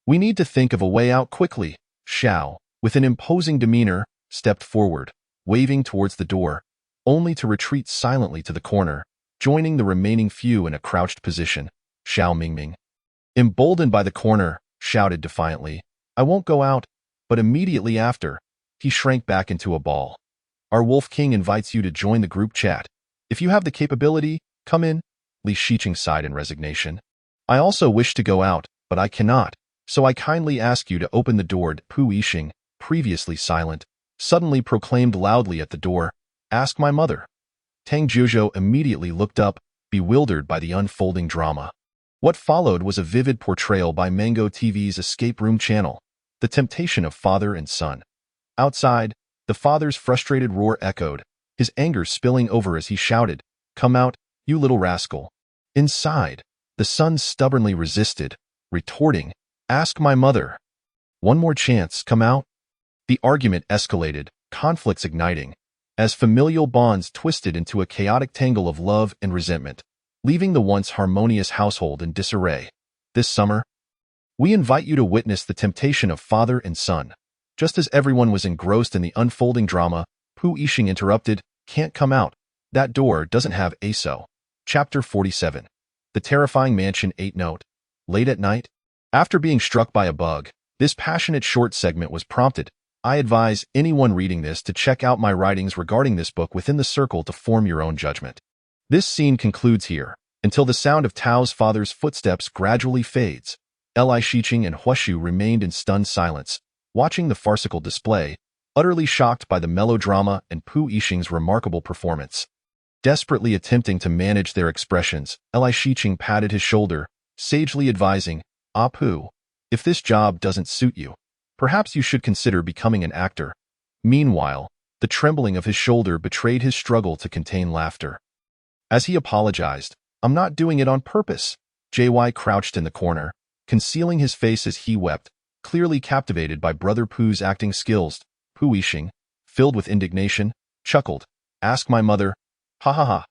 We need to think of a way out quickly. Xiao, with an imposing demeanor, stepped forward, waving towards the door, only to retreat silently to the corner, joining the remaining few in a crouched position. Xiao Mingming, emboldened by the corner, shouted defiantly, I won't go out, but immediately after, he shrank back into a ball. Our Wolf King invites you to join the group chat. If you have the capability, come in. Li Shiqing sighed in resignation. I also wish to go out, but I cannot, so I kindly ask you to open the door. Pu Yixing, previously silent, suddenly proclaimed loudly at the door, "Ask my mother." Tang Jiuzhou immediately looked up, bewildered by the unfolding drama. What followed was a vivid portrayal by Mango TV's Escape Room channel, the temptation of father and son. Outside, the father's frustrated roar echoed, his anger spilling over as he shouted, "Come out, you little rascal." Inside, the son stubbornly resisted, retorting, "Ask my mother." "One more chance, come out." The argument escalated, conflicts igniting, as familial bonds twisted into a chaotic tangle of love and resentment, leaving the once harmonious household in disarray. This summer, we invite you to witness the temptation of father and son. Just as everyone was engrossed in the unfolding drama, Pu Yixing interrupted, "Can't come out. That door doesn't have ASO." Chapter 47. The Terrifying Mansion 8 Note. Late at night, after being struck by a bug, this passionate short segment was prompted. I advise anyone reading this to check out my writings regarding this book within the circle to form your own judgment. This scene concludes here, until the sound of Tao's father's footsteps gradually fades. Li Shiqing and Huashu remained in stunned silence, watching the farcical display, utterly shocked by the melodrama and Pu Yixing's remarkable performance. Desperately attempting to manage their expressions, Li Shiqing patted his shoulder, sagely advising, "Ah Pu, if this job doesn't suit you, perhaps you should consider becoming an actor." Meanwhile, the trembling of his shoulder betrayed his struggle to contain laughter. As he apologized, "I'm not doing it on purpose." JY crouched in the corner, concealing his face as he wept, clearly captivated by Brother Pu's acting skills. Pu Yixing, filled with indignation, chuckled, "Ask my mother." "Ha ha ha."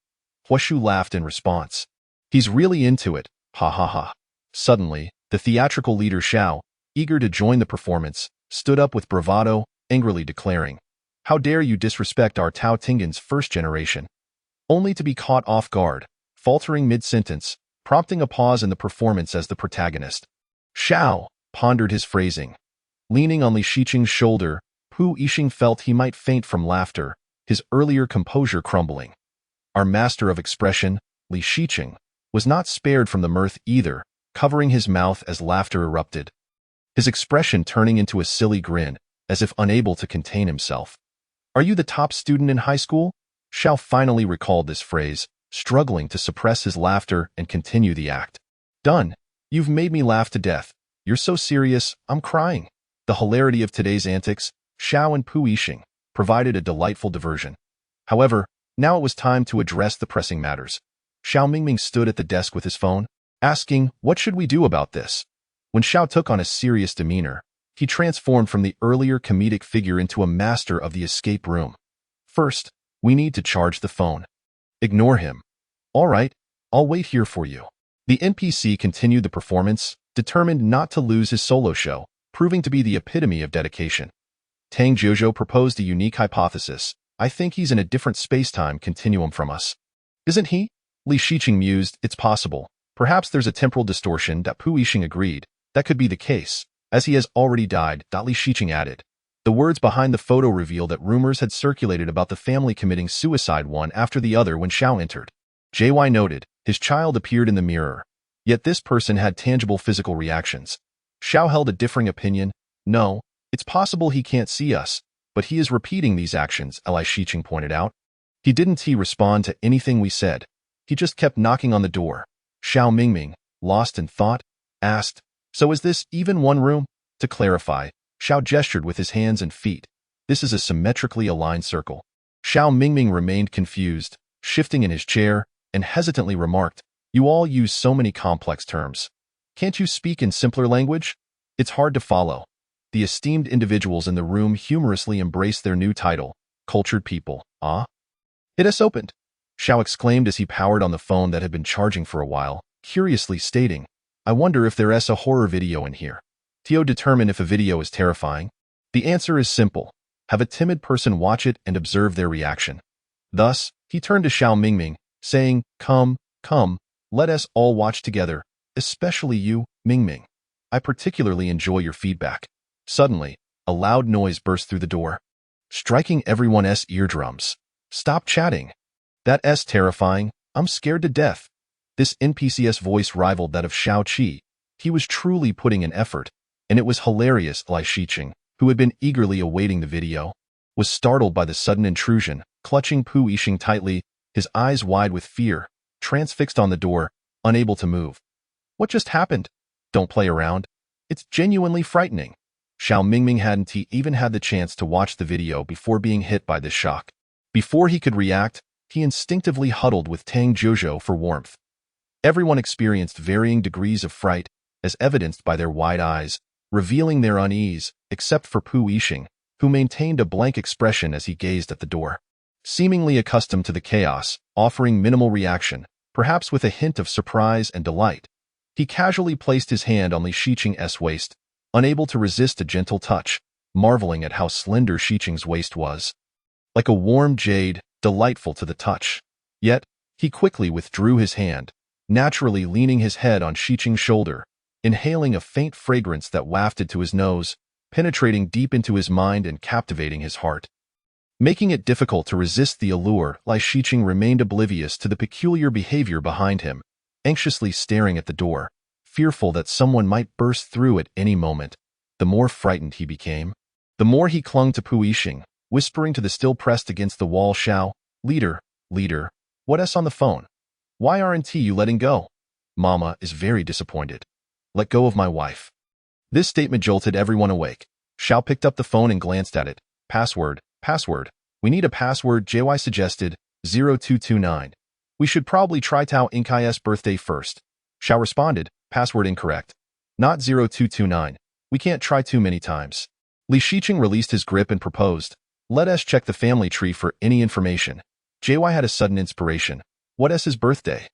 Huashu laughed in response. "He's really into it. Ha ha ha." Suddenly, the theatrical leader Xiao, eager to join the performance, stood up with bravado, angrily declaring, "How dare you disrespect our Tao Tingan's first generation?" Only to be caught off guard, faltering mid-sentence, prompting a pause in the performance as the protagonist. Xiao pondered his phrasing. Leaning on Li Shiqing's shoulder, Pu Yixing felt he might faint from laughter, his earlier composure crumbling. Our master of expression, Li Shiqing, was not spared from the mirth either, covering his mouth as laughter erupted, his expression turning into a silly grin, as if unable to contain himself. "Are you the top student in high school?" Xiao finally recalled this phrase, struggling to suppress his laughter and continue the act. "Done. You've made me laugh to death. You're so serious, I'm crying." The hilarity of today's antics, Xiao and Pu Yixing, provided a delightful diversion. However, now it was time to address the pressing matters. Xiao Mingming stood at the desk with his phone, asking, "What should we do about this?" When Xiao took on a serious demeanor, he transformed from the earlier comedic figure into a master of the escape room. "First, we need to charge the phone." "Ignore him." "All right, I'll wait here for you." The NPC continued the performance, determined not to lose his solo show, proving to be the epitome of dedication. Tang Jiuzhou proposed a unique hypothesis. "I think he's in a different space-time continuum from us." "Isn't he?" Li Shiqing mused, "It's possible. Perhaps there's a temporal distortion." Pu Yixing agreed. "That could be the case, as he has already died." Li Shiqing added. The words behind the photo revealed that rumors had circulated about the family committing suicide one after the other when Xiao entered. JY noted, his child appeared in the mirror. Yet this person had tangible physical reactions. Xiao held a differing opinion. "No, it's possible he can't see us, but he is repeating these actions," Li Shiqing pointed out. "He didn't respond to anything we said. He just kept knocking on the door." Xiao Mingming, lost in thought, asked, "So is this even one room?" To clarify, Xiao gestured with his hands and feet. "This is a symmetrically aligned circle." Xiao Mingming remained confused, shifting in his chair, and hesitantly remarked, "You all use so many complex terms. Can't you speak in simpler language? It's hard to follow." The esteemed individuals in the room humorously embraced their new title, cultured people. "Ah? It has opened," Xiao exclaimed as he powered on the phone that had been charging for a while, curiously stating, "I wonder if there's a horror video in here." Tio determined if a video is terrifying. The answer is simple. Have a timid person watch it and observe their reaction. Thus, he turned to Xiao Mingming, saying, Come, let us all watch together, especially you, Mingming. I particularly enjoy your feedback." Suddenly, a loud noise burst through the door. striking everyone's eardrums. Stop chatting. That's terrifying. I'm scared to death. This NPC's voice rivaled that of Shao Qi. He was truly putting in effort, and it was hilarious. Li Shiqing, who had been eagerly awaiting the video, was startled by the sudden intrusion, clutching Pu Yixing tightly, his eyes wide with fear, transfixed on the door, unable to move. What just happened? Don't play around. It's genuinely frightening. Xiao Mingming hadn't even had the chance to watch the video before being hit by this shock. Before he could react, he instinctively huddled with Tang Jiuzhou for warmth. Everyone experienced varying degrees of fright, as evidenced by their wide eyes, revealing their unease, except for Pu Yixing, who maintained a blank expression as he gazed at the door. Seemingly accustomed to the chaos, offering minimal reaction, perhaps with a hint of surprise and delight, he casually placed his hand on Li Shiqing's waist, unable to resist a gentle touch, marveling at how slender Shiqing's waist was. Like a warm jade, delightful to the touch. Yet, he quickly withdrew his hand, naturally leaning his head on Shiqing's shoulder, inhaling a faint fragrance that wafted to his nose, penetrating deep into his mind and captivating his heart. Making it difficult to resist the allure, Li Shiqing remained oblivious to the peculiar behavior behind him, anxiously staring at the door, fearful that someone might burst through at any moment. The more frightened he became, the more he clung to Pu Yixing, whispering to the still pressed against the wall Shao, leader, what's on the phone? Why aren't you letting go? Mama is very disappointed. Let go of my wife. This statement jolted everyone awake. Shao picked up the phone and glanced at it. Password. We need a password, JY suggested, 0229. We should probably try Tao Inkai's birthday first. Shao responded, password incorrect. Not 0229. We can't try too many times. Li Shiqing released his grip and proposed, let us check the family tree for any information. JY had a sudden inspiration. What's his birthday?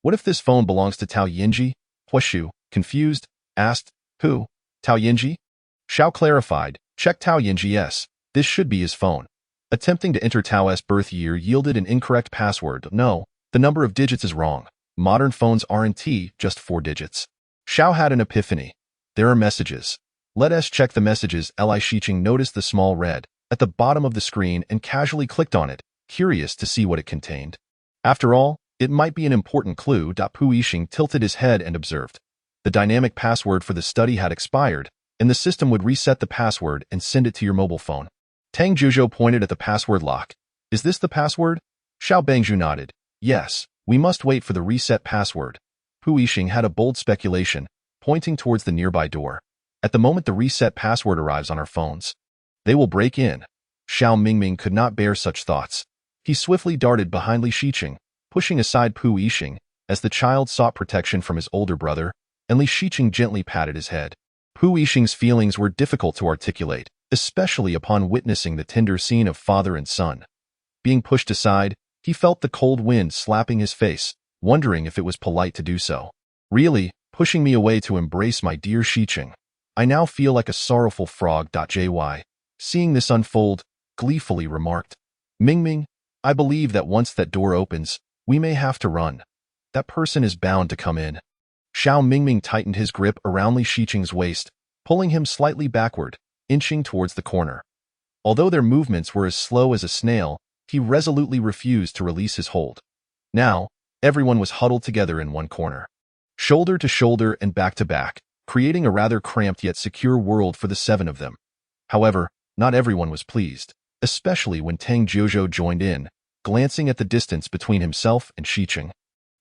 What if this phone belongs to Tao Yinji? Huashu, confused, asked, who? Tao Yinji? Shao clarified, check Tao Yinji's. This should be his phone. Attempting to enter Tao's birth year yielded an incorrect password. No, the number of digits is wrong. Modern phones aren't just 4 digits. Shao had an epiphany. There are messages. Let us check the messages. Li Shiqing noticed the small red at the bottom of the screen and casually clicked on it, curious to see what it contained. After all, it might be an important clue. Pu Yixing tilted his head and observed. The dynamic password for the study had expired, and the system would reset the password and send it to your mobile phone. Tang Jiuzhou pointed at the password lock. Is this the password? Xiao Bangzhu nodded. Yes, we must wait for the reset password. Pu Yixing had a bold speculation, pointing towards the nearby door. At the moment the reset password arrives on our phones, they will break in. Xiao Mingming could not bear such thoughts. He swiftly darted behind Li Shiqing, pushing aside Pu Yixing, as the child sought protection from his older brother, and Li Shiqing gently patted his head. Pu Yixing's feelings were difficult to articulate, especially upon witnessing the tender scene of father and son. Being pushed aside, he felt the cold wind slapping his face, wondering if it was polite to do so. Really, pushing me away to embrace my dear Shiqing. I now feel like a sorrowful frog. JY, seeing this unfold, gleefully remarked. Mingming, I believe that once that door opens, we may have to run. That person is bound to come in. Xiao Mingming tightened his grip around Li Shiqing's waist, pulling him slightly backward, inching towards the corner. Although their movements were as slow as a snail, he resolutely refused to release his hold. Now, everyone was huddled together in one corner, shoulder to shoulder and back to back, creating a rather cramped yet secure world for the 7 of them. However, not everyone was pleased, especially when Tang Jiuzhou joined in, glancing at the distance between himself and Shiqing,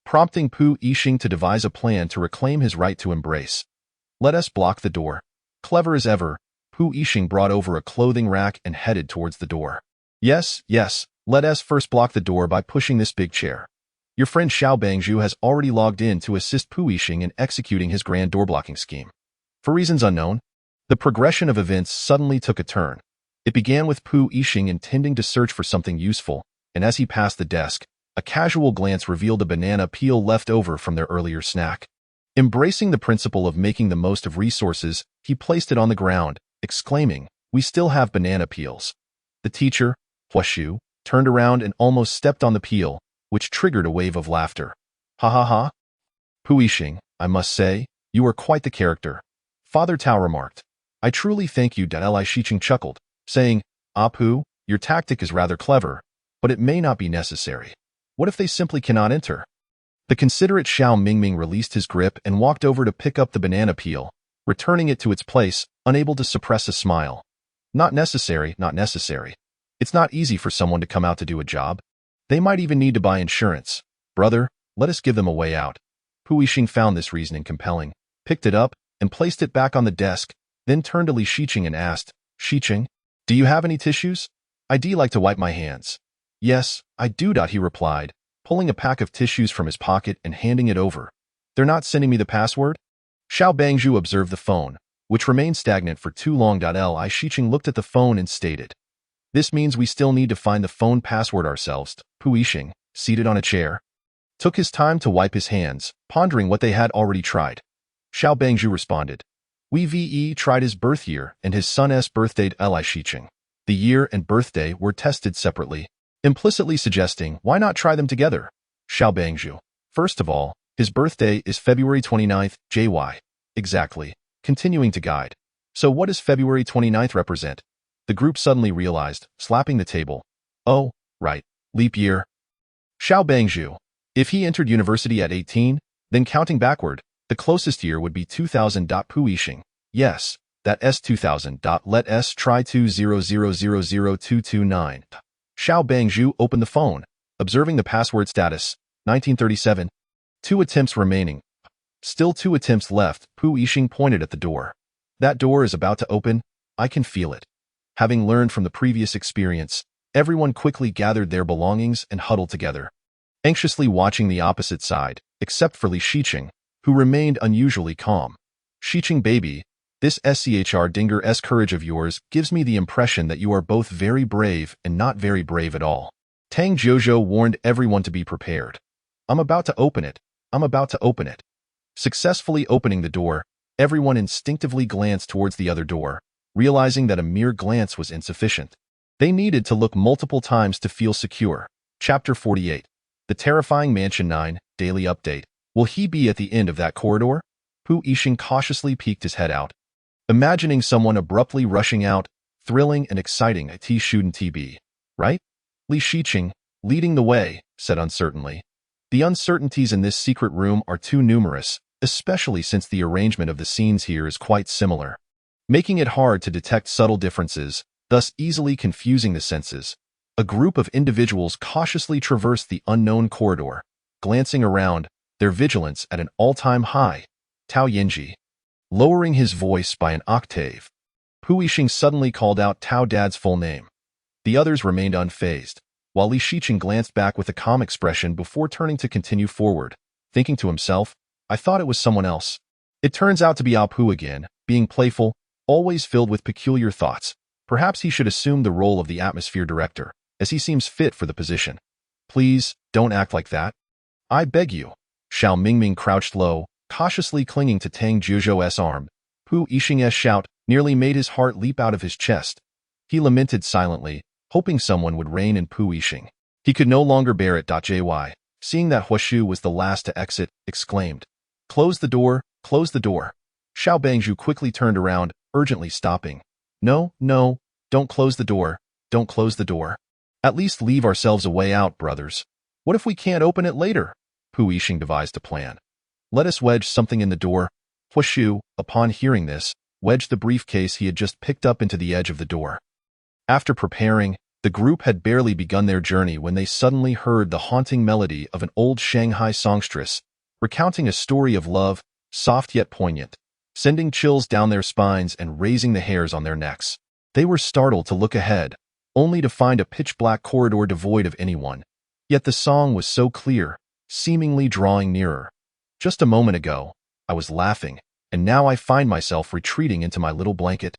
prompting Pu Yixing to devise a plan to reclaim his right to embrace. Let us block the door. Clever as ever, Pu Yixing brought over a clothing rack and headed towards the door. Yes, let us first block the door by pushing this big chair. Your friend Xiao Bangzhu has already logged in to assist Pu Yixing in executing his grand door-blocking scheme. For reasons unknown, the progression of events suddenly took a turn. It began with Pu Yixing intending to search for something useful, and as he passed the desk, a casual glance revealed a banana peel left over from their earlier snack. Embracing the principle of making the most of resources, he placed it on the ground, exclaiming, "We still have banana peels." The teacher, Huashu, turned around and almost stepped on the peel, which triggered a wave of laughter. Ha ha ha. Pu Yixing, I must say, you are quite the character. Father Tao remarked. I truly thank you. Li Shiqing chuckled, saying, Ah Pu, Your tactic is rather clever, but it may not be necessary. What if they simply cannot enter? The considerate Xiao Mingming released his grip and walked over to pick up the banana peel, returning it to its place, unable to suppress a smile. Not necessary, not necessary. It's not easy for someone to come out to do a job. They might even need to buy insurance. Brother, let us give them a way out. Pu Yixing found this reasoning compelling, picked it up, and placed it back on the desk, then turned to Li Shiqing and asked, Shiqing, do you have any tissues? I'd like to wipe my hands. Yes, I do. He replied, pulling a pack of tissues from his pocket and handing it over. They're not sending me the password? Xiao Bangzhu observed the phone, which remained stagnant for too long. Li Shiqing looked at the phone and stated, this means we still need to find the phone password ourselves. Pu Yixing, seated on a chair, took his time to wipe his hands, pondering what they had already tried. Xiao Bangzhu responded, we tried his birth year and his son's birthday. Li Shiqing. The year and birthday were tested separately, implicitly suggesting why not try them together. Xiao Bangzhu. First of all, his birthday is February 29th, JY. Exactly. Continuing to guide. So what does February 29th represent? The group suddenly realized, slapping the table. Oh, right. Leap year. Xiao Bangzhu. If he entered university at 18, then counting backward, the closest year would be 2000. Pu Yixing. Yes, that S2000. Let us try 20000229. Xiao Bangzhu opened the phone, observing the password status, 1937. 2 attempts remaining. Still 2 attempts left. Pu Yixing pointed at the door. That door is about to open. I can feel it. Having learned from the previous experience, everyone quickly gathered their belongings and huddled together, anxiously watching the opposite side, except for Li Shiqing, who remained unusually calm. Shiqing baby, this SCHR Dinger's courage of yours gives me the impression that you are both very brave and not very brave at all. Tang Jiuzhou warned everyone to be prepared. I'm about to open it. I'm about to open it. Successfully opening the door, everyone instinctively glanced towards the other door, realizing that a mere glance was insufficient. They needed to look multiple times to feel secure. Chapter 48. The Terrifying Mansion 9, Daily Update. Will he be at the end of that corridor? Pu Yixing cautiously peeked his head out, imagining someone abruptly rushing out, thrilling and exciting. It shouldn't be, right? Li Shiqing, leading the way, said uncertainly. The uncertainties in this secret room are too numerous, especially since the arrangement of the scenes here is quite similar, making it hard to detect subtle differences, thus easily confusing the senses. A group of individuals cautiously traversed the unknown corridor, glancing around, their vigilance at an all-time high. Tao Yanji. Lowering his voice by an octave, Pu Yixing suddenly called out Tao Dad's full name. The others remained unfazed, while Li Shiqing glanced back with a calm expression before turning to continue forward, thinking to himself, I thought it was someone else. It turns out to be Ao Pu again, being playful, always filled with peculiar thoughts. Perhaps he should assume the role of the atmosphere director, as he seems fit for the position. Please, don't act like that. I beg you. Xiao Mingming crouched low, cautiously clinging to Tang Jiuzhou's arm. Pu Yixing's shout nearly made his heart leap out of his chest. He lamented silently, hoping someone would rein in Pu Yixing. He could no longer bear it. JY, seeing that Huashu was the last to exit, exclaimed, Close the door, close the door. Xiao Bangzhu quickly turned around, urgently stopping. No, don't close the door, don't close the door. At least leave ourselves a way out, brothers. What if we can't open it later? Pu Yixing devised a plan. Let us wedge something in the door. Huashu, upon hearing this, wedged the briefcase he had just picked up into the edge of the door. After preparing, the group had barely begun their journey when they suddenly heard the haunting melody of an old Shanghai songstress, recounting a story of love, soft yet poignant, sending chills down their spines and raising the hairs on their necks. They were startled to look ahead, only to find a pitch-black corridor devoid of anyone. Yet the song was so clear, seemingly drawing nearer. Just a moment ago, I was laughing, and now I find myself retreating into my little blanket,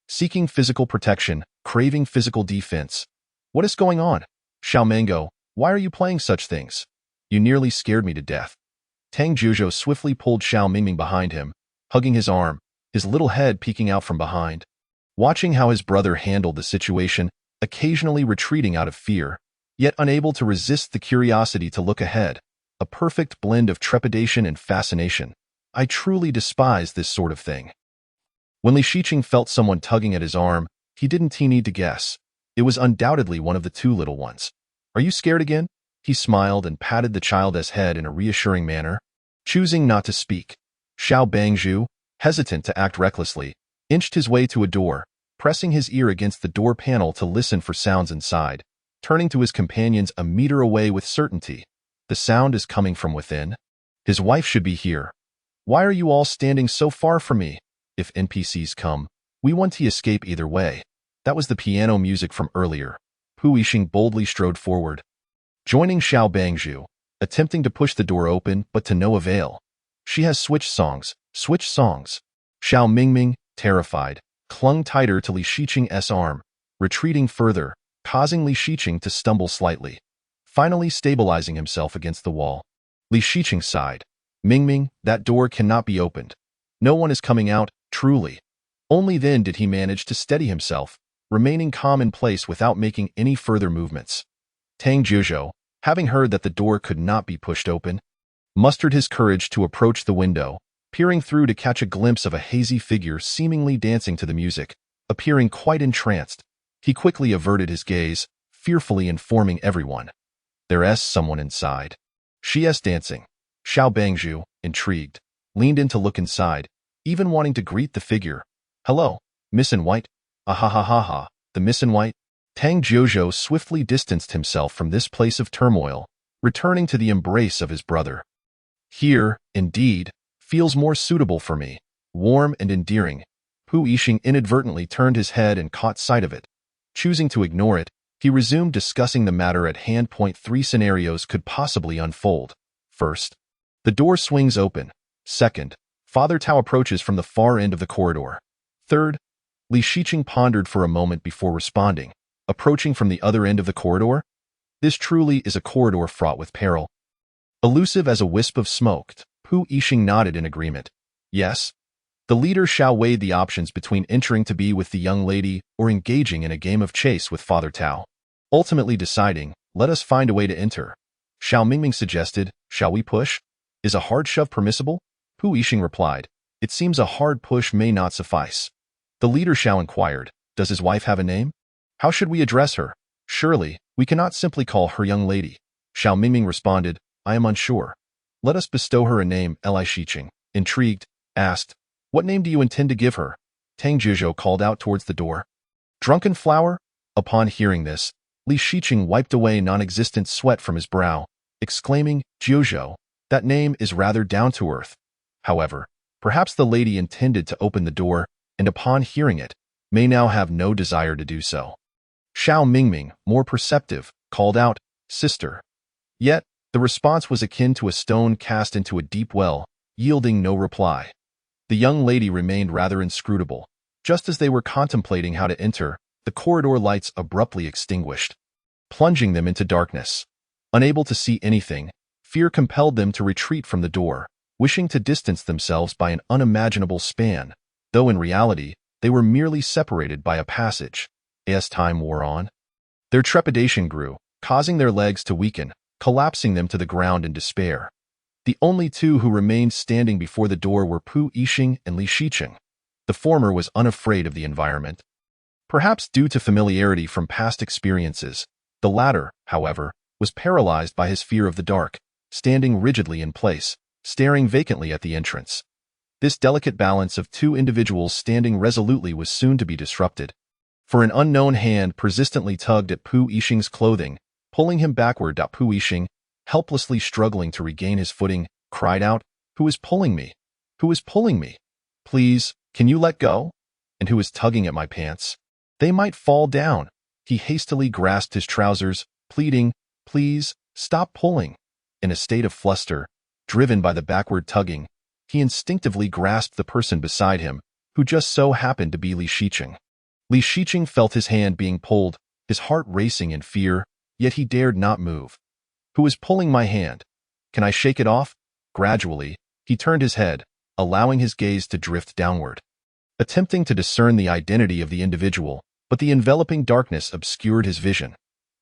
seeking physical protection, craving physical defense. What is going on? Xiao Mango, why are you playing such things? You nearly scared me to death. Tang Jiuzhou swiftly pulled Xiao Mingming behind him, hugging his arm, his little head peeking out from behind. Watching how his brother handled the situation, occasionally retreating out of fear, yet unable to resist the curiosity to look ahead, a perfect blend of trepidation and fascination. I truly despise this sort of thing. When Li Shiqing felt someone tugging at his arm, he didn't need to guess. It was undoubtedly one of the two little ones. Are you scared again? He smiled and patted the child's head in a reassuring manner. Choosing not to speak, Xiao Bangzhu, hesitant to act recklessly, inched his way to a door, pressing his ear against the door panel to listen for sounds inside, turning to his companions a meter away with certainty. The sound is coming from within. His wife should be here. Why are you all standing so far from me? If NPCs come, we want to escape either way. That was the piano music from earlier. Pu Yixing boldly strode forward, joining Xiao Bangzhu, attempting to push the door open, but to no avail. She has switched songs. Xiao Mingming, terrified, clung tighter to Li Shiqing's arm, retreating further, causing Li Shiqing to stumble slightly, finally stabilizing himself against the wall. Li Shiqing sighed. Mingming, that door cannot be opened. No one is coming out, truly. Only then did he manage to steady himself, remaining calm in place without making any further movements. Tang Jiuzhou, having heard that the door could not be pushed open, mustered his courage to approach the window, peering through to catch a glimpse of a hazy figure seemingly dancing to the music, appearing quite entranced. He quickly averted his gaze, fearfully informing everyone. There's someone inside. She's dancing. Xiao Bangzhu, intrigued, leaned in to look inside, even wanting to greet the figure. Hello, Miss in White. Ah, the Miss in White. Tang Jiuzhou swiftly distanced himself from this place of turmoil, returning to the embrace of his brother. Here, indeed, feels more suitable for me, warm and endearing. Pu Yixing inadvertently turned his head and caught sight of it. Choosing to ignore it, he resumed discussing the matter at hand. 3 scenarios could possibly unfold. First, the door swings open. Second, Father Tao approaches from the far end of the corridor. Third, Li Shiqing pondered for a moment before responding. Approaching from the other end of the corridor? This truly is a corridor fraught with peril. Elusive as a wisp of smoke, Pu Yixing nodded in agreement. Yes. The leader Xiao weighed the options between entering to be with the young lady or engaging in a game of chase with Father Tao. Ultimately deciding, let us find a way to enter. Xiao Mingming suggested, shall we push? Is a hard shove permissible? Pu Yixing replied, it seems a hard push may not suffice. The leader Xiao inquired, does his wife have a name? How should we address her? Surely, we cannot simply call her young lady. Xiao Mingming responded, I am unsure. Let us bestow her a name. Li Shiqing, intrigued, asked, what name do you intend to give her? Tang Jiuzhou called out towards the door. Drunken Flower? Upon hearing this, Li Shiqing wiped away non-existent sweat from his brow, exclaiming, Jiuzhou, that name is rather down to earth. However, perhaps the lady intended to open the door, and upon hearing it, may now have no desire to do so. Xiao Mingming, more perceptive, called out, sister. Yet, the response was akin to a stone cast into a deep well, yielding no reply. The young lady remained rather inscrutable. Just as they were contemplating how to enter, the corridor lights abruptly extinguished, plunging them into darkness. Unable to see anything, fear compelled them to retreat from the door, wishing to distance themselves by an unimaginable span, though in reality, they were merely separated by a passage. As time wore on, their trepidation grew, causing their legs to weaken, collapsing them to the ground in despair. The only two who remained standing before the door were Pu Yixing and Li Shiqing. The former was unafraid of the environment, perhaps due to familiarity from past experiences. The latter, however, was paralyzed by his fear of the dark, standing rigidly in place, staring vacantly at the entrance. This delicate balance of two individuals standing resolutely was soon to be disrupted. For an unknown hand persistently tugged at Pu Yixing's clothing, pulling him backward. Pu Yixing, helplessly struggling to regain his footing, cried out, Who is pulling me? Who is pulling me? Please, can you let go? And who is tugging at my pants? They might fall down. He hastily grasped his trousers, pleading, Please, stop pulling. In a state of fluster, driven by the backward tugging, he instinctively grasped the person beside him, who just so happened to be Li Shiqing. Li Shiqing felt his hand being pulled, his heart racing in fear, yet he dared not move. Who is pulling my hand? Can I shake it off? Gradually, he turned his head, allowing his gaze to drift downward, attempting to discern the identity of the individual, but the enveloping darkness obscured his vision.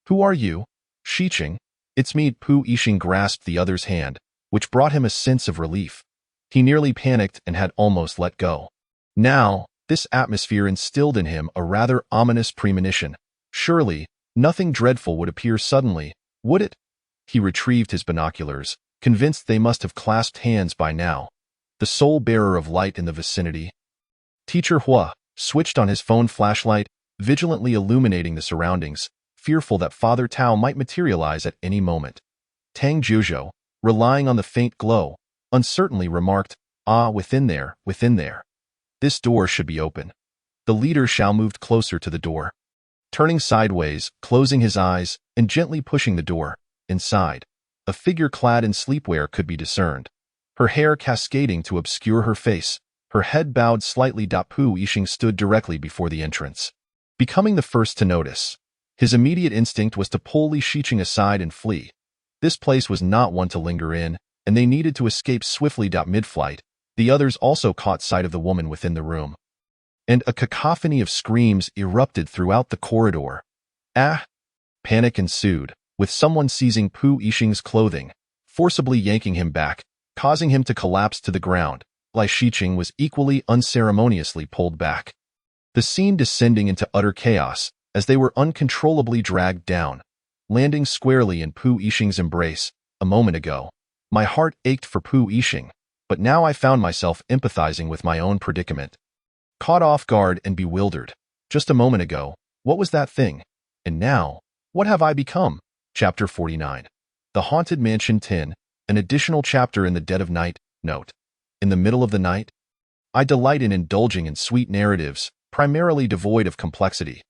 Who are you? Shiqing. It's me. Pu Yixing grasped the other's hand, which brought him a sense of relief. He nearly panicked and had almost let go. Now, this atmosphere instilled in him a rather ominous premonition. Surely, nothing dreadful would appear suddenly, would it? He retrieved his binoculars, convinced they must have clasped hands by now. The sole bearer of light in the vicinity. Teacher Hua switched on his phone flashlight, vigilantly illuminating the surroundings, fearful that Father Tao might materialize at any moment. Tang Jiuzhou, relying on the faint glow, uncertainly remarked, "Ah, within there, within there. This door should be open." The leader Xiao moved closer to the door, turning sideways, closing his eyes, and gently pushing the door. Inside, a figure clad in sleepwear could be discerned, her hair cascading to obscure her face, her head bowed slightly. Pu Yixing stood directly before the entrance, becoming the first to notice. His immediate instinct was to pull Li Shiqing aside and flee. This place was not one to linger in, and they needed to escape swiftly. Mid-flight, the others also caught sight of the woman within the room, and a cacophony of screams erupted throughout the corridor. Ah! Panic ensued, with someone seizing Pu Yixing's clothing, forcibly yanking him back, causing him to collapse to the ground. Li Shiqing was equally unceremoniously pulled back, the scene descending into utter chaos as they were uncontrollably dragged down, landing squarely in Pu Yixing's embrace. A moment ago, my heart ached for Pu Yixing, but now I found myself empathizing with my own predicament. Caught off guard and bewildered. Just a moment ago, what was that thing? And now, what have I become? Chapter 49. The Haunted Mansion 10, an additional chapter in the dead of night. Note: in the middle of the night? I delight in indulging in sweet narratives, primarily devoid of complexity.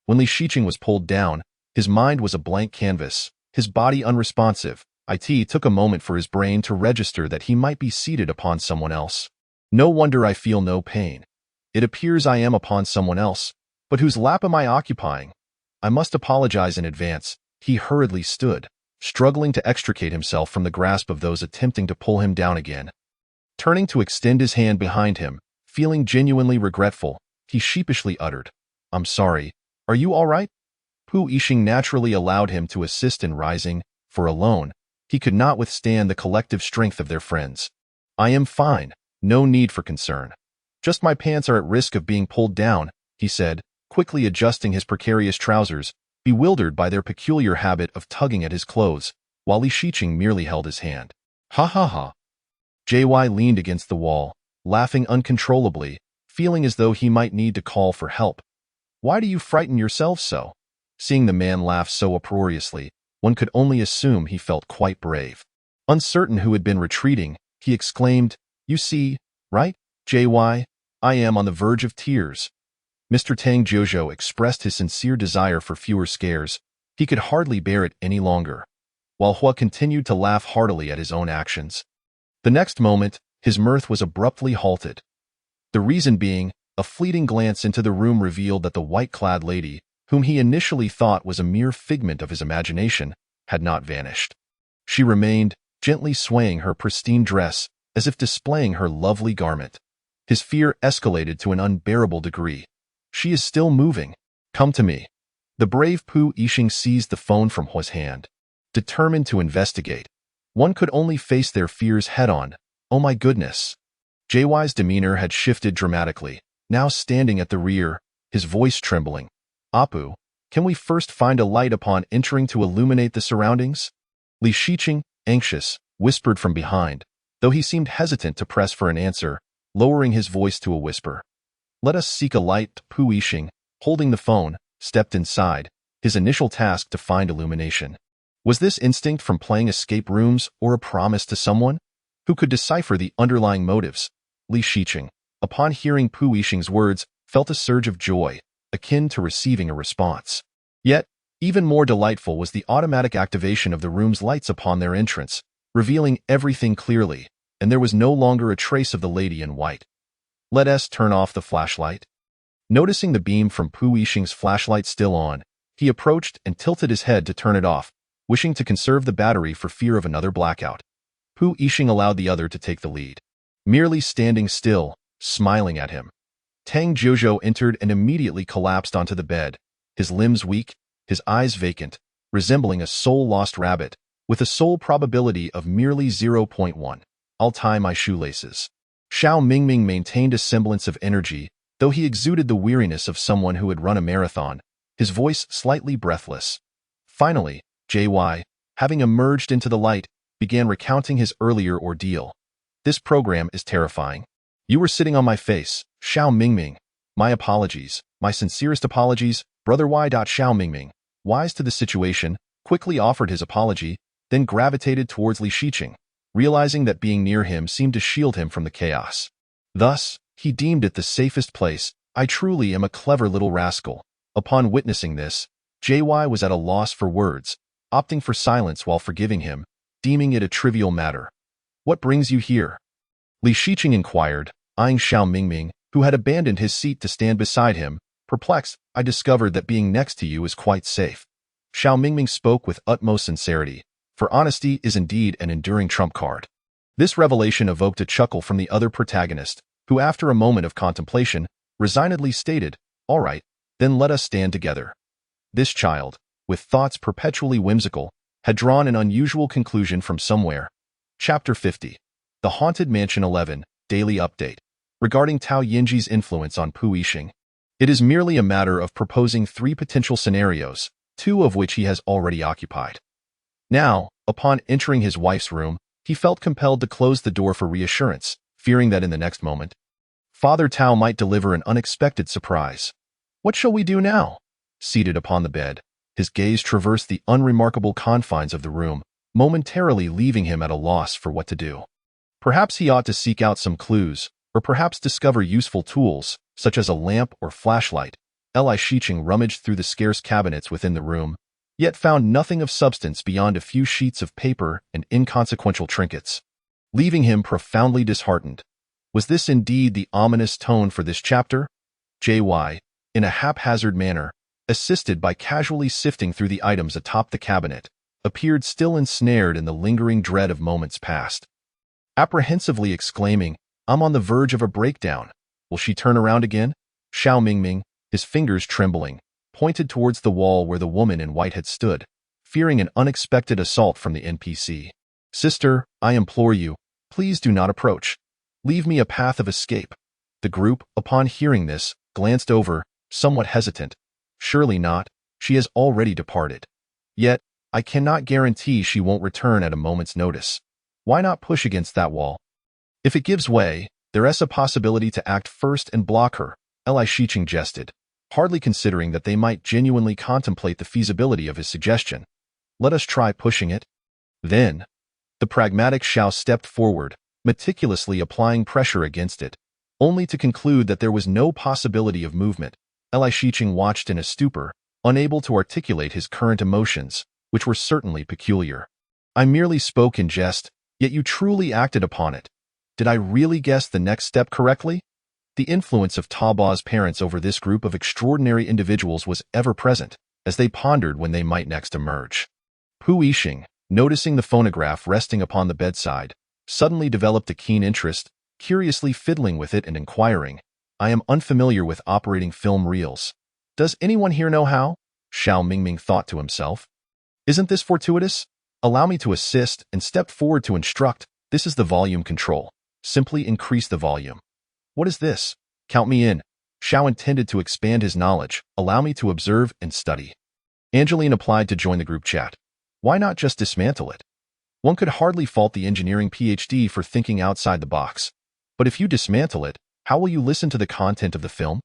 When Li Shiqing was pulled down, his mind was a blank canvas, his body unresponsive. It took a moment for his brain to register that he might be seated upon someone else. No wonder I feel no pain. It appears I am upon someone else, but whose lap am I occupying? I must apologize in advance. He hurriedly stood, struggling to extricate himself from the grasp of those attempting to pull him down again. Turning to extend his hand behind him, feeling genuinely regretful, he sheepishly uttered, "I'm sorry. Are you all right?" Pu Yixing naturally allowed him to assist in rising, for alone, he could not withstand the collective strength of their friends. "I am fine. No need for concern. Just my pants are at risk of being pulled down," he said, quickly adjusting his precarious trousers, bewildered by their peculiar habit of tugging at his clothes, while Li Shiqing merely held his hand. "Ha ha ha." JY leaned against the wall, laughing uncontrollably, feeling as though he might need to call for help. "Why do you frighten yourselves so?" Seeing the man laugh so uproariously, one could only assume he felt quite brave. Uncertain who had been retreating, he exclaimed, "You see, right, JY, I am on the verge of tears." Mr. Tang Jiuzhou expressed his sincere desire for fewer scares. He could hardly bear it any longer, while Hua continued to laugh heartily at his own actions. The next moment, his mirth was abruptly halted. The reason being, a fleeting glance into the room revealed that the white-clad lady, whom he initially thought was a mere figment of his imagination, had not vanished. She remained, gently swaying her pristine dress, as if displaying her lovely garment. His fear escalated to an unbearable degree. "She is still moving. Come to me." The brave Pu Yixing seized the phone from Hua's hand, determined to investigate. One could only face their fears head-on. Oh my goodness. JY's demeanor had shifted dramatically, now standing at the rear, his voice trembling. "Apu, can we first find a light upon entering to illuminate the surroundings?" Li Shiqing, anxious, whispered from behind, though he seemed hesitant to press for an answer, lowering his voice to a whisper. "Let us seek a light." Pu Yixing, holding the phone, stepped inside, his initial task to find illumination. Was this instinct from playing escape rooms or a promise to someone? Who could decipher the underlying motives? Li Shiqing, upon hearing Pu Yixing's words, felt a surge of joy, akin to receiving a response. Yet, even more delightful was the automatic activation of the room's lights upon their entrance, revealing everything clearly, and there was no longer a trace of the lady in white. "Let us turn off the flashlight." Noticing the beam from Pu Yixing's flashlight still on, he approached and tilted his head to turn it off, wishing to conserve the battery for fear of another blackout. Pu Yixing allowed the other to take the lead, merely standing still, smiling at him. Tang Jiuzhou entered and immediately collapsed onto the bed, his limbs weak, his eyes vacant, resembling a soul-lost rabbit, with a soul probability of merely 0.1. "I'll tie my shoelaces." Xiao Mingming maintained a semblance of energy, though he exuded the weariness of someone who had run a marathon, his voice slightly breathless. Finally, JY, having emerged into the light, began recounting his earlier ordeal. This program is terrifying. You were sitting on my face, Xiao Mingming. My apologies, my sincerest apologies, Brother Y. Xiao Mingming, wise to the situation, quickly offered his apology, then gravitated towards Li Shiqing, realizing that being near him seemed to shield him from the chaos. Thus, he deemed it the safest place. I truly am a clever little rascal. Upon witnessing this, JY was at a loss for words, opting for silence while forgiving him, deeming it a trivial matter. What brings you here? Li Shiqing inquired, eyeing Xiao Mingming, who had abandoned his seat to stand beside him. Perplexed, I discovered that being next to you is quite safe. Xiao Mingming spoke with utmost sincerity, for honesty is indeed an enduring trump card. This revelation evoked a chuckle from the other protagonist, who after a moment of contemplation, resignedly stated, "All right, then let us stand together." This child, with thoughts perpetually whimsical, had drawn an unusual conclusion from somewhere. Chapter 50. The Haunted Mansion 11, Daily Update. Regarding Tao Yinji's influence on Pu Yixing, it is merely a matter of proposing 3 potential scenarios, 2 of which he has already occupied. Now, upon entering his wife's room, he felt compelled to close the door for reassurance, fearing that in the next moment, Father Tao might deliver an unexpected surprise. What shall we do now? Seated upon the bed, his gaze traversed the unremarkable confines of the room, momentarily leaving him at a loss for what to do. Perhaps he ought to seek out some clues, or perhaps discover useful tools, such as a lamp or flashlight. Li Shiqing rummaged through the scarce cabinets within the room, yet found nothing of substance beyond a few sheets of paper and inconsequential trinkets, leaving him profoundly disheartened. Was this indeed the ominous tone for this chapter? JY, in a haphazard manner, assisted by casually sifting through the items atop the cabinet, appeared still ensnared in the lingering dread of moments past. Apprehensively exclaiming, "I'm on the verge of a breakdown. Will she turn around again?" Xiao Mingming, his fingers trembling, pointed towards the wall where the woman in white had stood, fearing an unexpected assault from the NPC. "Sister, I implore you, please do not approach. Leave me a path of escape." The group, upon hearing this, glanced over, somewhat hesitant. Surely not, she has already departed. Yet, I cannot guarantee she won't return at a moment's notice. Why not push against that wall? If it gives way, there is a possibility to act first and block her, Li Shiqing jested, hardly considering that they might genuinely contemplate the feasibility of his suggestion. Let us try pushing it. Then, the pragmatic Xiao stepped forward, meticulously applying pressure against it, only to conclude that there was no possibility of movement. Li Shiqing watched in a stupor, unable to articulate his current emotions, which were certainly peculiar. I merely spoke in jest, yet you truly acted upon it. Did I really guess the next step correctly? The influence of Taoba's parents over this group of extraordinary individuals was ever present, as they pondered when they might next emerge. Pu Yixing, noticing the phonograph resting upon the bedside, suddenly developed a keen interest, curiously fiddling with it and inquiring, "I am unfamiliar with operating film reels. Does anyone here know how?" Xiao Mingming thought to himself. "Isn't this fortuitous? Allow me to assist," and stepped forward to instruct. "This is the volume control. Simply increase the volume." "What is this? Count me in." Xiao intended to expand his knowledge. "Allow me to observe and study." Angeline applied to join the group chat. Why not just dismantle it? One could hardly fault the engineering PhD for thinking outside the box. But if you dismantle it, how will you listen to the content of the film?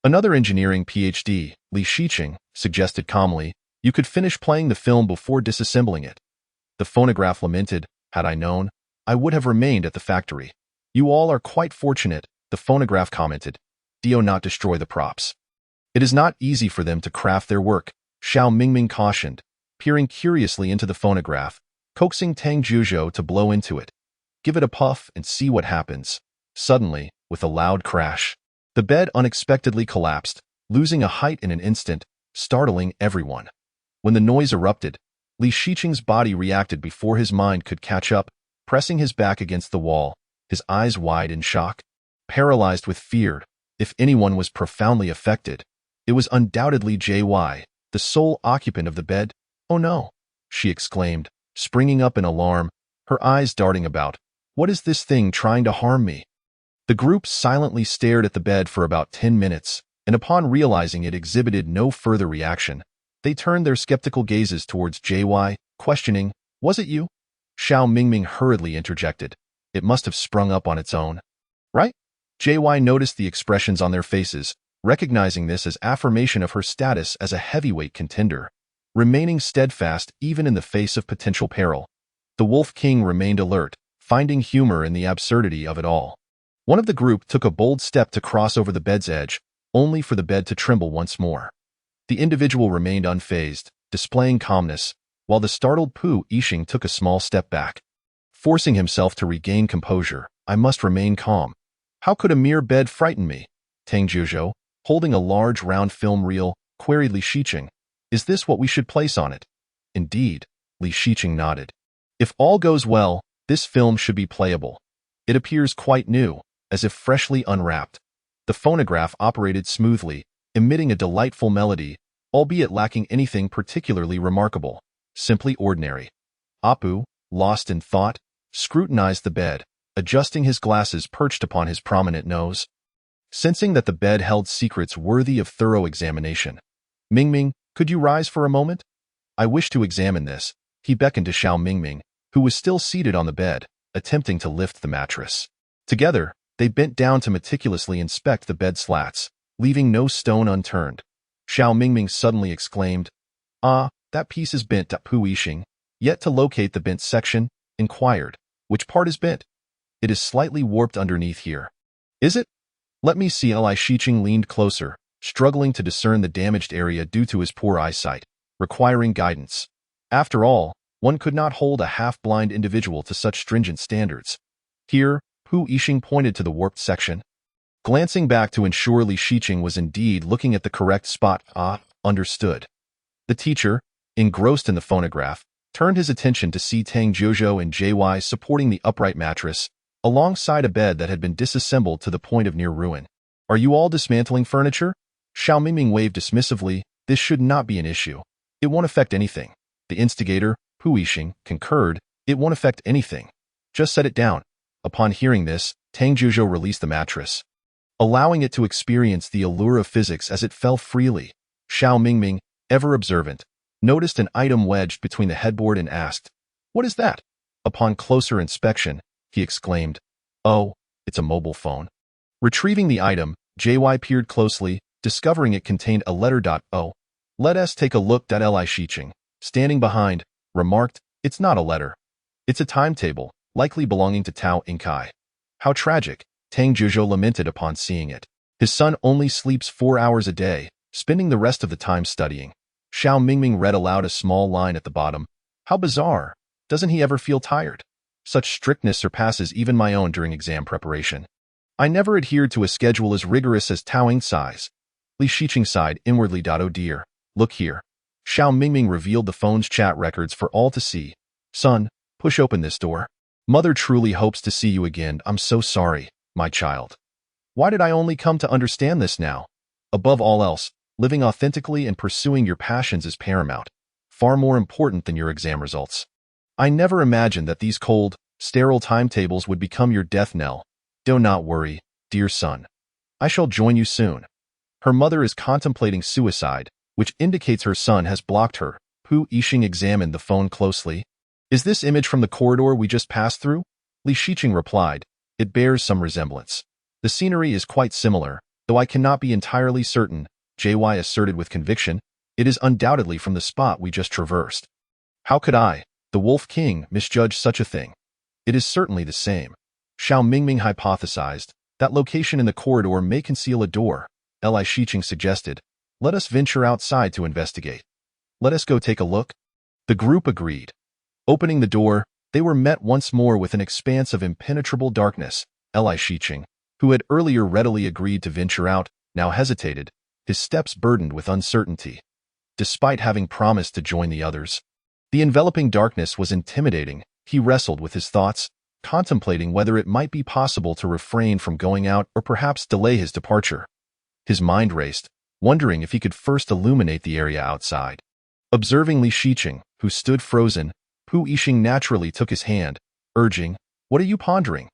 Another engineering PhD, Li Shiqing, suggested calmly, "You could finish playing the film before disassembling it." The phonograph lamented, "Had I known, I would have remained at the factory." "You all are quite fortunate," the phonograph commented. "Do not destroy the props. It is not easy for them to craft their work," Xiao Mingming cautioned, peering curiously into the phonograph, coaxing Tang Zhuzhou to blow into it. "Give it a puff and see what happens." Suddenly, with a loud crash, the bed unexpectedly collapsed, losing a height in an instant, startling everyone. When the noise erupted, Li Shiqing's body reacted before his mind could catch up, pressing his back against the wall, his eyes wide in shock. Paralyzed with fear, if anyone was profoundly affected, it was undoubtedly JY, the sole occupant of the bed. "Oh no," she exclaimed, springing up in alarm, her eyes darting about. "What is this thing trying to harm me?" The group silently stared at the bed for about 10 minutes, and upon realizing it exhibited no further reaction, they turned their skeptical gazes towards JY, questioning, "Was it you?" Xiao Mingming hurriedly interjected, "It must have sprung up on its own, right?" JY noticed the expressions on their faces, recognizing this as affirmation of her status as a heavyweight contender, remaining steadfast even in the face of potential peril. The Wolf King remained alert, finding humor in the absurdity of it all. One of the group took a bold step to cross over the bed's edge, only for the bed to tremble once more. The individual remained unfazed, displaying calmness, while the startled Pu Yixing took a small step back. Forcing himself to regain composure, "I must remain calm. How could a mere bed frighten me?" Tang Jiuzhou, holding a large round film reel, queried Li Shiqing. "Is this what we should place on it?" "Indeed," Li Shiqing nodded. "If all goes well, this film should be playable. It appears quite new, as if freshly unwrapped." The phonograph operated smoothly, emitting a delightful melody, albeit lacking anything particularly remarkable, simply ordinary. Apu, lost in thought, scrutinized the bed, adjusting his glasses perched upon his prominent nose. Sensing that the bed held secrets worthy of thorough examination, "Mingming, could you rise for a moment? I wish to examine this." He beckoned to Xiao Mingming, who was still seated on the bed, attempting to lift the mattress. Together, they bent down to meticulously inspect the bed slats, leaving no stone unturned. Xiao Mingming suddenly exclaimed, "Ah, that piece is bent." Pu Yixing, yet to locate the bent section, inquired, "Which part is bent?" "It is slightly warped underneath here." "Is it? Let me see." Li Shiqing leaned closer, struggling to discern the damaged area due to his poor eyesight, requiring guidance. After all, one could not hold a half-blind individual to such stringent standards. Here, Pu Yixing pointed to the warped section. Glancing back to ensure Li Shiqing was indeed looking at the correct spot, understood. The teacher, engrossed in the phonograph, turned his attention to see Tang Jiuzhou and JY supporting the upright mattress, alongside a bed that had been disassembled to the point of near ruin. "Are you all dismantling furniture?" Xiao Mingming waved dismissively. "This should not be an issue. It won't affect anything." The instigator, Pu Yixing, concurred, "It won't affect anything. Just set it down." Upon hearing this, Tang Jiuzhou released the mattress, allowing it to experience the allure of physics as it fell freely. Xiao Mingming, ever observant, noticed an item wedged between the headboard and asked, "What is that?" Upon closer inspection, he exclaimed, "Oh, it's a mobile phone." Retrieving the item, JY peered closely, discovering it contained a letter. "Oh, let us take a look." Li Shiqing, standing behind, remarked, "It's not a letter. It's a timetable, likely belonging to Tao Inkai." "How tragic," Tang Jiuzhou lamented upon seeing it. "His son only sleeps 4 hours a day, spending the rest of the time studying." Xiao Mingming read aloud a small line at the bottom. "How bizarre. Doesn't he ever feel tired? Such strictness surpasses even my own during exam preparation. I never adhered to a schedule as rigorous as Tao Inkai's." Li Shiqing sighed inwardly. "Oh dear, look here." Xiao Mingming revealed the phone's chat records for all to see. "Son, push open this door. Mother truly hopes to see you again. I'm so sorry, my child. Why did I only come to understand this now? Above all else, living authentically and pursuing your passions is paramount, far more important than your exam results. I never imagined that these cold, sterile timetables would become your death knell. Do not worry, dear son. I shall join you soon." Her mother is contemplating suicide, which indicates her son has blocked her. Pu Yixing examined the phone closely. "Is this image from the corridor we just passed through?" Li Shiqing replied, "It bears some resemblance. The scenery is quite similar, though I cannot be entirely certain," JY asserted with conviction. "It is undoubtedly from the spot we just traversed." "How could I, the Wolf King, misjudge such a thing? It is certainly the same." Xiao Mingming hypothesized, "That location in the corridor may conceal a door." Li Shiqing suggested, "Let us venture outside to investigate." "Let us go take a look." The group agreed. Opening the door, they were met once more with an expanse of impenetrable darkness. Li Shiqing, who had earlier readily agreed to venture out, now hesitated, his steps burdened with uncertainty. Despite having promised to join the others, the enveloping darkness was intimidating. He wrestled with his thoughts, contemplating whether it might be possible to refrain from going out or perhaps delay his departure. His mind raced, wondering if he could first illuminate the area outside. Observing Li Shiqing, who stood frozen, Pu Yixing naturally took his hand, urging, "What are you pondering?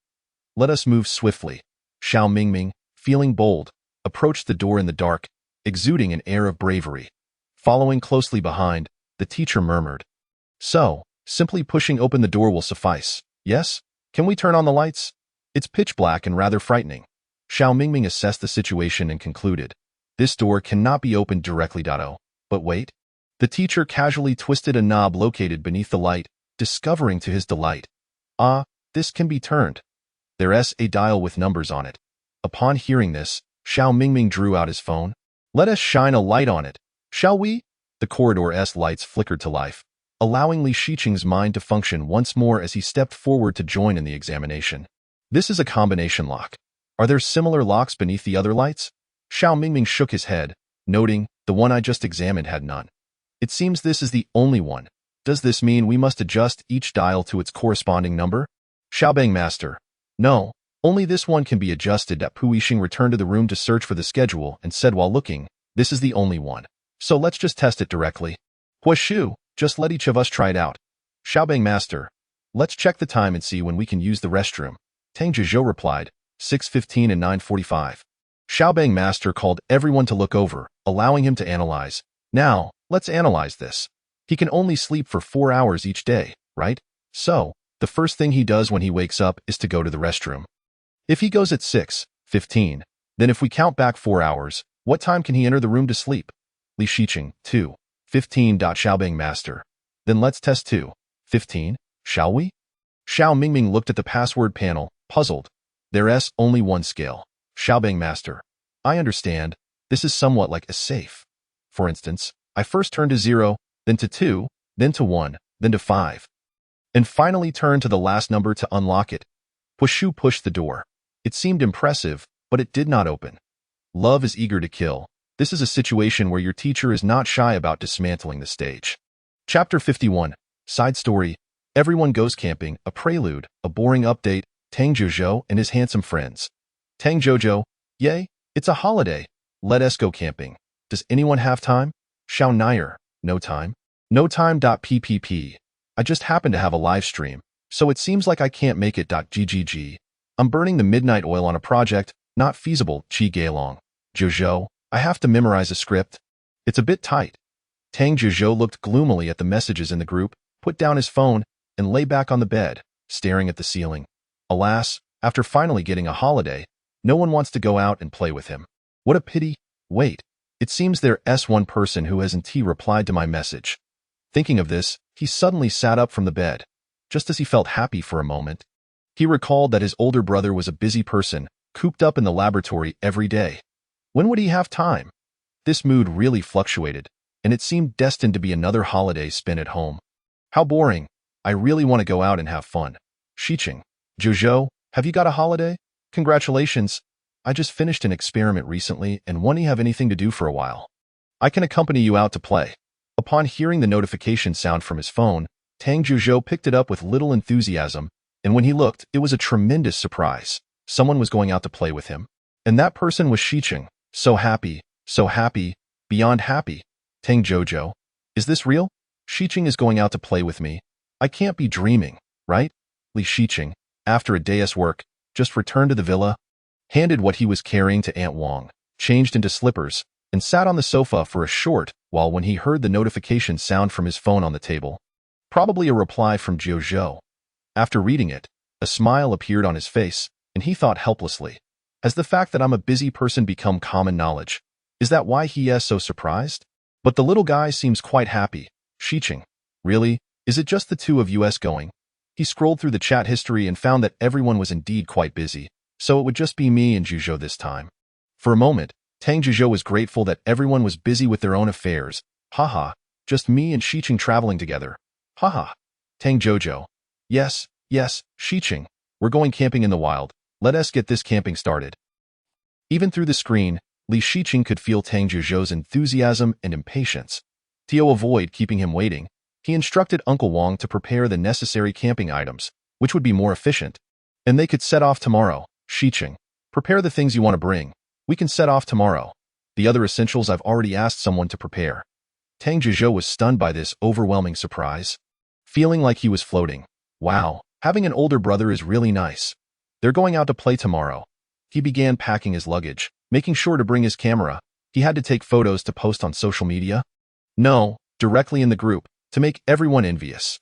Let us move swiftly." Xiao Mingming, feeling bold, approached the door in the dark, exuding an air of bravery. Following closely behind, the teacher murmured, "So, simply pushing open the door will suffice, yes? Can we turn on the lights?" It's pitch black and rather frightening. Xiao Mingming assessed the situation and concluded, "This door cannot be opened directly. But wait." The teacher casually twisted a knob located beneath the light, discovering to his delight, "Ah, this can be turned. There's a dial with numbers on it." Upon hearing this, Xiao Mingming drew out his phone. "Let us shine a light on it, shall we?" The corridor's lights flickered to life, allowing Li Shiqing's mind to function once more as he stepped forward to join in the examination. "This is a combination lock. Are there similar locks beneath the other lights?" Xiao Mingming shook his head, noting, "The one I just examined had none. It seems this is the only one. Does this mean we must adjust each dial to its corresponding number?" Xiaobang Master, "No, only this one can be adjusted." Pu Yixing returned to the room to search for the schedule and said while looking, "This is the only one. So let's just test it directly." "Huashu, just let each of us try it out." "Xiaobang Master, let's check the time and see when we can use the restroom." Tang Zhizhou replied, 6:15 and 9:45. Xiaobang Master called everyone to look over, allowing him to analyze. "Now, let's analyze this. He can only sleep for 4 hours each day, right? So, the first thing he does when he wakes up is to go to the restroom. If he goes at 6:15, then if we count back 4 hours, what time can he enter the room to sleep?" Li Shiqing, 2:15. Xiaobang Master, "Then let's test 2:15, shall we?" Xiao Mingming looked at the password panel, puzzled. "There's only one scale." Xiaobang Master, "I understand. This is somewhat like a safe. For instance, I first turn to 0, then to 2, then to 1, then to 5, and finally turn to the last number to unlock it." Huashu pushed the door. It seemed impressive, but it did not open. Love is eager to kill. This is a situation where your teacher is not shy about dismantling the stage. Chapter 51, Side Story, Everyone Goes Camping, a prelude, a boring update, Tang Zhizhou and his handsome friends. Tang Zhizhou, "Yay, it's a holiday. Let us go camping. Does anyone have time?" Xiao Nair, "No time. No time. Ppp. I just happen to have a live stream, so it seems like I can't make it. Ggg. I'm burning the midnight oil on a project, not feasible. Qi Gailong. Zhizhou, I have to memorize a script. It's a bit tight." Tang Zhizhou looked gloomily at the messages in the group, put down his phone, and lay back on the bed, staring at the ceiling. Alas, after finally getting a holiday, no one wants to go out and play with him. What a pity. Wait, it seems there's one person who hasn't replied to my message. Thinking of this, he suddenly sat up from the bed. Just as he felt happy for a moment, he recalled that his older brother was a busy person, cooped up in the laboratory every day. When would he have time? This mood really fluctuated, and it seemed destined to be another holiday spent at home. How boring. I really want to go out and have fun. Shiqing, Zhizhou, have you got a holiday? Congratulations. I just finished an experiment recently and won't have anything to do for a while. I can accompany you out to play. Upon hearing the notification sound from his phone, Tang Zhizhou picked it up with little enthusiasm, and when he looked, it was a tremendous surprise. Someone was going out to play with him. And that person was Shiqing. So happy, beyond happy. Tang Zhizhou, is this real? Shiqing is going out to play with me. I can't be dreaming, right? Li Shiqing, after a day's work, just returned to the villa, handed what he was carrying to Aunt Wang, changed into slippers, and sat on the sofa for a short while when he heard the notification sound from his phone on the table. Probably a reply from Zhizhou. After reading it, a smile appeared on his face, and he thought helplessly, has the fact that I'm a busy person become common knowledge? Is that why he is so surprised? But the little guy seems quite happy. Shiqing, really? Is it just the two of us going? He scrolled through the chat history and found that everyone was indeed quite busy, so it would just be me and Zhizhou this time. For a moment, Tang Zhizhou was grateful that everyone was busy with their own affairs. Haha, just me and Shiqing traveling together. Haha. Tang Zhizhou, yes, Shiqing, we're going camping in the wild. Let us get this camping started. Even through the screen, Li Shiqing could feel Tang Zhizhou's enthusiasm and impatience. To avoid keeping him waiting, he instructed Uncle Wang to prepare the necessary camping items, which would be more efficient, and they could set off tomorrow. Shiqing, prepare the things you want to bring. We can set off tomorrow. The other essentials I've already asked someone to prepare. Tang Zhizhou was stunned by this overwhelming surprise, feeling like he was floating. Wow, having an older brother is really nice. They're going out to play tomorrow. He began packing his luggage, making sure to bring his camera. He had to take photos to post on social media. No, directly in the group, to make everyone envious.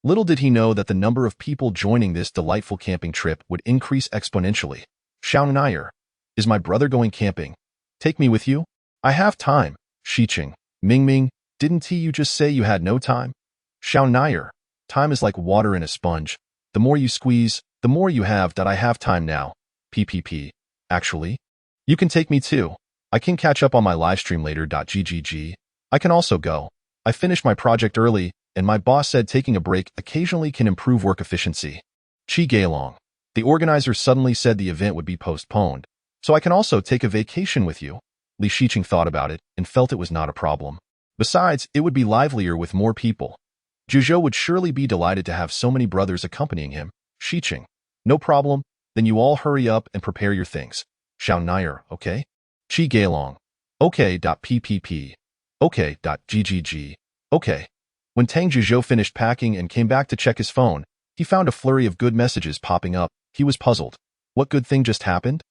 Little did he know that the number of people joining this delightful camping trip would increase exponentially. Xiao Nair, is my brother going camping? Take me with you? I have time. Shiqing, Mingming, didn't you just say you had no time? Xiao Nair, time is like water in a sponge. The more you squeeze, the more you have. I have time now. PPP. Actually, you can take me too. I can catch up on my livestream later. GGG. I can also go. I finished my project early, and my boss said taking a break occasionally can improve work efficiency. Qi Gailong. The organizers suddenly said the event would be postponed, so I can also take a vacation with you. Li Shiqing thought about it and felt it was not a problem. Besides, it would be livelier with more people. Zhuzhou would surely be delighted to have so many brothers accompanying him. Shiqing. No problem, then you all hurry up and prepare your things. Xiao Nair, okay? Qi Gailong. Okay. PPP. Okay. GGG. Okay. When Tang Zhuzhou finished packing and came back to check his phone, he found a flurry of good messages popping up. He was puzzled. What good thing just happened?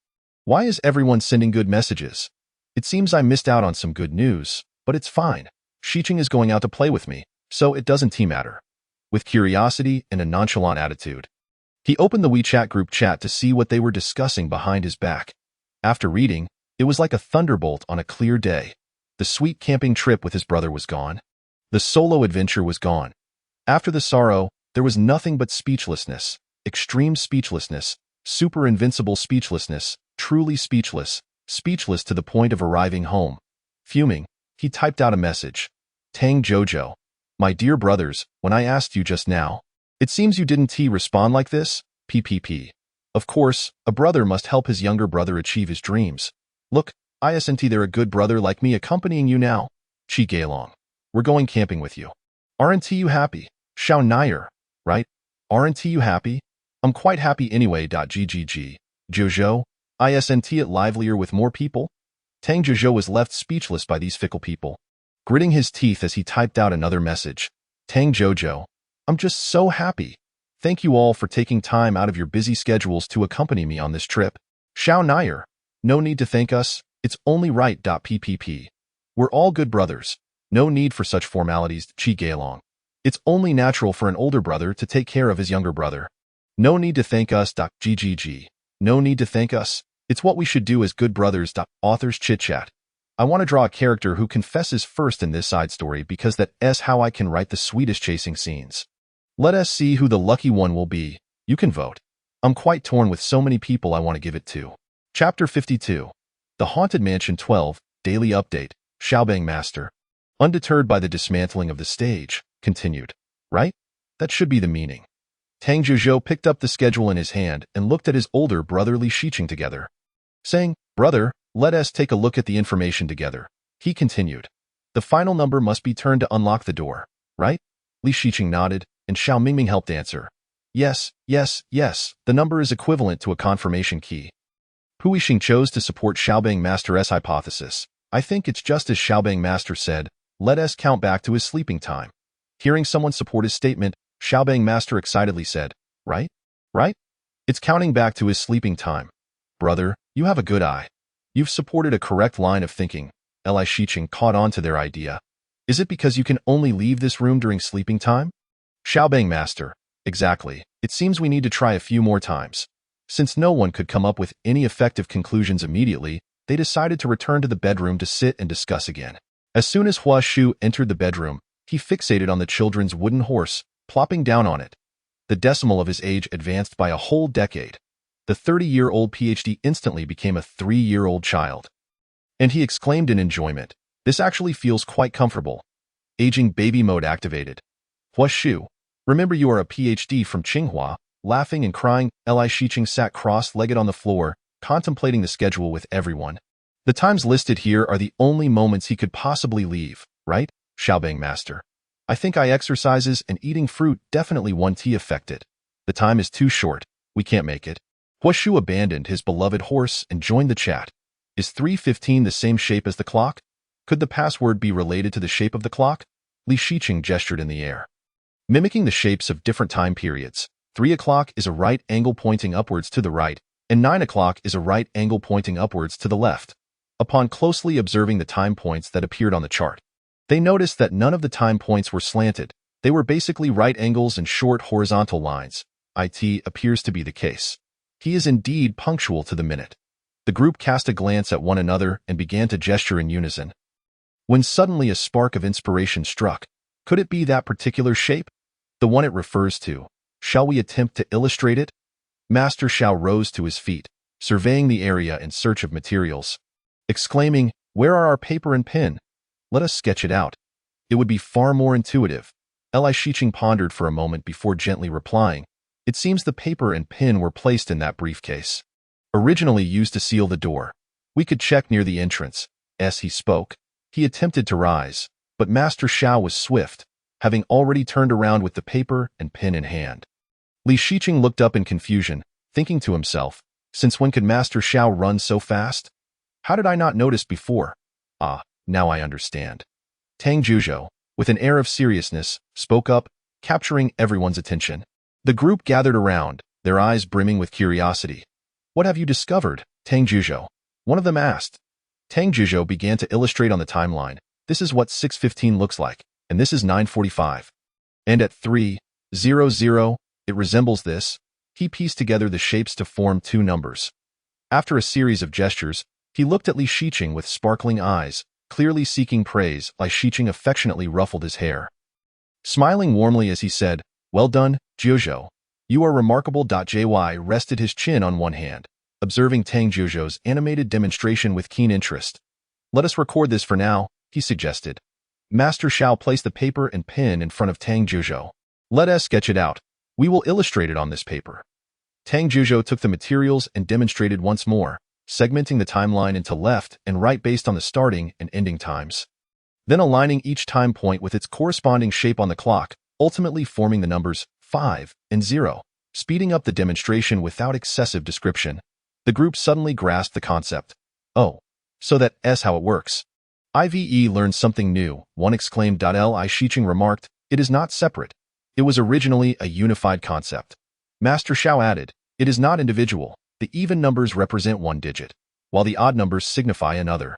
Why is everyone sending good messages? It seems I missed out on some good news, but it's fine. Shiqing is going out to play with me, so it doesn't matter. With curiosity and a nonchalant attitude, he opened the WeChat group chat to see what they were discussing behind his back. After reading, it was like a thunderbolt on a clear day. The sweet camping trip with his brother was gone. The solo adventure was gone. After the sorrow, there was nothing but speechlessness, extreme speechlessness, super invincible speechlessness, truly speechless, speechless to the point of arriving home. Fuming, he typed out a message. Tang Jojo. My dear brothers, when I asked you just now, it seems you didn't respond like this? PPP. Of course, a brother must help his younger brother achieve his dreams. Look, isn't there a good brother like me accompanying you now? Qi Gailong. We're going camping with you. Aren't you happy? Xiao Nair, right? Aren't you happy? I'm quite happy anyway. GGG. Zhuzhou, isn't it livelier with more people? Tang Zhuzhou was left speechless by these fickle people. Gritting his teeth as he typed out another message. Tang Jojo, I'm just so happy. Thank you all for taking time out of your busy schedules to accompany me on this trip. Xiao Nair, no need to thank us, it's only right. PPP. We're all good brothers. No need for such formalities. Qi Gailong. It's only natural for an older brother to take care of his younger brother. No need to thank us. GGG. No need to thank us. It's what we should do as good brothers. Authors chit-chat. I want to draw a character who confesses first in this side story because that's how I can write the sweetest chasing scenes. Let us see who the lucky one will be. You can vote. I'm quite torn with so many people I want to give it to. Chapter 52. The Haunted Mansion 12, Daily Update, Xiaobang Master. Undeterred by the dismantling of the stage, continued. Right? That should be the meaning. Tang Zhuzhou picked up the schedule in his hand and looked at his older brother Li Shiqing together. Saying, Brother, let us take a look at the information together. He continued. The final number must be turned to unlock the door, right? Li Shiqing nodded, and Xiao Mingming helped answer. Yes, yes, yes, the number is equivalent to a confirmation key. Pu Yixing chose to support Xiaobang Master's hypothesis. I think it's just as Xiaobang Master said, let us count back to his sleeping time. Hearing someone support his statement, Xiaobang Master excitedly said, Right? Right? It's counting back to his sleeping time. Brother, you have a good eye. You've supported a correct line of thinking. Li Shiqing caught on to their idea. Is it because you can only leave this room during sleeping time? Xiaobang Master, exactly. It seems we need to try a few more times. Since no one could come up with any effective conclusions immediately, they decided to return to the bedroom to sit and discuss again. As soon as Hua Shu entered the bedroom, he fixated on the children's wooden horse, plopping down on it. The decimal of his age advanced by a whole decade. The 30-year-old PhD instantly became a 3-year-old child. And he exclaimed in enjoyment, This actually feels quite comfortable. Aging baby mode activated. Hua Shu, remember you are a PhD from Tsinghua. Laughing and crying, Li Shiqing sat cross-legged on the floor, contemplating the schedule with everyone. The times listed here are the only moments he could possibly leave, right? Xiaobang Master. I think exercises and eating fruit definitely won't affect it. The time is too short. We can't make it. Hua Shu abandoned his beloved horse and joined the chat. Is 3:15 the same shape as the clock? Could the password be related to the shape of the clock? Li Shiqing gestured in the air. Mimicking the shapes of different time periods, 3 o'clock is a right angle pointing upwards to the right, and 9 o'clock is a right angle pointing upwards to the left. Upon closely observing the time points that appeared on the chart, they noticed that none of the time points were slanted. They were basically right angles and short horizontal lines. It appears to be the case. He is indeed punctual to the minute. The group cast a glance at one another and began to gesture in unison. When suddenly a spark of inspiration struck. Could it be that particular shape? The one it refers to. Shall we attempt to illustrate it? Master Xiao rose to his feet, surveying the area in search of materials, exclaiming, "Where are our paper and pen? Let us sketch it out. It would be far more intuitive." Li Shiqing pondered for a moment before gently replying, "It seems the paper and pen were placed in that briefcase, originally used to seal the door. We could check near the entrance." As he spoke, he attempted to rise, but Master Xiao was swift, having already turned around with the paper and pen in hand. Li Shiqing looked up in confusion, thinking to himself, since when could Master Xiao run so fast? How did I not notice before? Ah, now I understand. Tang Zhuzhou, with an air of seriousness, spoke up, capturing everyone's attention. The group gathered around, their eyes brimming with curiosity. "What have you discovered, Tang Zhuzhou?" one of them asked. Tang Zhuzhou began to illustrate on the timeline. "This is what 6:15 looks like, and this is 9:45. And at 3:00, it resembles this." He pieced together the shapes to form two numbers. After a series of gestures, he looked at Li Shiqing with sparkling eyes, clearly seeking praise. Li Shiqing affectionately ruffled his hair, smiling warmly as he said, "Well done, Zhuzhou. You are remarkable." Jy rested his chin on one hand, observing Tang Zhuzhou's animated demonstration with keen interest. "Let us record this for now," he suggested. Master Xiao placed the paper and pen in front of Tang Zhuzhou. "Let us sketch it out. We will illustrate it on this paper." Tang Zhuzhou took the materials and demonstrated once more, segmenting the timeline into left and right based on the starting and ending times, then aligning each time point with its corresponding shape on the clock, ultimately forming the numbers 5 and 0, speeding up the demonstration without excessive description. The group suddenly grasped the concept. "Oh, so that's how it works. I've learned something new," one exclaimed. Li Shiqing remarked, "It is not separate. It was originally a unified concept." Master Xiao added, "It is not individual. The even numbers represent one digit, while the odd numbers signify another."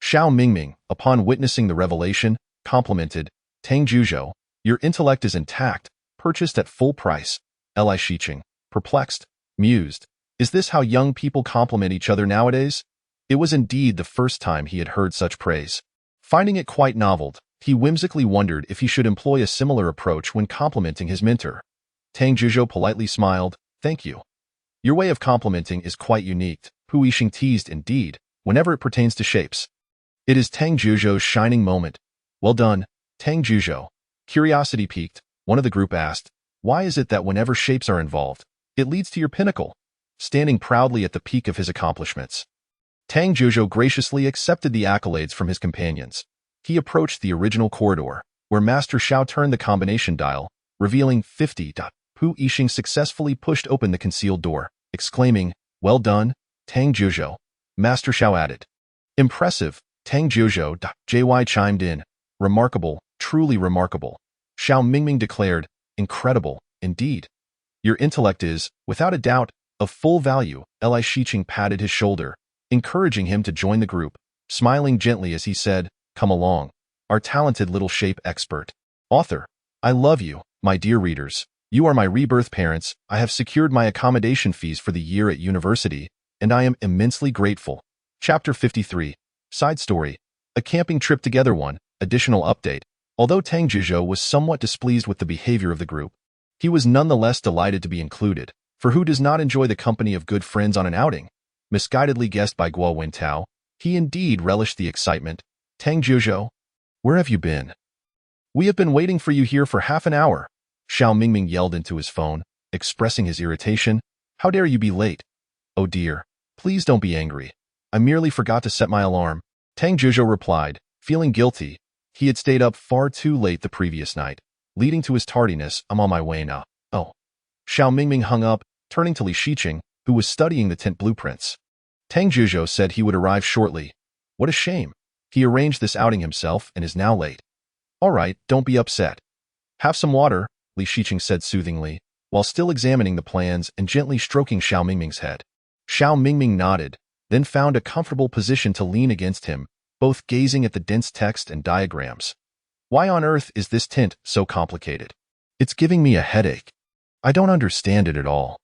Xiao Mingming, upon witnessing the revelation, complimented, "Tang Zhuzhou, your intellect is intact, purchased at full price." Li Shiqing, perplexed, mused, "Is this how young people compliment each other nowadays?" It was indeed the first time he had heard such praise. Finding it quite novel, he whimsically wondered if he should employ a similar approach when complimenting his mentor. Tang Zhuzhou politely smiled, "Thank you. Your way of complimenting is quite unique." Pu Yixing teased, "Indeed, whenever it pertains to shapes. It is Tang Zhuzhou's shining moment." "Well done, Tang Zhuzhou." Curiosity piqued, one of the group asked, "Why is it that whenever shapes are involved, it leads to your pinnacle?" Standing proudly at the peak of his accomplishments, Tang Zhuzhou graciously accepted the accolades from his companions. He approached the original corridor, where Master Xiao turned the combination dial, revealing 50. Pu Yixing successfully pushed open the concealed door, exclaiming, "Well done, Tang Zhuzhou." Master Xiao added, "Impressive, Tang Zhuzhou." Jy chimed in, "Remarkable, truly remarkable." Xiao Mingming declared, "Incredible, indeed. Your intellect is, without a doubt, of full value." Li Shiqing patted his shoulder, encouraging him to join the group, smiling gently as he said, "Come along, our talented little shape expert. Author, I love you, my dear readers. You are my rebirth parents. I have secured my accommodation fees for the year at university, and I am immensely grateful." Chapter 53. Side Story. A camping trip together. One additional update. Although Tang Zhuzhou was somewhat displeased with the behavior of the group, he was nonetheless delighted to be included, for who does not enjoy the company of good friends on an outing? Misguidedly guessed by Guo Wentao, he indeed relished the excitement. "Tang Zhuzhou, where have you been? We have been waiting for you here for half an hour." Xiao Mingming yelled into his phone, expressing his irritation. "How dare you be late?" "Oh dear, please don't be angry. I merely forgot to set my alarm." Tang Zhuzhou replied, feeling guilty. He had stayed up far too late the previous night, leading to his tardiness. "I'm on my way now." "Oh." Xiao Mingming hung up, turning to Li Shiqing, who was studying the tent blueprints. Tang Zhuzhou said he would arrive shortly. What a shame. He arranged this outing himself and is now late. "All right, don't be upset. Have some water," Li Shiqing said soothingly, while still examining the plans and gently stroking Xiao Mingming's head. Xiao Mingming nodded, then found a comfortable position to lean against him, both gazing at the dense text and diagrams. Why on earth is this tint so complicated? It's giving me a headache. I don't understand it at all.